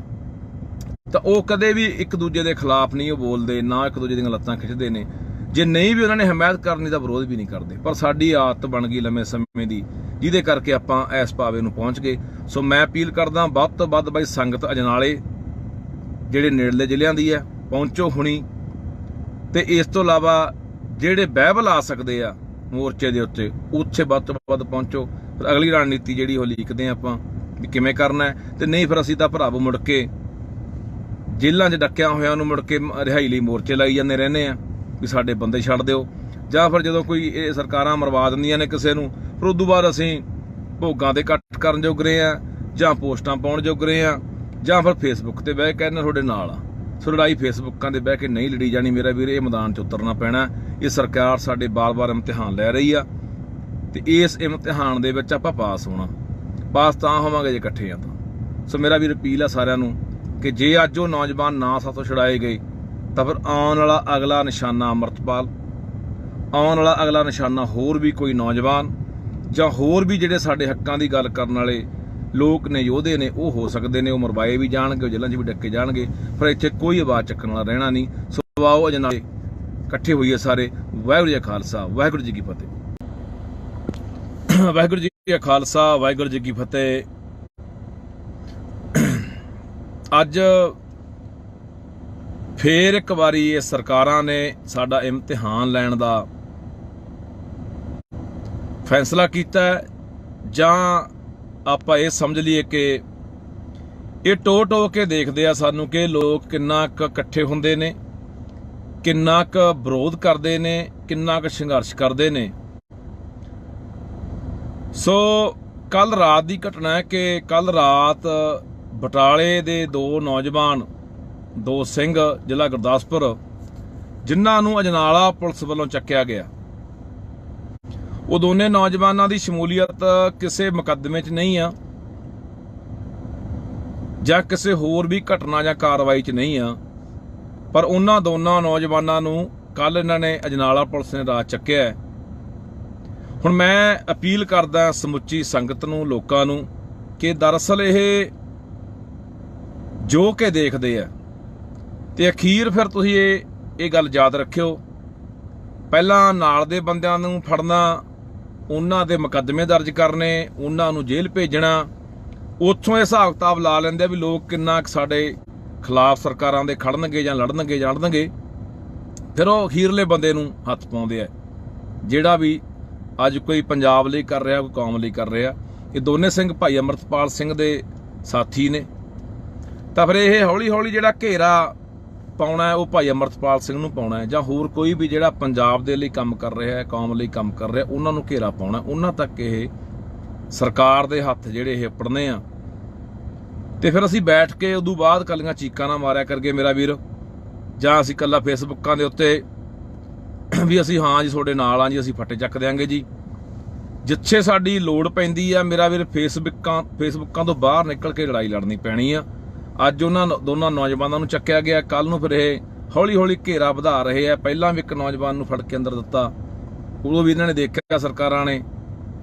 ਤਾਂ ਉਹ ਕਦੇ ਵੀ ਇੱਕ ਦੂਜੇ ਦੇ ਖਿਲਾਫ ਨਹੀਂ ਉਹ ਬੋਲਦੇ, ਨਾ ਇੱਕ ਦੂਜੇ ਦੀਆਂ ਲੱਤਾਂ ਖਿੱਚਦੇ ਨੇ। ਜੇ ਨਹੀਂ ਵੀ ਉਹਨਾਂ ਨੇ ਹਮਾਇਤ ਕਰਨੀ ਤਾਂ ਵਿਰੋਧ ਵੀ ਨਹੀਂ ਕਰਦੇ। ਪਰ ਸਾਡੀ ਆਦਤ ਬਣ ਗਈ ਲੰਮੇ ਸਮੇਂ ਦੀ, ਜਿਹਦੇ ਕਰਕੇ ਆਪਾਂ ਇਸ ਪਾਵੇ ਨੂੰ ਪਹੁੰਚ ਗਏ। ਸੋ ਮੈਂ ਅਪੀਲ ਕਰਦਾ ਵੱਧ ਤੋਂ ਵੱਧ ਬਾਈ ਸੰਗਤ ਅਜਨਾਲੇ ਜਿਹੜੇ ਨੇੜਲੇ ਜ਼ਿਲ੍ਹਿਆਂ ਦੀ ਹੈ ਪਹੁੰਚੋ ਹੁਣੀ, ਤੇ ਇਸ ਤੋਂ ਇਲਾਵਾ ਜਿਹੜੇ ਬਾਈਬਲ ਆ ਸਕਦੇ ਆ ਮੋਰਚੇ ਦੇ ਉੱਤੇ, ਉੱਥੇ ਵੱਧ ਤੋਂ ਵੱਧ ਪਹੁੰਚੋ। ਫਿਰ ਅਗਲੀ ਰਣਨੀਤੀ ਜਿਹੜੀ ਉਹ ਲਿਖਦੇ ਆਪਾਂ ਵੀ ਕਿਵੇਂ ਕਰਨਾ। ਤੇ ਨਹੀਂ ਫਿਰ ਅਸੀਂ ਤਾਂ ਭਰਾਵੋ ਮੁੜ ਕੇ ਜੇਲ੍ਹਾਂ 'ਚ ਡੱਕਿਆ ਹੋਇਆਂ ਨੂੰ ਮੁੜ ਕੇ ਰਿਹਾਈ ਲਈ ਮੋਰਚੇ ਲਾਈ ਜਾਂਦੇ ਰਹਿੰਦੇ ਆ ਵੀ ਸਾਡੇ ਬੰਦੇ ਛੱਡ ਦਿਓ, ਜਾਂ ਫਿਰ ਜਦੋਂ ਕੋਈ ਇਹ ਸਰਕਾਰਾਂ ਮਰਵਾ ਦਿੰਦੀਆਂ ਨੇ ਕਿਸੇ ਨੂੰ, ਫਿਰ ਉਦੋਂ ਬਾਅਦ ਅਸੀਂ ਭੋਗਾਂ ਤੇ ਕੱਟ ਕਰਨ ਜੋਗਰੇ ਆ, ਜਾਂ ਪੋਸਟਾਂ ਪਾਉਣ ਜੋਗਰੇ ਆ, ਜਾਂ ਫਿਰ ਫੇਸਬੁੱਕ ਤੇ ਬਹਿ ਕੇ ਕਹਿੰਦੇ ਤੁਹਾਡੇ ਨਾਲ ਆ। ਸੋ ਲੜਾਈ ਫੇਸਬੁੱਕਾਂ ਤੇ ਬਹਿ ਕੇ ਨਹੀਂ ਲੜੀ ਜਾਣੀ ਮੇਰਾ ਵੀਰ, ਇਹ ਮੈਦਾਨ 'ਚ ਉਤਰਨਾ ਪੈਣਾ। ਇਹ ਸਰਕਾਰ ਸਾਡੇ ਬਾਰ-ਬਾਰ ਇਮਤਿਹਾਨ ਲੈ ਰਹੀ ਆ, ਤੇ ਇਸ ਇਮਤਿਹਾਨ ਦੇ ਵਿੱਚ ਆਪਾਂ ਪਾਸ ਹੋਣਾ। ਪਾਸ ਤਾਂ ਹੋਵਾਂਗੇ ਜੇ ਇਕੱਠੇ ਆ ਤਾਂ। ਸੋ ਮੇਰਾ ਵੀਰ ਅਪੀਲ ਆ ਸਾਰਿਆਂ ਨੂੰ ਕਿ ਜੇ ਅੱਜ ਉਹ ਨੌਜਵਾਨ ਨਾ ਸਾਥੋਂ ਛੁਡਾਏ ਗਏ ਤਾਂ ਫਿਰ ਆਉਣ ਵਾਲਾ ਅਗਲਾ ਨਿਸ਼ਾਨਾ ਅੰਮ੍ਰਿਤਪਾਲ, ਆਉਣ ਵਾਲਾ ਅਗਲਾ ਨਿਸ਼ਾਨਾ ਹੋਰ ਵੀ ਕੋਈ ਨੌਜਵਾਨ, ਜਾਂ ਹੋਰ ਵੀ ਜਿਹੜੇ ਸਾਡੇ ਹੱਕਾਂ ਦੀ ਗੱਲ ਕਰਨ ਵਾਲੇ ਲੋਕ ਨੇ, ਯੋਧੇ ਨੇ, ਉਹ ਹੋ ਸਕਦੇ ਨੇ। ਉਹ ਮਰਵਾਏ ਵੀ ਜਾਣਗੇ, ਉਹ ਜੇਲ੍ਹਾਂ 'ਚ ਵੀ ਡੱਕੇ ਜਾਣਗੇ, ਫਿਰ ਇੱਥੇ ਕੋਈ ਆਵਾਜ਼ ਚੱਕਣ ਵਾਲਾ ਰਹਿਣਾ ਨਹੀਂ। ਸੋ ਆਓ ਅਜਨਾਲੇ ਇਕੱਠੇ ਹੋਈਏ ਸਾਰੇ। ਵਾਹਿਗੁਰੂ ਜੀ ਕਾ ਖਾਲਸਾ, ਵਾਹਿਗੁਰੂ ਜੀ ਕੀ ਫਤਿਹ। ਵਾਹਿਗੁਰੂ ਜੀ ਕਾ ਖਾਲਸਾ, ਵਾਹਿਗੁਰੂ ਜੀ ਕੀ ਫਤਿਹ। ਅੱਜ ਫੇਰ ਇੱਕ ਵਾਰੀ ਇਹ ਸਰਕਾਰਾਂ ਨੇ ਸਾਡਾ ਇਮਤਿਹਾਨ ਲੈਣ ਦਾ ਫੈਸਲਾ ਕੀਤਾ, ਜਾਂ ਆਪਾਂ ਇਹ ਸਮਝ ਲਈਏ ਕਿ ਇਹ ਟੋ ਕੇ ਦੇਖਦੇ ਆ ਸਾਨੂੰ ਕਿ ਲੋਕ ਕਿੰਨਾ ਕੁ ਇਕੱਠੇ ਹੁੰਦੇ ਨੇ, ਕਿੰਨਾ ਕੁ ਵਿਰੋਧ ਕਰਦੇ ਨੇ, ਕਿੰਨਾ ਕੁ ਸੰਘਰਸ਼ ਕਰਦੇ ਨੇ। ਸੋ ਕੱਲ ਰਾਤ ਦੀ ਘਟਨਾ ਹੈ ਕਿ ਕੱਲ ਰਾਤ ਬਟਾਲੇ ਦੇ ਦੋ ਨੌਜਵਾਨ, ਦੋ ਸਿੰਘ, ਜ਼ਿਲ੍ਹਾ ਗੁਰਦਾਸਪੁਰ, ਜਿਨ੍ਹਾਂ ਨੂੰ ਅਜਨਾਲਾ ਪੁਲਿਸ ਵੱਲੋਂ ਚੱਕਿਆ ਗਿਆ, ਉਹ ਦੋਨੇ ਨੌਜਵਾਨਾਂ ਦੀ ਸ਼ਮੂਲੀਅਤ ਕਿਸੇ ਮੁਕੱਦਮੇ 'ਚ ਨਹੀਂ ਆ, ਜਾਂ ਕਿਸੇ ਹੋਰ ਵੀ ਘਟਨਾ ਜਾਂ ਕਾਰਵਾਈ 'ਚ ਨਹੀਂ ਆ, ਪਰ ਉਹਨਾਂ ਦੋਨਾਂ ਨੌਜਵਾਨਾਂ ਨੂੰ ਕੱਲ ਇਹਨਾਂ ਨੇ ਅਜਨਾਲਾ ਪੁਲਿਸ ਨੇ ਰਾਤ ਚੱਕਿਆ। ਹੁਣ ਮੈਂ ਅਪੀਲ ਕਰਦਾ ਸਮੁੱਚੀ ਸੰਗਤ ਨੂੰ, ਲੋਕਾਂ ਨੂੰ, ਕਿ ਦਰਅਸਲ ਇਹ ਜੋ ਕਿ ਦੇਖਦੇ ਆ ਤੇ ਅਖੀਰ ਫਿਰ ਤੁਸੀਂ ਇਹ ਗੱਲ ਯਾਦ ਰੱਖਿਓ, ਪਹਿਲਾਂ ਨਾਲ ਦੇ ਬੰਦਿਆਂ ਨੂੰ ਫੜਨਾ, ਉਹਨਾਂ ਦੇ ਮੁਕੱਦਮੇ ਦਰਜ ਕਰਨੇ, ਉਹਨਾਂ ਨੂੰ ਜੇਲ੍ਹ ਭੇਜਣਾ, ਉੱਥੋਂ ਇਹ ਹਿਸਾਬ ਕਿਤਾਬ ਲਾ ਲੈਂਦੇ ਵੀ ਲੋਕ ਕਿੰਨਾ ਸਾਡੇ ਖਿਲਾਫ ਸਰਕਾਰਾਂ ਦੇ ਖੜਨਗੇ ਜਾਂ ਲੜਨਗੇ, ਫਿਰ ਉਹ ਅਖੀਰਲੇ ਬੰਦੇ ਨੂੰ ਹੱਥ ਪਾਉਂਦੇ ਆ, ਜਿਹੜਾ ਵੀ ਅੱਜ ਕੋਈ ਪੰਜਾਬ ਲਈ ਕਰ ਰਿਹਾ, ਕੋਈ ਕੌਮ ਲਈ ਕਰ ਰਿਹਾ। ਇਹ ਦੋਨੇ ਸਿੰਘ ਭਾਈ ਅਮਰਤਪਾਲ ਸਿੰਘ ਦੇ ਸਾਥੀ ਨੇ, ਤਾਂ ਫਿਰ ਇਹ ਹੌਲੀ ਹੌਲੀ ਜਿਹੜਾ ਘੇਰਾ ਪਾਉਣਾ ਉਹ ਭਾਈ ਅਮਰਤਪਾਲ ਸਿੰਘ ਨੂੰ ਪਾਉਣਾ, ਜਾਂ ਹੋਰ ਕੋਈ ਵੀ ਜਿਹੜਾ ਪੰਜਾਬ ਦੇ ਲਈ ਕੰਮ ਕਰ ਰਿਹਾ, ਕੌਮ ਲਈ ਕੰਮ ਕਰ ਰਿਹਾ, ਉਹਨਾਂ ਨੂੰ ਘੇਰਾ ਪਾਉਣਾ, ਉਹਨਾਂ ਤੱਕ ਇਹ ਸਰਕਾਰ ਦੇ ਹੱਥ ਜਿਹੜੇ ਇਹ ਪੜਨੇ ਆ। ਤੇ ਫਿਰ ਅਸੀਂ ਬੈਠ ਕੇ ਉਦੋਂ ਬਾਅਦ ਕੱਲੀਆਂ ਚੀਕਾਂ ਨਾ ਮਾਰਿਆ ਕਰਕੇ ਮੇਰਾ ਵੀਰ, ਜਾਂ ਅਸੀਂ ਕੱਲਾ ਫੇਸਬੁੱਕਾਂ ਦੇ ਉੱਤੇ ਵੀ ਅਸੀਂ ਹਾਂ ਜੀ ਤੁਹਾਡੇ ਨਾਲ ਆ ਜੀ, ਅਸੀਂ ਫੱਟੇ ਚੱਕ ਦਿਆਂਗੇ ਜੀ। ਜਿੱਥੇ ਸਾਡੀ ਲੋੜ ਪੈਂਦੀ ਆ ਮੇਰਾ ਵੀਰ, ਫੇਸਬੁੱਕਾਂ ਤੋਂ ਬਾਹਰ ਨਿਕਲ ਕੇ ਲੜਾਈ ਲੜਨੀ ਪੈਣੀ ਆ। ਅੱਜ ਉਹਨਾਂ ਦੋਨਾਂ ਨੌਜਵਾਨਾਂ ਨੂੰ ਚੱਕਿਆ ਗਿਆ, ਕੱਲ ਨੂੰ ਫਿਰ ਇਹ ਹੌਲੀ ਹੌਲੀ ਘੇਰਾ ਵਧਾ ਰਹੇ ਆ। ਪਹਿਲਾਂ ਵੀ ਇੱਕ ਨੌਜਵਾਨ ਨੂੰ ਫੜ ਕੇ ਅੰਦਰ ਦਿੱਤਾ, ਉਦੋਂ ਵੀ ਇਹਨਾਂ ਨੇ ਦੇਖਿਆ ਸਰਕਾਰਾਂ ਨੇ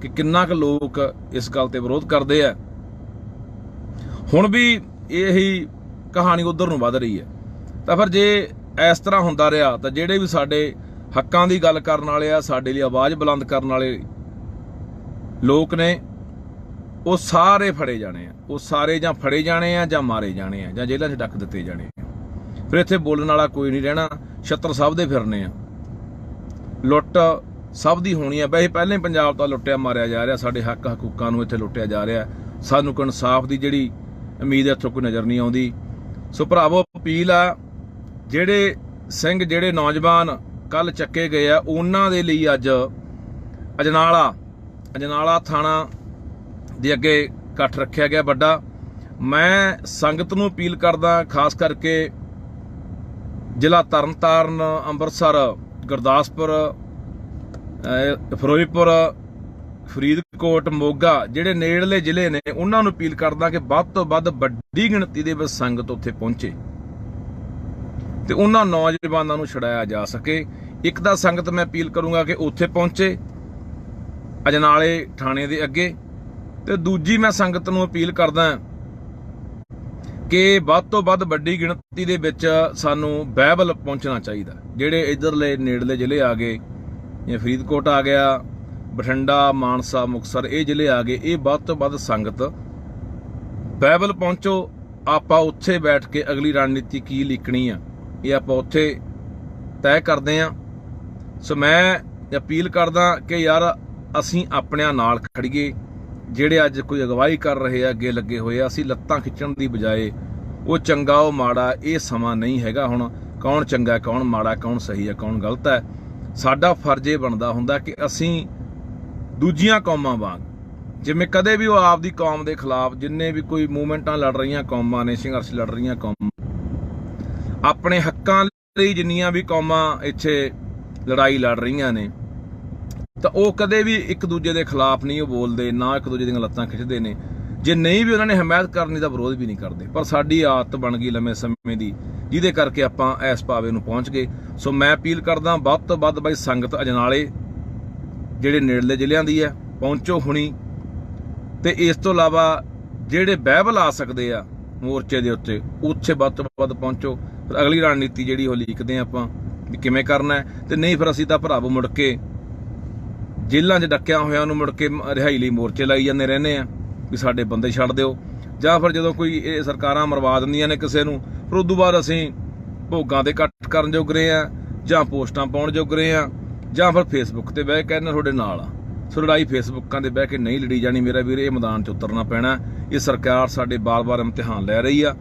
ਕਿ ਕਿੰਨਾ ਕੁ ਲੋਕ ਇਸ ਗੱਲ ਤੇ ਵਿਰੋਧ ਕਰਦੇ ਆ। ਹੁਣ ਵੀ ਇਹੀ ਕਹਾਣੀ ਉਧਰ ਨੂੰ ਵੱਧ ਰਹੀ ਹੈ। ਤਾਂ ਫਿਰ ਜੇ ਇਸ ਤਰ੍ਹਾਂ ਹੁੰਦਾ ਰਿਹਾ ਤਾਂ ਜਿਹੜੇ ਵੀ ਸਾਡੇ ਹੱਕਾਂ ਦੀ ਗੱਲ ਕਰਨ ਵਾਲੇ ਆ, ਸਾਡੇ ਲਈ ਆਵਾਜ਼ ਬੁਲੰਦ ਕਰਨ ਵਾਲੇ ਲੋਕ ਨੇ, ਉਹ ਸਾਰੇ ਫੜੇ ਜਾਣੇ ਆ, ਉਹ ਸਾਰੇ ਜਾਂ ਫੜੇ ਜਾਣੇ ਆ ਜਾਂ ਮਾਰੇ ਜਾਣੇ ਆ ਜਾਂ ਜੇਲ੍ਹਾਂ 'ਚ ਡੱਕ ਦਿੱਤੇ ਜਾਣੇ ਆ। ਫਿਰ ਇੱਥੇ ਬੋਲਣ ਵਾਲਾ ਕੋਈ ਨਹੀਂ ਰਹਿਣਾ, ਛੱਤਰ ਸਭ ਦੇ ਫਿਰਨੇ ਆ, ਲੁੱਟ ਸਭ ਦੀ ਹੋਣੀ ਆ। ਵੈਸੇ ਪਹਿਲਾਂ ਹੀ ਪੰਜਾਬ ਤਾਂ ਲੁੱਟਿਆ ਮਾਰਿਆ ਜਾ ਰਿਹਾ, ਸਾਡੇ ਹੱਕ ਹਕੂਕਾਂ ਨੂੰ ਇੱਥੇ ਲੁੱਟਿਆ ਜਾ ਰਿਹਾ, ਸਾਨੂੰ ਕੋਈ ਇਨਸਾਫ ਦੀ ਜਿਹੜੀ ਉਮੀਦ ਇੱਥੋਂ ਕੋਈ ਨਜ਼ਰ ਨਹੀਂ ਆਉਂਦੀ। ਸੋ ਭਰਾਵੋ, ਅਪੀਲ ਆ, ਜਿਹੜੇ ਸਿੰਘ ਜਿਹੜੇ ਨੌਜਵਾਨ ਕੱਲ ਚੱਕੇ ਗਏ ਆ, ਉਹਨਾਂ ਦੇ ਲਈ ਅੱਜ ਅਜਨਾਲਾ ਥਾਣਾ ਦੇ ਅੱਗੇ ਇਕੱਠ ਰੱਖਿਆ ਗਿਆ ਵੱਡਾ। ਮੈਂ ਸੰਗਤ ਨੂੰ ਅਪੀਲ ਕਰਦਾ, ਖਾਸ ਕਰਕੇ ਜ਼ਿਲ੍ਹਾ ਤਰਨਤਾਰਨ, ਅੰਮ੍ਰਿਤਸਰ, ਗੁਰਦਾਸਪੁਰ, ਫਿਰੋਜ਼ਪੁਰ, ਫਰੀਦਕੋਟ, ਮੋਗਾ, ਜਿਹੜੇ ਨੇੜਲੇ ਜ਼ਿਲ੍ਹੇ ਨੇ, ਉਹਨਾਂ ਨੂੰ ਅਪੀਲ ਕਰਦਾ ਕਿ ਵੱਧ ਤੋਂ ਵੱਧ ਵੱਡੀ ਗਿਣਤੀ ਦੇ ਵਿੱਚ ਸੰਗਤ ਉੱਥੇ ਪਹੁੰਚੇ ਤੇ ਉਹਨਾਂ ਨੌਜਵਾਨਾਂ ਨੂੰ ਛੁਡਾਇਆ ਜਾ ਸਕੇ। ਇੱਕ ਤਾਂ ਸੰਗਤ ਮੈਂ ਅਪੀਲ ਕਰੂੰਗਾ ਕਿ ਉੱਥੇ ਪਹੁੰਚੇ ਅਜਨਾਲੇ ਥਾਣੇ ਦੇ ਅੱਗੇ, ਤੇ ਦੂਜੀ ਮੈਂ ਸੰਗਤ ਨੂੰ ਅਪੀਲ ਕਰਦਾ ਕਿ ਵੱਧ ਤੋਂ ਵੱਧ ਵੱਡੀ ਗਿਣਤੀ ਦੇ ਵਿੱਚ ਸਾਨੂੰ ਬਾਈਬਲ ਪਹੁੰਚਣਾ ਚਾਹੀਦਾ। ਜਿਹੜੇ ਇੱਧਰਲੇ ਨੇੜਲੇ ਜ਼ਿਲ੍ਹੇ ਆ ਗਏ, ਜਿਵੇਂ ਫਰੀਦਕੋਟ ਆ ਗਿਆ, ਬਠਿੰਡਾ, ਮਾਨਸਾ, ਮੁਕਤਸਰ, ਇਹ ਜ਼ਿਲ੍ਹੇ ਆ ਗਏ, ਇਹ ਵੱਧ ਤੋਂ ਵੱਧ ਸੰਗਤ ਬਾਈਬਲ ਪਹੁੰਚੋ। ਆਪਾਂ ਉੱਥੇ ਬੈਠ ਕੇ ਅਗਲੀ ਰਣਨੀਤੀ ਕੀ ਲਿਖਣੀ ਆ, ਇਹ ਆਪਾਂ ਉੱਥੇ ਤੈਅ ਕਰਦੇ ਆ। ਸੋ ਮੈਂ ਅਪੀਲ ਕਰਦਾ ਕਿ ਯਾਰ ਅਸੀਂ ਆਪਣਿਆਂ ਨਾਲ ਖੜੀਏ, ਜਿਹੜੇ ਅੱਜ ਕੋਈ ਅਗਵਾਈ ਕਰ ਰਹੇ ਆ, ਅੱਗੇ ਲੱਗੇ ਹੋਏ ਆ। ਅਸੀਂ ਲੱਤਾਂ ਖਿੱਚਣ ਦੀ ਬਜਾਏ ਉਹ ਚੰਗਾ ਉਹ ਮਾੜਾ, ਇਹ ਸਮਾਂ ਨਹੀਂ ਹੈਗਾ ਹੁਣ ਕੌਣ ਚੰਗਾ ਕੌਣ ਮਾੜਾ, ਕੌਣ ਸਹੀ ਹੈ ਕੌਣ ਗਲਤ ਹੈ। ਸਾਡਾ ਫਰਜ਼ ਇਹ ਬਣਦਾ ਹੁੰਦਾ ਕਿ ਅਸੀਂ ਦੂਜੀਆਂ ਕੌਮਾਂ ਵਾਂਗ, ਜਿਵੇਂ ਕਦੇ ਵੀ ਉਹ ਆਪਦੀ ਕੌਮ ਦੇ ਖਿਲਾਫ ਜਿੰਨੇ ਵੀ ਕੋਈ ਮੂਵਮੈਂਟਾਂ ਲੜ ਰਹੀਆਂ ਕੌਮਾਂ ਨੇ, ਸੰਘਰਸ਼ ਲੜ ਰਹੀਆਂ ਕੌਮਾਂ, ਆਪਣੇ ਹੱਕਾਂ ਲਈ ਜਿੰਨੀਆਂ ਵੀ ਕੌਮਾਂ ਇੱਥੇ ਲੜਾਈ ਲੜ ਰਹੀਆਂ ਨੇ, ਤਾਂ ਉਹ ਕਦੇ ਵੀ ਇੱਕ ਦੂਜੇ ਦੇ ਖਿਲਾਫ ਨਹੀਂ ਉਹ ਬੋਲਦੇ, ਨਾ ਇੱਕ ਦੂਜੇ ਦੀਆਂ ਲੱਤਾਂ ਖਿੱਚਦੇ ਨੇ। ਜੇ ਨਹੀਂ ਵੀ ਉਹਨਾਂ ਨੇ ਹਮਾਇਤ ਕਰਨੀ ਤਾਂ ਵਿਰੋਧ ਵੀ ਨਹੀਂ ਕਰਦੇ। ਪਰ ਸਾਡੀ ਆਦਤ ਬਣ ਗਈ ਲੰਮੇ ਸਮੇਂ ਦੀ, ਜਿਹਦੇ ਕਰਕੇ ਆਪਾਂ ਇਸ ਪਾਵੇ ਨੂੰ ਪਹੁੰਚ ਗਏ। ਸੋ ਮੈਂ ਅਪੀਲ ਕਰਦਾ ਵੱਧ ਤੋਂ ਵੱਧ ਬਾਈ ਸੰਗਤ ਅਜਨਾਲੇ ਜਿਹੜੇ ਨੇੜਲੇ ਜ਼ਿਲ੍ਹਿਆਂ ਦੀ ਹੈ ਪਹੁੰਚੋ ਹੁਣੀ, ਤੇ ਇਸ ਤੋਂ ਇਲਾਵਾ ਜਿਹੜੇ ਬਾਈਬਲ ਆ ਸਕਦੇ ਆ ਮੋਰਚੇ ਦੇ ਉੱਤੇ, ਉੱਥੇ ਵੱਧ ਤੋਂ ਵੱਧ ਪਹੁੰਚੋ। ਫਿਰ ਅਗਲੀ ਰਣਨੀਤੀ ਜਿਹੜੀ ਉਹ ਲਿਖਦੇ ਆਪਾਂ ਵੀ ਕਿਵੇਂ ਕਰਨਾ ਹੈ। ਤੇ ਨਹੀਂ ਫਿਰ ਅਸੀਂ ਤਾਂ ਭਰਾਵੋ ਮੁੜ ਕੇ ਜੇਲ੍ਹਾਂ 'ਚ ਡੱਕਿਆ ਹੋਇਆਂ ਨੂੰ ਮੁੜ ਕੇ ਰਿਹਾਈ ਲਈ ਮੋਰਚੇ ਲਾਈ ਜਾਂਦੇ ਰਹਿੰਦੇ ਆ ਵੀ ਸਾਡੇ ਬੰਦੇ ਛੱਡ ਦਿਓ, ਜਾਂ ਫਿਰ ਜਦੋਂ ਕੋਈ ਇਹ ਸਰਕਾਰਾਂ ਮਰਵਾ ਦਿੰਦੀਆਂ ਨੇ ਕਿਸੇ ਨੂੰ, ਫਿਰ ਉਦੋਂ ਬਾਅਦ ਅਸੀਂ ਭੋਗਾਂ ਦੇ ਇਕੱਠ ਕਰਨ ਜੋਗ ਰਹੇ ਆ, ਜਾਂ ਪੋਸਟਾਂ ਪਾਉਣ ਜੋਗ ਰਹੇ ਆ, ਜਾਂ ਫਿਰ ਫੇਸਬੁੱਕ ਤੇ ਬਹਿ ਕੇ ਕਹਿੰਦੇ ਤੁਹਾਡੇ ਨਾਲ ਆ। ਸੋ ਲੜਾਈ ਫੇਸਬੁੱਕਾਂ ਦੇ ਬਹਿ ਕੇ ਨਹੀਂ ਲੜੀ ਜਾਣੀ ਮੇਰਾ ਵੀਰ, ਇਹ ਮੈਦਾਨ 'ਚ ਉਤਰਨਾ ਪੈਣਾ। ਇਹ ਸਰਕਾਰ ਸਾਡੇ ਬਾਰ-ਬਾਰ ਇਮਤਿਹਾਨ ਲੈ ਰਹੀ ਆ,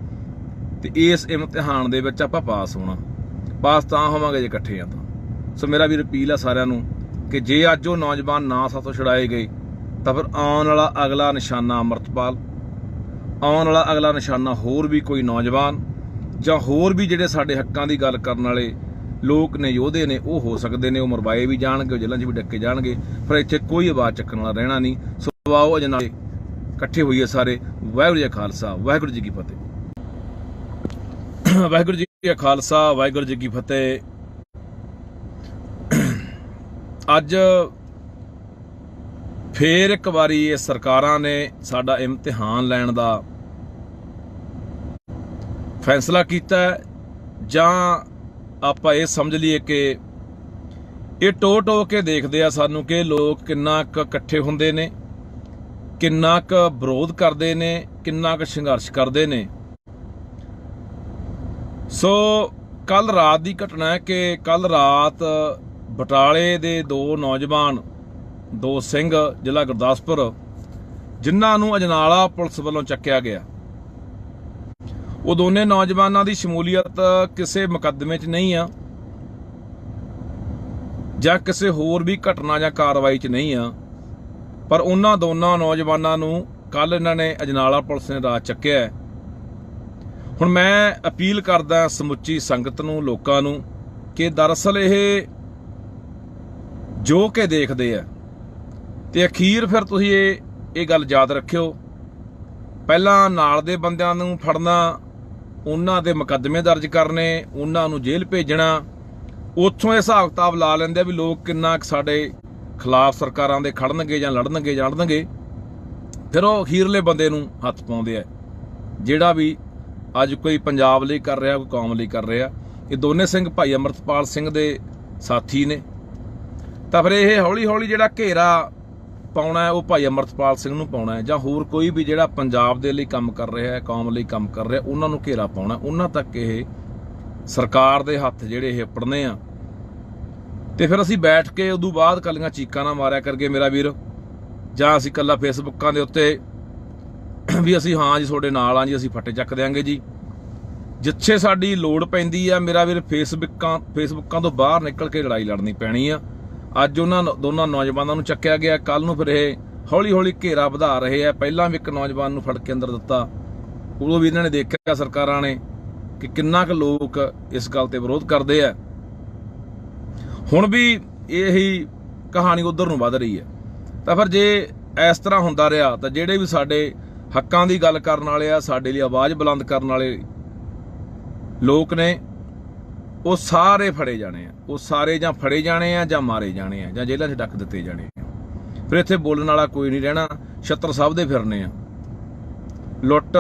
ਤੇ ਇਸ ਇਮਤਿਹਾਨ ਦੇ ਵਿੱਚ ਆਪਾਂ ਪਾਸ ਹੋਣਾ। ਪਾਸ ਤਾਂ ਹੋਵਾਂਗੇ ਜੇ ਇਕੱਠੇ ਆ ਤਾਂ। ਸੋ ਮੇਰਾ ਵੀਰ ਅਪੀਲ ਆ ਸਾਰਿਆਂ ਨੂੰ ਕਿ ਜੇ ਅੱਜ ਉਹ ਨੌਜਵਾਨ ਨਾ ਸਾਥੋਂ ਛੁਡਾਏ ਗਏ ਤਾਂ ਫਿਰ ਆਉਣ ਵਾਲਾ ਅਗਲਾ ਨਿਸ਼ਾਨਾ ਅਮਰਤਪਾਲ, ਆਉਣ ਵਾਲਾ ਅਗਲਾ ਨਿਸ਼ਾਨਾ ਹੋਰ ਵੀ ਕੋਈ ਨੌਜਵਾਨ, ਜਾਂ ਹੋਰ ਵੀ ਜਿਹੜੇ ਸਾਡੇ ਹੱਕਾਂ ਦੀ ਗੱਲ ਕਰਨ ਵਾਲੇ ਲੋਕ ਨੇ, ਯੋਧੇ ਨੇ, ਉਹ ਹੋ ਸਕਦੇ ਨੇ। ਉਹ ਮਰਵਾਏ ਵੀ ਜਾਣਗੇ, ਉਹ ਜੇਲ੍ਹਾਂ 'ਚ ਵੀ ਡੱਕੇ ਜਾਣਗੇ, ਪਰ ਇੱਥੇ ਕੋਈ ਆਵਾਜ਼ ਚੱਕਣ ਵਾਲਾ ਰਹਿਣਾ ਨਹੀਂ। ਸੋ ਆਓ ਅਜਨਾਲੇ ਇਕੱਠੇ ਹੋਈਏ ਸਾਰੇ। ਵਾਹਿਗੁਰੂ ਜੀ ਕਾ ਖਾਲਸਾ, ਵਾਹਿਗੁਰੂ ਜੀ ਕੀ ਫਤਿਹ। ਵਾਹਿਗੁਰੂ ਜੀ ਕਾ ਖਾਲਸਾ, ਵਾਹਿਗੁਰੂ ਜੀ ਕੀ ਫਤਿਹ। ਅੱਜ ਫੇਰ ਇੱਕ ਵਾਰੀ ਇਹ ਸਰਕਾਰਾਂ ਨੇ ਸਾਡਾ ਇਮਤਿਹਾਨ ਲੈਣ ਦਾ ਫੈਸਲਾ ਕੀਤਾ ਜਾਂ ਆਪਾਂ ਇਹ ਸਮਝ ਲਈਏ ਕਿ ਇਹ ਟੋ ਕੇ ਦੇਖਦੇ ਆ ਸਾਨੂੰ ਕਿ ਲੋਕ ਕਿੰਨਾ ਕੁ ਇਕੱਠੇ ਹੁੰਦੇ ਨੇ, ਕਿੰਨਾ ਕੁ ਵਿਰੋਧ ਕਰਦੇ ਨੇ, ਕਿੰਨਾ ਕੁ ਸੰਘਰਸ਼ ਕਰਦੇ ਨੇ। ਸੋ ਕੱਲ ਰਾਤ ਦੀ ਘਟਨਾ ਹੈ ਕਿ ਕੱਲ ਰਾਤ ਬਟਾਲੇ ਦੇ ਦੋ ਨੌਜਵਾਨ, ਦੋ ਸਿੰਘ, ਜ਼ਿਲ੍ਹਾ ਗੁਰਦਾਸਪੁਰ, ਜਿਨ੍ਹਾਂ ਨੂੰ ਅਜਨਾਲਾ ਪੁਲਿਸ ਵੱਲੋਂ ਚੱਕਿਆ ਗਿਆ। ਉਹ ਦੋਨੇ ਨੌਜਵਾਨਾਂ ਦੀ ਸ਼ਮੂਲੀਅਤ ਕਿਸੇ ਮੁਕੱਦਮੇ 'ਚ ਨਹੀਂ ਆ ਜਾਂ ਕਿਸੇ ਹੋਰ ਵੀ ਘਟਨਾ ਜਾਂ ਕਾਰਵਾਈ 'ਚ ਨਹੀਂ ਆ, ਪਰ ਉਹਨਾਂ ਦੋਨਾਂ ਨੌਜਵਾਨਾਂ ਨੂੰ ਕੱਲ ਇਹਨਾਂ ਨੇ ਅਜਨਾਲਾ ਪੁਲਿਸ ਨੇ ਰਾਤ ਚੱਕਿਆ। ਹੁਣ ਮੈਂ ਅਪੀਲ ਕਰਦਾ ਸਮੁੱਚੀ ਸੰਗਤ ਨੂੰ, ਲੋਕਾਂ ਨੂੰ, ਕਿ ਦਰਅਸਲ ਇਹ ਜੋ ਕਿ ਦੇਖਦੇ ਆ ਤੇ ਅਖੀਰ ਫਿਰ ਤੁਸੀਂ ਇਹ ਗੱਲ ਯਾਦ ਰੱਖਿਓ, ਪਹਿਲਾਂ ਨਾਲ ਦੇ ਬੰਦਿਆਂ ਨੂੰ ਫੜਨਾ, ਉਹਨਾਂ ਦੇ ਮੁਕੱਦਮੇ ਦਰਜ ਕਰਨੇ, ਉਹਨਾਂ ਨੂੰ ਜੇਲ੍ਹ ਭੇਜਣਾ, ਉੱਥੋਂ ਇਹ ਹਿਸਾਬ ਕਿਤਾਬ ਲਾ ਲੈਂਦੇ ਆ ਵੀ ਲੋਕ ਕਿੰਨਾ ਸਾਡੇ ਖਿਲਾਫ ਸਰਕਾਰਾਂ ਦੇ ਖੜਨਗੇ ਜਾਂ ਲੜਨਗੇ, ਫਿਰ ਉਹ ਅਖੀਰਲੇ ਬੰਦੇ ਨੂੰ ਹੱਥ ਪਾਉਂਦੇ ਆ, ਜਿਹੜਾ ਵੀ ਅੱਜ ਕੋਈ ਪੰਜਾਬ ਲਈ ਕਰ ਰਿਹਾ, ਕੋਈ ਕੌਮ ਲਈ ਕਰ ਰਿਹਾ। ਇਹ ਦੋਨੇ ਸਿੰਘ ਭਾਈ ਅਮਰਤਪਾਲ ਸਿੰਘ ਦੇ ਸਾਥੀ ਨੇ, ਤਾਂ ਫਿਰ ਇਹ ਹੌਲੀ ਹੌਲੀ ਜਿਹੜਾ ਘੇਰਾ ਪਾਉਣਾ ਉਹ ਭਾਈ ਅਮਰਤਪਾਲ ਸਿੰਘ ਨੂੰ ਪਾਉਣਾ, ਜਾਂ ਹੋਰ ਕੋਈ ਵੀ ਜਿਹੜਾ ਪੰਜਾਬ ਦੇ ਲਈ ਕੰਮ ਕਰ ਰਿਹਾ, ਕੌਮ ਲਈ ਕੰਮ ਕਰ ਰਿਹਾ, ਉਹਨਾਂ ਨੂੰ ਘੇਰਾ ਪਾਉਣਾ, ਉਹਨਾਂ ਤੱਕ ਇਹ ਸਰਕਾਰ ਦੇ ਹੱਥ ਜਿਹੜੇ ਇਹ ਅਪੜਨੇ ਆ। ਤੇ ਫਿਰ ਅਸੀਂ ਬੈਠ ਕੇ ਉਦੋਂ ਬਾਅਦ ਕੱਲੀਆਂ ਚੀਕਾਂ ਨਾ ਮਾਰਿਆ ਕਰਕੇ ਮੇਰਾ ਵੀਰ, ਜਾਂ ਅਸੀਂ ਕੱਲਾ ਫੇਸਬੁੱਕਾਂ ਦੇ ਉੱਤੇ ਵੀ ਅਸੀਂ ਹਾਂ ਜੀ ਤੁਹਾਡੇ ਨਾਲ ਆ ਜੀ, ਅਸੀਂ ਫੱਟੇ ਚੱਕ ਦਿਆਂਗੇ ਜੀ। ਜਿੱਥੇ ਸਾਡੀ ਲੋੜ ਪੈਂਦੀ ਆ ਮੇਰਾ ਵੀਰ, ਫੇਸਬੁੱਕਾਂ ਤੋਂ ਬਾਹਰ ਨਿਕਲ ਕੇ ਲੜਾਈ ਲੜਨੀ ਪੈਣੀ ਆ। ਅੱਜ ਉਹਨਾਂ ਦੋਨਾਂ ਨੌਜਵਾਨਾਂ ਨੂੰ ਚੱਕਿਆ ਗਿਆ, ਕੱਲ ਨੂੰ ਫਿਰ ਇਹ ਹੌਲੀ ਹੌਲੀ ਘੇਰਾ ਵਧਾ ਰਹੇ ਆ। ਪਹਿਲਾਂ ਵੀ ਇੱਕ ਨੌਜਵਾਨ ਨੂੰ ਫੜ ਕੇ ਅੰਦਰ ਦਿੱਤਾ, ਉਦੋਂ ਵੀ ਇਹਨਾਂ ਨੇ ਦੇਖਿਆ ਸਰਕਾਰਾਂ ਨੇ ਕਿ ਕਿੰਨਾ ਕੁ ਲੋਕ ਇਸ ਗੱਲ ਤੇ ਵਿਰੋਧ ਕਰਦੇ ਆ। ਹੁਣ ਵੀ ਇਹੀ ਕਹਾਣੀ ਉਧਰ ਨੂੰ ਵੱਧ ਰਹੀ ਹੈ। ਤਾਂ ਫਿਰ ਜੇ ਇਸ ਤਰ੍ਹਾਂ ਹੁੰਦਾ ਰਿਹਾ ਤਾਂ ਜਿਹੜੇ ਵੀ ਸਾਡੇ ਹੱਕਾਂ ਦੀ ਗੱਲ ਕਰਨ ਵਾਲੇ ਆ, ਸਾਡੇ ਲਈ ਆਵਾਜ਼ ਬੁਲੰਦ ਕਰਨ ਵਾਲੇ ਲੋਕ ਨੇ, ਉਹ ਸਾਰੇ ਫੜੇ ਜਾਣੇ ਆ। ਉਹ ਸਾਰੇ ਜਾਂ ਫੜੇ ਜਾਣੇ ਆ, ਜਾਂ ਮਾਰੇ ਜਾਣੇ ਆ, ਜਾਂ ਜੇਲ੍ਹਾਂ 'ਚ ਡੱਕ ਦਿੱਤੇ ਜਾਣੇ ਆ। ਫਿਰ ਇੱਥੇ ਬੋਲਣ ਵਾਲਾ ਕੋਈ ਨਹੀਂ ਰਹਿਣਾ, ਛੱਤਰ ਸਭ ਦੇ ਫਿਰਨੇ ਆ, ਲੁੱਟ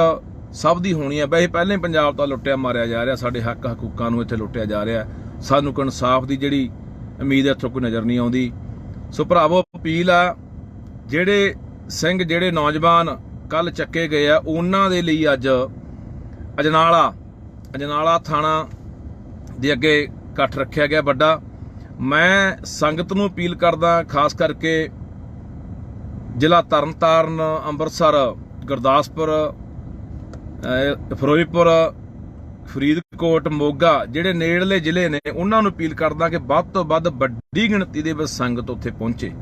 ਸਭ ਦੀ ਹੋਣੀ ਆ। ਵੈਸੇ ਪਹਿਲਾਂ ਹੀ ਪੰਜਾਬ ਤਾਂ ਲੁੱਟਿਆ ਮਾਰਿਆ ਜਾ ਰਿਹਾ, ਸਾਡੇ ਹੱਕ ਹਕੂਕਾਂ ਨੂੰ ਇੱਥੇ ਲੁੱਟਿਆ ਜਾ ਰਿਹਾ। ਸਾਨੂੰ ਕੋਈ ਇਨਸਾਫ ਦੀ ਜਿਹੜੀ ਉਮੀਦ ਇੱਥੋਂ ਕੋਈ ਨਜ਼ਰ ਨਹੀਂ ਆਉਂਦੀ। ਸੋ ਭਰਾਵੋ, ਅਪੀਲ ਆ, ਜਿਹੜੇ ਸਿੰਘ, ਜਿਹੜੇ ਨੌਜਵਾਨ ਕੱਲ ਚੱਕੇ ਗਏ ਆ, ਉਹਨਾਂ ਦੇ ਲਈ ਅੱਜ ਅਜਨਾਲਾ ਥਾਣਾ ਦੇ ਅੱਗੇ ਇਕੱਠ ਰੱਖਿਆ ਗਿਆ ਵੱਡਾ। ਮੈਂ ਸੰਗਤ ਨੂੰ ਅਪੀਲ ਕਰਦਾ, ਖਾਸ ਕਰਕੇ ਜ਼ਿਲ੍ਹਾ ਤਰਨਤਾਰਨ, ਅੰਮ੍ਰਿਤਸਰ, ਗੁਰਦਾਸਪੁਰ, ਫਿਰੋਜ਼ਪੁਰ, ਫਰੀਦਕੋਟ, ਮੋਗਾ, ਜਿਹੜੇ ਨੇੜਲੇ ਜ਼ਿਲ੍ਹੇ ਨੇ, ਉਹਨਾਂ ਨੂੰ ਅਪੀਲ ਕਰਦਾ ਕਿ ਵੱਧ ਤੋਂ ਵੱਧ ਵੱਡੀ ਗਿਣਤੀ ਦੇ ਵਿੱਚ ਸੰਗਤ ਉੱਥੇ ਪਹੁੰਚੇ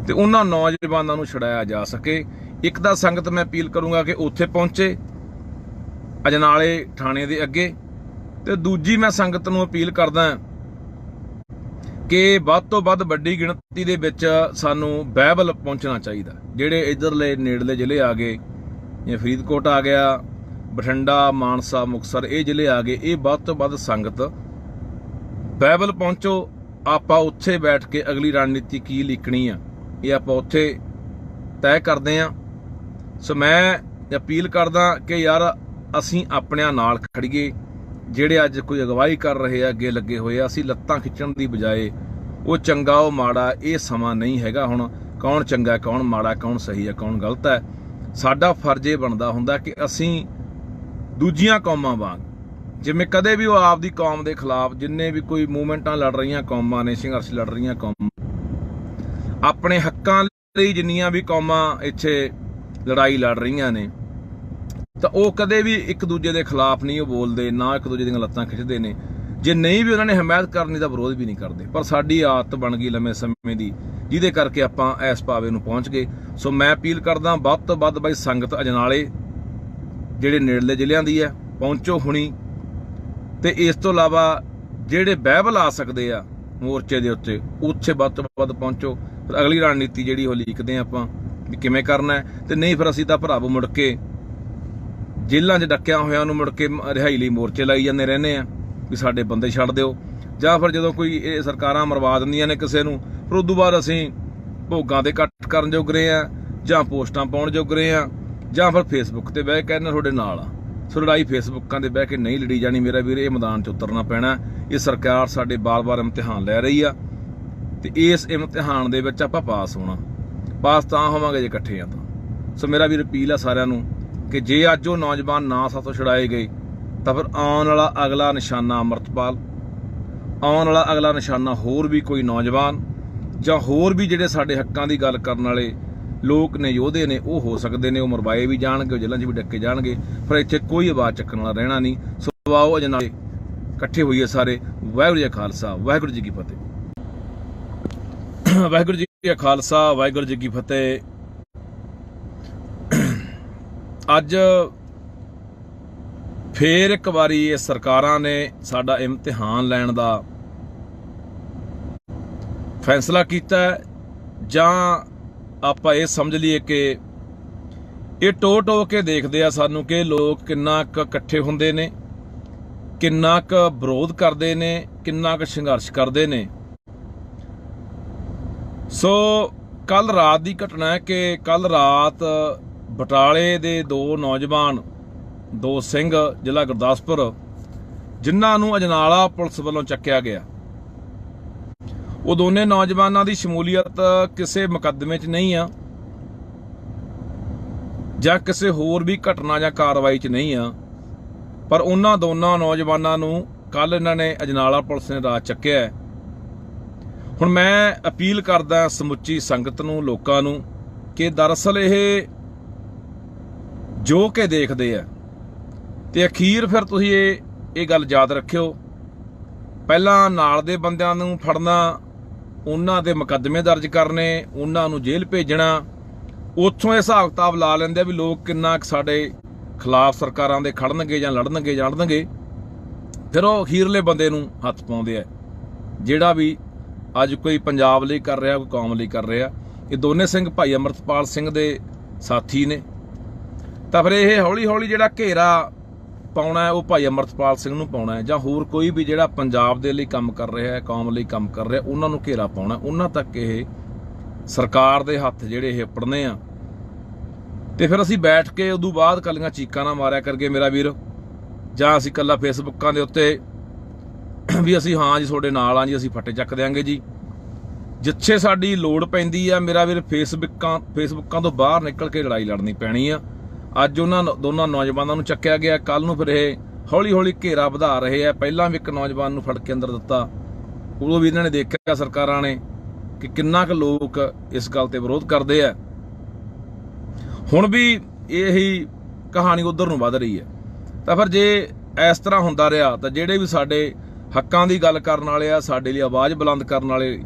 ਤੇ ਉਹਨਾਂ ਨੌਜਵਾਨਾਂ ਨੂੰ ਛੁਡਾਇਆ ਜਾ ਸਕੇ। ਇੱਕ ਤਾਂ ਸੰਗਤ ਮੈਂ ਅਪੀਲ ਕਰੂੰਗਾ ਕਿ ਉੱਥੇ ਪਹੁੰਚੇ ਅਜਨਾਲੇ ਥਾਣੇ ਦੇ ਅੱਗੇ, ਤੇ ਦੂਜੀ ਮੈਂ ਸੰਗਤ ਨੂੰ ਅਪੀਲ ਕਰਦਾ ਕਿ ਵੱਧ ਤੋਂ ਵੱਧ ਵੱਡੀ ਗਿਣਤੀ ਦੇ ਵਿੱਚ ਸਾਨੂੰ ਬਾਈਬਲ ਪਹੁੰਚਣਾ ਚਾਹੀਦਾ। ਜਿਹੜੇ ਇੱਧਰਲੇ ਨੇੜਲੇ ਜ਼ਿਲ੍ਹੇ ਆ ਗਏ, ਜਿਵੇਂ ਫਰੀਦਕੋਟ ਆ ਗਿਆ, ਬਠਿੰਡਾ, ਮਾਨਸਾ, ਮੁਕਤਸਰ, ਇਹ ਜ਼ਿਲ੍ਹੇ ਆ ਗਏ, ਇਹ ਵੱਧ ਤੋਂ ਵੱਧ ਸੰਗਤ ਬਾਈਬਲ ਪਹੁੰਚੋ। ਆਪਾਂ ਉੱਥੇ ਬੈਠ ਕੇ ਅਗਲੀ ਰਣਨੀਤੀ ਕੀ ਲਿਖਣੀ ਆ, ਇਹ ਆਪਾਂ ਉੱਥੇ ਤੈਅ ਕਰਦੇ ਆ। ਸੋ ਮੈਂ ਅਪੀਲ ਕਰਦਾ ਕਿ ਯਾਰ ਅਸੀਂ ਆਪਣਿਆਂ ਨਾਲ ਖੜੀਏ। ਜਿਹੜੇ ਅੱਜ ਕੋਈ ਅਗਵਾਈ ਕਰ ਰਹੇ ਆ, ਅੱਗੇ ਲੱਗੇ ਹੋਏ ਆ, ਅਸੀਂ ਲੱਤਾਂ ਖਿੱਚਣ ਦੀ ਬਜਾਏ ਉਹ ਚੰਗਾ ਉਹ ਮਾੜਾ, ਇਹ ਸਮਾਂ ਨਹੀਂ ਹੈਗਾ ਹੁਣ ਕੌਣ ਚੰਗਾ, ਕੌਣ ਮਾੜਾ, ਕੌਣ ਸਹੀ ਹੈ, ਕੌਣ ਗਲਤ ਹੈ। ਸਾਡਾ ਫਰਜ਼ ਇਹ ਬਣਦਾ ਹੁੰਦਾ ਕਿ ਅਸੀਂ ਦੂਜੀਆਂ ਕੌਮਾਂ ਵਾਂਗ, ਜਿਵੇਂ ਕਦੇ ਵੀ ਉਹ ਆਪਦੀ ਕੌਮ ਦੇ ਖਿਲਾਫ ਜਿੰਨੇ ਵੀ ਕੋਈ ਮੂਵਮੈਂਟਾਂ ਲੜ ਰਹੀਆਂ ਕੌਮਾਂ ਨੇ, ਸੰਘਰਸ਼ ਲੜ ਰਹੀਆਂ ਕੌਮਾਂ, ਆਪਣੇ ਹੱਕਾਂ ਲਈ ਜਿੰਨੀਆਂ ਵੀ ਕੌਮਾਂ ਇੱਥੇ ਲੜਾਈ ਲੜ ਰਹੀਆਂ ਨੇ, ਤਾਂ ਉਹ ਕਦੇ ਵੀ ਇੱਕ ਦੂਜੇ ਦੇ ਖਿਲਾਫ ਨਹੀਂ ਉਹ ਬੋਲਦੇ, ਨਾ ਇੱਕ ਦੂਜੇ ਦੀਆਂ ਲੱਤਾਂ ਖਿੱਚਦੇ ਨੇ। ਜੇ ਨਹੀਂ ਵੀ ਉਹਨਾਂ ਨੇ ਹਮਾਇਤ ਕਰਨੀ ਤਾਂ ਵਿਰੋਧ ਵੀ ਨਹੀਂ ਕਰਦੇ। ਪਰ ਸਾਡੀ ਆਦਤ ਬਣ ਗਈ ਲੰਮੇ ਸਮੇਂ ਦੀ, ਜਿਹਦੇ ਕਰਕੇ ਆਪਾਂ ਇਸ ਪਾਵੇ ਨੂੰ ਪਹੁੰਚ ਗਏ। ਸੋ ਮੈਂ ਅਪੀਲ ਕਰਦਾ ਵੱਧ ਤੋਂ ਵੱਧ ਬਾਈ ਸੰਗਤ ਅਜਨਾਲੇ ਜਿਹੜੇ ਨੇੜਲੇ ਜ਼ਿਲ੍ਹਿਆਂ ਦੀ ਹੈ ਪਹੁੰਚੋ ਹੁਣੀ। ਤੇ ਇਸ ਤੋਂ ਇਲਾਵਾ ਜਿਹੜੇ ਬਾਈਬਲ ਆ ਸਕਦੇ ਆ ਮੋਰਚੇ ਦੇ ਉੱਤੇ, ਉੱਥੇ ਵੱਧ ਤੋਂ ਵੱਧ ਪਹੁੰਚੋ। ਫਿਰ ਅਗਲੀ ਰਣਨੀਤੀ ਜਿਹੜੀ ਉਹ ਲਿਖਦੇ ਆਪਾਂ ਵੀ ਕਿਵੇਂ ਕਰਨਾ ਹੈ। ਤੇ ਨਹੀਂ ਫਿਰ ਅਸੀਂ ਤਾਂ ਭਰਾਵੋ ਮੁੜ ਕੇ ਜੇਲ੍ਹਾਂ 'ਚ ਡੱਕਿਆ ਹੋਇਆਂ ਨੂੰ ਮੁੜ ਕੇ ਰਿਹਾਈ ਲਈ ਮੋਰਚੇ ਲਾਈ ਜਾਂਦੇ ਰਹਿੰਦੇ ਆ ਵੀ ਸਾਡੇ ਬੰਦੇ ਛੱਡ ਦਿਓ। ਜਾਂ ਫਿਰ ਜਦੋਂ ਕੋਈ ਇਹ ਸਰਕਾਰਾਂ ਮਰਵਾ ਦਿੰਦੀਆਂ ਨੇ ਕਿਸੇ ਨੂੰ, ਫਿਰ ਉਦੋਂ ਬਾਅਦ ਅਸੀਂ ਭੋਗਾਂ ਦੇ ਇਕੱਠ ਕਰਨ ਜੋਗ ਰਹੇ ਆ, ਜਾਂ ਪੋਸਟਾਂ ਪਾਉਣ ਜੋਗ ਰਹੇ ਆ, ਜਾਂ ਫਿਰ ਫੇਸਬੁੱਕ ਤੇ ਬਹਿ ਕੇ ਕਹਿੰਦੇ ਤੁਹਾਡੇ ਨਾਲ ਆ। ਸੋ ਲੜਾਈ ਫੇਸਬੁੱਕਾਂ ਦੇ ਬਹਿ ਕੇ ਨਹੀਂ ਲੜੀ ਜਾਣੀ ਮੇਰਾ ਵੀਰ, ਇਹ ਮੈਦਾਨ 'ਚ ਉਤਰਨਾ ਪੈਣਾ। ਇਹ ਸਰਕਾਰ ਸਾਡੇ ਬਾਰ-ਬਾਰ ਇਮਤਿਹਾਨ ਲੈ ਰਹੀ ਆ ਤੇ ਇਸ ਇਮਤਿਹਾਨ ਦੇ ਵਿੱਚ ਆਪਾਂ ਪਾਸ ਹੋਣਾ। ਪਾਸ ਤਾਂ ਹੋਵਾਂਗੇ ਜੇ ਇਕੱਠੇ ਆ ਤਾਂ। ਸੋ ਮੇਰਾ ਵੀਰ ਅਪੀਲ ਆ ਸਾਰਿਆਂ ਨੂੰ ਕਿ ਜੇ ਅੱਜ ਉਹ ਨੌਜਵਾਨ ਨਾ ਸਾਥੋਂ ਛੁਡਾਏ ਗਏ ਤਾਂ ਫਿਰ ਆਉਣ ਵਾਲਾ ਅਗਲਾ ਨਿਸ਼ਾਨਾ ਅੰਮ੍ਰਿਤਪਾਲ, ਆਉਣ ਵਾਲਾ ਅਗਲਾ ਨਿਸ਼ਾਨਾ ਹੋਰ ਵੀ ਕੋਈ ਨੌਜਵਾਨ ਜਾਂ ਹੋਰ ਵੀ ਜਿਹੜੇ ਸਾਡੇ ਹੱਕਾਂ ਦੀ ਗੱਲ ਕਰਨ ਵਾਲੇ ਲੋਕ ਨੇ, ਯੋਧੇ ਨੇ, ਉਹ ਹੋ ਸਕਦੇ ਨੇ। ਉਹ ਮਰਵਾਏ ਵੀ ਜਾਣਗੇ, ਉਹ ਜੇਲ੍ਹਾਂ 'ਚ ਵੀ ਡੱਕੇ ਜਾਣਗੇ, ਪਰ ਇੱਥੇ ਕੋਈ ਆਵਾਜ਼ ਚੱਕਣ ਵਾਲਾ ਰਹਿਣਾ ਨਹੀਂ। ਸੋ ਆਓ ਅਜ ਨਾਲ ਇਕੱਠੇ ਹੋਈਏ ਸਾਰੇ। ਵਾਹਿਗੁਰੂ ਜੀ ਕਾ ਖਾਲਸਾ, ਵਾਹਿਗੁਰੂ ਜੀ ਕੀ ਫਤਿਹ। ਵਾਹਿਗੁਰੂ ਜੀ ਕਾ ਖਾਲਸਾ, ਵਾਹਿਗੁਰੂ ਜੀ ਕੀ ਫਤਿਹ। ਅੱਜ ਫੇਰ ਇੱਕ ਵਾਰੀ ਇਹ ਸਰਕਾਰਾਂ ਨੇ ਸਾਡਾ ਇਮਤਿਹਾਨ ਲੈਣ ਦਾ ਫੈਸਲਾ ਕੀਤਾ, ਜਾਂ ਆਪਾਂ ਇਹ ਸਮਝ ਲਈਏ ਕਿ ਇਹ ਟੋ ਕੇ ਦੇਖਦੇ ਆ ਸਾਨੂੰ ਕਿ ਲੋਕ ਕਿੰਨਾ ਕੁ ਇਕੱਠੇ ਹੁੰਦੇ ਨੇ, ਕਿੰਨਾ ਕੁ ਵਿਰੋਧ ਕਰਦੇ ਨੇ, ਕਿੰਨਾ ਕੁ ਸੰਘਰਸ਼ ਕਰਦੇ ਨੇ। ਸੋ ਕੱਲ ਰਾਤ ਦੀ ਘਟਨਾ ਹੈ ਕਿ ਕੱਲ ਰਾਤ ਬਟਾਲੇ ਦੇ ਦੋ ਨੌਜਵਾਨ, ਦੋ ਸਿੰਘ, ਜ਼ਿਲ੍ਹਾ ਗੁਰਦਾਸਪੁਰ, ਜਿਨ੍ਹਾਂ ਨੂੰ ਅਜਨਾਲਾ ਪੁਲਿਸ ਵੱਲੋਂ ਚੱਕਿਆ ਗਿਆ। ਉਹ ਦੋਨੇ ਨੌਜਵਾਨਾਂ ਦੀ ਸ਼ਮੂਲੀਅਤ ਕਿਸੇ ਮੁਕੱਦਮੇ 'ਚ ਨਹੀਂ ਆ ਜਾਂ ਕਿਸੇ ਹੋਰ ਵੀ ਘਟਨਾ ਜਾਂ ਕਾਰਵਾਈ 'ਚ ਨਹੀਂ ਆ, ਪਰ ਉਹਨਾਂ ਦੋਨਾਂ ਨੌਜਵਾਨਾਂ ਨੂੰ ਕੱਲ ਇਹਨਾਂ ਨੇ ਅਜਨਾਲਾ ਪੁਲਿਸ ਨੇ ਰਾਤ ਚੱਕਿਆ। ਹੁਣ ਮੈਂ ਅਪੀਲ ਕਰਦਾ ਸਮੁੱਚੀ ਸੰਗਤ ਨੂੰ, ਲੋਕਾਂ ਨੂੰ, ਕਿ ਦਰਅਸਲ ਇਹ ਜੋ ਕਿ ਦੇਖਦੇ ਆ ਤੇ ਅਖੀਰ ਫਿਰ ਤੁਸੀਂ ਇਹ ਗੱਲ ਯਾਦ ਰੱਖਿਓ, ਪਹਿਲਾਂ ਨਾਲ ਦੇ ਬੰਦਿਆਂ ਨੂੰ ਫੜਨਾ, ਉਹਨਾਂ ਦੇ ਮੁਕੱਦਮੇ ਦਰਜ ਕਰਨੇ, ਉਹਨਾਂ ਨੂੰ ਜੇਲ੍ਹ ਭੇਜਣਾ, ਉੱਥੋਂ ਇਹ ਹਿਸਾਬ ਕਿਤਾਬ ਲਾ ਲੈਂਦੇ ਆ ਵੀ ਲੋਕ ਕਿੰਨਾ ਸਾਡੇ ਖਿਲਾਫ ਸਰਕਾਰਾਂ ਦੇ ਖੜਨਗੇ ਜਾਂ ਲੜਨਗੇ, ਫਿਰ ਉਹ ਅਖੀਰਲੇ ਬੰਦੇ ਨੂੰ ਹੱਥ ਪਾਉਂਦੇ ਆ, ਜਿਹੜਾ ਵੀ ਅੱਜ ਕੋਈ ਪੰਜਾਬ ਲਈ ਕਰ ਰਿਹਾ, ਕੋਈ ਕੌਮ ਲਈ ਕਰ ਰਿਹਾ। ਇਹ ਦੋਨੇ ਸਿੰਘ ਭਾਈ ਅਮਰਤਪਾਲ ਸਿੰਘ ਦੇ ਸਾਥੀ ਨੇ, ਤਾਂ ਫਿਰ ਇਹ ਹੌਲੀ ਹੌਲੀ ਜਿਹੜਾ ਘੇਰਾ ਪਾਉਣਾ ਉਹ ਭਾਈ ਅਮਰਤਪਾਲ ਸਿੰਘ ਨੂੰ ਪਾਉਣਾ, ਜਾਂ ਹੋਰ ਕੋਈ ਵੀ ਜਿਹੜਾ ਪੰਜਾਬ ਦੇ ਲਈ ਕੰਮ ਕਰ ਰਿਹਾ, ਕੌਮ ਲਈ ਕੰਮ ਕਰ ਰਿਹਾ, ਉਹਨਾਂ ਨੂੰ ਘੇਰਾ ਪਾਉਣਾ। ਉਹਨਾਂ ਤੱਕ ਇਹ ਸਰਕਾਰ ਦੇ ਹੱਥ ਜਿਹੜੇ ਇਹ ਅਪੜਨੇ ਆ। ਤੇ ਫਿਰ ਅਸੀਂ ਬੈਠ ਕੇ ਉਦੋਂ ਬਾਅਦ ਕੱਲੀਆਂ ਚੀਕਾਂ ਨਾ ਮਾਰਿਆ ਕਰਕੇ ਮੇਰਾ ਵੀਰ, ਜਾਂ ਅਸੀਂ ਕੱਲਾ ਫੇਸਬੁੱਕਾਂ ਦੇ ਉੱਤੇ ਵੀ ਅਸੀਂ ਹਾਂ ਜੀ ਤੁਹਾਡੇ ਨਾਲ ਆ ਜੀ, ਅਸੀਂ ਫੱਟੇ ਚੱਕ ਦਿਆਂਗੇ ਜੀ। ਜਿੱਥੇ ਸਾਡੀ ਲੋੜ ਪੈਂਦੀ ਆ ਮੇਰਾ ਵੀਰ, ਫੇਸਬੁੱਕਾਂ ਤੋਂ ਬਾਹਰ ਨਿਕਲ ਕੇ ਲੜਾਈ ਲੜਨੀ ਪੈਣੀ ਆ। ਅੱਜ ਉਹਨਾਂ ਦੋਨਾਂ ਨੌਜਵਾਨਾਂ ਨੂੰ ਚੱਕਿਆ ਗਿਆ, ਕੱਲ ਨੂੰ ਫਿਰ ਇਹ ਹੌਲੀ ਹੌਲੀ ਘੇਰਾ ਵਧਾ ਰਹੇ ਆ। ਪਹਿਲਾਂ ਵੀ ਇੱਕ ਨੌਜਵਾਨ ਨੂੰ ਫੜ ਕੇ ਅੰਦਰ ਦਿੱਤਾ, ਉਦੋਂ ਵੀ ਇਹਨਾਂ ਨੇ ਦੇਖਿਆ ਸਰਕਾਰਾਂ ਨੇ ਕਿ ਕਿੰਨਾ ਕੁ ਲੋਕ ਇਸ ਗੱਲ ਤੇ ਵਿਰੋਧ ਕਰਦੇ ਆ। ਹੁਣ ਵੀ ਇਹੀ ਕਹਾਣੀ ਉਧਰ ਨੂੰ ਵੱਧ ਰਹੀ ਹੈ। ਤਾਂ ਫਿਰ ਜੇ ਇਸ ਤਰ੍ਹਾਂ ਹੁੰਦਾ ਰਿਹਾ ਤਾਂ ਜਿਹੜੇ ਵੀ ਸਾਡੇ ਹੱਕਾਂ ਦੀ ਗੱਲ ਕਰਨ ਵਾਲੇ ਆ, ਸਾਡੇ ਲਈ ਆਵਾਜ਼ ਬੁਲੰਦ ਕਰਨ ਵਾਲੇ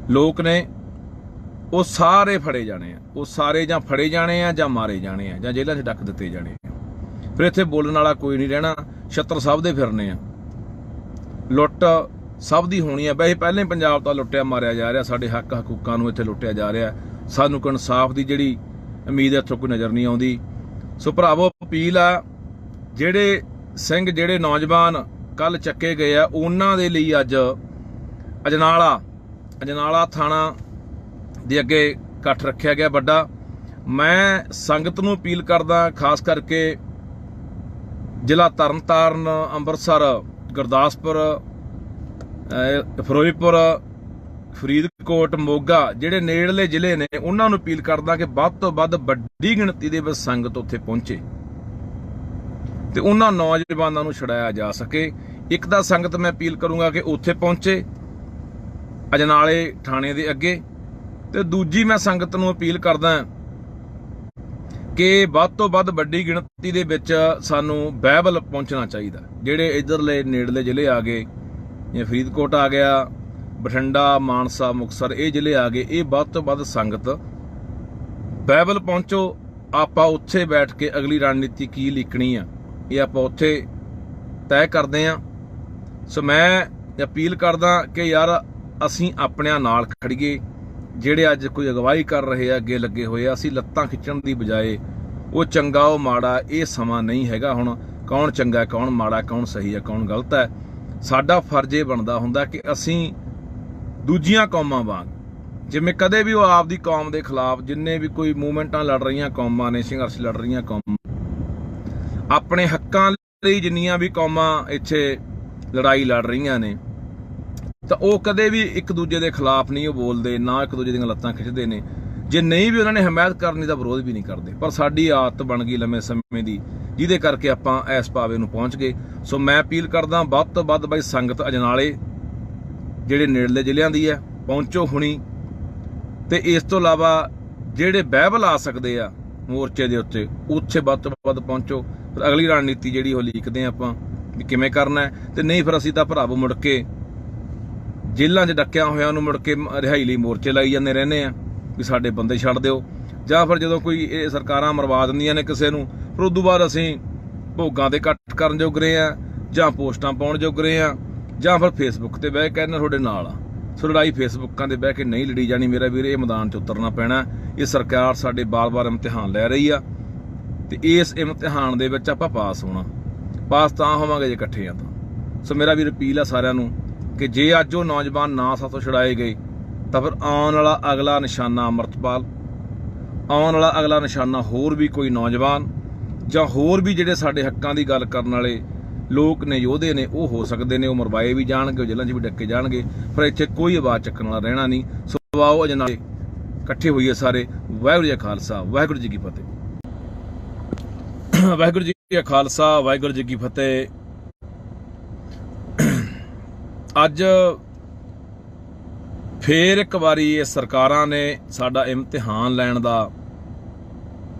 ਲੋਕ ਨੇ, ਉਹ ਸਾਰੇ ਫੜੇ ਜਾਣੇ ਆ। ਉਹ ਸਾਰੇ ਜਾਂ ਫੜੇ ਜਾਣੇ ਆ, ਜਾਂ ਮਾਰੇ ਜਾਣੇ ਆ, ਜਾਂ ਜੇਲ੍ਹਾਂ 'ਚ ਡੱਕ ਦਿੱਤੇ ਜਾਣੇ ਆ। ਫਿਰ ਇੱਥੇ ਬੋਲਣ ਵਾਲਾ ਕੋਈ ਨਹੀਂ ਰਹਿਣਾ। ਛੱਤਰ ਸਭ ਦੇ ਫਿਰਨੇ ਆ, ਲੁੱਟ ਸਭ ਦੀ ਹੋਣੀ ਆ। ਵੈਸੇ ਪਹਿਲਾਂ ਹੀ ਪੰਜਾਬ ਤਾਂ ਲੁੱਟਿਆ ਮਾਰਿਆ ਜਾ ਰਿਹਾ, ਸਾਡੇ ਹੱਕ ਹਕੂਕਾਂ ਨੂੰ ਇੱਥੇ ਲੁੱਟਿਆ ਜਾ ਰਿਹਾ। ਸਾਨੂੰ ਕੋਈ ਇਨਸਾਫ ਦੀ ਜਿਹੜੀ ਉਮੀਦ ਇੱਥੋਂ ਕੋਈ ਨਜ਼ਰ ਨਹੀਂ ਆਉਂਦੀ। ਸੋ ਭਰਾਵੋ, ਅਪੀਲ ਆ, ਜਿਹੜੇ ਸਿੰਘ, ਜਿਹੜੇ ਨੌਜਵਾਨ ਕੱਲ ਚੱਕੇ ਗਏ ਆ, ਉਹਨਾਂ ਦੇ ਲਈ ਅੱਜ ਅਜਨਾਲਾ ਥਾਣਾ ਦੇ ਅੱਗੇ ਇਕੱਠ ਰੱਖਿਆ ਗਿਆ ਵੱਡਾ। ਮੈਂ ਸੰਗਤ ਨੂੰ ਅਪੀਲ ਕਰਦਾ, ਖਾਸ ਕਰਕੇ ਜ਼ਿਲ੍ਹਾ ਤਰਨਤਾਰਨ, ਅੰਮ੍ਰਿਤਸਰ, ਗੁਰਦਾਸਪੁਰ, ਫਿਰੋਜ਼ਪੁਰ, ਫਰੀਦਕੋਟ, ਮੋਗਾ, ਜਿਹੜੇ ਨੇੜਲੇ ਜ਼ਿਲ੍ਹੇ ਨੇ, ਉਹਨਾਂ ਨੂੰ ਅਪੀਲ ਕਰਦਾ ਕਿ ਵੱਧ ਤੋਂ ਵੱਧ ਵੱਡੀ ਗਿਣਤੀ ਦੇ ਵਿੱਚ ਸੰਗਤ ਉੱਥੇ ਪਹੁੰਚੇ ਤੇ ਉਹਨਾਂ ਨੌਜਵਾਨਾਂ ਨੂੰ ਛੁਡਾਇਆ ਜਾ ਸਕੇ। ਇੱਕ ਤਾਂ ਸੰਗਤ ਮੈਂ ਅਪੀਲ ਕਰੂੰਗਾ ਕਿ ਉੱਥੇ ਪਹੁੰਚੇ ਅਜਨਾਲੇ ਥਾਣੇ ਦੇ ਅੱਗੇ, ਤੇ ਦੂਜੀ ਮੈਂ ਸੰਗਤ ਨੂੰ ਅਪੀਲ ਕਰਦਾ ਕਿ ਵੱਧ ਤੋਂ ਵੱਧ ਵੱਡੀ ਗਿਣਤੀ ਦੇ ਵਿੱਚ ਸਾਨੂੰ ਬਹਿਬਲ ਪਹੁੰਚਣਾ ਚਾਹੀਦਾ। ਜਿਹੜੇ ਇੱਧਰਲੇ ਨੇੜਲੇ ਜ਼ਿਲ੍ਹੇ ਆ ਗਏ, ਜਿਵੇਂ ਫਰੀਦਕੋਟ ਆ ਗਿਆ, ਬਠਿੰਡਾ, ਮਾਨਸਾ, ਮੁਕਤਸਰ, ਇਹ ਜ਼ਿਲ੍ਹੇ ਆ ਗਏ, ਇਹ ਵੱਧ ਤੋਂ ਵੱਧ ਸੰਗਤ ਬਹਿਬਲ ਪਹੁੰਚੋ। ਆਪਾਂ ਉੱਥੇ ਬੈਠ ਕੇ ਅਗਲੀ ਰਣਨੀਤੀ ਕੀ ਲਿਖਣੀ ਆ, ਇਹ ਆਪਾਂ ਉੱਥੇ ਤੈਅ ਕਰਦੇ ਆ। ਸੋ ਮੈਂ ਅਪੀਲ ਕਰਦਾ ਕਿ ਯਾਰ ਅਸੀਂ ਆਪਣਿਆਂ ਨਾਲ ਖੜੀਏ। ਜਿਹੜੇ ਅੱਜ ਕੋਈ ਅਗਵਾਈ ਕਰ ਰਹੇ ਆ, ਅੱਗੇ ਲੱਗੇ ਹੋਏ ਆ, ਅਸੀਂ ਲੱਤਾਂ ਖਿੱਚਣ ਦੀ ਬਜਾਏ ਉਹ ਚੰਗਾ ਉਹ ਮਾੜਾ, ਇਹ ਸਮਾਂ ਨਹੀਂ ਹੈਗਾ ਹੁਣ ਕੌਣ ਚੰਗਾ, ਕੌਣ ਮਾੜਾ, ਕੌਣ ਸਹੀ ਹੈ, ਕੌਣ ਗਲਤ ਹੈ। ਸਾਡਾ ਫਰਜ਼ ਇਹ ਬਣਦਾ ਹੁੰਦਾ ਕਿ ਅਸੀਂ ਦੂਜੀਆਂ ਕੌਮਾਂ ਵਾਂਗ, ਜਿਵੇਂ ਕਦੇ ਵੀ ਉਹ ਆਪਦੀ ਕੌਮ ਦੇ ਖਿਲਾਫ ਜਿੰਨੇ ਵੀ ਕੋਈ ਮੂਵਮੈਂਟਾਂ ਲੜ ਰਹੀਆਂ ਕੌਮਾਂ ਨੇ, ਸੰਘਰਸ਼ ਲੜ ਰਹੀਆਂ ਕੌਮਾਂ, ਆਪਣੇ ਹੱਕਾਂ ਲਈ ਜਿੰਨੀਆਂ ਵੀ ਕੌਮਾਂ ਇੱਥੇ ਲੜਾਈ ਲੜ ਰਹੀਆਂ ਨੇ ਤਾਂ ਉਹ ਕਦੇ ਵੀ ਇੱਕ ਦੂਜੇ ਦੇ ਖਿਲਾਫ ਨਹੀਂ ਉਹ ਬੋਲਦੇ, ਨਾ ਇੱਕ ਦੂਜੇ ਦੀਆਂ ਲੱਤਾਂ ਖਿੱਚਦੇ ਨੇ। ਜੇ ਨਹੀਂ ਵੀ ਉਹਨਾਂ ਨੇ ਹਮਾਇਤ ਕਰਨੀ ਤਾਂ ਵਿਰੋਧ ਵੀ ਨਹੀਂ ਕਰਦੇ। ਪਰ ਸਾਡੀ ਆਦਤ ਬਣ ਗਈ ਲੰਮੇ ਸਮੇਂ ਦੀ, ਜਿਹਦੇ ਕਰਕੇ ਆਪਾਂ ਇਸ ਪਾਵੇ ਨੂੰ ਪਹੁੰਚ ਗਏ। ਸੋ ਮੈਂ ਅਪੀਲ ਕਰਦਾ ਵੱਧ ਤੋਂ ਵੱਧ ਬਾਈ ਸੰਗਤ ਅਜਨਾਲੇ ਜਿਹੜੇ ਨੇੜਲੇ ਜ਼ਿਲ੍ਹਿਆਂ ਦੀ ਹੈ ਪਹੁੰਚੋ ਹੁਣੀ, ਤੇ ਇਸ ਤੋਂ ਇਲਾਵਾ ਜਿਹੜੇ ਬਾਈਬਲ ਆ ਸਕਦੇ ਆ ਮੋਰਚੇ ਦੇ ਉੱਤੇ ਉੱਥੇ ਵੱਧ ਤੋਂ ਵੱਧ ਪਹੁੰਚੋ। ਫਿਰ ਅਗਲੀ ਰਣਨੀਤੀ ਜਿਹੜੀ ਉਹ ਲੀਕਦੇ ਆਪਾਂ ਵੀ ਕਿਵੇਂ ਕਰਨਾ ਹੈ, ਤੇ ਨਹੀਂ ਫਿਰ ਅਸੀਂ ਤਾਂ ਭਰਾਵੋ ਮੁੜ ਕੇ ਜੇਲ੍ਹਾਂ 'ਚ ਡੱਕਿਆ ਹੋਇਆਂ ਨੂੰ ਮੁੜ ਕੇ ਰਿਹਾਈ ਲਈ ਮੋਰਚੇ ਲਾਈ ਜਾਂਦੇ ਰਹਿੰਦੇ ਆ ਵੀ ਸਾਡੇ ਬੰਦੇ ਛੱਡ ਦਿਓ, ਜਾਂ ਫਿਰ ਜਦੋਂ ਕੋਈ ਇਹ ਸਰਕਾਰਾਂ ਮਰਵਾ ਦਿੰਦੀਆਂ ਨੇ ਕਿਸੇ ਨੂੰ, ਫਿਰ ਉਦੋਂ ਬਾਅਦ ਅਸੀਂ ਭੋਗਾਂ ਦੇ ਇਕੱਠ ਕਰਨ ਜੋਗ ਰਹੇ ਆ, ਜਾਂ ਪੋਸਟਾਂ ਪਾਉਣ ਜੋਗ ਰਹੇ ਆ, ਜਾਂ ਫਿਰ ਫੇਸਬੁੱਕ ਤੇ ਬਹਿ ਕੇ ਕਹਿੰਦੇ ਤੁਹਾਡੇ ਨਾਲ ਆ। ਸੋ ਲੜਾਈ ਫੇਸਬੁੱਕਾਂ ਦੇ ਬਹਿ ਕੇ ਨਹੀਂ ਲੜੀ ਜਾਣੀ ਮੇਰਾ ਵੀਰ, ਇਹ ਮੈਦਾਨ 'ਚ ਉਤਰਨਾ ਪੈਣਾ। ਇਹ ਸਰਕਾਰ ਸਾਡੇ ਬਾਰ-ਬਾਰ ਇਮਤਿਹਾਨ ਲੈ ਰਹੀ ਆ, ਤੇ ਇਸ ਇਮਤਿਹਾਨ ਦੇ ਵਿੱਚ ਆਪਾਂ ਪਾਸ ਹੋਣਾ। ਪਾਸ ਤਾਂ ਹੋਵਾਂਗੇ ਜੇ ਇਕੱਠੇ ਆ ਤਾਂ। ਸੋ ਮੇਰਾ ਵੀਰ ਅਪੀਲ ਆ ਸਾਰਿਆਂ ਨੂੰ ਕਿ ਜੇ ਅੱਜ ਉਹ ਨੌਜਵਾਨ ਨਾ ਸਾਥੋਂ ਛੁਡਾਏ ਗਏ ਤਾਂ ਫਿਰ ਆਉਣ ਵਾਲਾ ਅਗਲਾ ਨਿਸ਼ਾਨਾ ਅੰਮ੍ਰਿਤਪਾਲ, ਆਉਣ ਵਾਲਾ ਅਗਲਾ ਨਿਸ਼ਾਨਾ ਹੋਰ ਵੀ ਕੋਈ ਨੌਜਵਾਨ, ਜਾਂ ਹੋਰ ਵੀ ਜਿਹੜੇ ਸਾਡੇ ਹੱਕਾਂ ਦੀ ਗੱਲ ਕਰਨ ਵਾਲੇ ਲੋਕ ਨੇ, ਯੋਧੇ ਨੇ, ਉਹ ਹੋ ਸਕਦੇ ਨੇ। ਉਹ ਮਰਵਾਏ ਵੀ ਜਾਣਗੇ, ਉਹ ਜੇਲ੍ਹਾਂ 'ਚ ਵੀ ਡੱਕੇ ਜਾਣਗੇ, ਪਰ ਇੱਥੇ ਕੋਈ ਆਵਾਜ਼ ਚੱਕਣ ਵਾਲਾ ਰਹਿਣਾ ਨਹੀਂ। ਸੋ ਆਓ ਅਜਨਾਲੇ ਇਕੱਠੇ ਹੋਈਏ ਸਾਰੇ। ਵਾਹਿਗੁਰੂ ਜੀ ਕਾ ਖਾਲਸਾ, ਵਾਹਿਗੁਰੂ ਜੀ ਕੀ ਫਤਿਹ। ਵਾਹਿਗੁਰੂ ਜੀ ਕਾ ਖਾਲਸਾ, ਵਾਹਿਗੁਰੂ ਜੀ ਕੀ ਫਤਿਹ। ਅੱਜ ਫੇਰ ਇੱਕ ਵਾਰੀ ਇਹ ਸਰਕਾਰਾਂ ਨੇ ਸਾਡਾ ਇਮਤਿਹਾਨ ਲੈਣ ਦਾ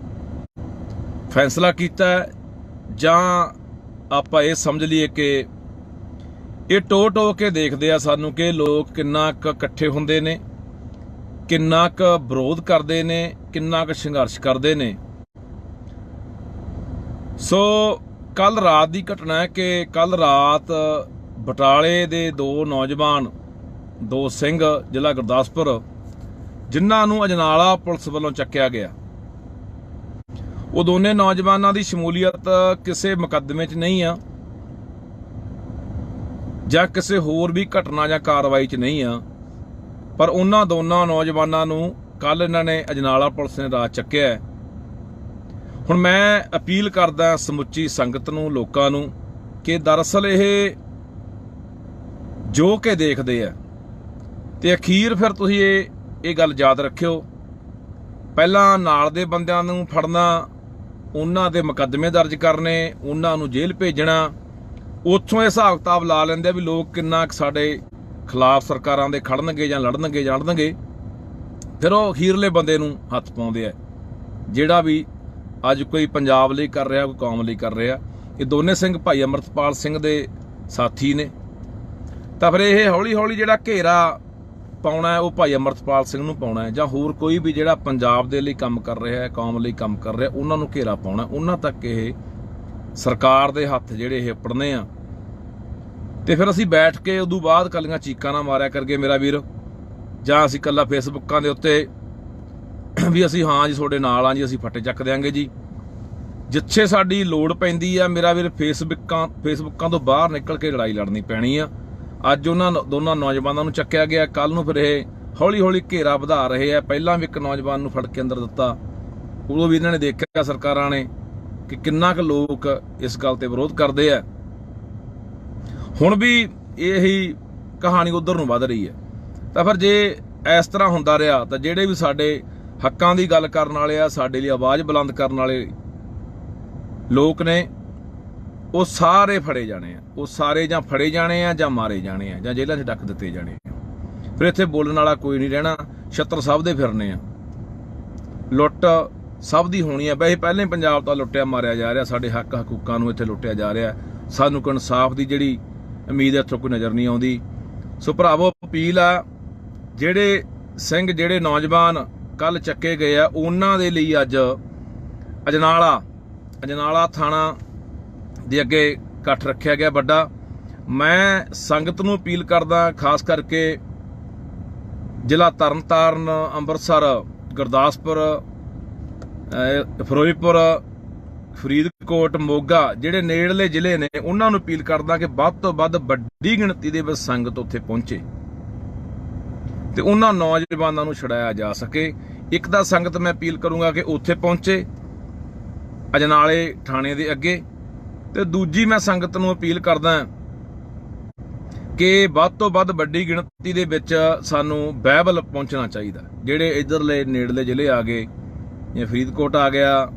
ਫੈਸਲਾ ਕੀਤਾ, ਜਾਂ ਆਪਾਂ ਇਹ ਸਮਝ ਲਈਏ ਕਿ ਇਹ ਟੋ ਕੇ ਦੇਖਦੇ ਆ ਸਾਨੂੰ ਕਿ ਲੋਕ ਕਿੰਨਾ ਕੁ ਇਕੱਠੇ ਹੁੰਦੇ ਨੇ, ਕਿੰਨਾ ਕੁ ਵਿਰੋਧ ਕਰਦੇ ਨੇ, ਕਿੰਨਾ ਕੁ ਸੰਘਰਸ਼ ਕਰਦੇ ਨੇ। ਸੋ ਕੱਲ ਰਾਤ ਦੀ ਘਟਨਾ ਹੈ ਕਿ ਕੱਲ ਰਾਤ ਬਟਾਲੇ ਦੇ ਦੋ ਨੌਜਵਾਨ, ਦੋ ਸਿੰਘ, ਜ਼ਿਲ੍ਹਾ ਗੁਰਦਾਸਪੁਰ, ਜਿਨ੍ਹਾਂ ਨੂੰ ਅਜਨਾਲਾ ਪੁਲਿਸ ਵੱਲੋਂ ਚੱਕਿਆ ਗਿਆ, ਉਹ ਦੋਨੇ ਨੌਜਵਾਨਾਂ ਦੀ ਸ਼ਮੂਲੀਅਤ ਕਿਸੇ ਮੁਕੱਦਮੇ 'ਚ ਨਹੀਂ ਆ, ਜਾਂ ਕਿਸੇ ਹੋਰ ਵੀ ਘਟਨਾ ਜਾਂ ਕਾਰਵਾਈ 'ਚ ਨਹੀਂ ਆ, ਪਰ ਉਹਨਾਂ ਦੋਨਾਂ ਨੌਜਵਾਨਾਂ ਨੂੰ ਕੱਲ ਇਹਨਾਂ ਨੇ ਅਜਨਾਲਾ ਪੁਲਿਸ ਨੇ ਰਾਤ ਚੱਕਿਆ। ਹੁਣ ਮੈਂ ਅਪੀਲ ਕਰਦਾ ਸਮੁੱਚੀ ਸੰਗਤ ਨੂੰ, ਲੋਕਾਂ ਨੂੰ, ਕਿ ਦਰਅਸਲ ਇਹ ਜੋ ਕਿ ਦੇਖਦੇ ਆ, ਤੇ ਅਖੀਰ ਫਿਰ ਤੁਸੀਂ ਇਹ ਗੱਲ ਯਾਦ ਰੱਖਿਓ, ਪਹਿਲਾਂ ਨਾਲ ਦੇ ਬੰਦਿਆਂ ਨੂੰ ਫੜਨਾ, ਉਹਨਾਂ ਦੇ ਮੁਕੱਦਮੇ ਦਰਜ ਕਰਨੇ, ਉਹਨਾਂ ਨੂੰ ਜੇਲ੍ਹ ਭੇਜਣਾ, ਉੱਥੋਂ ਇਹ ਹਿਸਾਬ ਕਿਤਾਬ ਲਾ ਲੈਂਦੇ ਆ ਵੀ ਲੋਕ ਕਿੰਨਾ ਸਾਡੇ ਖਿਲਾਫ ਸਰਕਾਰਾਂ ਦੇ ਖੜਨਗੇ ਜਾਂ ਲੜਨਗੇ, ਫਿਰ ਉਹ ਅਖੀਰਲੇ ਬੰਦੇ ਨੂੰ ਹੱਥ ਪਾਉਂਦੇ ਆ, ਜਿਹੜਾ ਵੀ ਅੱਜ ਕੋਈ ਪੰਜਾਬ ਲਈ ਕਰ ਰਿਹਾ, ਕੋਈ ਕੌਮ ਲਈ ਕਰ ਰਿਹਾ। ਇਹ ਦੋਨੇ ਸਿੰਘ ਭਾਈ ਅਮਰਤਪਾਲ ਸਿੰਘ ਦੇ ਸਾਥੀ ਨੇ, ਤਾਂ ਫਿਰ ਇਹ ਹੌਲੀ ਹੌਲੀ ਜਿਹੜਾ ਘੇਰਾ ਪਾਉਣਾ ਉਹ ਭਾਈ ਅਮਰਤਪਾਲ ਸਿੰਘ ਨੂੰ ਪਾਉਣਾ, ਜਾਂ ਹੋਰ ਕੋਈ ਵੀ ਜਿਹੜਾ ਪੰਜਾਬ ਦੇ ਲਈ ਕੰਮ ਕਰ ਰਿਹਾ, ਕੌਮ ਲਈ ਕੰਮ ਕਰ ਰਿਹਾ, ਉਹਨਾਂ ਨੂੰ ਘੇਰਾ ਪਾਉਣਾ। ਉਹਨਾਂ ਤੱਕ ਇਹ ਸਰਕਾਰ ਦੇ ਹੱਥ ਜਿਹੜੇ ਇਹ ਪੜਨੇ ਆ, ਤੇ ਫਿਰ ਅਸੀਂ ਬੈਠ ਕੇ ਉਦੋਂ ਬਾਅਦ ਕੱਲੀਆਂ ਚੀਕਾਂ ਨਾ ਮਾਰਿਆ ਕਰਕੇ ਮੇਰਾ ਵੀਰ, ਜਾਂ ਅਸੀਂ ਕੱਲਾ ਫੇਸਬੁੱਕਾਂ ਦੇ ਉੱਤੇ ਵੀ ਅਸੀਂ ਹਾਂ ਜੀ ਤੁਹਾਡੇ ਨਾਲ ਆ ਜੀ, ਅਸੀਂ ਫੱਟੇ ਚੱਕ ਦਿਆਂਗੇ ਜੀ। ਜਿੱਥੇ ਸਾਡੀ ਲੋੜ ਪੈਂਦੀ ਆ ਮੇਰਾ ਵੀਰ, ਫੇਸਬੁੱਕਾਂ ਤੋਂ ਬਾਹਰ ਨਿਕਲ ਕੇ ਲੜਾਈ ਲੜਨੀ ਪੈਣੀ ਆ। ਅੱਜ ਉਹਨਾਂ ਦੋਨਾਂ ਨੌਜਵਾਨਾਂ ਨੂੰ ਚੱਕਿਆ ਗਿਆ, ਕੱਲ ਨੂੰ ਫਿਰ ਇਹ ਹੌਲੀ ਹੌਲੀ ਘੇਰਾ ਵਧਾ ਰਹੇ ਆ। ਪਹਿਲਾਂ ਵੀ ਇੱਕ ਨੌਜਵਾਨ ਨੂੰ ਫੜ ਕੇ ਅੰਦਰ ਦਿੱਤਾ, ਉਦੋਂ ਵੀ ਇਹਨਾਂ ਨੇ ਦੇਖਿਆ ਸਰਕਾਰਾਂ ਨੇ ਕਿ ਕਿੰਨਾ ਕੁ ਲੋਕ ਇਸ ਗੱਲ ਤੇ ਵਿਰੋਧ ਕਰਦੇ ਆ। ਹੁਣ ਵੀ ਇਹੀ ਕਹਾਣੀ ਉਧਰ ਨੂੰ ਵੱਧ ਰਹੀ ਹੈ। ਤਾਂ ਫਿਰ ਜੇ ਇਸ ਤਰ੍ਹਾਂ ਹੁੰਦਾ ਰਿਹਾ ਤਾਂ ਜਿਹੜੇ ਵੀ ਸਾਡੇ ਹੱਕਾਂ ਦੀ ਗੱਲ ਕਰਨ ਵਾਲੇ ਆ, ਸਾਡੇ ਲਈ ਆਵਾਜ਼ ਬੁਲੰਦ ਕਰਨ ਵਾਲੇ ਲੋਕ ਨੇ, ਉਹ ਸਾਰੇ ਫੜੇ ਜਾਣੇ ਆ। ਉਹ ਸਾਰੇ ਜਾਂ ਫੜੇ ਜਾਣੇ ਆ, ਜਾਂ ਮਾਰੇ ਜਾਣੇ ਆ, ਜਾਂ ਜੇਲ੍ਹਾਂ 'ਚ ਡੱਕ ਦਿੱਤੇ ਜਾਣੇ ਆ। ਫਿਰ ਇੱਥੇ ਬੋਲਣ ਵਾਲਾ ਕੋਈ ਨਹੀਂ ਰਹਿਣਾ। ਛੱਤਰ ਸਭ ਦੇ ਫਿਰਨੇ ਆ, ਲੁੱਟ ਸਭ ਦੀ ਹੋਣੀ ਆ। ਵੈਸੇ ਪਹਿਲਾਂ ਹੀ ਪੰਜਾਬ ਤਾਂ ਲੁੱਟਿਆ ਮਾਰਿਆ ਜਾ ਰਿਹਾ, ਸਾਡੇ ਹੱਕ ਹਕੂਕਾਂ ਨੂੰ ਇੱਥੇ ਲੁੱਟਿਆ ਜਾ ਰਿਹਾ। ਸਾਨੂੰ ਕੋਈ ਇਨਸਾਫ ਦੀ ਜਿਹੜੀ ਉਮੀਦ ਇੱਥੋਂ ਕੋਈ ਨਜ਼ਰ ਨਹੀਂ ਆਉਂਦੀ। ਸੋ ਭਰਾਵੋ ਅਪੀਲ ਆ, ਜਿਹੜੇ ਸਿੰਘ, ਜਿਹੜੇ ਨੌਜਵਾਨ ਕੱਲ ਚੱਕੇ ਗਏ ਆ, ਉਹਨਾਂ ਦੇ ਲਈ ਅੱਜ ਅਜਨਾਲਾ ਥਾਣਾ ਦੇ ਅੱਗੇ ਇਕੱਠ ਰੱਖਿਆ ਗਿਆ ਵੱਡਾ। ਮੈਂ ਸੰਗਤ ਨੂੰ ਅਪੀਲ ਕਰਦਾ, ਖਾਸ ਕਰਕੇ ਜ਼ਿਲ੍ਹਾ ਤਰਨਤਾਰਨ, ਅੰਮ੍ਰਿਤਸਰ, ਗੁਰਦਾਸਪੁਰ, ਫਿਰੋਜ਼ਪੁਰ, ਫਰੀਦਕੋਟ, ਮੋਗਾ, ਜਿਹੜੇ ਨੇੜਲੇ ਜ਼ਿਲ੍ਹੇ ਨੇ, ਉਹਨਾਂ ਨੂੰ ਅਪੀਲ ਕਰਦਾ ਕਿ ਵੱਧ ਤੋਂ ਵੱਧ ਵੱਡੀ ਗਿਣਤੀ ਦੇ ਵਿੱਚ ਸੰਗਤ ਉੱਥੇ ਪਹੁੰਚੇ ਤੇ ਉਹਨਾਂ ਨੌਜਵਾਨਾਂ ਨੂੰ ਛੁਡਾਇਆ ਜਾ ਸਕੇ। ਇੱਕ ਤਾਂ ਸੰਗਤ ਮੈਂ ਅਪੀਲ ਕਰੂੰਗਾ ਕਿ ਉੱਥੇ ਪਹੁੰਚੇ ਅਜਨਾਲੇ ਥਾਣੇ ਦੇ ਅੱਗੇ, ਤੇ ਦੂਜੀ ਮੈਂ ਸੰਗਤ ਨੂੰ ਅਪੀਲ ਕਰਦਾ ਕਿ ਵੱਧ ਤੋਂ ਵੱਧ ਵੱਡੀ ਗਿਣਤੀ ਦੇ ਵਿੱਚ ਸਾਨੂੰ ਬਾਈਬਲ ਪਹੁੰਚਣਾ ਚਾਹੀਦਾ। ਜਿਹੜੇ ਇਧਰਲੇ ਨੇੜਲੇ ਜ਼ਿਲ੍ਹੇ ਆ ਗਏ, ਜਿਵੇਂ ਫਰੀਦਕੋਟ ਆ ਗਿਆ,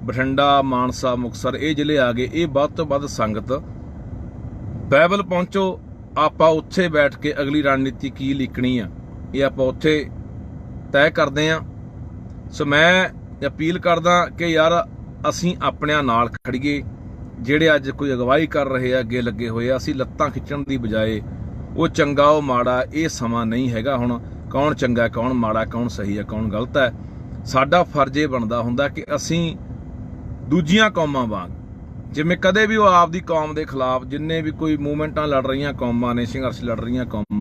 ਬਠਿੰਡਾ, ਮਾਨਸਾ, ਮੁਕਤਸਰ, ਇਹ ਜ਼ਿਲ੍ਹੇ ਆ ਗਏ, ਇਹ ਵੱਧ ਤੋਂ ਵੱਧ ਸੰਗਤ ਬਾਈਬਲ ਪਹੁੰਚੋ। ਆਪਾਂ ਉੱਥੇ ਬੈਠ ਕੇ ਅਗਲੀ ਰਣਨੀਤੀ ਕੀ ਲਿਖਣੀ ਆ, ਇਹ ਆਪਾਂ ਉੱਥੇ ਤੈਅ ਕਰਦੇ ਆ। ਸੋ ਮੈਂ ਅਪੀਲ ਕਰਦਾ ਕਿ ਯਾਰ ਅਸੀਂ ਆਪਣਿਆਂ ਨਾਲ ਖੜੀਏ। ਜਿਹੜੇ ਅੱਜ ਕੋਈ ਅਗਵਾਈ ਕਰ ਰਹੇ ਆ, ਅੱਗੇ ਲੱਗੇ ਹੋਏ ਆ, ਅਸੀਂ ਲੱਤਾਂ ਖਿੱਚਣ ਦੀ ਬਜਾਏ ਉਹ ਚੰਗਾ ਉਹ ਮਾੜਾ, ਇਹ ਸਮਾਂ ਨਹੀਂ ਹੈਗਾ ਹੁਣ ਕੌਣ ਚੰਗਾ ਕੌਣ ਮਾੜਾ, ਕੌਣ ਸਹੀ ਹੈ ਕੌਣ ਗਲਤ ਹੈ। ਸਾਡਾ ਫਰਜ਼ ਇਹ ਬਣਦਾ ਹੁੰਦਾ ਕਿ ਅਸੀਂ ਦੂਜੀਆਂ ਕੌਮਾਂ ਵਾਂਗ, ਜਿਵੇਂ ਕਦੇ ਵੀ ਉਹ ਆਪਦੀ ਕੌਮ ਦੇ ਖਿਲਾਫ ਜਿੰਨੇ ਵੀ ਕੋਈ ਮੂਵਮੈਂਟਾਂ ਲੜ ਰਹੀਆਂ ਕੌਮਾਂ ਨੇ, ਸੰਘਰਸ਼ ਲੜ ਰਹੀਆਂ ਕੌਮਾਂ,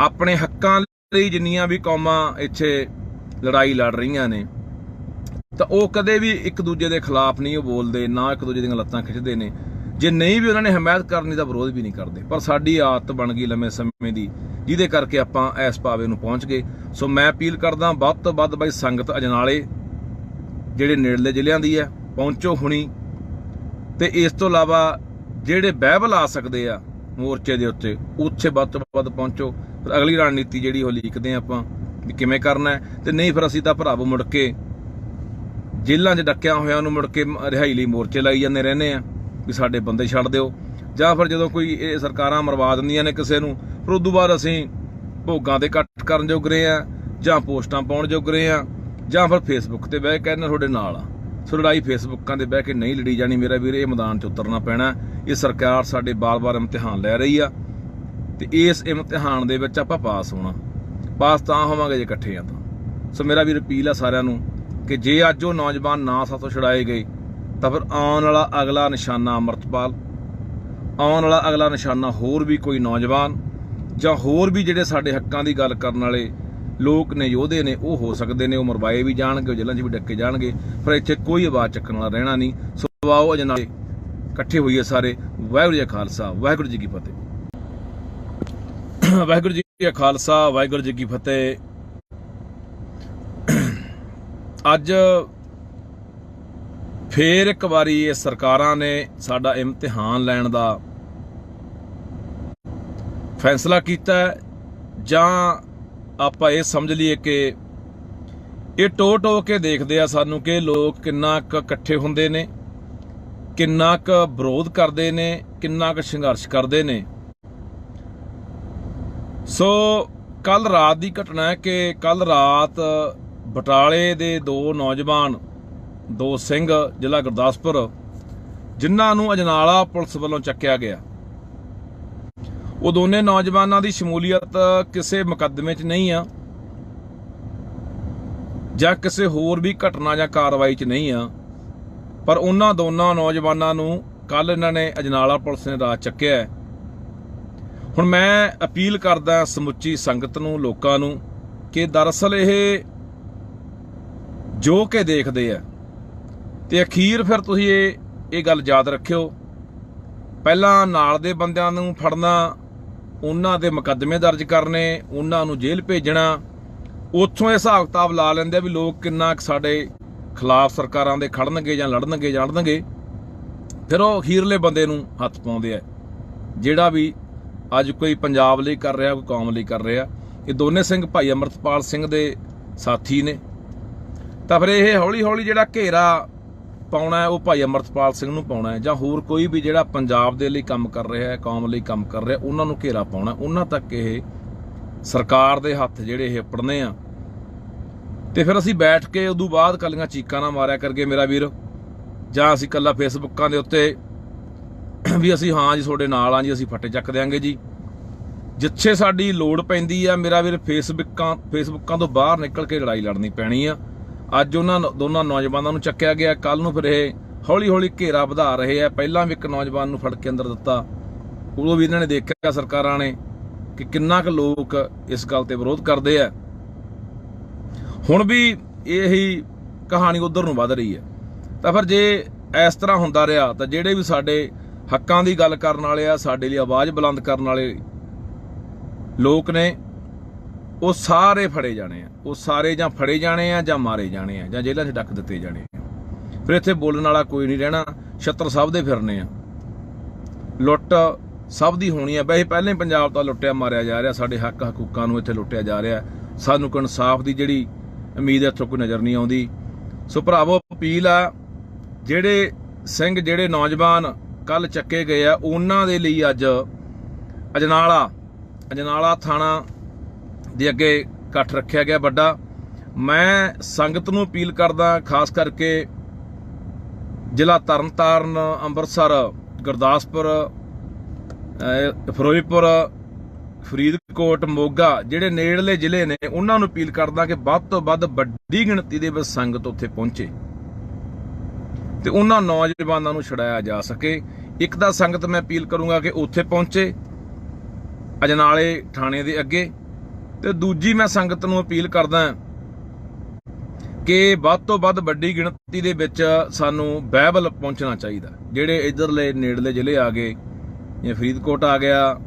ਆਪਣੇ ਹੱਕਾਂ ਲਈ ਜਿੰਨੀਆਂ ਵੀ ਕੌਮਾਂ ਇੱਥੇ ਲੜਾਈ ਲੜ ਰਹੀਆਂ ਨੇ, ਤਾਂ ਉਹ ਕਦੇ ਵੀ ਇੱਕ ਦੂਜੇ ਦੇ ਖਿਲਾਫ ਨਹੀਂ ਉਹ ਬੋਲਦੇ, ਨਾ ਇੱਕ ਦੂਜੇ ਦੀਆਂ ਲੱਤਾਂ ਖਿੱਚਦੇ ਨੇ। ਜੇ ਨਹੀਂ ਵੀ ਉਹਨਾਂ ਨੇ ਹਮਾਇਤ ਕਰਨੀ ਤਾਂ ਵਿਰੋਧ ਵੀ ਨਹੀਂ ਕਰਦੇ। ਪਰ ਸਾਡੀ ਆਦਤ ਬਣ ਗਈ ਲੰਮੇ ਸਮੇਂ ਦੀ, ਜਿਹਦੇ ਕਰਕੇ ਆਪਾਂ ਇਸ ਪਾਵੇ ਨੂੰ ਪਹੁੰਚ ਗਏ। ਸੋ ਮੈਂ ਅਪੀਲ ਕਰਦਾ ਵੱਧ ਤੋਂ ਵੱਧ ਬਾਈ ਸੰਗਤ ਅਜਨਾਲੇ ਜਿਹੜੇ ਨੇੜਲੇ ਜ਼ਿਲ੍ਹਿਆਂ ਦੀ ਹੈ ਪਹੁੰਚੋ ਹੁਣੀ। ਤੇ ਇਸ ਤੋਂ ਇਲਾਵਾ ਜਿਹੜੇ ਬਾਈਬਲ ਆ ਸਕਦੇ ਆ ਮੋਰਚੇ ਦੇ ਉੱਤੇ, ਉੱਥੇ ਵੱਧ ਤੋਂ ਵੱਧ ਪਹੁੰਚੋ। ਫਿਰ ਅਗਲੀ ਰਣਨੀਤੀ ਜਿਹੜੀ ਉਹ ਲਿਖਦੇ ਆਪਾਂ ਵੀ ਕਿਵੇਂ ਕਰਨਾ ਹੈ। ਤੇ ਨਹੀਂ ਫਿਰ ਅਸੀਂ ਤਾਂ ਭਰਾਵੋ ਮੁੜ ਕੇ ਜੇਲ੍ਹਾਂ 'ਚ ਡੱਕਿਆ ਹੋਇਆਂ ਨੂੰ ਮੁੜ ਕੇ ਰਿਹਾਈ ਲਈ ਮੋਰਚੇ ਲਾਈ ਜਾਂਦੇ ਰਹਿੰਦੇ ਆ ਵੀ ਸਾਡੇ ਬੰਦੇ ਛੱਡ ਦਿਓ। ਜਾਂ ਫਿਰ ਜਦੋਂ ਕੋਈ ਇਹ ਸਰਕਾਰਾਂ ਮਰਵਾ ਦਿੰਦੀਆਂ ਨੇ ਕਿਸੇ ਨੂੰ, ਫਿਰ ਉਦੋਂ ਬਾਅਦ ਅਸੀਂ ਭੋਗਾਂ ਦੇ ਇਕੱਠ ਕਰਨ ਜੋਗ ਰਹੇ ਆ, ਜਾਂ ਪੋਸਟਾਂ ਪਾਉਣ ਜੋਗ ਰਹੇ ਆ, ਜਾਂ ਫਿਰ ਫੇਸਬੁੱਕ ਤੇ ਬਹਿ ਕੇ ਕਹਿੰਦੇ ਤੁਹਾਡੇ ਨਾਲ ਆ। ਸੋ ਲੜਾਈ ਫੇਸਬੁੱਕਾਂ ਦੇ ਬਹਿ ਕੇ ਨਹੀਂ ਲੜੀ ਜਾਣੀ ਮੇਰਾ ਵੀਰ, ਇਹ ਮੈਦਾਨ 'ਚ ਉਤਰਨਾ ਪੈਣਾ। ਇਹ ਸਰਕਾਰ ਸਾਡੇ ਬਾਰ-ਬਾਰ ਇਮਤਿਹਾਨ ਲੈ ਰਹੀ ਆ ਤੇ ਇਸ ਇਮਤਿਹਾਨ ਦੇ ਵਿੱਚ ਆਪਾਂ ਪਾਸ ਹੋਣਾ। ਪਾਸ ਤਾਂ ਹੋਵਾਂਗੇ ਜੇ ਇਕੱਠੇ ਆ ਤਾਂ। ਸੋ ਮੇਰਾ ਵੀਰ ਅਪੀਲ ਆ ਸਾਰਿਆਂ ਨੂੰ ਕਿ ਜੇ ਅੱਜ ਉਹ ਨੌਜਵਾਨ ਨਾ ਸਾਥੋਂ ਛੁਡਾਏ ਗਏ ਤਾਂ ਫਿਰ ਆਉਣ ਵਾਲਾ ਅਗਲਾ ਨਿਸ਼ਾਨਾ ਅੰਮ੍ਰਿਤਪਾਲ, ਆਉਣ ਵਾਲਾ ਅਗਲਾ ਨਿਸ਼ਾਨਾ ਹੋਰ ਵੀ ਕੋਈ ਨੌਜਵਾਨ ਜਾਂ ਹੋਰ ਵੀ ਜਿਹੜੇ ਸਾਡੇ ਹੱਕਾਂ ਦੀ ਗੱਲ ਕਰਨ ਵਾਲੇ ਲੋਕ ਨੇ, ਯੋਧੇ ਨੇ, ਉਹ ਹੋ ਸਕਦੇ ਨੇ। ਉਹ ਮਰਵਾਏ ਵੀ ਜਾਣਗੇ, ਉਹ ਜੇਲ੍ਹਾਂ 'ਚ ਵੀ ਡੱਕੇ ਜਾਣਗੇ, ਪਰ ਇੱਥੇ ਕੋਈ ਆਵਾਜ਼ ਚੱਕਣ ਵਾਲਾ ਰਹਿਣਾ ਨਹੀਂ। ਸੋ ਆਓ ਅਜਨਾਲੇ ਇਕੱਠੇ ਹੋਈਏ ਸਾਰੇ। ਵਾਹਿਗੁਰੂ ਜੀ ਕਾ ਖਾਲਸਾ, ਵਾਹਿਗੁਰੂ ਜੀ ਕੀ ਫਤਿਹ। ਵਾਹਿਗੁਰੂ ਜੀ ਕਾ ਖਾਲਸਾ, ਵਾਹਿਗੁਰੂ ਜੀ ਕੀ ਫਤਿਹ। ਅੱਜ ਫੇਰ ਇੱਕ ਵਾਰੀ ਇਹ ਸਰਕਾਰਾਂ ਨੇ ਸਾਡਾ ਇਮਤਿਹਾਨ ਲੈਣ ਦਾ ਫੈਸਲਾ ਕੀਤਾ, ਜਾਂ ਆਪਾਂ ਇਹ ਸਮਝ ਲਈਏ ਕਿ ਇਹ ਟੋ ਕੇ ਦੇਖਦੇ ਆ ਸਾਨੂੰ ਕਿ ਲੋਕ ਕਿੰਨਾ ਕੁ ਇਕੱਠੇ ਹੁੰਦੇ ਨੇ, ਕਿੰਨਾ ਕੁ ਵਿਰੋਧ ਕਰਦੇ ਨੇ, ਕਿੰਨਾ ਕੁ ਸੰਘਰਸ਼ ਕਰਦੇ ਨੇ। ਸੋ ਕੱਲ ਰਾਤ ਦੀ ਘਟਨਾ ਹੈ ਕਿ ਕੱਲ ਰਾਤ ਬਟਾਲੇ ਦੇ ਦੋ ਨੌਜਵਾਨ, ਦੋ ਸਿੰਘ, ਜ਼ਿਲ੍ਹਾ ਗੁਰਦਾਸਪੁਰ, ਜਿਨ੍ਹਾਂ ਨੂੰ ਅਜਨਾਲਾ ਪੁਲਿਸ ਵੱਲੋਂ ਚੱਕਿਆ ਗਿਆ, ਉਹ ਦੋਨੇ ਨੌਜਵਾਨਾਂ ਦੀ ਸ਼ਮੂਲੀਅਤ ਕਿਸੇ ਮੁਕੱਦਮੇ 'ਚ ਨਹੀਂ ਆ ਜਾਂ ਕਿਸੇ ਹੋਰ ਵੀ ਘਟਨਾ ਜਾਂ ਕਾਰਵਾਈ 'ਚ ਨਹੀਂ ਆ, ਪਰ ਉਹਨਾਂ ਦੋਨਾਂ ਨੌਜਵਾਨਾਂ ਨੂੰ ਕੱਲ ਇਹਨਾਂ ਨੇ ਅਜਨਾਲਾ ਪੁਲਿਸ ਨੇ ਰਾਤ ਚੱਕਿਆ। ਹੁਣ ਮੈਂ ਅਪੀਲ ਕਰਦਾ ਸਮੁੱਚੀ ਸੰਗਤ ਨੂੰ, ਲੋਕਾਂ ਨੂੰ, ਕਿ ਦਰਅਸਲ ਇਹ ਜੋ ਕਿ ਦੇਖਦੇ ਆ ਤੇ ਅਖੀਰ ਫਿਰ ਤੁਸੀਂ ਇਹ ਗੱਲ ਯਾਦ ਰੱਖਿਓ, ਪਹਿਲਾਂ ਨਾਲ ਦੇ ਬੰਦਿਆਂ ਨੂੰ ਫੜਨਾ, ਉਹਨਾਂ ਦੇ ਮੁਕੱਦਮੇ ਦਰਜ ਕਰਨੇ, ਉਹਨਾਂ ਨੂੰ ਜੇਲ੍ਹ ਭੇਜਣਾ, ਉੱਥੋਂ ਇਹ ਹਿਸਾਬ ਕਿਤਾਬ ਲਾ ਲੈਂਦੇ ਆ ਵੀ ਲੋਕ ਕਿੰਨਾ ਸਾਡੇ ਖਿਲਾਫ ਸਰਕਾਰਾਂ ਦੇ ਖੜਨਗੇ ਜਾਂ ਲੜਨਗੇ ਜਾਣਨਗੇ। ਫਿਰ ਉਹ ਅਖੀਰਲੇ ਬੰਦੇ ਨੂੰ ਹੱਥ ਪਾਉਂਦੇ ਆ, ਜਿਹੜਾ ਵੀ ਅੱਜ ਕੋਈ ਪੰਜਾਬ ਲਈ ਕਰ ਰਿਹਾ, ਕੋਈ ਕੌਮ ਲਈ ਕਰ ਰਿਹਾ। ਇਹ ਦੋਨੇ ਸਿੰਘ ਭਾਈ ਅੰਮ੍ਰਿਤਪਾਲ ਸਿੰਘ ਦੇ ਸਾਥੀ ਨੇ, ਤਾਂ ਫਿਰ ਇਹ ਹੌਲੀ ਹੌਲੀ ਜਿਹੜਾ ਘੇਰਾ ਪਾਉਣਾ ਉਹ ਭਾਈ ਅੰਮ੍ਰਿਤਪਾਲ ਸਿੰਘ ਨੂੰ ਪਾਉਣਾ, ਜਾਂ ਹੋਰ ਕੋਈ ਵੀ ਜਿਹੜਾ ਪੰਜਾਬ ਦੇ ਲਈ ਕੰਮ ਕਰ ਰਿਹਾ, ਕੌਮ ਲਈ ਕੰਮ ਕਰ ਰਿਹਾ, ਉਹਨਾਂ ਨੂੰ ਘੇਰਾ ਪਾਉਣਾ। ਉਹਨਾਂ ਤੱਕ ਇਹ ਸਰਕਾਰ ਦੇ ਹੱਥ ਜਿਹੜੇ ਇਹ ਅਪੜਨੇ ਆ। ਤੇ ਫਿਰ ਅਸੀਂ ਬੈਠ ਕੇ ਉਦੋਂ ਬਾਅਦ ਕੱਲੀਆਂ ਚੀਕਾਂ ਨਾ ਮਾਰਿਆ ਕਰਕੇ ਮੇਰਾ ਵੀਰ, ਜਾਂ ਅਸੀਂ ਕੱਲਾ ਫੇਸਬੁੱਕਾਂ ਦੇ ਉੱਤੇ ਵੀ ਅਸੀਂ ਹਾਂ ਜੀ ਤੁਹਾਡੇ ਨਾਲ ਆ ਜੀ, ਅਸੀਂ ਫੱਟੇ ਚੱਕ ਦਿਆਂਗੇ ਜੀ। ਜਿੱਥੇ ਸਾਡੀ ਲੋੜ ਪੈਂਦੀ ਆ ਮੇਰਾ ਵੀਰ, ਫੇਸਬੁੱਕਾਂ ਤੋਂ ਬਾਹਰ ਨਿਕਲ ਕੇ ਲੜਾਈ ਲੜਨੀ ਪੈਣੀ ਆ। ਅੱਜ ਉਹਨਾਂ ਦੋਨਾਂ ਨੌਜਵਾਨਾਂ ਨੂੰ ਚੱਕਿਆ ਗਿਆ, ਕੱਲ ਨੂੰ ਫਿਰ ਇਹ ਹੌਲੀ ਹੌਲੀ ਘੇਰਾ ਵਧਾ ਰਹੇ ਆ। ਪਹਿਲਾਂ ਵੀ ਇੱਕ ਨੌਜਵਾਨ ਨੂੰ ਫੜ ਕੇ ਅੰਦਰ ਦਿੱਤਾ, ਉਦੋਂ ਵੀ ਇਹਨਾਂ ਨੇ ਦੇਖਿਆ ਸਰਕਾਰਾਂ ਨੇ ਕਿ ਕਿੰਨਾ ਕੁ ਲੋਕ ਇਸ ਗੱਲ ਤੇ ਵਿਰੋਧ ਕਰਦੇ ਆ। ਹੁਣ ਵੀ ਇਹੀ ਕਹਾਣੀ ਉਧਰ ਨੂੰ ਵੱਧ ਰਹੀ ਹੈ। ਤਾਂ ਫਿਰ ਜੇ ਇਸ ਤਰ੍ਹਾਂ ਹੁੰਦਾ ਰਿਹਾ ਤਾਂ ਜਿਹੜੇ ਵੀ ਸਾਡੇ ਹੱਕਾਂ ਦੀ ਗੱਲ ਕਰਨ ਵਾਲੇ ਆ, ਸਾਡੇ ਲਈ ਆਵਾਜ਼ ਬੁਲੰਦ ਕਰਨ ਵਾਲੇ ਲੋਕ ਨੇ, ਉਹ ਸਾਰੇ ਫੜੇ ਜਾਣੇ ਆ। ਉਹ ਸਾਰੇ ਜਾਂ ਫੜੇ ਜਾਣੇ ਆ, ਜਾਂ ਮਾਰੇ ਜਾਣੇ ਆ, ਜਾਂ ਜੇਲ੍ਹਾਂ 'ਚ ਡੱਕ ਦਿੱਤੇ ਜਾਣੇ ਆ। ਫਿਰ ਇੱਥੇ ਬੋਲਣ ਵਾਲਾ ਕੋਈ ਨਹੀਂ ਰਹਿਣਾ। ਛੱਤਰ ਸਭ ਦੇ ਫਿਰਨੇ ਆ, ਲੁੱਟ ਸਭ ਦੀ ਹੋਣੀ ਆ। ਵੈਸੇ ਪਹਿਲਾਂ ਹੀ ਪੰਜਾਬ ਤਾਂ ਲੁੱਟਿਆ ਮਾਰਿਆ ਜਾ ਰਿਹਾ, ਸਾਡੇ ਹੱਕ ਹਕੂਕਾਂ ਨੂੰ ਇੱਥੇ ਲੁੱਟਿਆ ਜਾ ਰਿਹਾ। ਸਾਨੂੰ ਕੋਈ ਇਨਸਾਫ ਦੀ ਜਿਹੜੀ ਉਮੀਦ ਇੱਥੋਂ ਕੋਈ ਨਜ਼ਰ ਨਹੀਂ ਆਉਂਦੀ। ਸੋ ਭਰਾਵੋ, ਅਪੀਲ ਆ, ਜਿਹੜੇ ਸਿੰਘ, ਜਿਹੜੇ ਨੌਜਵਾਨ ਕੱਲ ਚੱਕੇ ਗਏ ਆ, ਉਹਨਾਂ ਦੇ ਲਈ ਅੱਜ ਅਜਨਾਲਾ ਥਾਣਾ ਦੇ ਅੱਗੇ ਇਕੱਠ ਰੱਖਿਆ ਗਿਆ ਵੱਡਾ। ਮੈਂ ਸੰਗਤ ਨੂੰ ਅਪੀਲ ਕਰਦਾ, ਖਾਸ ਕਰਕੇ ਜ਼ਿਲ੍ਹਾ ਤਰਨਤਾਰਨ, ਅੰਮ੍ਰਿਤਸਰ, ਗੁਰਦਾਸਪੁਰ, ਫਿਰੋਜ਼ਪੁਰ, ਫਰੀਦਕੋਟ, ਮੋਗਾ, ਜਿਹੜੇ ਨੇੜਲੇ ਜ਼ਿਲ੍ਹੇ ਨੇ, ਉਹਨਾਂ ਨੂੰ ਅਪੀਲ ਕਰਦਾ ਕਿ ਵੱਧ ਤੋਂ ਵੱਧ ਵੱਡੀ ਗਿਣਤੀ ਦੇ ਵਿੱਚ ਸੰਗਤ ਉੱਥੇ ਪਹੁੰਚੇ ਤੇ ਉਹਨਾਂ ਨੌਜਵਾਨਾਂ ਨੂੰ ਛੁਡਾਇਆ ਜਾ ਸਕੇ। ਇੱਕ ਤਾਂ ਸੰਗਤ ਮੈਂ ਅਪੀਲ ਕਰੂੰਗਾ ਕਿ ਉੱਥੇ ਪਹੁੰਚੇ ਅਜਨਾਲੇ ਥਾਣੇ ਦੇ ਅੱਗੇ, ਤੇ ਦੂਜੀ ਮੈਂ ਸੰਗਤ ਨੂੰ ਅਪੀਲ ਕਰਦਾ ਕਿ ਵੱਧ ਤੋਂ ਵੱਧ ਵੱਡੀ ਗਿਣਤੀ ਦੇ ਵਿੱਚ ਸਾਨੂੰ ਬਾਈਬਲ ਪਹੁੰਚਣਾ ਚਾਹੀਦਾ। ਜਿਹੜੇ ਇੱਧਰਲੇ ਨੇੜਲੇ ਜ਼ਿਲ੍ਹੇ ਆ ਗਏ, ਜਿਵੇਂ ਫਰੀਦਕੋਟ ਆ ਗਿਆ,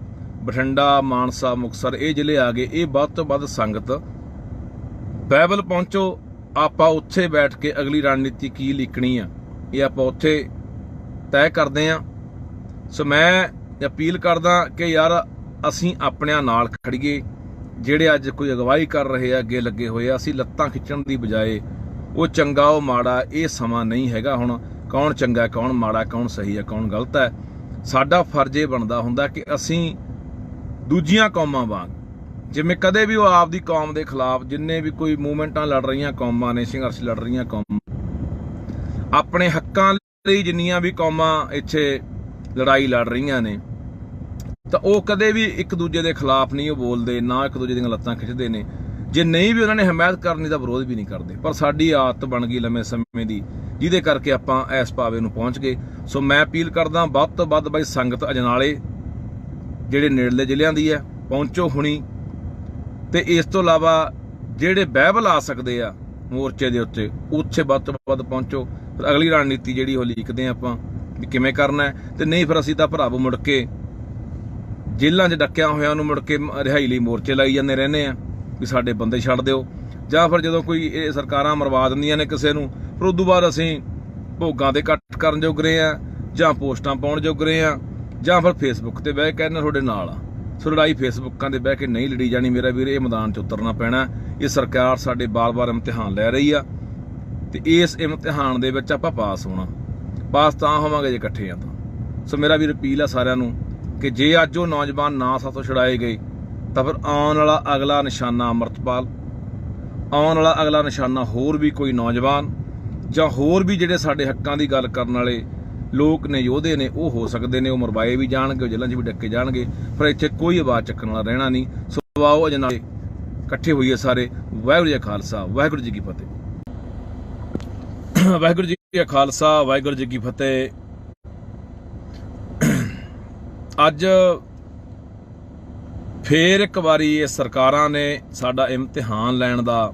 ਬਠਿੰਡਾ, ਮਾਨਸਾ, ਮੁਕਤਸਰ, ਇਹ ਜ਼ਿਲ੍ਹੇ ਆ ਗਏ, ਇਹ ਵੱਧ ਤੋਂ ਵੱਧ ਸੰਗਤ ਬਾਈਬਲ ਪਹੁੰਚੋ। ਆਪਾਂ ਉੱਥੇ ਬੈਠ ਕੇ ਅਗਲੀ ਰਣਨੀਤੀ ਕੀ ਲਿਖਣੀ ਆ, ਇਹ ਆਪਾਂ ਉੱਥੇ ਤੈਅ ਕਰਦੇ ਆ। ਸੋ ਮੈਂ ਅਪੀਲ ਕਰਦਾ ਕਿ ਯਾਰ ਅਸੀਂ ਆਪਣਿਆਂ ਨਾਲ ਖੜੀਏ। ਜਿਹੜੇ ਅੱਜ ਕੋਈ ਅਗਵਾਈ ਕਰ ਰਹੇ ਆ, ਅੱਗੇ ਲੱਗੇ ਹੋਏ ਆ, ਅਸੀਂ ਲੱਤਾਂ ਖਿੱਚਣ ਦੀ ਬਜਾਏ ਉਹ ਚੰਗਾ ਉਹ ਮਾੜਾ, ਇਹ ਸਮਾਂ ਨਹੀਂ ਹੈਗਾ ਹੁਣ ਕੌਣ ਚੰਗਾ ਕੌਣ ਮਾੜਾ, ਕੌਣ ਸਹੀ ਹੈ ਕੌਣ ਗਲਤ ਹੈ। ਸਾਡਾ ਫਰਜ਼ ਇਹ ਬਣਦਾ ਹੁੰਦਾ ਕਿ ਅਸੀਂ ਦੂਜੀਆਂ ਕੌਮਾਂ ਵਾਂਗ, ਜਿਵੇਂ ਕਦੇ ਵੀ ਉਹ ਆਪਦੀ ਕੌਮ ਦੇ ਖਿਲਾਫ, ਜਿੰਨੇ ਵੀ ਕੋਈ ਮੂਵਮੈਂਟਾਂ ਲੜ ਰਹੀਆਂ ਕੌਮਾਂ ਨੇ, ਸੰਘਰਸ਼ ਲੜ ਰਹੀਆਂ ਕੌਮਾਂ, ਆਪਣੇ ਹੱਕਾਂ ਲਈ ਜਿੰਨੀਆਂ ਵੀ ਕੌਮਾਂ ਇੱਥੇ ਲੜਾਈ ਲੜ ਰਹੀਆਂ ਨੇ, ਤਾਂ ਉਹ ਕਦੇ ਵੀ ਇੱਕ ਦੂਜੇ ਦੇ ਖਿਲਾਫ ਨਹੀਂ ਉਹ ਬੋਲਦੇ, ਨਾ ਇੱਕ ਦੂਜੇ ਦੀਆਂ ਲੱਤਾਂ ਖਿੱਚਦੇ ਨੇ। ਜੇ ਨਹੀਂ ਵੀ ਉਹਨਾਂ ਨੇ ਹਮਾਇਤ ਕਰਨੀ ਤਾਂ ਵਿਰੋਧ ਵੀ ਨਹੀਂ ਕਰਦੇ। ਪਰ ਸਾਡੀ ਆਦਤ ਬਣ ਗਈ ਲੰਮੇ ਸਮੇਂ ਦੀ, ਜਿਹਦੇ ਕਰਕੇ ਆਪਾਂ ਇਸ ਪਾਵੇ ਨੂੰ ਪਹੁੰਚ ਗਏ। ਸੋ ਮੈਂ ਅਪੀਲ ਕਰਦਾ ਵੱਧ ਤੋਂ ਵੱਧ ਬਾਈ ਸੰਗਤ ਅਜਨਾਲੇ ਜਿਹੜੇ ਨੇੜਲੇ ਜ਼ਿਲ੍ਹਿਆਂ ਦੀ ਹੈ ਪਹੁੰਚੋ ਹੁਣੀ। ਤੇ ਇਸ ਤੋਂ ਇਲਾਵਾ ਜਿਹੜੇ ਬਾਈਬਲ ਆ ਸਕਦੇ ਆ ਮੋਰਚੇ ਦੇ ਉੱਤੇ, ਉੱਥੇ ਵੱਧ ਤੋਂ ਵੱਧ ਪਹੁੰਚੋ। ਫਿਰ ਅਗਲੀ ਰਣਨੀਤੀ ਜਿਹੜੀ ਉਹ ਲਿਖਦੇ ਆਪਾਂ ਵੀ ਕਿਵੇਂ ਕਰਨਾ ਹੈ। ਤੇ ਨਹੀਂ ਫਿਰ ਅਸੀਂ ਤਾਂ ਭਰਾਵੋ ਮੁੜ ਕੇ ਜੇਲ੍ਹਾਂ 'ਚ ਡੱਕਿਆਂ ਹੋਇਆਂ ਨੂੰ ਮੁੜ ਕੇ ਰਿਹਾਈ ਲਈ ਮੋਰਚੇ ਲਾਈ ਜਾਂਦੇ ਰਹਿੰਦੇ ਆ ਵੀ ਸਾਡੇ ਬੰਦੇ ਛੱਡ ਦਿਓ। ਜਾਂ ਫਿਰ ਜਦੋਂ ਕੋਈ ਇਹ ਸਰਕਾਰਾਂ ਮਰਵਾ ਦਿੰਦੀਆਂ ਨੇ ਕਿਸੇ ਨੂੰ, ਫਿਰ ਉਦੋਂ ਬਾਅਦ ਅਸੀਂ ਭੋਗਾਂ ਦੇ ਇਕੱਠ ਕਰਨ ਜੋਗ ਰਹੇ ਆ, ਜਾਂ ਪੋਸਟਾਂ ਪਾਉਣ ਜੋਗ ਰਹੇ ਆ, ਜਾਂ ਫਿਰ ਫੇਸਬੁੱਕ ਤੇ ਬਹਿ ਕੇ ਕਹਿੰਦੇ ਤੁਹਾਡੇ ਨਾਲ ਆ। ਸੋ ਲੜਾਈ ਫੇਸਬੁੱਕਾਂ ਦੇ ਬਹਿ ਕੇ ਨਹੀਂ ਲੜੀ ਜਾਣੀ ਮੇਰਾ ਵੀਰ, ਇਹ ਮੈਦਾਨ 'ਚ ਉਤਰਨਾ ਪੈਣਾ। ਇਹ ਸਰਕਾਰ ਸਾਡੇ ਬਾਰ-ਬਾਰ ਇਮਤਿਹਾਨ ਲੈ ਰਹੀ ਆ ਤੇ ਇਸ ਇਮਤਿਹਾਨ ਦੇ ਵਿੱਚ ਆਪਾਂ ਪਾਸ ਹੋਣਾ। ਪਾਸ ਤਾਂ ਹੋਵਾਂਗੇ ਜੇ ਇਕੱਠੇ ਆ ਤਾਂ। ਸੋ ਮੇਰਾ ਵੀਰ ਅਪੀਲ ਆ ਸਾਰਿਆਂ ਨੂੰ ਕਿ ਜੇ ਅੱਜ ਉਹ ਨੌਜਵਾਨ ਨਾ ਸਾਥੋਂ ਛੁਡਾਏ ਗਏ ਤਾਂ ਫਿਰ ਆਉਣ ਵਾਲਾ ਅਗਲਾ ਨਿਸ਼ਾਨਾ ਅੰਮ੍ਰਿਤਪਾਲ, ਆਉਣ ਵਾਲਾ ਅਗਲਾ ਨਿਸ਼ਾਨਾ ਹੋਰ ਵੀ ਕੋਈ ਨੌਜਵਾਨ, ਜਾਂ ਹੋਰ ਵੀ ਜਿਹੜੇ ਸਾਡੇ ਹੱਕਾਂ ਦੀ ਗੱਲ ਕਰਨ ਵਾਲੇ ਲੋਕ ਨੇ, ਯੋਧੇ ਨੇ, ਉਹ ਹੋ ਸਕਦੇ ਨੇ। ਉਹ ਮਰਵਾਏ ਵੀ ਜਾਣਗੇ, ਉਹ ਜੇਲ੍ਹਾਂ 'ਚ ਵੀ ਡੱਕੇ ਜਾਣਗੇ, ਪਰ ਇੱਥੇ ਕੋਈ ਆਵਾਜ਼ ਚੱਕਣ ਵਾਲਾ ਰਹਿਣਾ ਨਹੀਂ। ਸੋ ਆਓ ਅਜਨਾਲੇ ਇਕੱਠੇ ਹੋਈਏ ਸਾਰੇ। ਵਾਹਿਗੁਰੂ ਜੀ ਕਾ ਖਾਲਸਾ, ਵਾਹਿਗੁਰੂ ਜੀ ਕੀ ਫਤਿਹ। ਵਾਹਿਗੁਰੂ ਜੀ ਕਾ ਖਾਲਸਾ, ਵਾਹਿਗੁਰੂ ਜੀ ਕੀ ਫਤਿਹ। ਅੱਜ ਫੇਰ ਇੱਕ ਵਾਰੀ ਇਹ ਸਰਕਾਰਾਂ ਨੇ ਸਾਡਾ ਇਮਤਿਹਾਨ ਲੈਣ ਦਾ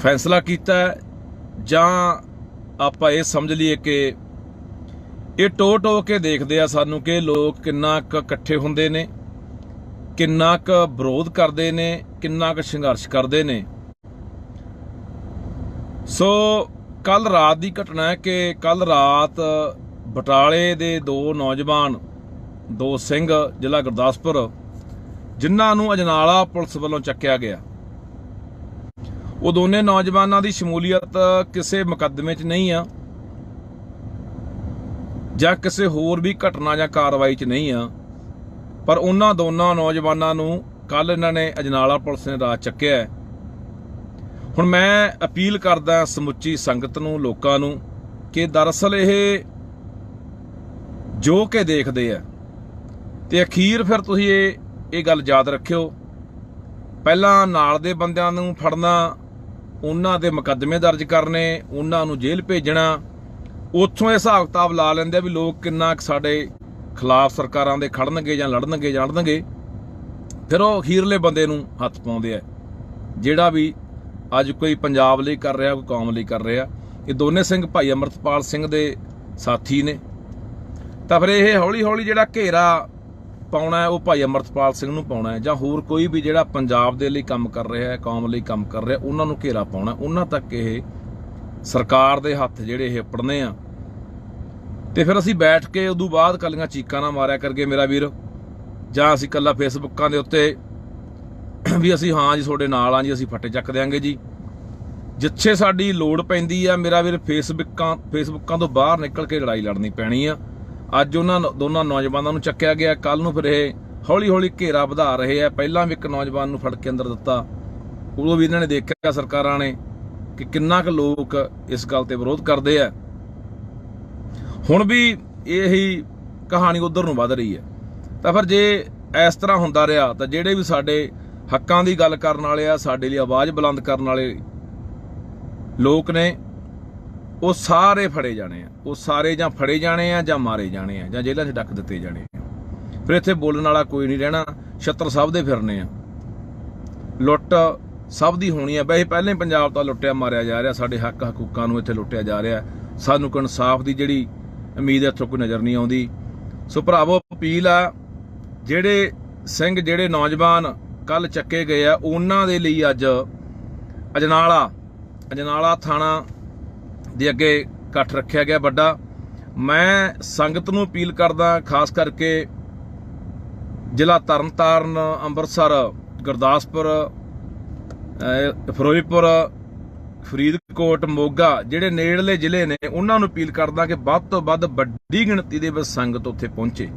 ਫੈਸਲਾ ਕੀਤਾ, ਜਾਂ ਆਪਾਂ ਇਹ ਸਮਝ ਲਈਏ ਕਿ ਇਹ ਟੋ ਕੇ ਦੇਖਦੇ ਆ ਸਾਨੂੰ ਕਿ ਲੋਕ ਕਿੰਨਾ ਕੁ ਇਕੱਠੇ ਹੁੰਦੇ ਨੇ, ਕਿੰਨਾ ਕੁ ਵਿਰੋਧ ਕਰਦੇ ਨੇ, ਕਿੰਨਾ ਕੁ ਸੰਘਰਸ਼ ਕਰਦੇ ਨੇ। ਸੋ ਕੱਲ ਰਾਤ ਦੀ ਘਟਨਾ ਹੈ ਕਿ ਕੱਲ ਰਾਤ ਬਟਾਲੇ ਦੇ ਦੋ ਨੌਜਵਾਨ, ਦੋ ਸਿੰਘ, ਜ਼ਿਲ੍ਹਾ ਗੁਰਦਾਸਪੁਰ, ਜਿਨ੍ਹਾਂ ਨੂੰ ਅਜਨਾਲਾ ਪੁਲਿਸ ਵੱਲੋਂ ਚੱਕਿਆ ਗਿਆ, ਉਹ ਦੋਨੇ ਨੌਜਵਾਨਾਂ ਦੀ ਸ਼ਮੂਲੀਅਤ ਕਿਸੇ ਮੁਕੱਦਮੇ 'ਚ ਨਹੀਂ ਆ, ਜਾਂ ਕਿਸੇ ਹੋਰ ਵੀ ਘਟਨਾ ਜਾਂ ਕਾਰਵਾਈ 'ਚ ਨਹੀਂ ਆ, ਪਰ ਉਹਨਾਂ ਦੋਨਾਂ ਨੌਜਵਾਨਾਂ ਨੂੰ ਕੱਲ ਇਹਨਾਂ ਨੇ ਅਜਨਾਲਾ ਪੁਲਿਸ ਨੇ ਰਾਤ ਚੱਕਿਆ। ਹੁਣ ਮੈਂ ਅਪੀਲ ਕਰਦਾ ਸਮੁੱਚੀ ਸੰਗਤ ਨੂੰ, ਲੋਕਾਂ ਨੂੰ, ਕਿ ਦਰਅਸਲ ਇਹ ਜੋ ਕਿ ਦੇਖਦੇ ਆ ਤੇ ਅਖੀਰ ਫਿਰ ਤੁਸੀਂ ਇਹ ਗੱਲ ਯਾਦ ਰੱਖਿਓ, ਪਹਿਲਾਂ ਨਾਲ ਦੇ ਬੰਦਿਆਂ ਨੂੰ ਫੜਨਾ, ਉਹਨਾਂ ਦੇ ਮੁਕੱਦਮੇ ਦਰਜ ਕਰਨੇ, ਉਹਨਾਂ ਨੂੰ ਜੇਲ੍ਹ ਭੇਜਣਾ, ਉੱਥੋਂ ਇਹ ਹਿਸਾਬ ਕਿਤਾਬ ਲਾ ਲੈਂਦੇ ਆ ਵੀ ਲੋਕ ਕਿੰਨਾ ਸਾਡੇ ਖਿਲਾਫ ਸਰਕਾਰਾਂ ਦੇ ਖੜਨਗੇ ਜਾਂ ਲੜਨਗੇ ਜਾਣਨਗੇ। ਫਿਰ ਉਹ ਅਖੀਰਲੇ ਬੰਦੇ ਨੂੰ ਹੱਥ ਪਾਉਂਦੇ ਆ, ਜਿਹੜਾ ਵੀ ਅੱਜ ਕੋਈ ਪੰਜਾਬ ਲਈ ਕਰ ਰਿਹਾ, ਕੋਈ ਕੌਮ ਲਈ ਕਰ ਰਿਹਾ। ਇਹ ਦੋਨੇ ਸਿੰਘ ਭਾਈ ਅਮਰਤਪਾਲ ਸਿੰਘ ਦੇ ਸਾਥੀ ਨੇ, ਤਾਂ ਫਿਰ ਇਹ ਹੌਲੀ ਹੌਲੀ ਜਿਹੜਾ ਘੇਰਾ ਪਾਉਣਾ ਉਹ ਭਾਈ ਅਮਰਤਪਾਲ ਸਿੰਘ ਨੂੰ ਪਾਉਣਾ, ਜਾਂ ਹੋਰ ਕੋਈ ਵੀ ਜਿਹੜਾ ਪੰਜਾਬ ਦੇ ਲਈ ਕੰਮ ਕਰ ਰਿਹਾ ਹੈ, ਕੌਮ ਲਈ ਕੰਮ ਕਰ ਰਿਹਾ, ਉਹਨਾਂ ਨੂੰ ਘੇਰਾ ਪਾਉਣਾ, ਉਹਨਾਂ ਤੱਕ ਇਹ सरकार दे हत्थ ਜਿਹੜੇ ਇਹ ਪੜਨੇ ਆ ਤੇ ਫਿਰ ਅਸੀਂ ਬੈਠ ਕੇ ਉਦੋਂ ਬਾਅਦ ਕੱਲੀਆਂ ਚੀਕਾਂ ਨਾ ਮਾਰਿਆ ਕਰਕੇ ਮੇਰਾ ਵੀਰ, ਜਾਂ ਅਸੀਂ ਕੱਲਾ ਫੇਸਬੁੱਕਾਂ ਦੇ ਉੱਤੇ ਵੀ ਅਸੀਂ ਹਾਂ ਜੀ ਤੁਹਾਡੇ ਨਾਲ ਆ ਜੀ, ਅਸੀਂ ਫੱਟੇ ਚੱਕ ਦਿਆਂਗੇ ਜੀ। ਜਿੱਥੇ ਸਾਡੀ ਲੋੜ ਪੈਂਦੀ ਆ ਮੇਰਾ ਵੀਰ ਫੇਸਬੁੱਕਾਂ ਤੋਂ ਬਾਹਰ ਨਿਕਲ ਕੇ ਲੜਾਈ ਲੜਨੀ ਪੈਣੀ ਆ। ਅੱਜ ਉਹਨਾਂ ਦੋਨਾਂ ਨੌਜਵਾਨਾਂ ਨੂੰ ਚੱਕਿਆ ਗਿਆ, ਕੱਲ ਨੂੰ ਫਿਰ ਇਹ ਹੌਲੀ ਹੌਲੀ ਘੇਰਾ ਵਧਾ ਰਹੇ ਆ। ਪਹਿਲਾਂ ਵੀ ਇੱਕ ਨੌਜਵਾਨ ਨੂੰ ਫੜ ਕੇ ਅੰਦਰ ਦਿੱਤਾ, ਉਦੋਂ ਵੀ ਇਹਨਾਂ ਨੇ ਦੇਖਿਆ ਸਰਕਾਰਾਂ ਨੇ ਕਿ ਕਿੰਨਾ ਕੁ ਲੋਕ ਇਸ ਗੱਲ ਤੇ ਵਿਰੋਧ ਕਰਦੇ ਆ। ਹੁਣ ਵੀ ਇਹੀ ਕਹਾਣੀ ਉਧਰ ਨੂੰ ਵੱਧ ਰਹੀ ਹੈ। ਤਾਂ ਫਿਰ ਜੇ ਇਸ ਤਰ੍ਹਾਂ ਹੁੰਦਾ ਰਿਹਾ ਤਾਂ ਜਿਹੜੇ ਵੀ ਸਾਡੇ ਹੱਕਾਂ ਦੀ ਗੱਲ ਕਰਨ ਵਾਲੇ ਆ, ਸਾਡੇ ਲਈ ਆਵਾਜ਼ ਬੁਲੰਦ ਕਰਨ ਵਾਲੇ ਲੋਕ ਨੇ, ਉਹ ਸਾਰੇ ਫੜੇ ਜਾਣੇ ਆ। ਉਹ ਸਾਰੇ ਜਾਂ ਫੜੇ ਜਾਣੇ ਆ ਜਾਂ ਮਾਰੇ ਜਾਣੇ ਆ ਜਾਂ ਜੇਲ੍ਹਾਂ 'ਚ ਡੱਕ ਦਿੱਤੇ ਜਾਣੇ ਆ। ਫਿਰ ਇੱਥੇ ਬੋਲਣ ਵਾਲਾ ਕੋਈ ਨਹੀਂ ਰਹਿਣਾ। ਛੱਤਰ ਸਭ ਦੇ ਫਿਰਨੇ ਆ, ਲੁੱਟ ਸਭ ਦੀ ਹੋਣੀ ਆ। ਵੈਸੇ ਪਹਿਲਾਂ ਹੀ ਪੰਜਾਬ ਤਾਂ ਲੁੱਟਿਆ ਮਾਰਿਆ ਜਾ ਰਿਹਾ, ਸਾਡੇ ਹੱਕ ਹਕੂਕਾਂ ਨੂੰ ਇੱਥੇ ਲੁੱਟਿਆ ਜਾ ਰਿਹਾ। ਸਾਨੂੰ ਕੋਈ ਇਨਸਾਫ ਦੀ ਜਿਹੜੀ ਉਮੀਦ ਇੱਥੋਂ ਕੋਈ ਨਜ਼ਰ ਨਹੀਂ ਆਉਂਦੀ। ਸੋ ਭਰਾਵੋ, ਅਪੀਲ ਆ, ਜਿਹੜੇ ਸਿੰਘ ਜਿਹੜੇ ਨੌਜਵਾਨ ਕੱਲ ਚੱਕੇ ਗਏ ਆ, ਉਹਨਾਂ ਦੇ ਲਈ ਅੱਜ ਅਜਨਾਲਾ ਥਾਣਾ ਦੇ ਅੱਗੇ ਇਕੱਠ ਰੱਖਿਆ ਗਿਆ ਵੱਡਾ। ਮੈਂ ਸੰਗਤ ਨੂੰ ਅਪੀਲ ਕਰਦਾ, ਖਾਸ ਕਰਕੇ ਜ਼ਿਲ੍ਹਾ ਤਰਨਤਾਰਨ, ਅੰਮ੍ਰਿਤਸਰ, ਗੁਰਦਾਸਪੁਰ, ਫਿਰੋਜ਼ਪੁਰ, ਫਰੀਦਕੋਟ, ਮੋਗਾ, ਜਿਹੜੇ ਨੇੜਲੇ ਜ਼ਿਲ੍ਹੇ ਨੇ, ਉਹਨਾਂ ਨੂੰ ਅਪੀਲ ਕਰਦਾ ਕਿ ਵੱਧ ਤੋਂ ਵੱਧ ਵੱਡੀ ਗਿਣਤੀ ਦੇ ਵਿੱਚ ਸੰਗਤ ਉੱਥੇ ਪਹੁੰਚੇ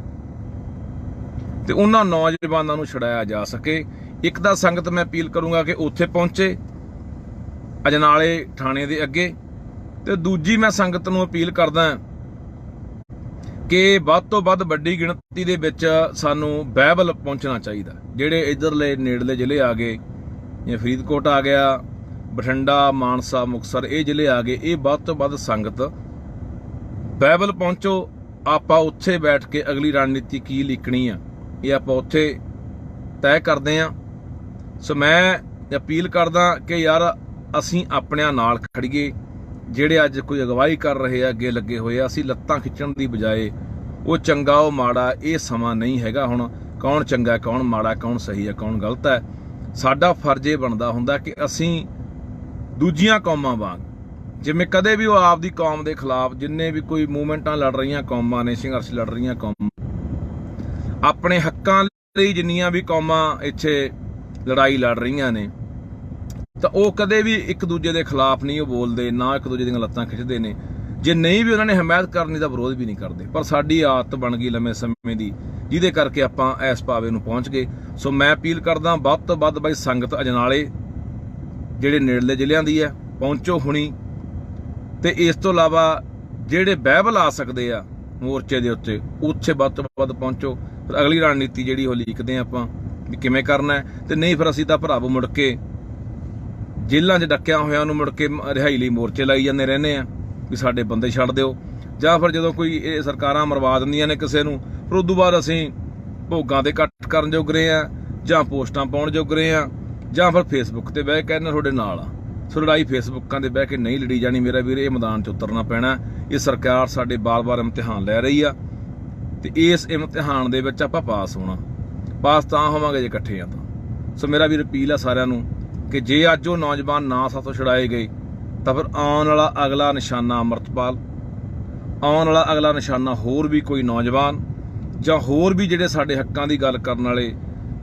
ਤੇ ਉਹਨਾਂ ਨੌਜਵਾਨਾਂ ਨੂੰ ਛੁਡਾਇਆ ਜਾ ਸਕੇ। ਇੱਕ ਤਾਂ ਸੰਗਤ ਮੈਂ ਅਪੀਲ ਕਰੂੰਗਾ ਕਿ ਉੱਥੇ ਪਹੁੰਚੇ ਅਜਨਾਲੇ ਥਾਣੇ ਦੇ ਅੱਗੇ, ਤੇ ਦੂਜੀ ਮੈਂ ਸੰਗਤ ਨੂੰ ਅਪੀਲ ਕਰਦਾ ਕਿ ਵੱਧ ਤੋਂ ਵੱਧ ਵੱਡੀ ਗਿਣਤੀ ਦੇ ਵਿੱਚ ਸਾਨੂੰ ਬਹਿਬਲ ਪਹੁੰਚਣਾ ਚਾਹੀਦਾ। ਜਿਹੜੇ ਇੱਧਰਲੇ ਨੇੜਲੇ ਜ਼ਿਲ੍ਹੇ ਆ ਗਏ, ਜਿਵੇਂ ਫਰੀਦਕੋਟ ਆ ਗਿਆ, ਬਠਿੰਡਾ, ਮਾਨਸਾ, ਮੁਕਤਸਰ, ਇਹ ਜ਼ਿਲ੍ਹੇ ਆ ਗਏ, ਇਹ ਵੱਧ ਤੋਂ ਵੱਧ ਸੰਗਤ ਬਹਿਬਲ ਪਹੁੰਚੋ। ਆਪਾਂ ਉੱਥੇ ਬੈਠ ਕੇ ਅਗਲੀ ਰਣਨੀਤੀ ਕੀ ਲਿਖਣੀ ਆ, ਇਹ ਆਪਾਂ ਉੱਥੇ ਤੈਅ ਕਰਦੇ ਆ। ਸੋ ਮੈਂ ਅਪੀਲ ਕਰਦਾ ਕਿ ਯਾਰ ਅਸੀਂ ਆਪਣਿਆਂ ਨਾਲ ਖੜੀਏ। ਜਿਹੜੇ ਅੱਜ ਕੋਈ ਅਗਵਾਈ ਕਰ ਰਹੇ ਆ, ਅੱਗੇ ਲੱਗੇ ਹੋਏ ਆ, ਅਸੀਂ ਲੱਤਾਂ ਖਿੱਚਣ ਦੀ ਬਜਾਏ ਉਹ ਚੰਗਾ ਉਹ ਮਾੜਾ, ਇਹ ਸਮਾਂ ਨਹੀਂ ਹੈਗਾ ਹੁਣ ਕੌਣ ਚੰਗਾ ਕੌਣ ਮਾੜਾ, ਕੌਣ ਸਹੀ ਹੈ ਕੌਣ ਗਲਤ ਹੈ। ਸਾਡਾ ਫਰਜ਼ ਇਹ ਬਣਦਾ ਹੁੰਦਾ ਕਿ ਅਸੀਂ ਦੂਜੀਆਂ ਕੌਮਾਂ ਵਾਂਗ, ਜਿਵੇਂ ਕਦੇ ਵੀ ਉਹ ਆਪਦੀ ਕੌਮ ਦੇ ਖਿਲਾਫ ਜਿੰਨੇ ਵੀ ਕੋਈ ਮੂਵਮੈਂਟਾਂ ਲੜ ਰਹੀਆਂ ਕੌਮਾਂ ਨੇ, ਸੰਘਰਸ਼ ਲੜ ਰਹੀਆਂ ਕੌਮਾਂ, ਆਪਣੇ ਹੱਕਾਂ ਲਈ ਜਿੰਨੀਆਂ ਵੀ ਕੌਮਾਂ ਇੱਥੇ ਲੜਾਈ ਲੜ ਰਹੀਆਂ ਨੇ, ਤਾਂ ਉਹ ਕਦੇ ਵੀ ਇੱਕ ਦੂਜੇ ਦੇ ਖਿਲਾਫ ਨਹੀਂ ਉਹ ਬੋਲਦੇ, ਨਾ ਇੱਕ ਦੂਜੇ ਦੀਆਂ ਲੱਤਾਂ ਖਿੱਚਦੇ ਨੇ। ਜੇ ਨਹੀਂ ਵੀ ਉਹਨਾਂ ਨੇ ਹਮਾਇਤ ਕਰਨੀ ਤਾਂ ਵਿਰੋਧ ਵੀ ਨਹੀਂ ਕਰਦੇ। ਪਰ ਸਾਡੀ ਆਦਤ ਬਣ ਗਈ ਲੰਮੇ ਸਮੇਂ ਦੀ, ਜਿਹਦੇ ਕਰਕੇ ਆਪਾਂ ਇਸ ਪਾਵੇ ਨੂੰ ਪਹੁੰਚ ਗਏ। ਸੋ ਮੈਂ ਅਪੀਲ ਕਰਦਾ ਵੱਧ ਤੋਂ ਵੱਧ ਬਾਈ ਸੰਗਤ ਅਜਨਾਲੇ ਜਿਹੜੇ ਨੇੜਲੇ ਜ਼ਿਲ੍ਹਿਆਂ ਦੀ ਹੈ ਪਹੁੰਚੋ ਹੁਣੀ। ਤੇ ਇਸ ਤੋਂ ਇਲਾਵਾ ਜਿਹੜੇ ਬਹਿਬਲ ਆ ਸਕਦੇ ਆ ਮੋਰਚੇ ਦੇ ਉੱਤੇ, ਉੱਥੇ ਵੱਧ ਤੋਂ ਵੱਧ ਪਹੁੰਚੋ। ਫਿਰ ਅਗਲੀ ਰਣਨੀਤੀ ਜਿਹੜੀ ਉਹ ਲਿਖਦੇ ਆਪਾਂ ਵੀ ਕਿਵੇਂ ਕਰਨਾ ਹੈ। ਤੇ ਨਹੀਂ ਫਿਰ ਅਸੀਂ ਤਾਂ ਭਰਾਵੋ ਮੁੜ ਕੇ ਜੇਲ੍ਹਾਂ 'ਚ ਡੱਕਿਆ ਹੋਇਆਂ ਨੂੰ ਮੁੜ ਕੇ ਰਿਹਾਈ ਲਈ ਮੋਰਚੇ ਲਾਈ ਜਾਂਦੇ ਰਹਿੰਦੇ ਆ ਵੀ ਸਾਡੇ ਬੰਦੇ ਛੱਡ ਦਿਓ। ਜਾਂ ਫਿਰ ਜਦੋਂ ਕੋਈ ਇਹ ਸਰਕਾਰਾਂ ਮਰਵਾ ਦਿੰਦੀਆਂ ਨੇ ਕਿਸੇ ਨੂੰ, ਫਿਰ ਉਦੋਂ ਬਾਅਦ ਅਸੀਂ ਭੋਗਾਂ ਦੇ ਇਕੱਠ ਕਰਨ ਜੋਗ ਰਹੇ ਆ, ਜਾਂ ਪੋਸਟਾਂ ਪਾਉਣ ਜੋਗ ਰਹੇ ਆ, ਜਾਂ ਫਿਰ ਫੇਸਬੁੱਕ ਤੇ ਬਹਿ ਕੇ ਕਹਿੰਦੇ ਤੁਹਾਡੇ ਨਾਲ ਆ। ਸੋ ਲੜਾਈ ਫੇਸਬੁੱਕਾਂ ਦੇ ਬਹਿ ਕੇ ਨਹੀਂ ਲੜੀ ਜਾਣੀ ਮੇਰਾ ਵੀਰ, ਇਹ ਮੈਦਾਨ 'ਚ ਉਤਰਨਾ ਪੈਣਾ। ਇਹ ਸਰਕਾਰ ਸਾਡੇ ਬਾਰ-ਬਾਰ ਇਮਤਿਹਾਨ ਲੈ ਰਹੀ ਆ ਤੇ ਇਸ ਇਮਤਿਹਾਨ ਦੇ ਵਿੱਚ ਆਪਾਂ ਪਾਸ ਹੋਣਾ। ਪਾਸ ਤਾਂ ਹੋਵਾਂਗੇ ਜੇ ਇਕੱਠੇ ਆ ਤਾਂ। ਸੋ ਮੇਰਾ ਵੀਰ ਅਪੀਲ ਆ ਸਾਰਿਆਂ ਨੂੰ ਕਿ ਜੇ ਅੱਜ ਉਹ ਨੌਜਵਾਨ ਨਾ ਸਾਥੋਂ ਛੁਡਾਏ ਗਏ ਤਾਂ ਫਿਰ ਆਉਣ ਵਾਲਾ ਅਗਲਾ ਨਿਸ਼ਾਨਾ ਅੰਮ੍ਰਿਤਪਾਲ, ਆਉਣ ਵਾਲਾ ਅਗਲਾ ਨਿਸ਼ਾਨਾ ਹੋਰ ਵੀ ਕੋਈ ਨੌਜਵਾਨ ਜਾਂ ਹੋਰ ਵੀ ਜਿਹੜੇ ਸਾਡੇ ਹੱਕਾਂ ਦੀ ਗੱਲ ਕਰਨ ਵਾਲੇ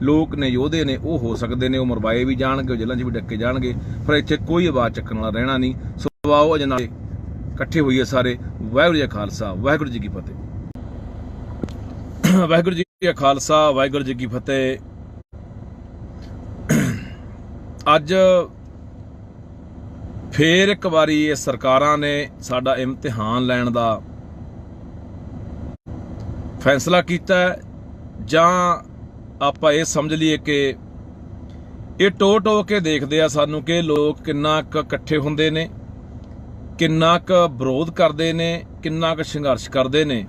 ਲੋਕ ਨੇ, ਯੋਧੇ ਨੇ, ਉਹ ਹੋ ਸਕਦੇ ਨੇ। ਉਹ ਮਰਵਾਏ ਵੀ ਜਾਣਗੇ, ਉਹ ਜੇਲ੍ਹਾਂ 'ਚ ਵੀ ਡੱਕੇ ਜਾਣਗੇ, ਪਰ ਇੱਥੇ ਕੋਈ ਆਵਾਜ਼ ਚੱਕਣ ਵਾਲਾ ਰਹਿਣਾ ਨਹੀਂ। ਸੋ ਆਓ ਅਜਨਾਲੇ ਇਕੱਠੇ ਹੋਈਏ ਸਾਰੇ। ਵਾਹਿਗੁਰੂ ਜੀ ਕਾ ਖਾਲਸਾ, ਵਾਹਿਗੁਰੂ ਜੀ ਕੀ ਫਤਿਹ। ਵਾਹਿਗੁਰੂ ਜੀ ਕਾ ਖਾਲਸਾ, ਵਾਹਿਗੁਰੂ ਜੀ ਕੀ ਫਤਿਹ। ਅੱਜ ਫੇਰ ਇੱਕ ਵਾਰੀ ਇਹ ਸਰਕਾਰਾਂ ਨੇ ਸਾਡਾ ਇਮਤਿਹਾਨ ਲੈਣ ਦਾ ਫੈਸਲਾ ਕੀਤਾ, ਜਾਂ ਆਪਾਂ ਇਹ ਸਮਝ ਲਈਏ ਕਿ ਇਹ ਟੋ ਕੇ ਦੇਖਦੇ ਆ ਸਾਨੂੰ ਕਿ ਲੋਕ ਕਿੰਨਾ ਕੁ ਇਕੱਠੇ ਹੁੰਦੇ ਨੇ, ਕਿੰਨਾ ਕੁ ਵਿਰੋਧ ਕਰਦੇ ਨੇ, ਕਿੰਨਾ ਕੁ ਸੰਘਰਸ਼ ਕਰਦੇ ਨੇ।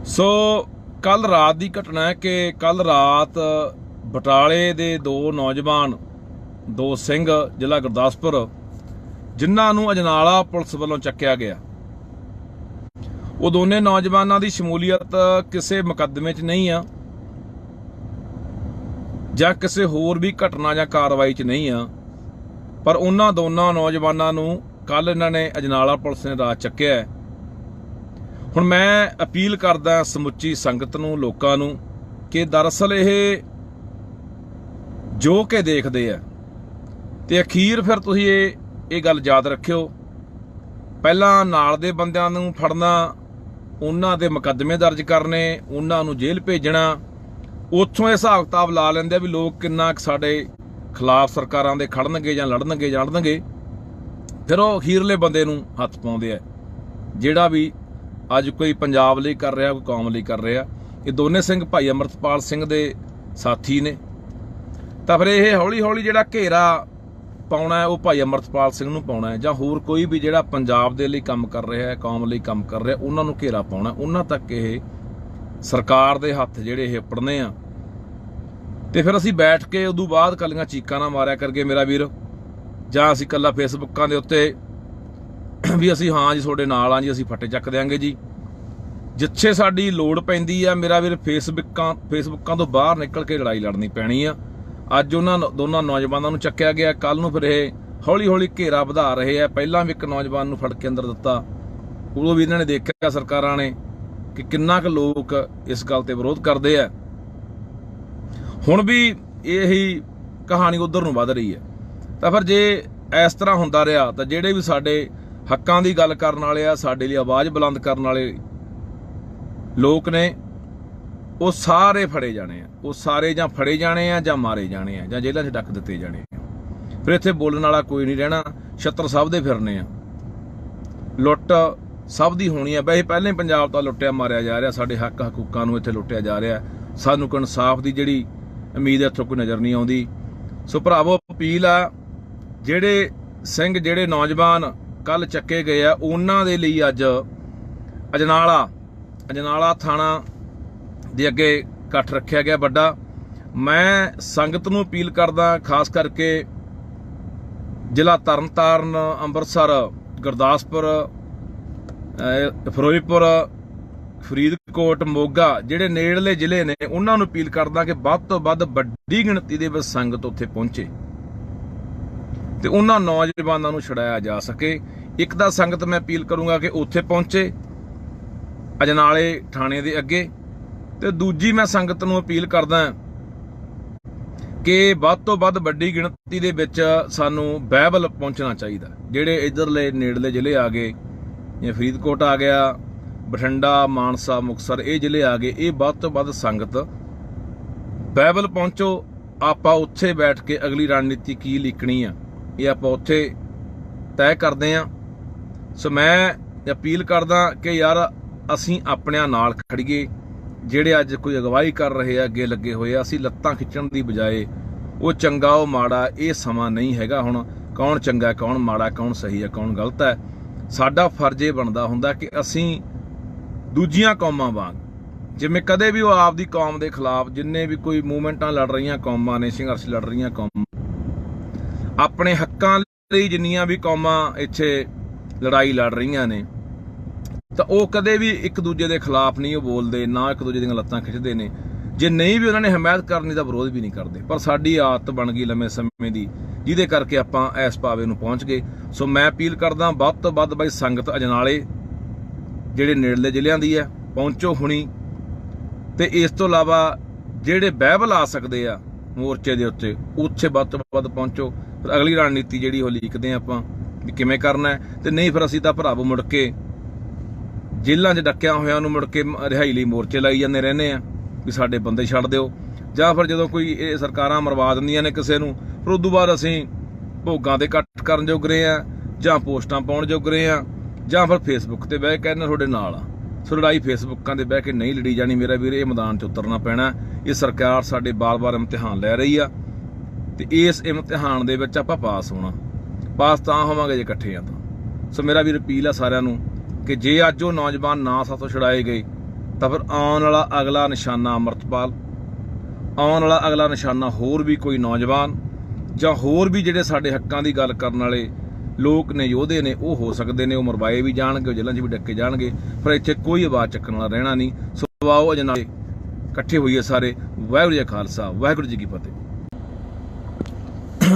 ਸੋ ਕੱਲ ਰਾਤ ਦੀ ਘਟਨਾ ਹੈ ਕਿ ਕੱਲ ਰਾਤ ਬਟਾਲੇ ਦੇ ਦੋ ਨੌਜਵਾਨ, ਦੋ ਸਿੰਘ, ਜ਼ਿਲ੍ਹਾ ਗੁਰਦਾਸਪੁਰ, ਜਿਨ੍ਹਾਂ ਨੂੰ ਅਜਨਾਲਾ ਪੁਲਿਸ ਵੱਲੋਂ ਚੱਕਿਆ ਗਿਆ, ਉਹ ਦੋਨੇ ਨੌਜਵਾਨਾਂ ਦੀ ਸ਼ਮੂਲੀਅਤ ਕਿਸੇ ਮੁਕੱਦਮੇ 'ਚ ਨਹੀਂ ਆ ਜਾਂ ਕਿਸੇ ਹੋਰ ਵੀ ਘਟਨਾ ਜਾਂ ਕਾਰਵਾਈ 'ਚ ਨਹੀਂ ਆ। ਪਰ ਉਹਨਾਂ ਦੋਨਾਂ ਨੌਜਵਾਨਾਂ ਨੂੰ ਕੱਲ ਇਹਨਾਂ ਨੇ ਅਜਨਾਲਾ ਪੁਲਿਸ ਨੇ ਰਾਤ ਚੱਕਿਆ ਹੈ। ਹੁਣ ਮੈਂ ਅਪੀਲ ਕਰਦਾ ਸਮੁੱਚੀ ਸੰਗਤ ਨੂੰ, ਲੋਕਾਂ ਨੂੰ, ਕਿ ਦਰਅਸਲ ਇਹ ਜੋ ਕਿ ਦੇਖਦੇ ਆ ਤੇ ਅਖੀਰ ਫਿਰ ਤੁਸੀਂ ਇਹ ਗੱਲ ਯਾਦ ਰੱਖਿਓ, ਪਹਿਲਾਂ ਨਾਲ ਦੇ ਬੰਦਿਆਂ ਨੂੰ ਫੜਨਾ, ਉਹਨਾਂ ਦੇ ਮੁਕੱਦਮੇ ਦਰਜ ਕਰਨੇ, ਉਹਨਾਂ ਨੂੰ ਜੇਲ੍ਹ ਭੇਜਣਾ, ਉੱਥੋਂ ਇਹ ਹਿਸਾਬ ਕਿਤਾਬ ਲਾ ਲੈਂਦੇ ਆ ਵੀ ਲੋਕ ਕਿੰਨਾ ਸਾਡੇ ਖਿਲਾਫ ਸਰਕਾਰਾਂ ਦੇ ਖੜਨਗੇ ਜਾਂ ਲੜਨਗੇ, ਫਿਰ ਉਹ ਅਖੀਰਲੇ ਬੰਦੇ ਨੂੰ ਹੱਥ ਪਾਉਂਦੇ ਆ ਜਿਹੜਾ ਵੀ ਅੱਜ ਕੋਈ ਪੰਜਾਬ ਲਈ ਕਰ ਰਿਹਾ, ਕੋਈ ਕੌਮ ਲਈ ਕਰ ਰਿਹਾ। ਇਹ ਦੋਨੇ ਸਿੰਘ ਭਾਈ ਅਮਰਤਪਾਲ ਸਿੰਘ ਦੇ ਸਾਥੀ ਨੇ, ਤਾਂ ਫਿਰ ਇਹ ਹੌਲੀ ਹੌਲੀ ਜਿਹੜਾ ਘੇਰਾ ਪਾਉਣਾ ਹੈ ਉਹ ਭਾਈ ਅਮਰਤਪਾਲ ਸਿੰਘ ਨੂੰ ਪਾਉਣਾ ਹੈ, ਜਾਂ ਹੋਰ ਕੋਈ ਵੀ ਜਿਹੜਾ ਪੰਜਾਬ ਦੇ ਲਈ ਕੰਮ ਕਰ ਰਿਹਾ ਹੈ, ਕੌਮ ਲਈ ਕੰਮ ਕਰ ਰਿਹਾ, ਉਹਨਾਂ ਨੂੰ ਘੇਰਾ ਪਾਉਣਾ, ਉਹਨਾਂ ਤੱਕ ਇਹ ਸਰਕਾਰ ਦੇ ਹੱਥ ਜਿਹੜੇ ਇਹ ਪੜਨੇ ਆ। ਤੇ ਫਿਰ ਅਸੀਂ ਬੈਠ ਕੇ ਉਦੋਂ ਬਾਅਦ ਕੱਲੀਆਂ ਚੀਕਾਂ ਨਾ ਮਾਰਿਆ ਕਰਕੇ ਮੇਰਾ ਵੀਰ, ਜਾਂ ਅਸੀਂ ਕੱਲਾ ਫੇਸਬੁੱਕਾਂ ਦੇ ਉੱਤੇ ਵੀ ਅਸੀਂ ਹਾਂ ਜੀ ਤੁਹਾਡੇ ਨਾਲ ਆ ਜੀ, ਅਸੀਂ ਫੱਟੇ ਚੱਕ ਦਿਆਂਗੇ ਜੀ। ਜਿੱਥੇ ਸਾਡੀ ਲੋੜ ਪੈਂਦੀ ਆ ਮੇਰਾ ਵੀਰ, ਫੇਸਬੁੱਕਾਂ ਤੋਂ ਬਾਹਰ ਨਿਕਲ ਕੇ ਲੜਾਈ ਲੜਨੀ ਪੈਣੀ ਆ। ਅੱਜ ਉਹਨਾਂ ਦੋਨਾਂ ਨੌਜਵਾਨਾਂ ਨੂੰ ਚੱਕਿਆ ਗਿਆ, ਕੱਲ ਨੂੰ ਫਿਰ ਇਹ ਹੌਲੀ ਹੌਲੀ ਘੇਰਾ ਵਧਾ ਰਹੇ ਆ। ਪਹਿਲਾਂ ਵੀ ਇੱਕ ਨੌਜਵਾਨ ਨੂੰ ਫੜ ਕੇ ਅੰਦਰ ਦਿੱਤਾ, ਉਦੋਂ ਵੀ ਇਹਨਾਂ ਨੇ ਦੇਖਿਆ ਸਰਕਾਰਾਂ ਨੇ ਕਿ ਕਿੰਨਾ ਕੁ ਲੋਕ ਇਸ ਗੱਲ ਤੇ ਵਿਰੋਧ ਕਰਦੇ ਆ। ਹੁਣ ਵੀ ਇਹੀ ਕਹਾਣੀ ਉਧਰ ਨੂੰ ਵੱਧ ਰਹੀ ਹੈ। ਤਾਂ ਫਿਰ ਜੇ ਇਸ ਤਰ੍ਹਾਂ ਹੁੰਦਾ ਰਿਹਾ ਤਾਂ ਜਿਹੜੇ ਵੀ ਸਾਡੇ ਹੱਕਾਂ ਦੀ ਗੱਲ ਕਰਨ ਵਾਲੇ ਆ, ਸਾਡੇ ਲਈ ਆਵਾਜ਼ ਬੁਲੰਦ ਕਰਨ ਵਾਲੇ ਲੋਕ ਨੇ, ਉਹ ਸਾਰੇ ਫੜੇ ਜਾਣੇ ਆ। ਉਹ ਸਾਰੇ ਜਾਂ ਫੜੇ ਜਾਣੇ ਆ, ਜਾਂ ਮਾਰੇ ਜਾਣੇ ਆ, ਜਾਂ ਜੇਲ੍ਹਾਂ 'ਚ ਡੱਕ ਦਿੱਤੇ ਜਾਣੇ ਆ। ਫਿਰ ਇੱਥੇ ਬੋਲਣ ਵਾਲਾ ਕੋਈ ਨਹੀਂ ਰਹਿਣਾ, ਛੱਤਰ ਸਭ ਦੇ ਫਿਰਨੇ ਆ, ਲੁੱਟ ਸਭ ਦੀ ਹੋਣੀ ਆ। ਵੈਸੇ ਪਹਿਲਾਂ ਹੀ ਪੰਜਾਬ ਤਾਂ ਲੁੱਟਿਆ ਮਾਰਿਆ ਜਾ ਰਿਹਾ, ਸਾਡੇ ਹੱਕ ਹਕੂਕਾਂ ਨੂੰ ਇੱਥੇ ਲੁੱਟਿਆ ਜਾ ਰਿਹਾ। ਸਾਨੂੰ ਕੋਈ ਇਨਸਾਫ ਦੀ ਜਿਹੜੀ ਉਮੀਦ ਇੱਥੋਂ ਕੋਈ ਨਜ਼ਰ ਨਹੀਂ ਆਉਂਦੀ। ਸੋ ਭਰਾਵੋ, ਅਪੀਲ ਆ, ਜਿਹੜੇ ਸਿੰਘ, ਜਿਹੜੇ ਨੌਜਵਾਨ ਕੱਲ ਚੱਕੇ ਗਏ ਆ, ਉਹਨਾਂ ਦੇ ਲਈ ਅੱਜ ਅਜਨਾਲਾ ਥਾਣਾ ਦੇ ਅੱਗੇ ਇਕੱਠ ਰੱਖਿਆ ਗਿਆ ਵੱਡਾ। ਮੈਂ ਸੰਗਤ ਨੂੰ ਅਪੀਲ ਕਰਦਾ, ਖਾਸ ਕਰਕੇ ਜ਼ਿਲ੍ਹਾ ਤਰਨਤਾਰਨ, ਅੰਮ੍ਰਿਤਸਰ, ਗੁਰਦਾਸਪੁਰ, ਫਿਰੋਜ਼ਪੁਰ, ਫਰੀਦਕੋਟ, ਮੋਗਾ, ਜਿਹੜੇ ਨੇੜਲੇ ਜ਼ਿਲ੍ਹੇ ਨੇ, ਉਹਨਾਂ ਨੂੰ ਅਪੀਲ ਕਰਦਾ ਕਿ ਵੱਧ ਤੋਂ ਵੱਧ ਵੱਡੀ ਗਿਣਤੀ ਦੇ ਵਿੱਚ ਸੰਗਤ ਉੱਥੇ ਪਹੁੰਚੇ ਤੇ ਉਹਨਾਂ ਨੌਜਵਾਨਾਂ ਨੂੰ ਛੁਡਾਇਆ ਜਾ ਸਕੇ। ਇੱਕ ਤਾਂ ਸੰਗਤ ਮੈਂ ਅਪੀਲ ਕਰੂੰਗਾ ਕਿ ਉੱਥੇ ਪਹੁੰਚੇ ਅਜਨਾਲੇ ਥਾਣੇ ਦੇ ਅੱਗੇ, ਤੇ ਦੂਜੀ ਮੈਂ ਸੰਗਤ ਨੂੰ ਅਪੀਲ ਕਰਦਾ ਕਿ ਵੱਧ ਤੋਂ ਵੱਧ ਵੱਡੀ ਗਿਣਤੀ ਦੇ ਵਿੱਚ ਸਾਨੂੰ ਬਾਈਬਲ ਪਹੁੰਚਣਾ ਚਾਹੀਦਾ। ਜਿਹੜੇ ਇੱਧਰਲੇ ਨੇੜਲੇ ਜ਼ਿਲ੍ਹੇ ਆ ਗਏ, ਜਿਵੇਂ ਫਰੀਦਕੋਟ ਆ ਗਿਆ, ਬਠਿੰਡਾ, ਮਾਨਸਾ, ਮੁਕਤਸਰ, ਇਹ ਜ਼ਿਲ੍ਹੇ ਆ ਗਏ, ਇਹ ਵੱਧ ਤੋਂ ਵੱਧ ਸੰਗਤ ਬਾਈਬਲ ਪਹੁੰਚੋ। ਆਪਾਂ ਉੱਥੇ ਬੈਠ ਕੇ ਅਗਲੀ ਰਣਨੀਤੀ ਕੀ ਲਿਖਣੀ ਆ, ਇਹ ਆਪਾਂ ਉੱਥੇ ਤੈਅ ਕਰਦੇ ਆ। ਸੋ ਮੈਂ ਅਪੀਲ ਕਰਦਾ ਕਿ ਯਾਰ ਅਸੀਂ ਆਪਣਿਆਂ ਨਾਲ ਖੜੀਏ। ਜਿਹੜੇ ਅੱਜ ਕੋਈ ਅਗਵਾਈ ਕਰ ਰਹੇ ਆ, ਅੱਗੇ ਲੱਗੇ ਹੋਏ ਆ, ਅਸੀਂ ਲੱਤਾਂ ਖਿੱਚਣ ਦੀ ਬਜਾਏ ਉਹ ਚੰਗਾ ਉਹ ਮਾੜਾ, ਇਹ ਸਮਾਂ ਨਹੀਂ ਹੈਗਾ ਹੁਣ ਕੌਣ ਚੰਗਾ ਕੌਣ ਮਾੜਾ, ਕੌਣ ਸਹੀ ਹੈ ਕੌਣ ਗਲਤ ਹੈ। ਸਾਡਾ ਫਰਜ਼ ਇਹ ਬਣਦਾ ਹੁੰਦਾ ਕਿ ਅਸੀਂ ਦੂਜੀਆਂ ਕੌਮਾਂ ਵਾਂਗ, ਜਿਵੇਂ ਕਦੇ ਵੀ ਉਹ ਆਪਦੀ ਕੌਮ ਦੇ ਖਿਲਾਫ ਜਿੰਨੇ ਵੀ ਕੋਈ ਮੂਵਮੈਂਟਾਂ ਲੜ ਰਹੀਆਂ ਕੌਮਾਂ ਨੇ, ਸੰਘਰਸ਼ ਲੜ ਰਹੀਆਂ ਕੌਮਾਂ, ਆਪਣੇ ਹੱਕਾਂ ਲਈ ਜਿੰਨੀਆਂ ਵੀ ਕੌਮਾਂ ਇੱਥੇ ਲੜਾਈ ਲੜ ਰਹੀਆਂ ਨੇ, ਤਾਂ ਉਹ ਕਦੇ ਵੀ ਇੱਕ ਦੂਜੇ ਦੇ ਖਿਲਾਫ ਨਹੀਂ ਉਹ ਬੋਲਦੇ, ਨਾ ਇੱਕ ਦੂਜੇ ਦੀਆਂ ਲੱਤਾਂ ਖਿੱਚਦੇ ਨੇ। ਜੇ ਨਹੀਂ ਵੀ ਉਹਨਾਂ ਨੇ ਹਮਾਇਤ ਕਰਨੀ ਤਾਂ ਵਿਰੋਧ ਵੀ ਨਹੀਂ ਕਰਦੇ। ਪਰ ਸਾਡੀ ਆਦਤ ਬਣ ਗਈ ਲੰਮੇ ਸਮੇਂ ਦੀ, ਜਿਹਦੇ ਕਰਕੇ ਆਪਾਂ ਇਸ ਪਾਵੇ ਨੂੰ ਪਹੁੰਚ ਗਏ। ਸੋ ਮੈਂ ਅਪੀਲ ਕਰਦਾ ਵੱਧ ਤੋਂ ਵੱਧ ਬਾਈ ਸੰਗਤ ਅਜਨਾਲੇ ਜਿਹੜੇ ਨੇੜਲੇ ਜ਼ਿਲ੍ਹਿਆਂ ਦੀ ਹੈ ਪਹੁੰਚੋ ਹੁਣੀ। ਤੇ ਇਸ ਤੋਂ ਇਲਾਵਾ ਜਿਹੜੇ ਬਾਈਬਲ ਆ ਸਕਦੇ ਆ ਮੋਰਚੇ ਦੇ ਉੱਤੇ, ਉੱਥੇ ਵੱਧ ਤੋਂ ਵੱਧ ਪਹੁੰਚੋ। ਫਿਰ ਅਗਲੀ ਰਣਨੀਤੀ ਜਿਹੜੀ ਉਹ ਲੀਕਦੇ ਆਪਾਂ ਵੀ ਕਿਵੇਂ ਕਰਨਾ ਹੈ। ਤੇ ਨਹੀਂ ਫਿਰ ਅਸੀਂ ਤਾਂ ਭਰਾਵੋ ਮੁੜ ਕੇ ਜੇਲ੍ਹਾਂ 'ਚ ਡੱਕਿਆਂ ਹੋਇਆਂ ਨੂੰ ਮੁੜ ਕੇ ਰਿਹਾਈ ਲਈ ਮੋਰਚੇ ਲਾਈ ਜਾਂਦੇ ਰਹਿੰਦੇ ਆ ਵੀ ਸਾਡੇ ਬੰਦੇ ਛੱਡ ਦਿਓ। ਜਾਂ ਫਿਰ ਜਦੋਂ ਕੋਈ ਇਹ ਸਰਕਾਰਾਂ ਮਰਵਾ ਦਿੰਦੀਆਂ ਨੇ ਕਿਸੇ ਨੂੰ, ਫਿਰ ਉਦੋਂ ਬਾਅਦ ਅਸੀਂ ਭੋਗਾਂ ਦੇ ਇਕੱਠ ਕਰਨ ਜੋਗ ਰਹੇ ਆ, ਜਾਂ ਪੋਸਟਾਂ ਪਾਉਣ ਜੋਗ ਰਹੇ ਆ, ਜਾਂ ਫਿਰ ਫੇਸਬੁੱਕ ਤੇ ਬਹਿ ਕੇ ਕਹਿੰਦੇ ਤੁਹਾਡੇ ਨਾਲ ਆ। ਸੋ ਲੜਾਈ ਫੇਸਬੁੱਕਾਂ ਦੇ ਬਹਿ ਕੇ ਨਹੀਂ ਲੜੀ ਜਾਣੀ ਮੇਰਾ ਵੀਰ, ਇਹ ਮੈਦਾਨ 'ਚ ਉਤਰਨਾ ਪੈਣਾ। ਇਹ ਸਰਕਾਰ ਸਾਡੇ ਬਾਰ-ਬਾਰ ਇਮਤਿਹਾਨ ਲੈ ਰਹੀ ਆ, ਤੇ ਇਸ ਇਮਤਿਹਾਨ ਦੇ ਵਿੱਚ ਆਪਾਂ ਪਾਸ ਹੋਣਾ। ਪਾਸ ਤਾਂ ਹੋਵਾਂਗੇ ਜੇ ਇਕੱਠੇ ਆ ਤਾਂ। ਸੋ ਮੇਰਾ ਵੀਰ ਅਪੀਲ ਆ ਸਾਰਿਆਂ ਨੂੰ ਕਿ ਜੇ ਅੱਜ ਉਹ ਨੌਜਵਾਨ ਨਾ ਸਾਥੋਂ ਛੁਡਾਏ ਗਏ ਤਾਂ ਫਿਰ ਆਉਣ ਵਾਲਾ ਅਗਲਾ ਨਿਸ਼ਾਨਾ ਅਮਰਤਪਾਲ, ਆਉਣ ਵਾਲਾ ਅਗਲਾ ਨਿਸ਼ਾਨਾ ਹੋਰ ਵੀ ਕੋਈ ਨੌਜਵਾਨ, ਜਾਂ ਹੋਰ ਵੀ ਜਿਹੜੇ ਸਾਡੇ ਹੱਕਾਂ ਦੀ ਗੱਲ ਕਰਨ ਵਾਲੇ ਲੋਕ ਨੇ, ਯੋਧੇ ਨੇ, ਉਹ ਹੋ ਸਕਦੇ ਨੇ। ਉਹ ਮਰਵਾਏ ਵੀ ਜਾਣਗੇ, ਉਹ ਜੇਲ੍ਹਾਂ 'ਚ ਵੀ ਡੱਕੇ ਜਾਣਗੇ, ਪਰ ਇੱਥੇ ਕੋਈ ਆਵਾਜ਼ ਚੱਕਣ ਵਾਲਾ ਰਹਿਣਾ ਨਹੀਂ। ਸੋ ਆਓ ਅਜਨਾਲੇ ਇਕੱਠੇ ਹੋਈਏ ਸਾਰੇ। ਵਾਹਿਗੁਰੂ ਜੀ ਕਾ ਖਾਲਸਾ, ਵਾਹਿਗੁਰੂ ਜੀ ਕੀ ਫਤਿਹ।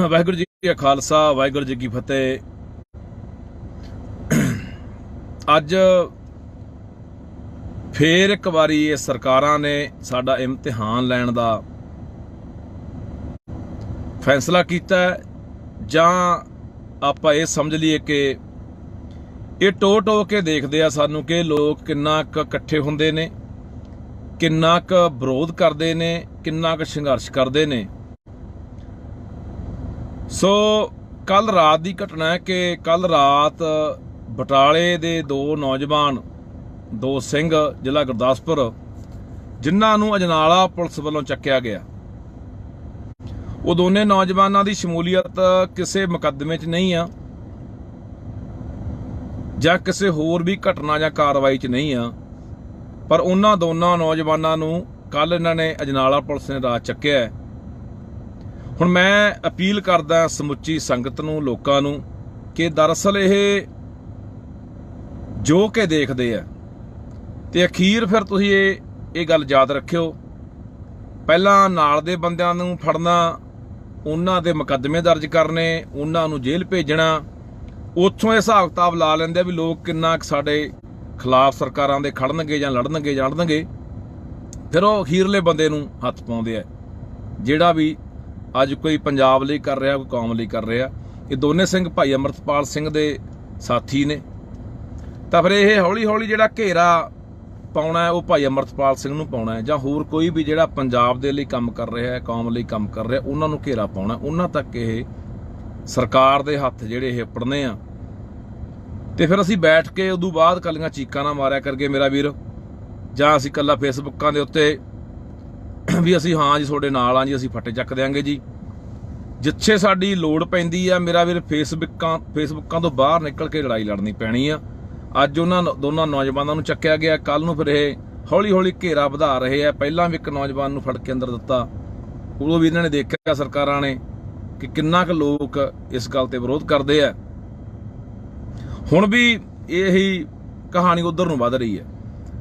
ਵਾਹਿਗੁਰੂ ਜੀ ਜੀ ਖਾਲਸਾ ਵਾਹਿਗੁਰੂ ਜੀ ਕੀ ਫਤਿਹ। ਅੱਜ ਫੇਰ ਇੱਕ ਵਾਰੀ ਇਹ ਸਰਕਾਰਾਂ ਨੇ ਸਾਡਾ ਇਮਤਿਹਾਨ ਲੈਣ ਦਾ ਫੈਸਲਾ ਕੀਤਾ, ਜਾਂ ਆਪਾਂ ਇਹ ਸਮਝ ਲਈਏ ਕਿ ਇਹ ਟੋ ਕੇ ਦੇਖਦੇ ਆ ਸਾਨੂੰ ਕਿ ਲੋਕ ਕਿੰਨਾ ਕੁ ਇਕੱਠੇ ਹੁੰਦੇ ਨੇ, ਕਿੰਨਾ ਕੁ ਵਿਰੋਧ ਕਰਦੇ ਨੇ, ਕਿੰਨਾ ਕੁ ਸੰਘਰਸ਼ ਕਰਦੇ ਨੇ। ਸੋ ਕੱਲ ਰਾਤ ਦੀ ਘਟਨਾ ਹੈ ਕਿ ਕੱਲ ਰਾਤ ਬਟਾਲੇ ਦੇ ਦੋ ਨੌਜਵਾਨ, ਦੋ ਸਿੰਘ, ਜ਼ਿਲ੍ਹਾ ਗੁਰਦਾਸਪੁਰ, ਜਿਨ੍ਹਾਂ ਨੂੰ ਅਜਨਾਲਾ ਪੁਲਿਸ ਵੱਲੋਂ ਚੱਕਿਆ ਗਿਆ। ਉਹ ਦੋਨੇ ਨੌਜਵਾਨਾਂ ਦੀ ਸ਼ਮੂਲੀਅਤ ਕਿਸੇ ਮੁਕੱਦਮੇ 'ਚ ਨਹੀਂ ਆ, ਜਾਂ ਕਿਸੇ ਹੋਰ ਵੀ ਘਟਨਾ ਜਾਂ ਕਾਰਵਾਈ 'ਚ ਨਹੀਂ ਆ, ਪਰ ਉਹਨਾਂ ਦੋਨਾਂ ਨੌਜਵਾਨਾਂ ਨੂੰ ਕੱਲ ਇਹਨਾਂ ਨੇ ਅਜਨਾਲਾ ਪੁਲਿਸ ਨੇ ਰਾਤ ਚੱਕਿਆ। ਹੁਣ ਮੈਂ ਅਪੀਲ ਕਰਦਾ ਸਮੁੱਚੀ ਸੰਗਤ ਨੂੰ, ਲੋਕਾਂ ਨੂੰ, ਕਿ ਦਰਅਸਲ ਇਹ ਜੋ ਕਿ ਦੇਖਦੇ ਆ ਤੇ ਅਖੀਰ ਫਿਰ ਤੁਸੀਂ ਇਹ ਗੱਲ ਯਾਦ ਰੱਖਿਓ, ਪਹਿਲਾਂ ਨਾਲ ਦੇ ਬੰਦਿਆਂ ਨੂੰ ਫੜਨਾ, ਉਹਨਾਂ ਦੇ ਮੁਕੱਦਮੇ ਦਰਜ ਕਰਨੇ, ਉਹਨਾਂ ਨੂੰ ਜੇਲ੍ਹ ਭੇਜਣਾ, ਉੱਥੋਂ ਇਹ ਹਿਸਾਬ ਕਿਤਾਬ ਲਾ ਲੈਂਦੇ ਆ ਵੀ ਲੋਕ ਕਿੰਨਾ ਸਾਡੇ ਖਿਲਾਫ ਸਰਕਾਰਾਂ ਦੇ ਖੜਨਗੇ ਜਾਂ ਲੜਨਗੇ, ਫਿਰ ਉਹ ਅਖੀਰਲੇ ਬੰਦੇ ਨੂੰ ਹੱਥ ਪਾਉਂਦੇ ਆ, ਜਿਹੜਾ ਵੀ ਅੱਜ ਕੋਈ ਪੰਜਾਬ ਲਈ ਕਰ ਰਿਹਾ, ਕੋਈ ਕੌਮ ਲਈ ਕਰ ਰਿਹਾ। ਇਹ ਦੋਨੇ ਸਿੰਘ ਭਾਈ ਅਮਰਤਪਾਲ ਸਿੰਘ ਦੇ ਸਾਥੀ ਨੇ, ਤਾਂ ਫਿਰ ਇਹ ਹੌਲੀ ਹੌਲੀ ਜਿਹੜਾ ਘੇਰਾ ਪਾਉਣਾ ਉਹ ਭਾਈ ਅਮਰਤਪਾਲ ਸਿੰਘ ਨੂੰ ਪਾਉਣਾ, ਜਾਂ ਹੋਰ ਕੋਈ ਵੀ ਜਿਹੜਾ ਪੰਜਾਬ ਦੇ ਲਈ ਕੰਮ ਕਰ ਰਿਹਾ, ਕੌਮ ਲਈ ਕੰਮ ਕਰ ਰਿਹਾ, ਉਹਨਾਂ ਨੂੰ ਘੇਰਾ ਪਾਉਣਾ, ਉਹਨਾਂ ਤੱਕ ਇਹ ਸਰਕਾਰ ਦੇ ਹੱਥ ਜਿਹੜੇ ਇਹ ਪੜਨੇ ਆ। ਤੇ ਫਿਰ ਅਸੀਂ ਬੈਠ ਕੇ ਉਦੋਂ ਬਾਅਦ ਕੱਲੀਆਂ ਚੀਕਾਂ ਨਾ ਮਾਰਿਆ ਕਰਕੇ ਮੇਰਾ ਵੀਰ, ਜਾਂ ਅਸੀਂ ਕੱਲਾ ਫੇਸਬੁੱਕਾਂ ਦੇ ਉੱਤੇ ਵੀ ਅਸੀਂ ਹਾਂ ਜੀ ਤੁਹਾਡੇ ਨਾਲ ਆ ਜੀ, ਅਸੀਂ ਫੱਟੇ ਚੱਕ ਦਿਆਂਗੇ ਜੀ। ਜਿੱਥੇ ਸਾਡੀ ਲੋੜ ਪੈਂਦੀ ਆ ਮੇਰਾ ਵੀਰ, ਫੇਸਬੁੱਕਾਂ ਤੋਂ ਬਾਹਰ ਨਿਕਲ ਕੇ ਲੜਾਈ ਲੜਨੀ ਪੈਣੀ ਆ। ਅੱਜ ਉਹਨਾਂ ਦੋਨਾਂ ਨੌਜਵਾਨਾਂ ਨੂੰ ਚੱਕਿਆ ਗਿਆ, ਕੱਲ ਨੂੰ ਫਿਰ ਇਹ ਹੌਲੀ ਹੌਲੀ ਘੇਰਾ ਵਧਾ ਰਹੇ ਆ। ਪਹਿਲਾਂ ਵੀ ਇੱਕ ਨੌਜਵਾਨ ਨੂੰ ਫੜ ਕੇ ਅੰਦਰ ਦਿੱਤਾ, ਉਦੋਂ ਵੀ ਇਹਨਾਂ ਨੇ ਦੇਖਿਆ ਸਰਕਾਰਾਂ ਨੇ ਕਿ ਕਿੰਨਾ ਕੁ ਲੋਕ ਇਸ ਗੱਲ ਤੇ ਵਿਰੋਧ ਕਰਦੇ ਆ। ਹੁਣ ਵੀ ਇਹੀ ਕਹਾਣੀ ਉਧਰ ਨੂੰ ਵੱਧ ਰਹੀ ਹੈ।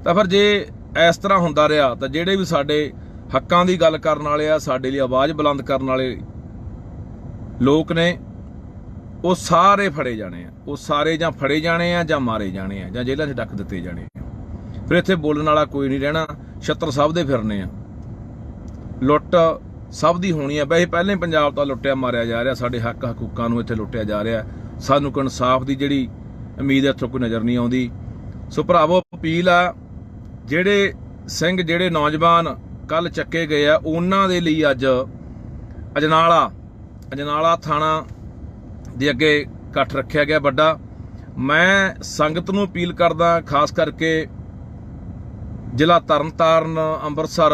ਤਾਂ ਫਿਰ ਜੇ ਇਸ ਤਰ੍ਹਾਂ ਹੁੰਦਾ ਰਿਹਾ ਤਾਂ ਜਿਹੜੇ ਵੀ ਸਾਡੇ ਹੱਕਾਂ ਦੀ ਗੱਲ ਕਰਨ ਵਾਲੇ ਆ, ਸਾਡੇ ਲਈ ਆਵਾਜ਼ ਬੁਲੰਦ ਕਰਨ ਵਾਲੇ ਲੋਕ ਨੇ, ਉਹ ਸਾਰੇ ਫੜੇ ਜਾਣੇ ਆ। ਉਹ ਸਾਰੇ ਜਾਂ ਫੜੇ ਜਾਣੇ ਆ, ਜਾਂ ਮਾਰੇ ਜਾਣੇ ਆ, ਜਾਂ ਜੇਲ੍ਹਾਂ 'ਚ ਡੱਕ ਦਿੱਤੇ ਜਾਣੇ ਆ। ਫਿਰ ਇੱਥੇ ਬੋਲਣ ਵਾਲਾ ਕੋਈ ਨਹੀਂ ਰਹਿਣਾ, ਛੱਤਰ ਸਭ ਦੇ ਫਿਰਨੇ ਆ, ਲੁੱਟ ਸਭ ਦੀ ਹੋਣੀ ਆ। ਵੈਸੇ ਪਹਿਲਾਂ ਹੀ ਪੰਜਾਬ ਤਾਂ ਲੁੱਟਿਆ ਮਾਰਿਆ ਜਾ ਰਿਹਾ, ਸਾਡੇ ਹੱਕ ਹਕੂਕਾਂ ਨੂੰ ਇੱਥੇ ਲੁੱਟਿਆ ਜਾ ਰਿਹਾ। ਸਾਨੂੰ ਕੋਈ ਇਨਸਾਫ ਦੀ ਜਿਹੜੀ ਉਮੀਦ ਇੱਥੋਂ ਕੋਈ ਨਜ਼ਰ ਨਹੀਂ ਆਉਂਦੀ। ਸੋ ਭਰਾਵੋ, ਅਪੀਲ ਆ, ਜਿਹੜੇ ਸਿੰਘ, ਜਿਹੜੇ ਨੌਜਵਾਨ ਕੱਲ ਚੱਕੇ ਗਏ ਆ, ਉਹਨਾਂ ਦੇ ਲਈ ਅੱਜ ਅਜਨਾਲਾ ਥਾਣਾ ਦੇ ਅੱਗੇ ਇਕੱਠ ਰੱਖਿਆ ਗਿਆ ਵੱਡਾ। ਮੈਂ ਸੰਗਤ ਨੂੰ ਅਪੀਲ ਕਰਦਾ, ਖਾਸ ਕਰਕੇ ਜ਼ਿਲ੍ਹਾ ਤਰਨਤਾਰਨ, ਅੰਮ੍ਰਿਤਸਰ,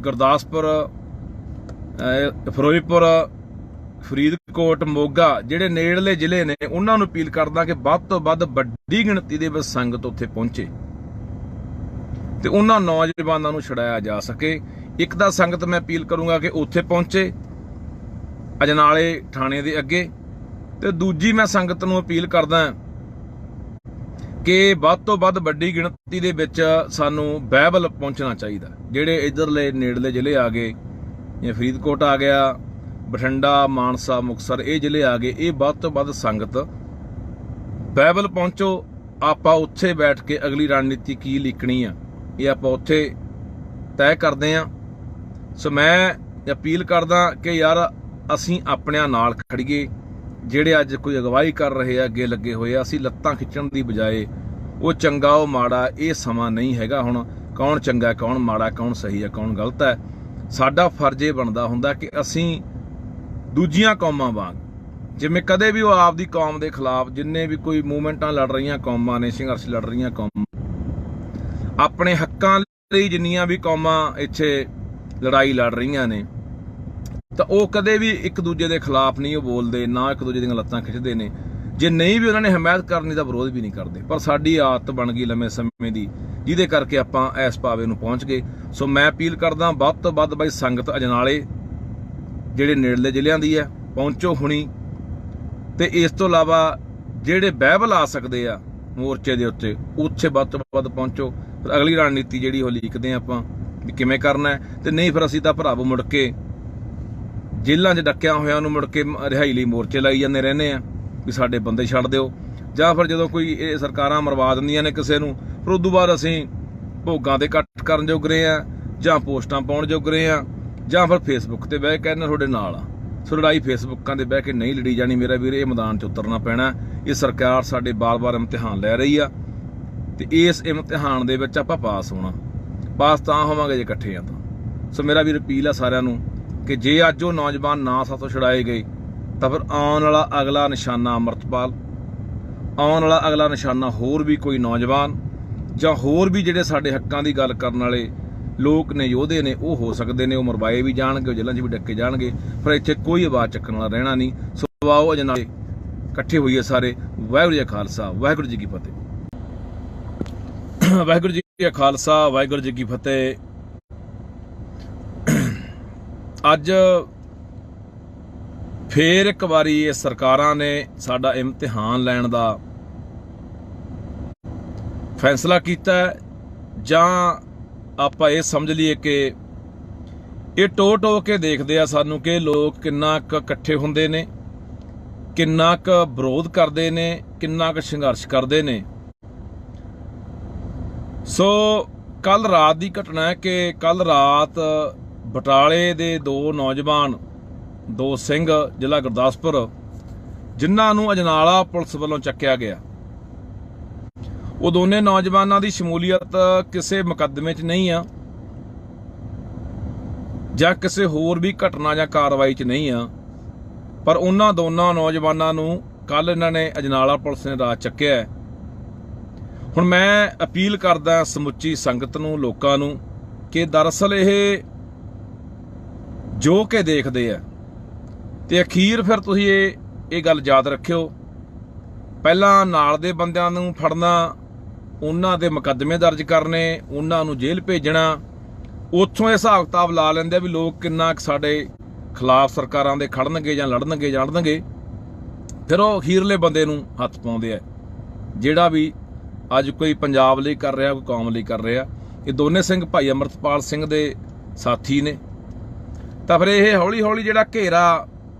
ਗੁਰਦਾਸਪੁਰ, ਫਿਰੋਜ਼ਪੁਰ, ਫਰੀਦਕੋਟ, ਮੋਗਾ, ਜਿਹੜੇ ਨੇੜਲੇ ਜ਼ਿਲ੍ਹੇ ਨੇ, ਉਹਨਾਂ ਨੂੰ ਅਪੀਲ ਕਰਦਾ ਕਿ ਵੱਧ ਤੋਂ ਵੱਧ ਵੱਡੀ ਗਿਣਤੀ ਦੇ ਵਿੱਚ ਸੰਗਤ ਉੱਥੇ ਪਹੁੰਚੇ ਤੇ ਉਹਨਾਂ ਨੌਜਵਾਨਾਂ ਨੂੰ ਛੁਡਾਇਆ ਜਾ ਸਕੇ। ਇੱਕ ਤਾਂ ਸੰਗਤ ਮੈਂ ਅਪੀਲ ਕਰੂੰਗਾ ਕਿ ਉੱਥੇ ਪਹੁੰਚੇ ਅਜਨਾਲੇ ਥਾਣੇ ਦੇ ਅੱਗੇ, ਤੇ ਦੂਜੀ ਮੈਂ ਸੰਗਤ ਨੂੰ ਅਪੀਲ ਕਰਦਾ ਕਿ ਵੱਧ ਤੋਂ ਵੱਧ ਵੱਡੀ ਗਿਣਤੀ ਦੇ ਵਿੱਚ ਸਾਨੂੰ ਬਹਿਬਲ ਪਹੁੰਚਣਾ ਚਾਹੀਦਾ। ਜਿਹੜੇ ਇੱਧਰਲੇ ਨੇੜਲੇ ਜ਼ਿਲ੍ਹੇ ਆ ਗਏ, ਜਿਵੇਂ ਫਰੀਦਕੋਟ ਆ ਗਿਆ, ਬਠਿੰਡਾ, ਮਾਨਸਾ, ਮੁਕਤਸਰ, ਇਹ ਜ਼ਿਲ੍ਹੇ ਆ ਗਏ, ਇਹ ਵੱਧ ਤੋਂ ਵੱਧ ਸੰਗਤ ਬਹਿਬਲ ਪਹੁੰਚੋ। ਆਪਾਂ ਉੱਥੇ ਬੈਠ ਕੇ ਅਗਲੀ ਰਣਨੀਤੀ ਕੀ ਲਿਖਣੀ ਆ, ਇਹ ਆਪਾਂ ਉੱਥੇ ਤੈਅ ਕਰਦੇ ਆ। ਸੋ ਮੈਂ ਅਪੀਲ ਕਰਦਾ ਕਿ ਯਾਰ ਅਸੀਂ ਆਪਣਿਆਂ ਨਾਲ ਖੜੀਏ। ਜਿਹੜੇ ਅੱਜ ਕੋਈ ਅਗਵਾਈ ਕਰ ਰਹੇ ਆ, ਅੱਗੇ ਲੱਗੇ ਹੋਏ ਆ, ਅਸੀਂ ਲੱਤਾਂ ਖਿੱਚਣ ਦੀ ਬਜਾਏ ਉਹ ਚੰਗਾ ਉਹ ਮਾੜਾ, ਇਹ ਸਮਾਂ ਨਹੀਂ ਹੈਗਾ ਹੁਣ ਕੌਣ ਚੰਗਾ, ਕੌਣ ਮਾੜਾ, ਕੌਣ ਸਹੀ ਹੈ, ਕੌਣ ਗਲਤ ਹੈ। ਸਾਡਾ ਫਰਜ਼ ਇਹ ਬਣਦਾ ਹੁੰਦਾ ਕਿ ਅਸੀਂ ਦੂਜੀਆਂ ਕੌਮਾਂ ਵਾਂਗ, ਜਿਵੇਂ ਕਦੇ ਵੀ ਉਹ ਆਪਦੀ ਕੌਮ ਦੇ ਖਿਲਾਫ, ਜਿੰਨੇ ਵੀ ਕੋਈ ਮੂਵਮੈਂਟਾਂ ਲੜ ਰਹੀਆਂ ਕੌਮਾਂ ਨੇ, ਸੰਘਰਸ਼ ਲੜ ਰਹੀਆਂ ਕੌਮਾਂ, ਆਪਣੇ ਹੱਕਾਂ ਲਈ ਜਿੰਨੀਆਂ ਵੀ ਕੌਮਾਂ ਇੱਥੇ ਲੜਾਈ ਲੜ ਰਹੀਆਂ ਨੇ, ਤਾਂ ਉਹ ਕਦੇ ਵੀ ਇੱਕ ਦੂਜੇ ਦੇ ਖਿਲਾਫ ਨਹੀਂ ਉਹ ਬੋਲਦੇ, ਨਾ ਇੱਕ ਦੂਜੇ ਦੀਆਂ ਲੱਤਾਂ ਖਿੱਚਦੇ ਨੇ। ਜੇ ਨਹੀਂ ਵੀ ਉਹਨਾਂ ਨੇ ਹਮਾਇਤ ਕਰਨੀ ਤਾਂ ਵਿਰੋਧ ਵੀ ਨਹੀਂ ਕਰਦੇ। ਪਰ ਸਾਡੀ ਆਦਤ ਬਣ ਗਈ ਲੰਮੇ ਸਮੇਂ ਦੀ, ਜਿਹਦੇ ਕਰਕੇ ਆਪਾਂ ਇਸ ਪਾਵੇ ਨੂੰ ਪਹੁੰਚ ਗਏ। ਸੋ ਮੈਂ ਅਪੀਲ ਕਰਦਾ ਵੱਧ ਤੋਂ ਵੱਧ ਬਾਈ ਸੰਗਤ ਅਜਨਾਲੇ ਜਿਹੜੇ ਨੇੜਲੇ ਜ਼ਿਲ੍ਹਿਆਂ ਦੀ ਹੈ ਪਹੁੰਚੋ ਹੁਣੀ। ਤੇ ਇਸ ਤੋਂ ਇਲਾਵਾ ਜਿਹੜੇ ਬਹਿਬਲ ਆ ਸਕਦੇ ਆ ਮੋਰਚੇ ਦੇ ਉੱਤੇ, ਉੱਥੇ ਵੱਧ ਤੋਂ ਵੱਧ ਪਹੁੰਚੋ। ਫਿਰ ਅਗਲੀ ਰਣਨੀਤੀ ਜਿਹੜੀ ਉਹ ਲੀਕਦੇ ਆਪਾਂ ਵੀ ਕਿਵੇਂ ਕਰਨਾ ਹੈ। ਤੇ ਨਹੀਂ ਫਿਰ ਅਸੀਂ ਤਾਂ ਭਰਾਵੋ ਮੁੜ ਕੇ ਜੇਲ੍ਹਾਂ 'ਚ ਡੱਕਿਆਂ ਹੋਇਆਂ ਨੂੰ ਮੁੜ ਕੇ ਰਿਹਾਈ ਲਈ ਮੋਰਚੇ ਲਾਈ ਜਾਂਦੇ ਰਹਿੰਦੇ ਆ ਵੀ ਸਾਡੇ ਬੰਦੇ ਛੱਡ ਦਿਓ, ਜਾਂ ਫਿਰ ਜਦੋਂ ਕੋਈ ਇਹ ਸਰਕਾਰਾਂ ਮਰਵਾ ਦਿੰਦੀਆਂ ਨੇ ਕਿਸੇ ਨੂੰ, ਫਿਰ ਉਦੋਂ ਬਾਅਦ ਅਸੀਂ ਭੋਗਾਂ ਦੇ ਇਕੱਠ ਕਰਨ ਜੋਗ ਰਹੇ ਆ, ਜਾਂ ਪੋਸਟਾਂ ਪਾਉਣ ਜੋਗ ਰਹੇ ਆ, ਜਾਂ ਫਿਰ ਫੇਸਬੁੱਕ ਤੇ ਬਹਿ ਕੇ ਕਹਿੰਦੇ ਤੁਹਾਡੇ ਨਾਲ ਆ। ਸੋ ਲੜਾਈ ਫੇਸਬੁੱਕਾਂ ਦੇ ਬਹਿ ਕੇ ਨਹੀਂ ਲੜੀ ਜਾਣੀ ਮੇਰਾ ਵੀਰ, ਇਹ ਮੈਦਾਨ 'ਚ ਉਤਰਨਾ ਪੈਣਾ। ਇਹ ਸਰਕਾਰ ਸਾਡੇ ਬਾਰ-ਬਾਰ ਇਮਤਿਹਾਨ ਲੈ ਰਹੀ ਆ ਤੇ ਇਸ ਇਮਤਿਹਾਨ ਦੇ ਵਿੱਚ ਆਪਾਂ ਪਾਸ ਹੋਣਾ। ਪਾਸ ਤਾਂ ਹੋਵਾਂਗੇ ਜੇ ਇਕੱਠੇ ਆ ਤਾਂ। ਸੋ ਮੇਰਾ ਵੀਰ ਅਪੀਲ ਆ ਸਾਰਿਆਂ ਨੂੰ ਕਿ ਜੇ ਅੱਜ ਉਹ ਨੌਜਵਾਨ ਨਾ ਸਾਥੋਂ ਛੁਡਾਏ ਗਏ ਤਾਂ ਫਿਰ ਆਉਣ ਵਾਲਾ ਅਗਲਾ ਨਿਸ਼ਾਨਾ ਅੰਮ੍ਰਿਤਪਾਲ, ਆਉਣ ਵਾਲਾ ਅਗਲਾ ਨਿਸ਼ਾਨਾ ਹੋਰ ਵੀ ਕੋਈ ਨੌਜਵਾਨ ਜਾਂ ਹੋਰ ਵੀ ਜਿਹੜੇ ਸਾਡੇ ਹੱਕਾਂ ਦੀ ਗੱਲ ਕਰਨ ਵਾਲੇ ਲੋਕ ਨੇ, ਯੋਧੇ ਨੇ, ਉਹ ਹੋ ਸਕਦੇ ਨੇ। ਉਹ ਮਰਵਾਏ ਵੀ ਜਾਣਗੇ, ਉਹ ਜੇਲ੍ਹਾਂ 'ਚ ਵੀ ਡੱਕੇ ਜਾਣਗੇ, ਪਰ ਇੱਥੇ ਕੋਈ ਆਵਾਜ਼ ਚੱਕਣ ਵਾਲਾ ਰਹਿਣਾ ਨਹੀਂ। ਸੋ ਆਓ ਅਜੇ ਨਾਲ ਇਕੱਠੇ ਹੋਈਏ ਸਾਰੇ। ਵਾਹਿਗੁਰੂ ਜੀ ਕਾ ਖਾਲਸਾ, ਵਾਹਿਗੁਰੂ ਜੀ ਕੀ ਫਤਿਹ। ਵਾਹਿਗੁਰੂ ਜੀ ਕਾ ਖਾਲਸਾ, ਵਾਹਿਗੁਰੂ ਜੀ ਕੀ ਫਤਿਹ। ਅੱਜ ਫੇਰ ਇੱਕ ਵਾਰੀ ਇਹ ਸਰਕਾਰਾਂ ਨੇ ਸਾਡਾ ਇਮਤਿਹਾਨ ਲੈਣ ਦਾ ਫੈਸਲਾ ਕੀਤਾ, ਜਾਂ ਆਪਾਂ ਇਹ ਸਮਝ ਲਈਏ ਕਿ ਇਹ ਟੋ ਕੇ ਦੇਖਦੇ ਆ ਸਾਨੂੰ ਕਿ ਲੋਕ ਕਿੰਨਾ ਕੁ ਇਕੱਠੇ ਹੁੰਦੇ ਨੇ, ਕਿੰਨਾ ਕੁ ਵਿਰੋਧ ਕਰਦੇ ਨੇ, ਕਿੰਨਾ ਕੁ ਸੰਘਰਸ਼ ਕਰਦੇ ਨੇ। ਸੋ ਕੱਲ ਰਾਤ ਦੀ ਘਟਨਾ ਹੈ ਕਿ ਕੱਲ ਰਾਤ ਬਟਾਲੇ ਦੇ ਦੋ ਨੌਜਵਾਨ, ਦੋ ਸਿੰਘ, ਜ਼ਿਲ੍ਹਾ ਗੁਰਦਾਸਪੁਰ, ਜਿਨ੍ਹਾਂ ਨੂੰ ਅਜਨਾਲਾ ਪੁਲਿਸ ਵੱਲੋਂ ਚੱਕਿਆ ਗਿਆ, ਉਹ ਦੋਨੇ ਨੌਜਵਾਨਾਂ ਦੀ ਸ਼ਮੂਲੀਅਤ ਕਿਸੇ ਮੁਕੱਦਮੇ 'ਚ ਨਹੀਂ ਆ, ਜਾਂ ਕਿਸੇ ਹੋਰ ਵੀ ਘਟਨਾ ਜਾਂ ਕਾਰਵਾਈ 'ਚ ਨਹੀਂ ਆ, ਪਰ ਉਹਨਾਂ ਦੋਨਾਂ ਨੌਜਵਾਨਾਂ ਨੂੰ ਕੱਲ ਇਹਨਾਂ ਨੇ ਅਜਨਾਲਾ ਪੁਲਿਸ ਨੇ ਰਾਤ ਚੱਕਿਆ। ਹੁਣ ਮੈਂ ਅਪੀਲ ਕਰਦਾ ਸਮੁੱਚੀ ਸੰਗਤ ਨੂੰ, ਲੋਕਾਂ ਨੂੰ, ਕਿ ਦਰਅਸਲ ਇਹ ਜੋ ਕਿ ਦੇਖਦੇ ਆ ਤੇ ਅਖੀਰ ਫਿਰ ਤੁਸੀਂ ਇਹ ਗੱਲ ਯਾਦ ਰੱਖਿਓ, ਪਹਿਲਾਂ ਨਾਲ ਦੇ ਬੰਦਿਆਂ ਨੂੰ ਫੜਨਾ, ਉਹਨਾਂ ਦੇ ਮੁਕੱਦਮੇ ਦਰਜ ਕਰਨੇ, ਉਹਨਾਂ ਨੂੰ ਜੇਲ੍ਹ ਭੇਜਣਾ, ਉੱਥੋਂ ਇਹ ਹਿਸਾਬ ਕਿਤਾਬ ਲਾ ਲੈਂਦੇ ਆ ਵੀ ਲੋਕ ਕਿੰਨਾ ਸਾਡੇ ਖਿਲਾਫ ਸਰਕਾਰਾਂ ਦੇ ਖੜਨਗੇ ਜਾਂ ਲੜਨਗੇ, ਫਿਰ ਉਹ ਅਖੀਰਲੇ ਬੰਦੇ ਨੂੰ ਹੱਥ ਪਾਉਂਦੇ ਆ, ਜਿਹੜਾ ਵੀ ਅੱਜ ਕੋਈ ਪੰਜਾਬ ਲਈ ਕਰ ਰਿਹਾ, ਕੋਈ ਕੌਮ ਲਈ ਕਰ ਰਿਹਾ। ਇਹ ਦੋਨੇ ਸਿੰਘ ਭਾਈ ਅੰਮ੍ਰਿਤਪਾਲ ਸਿੰਘ ਦੇ ਸਾਥੀ ਨੇ, ਤਾਂ ਫਿਰ ਇਹ ਹੌਲੀ ਹੌਲੀ ਜਿਹੜਾ ਘੇਰਾ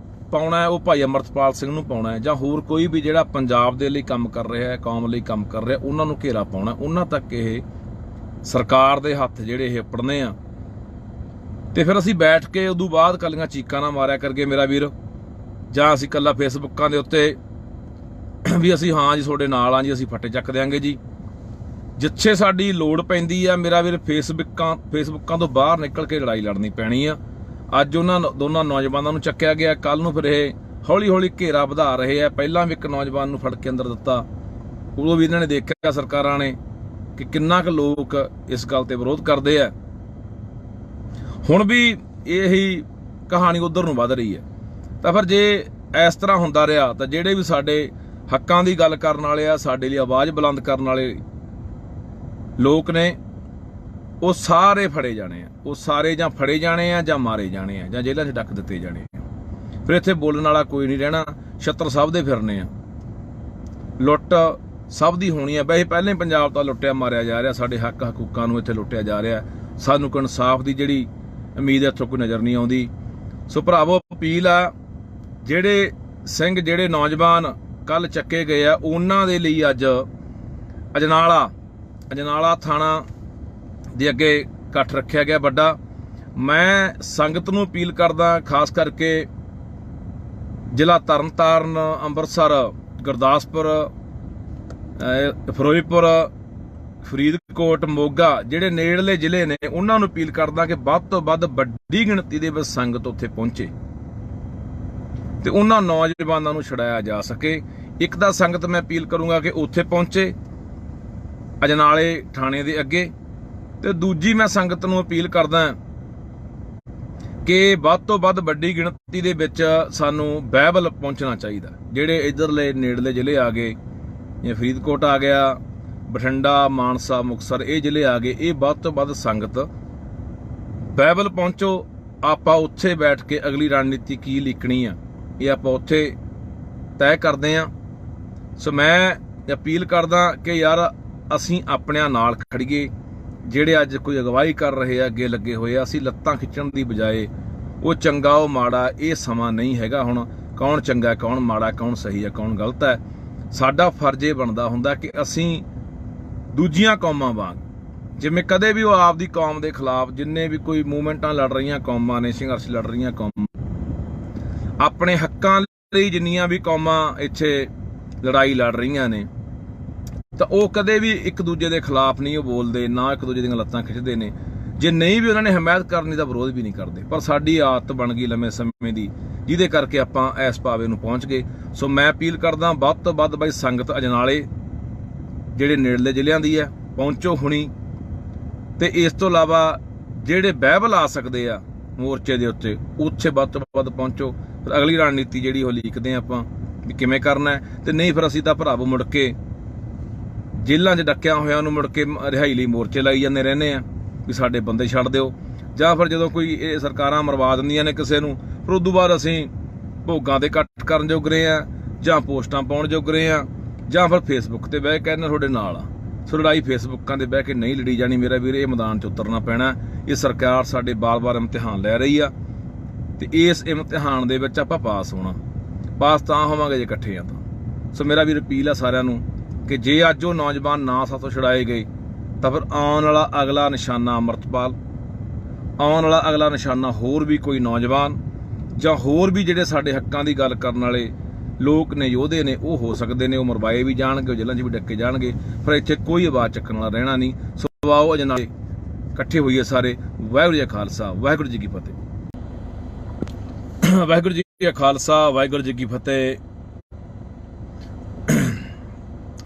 ਪਾਉਣਾ ਉਹ ਭਾਈ ਅੰਮ੍ਰਿਤਪਾਲ ਸਿੰਘ ਨੂੰ ਪਾਉਣਾ, ਜਾਂ ਹੋਰ ਕੋਈ ਵੀ ਜਿਹੜਾ ਪੰਜਾਬ ਦੇ ਲਈ ਕੰਮ ਕਰ ਰਿਹਾ ਹੈ, ਕੌਮ ਲਈ ਕੰਮ ਕਰ ਰਿਹਾ, ਉਹਨਾਂ ਨੂੰ ਘੇਰਾ ਪਾਉਣਾ। ਉਹਨਾਂ ਤੱਕ ਇਹ ਸਰਕਾਰ ਦੇ ਹੱਥ ਜਿਹੜੇ ਇਹ ਪੜਨੇ ਆ, ਤੇ ਫਿਰ ਅਸੀਂ ਬੈਠ ਕੇ ਉਦੋਂ ਬਾਅਦ ਕੱਲੀਆਂ ਚੀਕਾਂ ਨਾ ਮਾਰਿਆ ਕਰਕੇ ਮੇਰਾ ਵੀਰ, ਜਾਂ ਅਸੀਂ ਕੱਲਾ ਫੇਸਬੁੱਕਾਂ ਦੇ ਉੱਤੇ ਵੀ ਅਸੀਂ ਹਾਂ ਜੀ ਤੁਹਾਡੇ ਨਾਲ ਆ ਜੀ, ਅਸੀਂ ਫੱਟੇ ਚੱਕ ਦਿਆਂਗੇ ਜੀ। ਜਿੱਥੇ ਸਾਡੀ ਲੋੜ ਪੈਂਦੀ ਆ ਮੇਰਾ ਵੀਰ, ਫੇਸਬੁੱਕਾਂ ਤੋਂ ਬਾਹਰ ਨਿਕਲ ਕੇ ਲੜਾਈ ਲੜਨੀ ਪੈਣੀ ਆ। ਅੱਜ ਉਹਨਾਂ ਦੋਨਾਂ ਨੌਜਵਾਨਾਂ ਨੂੰ ਚੱਕਿਆ ਗਿਆ, ਕੱਲ ਨੂੰ ਫਿਰ ਇਹ ਹੌਲੀ ਹੌਲੀ ਘੇਰਾ ਵਧਾ ਰਹੇ ਆ। ਪਹਿਲਾਂ ਵੀ ਇੱਕ ਨੌਜਵਾਨ ਨੂੰ ਫੜ ਕੇ ਅੰਦਰ ਦਿੱਤਾ, ਉਦੋਂ ਵੀ ਇਹਨਾਂ ਨੇ ਦੇਖਿਆ ਸਰਕਾਰਾਂ ਨੇ ਕਿ ਕਿੰਨਾ ਕੁ ਲੋਕ ਇਸ ਗੱਲ ਤੇ ਵਿਰੋਧ ਕਰਦੇ ਆ। ਹੁਣ ਵੀ ਇਹੀ ਕਹਾਣੀ ਉਧਰ ਨੂੰ ਵੱਧ ਰਹੀ ਹੈ। ਤਾਂ ਫਿਰ ਜੇ ਇਸ ਤਰ੍ਹਾਂ ਹੁੰਦਾ ਰਿਹਾ ਤਾਂ ਜਿਹੜੇ ਵੀ ਸਾਡੇ ਹੱਕਾਂ ਦੀ ਗੱਲ ਕਰਨ ਵਾਲੇ ਆ, ਸਾਡੇ ਲਈ ਆਵਾਜ਼ ਬੁਲੰਦ ਕਰਨ ਵਾਲੇ ਲੋਕ ਨੇ, ਉਹ ਸਾਰੇ ਫੜੇ ਜਾਣੇ ਆ। ਉਹ ਸਾਰੇ ਜਾਂ ਫੜੇ ਜਾਣੇ ਆ, ਜਾਂ ਮਾਰੇ ਜਾਣੇ ਆ, ਜਾਂ ਜੇਲ੍ਹਾਂ 'ਚ ਡੱਕ ਦਿੱਤੇ ਜਾਣੇ ਆ। ਫਿਰ ਇੱਥੇ ਬੋਲਣ ਵਾਲਾ ਕੋਈ ਨਹੀਂ ਰਹਿਣਾ। ਛੱਤਰ ਸਭ ਦੇ ਫਿਰਨੇ ਆ, ਲੁੱਟ ਸਭ ਦੀ ਹੋਣੀ ਆ। ਵੈਸੇ ਪਹਿਲਾਂ ਹੀ ਪੰਜਾਬ ਤਾਂ ਲੁੱਟਿਆ ਮਾਰਿਆ ਜਾ ਰਿਹਾ, ਸਾਡੇ ਹੱਕ ਹਕੂਕਾਂ ਨੂੰ ਇੱਥੇ ਲੁੱਟਿਆ ਜਾ ਰਿਹਾ। ਸਾਨੂੰ ਕੋਈ ਇਨਸਾਫ ਦੀ ਜਿਹੜੀ ਉਮੀਦ ਇੱਥੋਂ ਕੋਈ ਨਜ਼ਰ ਨਹੀਂ ਆਉਂਦੀ। ਸੋ ਭਰਾਵੋ ਅਪੀਲ ਆ, ਜਿਹੜੇ ਸਿੰਘ, ਜਿਹੜੇ ਨੌਜਵਾਨ ਕੱਲ ਚੱਕੇ ਗਏ ਆ, ਉਹਨਾਂ ਦੇ ਲਈ ਅੱਜ ਅਜਨਾਲਾ ਥਾਣਾ ਦੇ ਅੱਗੇ ਇਕੱਠ ਰੱਖਿਆ ਗਿਆ ਵੱਡਾ। ਮੈਂ ਸੰਗਤ ਨੂੰ ਅਪੀਲ ਕਰਦਾ, ਖਾਸ ਕਰਕੇ ਜ਼ਿਲ੍ਹਾ ਤਰਨਤਾਰਨ, ਅੰਮ੍ਰਿਤਸਰ, ਗੁਰਦਾਸਪੁਰ, ਫਿਰੋਜ਼ਪੁਰ, ਫਰੀਦਕੋਟ, ਮੋਗਾ, ਜਿਹੜੇ ਨੇੜਲੇ ਜ਼ਿਲ੍ਹੇ ਨੇ, ਉਹਨਾਂ ਨੂੰ ਅਪੀਲ ਕਰਦਾ ਕਿ ਵੱਧ ਤੋਂ ਵੱਧ ਵੱਡੀ ਗਿਣਤੀ ਦੇ ਵਿੱਚ ਸੰਗਤ ਉੱਥੇ ਪਹੁੰਚੇ ਤੇ ਉਹਨਾਂ ਨੌਜਵਾਨਾਂ ਨੂੰ ਛੁਡਾਇਆ ਜਾ ਸਕੇ। ਇੱਕ ਤਾਂ ਸੰਗਤ ਮੈਂ ਅਪੀਲ ਕਰੂੰਗਾ ਕਿ ਉੱਥੇ ਪਹੁੰਚੇ ਅਜਨਾਲੇ ਥਾਣੇ ਦੇ ਅੱਗੇ, ਤੇ ਦੂਜੀ ਮੈਂ ਸੰਗਤ ਨੂੰ ਅਪੀਲ ਕਰਦਾ ਕਿ ਵੱਧ ਤੋਂ ਵੱਧ ਵੱਡੀ ਗਿਣਤੀ ਦੇ ਵਿੱਚ ਸਾਨੂੰ ਬਾਈਬਲ ਪਹੁੰਚਣਾ ਚਾਹੀਦਾ। ਜਿਹੜੇ ਇੱਧਰਲੇ ਨੇੜਲੇ ਜ਼ਿਲ੍ਹੇ ਆ ਗਏ, ਜਿਵੇਂ ਫਰੀਦਕੋਟ ਆ ਗਿਆ, ਬਠਿੰਡਾ, ਮਾਨਸਾ, ਮੁਕਤਸਰ, ਇਹ ਜ਼ਿਲ੍ਹੇ ਆ ਗਏ, ਇਹ ਵੱਧ ਤੋਂ ਵੱਧ ਸੰਗਤ ਬਾਈਬਲ ਪਹੁੰਚੋ। ਆਪਾਂ ਉੱਥੇ ਬੈਠ ਕੇ ਅਗਲੀ ਰਣਨੀਤੀ ਕੀ ਲਿਖਣੀ ਆ, ਇਹ ਆਪਾਂ ਉੱਥੇ ਤੈਅ ਕਰਦੇ ਹਾਂ। ਸੋ ਮੈਂ ਅਪੀਲ ਕਰਦਾ ਕਿ ਯਾਰ ਅਸੀਂ ਆਪਣਿਆਂ ਨਾਲ ਖੜੀਏ। ਜਿਹੜੇ ਅੱਜ ਕੋਈ ਅਗਵਾਈ ਕਰ ਰਹੇ ਆ, ਅੱਗੇ ਲੱਗੇ ਹੋਏ ਆ, ਅਸੀਂ ਲੱਤਾਂ ਖਿੱਚਣ ਦੀ ਬਜਾਏ ਉਹ ਚੰਗਾ ਉਹ ਮਾੜਾ ਇਹ ਸਮਾਂ ਨਹੀਂ ਹੈਗਾ। ਹੁਣ ਕੌਣ ਚੰਗਾ ਕੌਣ ਮਾੜਾ, ਕੌਣ ਸਹੀ ਹੈ ਕੌਣ ਗਲਤ ਹੈ, ਸਾਡਾ ਫਰਜ਼ ਇਹ ਬਣਦਾ ਹੁੰਦਾ ਕਿ ਅਸੀਂ ਦੂਜੀਆਂ ਕੌਮਾਂ ਵਾਂਗ, ਜਿਵੇਂ ਕਦੇ ਵੀ ਉਹ ਆਪਦੀ ਕੌਮ ਦੇ ਖਿਲਾਫ ਜਿੰਨੇ ਵੀ ਕੋਈ ਮੂਵਮੈਂਟਾਂ ਲੜ ਰਹੀਆਂ ਕੌਮਾਂ ਨੇ, ਸੰਘਰਸ਼ ਲੜ ਰਹੀਆਂ ਕੌਮਾਂ, ਆਪਣੇ ਹੱਕਾਂ ਲਈ ਜਿੰਨੀਆਂ ਵੀ ਕੌਮਾਂ ਇੱਥੇ ਲੜਾਈ ਲੜ ਰਹੀਆਂ ਨੇ, ਤਾਂ ਉਹ ਕਦੇ ਵੀ ਇੱਕ ਦੂਜੇ ਦੇ ਖਿਲਾਫ ਨਹੀਂ ਉਹ ਬੋਲਦੇ, ਨਾ ਇੱਕ ਦੂਜੇ ਦੀਆਂ ਲੱਤਾਂ ਖਿੱਚਦੇ ਨੇ। ਜੇ ਨਹੀਂ ਵੀ ਉਹਨਾਂ ਨੇ ਹਮਾਇਤ ਕਰਨੀ ਤਾਂ ਵਿਰੋਧ ਵੀ ਨਹੀਂ ਕਰਦੇ। ਪਰ ਸਾਡੀ ਆਦਤ ਬਣ ਗਈ ਲੰਮੇ ਸਮੇਂ ਦੀ, ਜਿਹਦੇ ਕਰਕੇ ਆਪਾਂ ਇਸ ਪਾਵੇ ਨੂੰ ਪਹੁੰਚ ਗਏ। ਸੋ ਮੈਂ ਅਪੀਲ ਕਰਦਾ ਵੱਧ ਤੋਂ ਵੱਧ ਬਾਈ ਸੰਗਤ ਅਜਨਾਲੇ ਜਿਹੜੇ ਨੇੜਲੇ ਜ਼ਿਲ੍ਹਿਆਂ ਦੀ ਹੈ ਪਹੁੰਚੋ ਹੁਣੀ, ਤੇ ਇਸ ਤੋਂ ਇਲਾਵਾ ਜਿਹੜੇ ਬਾਈਬਲ ਆ ਸਕਦੇ ਆ ਮੋਰਚੇ ਦੇ ਉੱਥੇ ਵੱਧ ਤੋਂ ਵੱਧ ਪਹੁੰਚੋ। ਫਿਰ ਅਗਲੀ ਰਣਨੀਤੀ ਜਿਹੜੀ ਉਹ ਲੀਕਦੇ ਆਪਾਂ ਵੀ ਕਿਵੇਂ ਕਰਨਾ ਹੈ, ਤੇ ਨਹੀਂ ਫਿਰ ਅਸੀਂ ਤਾਂ ਭਰਾਵੋ ਮੁੜ ਕੇ ਜੇਲ੍ਹਾਂ 'ਚ ਡੱਕਿਆ ਹੋਇਆਂ ਨੂੰ ਮੁੜ ਕੇ ਰਿਹਾਈ ਲਈ ਮੋਰਚੇ ਲਾਈ ਜਾਂਦੇ ਰਹਿੰਦੇ ਆ ਵੀ ਸਾਡੇ ਬੰਦੇ ਛੱਡ ਦਿਓ, ਜਾਂ ਫਿਰ ਜਦੋਂ ਕੋਈ ਇਹ ਸਰਕਾਰਾਂ ਮਰਵਾ ਦਿੰਦੀਆਂ ਨੇ ਕਿਸੇ ਨੂੰ, ਫਿਰ ਉਦੋਂ ਬਾਅਦ ਅਸੀਂ ਭੋਗਾਂ ਦੇ ਇਕੱਠ ਕਰਨ ਜੋਗ ਰਹੇ ਆ, ਜਾਂ ਪੋਸਟਾਂ ਪਾਉਣ ਜੋਗ ਰਹੇ ਆ, ਜਾਂ ਫਿਰ ਫੇਸਬੁੱਕ ਤੇ ਬਹਿ ਕੇ ਕਹਿੰਦੇ ਤੁਹਾਡੇ ਨਾਲ ਆ। ਸੋ ਲੜਾਈ ਫੇਸਬੁੱਕਾਂ ਦੇ ਬਹਿ ਕੇ ਨਹੀਂ ਲੜੀ ਜਾਣੀ ਮੇਰਾ ਵੀਰ, ਇਹ ਮੈਦਾਨ 'ਚ ਉਤਰਨਾ ਪੈਣਾ। ਇਹ ਸਰਕਾਰ ਸਾਡੇ ਬਾਰ-ਬਾਰ ਇਮਤਿਹਾਨ ਲੈ ਰਹੀ ਆ, ਤੇ ਇਸ ਇਮਤਿਹਾਨ ਦੇ ਵਿੱਚ ਆਪਾਂ ਪਾਸ ਹੋਣਾ। ਪਾਸ ਤਾਂ ਹੋਵਾਂਗੇ ਜੇ ਇਕੱਠੇ ਆ ਤਾਂ। ਸੋ ਮੇਰਾ ਵੀਰ ਅਪੀਲ ਆ ਸਾਰਿਆਂ ਨੂੰ ਕਿ ਜੇ ਅੱਜ ਉਹ ਨੌਜਵਾਨ ਨਾ ਸਾਥੋਂ ਛੁਡਾਏ ਗਏ ਤਾਂ ਫਿਰ ਆਉਣ ਵਾਲਾ ਅਗਲਾ ਨਿਸ਼ਾਨਾ ਅੰਮ੍ਰਿਤਪਾਲ, ਆਉਣ ਵਾਲਾ ਅਗਲਾ ਨਿਸ਼ਾਨਾ ਹੋਰ ਵੀ ਕੋਈ ਨੌਜਵਾਨ, ਜਾਂ ਹੋਰ ਵੀ ਜਿਹੜੇ ਸਾਡੇ ਹੱਕਾਂ ਦੀ ਗੱਲ ਕਰਨ ਵਾਲੇ ਲੋਕ ਨੇ, ਯੋਧੇ ਨੇ, ਉਹ ਹੋ ਸਕਦੇ ਨੇ। ਉਹ ਮਰਵਾਏ ਵੀ ਜਾਣਗੇ, ਉਹ ਜੇਲ੍ਹਾਂ 'ਚ ਵੀ ਡੱਕੇ ਜਾਣਗੇ, ਫਿਰ ਇੱਥੇ ਕੋਈ ਆਵਾਜ਼ ਚੱਕਣ ਵਾਲਾ ਰਹਿਣਾ ਨਹੀਂ। ਸੋ ਆਓ ਅਜਨਾਲੇ ਇਕੱਠੇ ਹੋਈਏ ਸਾਰੇ। ਵਾਹਿਗੁਰੂ ਜੀ ਕਾ ਖਾਲਸਾ, ਵਾਹਿਗੁਰੂ ਜੀ ਕੀ ਫਤਿਹ। ਵਾਹਿਗੁਰੂ ਜੀ ਕਾ ਖਾਲਸਾ, ਵਾਹਿਗੁਰੂ ਜੀ ਕੀ ਫਤਿਹ।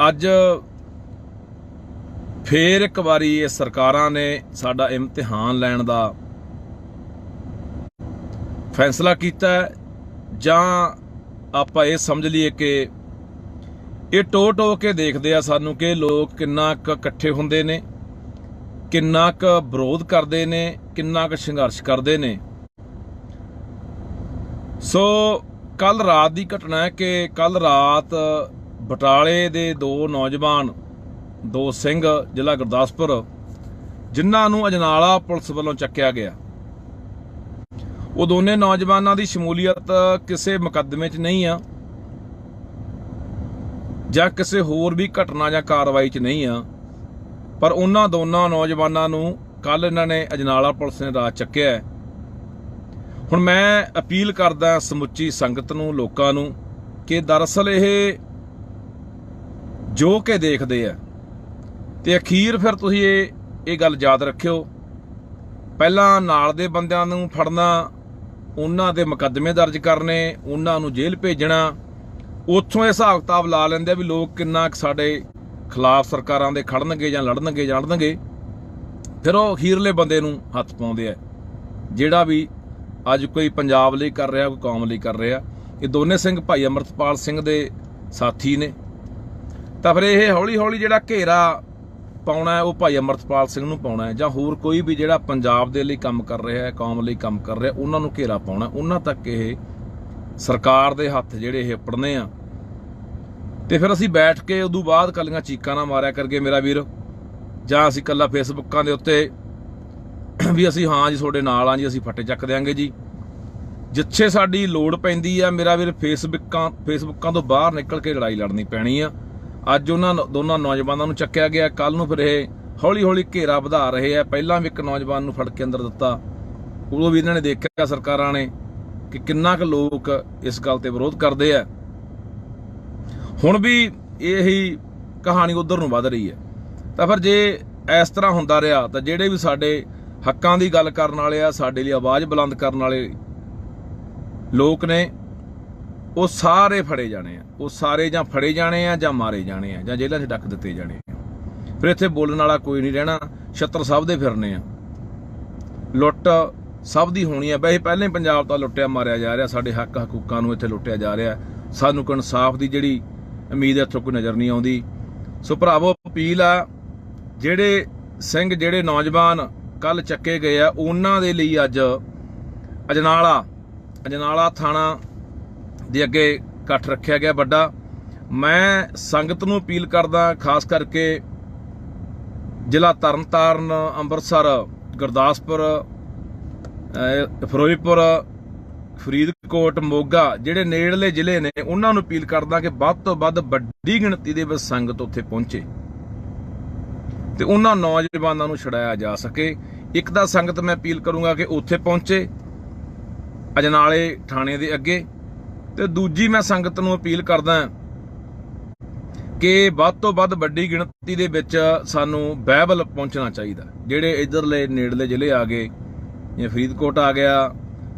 ਅੱਜ ਫੇਰ ਇੱਕ ਵਾਰੀ ਇਹ ਸਰਕਾਰਾਂ ਨੇ ਸਾਡਾ ਇਮਤਿਹਾਨ ਲੈਣ ਦਾ ਫੈਸਲਾ ਕੀਤਾ, ਜਾਂ ਆਪਾਂ ਇਹ ਸਮਝ ਲਈਏ ਕਿ ਇਹ ਟੋ ਕੇ ਦੇਖਦੇ ਆ ਸਾਨੂੰ ਕਿ ਲੋਕ ਕਿੰਨਾ ਕੁ ਇਕੱਠੇ ਹੁੰਦੇ ਨੇ, ਕਿੰਨਾ ਕੁ ਵਿਰੋਧ ਕਰਦੇ ਨੇ, ਕਿੰਨਾ ਕੁ ਸੰਘਰਸ਼ ਕਰਦੇ ਨੇ। ਸੋ ਕੱਲ ਰਾਤ ਦੀ ਘਟਨਾ ਹੈ ਕਿ ਕੱਲ ਰਾਤ ਬਟਾਲੇ ਦੇ ਦੋ ਨੌਜਵਾਨ, ਦੋ ਸਿੰਘ, ਜ਼ਿਲ੍ਹਾ ਗੁਰਦਾਸਪੁਰ, ਜਿਨ੍ਹਾਂ ਨੂੰ ਅਜਨਾਲਾ ਪੁਲਿਸ ਵੱਲੋਂ ਚੱਕਿਆ ਗਿਆ, ਉਹ ਦੋਨੇ ਨੌਜਵਾਨਾਂ ਦੀ ਸ਼ਮੂਲੀਅਤ ਕਿਸੇ ਮੁਕੱਦਮੇ 'ਚ ਨਹੀਂ ਆ, ਜਾਂ ਕਿਸੇ ਹੋਰ ਵੀ ਘਟਨਾ ਜਾਂ ਕਾਰਵਾਈ 'ਚ ਨਹੀਂ ਆ, ਪਰ ਉਹਨਾਂ ਦੋਨਾਂ ਨੌਜਵਾਨਾਂ ਨੂੰ ਕੱਲ ਇਹਨਾਂ ਨੇ ਅਜਨਾਲਾ ਪੁਲਿਸ ਨੇ ਰਾਤ ਚੱਕਿਆ। ਹੁਣ ਮੈਂ ਅਪੀਲ ਕਰਦਾ ਸਮੁੱਚੀ ਸੰਗਤ ਨੂੰ, ਲੋਕਾਂ ਨੂੰ, ਕਿ ਦਰਅਸਲ ਇਹ ਜੋ ਕਿ ਦੇਖਦੇ ਆ, ਤੇ ਅਖੀਰ ਫਿਰ ਤੁਸੀਂ ਇਹ ਗੱਲ ਯਾਦ ਰੱਖਿਓ, ਪਹਿਲਾਂ ਨਾਲ ਦੇ ਬੰਦਿਆਂ ਨੂੰ ਫੜਨਾ, ਉਹਨਾਂ ਦੇ ਮੁਕੱਦਮੇ ਦਰਜ ਕਰਨੇ, ਉਹਨਾਂ ਨੂੰ ਜੇਲ੍ਹ ਭੇਜਣਾ, ਉੱਥੋਂ ਇਹ ਹਿਸਾਬ ਕਿਤਾਬ ਲਾ ਲੈਂਦੇ ਆ ਵੀ ਲੋਕ ਕਿੰਨਾ ਸਾਡੇ ਖਿਲਾਫ ਸਰਕਾਰਾਂ ਦੇ ਖੜਨਗੇ ਜਾਂ ਲੜਨਗੇ ਜਾਣਨਗੇ, ਫਿਰ ਉਹ ਅਖੀਰਲੇ ਬੰਦੇ ਨੂੰ ਹੱਥ ਪਾਉਂਦੇ ਆ, ਜਿਹੜਾ ਵੀ ਅੱਜ ਕੋਈ ਪੰਜਾਬ ਲਈ ਕਰ ਰਿਹਾ, ਕੋਈ ਕੌਮ ਲਈ ਕਰ ਰਿਹਾ। ਇਹ ਦੋਨੇ ਸਿੰਘ ਭਾਈ ਅੰਮ੍ਰਿਤਪਾਲ ਸਿੰਘ ਦੇ ਸਾਥੀ ਨੇ, ਤਾਂ ਫਿਰ ਇਹ ਹੌਲੀ ਹੌਲੀ ਜਿਹੜਾ ਘੇਰਾ ਪਾਉਣਾ ਉਹ ਭਾਈ ਅੰਮ੍ਰਿਤਪਾਲ ਸਿੰਘ ਨੂੰ ਪਾਉਣਾ ਹੈ, ਜਾਂ ਹੋਰ ਕੋਈ ਵੀ ਜਿਹੜਾ ਪੰਜਾਬ ਦੇ ਲਈ ਕੰਮ ਕਰ ਰਿਹਾ ਹੈ, ਕੌਮ ਲਈ ਕੰਮ ਕਰ ਰਿਹਾ, ਉਹਨਾਂ ਨੂੰ ਘੇਰਾ ਪਾਉਣਾ। ਉਹਨਾਂ ਤੱਕ ਇਹ ਸਰਕਾਰ ਦੇ ਹੱਥ ਜਿਹੜੇ ਇਹ ਪੜਨੇ ਆ, ਤੇ ਫਿਰ ਅਸੀਂ ਬੈਠ ਕੇ ਉਦੋਂ ਬਾਅਦ ਕੱਲੀਆਂ ਚੀਕਾਂ ਨਾ ਮਾਰਿਆ ਕਰਕੇ ਮੇਰਾ ਵੀਰ, ਜਾਂ ਅਸੀਂ ਕੱਲਾ ਫੇਸਬੁੱਕਾਂ ਦੇ ਉੱਤੇ ਵੀ ਅਸੀਂ ਹਾਂ ਜੀ ਤੁਹਾਡੇ ਨਾਲ ਆ ਜੀ, ਅਸੀਂ ਫੱਟੇ ਚੱਕ ਦਿਆਂਗੇ ਜੀ। ਜਿੱਥੇ ਸਾਡੀ ਲੋੜ ਪੈਂਦੀ ਆ ਮੇਰਾ ਵੀਰ, ਫੇਸਬੁੱਕਾਂ ਤੋਂ ਬਾਹਰ ਨਿਕਲ ਕੇ ਲੜਾਈ ਲੜਨੀ ਪੈਣੀ ਆ। ਅੱਜ ਉਹਨਾਂ ਦੋਨਾਂ ਨੌਜਵਾਨਾਂ ਨੂੰ ਚੱਕਿਆ ਗਿਆ, ਕੱਲ ਨੂੰ ਫਿਰ ਇਹ ਹੌਲੀ ਹੌਲੀ ਘੇਰਾ ਵਧਾ ਰਹੇ ਆ। ਪਹਿਲਾਂ ਵੀ ਇੱਕ ਨੌਜਵਾਨ ਨੂੰ ਫੜ ਕੇ ਅੰਦਰ ਦਿੱਤਾ, ਉਦੋਂ ਵੀ ਇਹਨਾਂ ਨੇ ਦੇਖਿਆ ਸਰਕਾਰਾਂ ਨੇ ਕਿ ਕਿੰਨਾ ਕੁ ਲੋਕ ਇਸ ਗੱਲ ਤੇ ਵਿਰੋਧ ਕਰਦੇ ਆ। ਹੁਣ ਵੀ ਇਹੀ ਕਹਾਣੀ ਉਧਰ ਨੂੰ ਵੱਧ ਰਹੀ ਹੈ। ਤਾਂ ਫਿਰ ਜੇ ਇਸ ਤਰ੍ਹਾਂ ਹੁੰਦਾ ਰਿਹਾ ਤਾਂ ਜਿਹੜੇ ਵੀ ਸਾਡੇ ਹੱਕਾਂ ਦੀ ਗੱਲ ਕਰਨ ਵਾਲੇ ਆ, ਸਾਡੇ ਲਈ ਆਵਾਜ਼ ਬੁਲੰਦ ਕਰਨ ਵਾਲੇ ਲੋਕ ਨੇ, ਉਹ ਸਾਰੇ ਫੜੇ ਜਾਣੇ ਆ। ਉਹ ਸਾਰੇ ਜਾਂ ਫੜੇ ਜਾਣੇ ਆ, ਜਾਂ ਮਾਰੇ ਜਾਣੇ ਆ, ਜਾਂ ਜੇਲ੍ਹਾਂ 'ਚ ਡੱਕ ਦਿੱਤੇ ਜਾਣੇ ਆ। ਫਿਰ ਇੱਥੇ ਬੋਲਣ ਵਾਲਾ ਕੋਈ ਨਹੀਂ ਰਹਿਣਾ। ਛੱਤਰ ਸਭ ਦੇ ਫਿਰਨੇ ਆ, ਲੁੱਟ ਸਭ ਦੀ ਹੋਣੀ ਆ। ਵੈਸੇ ਪਹਿਲਾਂ ਹੀ ਪੰਜਾਬ ਤਾਂ ਲੁੱਟਿਆ ਮਾਰਿਆ ਜਾ ਰਿਹਾ, ਸਾਡੇ ਹੱਕ ਹਕੂਕਾਂ ਨੂੰ ਇੱਥੇ ਲੁੱਟਿਆ ਜਾ ਰਿਹਾ। ਸਾਨੂੰ ਕੋਈ ਇਨਸਾਫ ਦੀ ਜਿਹੜੀ ਉਮੀਦ ਇੱਥੋਂ ਕੋਈ ਨਜ਼ਰ ਨਹੀਂ ਆਉਂਦੀ। ਸੋ ਭਰਾਵੋ ਅਪੀਲ ਆ, ਜਿਹੜੇ ਸਿੰਘ, ਜਿਹੜੇ ਨੌਜਵਾਨ ਕੱਲ ਚੱਕੇ ਗਏ ਆ, ਉਹਨਾਂ ਦੇ ਲਈ ਅੱਜ ਅਜਨਾਲਾ ਥਾਣਾ ਦੇ ਅੱਗੇ ਇਕੱਠ ਰੱਖਿਆ ਗਿਆ ਵੱਡਾ। ਮੈਂ ਸੰਗਤ ਨੂੰ ਅਪੀਲ ਕਰਦਾ, ਖਾਸ ਕਰਕੇ ਜ਼ਿਲ੍ਹਾ ਤਰਨਤਾਰਨ, ਅੰਮ੍ਰਿਤਸਰ, ਗੁਰਦਾਸਪੁਰ, ਫਿਰੋਜ਼ਪੁਰ, ਫਰੀਦਕੋਟ, ਮੋਗਾ ਜਿਹੜੇ ਨੇੜਲੇ ਜ਼ਿਲ੍ਹੇ ਨੇ ਉਹਨਾਂ ਨੂੰ ਅਪੀਲ ਕਰਦਾ ਕਿ ਵੱਧ ਤੋਂ ਵੱਧ ਵੱਡੀ ਗਿਣਤੀ ਦੇ ਵਿੱਚ ਸੰਗਤ ਉੱਥੇ ਪਹੁੰਚੇ ਤੇ ਉਹਨਾਂ ਨੌਜਵਾਨਾਂ ਨੂੰ ਛੁਡਾਇਆ ਜਾ ਸਕੇ। ਇੱਕ ਤਾਂ ਸੰਗਤ ਮੈਂ ਅਪੀਲ ਕਰੂੰਗਾ ਕਿ ਉੱਥੇ ਪਹੁੰਚੇ ਅਜਨਾਲੇ ਥਾਣੇ ਦੇ ਅੱਗੇ, ਤੇ ਦੂਜੀ ਮੈਂ ਸੰਗਤ ਨੂੰ ਅਪੀਲ ਕਰਦਾ ਕਿ ਵੱਧ ਤੋਂ ਵੱਧ ਵੱਡੀ ਗਿਣਤੀ ਦੇ ਵਿੱਚ ਸਾਨੂੰ ਬਾਈਬਲ ਪਹੁੰਚਣਾ ਚਾਹੀਦਾ। ਜਿਹੜੇ ਇੱਧਰਲੇ ਨੇੜਲੇ ਜ਼ਿਲ੍ਹੇ ਆ ਗਏ, ਜਿਵੇਂ ਫਰੀਦਕੋਟ ਆ ਗਿਆ,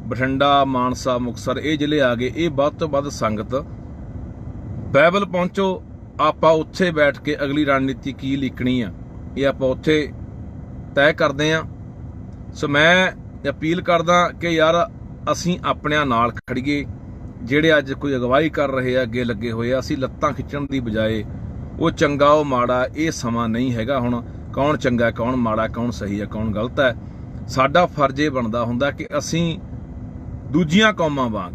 ਬਠਿੰਡਾ, ਮਾਨਸਾ, ਮੁਕਤਸਰ, ਇਹ ਜ਼ਿਲ੍ਹੇ ਆ ਗਏ, ਇਹ ਵੱਧ ਤੋਂ ਵੱਧ ਸੰਗਤ ਬਾਈਬਲ ਪਹੁੰਚੋ। ਆਪਾਂ ਉੱਥੇ ਬੈਠ ਕੇ ਅਗਲੀ ਰਣਨੀਤੀ ਕੀ ਲਿਖਣੀ ਆ ਇਹ ਆਪਾਂ ਉੱਥੇ ਤੈਅ ਕਰਦੇ ਆ। ਸੋ ਮੈਂ ਅਪੀਲ ਕਰਦਾ ਕਿ ਯਾਰ ਅਸੀਂ ਆਪਣਿਆਂ ਨਾਲ ਖੜੀਏ। ਜਿਹੜੇ ਅੱਜ ਕੋਈ ਅਗਵਾਈ ਕਰ ਰਹੇ ਆ, ਅੱਗੇ ਲੱਗੇ ਹੋਏ ਆ, ਅਸੀਂ ਲੱਤਾਂ ਖਿੱਚਣ ਦੀ ਬਜਾਏ ਉਹ ਚੰਗਾ ਉਹ ਮਾੜਾ, ਇਹ ਸਮਾਂ ਨਹੀਂ ਹੈਗਾ ਹੁਣ ਕੌਣ ਚੰਗਾ ਕੌਣ ਮਾੜਾ, ਕੌਣ ਸਹੀ ਹੈ ਕੌਣ ਗਲਤ ਹੈ। ਸਾਡਾ ਫਰਜ਼ ਇਹ ਬਣਦਾ ਹੁੰਦਾ ਕਿ ਅਸੀਂ ਦੂਜੀਆਂ ਕੌਮਾਂ ਵਾਂਗ,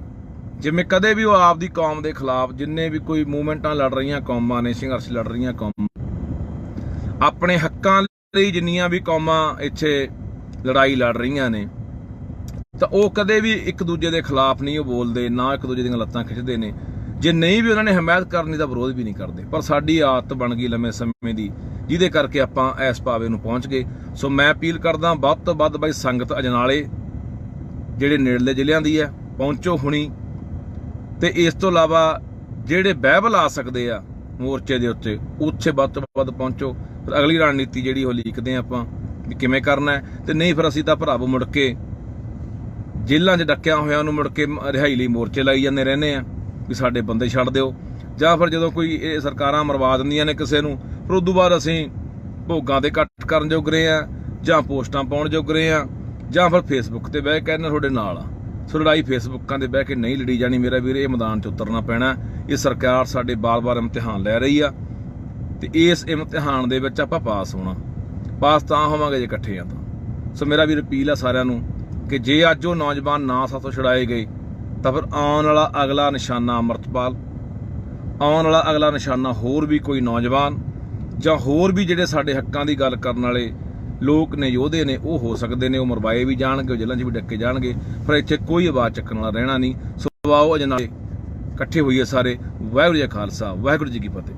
ਜਿਵੇਂ ਕਦੇ ਵੀ ਉਹ ਆਪਦੀ ਕੌਮ ਦੇ ਖਿਲਾਫ ਜਿੰਨੇ ਵੀ ਕੋਈ ਮੂਵਮੈਂਟਾਂ ਲੜ ਰਹੀਆਂ ਕੌਮਾਂ ਨੇ, ਸੰਘਰਸ਼ ਲੜ ਰਹੀਆਂ ਕੌਮਾਂ, ਆਪਣੇ ਹੱਕਾਂ ਲਈ ਜਿੰਨੀਆਂ ਵੀ ਕੌਮਾਂ ਇੱਥੇ ਲੜਾਈ ਲੜ ਰਹੀਆਂ ਨੇ, ਤਾਂ ਉਹ ਕਦੇ ਵੀ ਇੱਕ ਦੂਜੇ ਦੇ ਖਿਲਾਫ ਨਹੀਂ ਉਹ ਬੋਲਦੇ, ਨਾ ਇੱਕ ਦੂਜੇ ਦੀਆਂ ਲੱਤਾਂ ਖਿੱਚਦੇ ਨੇ। ਜੇ ਨਹੀਂ ਵੀ ਉਹਨਾਂ ਨੇ ਹਮਾਇਤ ਕਰਨੀ ਤਾਂ ਵਿਰੋਧ ਵੀ ਨਹੀਂ ਕਰਦੇ। ਪਰ ਸਾਡੀ ਆਦਤ ਬਣ ਗਈ ਲੰਮੇ ਸਮੇਂ ਦੀ, ਜਿਹਦੇ ਕਰਕੇ ਆਪਾਂ ਇਸ ਪਾਵੇ ਨੂੰ ਪਹੁੰਚ ਗਏ। ਸੋ ਮੈਂ ਅਪੀਲ ਕਰਦਾ ਵੱਧ ਤੋਂ ਵੱਧ ਬਾਈ ਸੰਗਤ ਅਜਨਾਲੇ ਜਿਹੜੇ ਨੇੜਲੇ ਜ਼ਿਲ੍ਹਿਆਂ ਦੀ ਹੈ ਪਹੁੰਚੋ ਹੁਣੀ, ਤੇ ਇਸ ਤੋਂ ਇਲਾਵਾ ਜਿਹੜੇ ਬਾਈਬਲ ਆ ਸਕਦੇ ਆ ਮੋਰਚੇ ਦੇ ਉੱਤੇ, ਉੱਥੇ ਵੱਧ ਤੋਂ ਵੱਧ ਪਹੁੰਚੋ। ਫਿਰ ਅਗਲੀ ਰਣਨੀਤੀ ਜਿਹੜੀ ਉਹ ਲਿਖਦੇ ਆਪਾਂ ਵੀ ਕਿਵੇਂ ਕਰਨਾ ਹੈ। ਤੇ ਨਹੀਂ ਫਿਰ ਅਸੀਂ ਤਾਂ ਭਰਾਵੋ ਮੁੜ ਕੇ ਜੇਲ੍ਹਾਂ 'ਚ ਡੱਕਿਆਂ ਹੋਇਆਂ ਨੂੰ ਮੁੜ ਕੇ ਰਿਹਾਈ ਲਈ ਮੋਰਚੇ ਲਾਈ ਜਾਂਦੇ ਰਹਿੰਦੇ ਆ ਵੀ ਸਾਡੇ ਬੰਦੇ ਛੱਡ ਦਿਓ, ਜਾਂ ਫਿਰ ਜਦੋਂ ਕੋਈ ਇਹ ਸਰਕਾਰਾਂ ਮਰਵਾ ਦਿੰਦੀਆਂ ਨੇ ਕਿਸੇ ਨੂੰ, ਫਿਰ ਉਦੋਂ ਬਾਅਦ ਅਸੀਂ ਭੋਗਾਂ ਦੇ ਇਕੱਠ ਕਰਨ ਜੋਗ ਰਹੇ ਆ, ਜਾਂ ਪੋਸਟਾਂ ਪਾਉਣ ਜੋਗ ਰਹੇ ਆ, ਜਾਂ ਫਿਰ ਫੇਸਬੁੱਕ ਤੇ ਬਹਿ ਕੇ ਕਹਿੰਦੇ ਤੁਹਾਡੇ ਨਾਲ ਆ। ਸੋ ਲੜਾਈ ਫੇਸਬੁੱਕਾਂ ਦੇ ਬਹਿ ਕੇ ਨਹੀਂ ਲੜੀ ਜਾਣੀ ਮੇਰਾ ਵੀਰ, ਇਹ ਮੈਦਾਨ 'ਚ ਉਤਰਨਾ ਪੈਣਾ। ਇਹ ਸਰਕਾਰ ਸਾਡੇ ਬਾਰ-ਬਾਰ ਇਮਤਿਹਾਨ ਲੈ ਰਹੀ ਆ, ਤੇ ਇਸ ਇਮਤਿਹਾਨ ਦੇ ਵਿੱਚ ਆਪਾਂ ਪਾਸ ਹੋਣਾ। ਪਾਸ ਤਾਂ ਹੋਵਾਂਗੇ ਜੇ ਇਕੱਠੇ ਆ ਤਾਂ। ਸੋ ਮੇਰਾ ਵੀਰ ਅਪੀਲ ਆ ਸਾਰਿਆਂ ਨੂੰ ਕਿ ਜੇ ਅੱਜ ਉਹ ਨੌਜਵਾਨ ਨਾ ਸਾਥੋਂ ਛੁਡਾਏ ਗਏ ਤਾਂ ਫਿਰ ਆਉਣ ਵਾਲਾ ਅਗਲਾ ਨਿਸ਼ਾਨਾ ਅੰਮ੍ਰਿਤਪਾਲ, ਆਉਣ ਵਾਲਾ ਅਗਲਾ ਨਿਸ਼ਾਨਾ ਹੋਰ ਵੀ ਕੋਈ ਨੌਜਵਾਨ, ਜਾਂ ਹੋਰ ਵੀ ਜਿਹੜੇ ਸਾਡੇ ਹੱਕਾਂ ਦੀ ਗੱਲ ਕਰਨ ਵਾਲੇ ਲੋਕ ਨੇ, ਯੋਧੇ ਨੇ, ਉਹ ਹੋ ਸਕਦੇ ਨੇ। ਉਹ ਮਰਵਾਏ ਵੀ ਜਾਣਗੇ, ਉਹ ਜੇਲ੍ਹਾਂ 'ਚ ਵੀ ਡੱਕੇ ਜਾਣਗੇ, ਪਰ ਇੱਥੇ ਕੋਈ ਆਵਾਜ਼ ਚੱਕਣ ਵਾਲਾ ਰਹਿਣਾ ਨਹੀਂ। ਸੋ ਆਓ ਅਜਨਾਲੇ ਇਕੱਠੇ ਹੋਈਏ ਸਾਰੇ। ਵਾਹਿਗੁਰੂ ਜੀ ਕਾ ਖਾਲਸਾ, ਵਾਹਿਗੁਰੂ ਜੀ ਕੀ ਫਤਿਹ।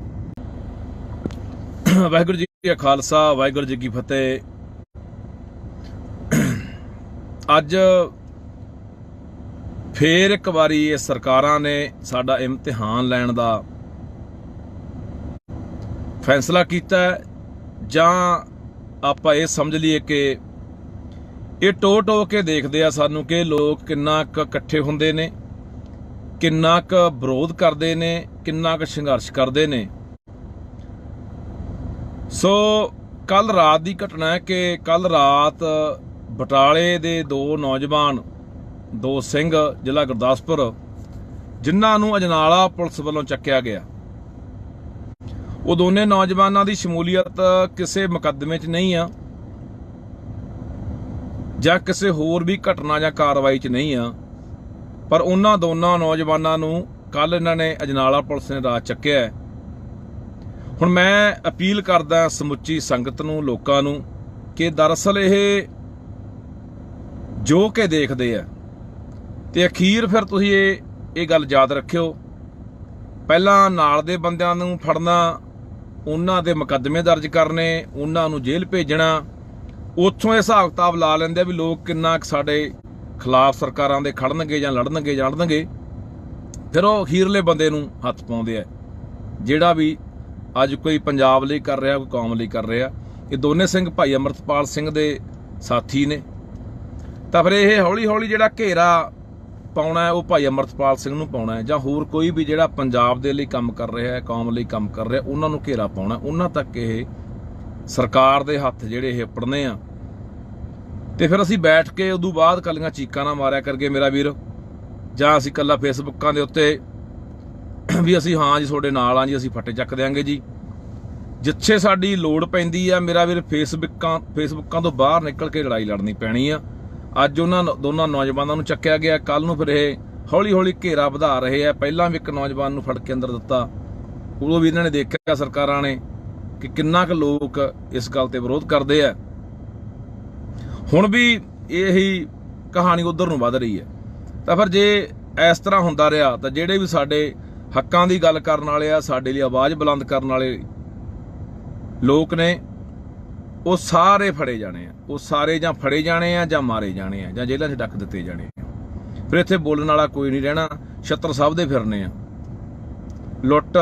ਵਾਹਿਗੁਰੂ ਜੀ ਕਾ ਖਾਲਸਾ, ਵਾਹਿਗੁਰੂ ਜੀ ਕੀ ਫਤਿਹ। ਅੱਜ ਫੇਰ ਇੱਕ ਵਾਰੀ ਇਹ ਸਰਕਾਰਾਂ ਨੇ ਸਾਡਾ ਇਮਤਿਹਾਨ ਲੈਣ ਦਾ ਫੈਸਲਾ ਕੀਤਾ, ਜਾਂ ਆਪਾਂ ਇਹ ਸਮਝ ਲਈਏ ਕਿ ਇਹ ਟੋ ਕੇ ਦੇਖਦੇ ਆ ਸਾਨੂੰ ਕਿ ਲੋਕ ਕਿੰਨਾ ਕੁ ਇਕੱਠੇ ਹੁੰਦੇ ਨੇ, ਕਿੰਨਾ ਕੁ ਵਿਰੋਧ ਕਰਦੇ ਨੇ, ਕਿੰਨਾ ਕੁ ਸੰਘਰਸ਼ ਕਰਦੇ ਨੇ। ਸੋ ਕੱਲ ਰਾਤ ਦੀ ਘਟਨਾ ਹੈ ਕਿ ਕੱਲ ਰਾਤ ਬਟਾਲੇ ਦੇ ਦੋ ਨੌਜਵਾਨ, ਦੋ ਸਿੰਘ, ਜ਼ਿਲ੍ਹਾ ਗੁਰਦਾਸਪੁਰ, ਜਿਨ੍ਹਾਂ ਨੂੰ ਅਜਨਾਲਾ ਪੁਲਿਸ ਵੱਲੋਂ ਚੱਕਿਆ ਗਿਆ, ਉਹ ਦੋਨੇ ਨੌਜਵਾਨਾਂ ਦੀ ਸ਼ਮੂਲੀਅਤ ਕਿਸੇ ਮੁਕੱਦਮੇ 'ਚ ਨਹੀਂ ਆ, ਜਾਂ ਕਿਸੇ ਹੋਰ ਵੀ ਘਟਨਾ ਜਾਂ ਕਾਰਵਾਈ 'ਚ ਨਹੀਂ ਆ, ਪਰ ਉਹਨਾਂ ਦੋਨਾਂ ਨੌਜਵਾਨਾਂ ਨੂੰ ਕੱਲ ਇਹਨਾਂ ਨੇ ਅਜਨਾਲਾ ਪੁਲਿਸ ਨੇ ਰਾਤ ਚੱਕਿਆ। ਹੁਣ ਮੈਂ ਅਪੀਲ ਕਰਦਾ ਸਮੁੱਚੀ ਸੰਗਤ ਨੂੰ, ਲੋਕਾਂ ਨੂੰ, ਕਿ ਦਰਅਸਲ ਇਹ ਜੋ ਕਿ ਦੇਖਦੇ ਆ, ਤੇ ਅਖੀਰ ਫਿਰ ਤੁਸੀਂ ਇਹ ਗੱਲ ਯਾਦ ਰੱਖਿਓ, ਪਹਿਲਾਂ ਨਾਲ ਦੇ ਬੰਦਿਆਂ ਨੂੰ ਫੜਨਾ, ਉਹਨਾਂ ਦੇ ਮੁਕੱਦਮੇ ਦਰਜ ਕਰਨੇ, ਉਹਨਾਂ ਨੂੰ ਜੇਲ੍ਹ ਭੇਜਣਾ, ਉੱਥੋਂ ਇਹ ਹਿਸਾਬ ਕਿਤਾਬ ਲਾ ਲੈਂਦੇ ਆ ਵੀ ਲੋਕ ਕਿੰਨਾ ਸਾਡੇ ਖਿਲਾਫ ਸਰਕਾਰਾਂ ਦੇ ਖੜਨਗੇ ਜਾਂ ਲੜਨਗੇ, ਫਿਰ ਉਹ ਅਖੀਰਲੇ ਬੰਦੇ ਨੂੰ ਹੱਥ ਪਾਉਂਦੇ ਆ, ਜਿਹੜਾ ਵੀ ਅੱਜ ਕੋਈ ਪੰਜਾਬ ਲਈ ਕਰ ਰਿਹਾ, ਕੋਈ ਕੌਮ ਲਈ ਕਰ ਰਿਹਾ। ਇਹ ਦੋਨੇ ਸਿੰਘ ਭਾਈ ਅਮਰਤਪਾਲ ਸਿੰਘ ਦੇ ਸਾਥੀ ਨੇ, ਤਾਂ ਫਿਰ ਇਹ ਹੌਲੀ ਹੌਲੀ ਜਿਹੜਾ ਘੇਰਾ ਪਾਉਣਾ ਉਹ ਭਾਈ ਅਮਰਤਪਾਲ ਸਿੰਘ ਨੂੰ ਪਾਉਣਾ, ਜਾਂ ਹੋਰ ਕੋਈ ਵੀ ਜਿਹੜਾ ਪੰਜਾਬ ਦੇ ਲਈ ਕੰਮ ਕਰ ਰਿਹਾ, ਕੌਮ ਲਈ ਕੰਮ ਕਰ ਰਿਹਾ, ਉਹਨਾਂ ਨੂੰ ਘੇਰਾ ਪਾਉਣਾ। ਉਹਨਾਂ ਤੱਕ ਇਹ ਸਰਕਾਰ ਦੇ ਹੱਥ ਜਿਹੜੇ ਇਹ ਪੜਨੇ ਆ। ਤੇ ਫਿਰ ਅਸੀਂ ਬੈਠ ਕੇ ਉਦੋਂ ਬਾਅਦ ਕੱਲੀਆਂ ਚੀਕਾਂ ਨਾ ਮਾਰਿਆ ਕਰਕੇ ਮੇਰਾ ਵੀਰ, ਜਾਂ ਅਸੀਂ ਕੱਲਾ ਫੇਸਬੁੱਕਾਂ ਦੇ ਉੱਤੇ ਵੀ ਅਸੀਂ ਹਾਂ ਜੀ ਤੁਹਾਡੇ ਨਾਲ ਆ ਜੀ, ਅਸੀਂ ਫੱਟੇ ਚੱਕ ਦਿਆਂਗੇ ਜੀ। ਜਿੱਥੇ ਸਾਡੀ ਲੋੜ ਪੈਂਦੀ ਆ ਮੇਰਾ ਵੀਰ, ਫੇਸਬੁੱਕਾਂ ਤੋਂ ਬਾਹਰ ਨਿਕਲ ਕੇ ਲੜਾਈ ਲੜਨੀ ਪੈਣੀ ਆ। ਅੱਜ ਉਹਨਾਂ ਦੋਨਾਂ ਨੌਜਵਾਨਾਂ ਨੂੰ ਚੱਕਿਆ ਗਿਆ, ਕੱਲ ਨੂੰ ਫਿਰ ਇਹ ਹੌਲੀ ਹੌਲੀ ਘੇਰਾ ਵਧਾ ਰਹੇ ਆ। ਪਹਿਲਾਂ ਵੀ ਇੱਕ ਨੌਜਵਾਨ ਨੂੰ ਫੜ ਕੇ ਅੰਦਰ ਦਿੱਤਾ, ਉਦੋਂ ਵੀ ਇਹਨਾਂ ਨੇ ਦੇਖਿਆ ਸਰਕਾਰਾਂ ਨੇ ਕਿ ਕਿੰਨਾ ਕੁ ਲੋਕ ਇਸ ਗੱਲ ਤੇ ਵਿਰੋਧ ਕਰਦੇ ਆ। ਹੁਣ ਵੀ ਇਹੀ ਕਹਾਣੀ ਉਧਰ ਨੂੰ ਵੱਧ ਰਹੀ ਹੈ। ਤਾਂ ਫਿਰ ਜੇ ਇਸ ਤਰ੍ਹਾਂ ਹੁੰਦਾ ਰਿਹਾ ਤਾਂ ਜਿਹੜੇ ਵੀ ਸਾਡੇ ਹੱਕਾਂ ਦੀ ਗੱਲ ਕਰਨ ਵਾਲੇ ਆ, ਸਾਡੇ ਲਈ ਆਵਾਜ਼ ਬੁਲੰਦ ਕਰਨ ਵਾਲੇ ਲੋਕ ਨੇ, ਉਹ ਸਾਰੇ ਫੜੇ ਜਾਣੇ ਆ। ਉਹ ਸਾਰੇ ਜਾਂ ਫੜੇ ਜਾਣੇ ਆ ਜਾਂ ਮਾਰੇ ਜਾਣੇ ਆ ਜਾਂ ਜੇਲ੍ਹਾਂ 'ਚ ਡੱਕ ਦਿੱਤੇ ਜਾਣੇ ਆ। ਫਿਰ ਇੱਥੇ ਬੋਲਣ ਵਾਲਾ ਕੋਈ ਨਹੀਂ ਰਹਿਣਾ। ਛੱਤਰ ਸਭ ਦੇ ਫਿਰਨੇ ਆ, ਲੁੱਟ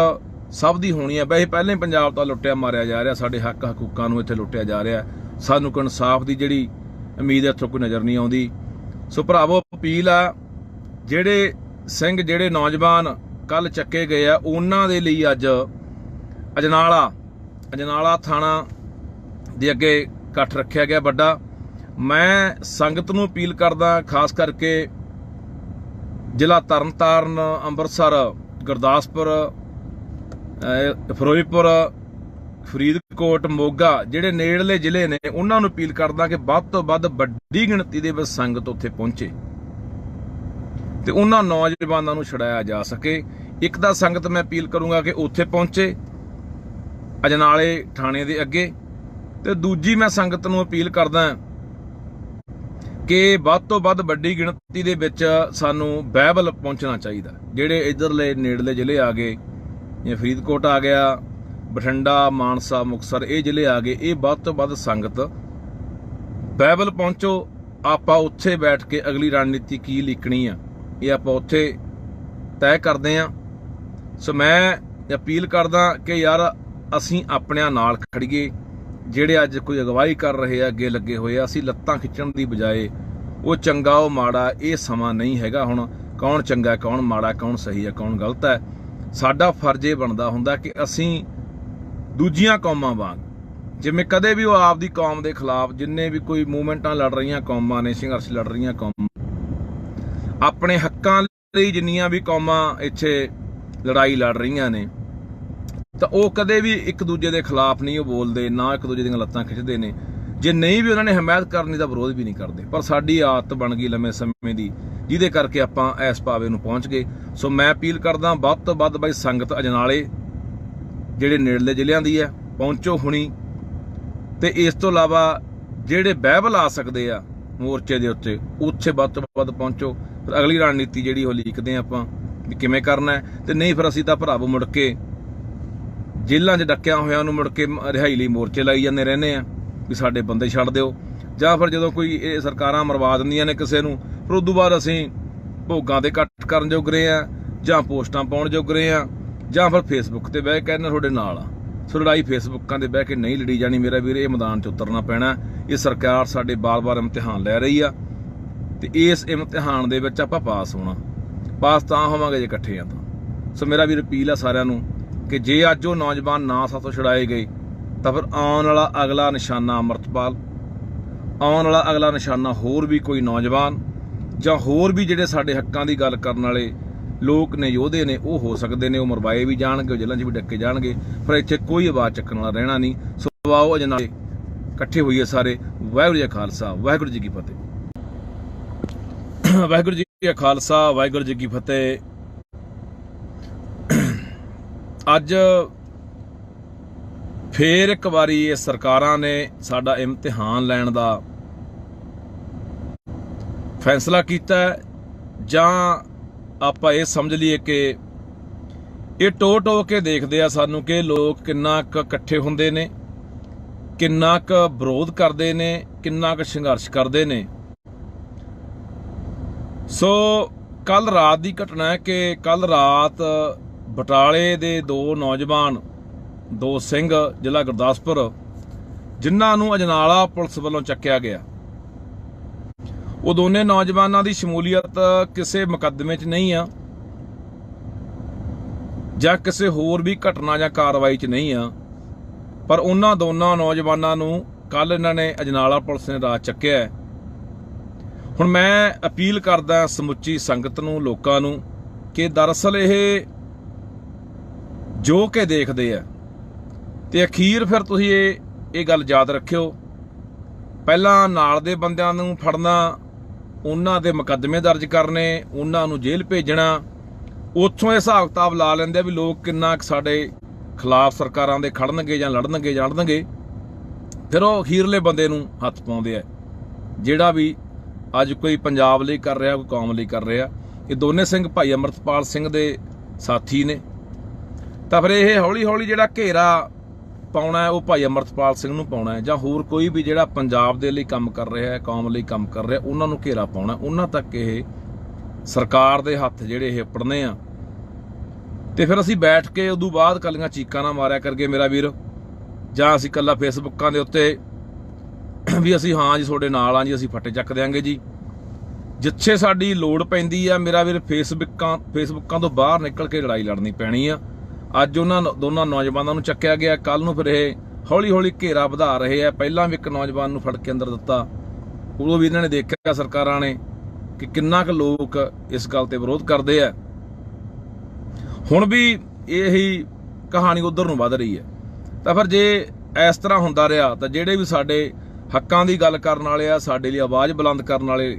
ਸਭ ਦੀ ਹੋਣੀ ਆ। ਵੈਸੇ ਪਹਿਲਾਂ ਹੀ ਪੰਜਾਬ ਤਾਂ ਲੁੱਟਿਆ ਮਾਰਿਆ ਜਾ ਰਿਹਾ, ਸਾਡੇ ਹੱਕ ਹਕੂਕਾਂ ਨੂੰ ਇੱਥੇ ਲੁੱਟਿਆ ਜਾ ਰਿਹਾ। ਸਾਨੂੰ ਕੋਈ ਇਨਸਾਫ ਦੀ ਜਿਹੜੀ ਉਮੀਦ ਇੱਥੋਂ ਕੋਈ ਨਜ਼ਰ ਨਹੀਂ ਆਉਂਦੀ। ਸੋ ਭਰਾਵੋ, ਅਪੀਲ ਆ, ਜਿਹੜੇ ਸਿੰਘ, ਜਿਹੜੇ ਨੌਜਵਾਨ ਕੱਲ ਚੱਕੇ ਗਏ ਆ, ਉਹਨਾਂ ਦੇ ਲਈ ਅੱਜ ਅਜਨਾਲਾ ਥਾਣਾ ਦੇ ਅੱਗੇ ਇਕੱਠ ਰੱਖਿਆ ਗਿਆ ਵੱਡਾ। ਮੈਂ ਸੰਗਤ ਨੂੰ ਅਪੀਲ ਕਰਦਾ, ਖਾਸ ਕਰਕੇ ਜ਼ਿਲ੍ਹਾ ਤਰਨਤਾਰਨ, ਅੰਮ੍ਰਿਤਸਰ, ਗੁਰਦਾਸਪੁਰ, ਫਿਰੋਜ਼ਪੁਰ, ਫਰੀਦਕੋਟ, ਮੋਗਾ, ਜਿਹੜੇ ਨੇੜਲੇ ਜ਼ਿਲ੍ਹੇ ਨੇ, ਉਹਨਾਂ ਨੂੰ ਅਪੀਲ ਕਰਦਾ ਕਿ ਵੱਧ ਤੋਂ ਵੱਧ ਵੱਡੀ ਗਿਣਤੀ ਦੇ ਵਿੱਚ ਸੰਗਤ ਉੱਥੇ ਪਹੁੰਚੇ ਤੇ ਉਹਨਾਂ ਨੌਜਵਾਨਾਂ ਨੂੰ ਛੁਡਾਇਆ ਜਾ ਸਕੇ। ਇੱਕ ਤਾਂ ਸੰਗਤ ਮੈਂ ਅਪੀਲ ਕਰੂੰਗਾ ਕਿ ਉੱਥੇ ਪਹੁੰਚੇ ਅਜਨਾਲੇ ਥਾਣੇ ਦੇ ਅੱਗੇ, ਤੇ ਦੂਜੀ ਮੈਂ ਸੰਗਤ ਨੂੰ ਅਪੀਲ ਕਰਦਾ ਕਿ ਵੱਧ ਤੋਂ ਵੱਧ ਵੱਡੀ ਗਿਣਤੀ ਦੇ ਵਿੱਚ ਸਾਨੂੰ ਬਾਈਬਲ ਪਹੁੰਚਣਾ ਚਾਹੀਦਾ। ਜਿਹੜੇ ਇੱਧਰਲੇ ਨੇੜਲੇ ਜ਼ਿਲ੍ਹੇ ਆ ਗਏ, ਜਿਵੇਂ ਫਰੀਦਕੋਟ ਆ ਗਿਆ, ਬਠਿੰਡਾ, ਮਾਨਸਾ, ਮੁਕਤਸਰ, ਇਹ ਜ਼ਿਲ੍ਹੇ ਆ ਗਏ, ਇਹ ਵੱਧ ਤੋਂ ਵੱਧ ਸੰਗਤ ਬਾਈਬਲ ਪਹੁੰਚੋ। ਆਪਾਂ ਉੱਥੇ ਬੈਠ ਕੇ ਅਗਲੀ ਰਣਨੀਤੀ ਕੀ ਲਿਖਣੀ ਆ, ਇਹ ਆਪਾਂ ਉੱਥੇ ਤੈਅ ਕਰਦੇ ਹਾਂ। ਸੋ ਮੈਂ ਅਪੀਲ ਕਰਦਾ ਕਿ ਯਾਰ ਅਸੀਂ ਆਪਣਿਆਂ ਨਾਲ ਖੜੀਏ। ਜਿਹੜੇ ਅੱਜ ਕੋਈ ਅਗਵਾਈ ਕਰ ਰਹੇ ਆ, ਅੱਗੇ ਲੱਗੇ ਹੋਏ ਆ, ਅਸੀਂ ਲੱਤਾਂ ਖਿੱਚਣ ਦੀ ਬਜਾਏ ਉਹ ਚੰਗਾ ਉਹ ਮਾੜਾ, ਇਹ ਸਮਾਂ ਨਹੀਂ ਹੈਗਾ ਹੁਣ ਕੌਣ ਚੰਗਾ ਕੌਣ ਮਾੜਾ, ਕੌਣ ਸਹੀ ਹੈ ਕੌਣ ਗਲਤ ਹੈ। ਸਾਡਾ ਫਰਜ਼ ਇਹ ਬਣਦਾ ਹੁੰਦਾ ਕਿ ਅਸੀਂ ਦੂਜੀਆਂ ਕੌਮਾਂ ਵਾਂਗ, ਜਿਵੇਂ ਕਦੇ ਵੀ ਉਹ ਆਪਦੀ ਕੌਮ ਦੇ ਖਿਲਾਫ, ਜਿੰਨੇ ਵੀ ਕੋਈ ਮੂਵਮੈਂਟਾਂ ਲੜ ਰਹੀਆਂ ਕੌਮਾਂ ਨੇ, ਸੰਘਰਸ਼ ਲੜ ਰਹੀਆਂ ਕੌਮਾਂ, ਆਪਣੇ ਹੱਕਾਂ ਲਈ ਜਿੰਨੀਆਂ ਵੀ ਕੌਮਾਂ ਇੱਥੇ ਲੜਾਈ ਲੜ ਰਹੀਆਂ ਨੇ, ਤਾਂ ਉਹ ਕਦੇ ਵੀ ਇੱਕ ਦੂਜੇ ਦੇ ਖਿਲਾਫ ਨਹੀਂ ਉਹ ਬੋਲਦੇ, ਨਾ ਇੱਕ ਦੂਜੇ ਦੀਆਂ ਲੱਤਾਂ ਖਿੱਚਦੇ ਨੇ। ਜੇ ਨਹੀਂ ਵੀ ਉਹਨਾਂ ਨੇ ਹਮਾਇਤ ਕਰਨੀ ਤਾਂ ਵਿਰੋਧ ਵੀ ਨਹੀਂ ਕਰਦੇ। ਪਰ ਸਾਡੀ ਆਦਤ ਬਣ ਗਈ ਲੰਮੇ ਸਮੇਂ ਦੀ, ਜਿਹਦੇ ਕਰਕੇ ਆਪਾਂ ਇਸ ਪਾਵੇ ਨੂੰ ਪਹੁੰਚ ਗਏ। ਸੋ ਮੈਂ ਅਪੀਲ ਕਰਦਾ ਵੱਧ ਤੋਂ ਵੱਧ ਬਾਈ ਸੰਗਤ ਅਜਨਾਲੇ ਜਿਹੜੇ ਨੇੜਲੇ ਜ਼ਿਲ੍ਹਿਆਂ ਦੀ ਹੈ ਪਹੁੰਚੋ ਹੁਣੀ। ਤੇ ਇਸ ਤੋਂ ਇਲਾਵਾ ਜਿਹੜੇ ਬਾਈਬਲ ਆ ਸਕਦੇ ਆ ਮੋਰਚੇ ਦੇ ਉੱਤੇ, ਉੱਥੇ ਵੱਧ ਤੋਂ ਵੱਧ ਪਹੁੰਚੋ। ਫਿਰ ਅਗਲੀ ਰਣਨੀਤੀ ਜਿਹੜੀ ਉਹ ਲਿਖਦੇ ਆਪਾਂ ਵੀ ਕਿਵੇਂ ਕਰਨਾ ਹੈ। ਤੇ ਨਹੀਂ ਫਿਰ ਅਸੀਂ ਤਾਂ ਭਰਾਵੋ ਮੁੜ ਕੇ ਜੇਲ੍ਹਾਂ 'ਚ ਡੱਕਿਆਂ ਹੋਇਆਂ ਨੂੰ ਮੁੜ ਕੇ ਰਿਹਾਈ ਲਈ ਮੋਰਚੇ ਲਾਈ ਜਾਂਦੇ ਰਹਿੰਦੇ ਆ ਵੀ ਸਾਡੇ ਬੰਦੇ ਛੱਡ ਦਿਓ। ਜਾਂ ਫਿਰ ਜਦੋਂ ਕੋਈ ਇਹ ਸਰਕਾਰਾਂ ਮਰਵਾ ਦਿੰਦੀਆਂ ਨੇ ਕਿਸੇ ਨੂੰ, ਫਿਰ ਉਦੋਂ ਬਾਅਦ ਅਸੀਂ ਭੋਗਾਂ ਦੇ ਇਕੱਠ ਕਰਨ ਜੋਗ ਰਹੇ ਆ, ਜਾਂ ਪੋਸਟਾਂ ਪਾਉਣ ਜੋਗ ਰਹੇ ਆ, ਜਾਂ ਫਿਰ ਫੇਸਬੁੱਕ ਤੇ ਬਹਿ ਕੇ ਕਹਿੰਦੇ ਤੁਹਾਡੇ ਨਾਲ ਆ। ਸੋ ਲੜਾਈ ਫੇਸਬੁੱਕਾਂ ਦੇ ਬਹਿ ਕੇ ਨਹੀਂ ਲੜੀ ਜਾਣੀ ਮੇਰਾ ਵੀਰ, ਇਹ ਮੈਦਾਨ 'ਚ ਉਤਰਨਾ ਪੈਣਾ। ਇਹ ਸਰਕਾਰ ਸਾਡੇ ਬਾਰ-ਬਾਰ ਇਮਤਿਹਾਨ ਲੈ ਰਹੀ ਆ ਤੇ ਇਸ ਇਮਤਿਹਾਨ ਦੇ ਵਿੱਚ ਆਪਾਂ ਪਾਸ ਹੋਣਾ। ਪਾਸ ਤਾਂ ਹੋਵਾਂਗੇ ਜੇ ਇਕੱਠੇ ਆ ਤਾਂ। ਸੋ ਮੇਰਾ ਵੀਰ ਅਪੀਲ ਆ ਸਾਰਿਆਂ ਨੂੰ ਕਿ ਜੇ ਅੱਜ ਉਹ ਨੌਜਵਾਨ ਨਾ ਸਾਥੋਂ ਛੁਡਾਏ ਗਏ ਤਾਂ ਫਿਰ ਆਉਣ ਵਾਲਾ ਅਗਲਾ ਨਿਸ਼ਾਨਾ ਅੰਮ੍ਰਿਤਪਾਲ, ਆਉਣ ਵਾਲਾ ਅਗਲਾ ਨਿਸ਼ਾਨਾ ਹੋਰ ਵੀ ਕੋਈ ਨੌਜਵਾਨ ਜਾਂ ਹੋਰ ਵੀ ਜਿਹੜੇ ਸਾਡੇ ਹੱਕਾਂ ਦੀ ਗੱਲ ਕਰਨ ਵਾਲੇ ਲੋਕ ਨੇ, ਯੋਧੇ ਨੇ, ਉਹ ਹੋ ਸਕਦੇ ਨੇ। ਉਹ ਮਰਵਾਏ ਵੀ ਜਾਣਗੇ, ਉਹ ਜੇਲ੍ਹਾਂ 'ਚ ਵੀ ਡੱਕੇ ਜਾਣਗੇ, ਪਰ ਇੱਥੇ ਕੋਈ ਆਵਾਜ਼ ਚੱਕਣ ਵਾਲਾ ਰਹਿਣਾ ਨਹੀਂ। ਸੋ ਆਓ ਅਜਨਾਲੇ ਇਕੱਠੇ ਹੋਈਏ ਸਾਰੇ। ਵਾਹਿਗੁਰੂ ਜੀ ਕਾ ਖਾਲਸਾ, ਵਾਹਿਗੁਰੂ ਜੀ ਕੀ ਫਤਿਹ। ਵਾਹਿਗੁਰੂ ਜੀ ਕਾ ਖਾਲਸਾ, ਵਾਹਿਗੁਰੂ ਜੀ ਕੀ ਫਤਿਹ। ਅੱਜ ਫੇਰ ਇੱਕ ਵਾਰੀ ਇਹ ਸਰਕਾਰਾਂ ਨੇ ਸਾਡਾ ਇਮਤਿਹਾਨ ਲੈਣ ਦਾ ਫੈਸਲਾ ਕੀਤਾ, ਜਾਂ ਆਪਾਂ ਇਹ ਸਮਝ ਲਈਏ ਕਿ ਇਹ ਟੋ ਕੇ ਦੇਖਦੇ ਆ ਸਾਨੂੰ ਕਿ ਲੋਕ ਕਿੰਨਾ ਕੁ ਇਕੱਠੇ ਹੁੰਦੇ ਨੇ, ਕਿੰਨਾ ਕੁ ਵਿਰੋਧ ਕਰਦੇ ਨੇ, ਕਿੰਨਾ ਕੁ ਸੰਘਰਸ਼ ਕਰਦੇ ਨੇ। ਸੋ ਕੱਲ ਰਾਤ ਦੀ ਘਟਨਾ ਹੈ ਕਿ ਕੱਲ ਰਾਤ ਬਟਾਲੇ ਦੇ ਦੋ ਨੌਜਵਾਨ, ਦੋ ਸਿੰਘ, ਜ਼ਿਲ੍ਹਾ ਗੁਰਦਾਸਪੁਰ, ਜਿਨ੍ਹਾਂ ਨੂੰ ਅਜਨਾਲਾ ਪੁਲਿਸ ਵੱਲੋਂ ਚੱਕਿਆ ਗਿਆ, ਉਹ ਦੋਨੇ ਨੌਜਵਾਨਾਂ ਦੀ ਸ਼ਮੂਲੀਅਤ ਕਿਸੇ ਮੁਕੱਦਮੇ 'ਚ ਨਹੀਂ ਆ ਜਾਂ ਕਿਸੇ ਹੋਰ ਵੀ ਘਟਨਾ ਜਾਂ ਕਾਰਵਾਈ 'ਚ ਨਹੀਂ ਆ, ਪਰ ਉਹਨਾਂ ਦੋਨਾਂ ਨੌਜਵਾਨਾਂ ਨੂੰ ਕੱਲ ਇਹਨਾਂ ਨੇ ਅਜਨਾਲਾ ਪੁਲਿਸ ਨੇ ਰਾਤ ਚੱਕਿਆ। ਹੁਣ ਮੈਂ ਅਪੀਲ ਕਰਦਾ ਸਮੁੱਚੀ ਸੰਗਤ ਨੂੰ, ਲੋਕਾਂ ਨੂੰ, ਕਿ ਦਰਅਸਲ ਇਹ ਜੋ ਕਿ ਦੇਖਦੇ ਆ ਤੇ ਅਖੀਰ ਫਿਰ ਤੁਸੀਂ ਇਹ ਗੱਲ ਯਾਦ ਰੱਖਿਓ, ਪਹਿਲਾਂ ਨਾਲ ਦੇ ਬੰਦਿਆਂ ਨੂੰ ਫੜਨਾ, ਉਹਨਾਂ ਦੇ ਮੁਕੱਦਮੇ ਦਰਜ ਕਰਨੇ, ਉਹਨਾਂ ਨੂੰ ਜੇਲ੍ਹ ਭੇਜਣਾ, ਉੱਥੋਂ ਇਹ ਹਿਸਾਬ ਕਿਤਾਬ ਲਾ ਲੈਂਦੇ ਆ ਵੀ ਲੋਕ ਕਿੰਨਾ ਸਾਡੇ ਖਿਲਾਫ ਸਰਕਾਰਾਂ ਦੇ ਖੜਨਗੇ ਜਾਂ ਲੜਨਗੇ, ਫਿਰ ਉਹ ਅਖੀਰਲੇ ਬੰਦੇ ਨੂੰ ਹੱਥ ਪਾਉਂਦੇ ਆ, ਜਿਹੜਾ ਵੀ ਅੱਜ ਕੋਈ ਪੰਜਾਬ ਲਈ ਕਰ ਰਿਹਾ, ਕੋਈ ਕੌਮ ਲਈ ਕਰ ਰਿਹਾ। ਇਹ ਦੋਨੇ ਸਿੰਘ ਭਾਈ ਅਮਰਤਪਾਲ ਸਿੰਘ ਦੇ ਸਾਥੀ ਨੇ। ਤਾਂ ਫਿਰ ਇਹ ਹੌਲੀ ਹੌਲੀ ਜਿਹੜਾ ਘੇਰਾ ਪਾਉਣਾ ਹੈ ਉਹ ਭਾਈ ਅਮਰਤਪਾਲ ਸਿੰਘ ਨੂੰ ਪਾਉਣਾ ਹੈ, ਜਾਂ ਹੋਰ ਕੋਈ ਵੀ ਜਿਹੜਾ ਪੰਜਾਬ ਦੇ ਲਈ ਕੰਮ ਕਰ ਰਿਹਾ ਹੈ, ਕੌਮ ਲਈ ਕੰਮ ਕਰ ਰਿਹਾ, ਉਹਨਾਂ ਨੂੰ ਘੇਰਾ ਪਾਉਣਾ। ਉਹਨਾਂ ਤੱਕ ਇਹ ਸਰਕਾਰ ਦੇ ਹੱਥ ਜਿਹੜੇ ਇਹ ਪੜਨੇ ਆ। ਤੇ ਫਿਰ ਅਸੀਂ ਬੈਠ ਕੇ ਉਦੋਂ ਬਾਅਦ ਕੱਲੀਆਂ ਚੀਕਾਂ ਨਾ ਮਾਰਿਆ ਕਰਕੇ ਮੇਰਾ ਵੀਰ, ਜਾਂ ਅਸੀਂ ਕੱਲਾ ਫੇਸਬੁੱਕਾਂ ਦੇ ਉੱਤੇ ਵੀ ਅਸੀਂ ਹਾਂ ਜੀ ਤੁਹਾਡੇ ਨਾਲ ਆ ਜੀ, ਅਸੀਂ ਫੱਟੇ ਚੱਕ ਦਿਆਂਗੇ ਜੀ। ਜਿੱਥੇ ਸਾਡੀ ਲੋੜ ਪੈਂਦੀ ਆ ਮੇਰਾ ਵੀਰ, ਫੇਸਬੁੱਕਾਂ ਤੋਂ ਬਾਹਰ ਨਿਕਲ ਕੇ ਲੜਾਈ ਲੜਨੀ ਪੈਣੀ ਆ। ਅੱਜ ਉਹਨਾਂ ਦੋਨਾਂ ਨੌਜਵਾਨਾਂ ਨੂੰ ਚੱਕਿਆ ਗਿਆ, ਕੱਲ ਨੂੰ ਫਿਰ ਇਹ ਹੌਲੀ ਹੌਲੀ ਘੇਰਾ ਵਧਾ ਰਹੇ ਆ। ਪਹਿਲਾਂ ਵੀ ਇੱਕ ਨੌਜਵਾਨ ਨੂੰ ਫੜ ਕੇ ਅੰਦਰ ਦਿੱਤਾ, ਉਦੋਂ ਵੀ ਇਹਨਾਂ ਨੇ ਦੇਖਿਆ ਸਰਕਾਰਾਂ ਨੇ ਕਿ ਕਿੰਨਾ ਕੁ ਲੋਕ ਇਸ ਗੱਲ ਤੇ ਵਿਰੋਧ ਕਰਦੇ ਆ। ਹੁਣ ਵੀ ਇਹੀ ਕਹਾਣੀ ਉਧਰ ਨੂੰ ਵੱਧ ਰਹੀ ਹੈ। ਤਾਂ ਫਿਰ ਜੇ ਇਸ ਤਰ੍ਹਾਂ ਹੁੰਦਾ ਰਿਹਾ ਤਾਂ ਜਿਹੜੇ ਵੀ ਸਾਡੇ ਹੱਕਾਂ ਦੀ ਗੱਲ ਕਰਨ ਵਾਲੇ ਆ, ਸਾਡੇ ਲਈ ਆਵਾਜ਼ ਬੁਲੰਦ ਕਰਨ ਵਾਲੇ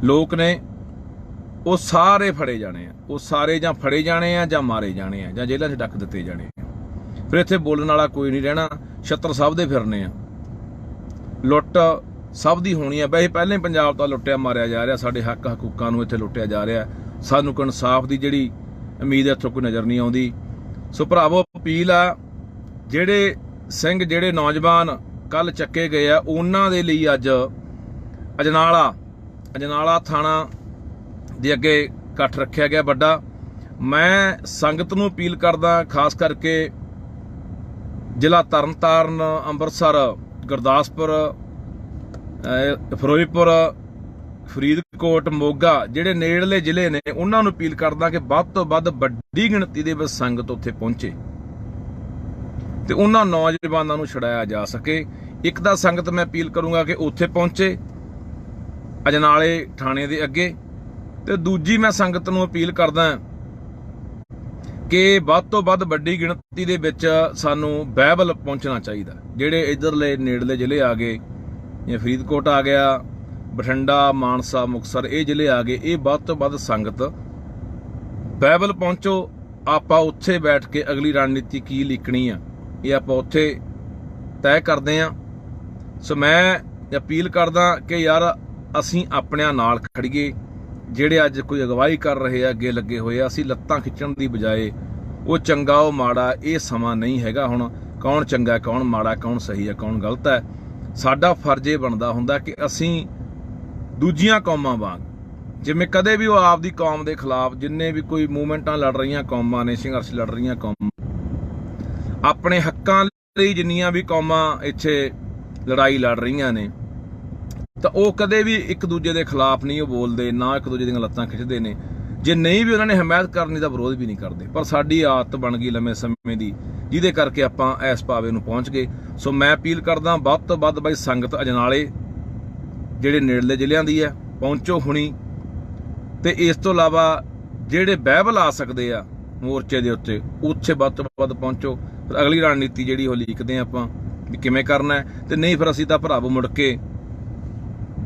ਲੋਕ ਨੇ, ਉਹ ਸਾਰੇ ਫੜੇ ਜਾਣੇ ਆ। ਉਹ ਸਾਰੇ ਜਾਂ ਫੜੇ ਜਾਣੇ ਆ, ਜਾਂ ਮਾਰੇ ਜਾਣੇ ਆ, ਜਾਂ ਜੇਲ੍ਹਾਂ 'ਚ ਡੱਕ ਦਿੱਤੇ ਜਾਣੇ ਆ। ਫਿਰ ਇੱਥੇ ਬੋਲਣ ਵਾਲਾ ਕੋਈ ਨਹੀਂ ਰਹਿਣਾ। ਛੱਤਰ ਸਭ ਦੇ ਫਿਰਨੇ ਆ, ਲੁੱਟ ਸਭ ਦੀ ਹੋਣੀ ਆ। ਵੈਸੇ ਪਹਿਲਾਂ ਹੀ ਪੰਜਾਬ ਤਾਂ ਲੁੱਟਿਆ ਮਾਰਿਆ ਜਾ ਰਿਹਾ, ਸਾਡੇ ਹੱਕ ਹਕੂਕਾਂ ਨੂੰ ਇੱਥੇ ਲੁੱਟਿਆ ਜਾ ਰਿਹਾ। ਸਾਨੂੰ ਕੋਈ ਇਨਸਾਫ ਦੀ ਜਿਹੜੀ ਉਮੀਦ ਇੱਥੋਂ ਕੋਈ ਨਜ਼ਰ ਨਹੀਂ ਆਉਂਦੀ। ਸੋ ਭਰਾਵੋ, ਅਪੀਲ ਆ, ਜਿਹੜੇ ਸਿੰਘ, ਜਿਹੜੇ ਨੌਜਵਾਨ ਕੱਲ ਚੱਕੇ ਗਏ ਆ, ਉਹਨਾਂ ਦੇ ਲਈ ਅੱਜ ਅਜਨਾਲਾ ਥਾਣਾ ਦੇ ਅੱਗੇ ਇਕੱਠ ਰੱਖਿਆ ਗਿਆ ਵੱਡਾ। ਮੈਂ ਸੰਗਤ ਨੂੰ ਅਪੀਲ ਕਰਦਾ, ਖਾਸ ਕਰਕੇ ਜ਼ਿਲ੍ਹਾ ਤਰਨਤਾਰਨ, ਅੰਮ੍ਰਿਤਸਰ, ਗੁਰਦਾਸਪੁਰ, ਫਿਰੋਜ਼ਪੁਰ, ਫਰੀਦਕੋਟ, ਮੋਗਾ, ਜਿਹੜੇ ਨੇੜਲੇ ਜ਼ਿਲ੍ਹੇ ਨੇ, ਉਹਨਾਂ ਨੂੰ ਅਪੀਲ ਕਰਦਾ ਕਿ ਵੱਧ ਤੋਂ ਵੱਧ ਵੱਡੀ ਗਿਣਤੀ ਦੇ ਵਿੱਚ ਸੰਗਤ ਉੱਥੇ ਪਹੁੰਚੇ ਤੇ ਉਹਨਾਂ ਨੌਜਵਾਨਾਂ ਨੂੰ ਛੁਡਾਇਆ ਜਾ ਸਕੇ। ਇੱਕ ਤਾਂ ਸੰਗਤ ਮੈਂ ਅਪੀਲ ਕਰੂੰਗਾ ਕਿ ਉੱਥੇ ਪਹੁੰਚੇ ਅਜਨਾਲੇ ਥਾਣੇ ਦੇ ਅੱਗੇ, ਤੇ ਦੂਜੀ ਮੈਂ ਸੰਗਤ ਨੂੰ ਅਪੀਲ ਕਰਦਾ ਕਿ ਵੱਧ ਤੋਂ ਵੱਧ ਵੱਡੀ ਗਿਣਤੀ ਦੇ ਵਿੱਚ ਸਾਨੂੰ ਬਾਈਬਲ ਪਹੁੰਚਣਾ ਚਾਹੀਦਾ। ਜਿਹੜੇ ਇੱਧਰਲੇ ਨੇੜਲੇ ਜ਼ਿਲ੍ਹੇ ਆ ਗਏ, ਜਿਵੇਂ ਫਰੀਦਕੋਟ ਆ ਗਿਆ, ਬਠਿੰਡਾ, ਮਾਨਸਾ, ਮੁਕਤਸਰ, ਇਹ ਜ਼ਿਲ੍ਹੇ ਆ ਗਏ, ਇਹ ਵੱਧ ਤੋਂ ਵੱਧ ਸੰਗਤ ਬਾਈਬਲ ਪਹੁੰਚੋ। ਆਪਾਂ ਉੱਥੇ ਬੈਠ ਕੇ ਅਗਲੀ ਰਣਨੀਤੀ ਕੀ ਲਿਖਣੀ ਆ, ਇਹ ਆਪਾਂ ਉੱਥੇ ਤੈਅ ਕਰਦੇ ਹਾਂ। ਸੋ ਮੈਂ ਅਪੀਲ ਕਰਦਾ ਕਿ ਯਾਰ ਅਸੀਂ ਆਪਣਿਆਂ ਨਾਲ ਖੜੀਏ। ਜਿਹੜੇ ਅੱਜ ਕੋਈ ਅਗਵਾਈ ਕਰ ਰਹੇ ਆ, ਅੱਗੇ ਲੱਗੇ ਹੋਏ ਆ, ਅਸੀਂ ਲੱਤਾਂ ਖਿੱਚਣ ਦੀ ਬਜਾਏ ਉਹ ਚੰਗਾ ਉਹ ਮਾੜਾ, ਇਹ ਸਮਾਂ ਨਹੀਂ ਹੈਗਾ ਹੁਣ ਕੌਣ ਚੰਗਾ ਕੌਣ ਮਾੜਾ, ਕੌਣ ਸਹੀ ਹੈ ਕੌਣ ਗਲਤ ਹੈ। ਸਾਡਾ ਫਰਜ਼ ਇਹ ਬਣਦਾ ਹੁੰਦਾ ਕਿ ਅਸੀਂ ਦੂਜੀਆਂ ਕੌਮਾਂ ਵਾਂਗ, ਜਿਵੇਂ ਕਦੇ ਵੀ ਉਹ ਆਪਦੀ ਕੌਮ ਦੇ ਖਿਲਾਫ, ਜਿੰਨੇ ਵੀ ਕੋਈ ਮੂਵਮੈਂਟਾਂ ਲੜ ਰਹੀਆਂ ਕੌਮਾਂ ਨੇ, ਸੰਘਰਸ਼ ਲੜ ਰਹੀਆਂ ਕੌਮਾਂ, ਆਪਣੇ ਹੱਕਾਂ ਲਈ ਜਿੰਨੀਆਂ ਵੀ ਕੌਮਾਂ ਇੱਥੇ ਲੜਾਈ ਲੜ ਰਹੀਆਂ ਨੇ, ਤਾਂ ਉਹ ਕਦੇ ਵੀ ਇੱਕ ਦੂਜੇ ਦੇ ਖਿਲਾਫ ਨਹੀਂ ਉਹ ਬੋਲਦੇ, ਨਾ ਇੱਕ ਦੂਜੇ ਦੀਆਂ ਲੱਤਾਂ ਖਿੱਚਦੇ ਨੇ। ਜੇ ਨਹੀਂ ਵੀ ਉਹਨਾਂ ਨੇ ਹਮਾਇਤ ਕਰਨੀ ਤਾਂ ਵਿਰੋਧ ਵੀ ਨਹੀਂ ਕਰਦੇ। ਪਰ ਸਾਡੀ ਆਦਤ ਬਣ ਗਈ ਲੰਮੇ ਸਮੇਂ ਦੀ, ਜਿਹਦੇ ਕਰਕੇ ਆਪਾਂ ਇਸ ਪਾਵੇ ਨੂੰ ਪਹੁੰਚ ਗਏ। ਸੋ ਮੈਂ ਅਪੀਲ ਕਰਦਾ ਵੱਧ ਤੋਂ ਵੱਧ ਬਾਈ ਸੰਗਤ ਅਜਨਾਲੇ ਜਿਹੜੇ ਨੇੜਲੇ ਜ਼ਿਲ੍ਹਿਆਂ ਦੀ ਹੈ ਪਹੁੰਚੋ ਹੁਣੀ। ਤੇ ਇਸ ਤੋਂ ਇਲਾਵਾ ਜਿਹੜੇ ਬਾਈਬਲ ਆ ਸਕਦੇ ਆ ਮੋਰਚੇ ਦੇ ਉੱਤੇ, ਉੱਥੇ ਵੱਧ ਤੋਂ ਵੱਧ ਪਹੁੰਚੋ। ਫਿਰ ਅਗਲੀ ਰਣਨੀਤੀ ਜਿਹੜੀ ਉਹ ਲੀਕਦੇ ਆਪਾਂ ਵੀ ਕਿਵੇਂ ਕਰਨਾ ਹੈ। ਤੇ ਨਹੀਂ ਫਿਰ ਅਸੀਂ ਤਾਂ ਭਰਾਵੋ ਮੁੜ ਕੇ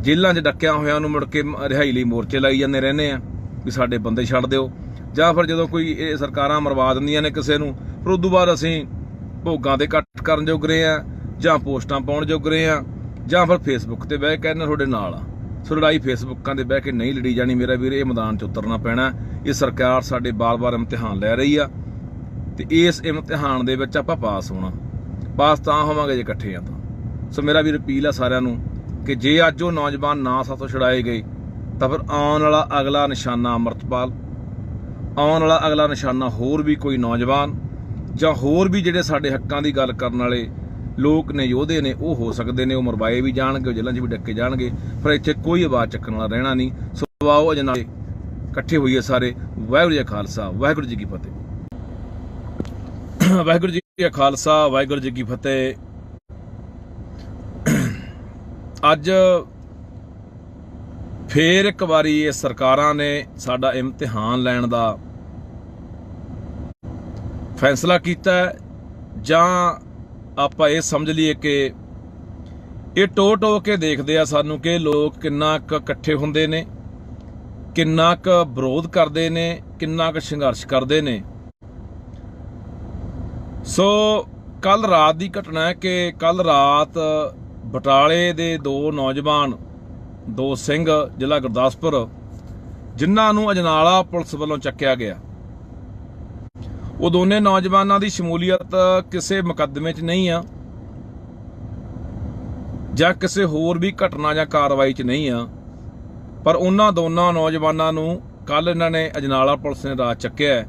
ਜੇਲ੍ਹਾਂ 'ਚ ਡੱਕਿਆਂ ਹੋਇਆਂ ਨੂੰ ਮੁੜ ਕੇ ਰਿਹਾਈ ਲਈ ਮੋਰਚੇ ਲਾਈ ਜਾਂਦੇ ਰਹਿੰਦੇ ਆ ਵੀ ਸਾਡੇ ਬੰਦੇ ਛੱਡ ਦਿਓ। ਜਾਂ ਫਿਰ ਜਦੋਂ ਕੋਈ ਇਹ ਸਰਕਾਰਾਂ ਮਰਵਾ ਦਿੰਦੀਆਂ ਨੇ ਕਿਸੇ ਨੂੰ, ਫਿਰ ਉਦੋਂ ਬਾਅਦ ਅਸੀਂ ਭੋਗਾਂ ਦੇ ਇਕੱਠ ਕਰਨ ਜੋਗ ਰਹੇ ਆ, ਜਾਂ ਪੋਸਟਾਂ ਪਾਉਣ ਜੋਗ ਰਹੇ ਆ, ਜਾਂ ਫਿਰ ਫੇਸਬੁੱਕ ਤੇ ਬਹਿ ਕੇ ਕਹਿੰਦੇ ਤੁਹਾਡੇ ਨਾਲ ਆ। ਸੋ ਲੜਾਈ ਫੇਸਬੁੱਕਾਂ ਦੇ ਬਹਿ ਕੇ ਨਹੀਂ ਲੜੀ ਜਾਣੀ ਮੇਰਾ ਵੀਰ, ਇਹ ਮੈਦਾਨ 'ਚ ਉਤਰਨਾ ਪੈਣਾ। ਇਹ ਸਰਕਾਰ ਸਾਡੇ ਬਾਰ-ਬਾਰ ਇਮਤਿਹਾਨ ਲੈ ਰਹੀ ਆ, ਤੇ ਇਸ ਇਮਤਿਹਾਨ ਦੇ ਵਿੱਚ ਆਪਾਂ ਪਾਸ ਹੋਣਾ। ਪਾਸ ਤਾਂ ਹੋਵਾਂਗੇ ਜੇ ਇਕੱਠੇ ਆ ਤਾਂ। ਸੋ ਮੇਰਾ ਵੀਰ ਅਪੀਲ ਆ ਸਾਰਿਆਂ ਨੂੰ ਕਿ ਜੇ ਅੱਜ ਉਹ ਨੌਜਵਾਨ ਨਾ ਸਾਥੋਂ ਛੁਡਾਏ ਗਏ ਤਾਂ ਫਿਰ ਆਉਣ ਵਾਲਾ ਅਗਲਾ ਨਿਸ਼ਾਨਾ ਅਮਰਤਪਾਲ, ਆਉਣ ਵਾਲਾ ਅਗਲਾ ਨਿਸ਼ਾਨਾ ਹੋਰ ਵੀ ਕੋਈ ਨੌਜਵਾਨ, ਜਾਂ ਹੋਰ ਵੀ ਜਿਹੜੇ ਸਾਡੇ ਹੱਕਾਂ ਦੀ ਗੱਲ ਕਰਨ ਵਾਲੇ ਲੋਕ ਨੇ, ਯੋਧੇ ਨੇ, ਉਹ ਹੋ ਸਕਦੇ ਨੇ। ਉਹ ਮਰਵਾਏ ਵੀ ਜਾਣਗੇ, ਉਹ ਜੇਲ੍ਹਾਂ 'ਚ ਵੀ ਡੱਕੇ ਜਾਣਗੇ। ਫਿਰ ਇੱਥੇ ਕੋਈ ਆਵਾਜ਼ ਚੱਕਣ ਵਾਲਾ ਰਹਿਣਾ ਨਹੀਂ। ਸੋ ਆਓ ਅਜਨਾਲੇ ਇਕੱਠੇ ਹੋਈਏ ਸਾਰੇ। ਵਾਹਿਗੁਰੂ ਜੀ ਕਾ ਖਾਲਸਾ, ਵਾਹਿਗੁਰੂ ਜੀ ਕੀ ਫਤਿਹ। ਵਾਹਿਗੁਰੂ ਜੀ ਕਾ ਖਾਲਸਾ, ਵਾਹਿਗੁਰੂ ਜੀ ਕੀ ਫਤਿਹ। ਅੱਜ ਫੇਰ ਇੱਕ ਵਾਰੀ ਇਹ ਸਰਕਾਰਾਂ ਨੇ ਸਾਡਾ ਇਮਤਿਹਾਨ ਲੈਣ ਦਾ ਫੈਸਲਾ ਕੀਤਾ, ਜਾਂ ਆਪਾਂ ਇਹ ਸਮਝ ਲਈਏ ਕਿ ਇਹ ਟੋ ਕੇ ਦੇਖਦੇ ਆ ਸਾਨੂੰ ਕਿ ਲੋਕ ਕਿੰਨਾ ਕੁ ਇਕੱਠੇ ਹੁੰਦੇ ਨੇ, ਕਿੰਨਾ ਕੁ ਵਿਰੋਧ ਕਰਦੇ ਨੇ, ਕਿੰਨਾ ਕੁ ਸੰਘਰਸ਼ ਕਰਦੇ ਨੇ। ਸੋ ਕੱਲ ਰਾਤ ਦੀ ਘਟਨਾ ਹੈ ਕਿ ਕੱਲ ਰਾਤ ਬਟਾਲੇ ਦੇ ਦੋ ਨੌਜਵਾਨ ਦੋ ਸਿੰਘ ਜ਼ਿਲ੍ਹਾ ਗੁਰਦਾਸਪੁਰ ਜਿਨ੍ਹਾਂ ਨੂੰ ਅਜਨਾਲਾ ਪੁਲਿਸ ਵੱਲੋਂ ਚੱਕਿਆ ਗਿਆ। ਉਹ ਦੋਨੇ ਨੌਜਵਾਨਾਂ ਦੀ ਸ਼ਮੂਲੀਅਤ ਕਿਸੇ ਮੁਕੱਦਮੇ 'ਚ ਨਹੀਂ ਆ ਜਾਂ ਕਿਸੇ ਹੋਰ ਵੀ ਘਟਨਾ ਜਾਂ ਕਾਰਵਾਈ 'ਚ ਨਹੀਂ ਆ, ਪਰ ਉਹਨਾਂ ਦੋਨਾਂ ਨੌਜਵਾਨਾਂ ਨੂੰ ਕੱਲ ਇਹਨਾਂ ਨੇ ਅਜਨਾਲਾ ਪੁਲਿਸ ਨੇ ਰਾਤ ਚੱਕਿਆ।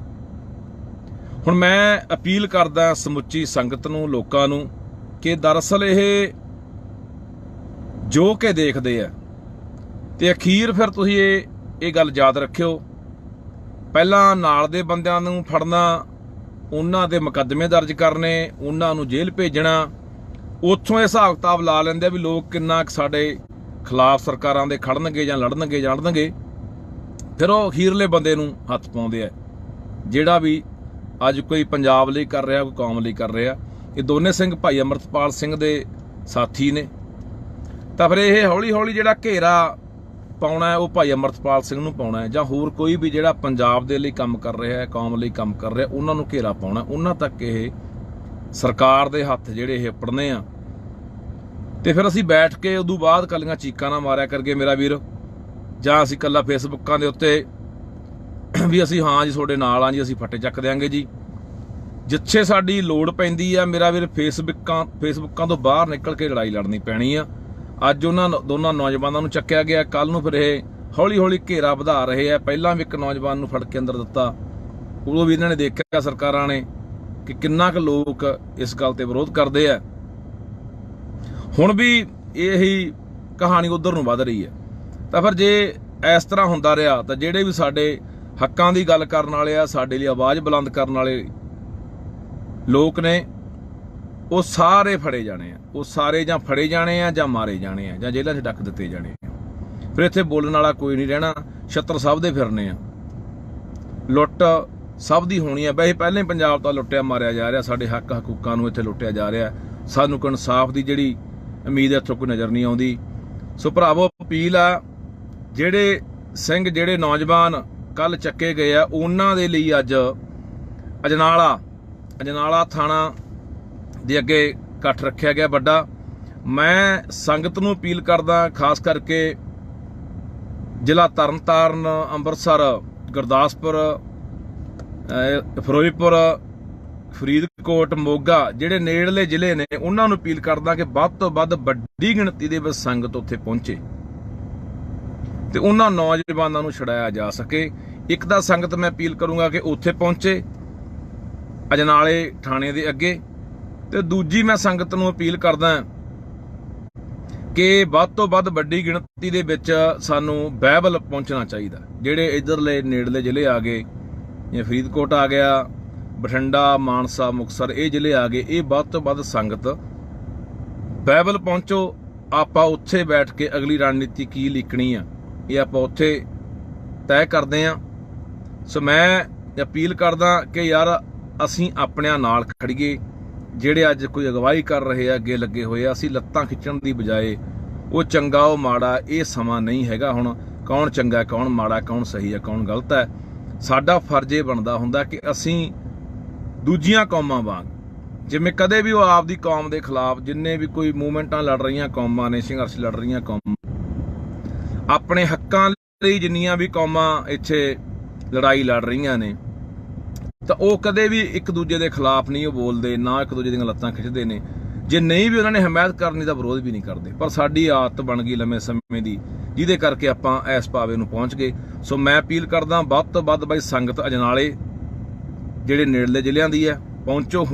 ਹੁਣ ਮੈਂ ਅਪੀਲ ਕਰਦਾ ਸਮੁੱਚੀ ਸੰਗਤ ਨੂੰ, ਲੋਕਾਂ ਨੂੰ, ਕਿ ਦਰਅਸਲ ਇਹ ਜੋ ਕਿ ਦੇਖਦੇ ਆ ਤੇ ਅਖੀਰ ਫਿਰ ਤੁਸੀਂ ਇਹ ਗੱਲ ਯਾਦ ਰੱਖਿਓ, ਪਹਿਲਾਂ ਨਾਲ ਦੇ ਬੰਦਿਆਂ ਨੂੰ ਫੜਨਾ, ਉਹਨਾਂ ਦੇ ਮੁਕੱਦਮੇ ਦਰਜ ਕਰਨੇ, ਉਹਨਾਂ ਨੂੰ ਜੇਲ੍ਹ ਭੇਜਣਾ, ਉੱਥੋਂ ਇਹ ਹਿਸਾਬ ਕਿਤਾਬ ਲਾ ਲੈਂਦੇ ਆ ਵੀ ਲੋਕ ਕਿੰਨਾ ਸਾਡੇ ਖਿਲਾਫ ਸਰਕਾਰਾਂ ਦੇ ਖੜਨਗੇ ਜਾਂ ਲੜਨਗੇ, ਫਿਰ ਉਹ ਅਖੀਰਲੇ ਬੰਦੇ ਨੂੰ ਹੱਥ ਪਾਉਂਦੇ ਆ ਜਿਹੜਾ ਵੀ ਅੱਜ ਕੋਈ ਪੰਜਾਬ ਲਈ ਕਰ ਰਿਹਾ, ਕੋਈ ਕੌਮ ਲਈ ਕਰ ਰਿਹਾ। ਇਹ ਦੋਨੇ ਸਿੰਘ ਭਾਈ ਅਮਰਤਪਾਲ ਸਿੰਘ ਦੇ ਸਾਥੀ ਨੇ, ਤਾਂ ਫਿਰ ਇਹ ਹੌਲੀ ਹੌਲੀ ਜਿਹੜਾ ਘੇਰਾ ਪਾਉਣਾ ਹੈ ਉਹ ਭਾਈ ਅਮਰਤਪਾਲ ਸਿੰਘ ਨੂੰ ਪਾਉਣਾ ਹੈ, ਜਾਂ ਹੋਰ ਕੋਈ ਵੀ ਜਿਹੜਾ ਪੰਜਾਬ ਦੇ ਲਈ ਕੰਮ ਕਰ ਰਿਹਾ ਹੈ, ਕੌਮ ਲਈ ਕੰਮ ਕਰ ਰਿਹਾ, ਉਹਨਾਂ ਨੂੰ ਘੇਰਾ ਪਾਉਣਾ, ਉਹਨਾਂ ਤੱਕ ਇਹ ਸਰਕਾਰ ਦੇ ਹੱਥ ਜਿਹੜੇ ਇਹ ਪੜਨੇ ਆ। ਤੇ ਫਿਰ ਅਸੀਂ ਬੈਠ ਕੇ ਉਦੋਂ ਬਾਅਦ ਕੱਲੀਆਂ ਚੀਕਾਂ ਨਾ ਮਾਰਿਆ ਕਰਗੇ ਮੇਰਾ ਵੀਰ, ਜਾਂ ਅਸੀਂ ਕੱਲਾ ਫੇਸਬੁੱਕਾਂ ਦੇ ਉੱਤੇ ਵੀ ਅਸੀਂ ਹਾਂ ਜੀ ਤੁਹਾਡੇ ਨਾਲ ਆ ਜੀ, ਅਸੀਂ ਫੱਟੇ ਚੱਕ ਦਿਆਂਗੇ ਜੀ। ਜਿੱਥੇ ਸਾਡੀ ਲੋੜ ਪੈਂਦੀ ਆ ਮੇਰਾ ਵੀਰ ਫੇਸਬੁੱਕਾਂ ਤੋਂ ਬਾਹਰ ਨਿਕਲ ਕੇ ਲੜਾਈ ਲੜਨੀ ਪੈਣੀ ਆ। ਅੱਜ ਉਹਨਾਂ ਦੋਨਾਂ ਨੌਜਵਾਨਾਂ ਨੂੰ ਚੱਕਿਆ ਗਿਆ, ਕੱਲ ਨੂੰ ਫਿਰ ਇਹ ਹੌਲੀ ਹੌਲੀ ਘੇਰਾ ਵਧਾ ਰਹੇ ਆ। ਪਹਿਲਾਂ ਵੀ ਇੱਕ ਨੌਜਵਾਨ ਨੂੰ ਫੜ ਕੇ ਅੰਦਰ ਦਿੱਤਾ, ਉਦੋਂ ਵੀ ਇਹਨਾਂ ਨੇ ਦੇਖਿਆ ਸਰਕਾਰਾਂ ਨੇ ਕਿ ਕਿੰਨਾ ਕੁ ਲੋਕ ਇਸ ਗੱਲ ਤੇ ਵਿਰੋਧ ਕਰਦੇ ਆ। ਹੁਣ ਵੀ ਇਹੀ ਕਹਾਣੀ ਉਧਰ ਨੂੰ ਵੱਧ ਰਹੀ ਹੈ। ਤਾਂ ਫਿਰ ਜੇ ਇਸ ਤਰ੍ਹਾਂ ਹੁੰਦਾ ਰਿਹਾ ਤਾਂ ਜਿਹੜੇ ਵੀ ਸਾਡੇ ਹੱਕਾਂ ਦੀ ਗੱਲ ਕਰਨ ਵਾਲੇ ਆ, ਸਾਡੇ ਲਈ ਆਵਾਜ਼ ਬੁਲੰਦ ਕਰਨ ਵਾਲੇ ਲੋਕ ਨੇ, ਉਹ ਸਾਰੇ ਫੜੇ ਜਾਣੇ ਆ, ਉਹ ਸਾਰੇ ਜਾਂ ਫੜੇ ਜਾਣੇ ਆ ਜਾਂ ਮਾਰੇ ਜਾਣੇ ਆ ਜਾਂ ਜੇਲ੍ਹਾਂ 'ਚ ਡੱਕ ਦਿੱਤੇ ਜਾਣੇ ਆ। ਫਿਰ ਇੱਥੇ ਬੋਲਣ ਵਾਲਾ ਕੋਈ ਨਹੀਂ ਰਹਿਣਾ, ਛੱਤਰ ਸਭ ਦੇ ਫਿਰਨੇ ਆ, ਲੁੱਟ ਸਭ ਦੀ ਹੋਣੀ ਆ। ਵੈਸੇ ਪਹਿਲਾਂ ਹੀ ਪੰਜਾਬ ਤਾਂ ਲੁੱਟਿਆ ਮਾਰਿਆ ਜਾ ਰਿਹਾ, ਸਾਡੇ ਹੱਕ ਹਕੂਕਾਂ ਨੂੰ ਇੱਥੇ ਲੁੱਟਿਆ ਜਾ ਰਿਹਾ, ਸਾਨੂੰ ਕੋਈ ਇਨਸਾਫ ਦੀ ਜਿਹੜੀ ਉਮੀਦ ਇੱਥੋਂ ਕੋਈ ਨਜ਼ਰ ਨਹੀਂ ਆਉਂਦੀ। ਸੋ ਭਰਾਵੋ ਅਪੀਲ ਆ, ਜਿਹੜੇ ਸਿੰਘ ਜਿਹੜੇ ਨੌਜਵਾਨ ਕੱਲ ਚੱਕੇ ਗਏ ਆ, ਉਹਨਾਂ ਦੇ ਲਈ ਅੱਜ ਅਜਨਾਲਾ ਥਾਣਾ ਦੇ ਅੱਗੇ ਇਕੱਠ ਰੱਖਿਆ ਗਿਆ ਵੱਡਾ। ਮੈਂ ਸੰਗਤ ਨੂੰ ਅਪੀਲ ਕਰਦਾ, ਖਾਸ ਕਰਕੇ ਜ਼ਿਲ੍ਹਾ ਤਰਨਤਾਰਨ, ਅੰਮ੍ਰਿਤਸਰ, ਗੁਰਦਾਸਪੁਰ, ਫਿਰੋਜ਼ਪੁਰ, ਫਰੀਦਕੋਟ, ਮੋਗਾ, ਜਿਹੜੇ ਨੇੜਲੇ ਜ਼ਿਲ੍ਹੇ ਨੇ, ਉਹਨਾਂ ਨੂੰ ਅਪੀਲ ਕਰਦਾ ਕਿ ਵੱਧ ਤੋਂ ਵੱਧ ਵੱਡੀ ਗਿਣਤੀ ਦੇ ਵਿੱਚ ਸੰਗਤ ਉੱਥੇ ਪਹੁੰਚੇ ਤੇ ਉਹਨਾਂ ਨੌਜਵਾਨਾਂ ਨੂੰ ਛੁਡਾਇਆ ਜਾ ਸਕੇ। ਇੱਕ ਤਾਂ ਸੰਗਤ ਮੈਂ ਅਪੀਲ ਕਰੂੰਗਾ ਕਿ ਉੱਥੇ ਪਹੁੰਚੇ ਅਜਨਾਲੇ ਥਾਣੇ ਦੇ ਅੱਗੇ, ਤੇ ਦੂਜੀ ਮੈਂ ਸੰਗਤ ਨੂੰ ਅਪੀਲ ਕਰਦਾ ਕਿ ਵੱਧ ਤੋਂ ਵੱਧ ਵੱਡੀ ਗਿਣਤੀ ਦੇ ਵਿੱਚ ਸਾਨੂੰ ਬਾਈਬਲ ਪਹੁੰਚਣਾ ਚਾਹੀਦਾ। ਜਿਹੜੇ ਇਧਰਲੇ ਨੇੜਲੇ ਜ਼ਿਲ੍ਹੇ ਆ ਗਏ, ਜਿਵੇਂ ਫਰੀਦਕੋਟ ਆ ਗਿਆ, ਬਠਿੰਡਾ, ਮਾਨਸਾ, ਮੁਕਤਸਰ, ਇਹ ਜ਼ਿਲ੍ਹੇ ਆ ਗਏ, ਇਹ ਵੱਧ ਤੋਂ ਵੱਧ ਸੰਗਤ ਬਾਈਬਲ ਪਹੁੰਚੋ। ਆਪਾਂ ਉੱਥੇ ਬੈਠ ਕੇ ਅਗਲੀ ਰਣਨੀਤੀ ਕੀ ਲਿਖਣੀ ਆ, ਇਹ ਆਪਾਂ ਉੱਥੇ ਤੈਅ ਕਰਦੇ ਆ। ਸੋ ਮੈਂ ਅਪੀਲ ਕਰਦਾ ਕਿ ਯਾਰ ਅਸੀਂ ਆਪਣਿਆਂ ਨਾਲ ਖੜੀਏ, ਜਿਹੜੇ ਅੱਜ ਕੋਈ ਅਗਵਾਈ ਕਰ ਰਹੇ ਆ, ਅੱਗੇ ਲੱਗੇ ਹੋਏ ਆ। ਅਸੀਂ ਲੱਤਾਂ ਖਿੱਚਣ ਦੀ ਬਜਾਏ ਉਹ ਚੰਗਾ ਉਹ ਮਾੜਾ, ਇਹ ਸਮਾਂ ਨਹੀਂ ਹੈਗਾ ਹੁਣ ਕੌਣ ਚੰਗਾ ਕੌਣ ਮਾੜਾ, ਕੌਣ ਸਹੀ ਹੈ ਕੌਣ ਗਲਤ ਹੈ। ਸਾਡਾ ਫਰਜ਼ ਇਹ ਬਣਦਾ ਹੁੰਦਾ ਕਿ ਅਸੀਂ ਦੂਜੀਆਂ ਕੌਮਾਂ ਵਾਂਗ, ਜਿਵੇਂ ਕਦੇ ਵੀ ਉਹ ਆਪਦੀ ਕੌਮ ਦੇ ਖਿਲਾਫ ਜਿੰਨੇ ਵੀ ਕੋਈ ਮੂਵਮੈਂਟਾਂ ਲੜ ਰਹੀਆਂ ਕੌਮਾਂ ਨੇ, ਸੰਘਰਸ਼ ਲੜ ਰਹੀਆਂ ਕੌਮਾਂ, ਆਪਣੇ ਹੱਕਾਂ ਲਈ ਜਿੰਨੀਆਂ ਵੀ ਕੌਮਾਂ ਇੱਥੇ ਲੜਾਈ ਲੜ ਰਹੀਆਂ ਨੇ, ਤਾਂ ਉਹ ਕਦੇ ਵੀ ਇੱਕ ਦੂਜੇ ਦੇ ਖਿਲਾਫ ਨਹੀਂ ਉਹ ਬੋਲਦੇ, ਨਾ ਇੱਕ ਦੂਜੇ ਦੀਆਂ ਲੱਤਾਂ ਖਿੱਚਦੇ ਨੇ। ਜੇ ਨਹੀਂ ਵੀ ਉਹਨਾਂ ਨੇ ਹਮਾਇਤ ਕਰਨੀ ਤਾਂ ਵਿਰੋਧ ਵੀ ਨਹੀਂ ਕਰਦੇ। ਪਰ ਸਾਡੀ ਆਦਤ ਬਣ ਗਈ ਲੰਮੇ ਸਮੇਂ ਦੀ, ਜਿਹਦੇ ਕਰਕੇ ਆਪਾਂ ਇਸ ਪਾਵੇ ਨੂੰ ਪਹੁੰਚ ਗਏ। ਸੋ ਮੈਂ ਅਪੀਲ ਕਰਦਾ ਵੱਧ ਤੋਂ ਵੱਧ ਬਾਈ ਸੰਗਤ ਅਜਨਾਲੇ ਜਿਹੜੇ ਨੇੜਲੇ ਜ਼ਿਲ੍ਹਿਆਂ ਦੀ ਹੈ ਪਹੁੰਚੋ।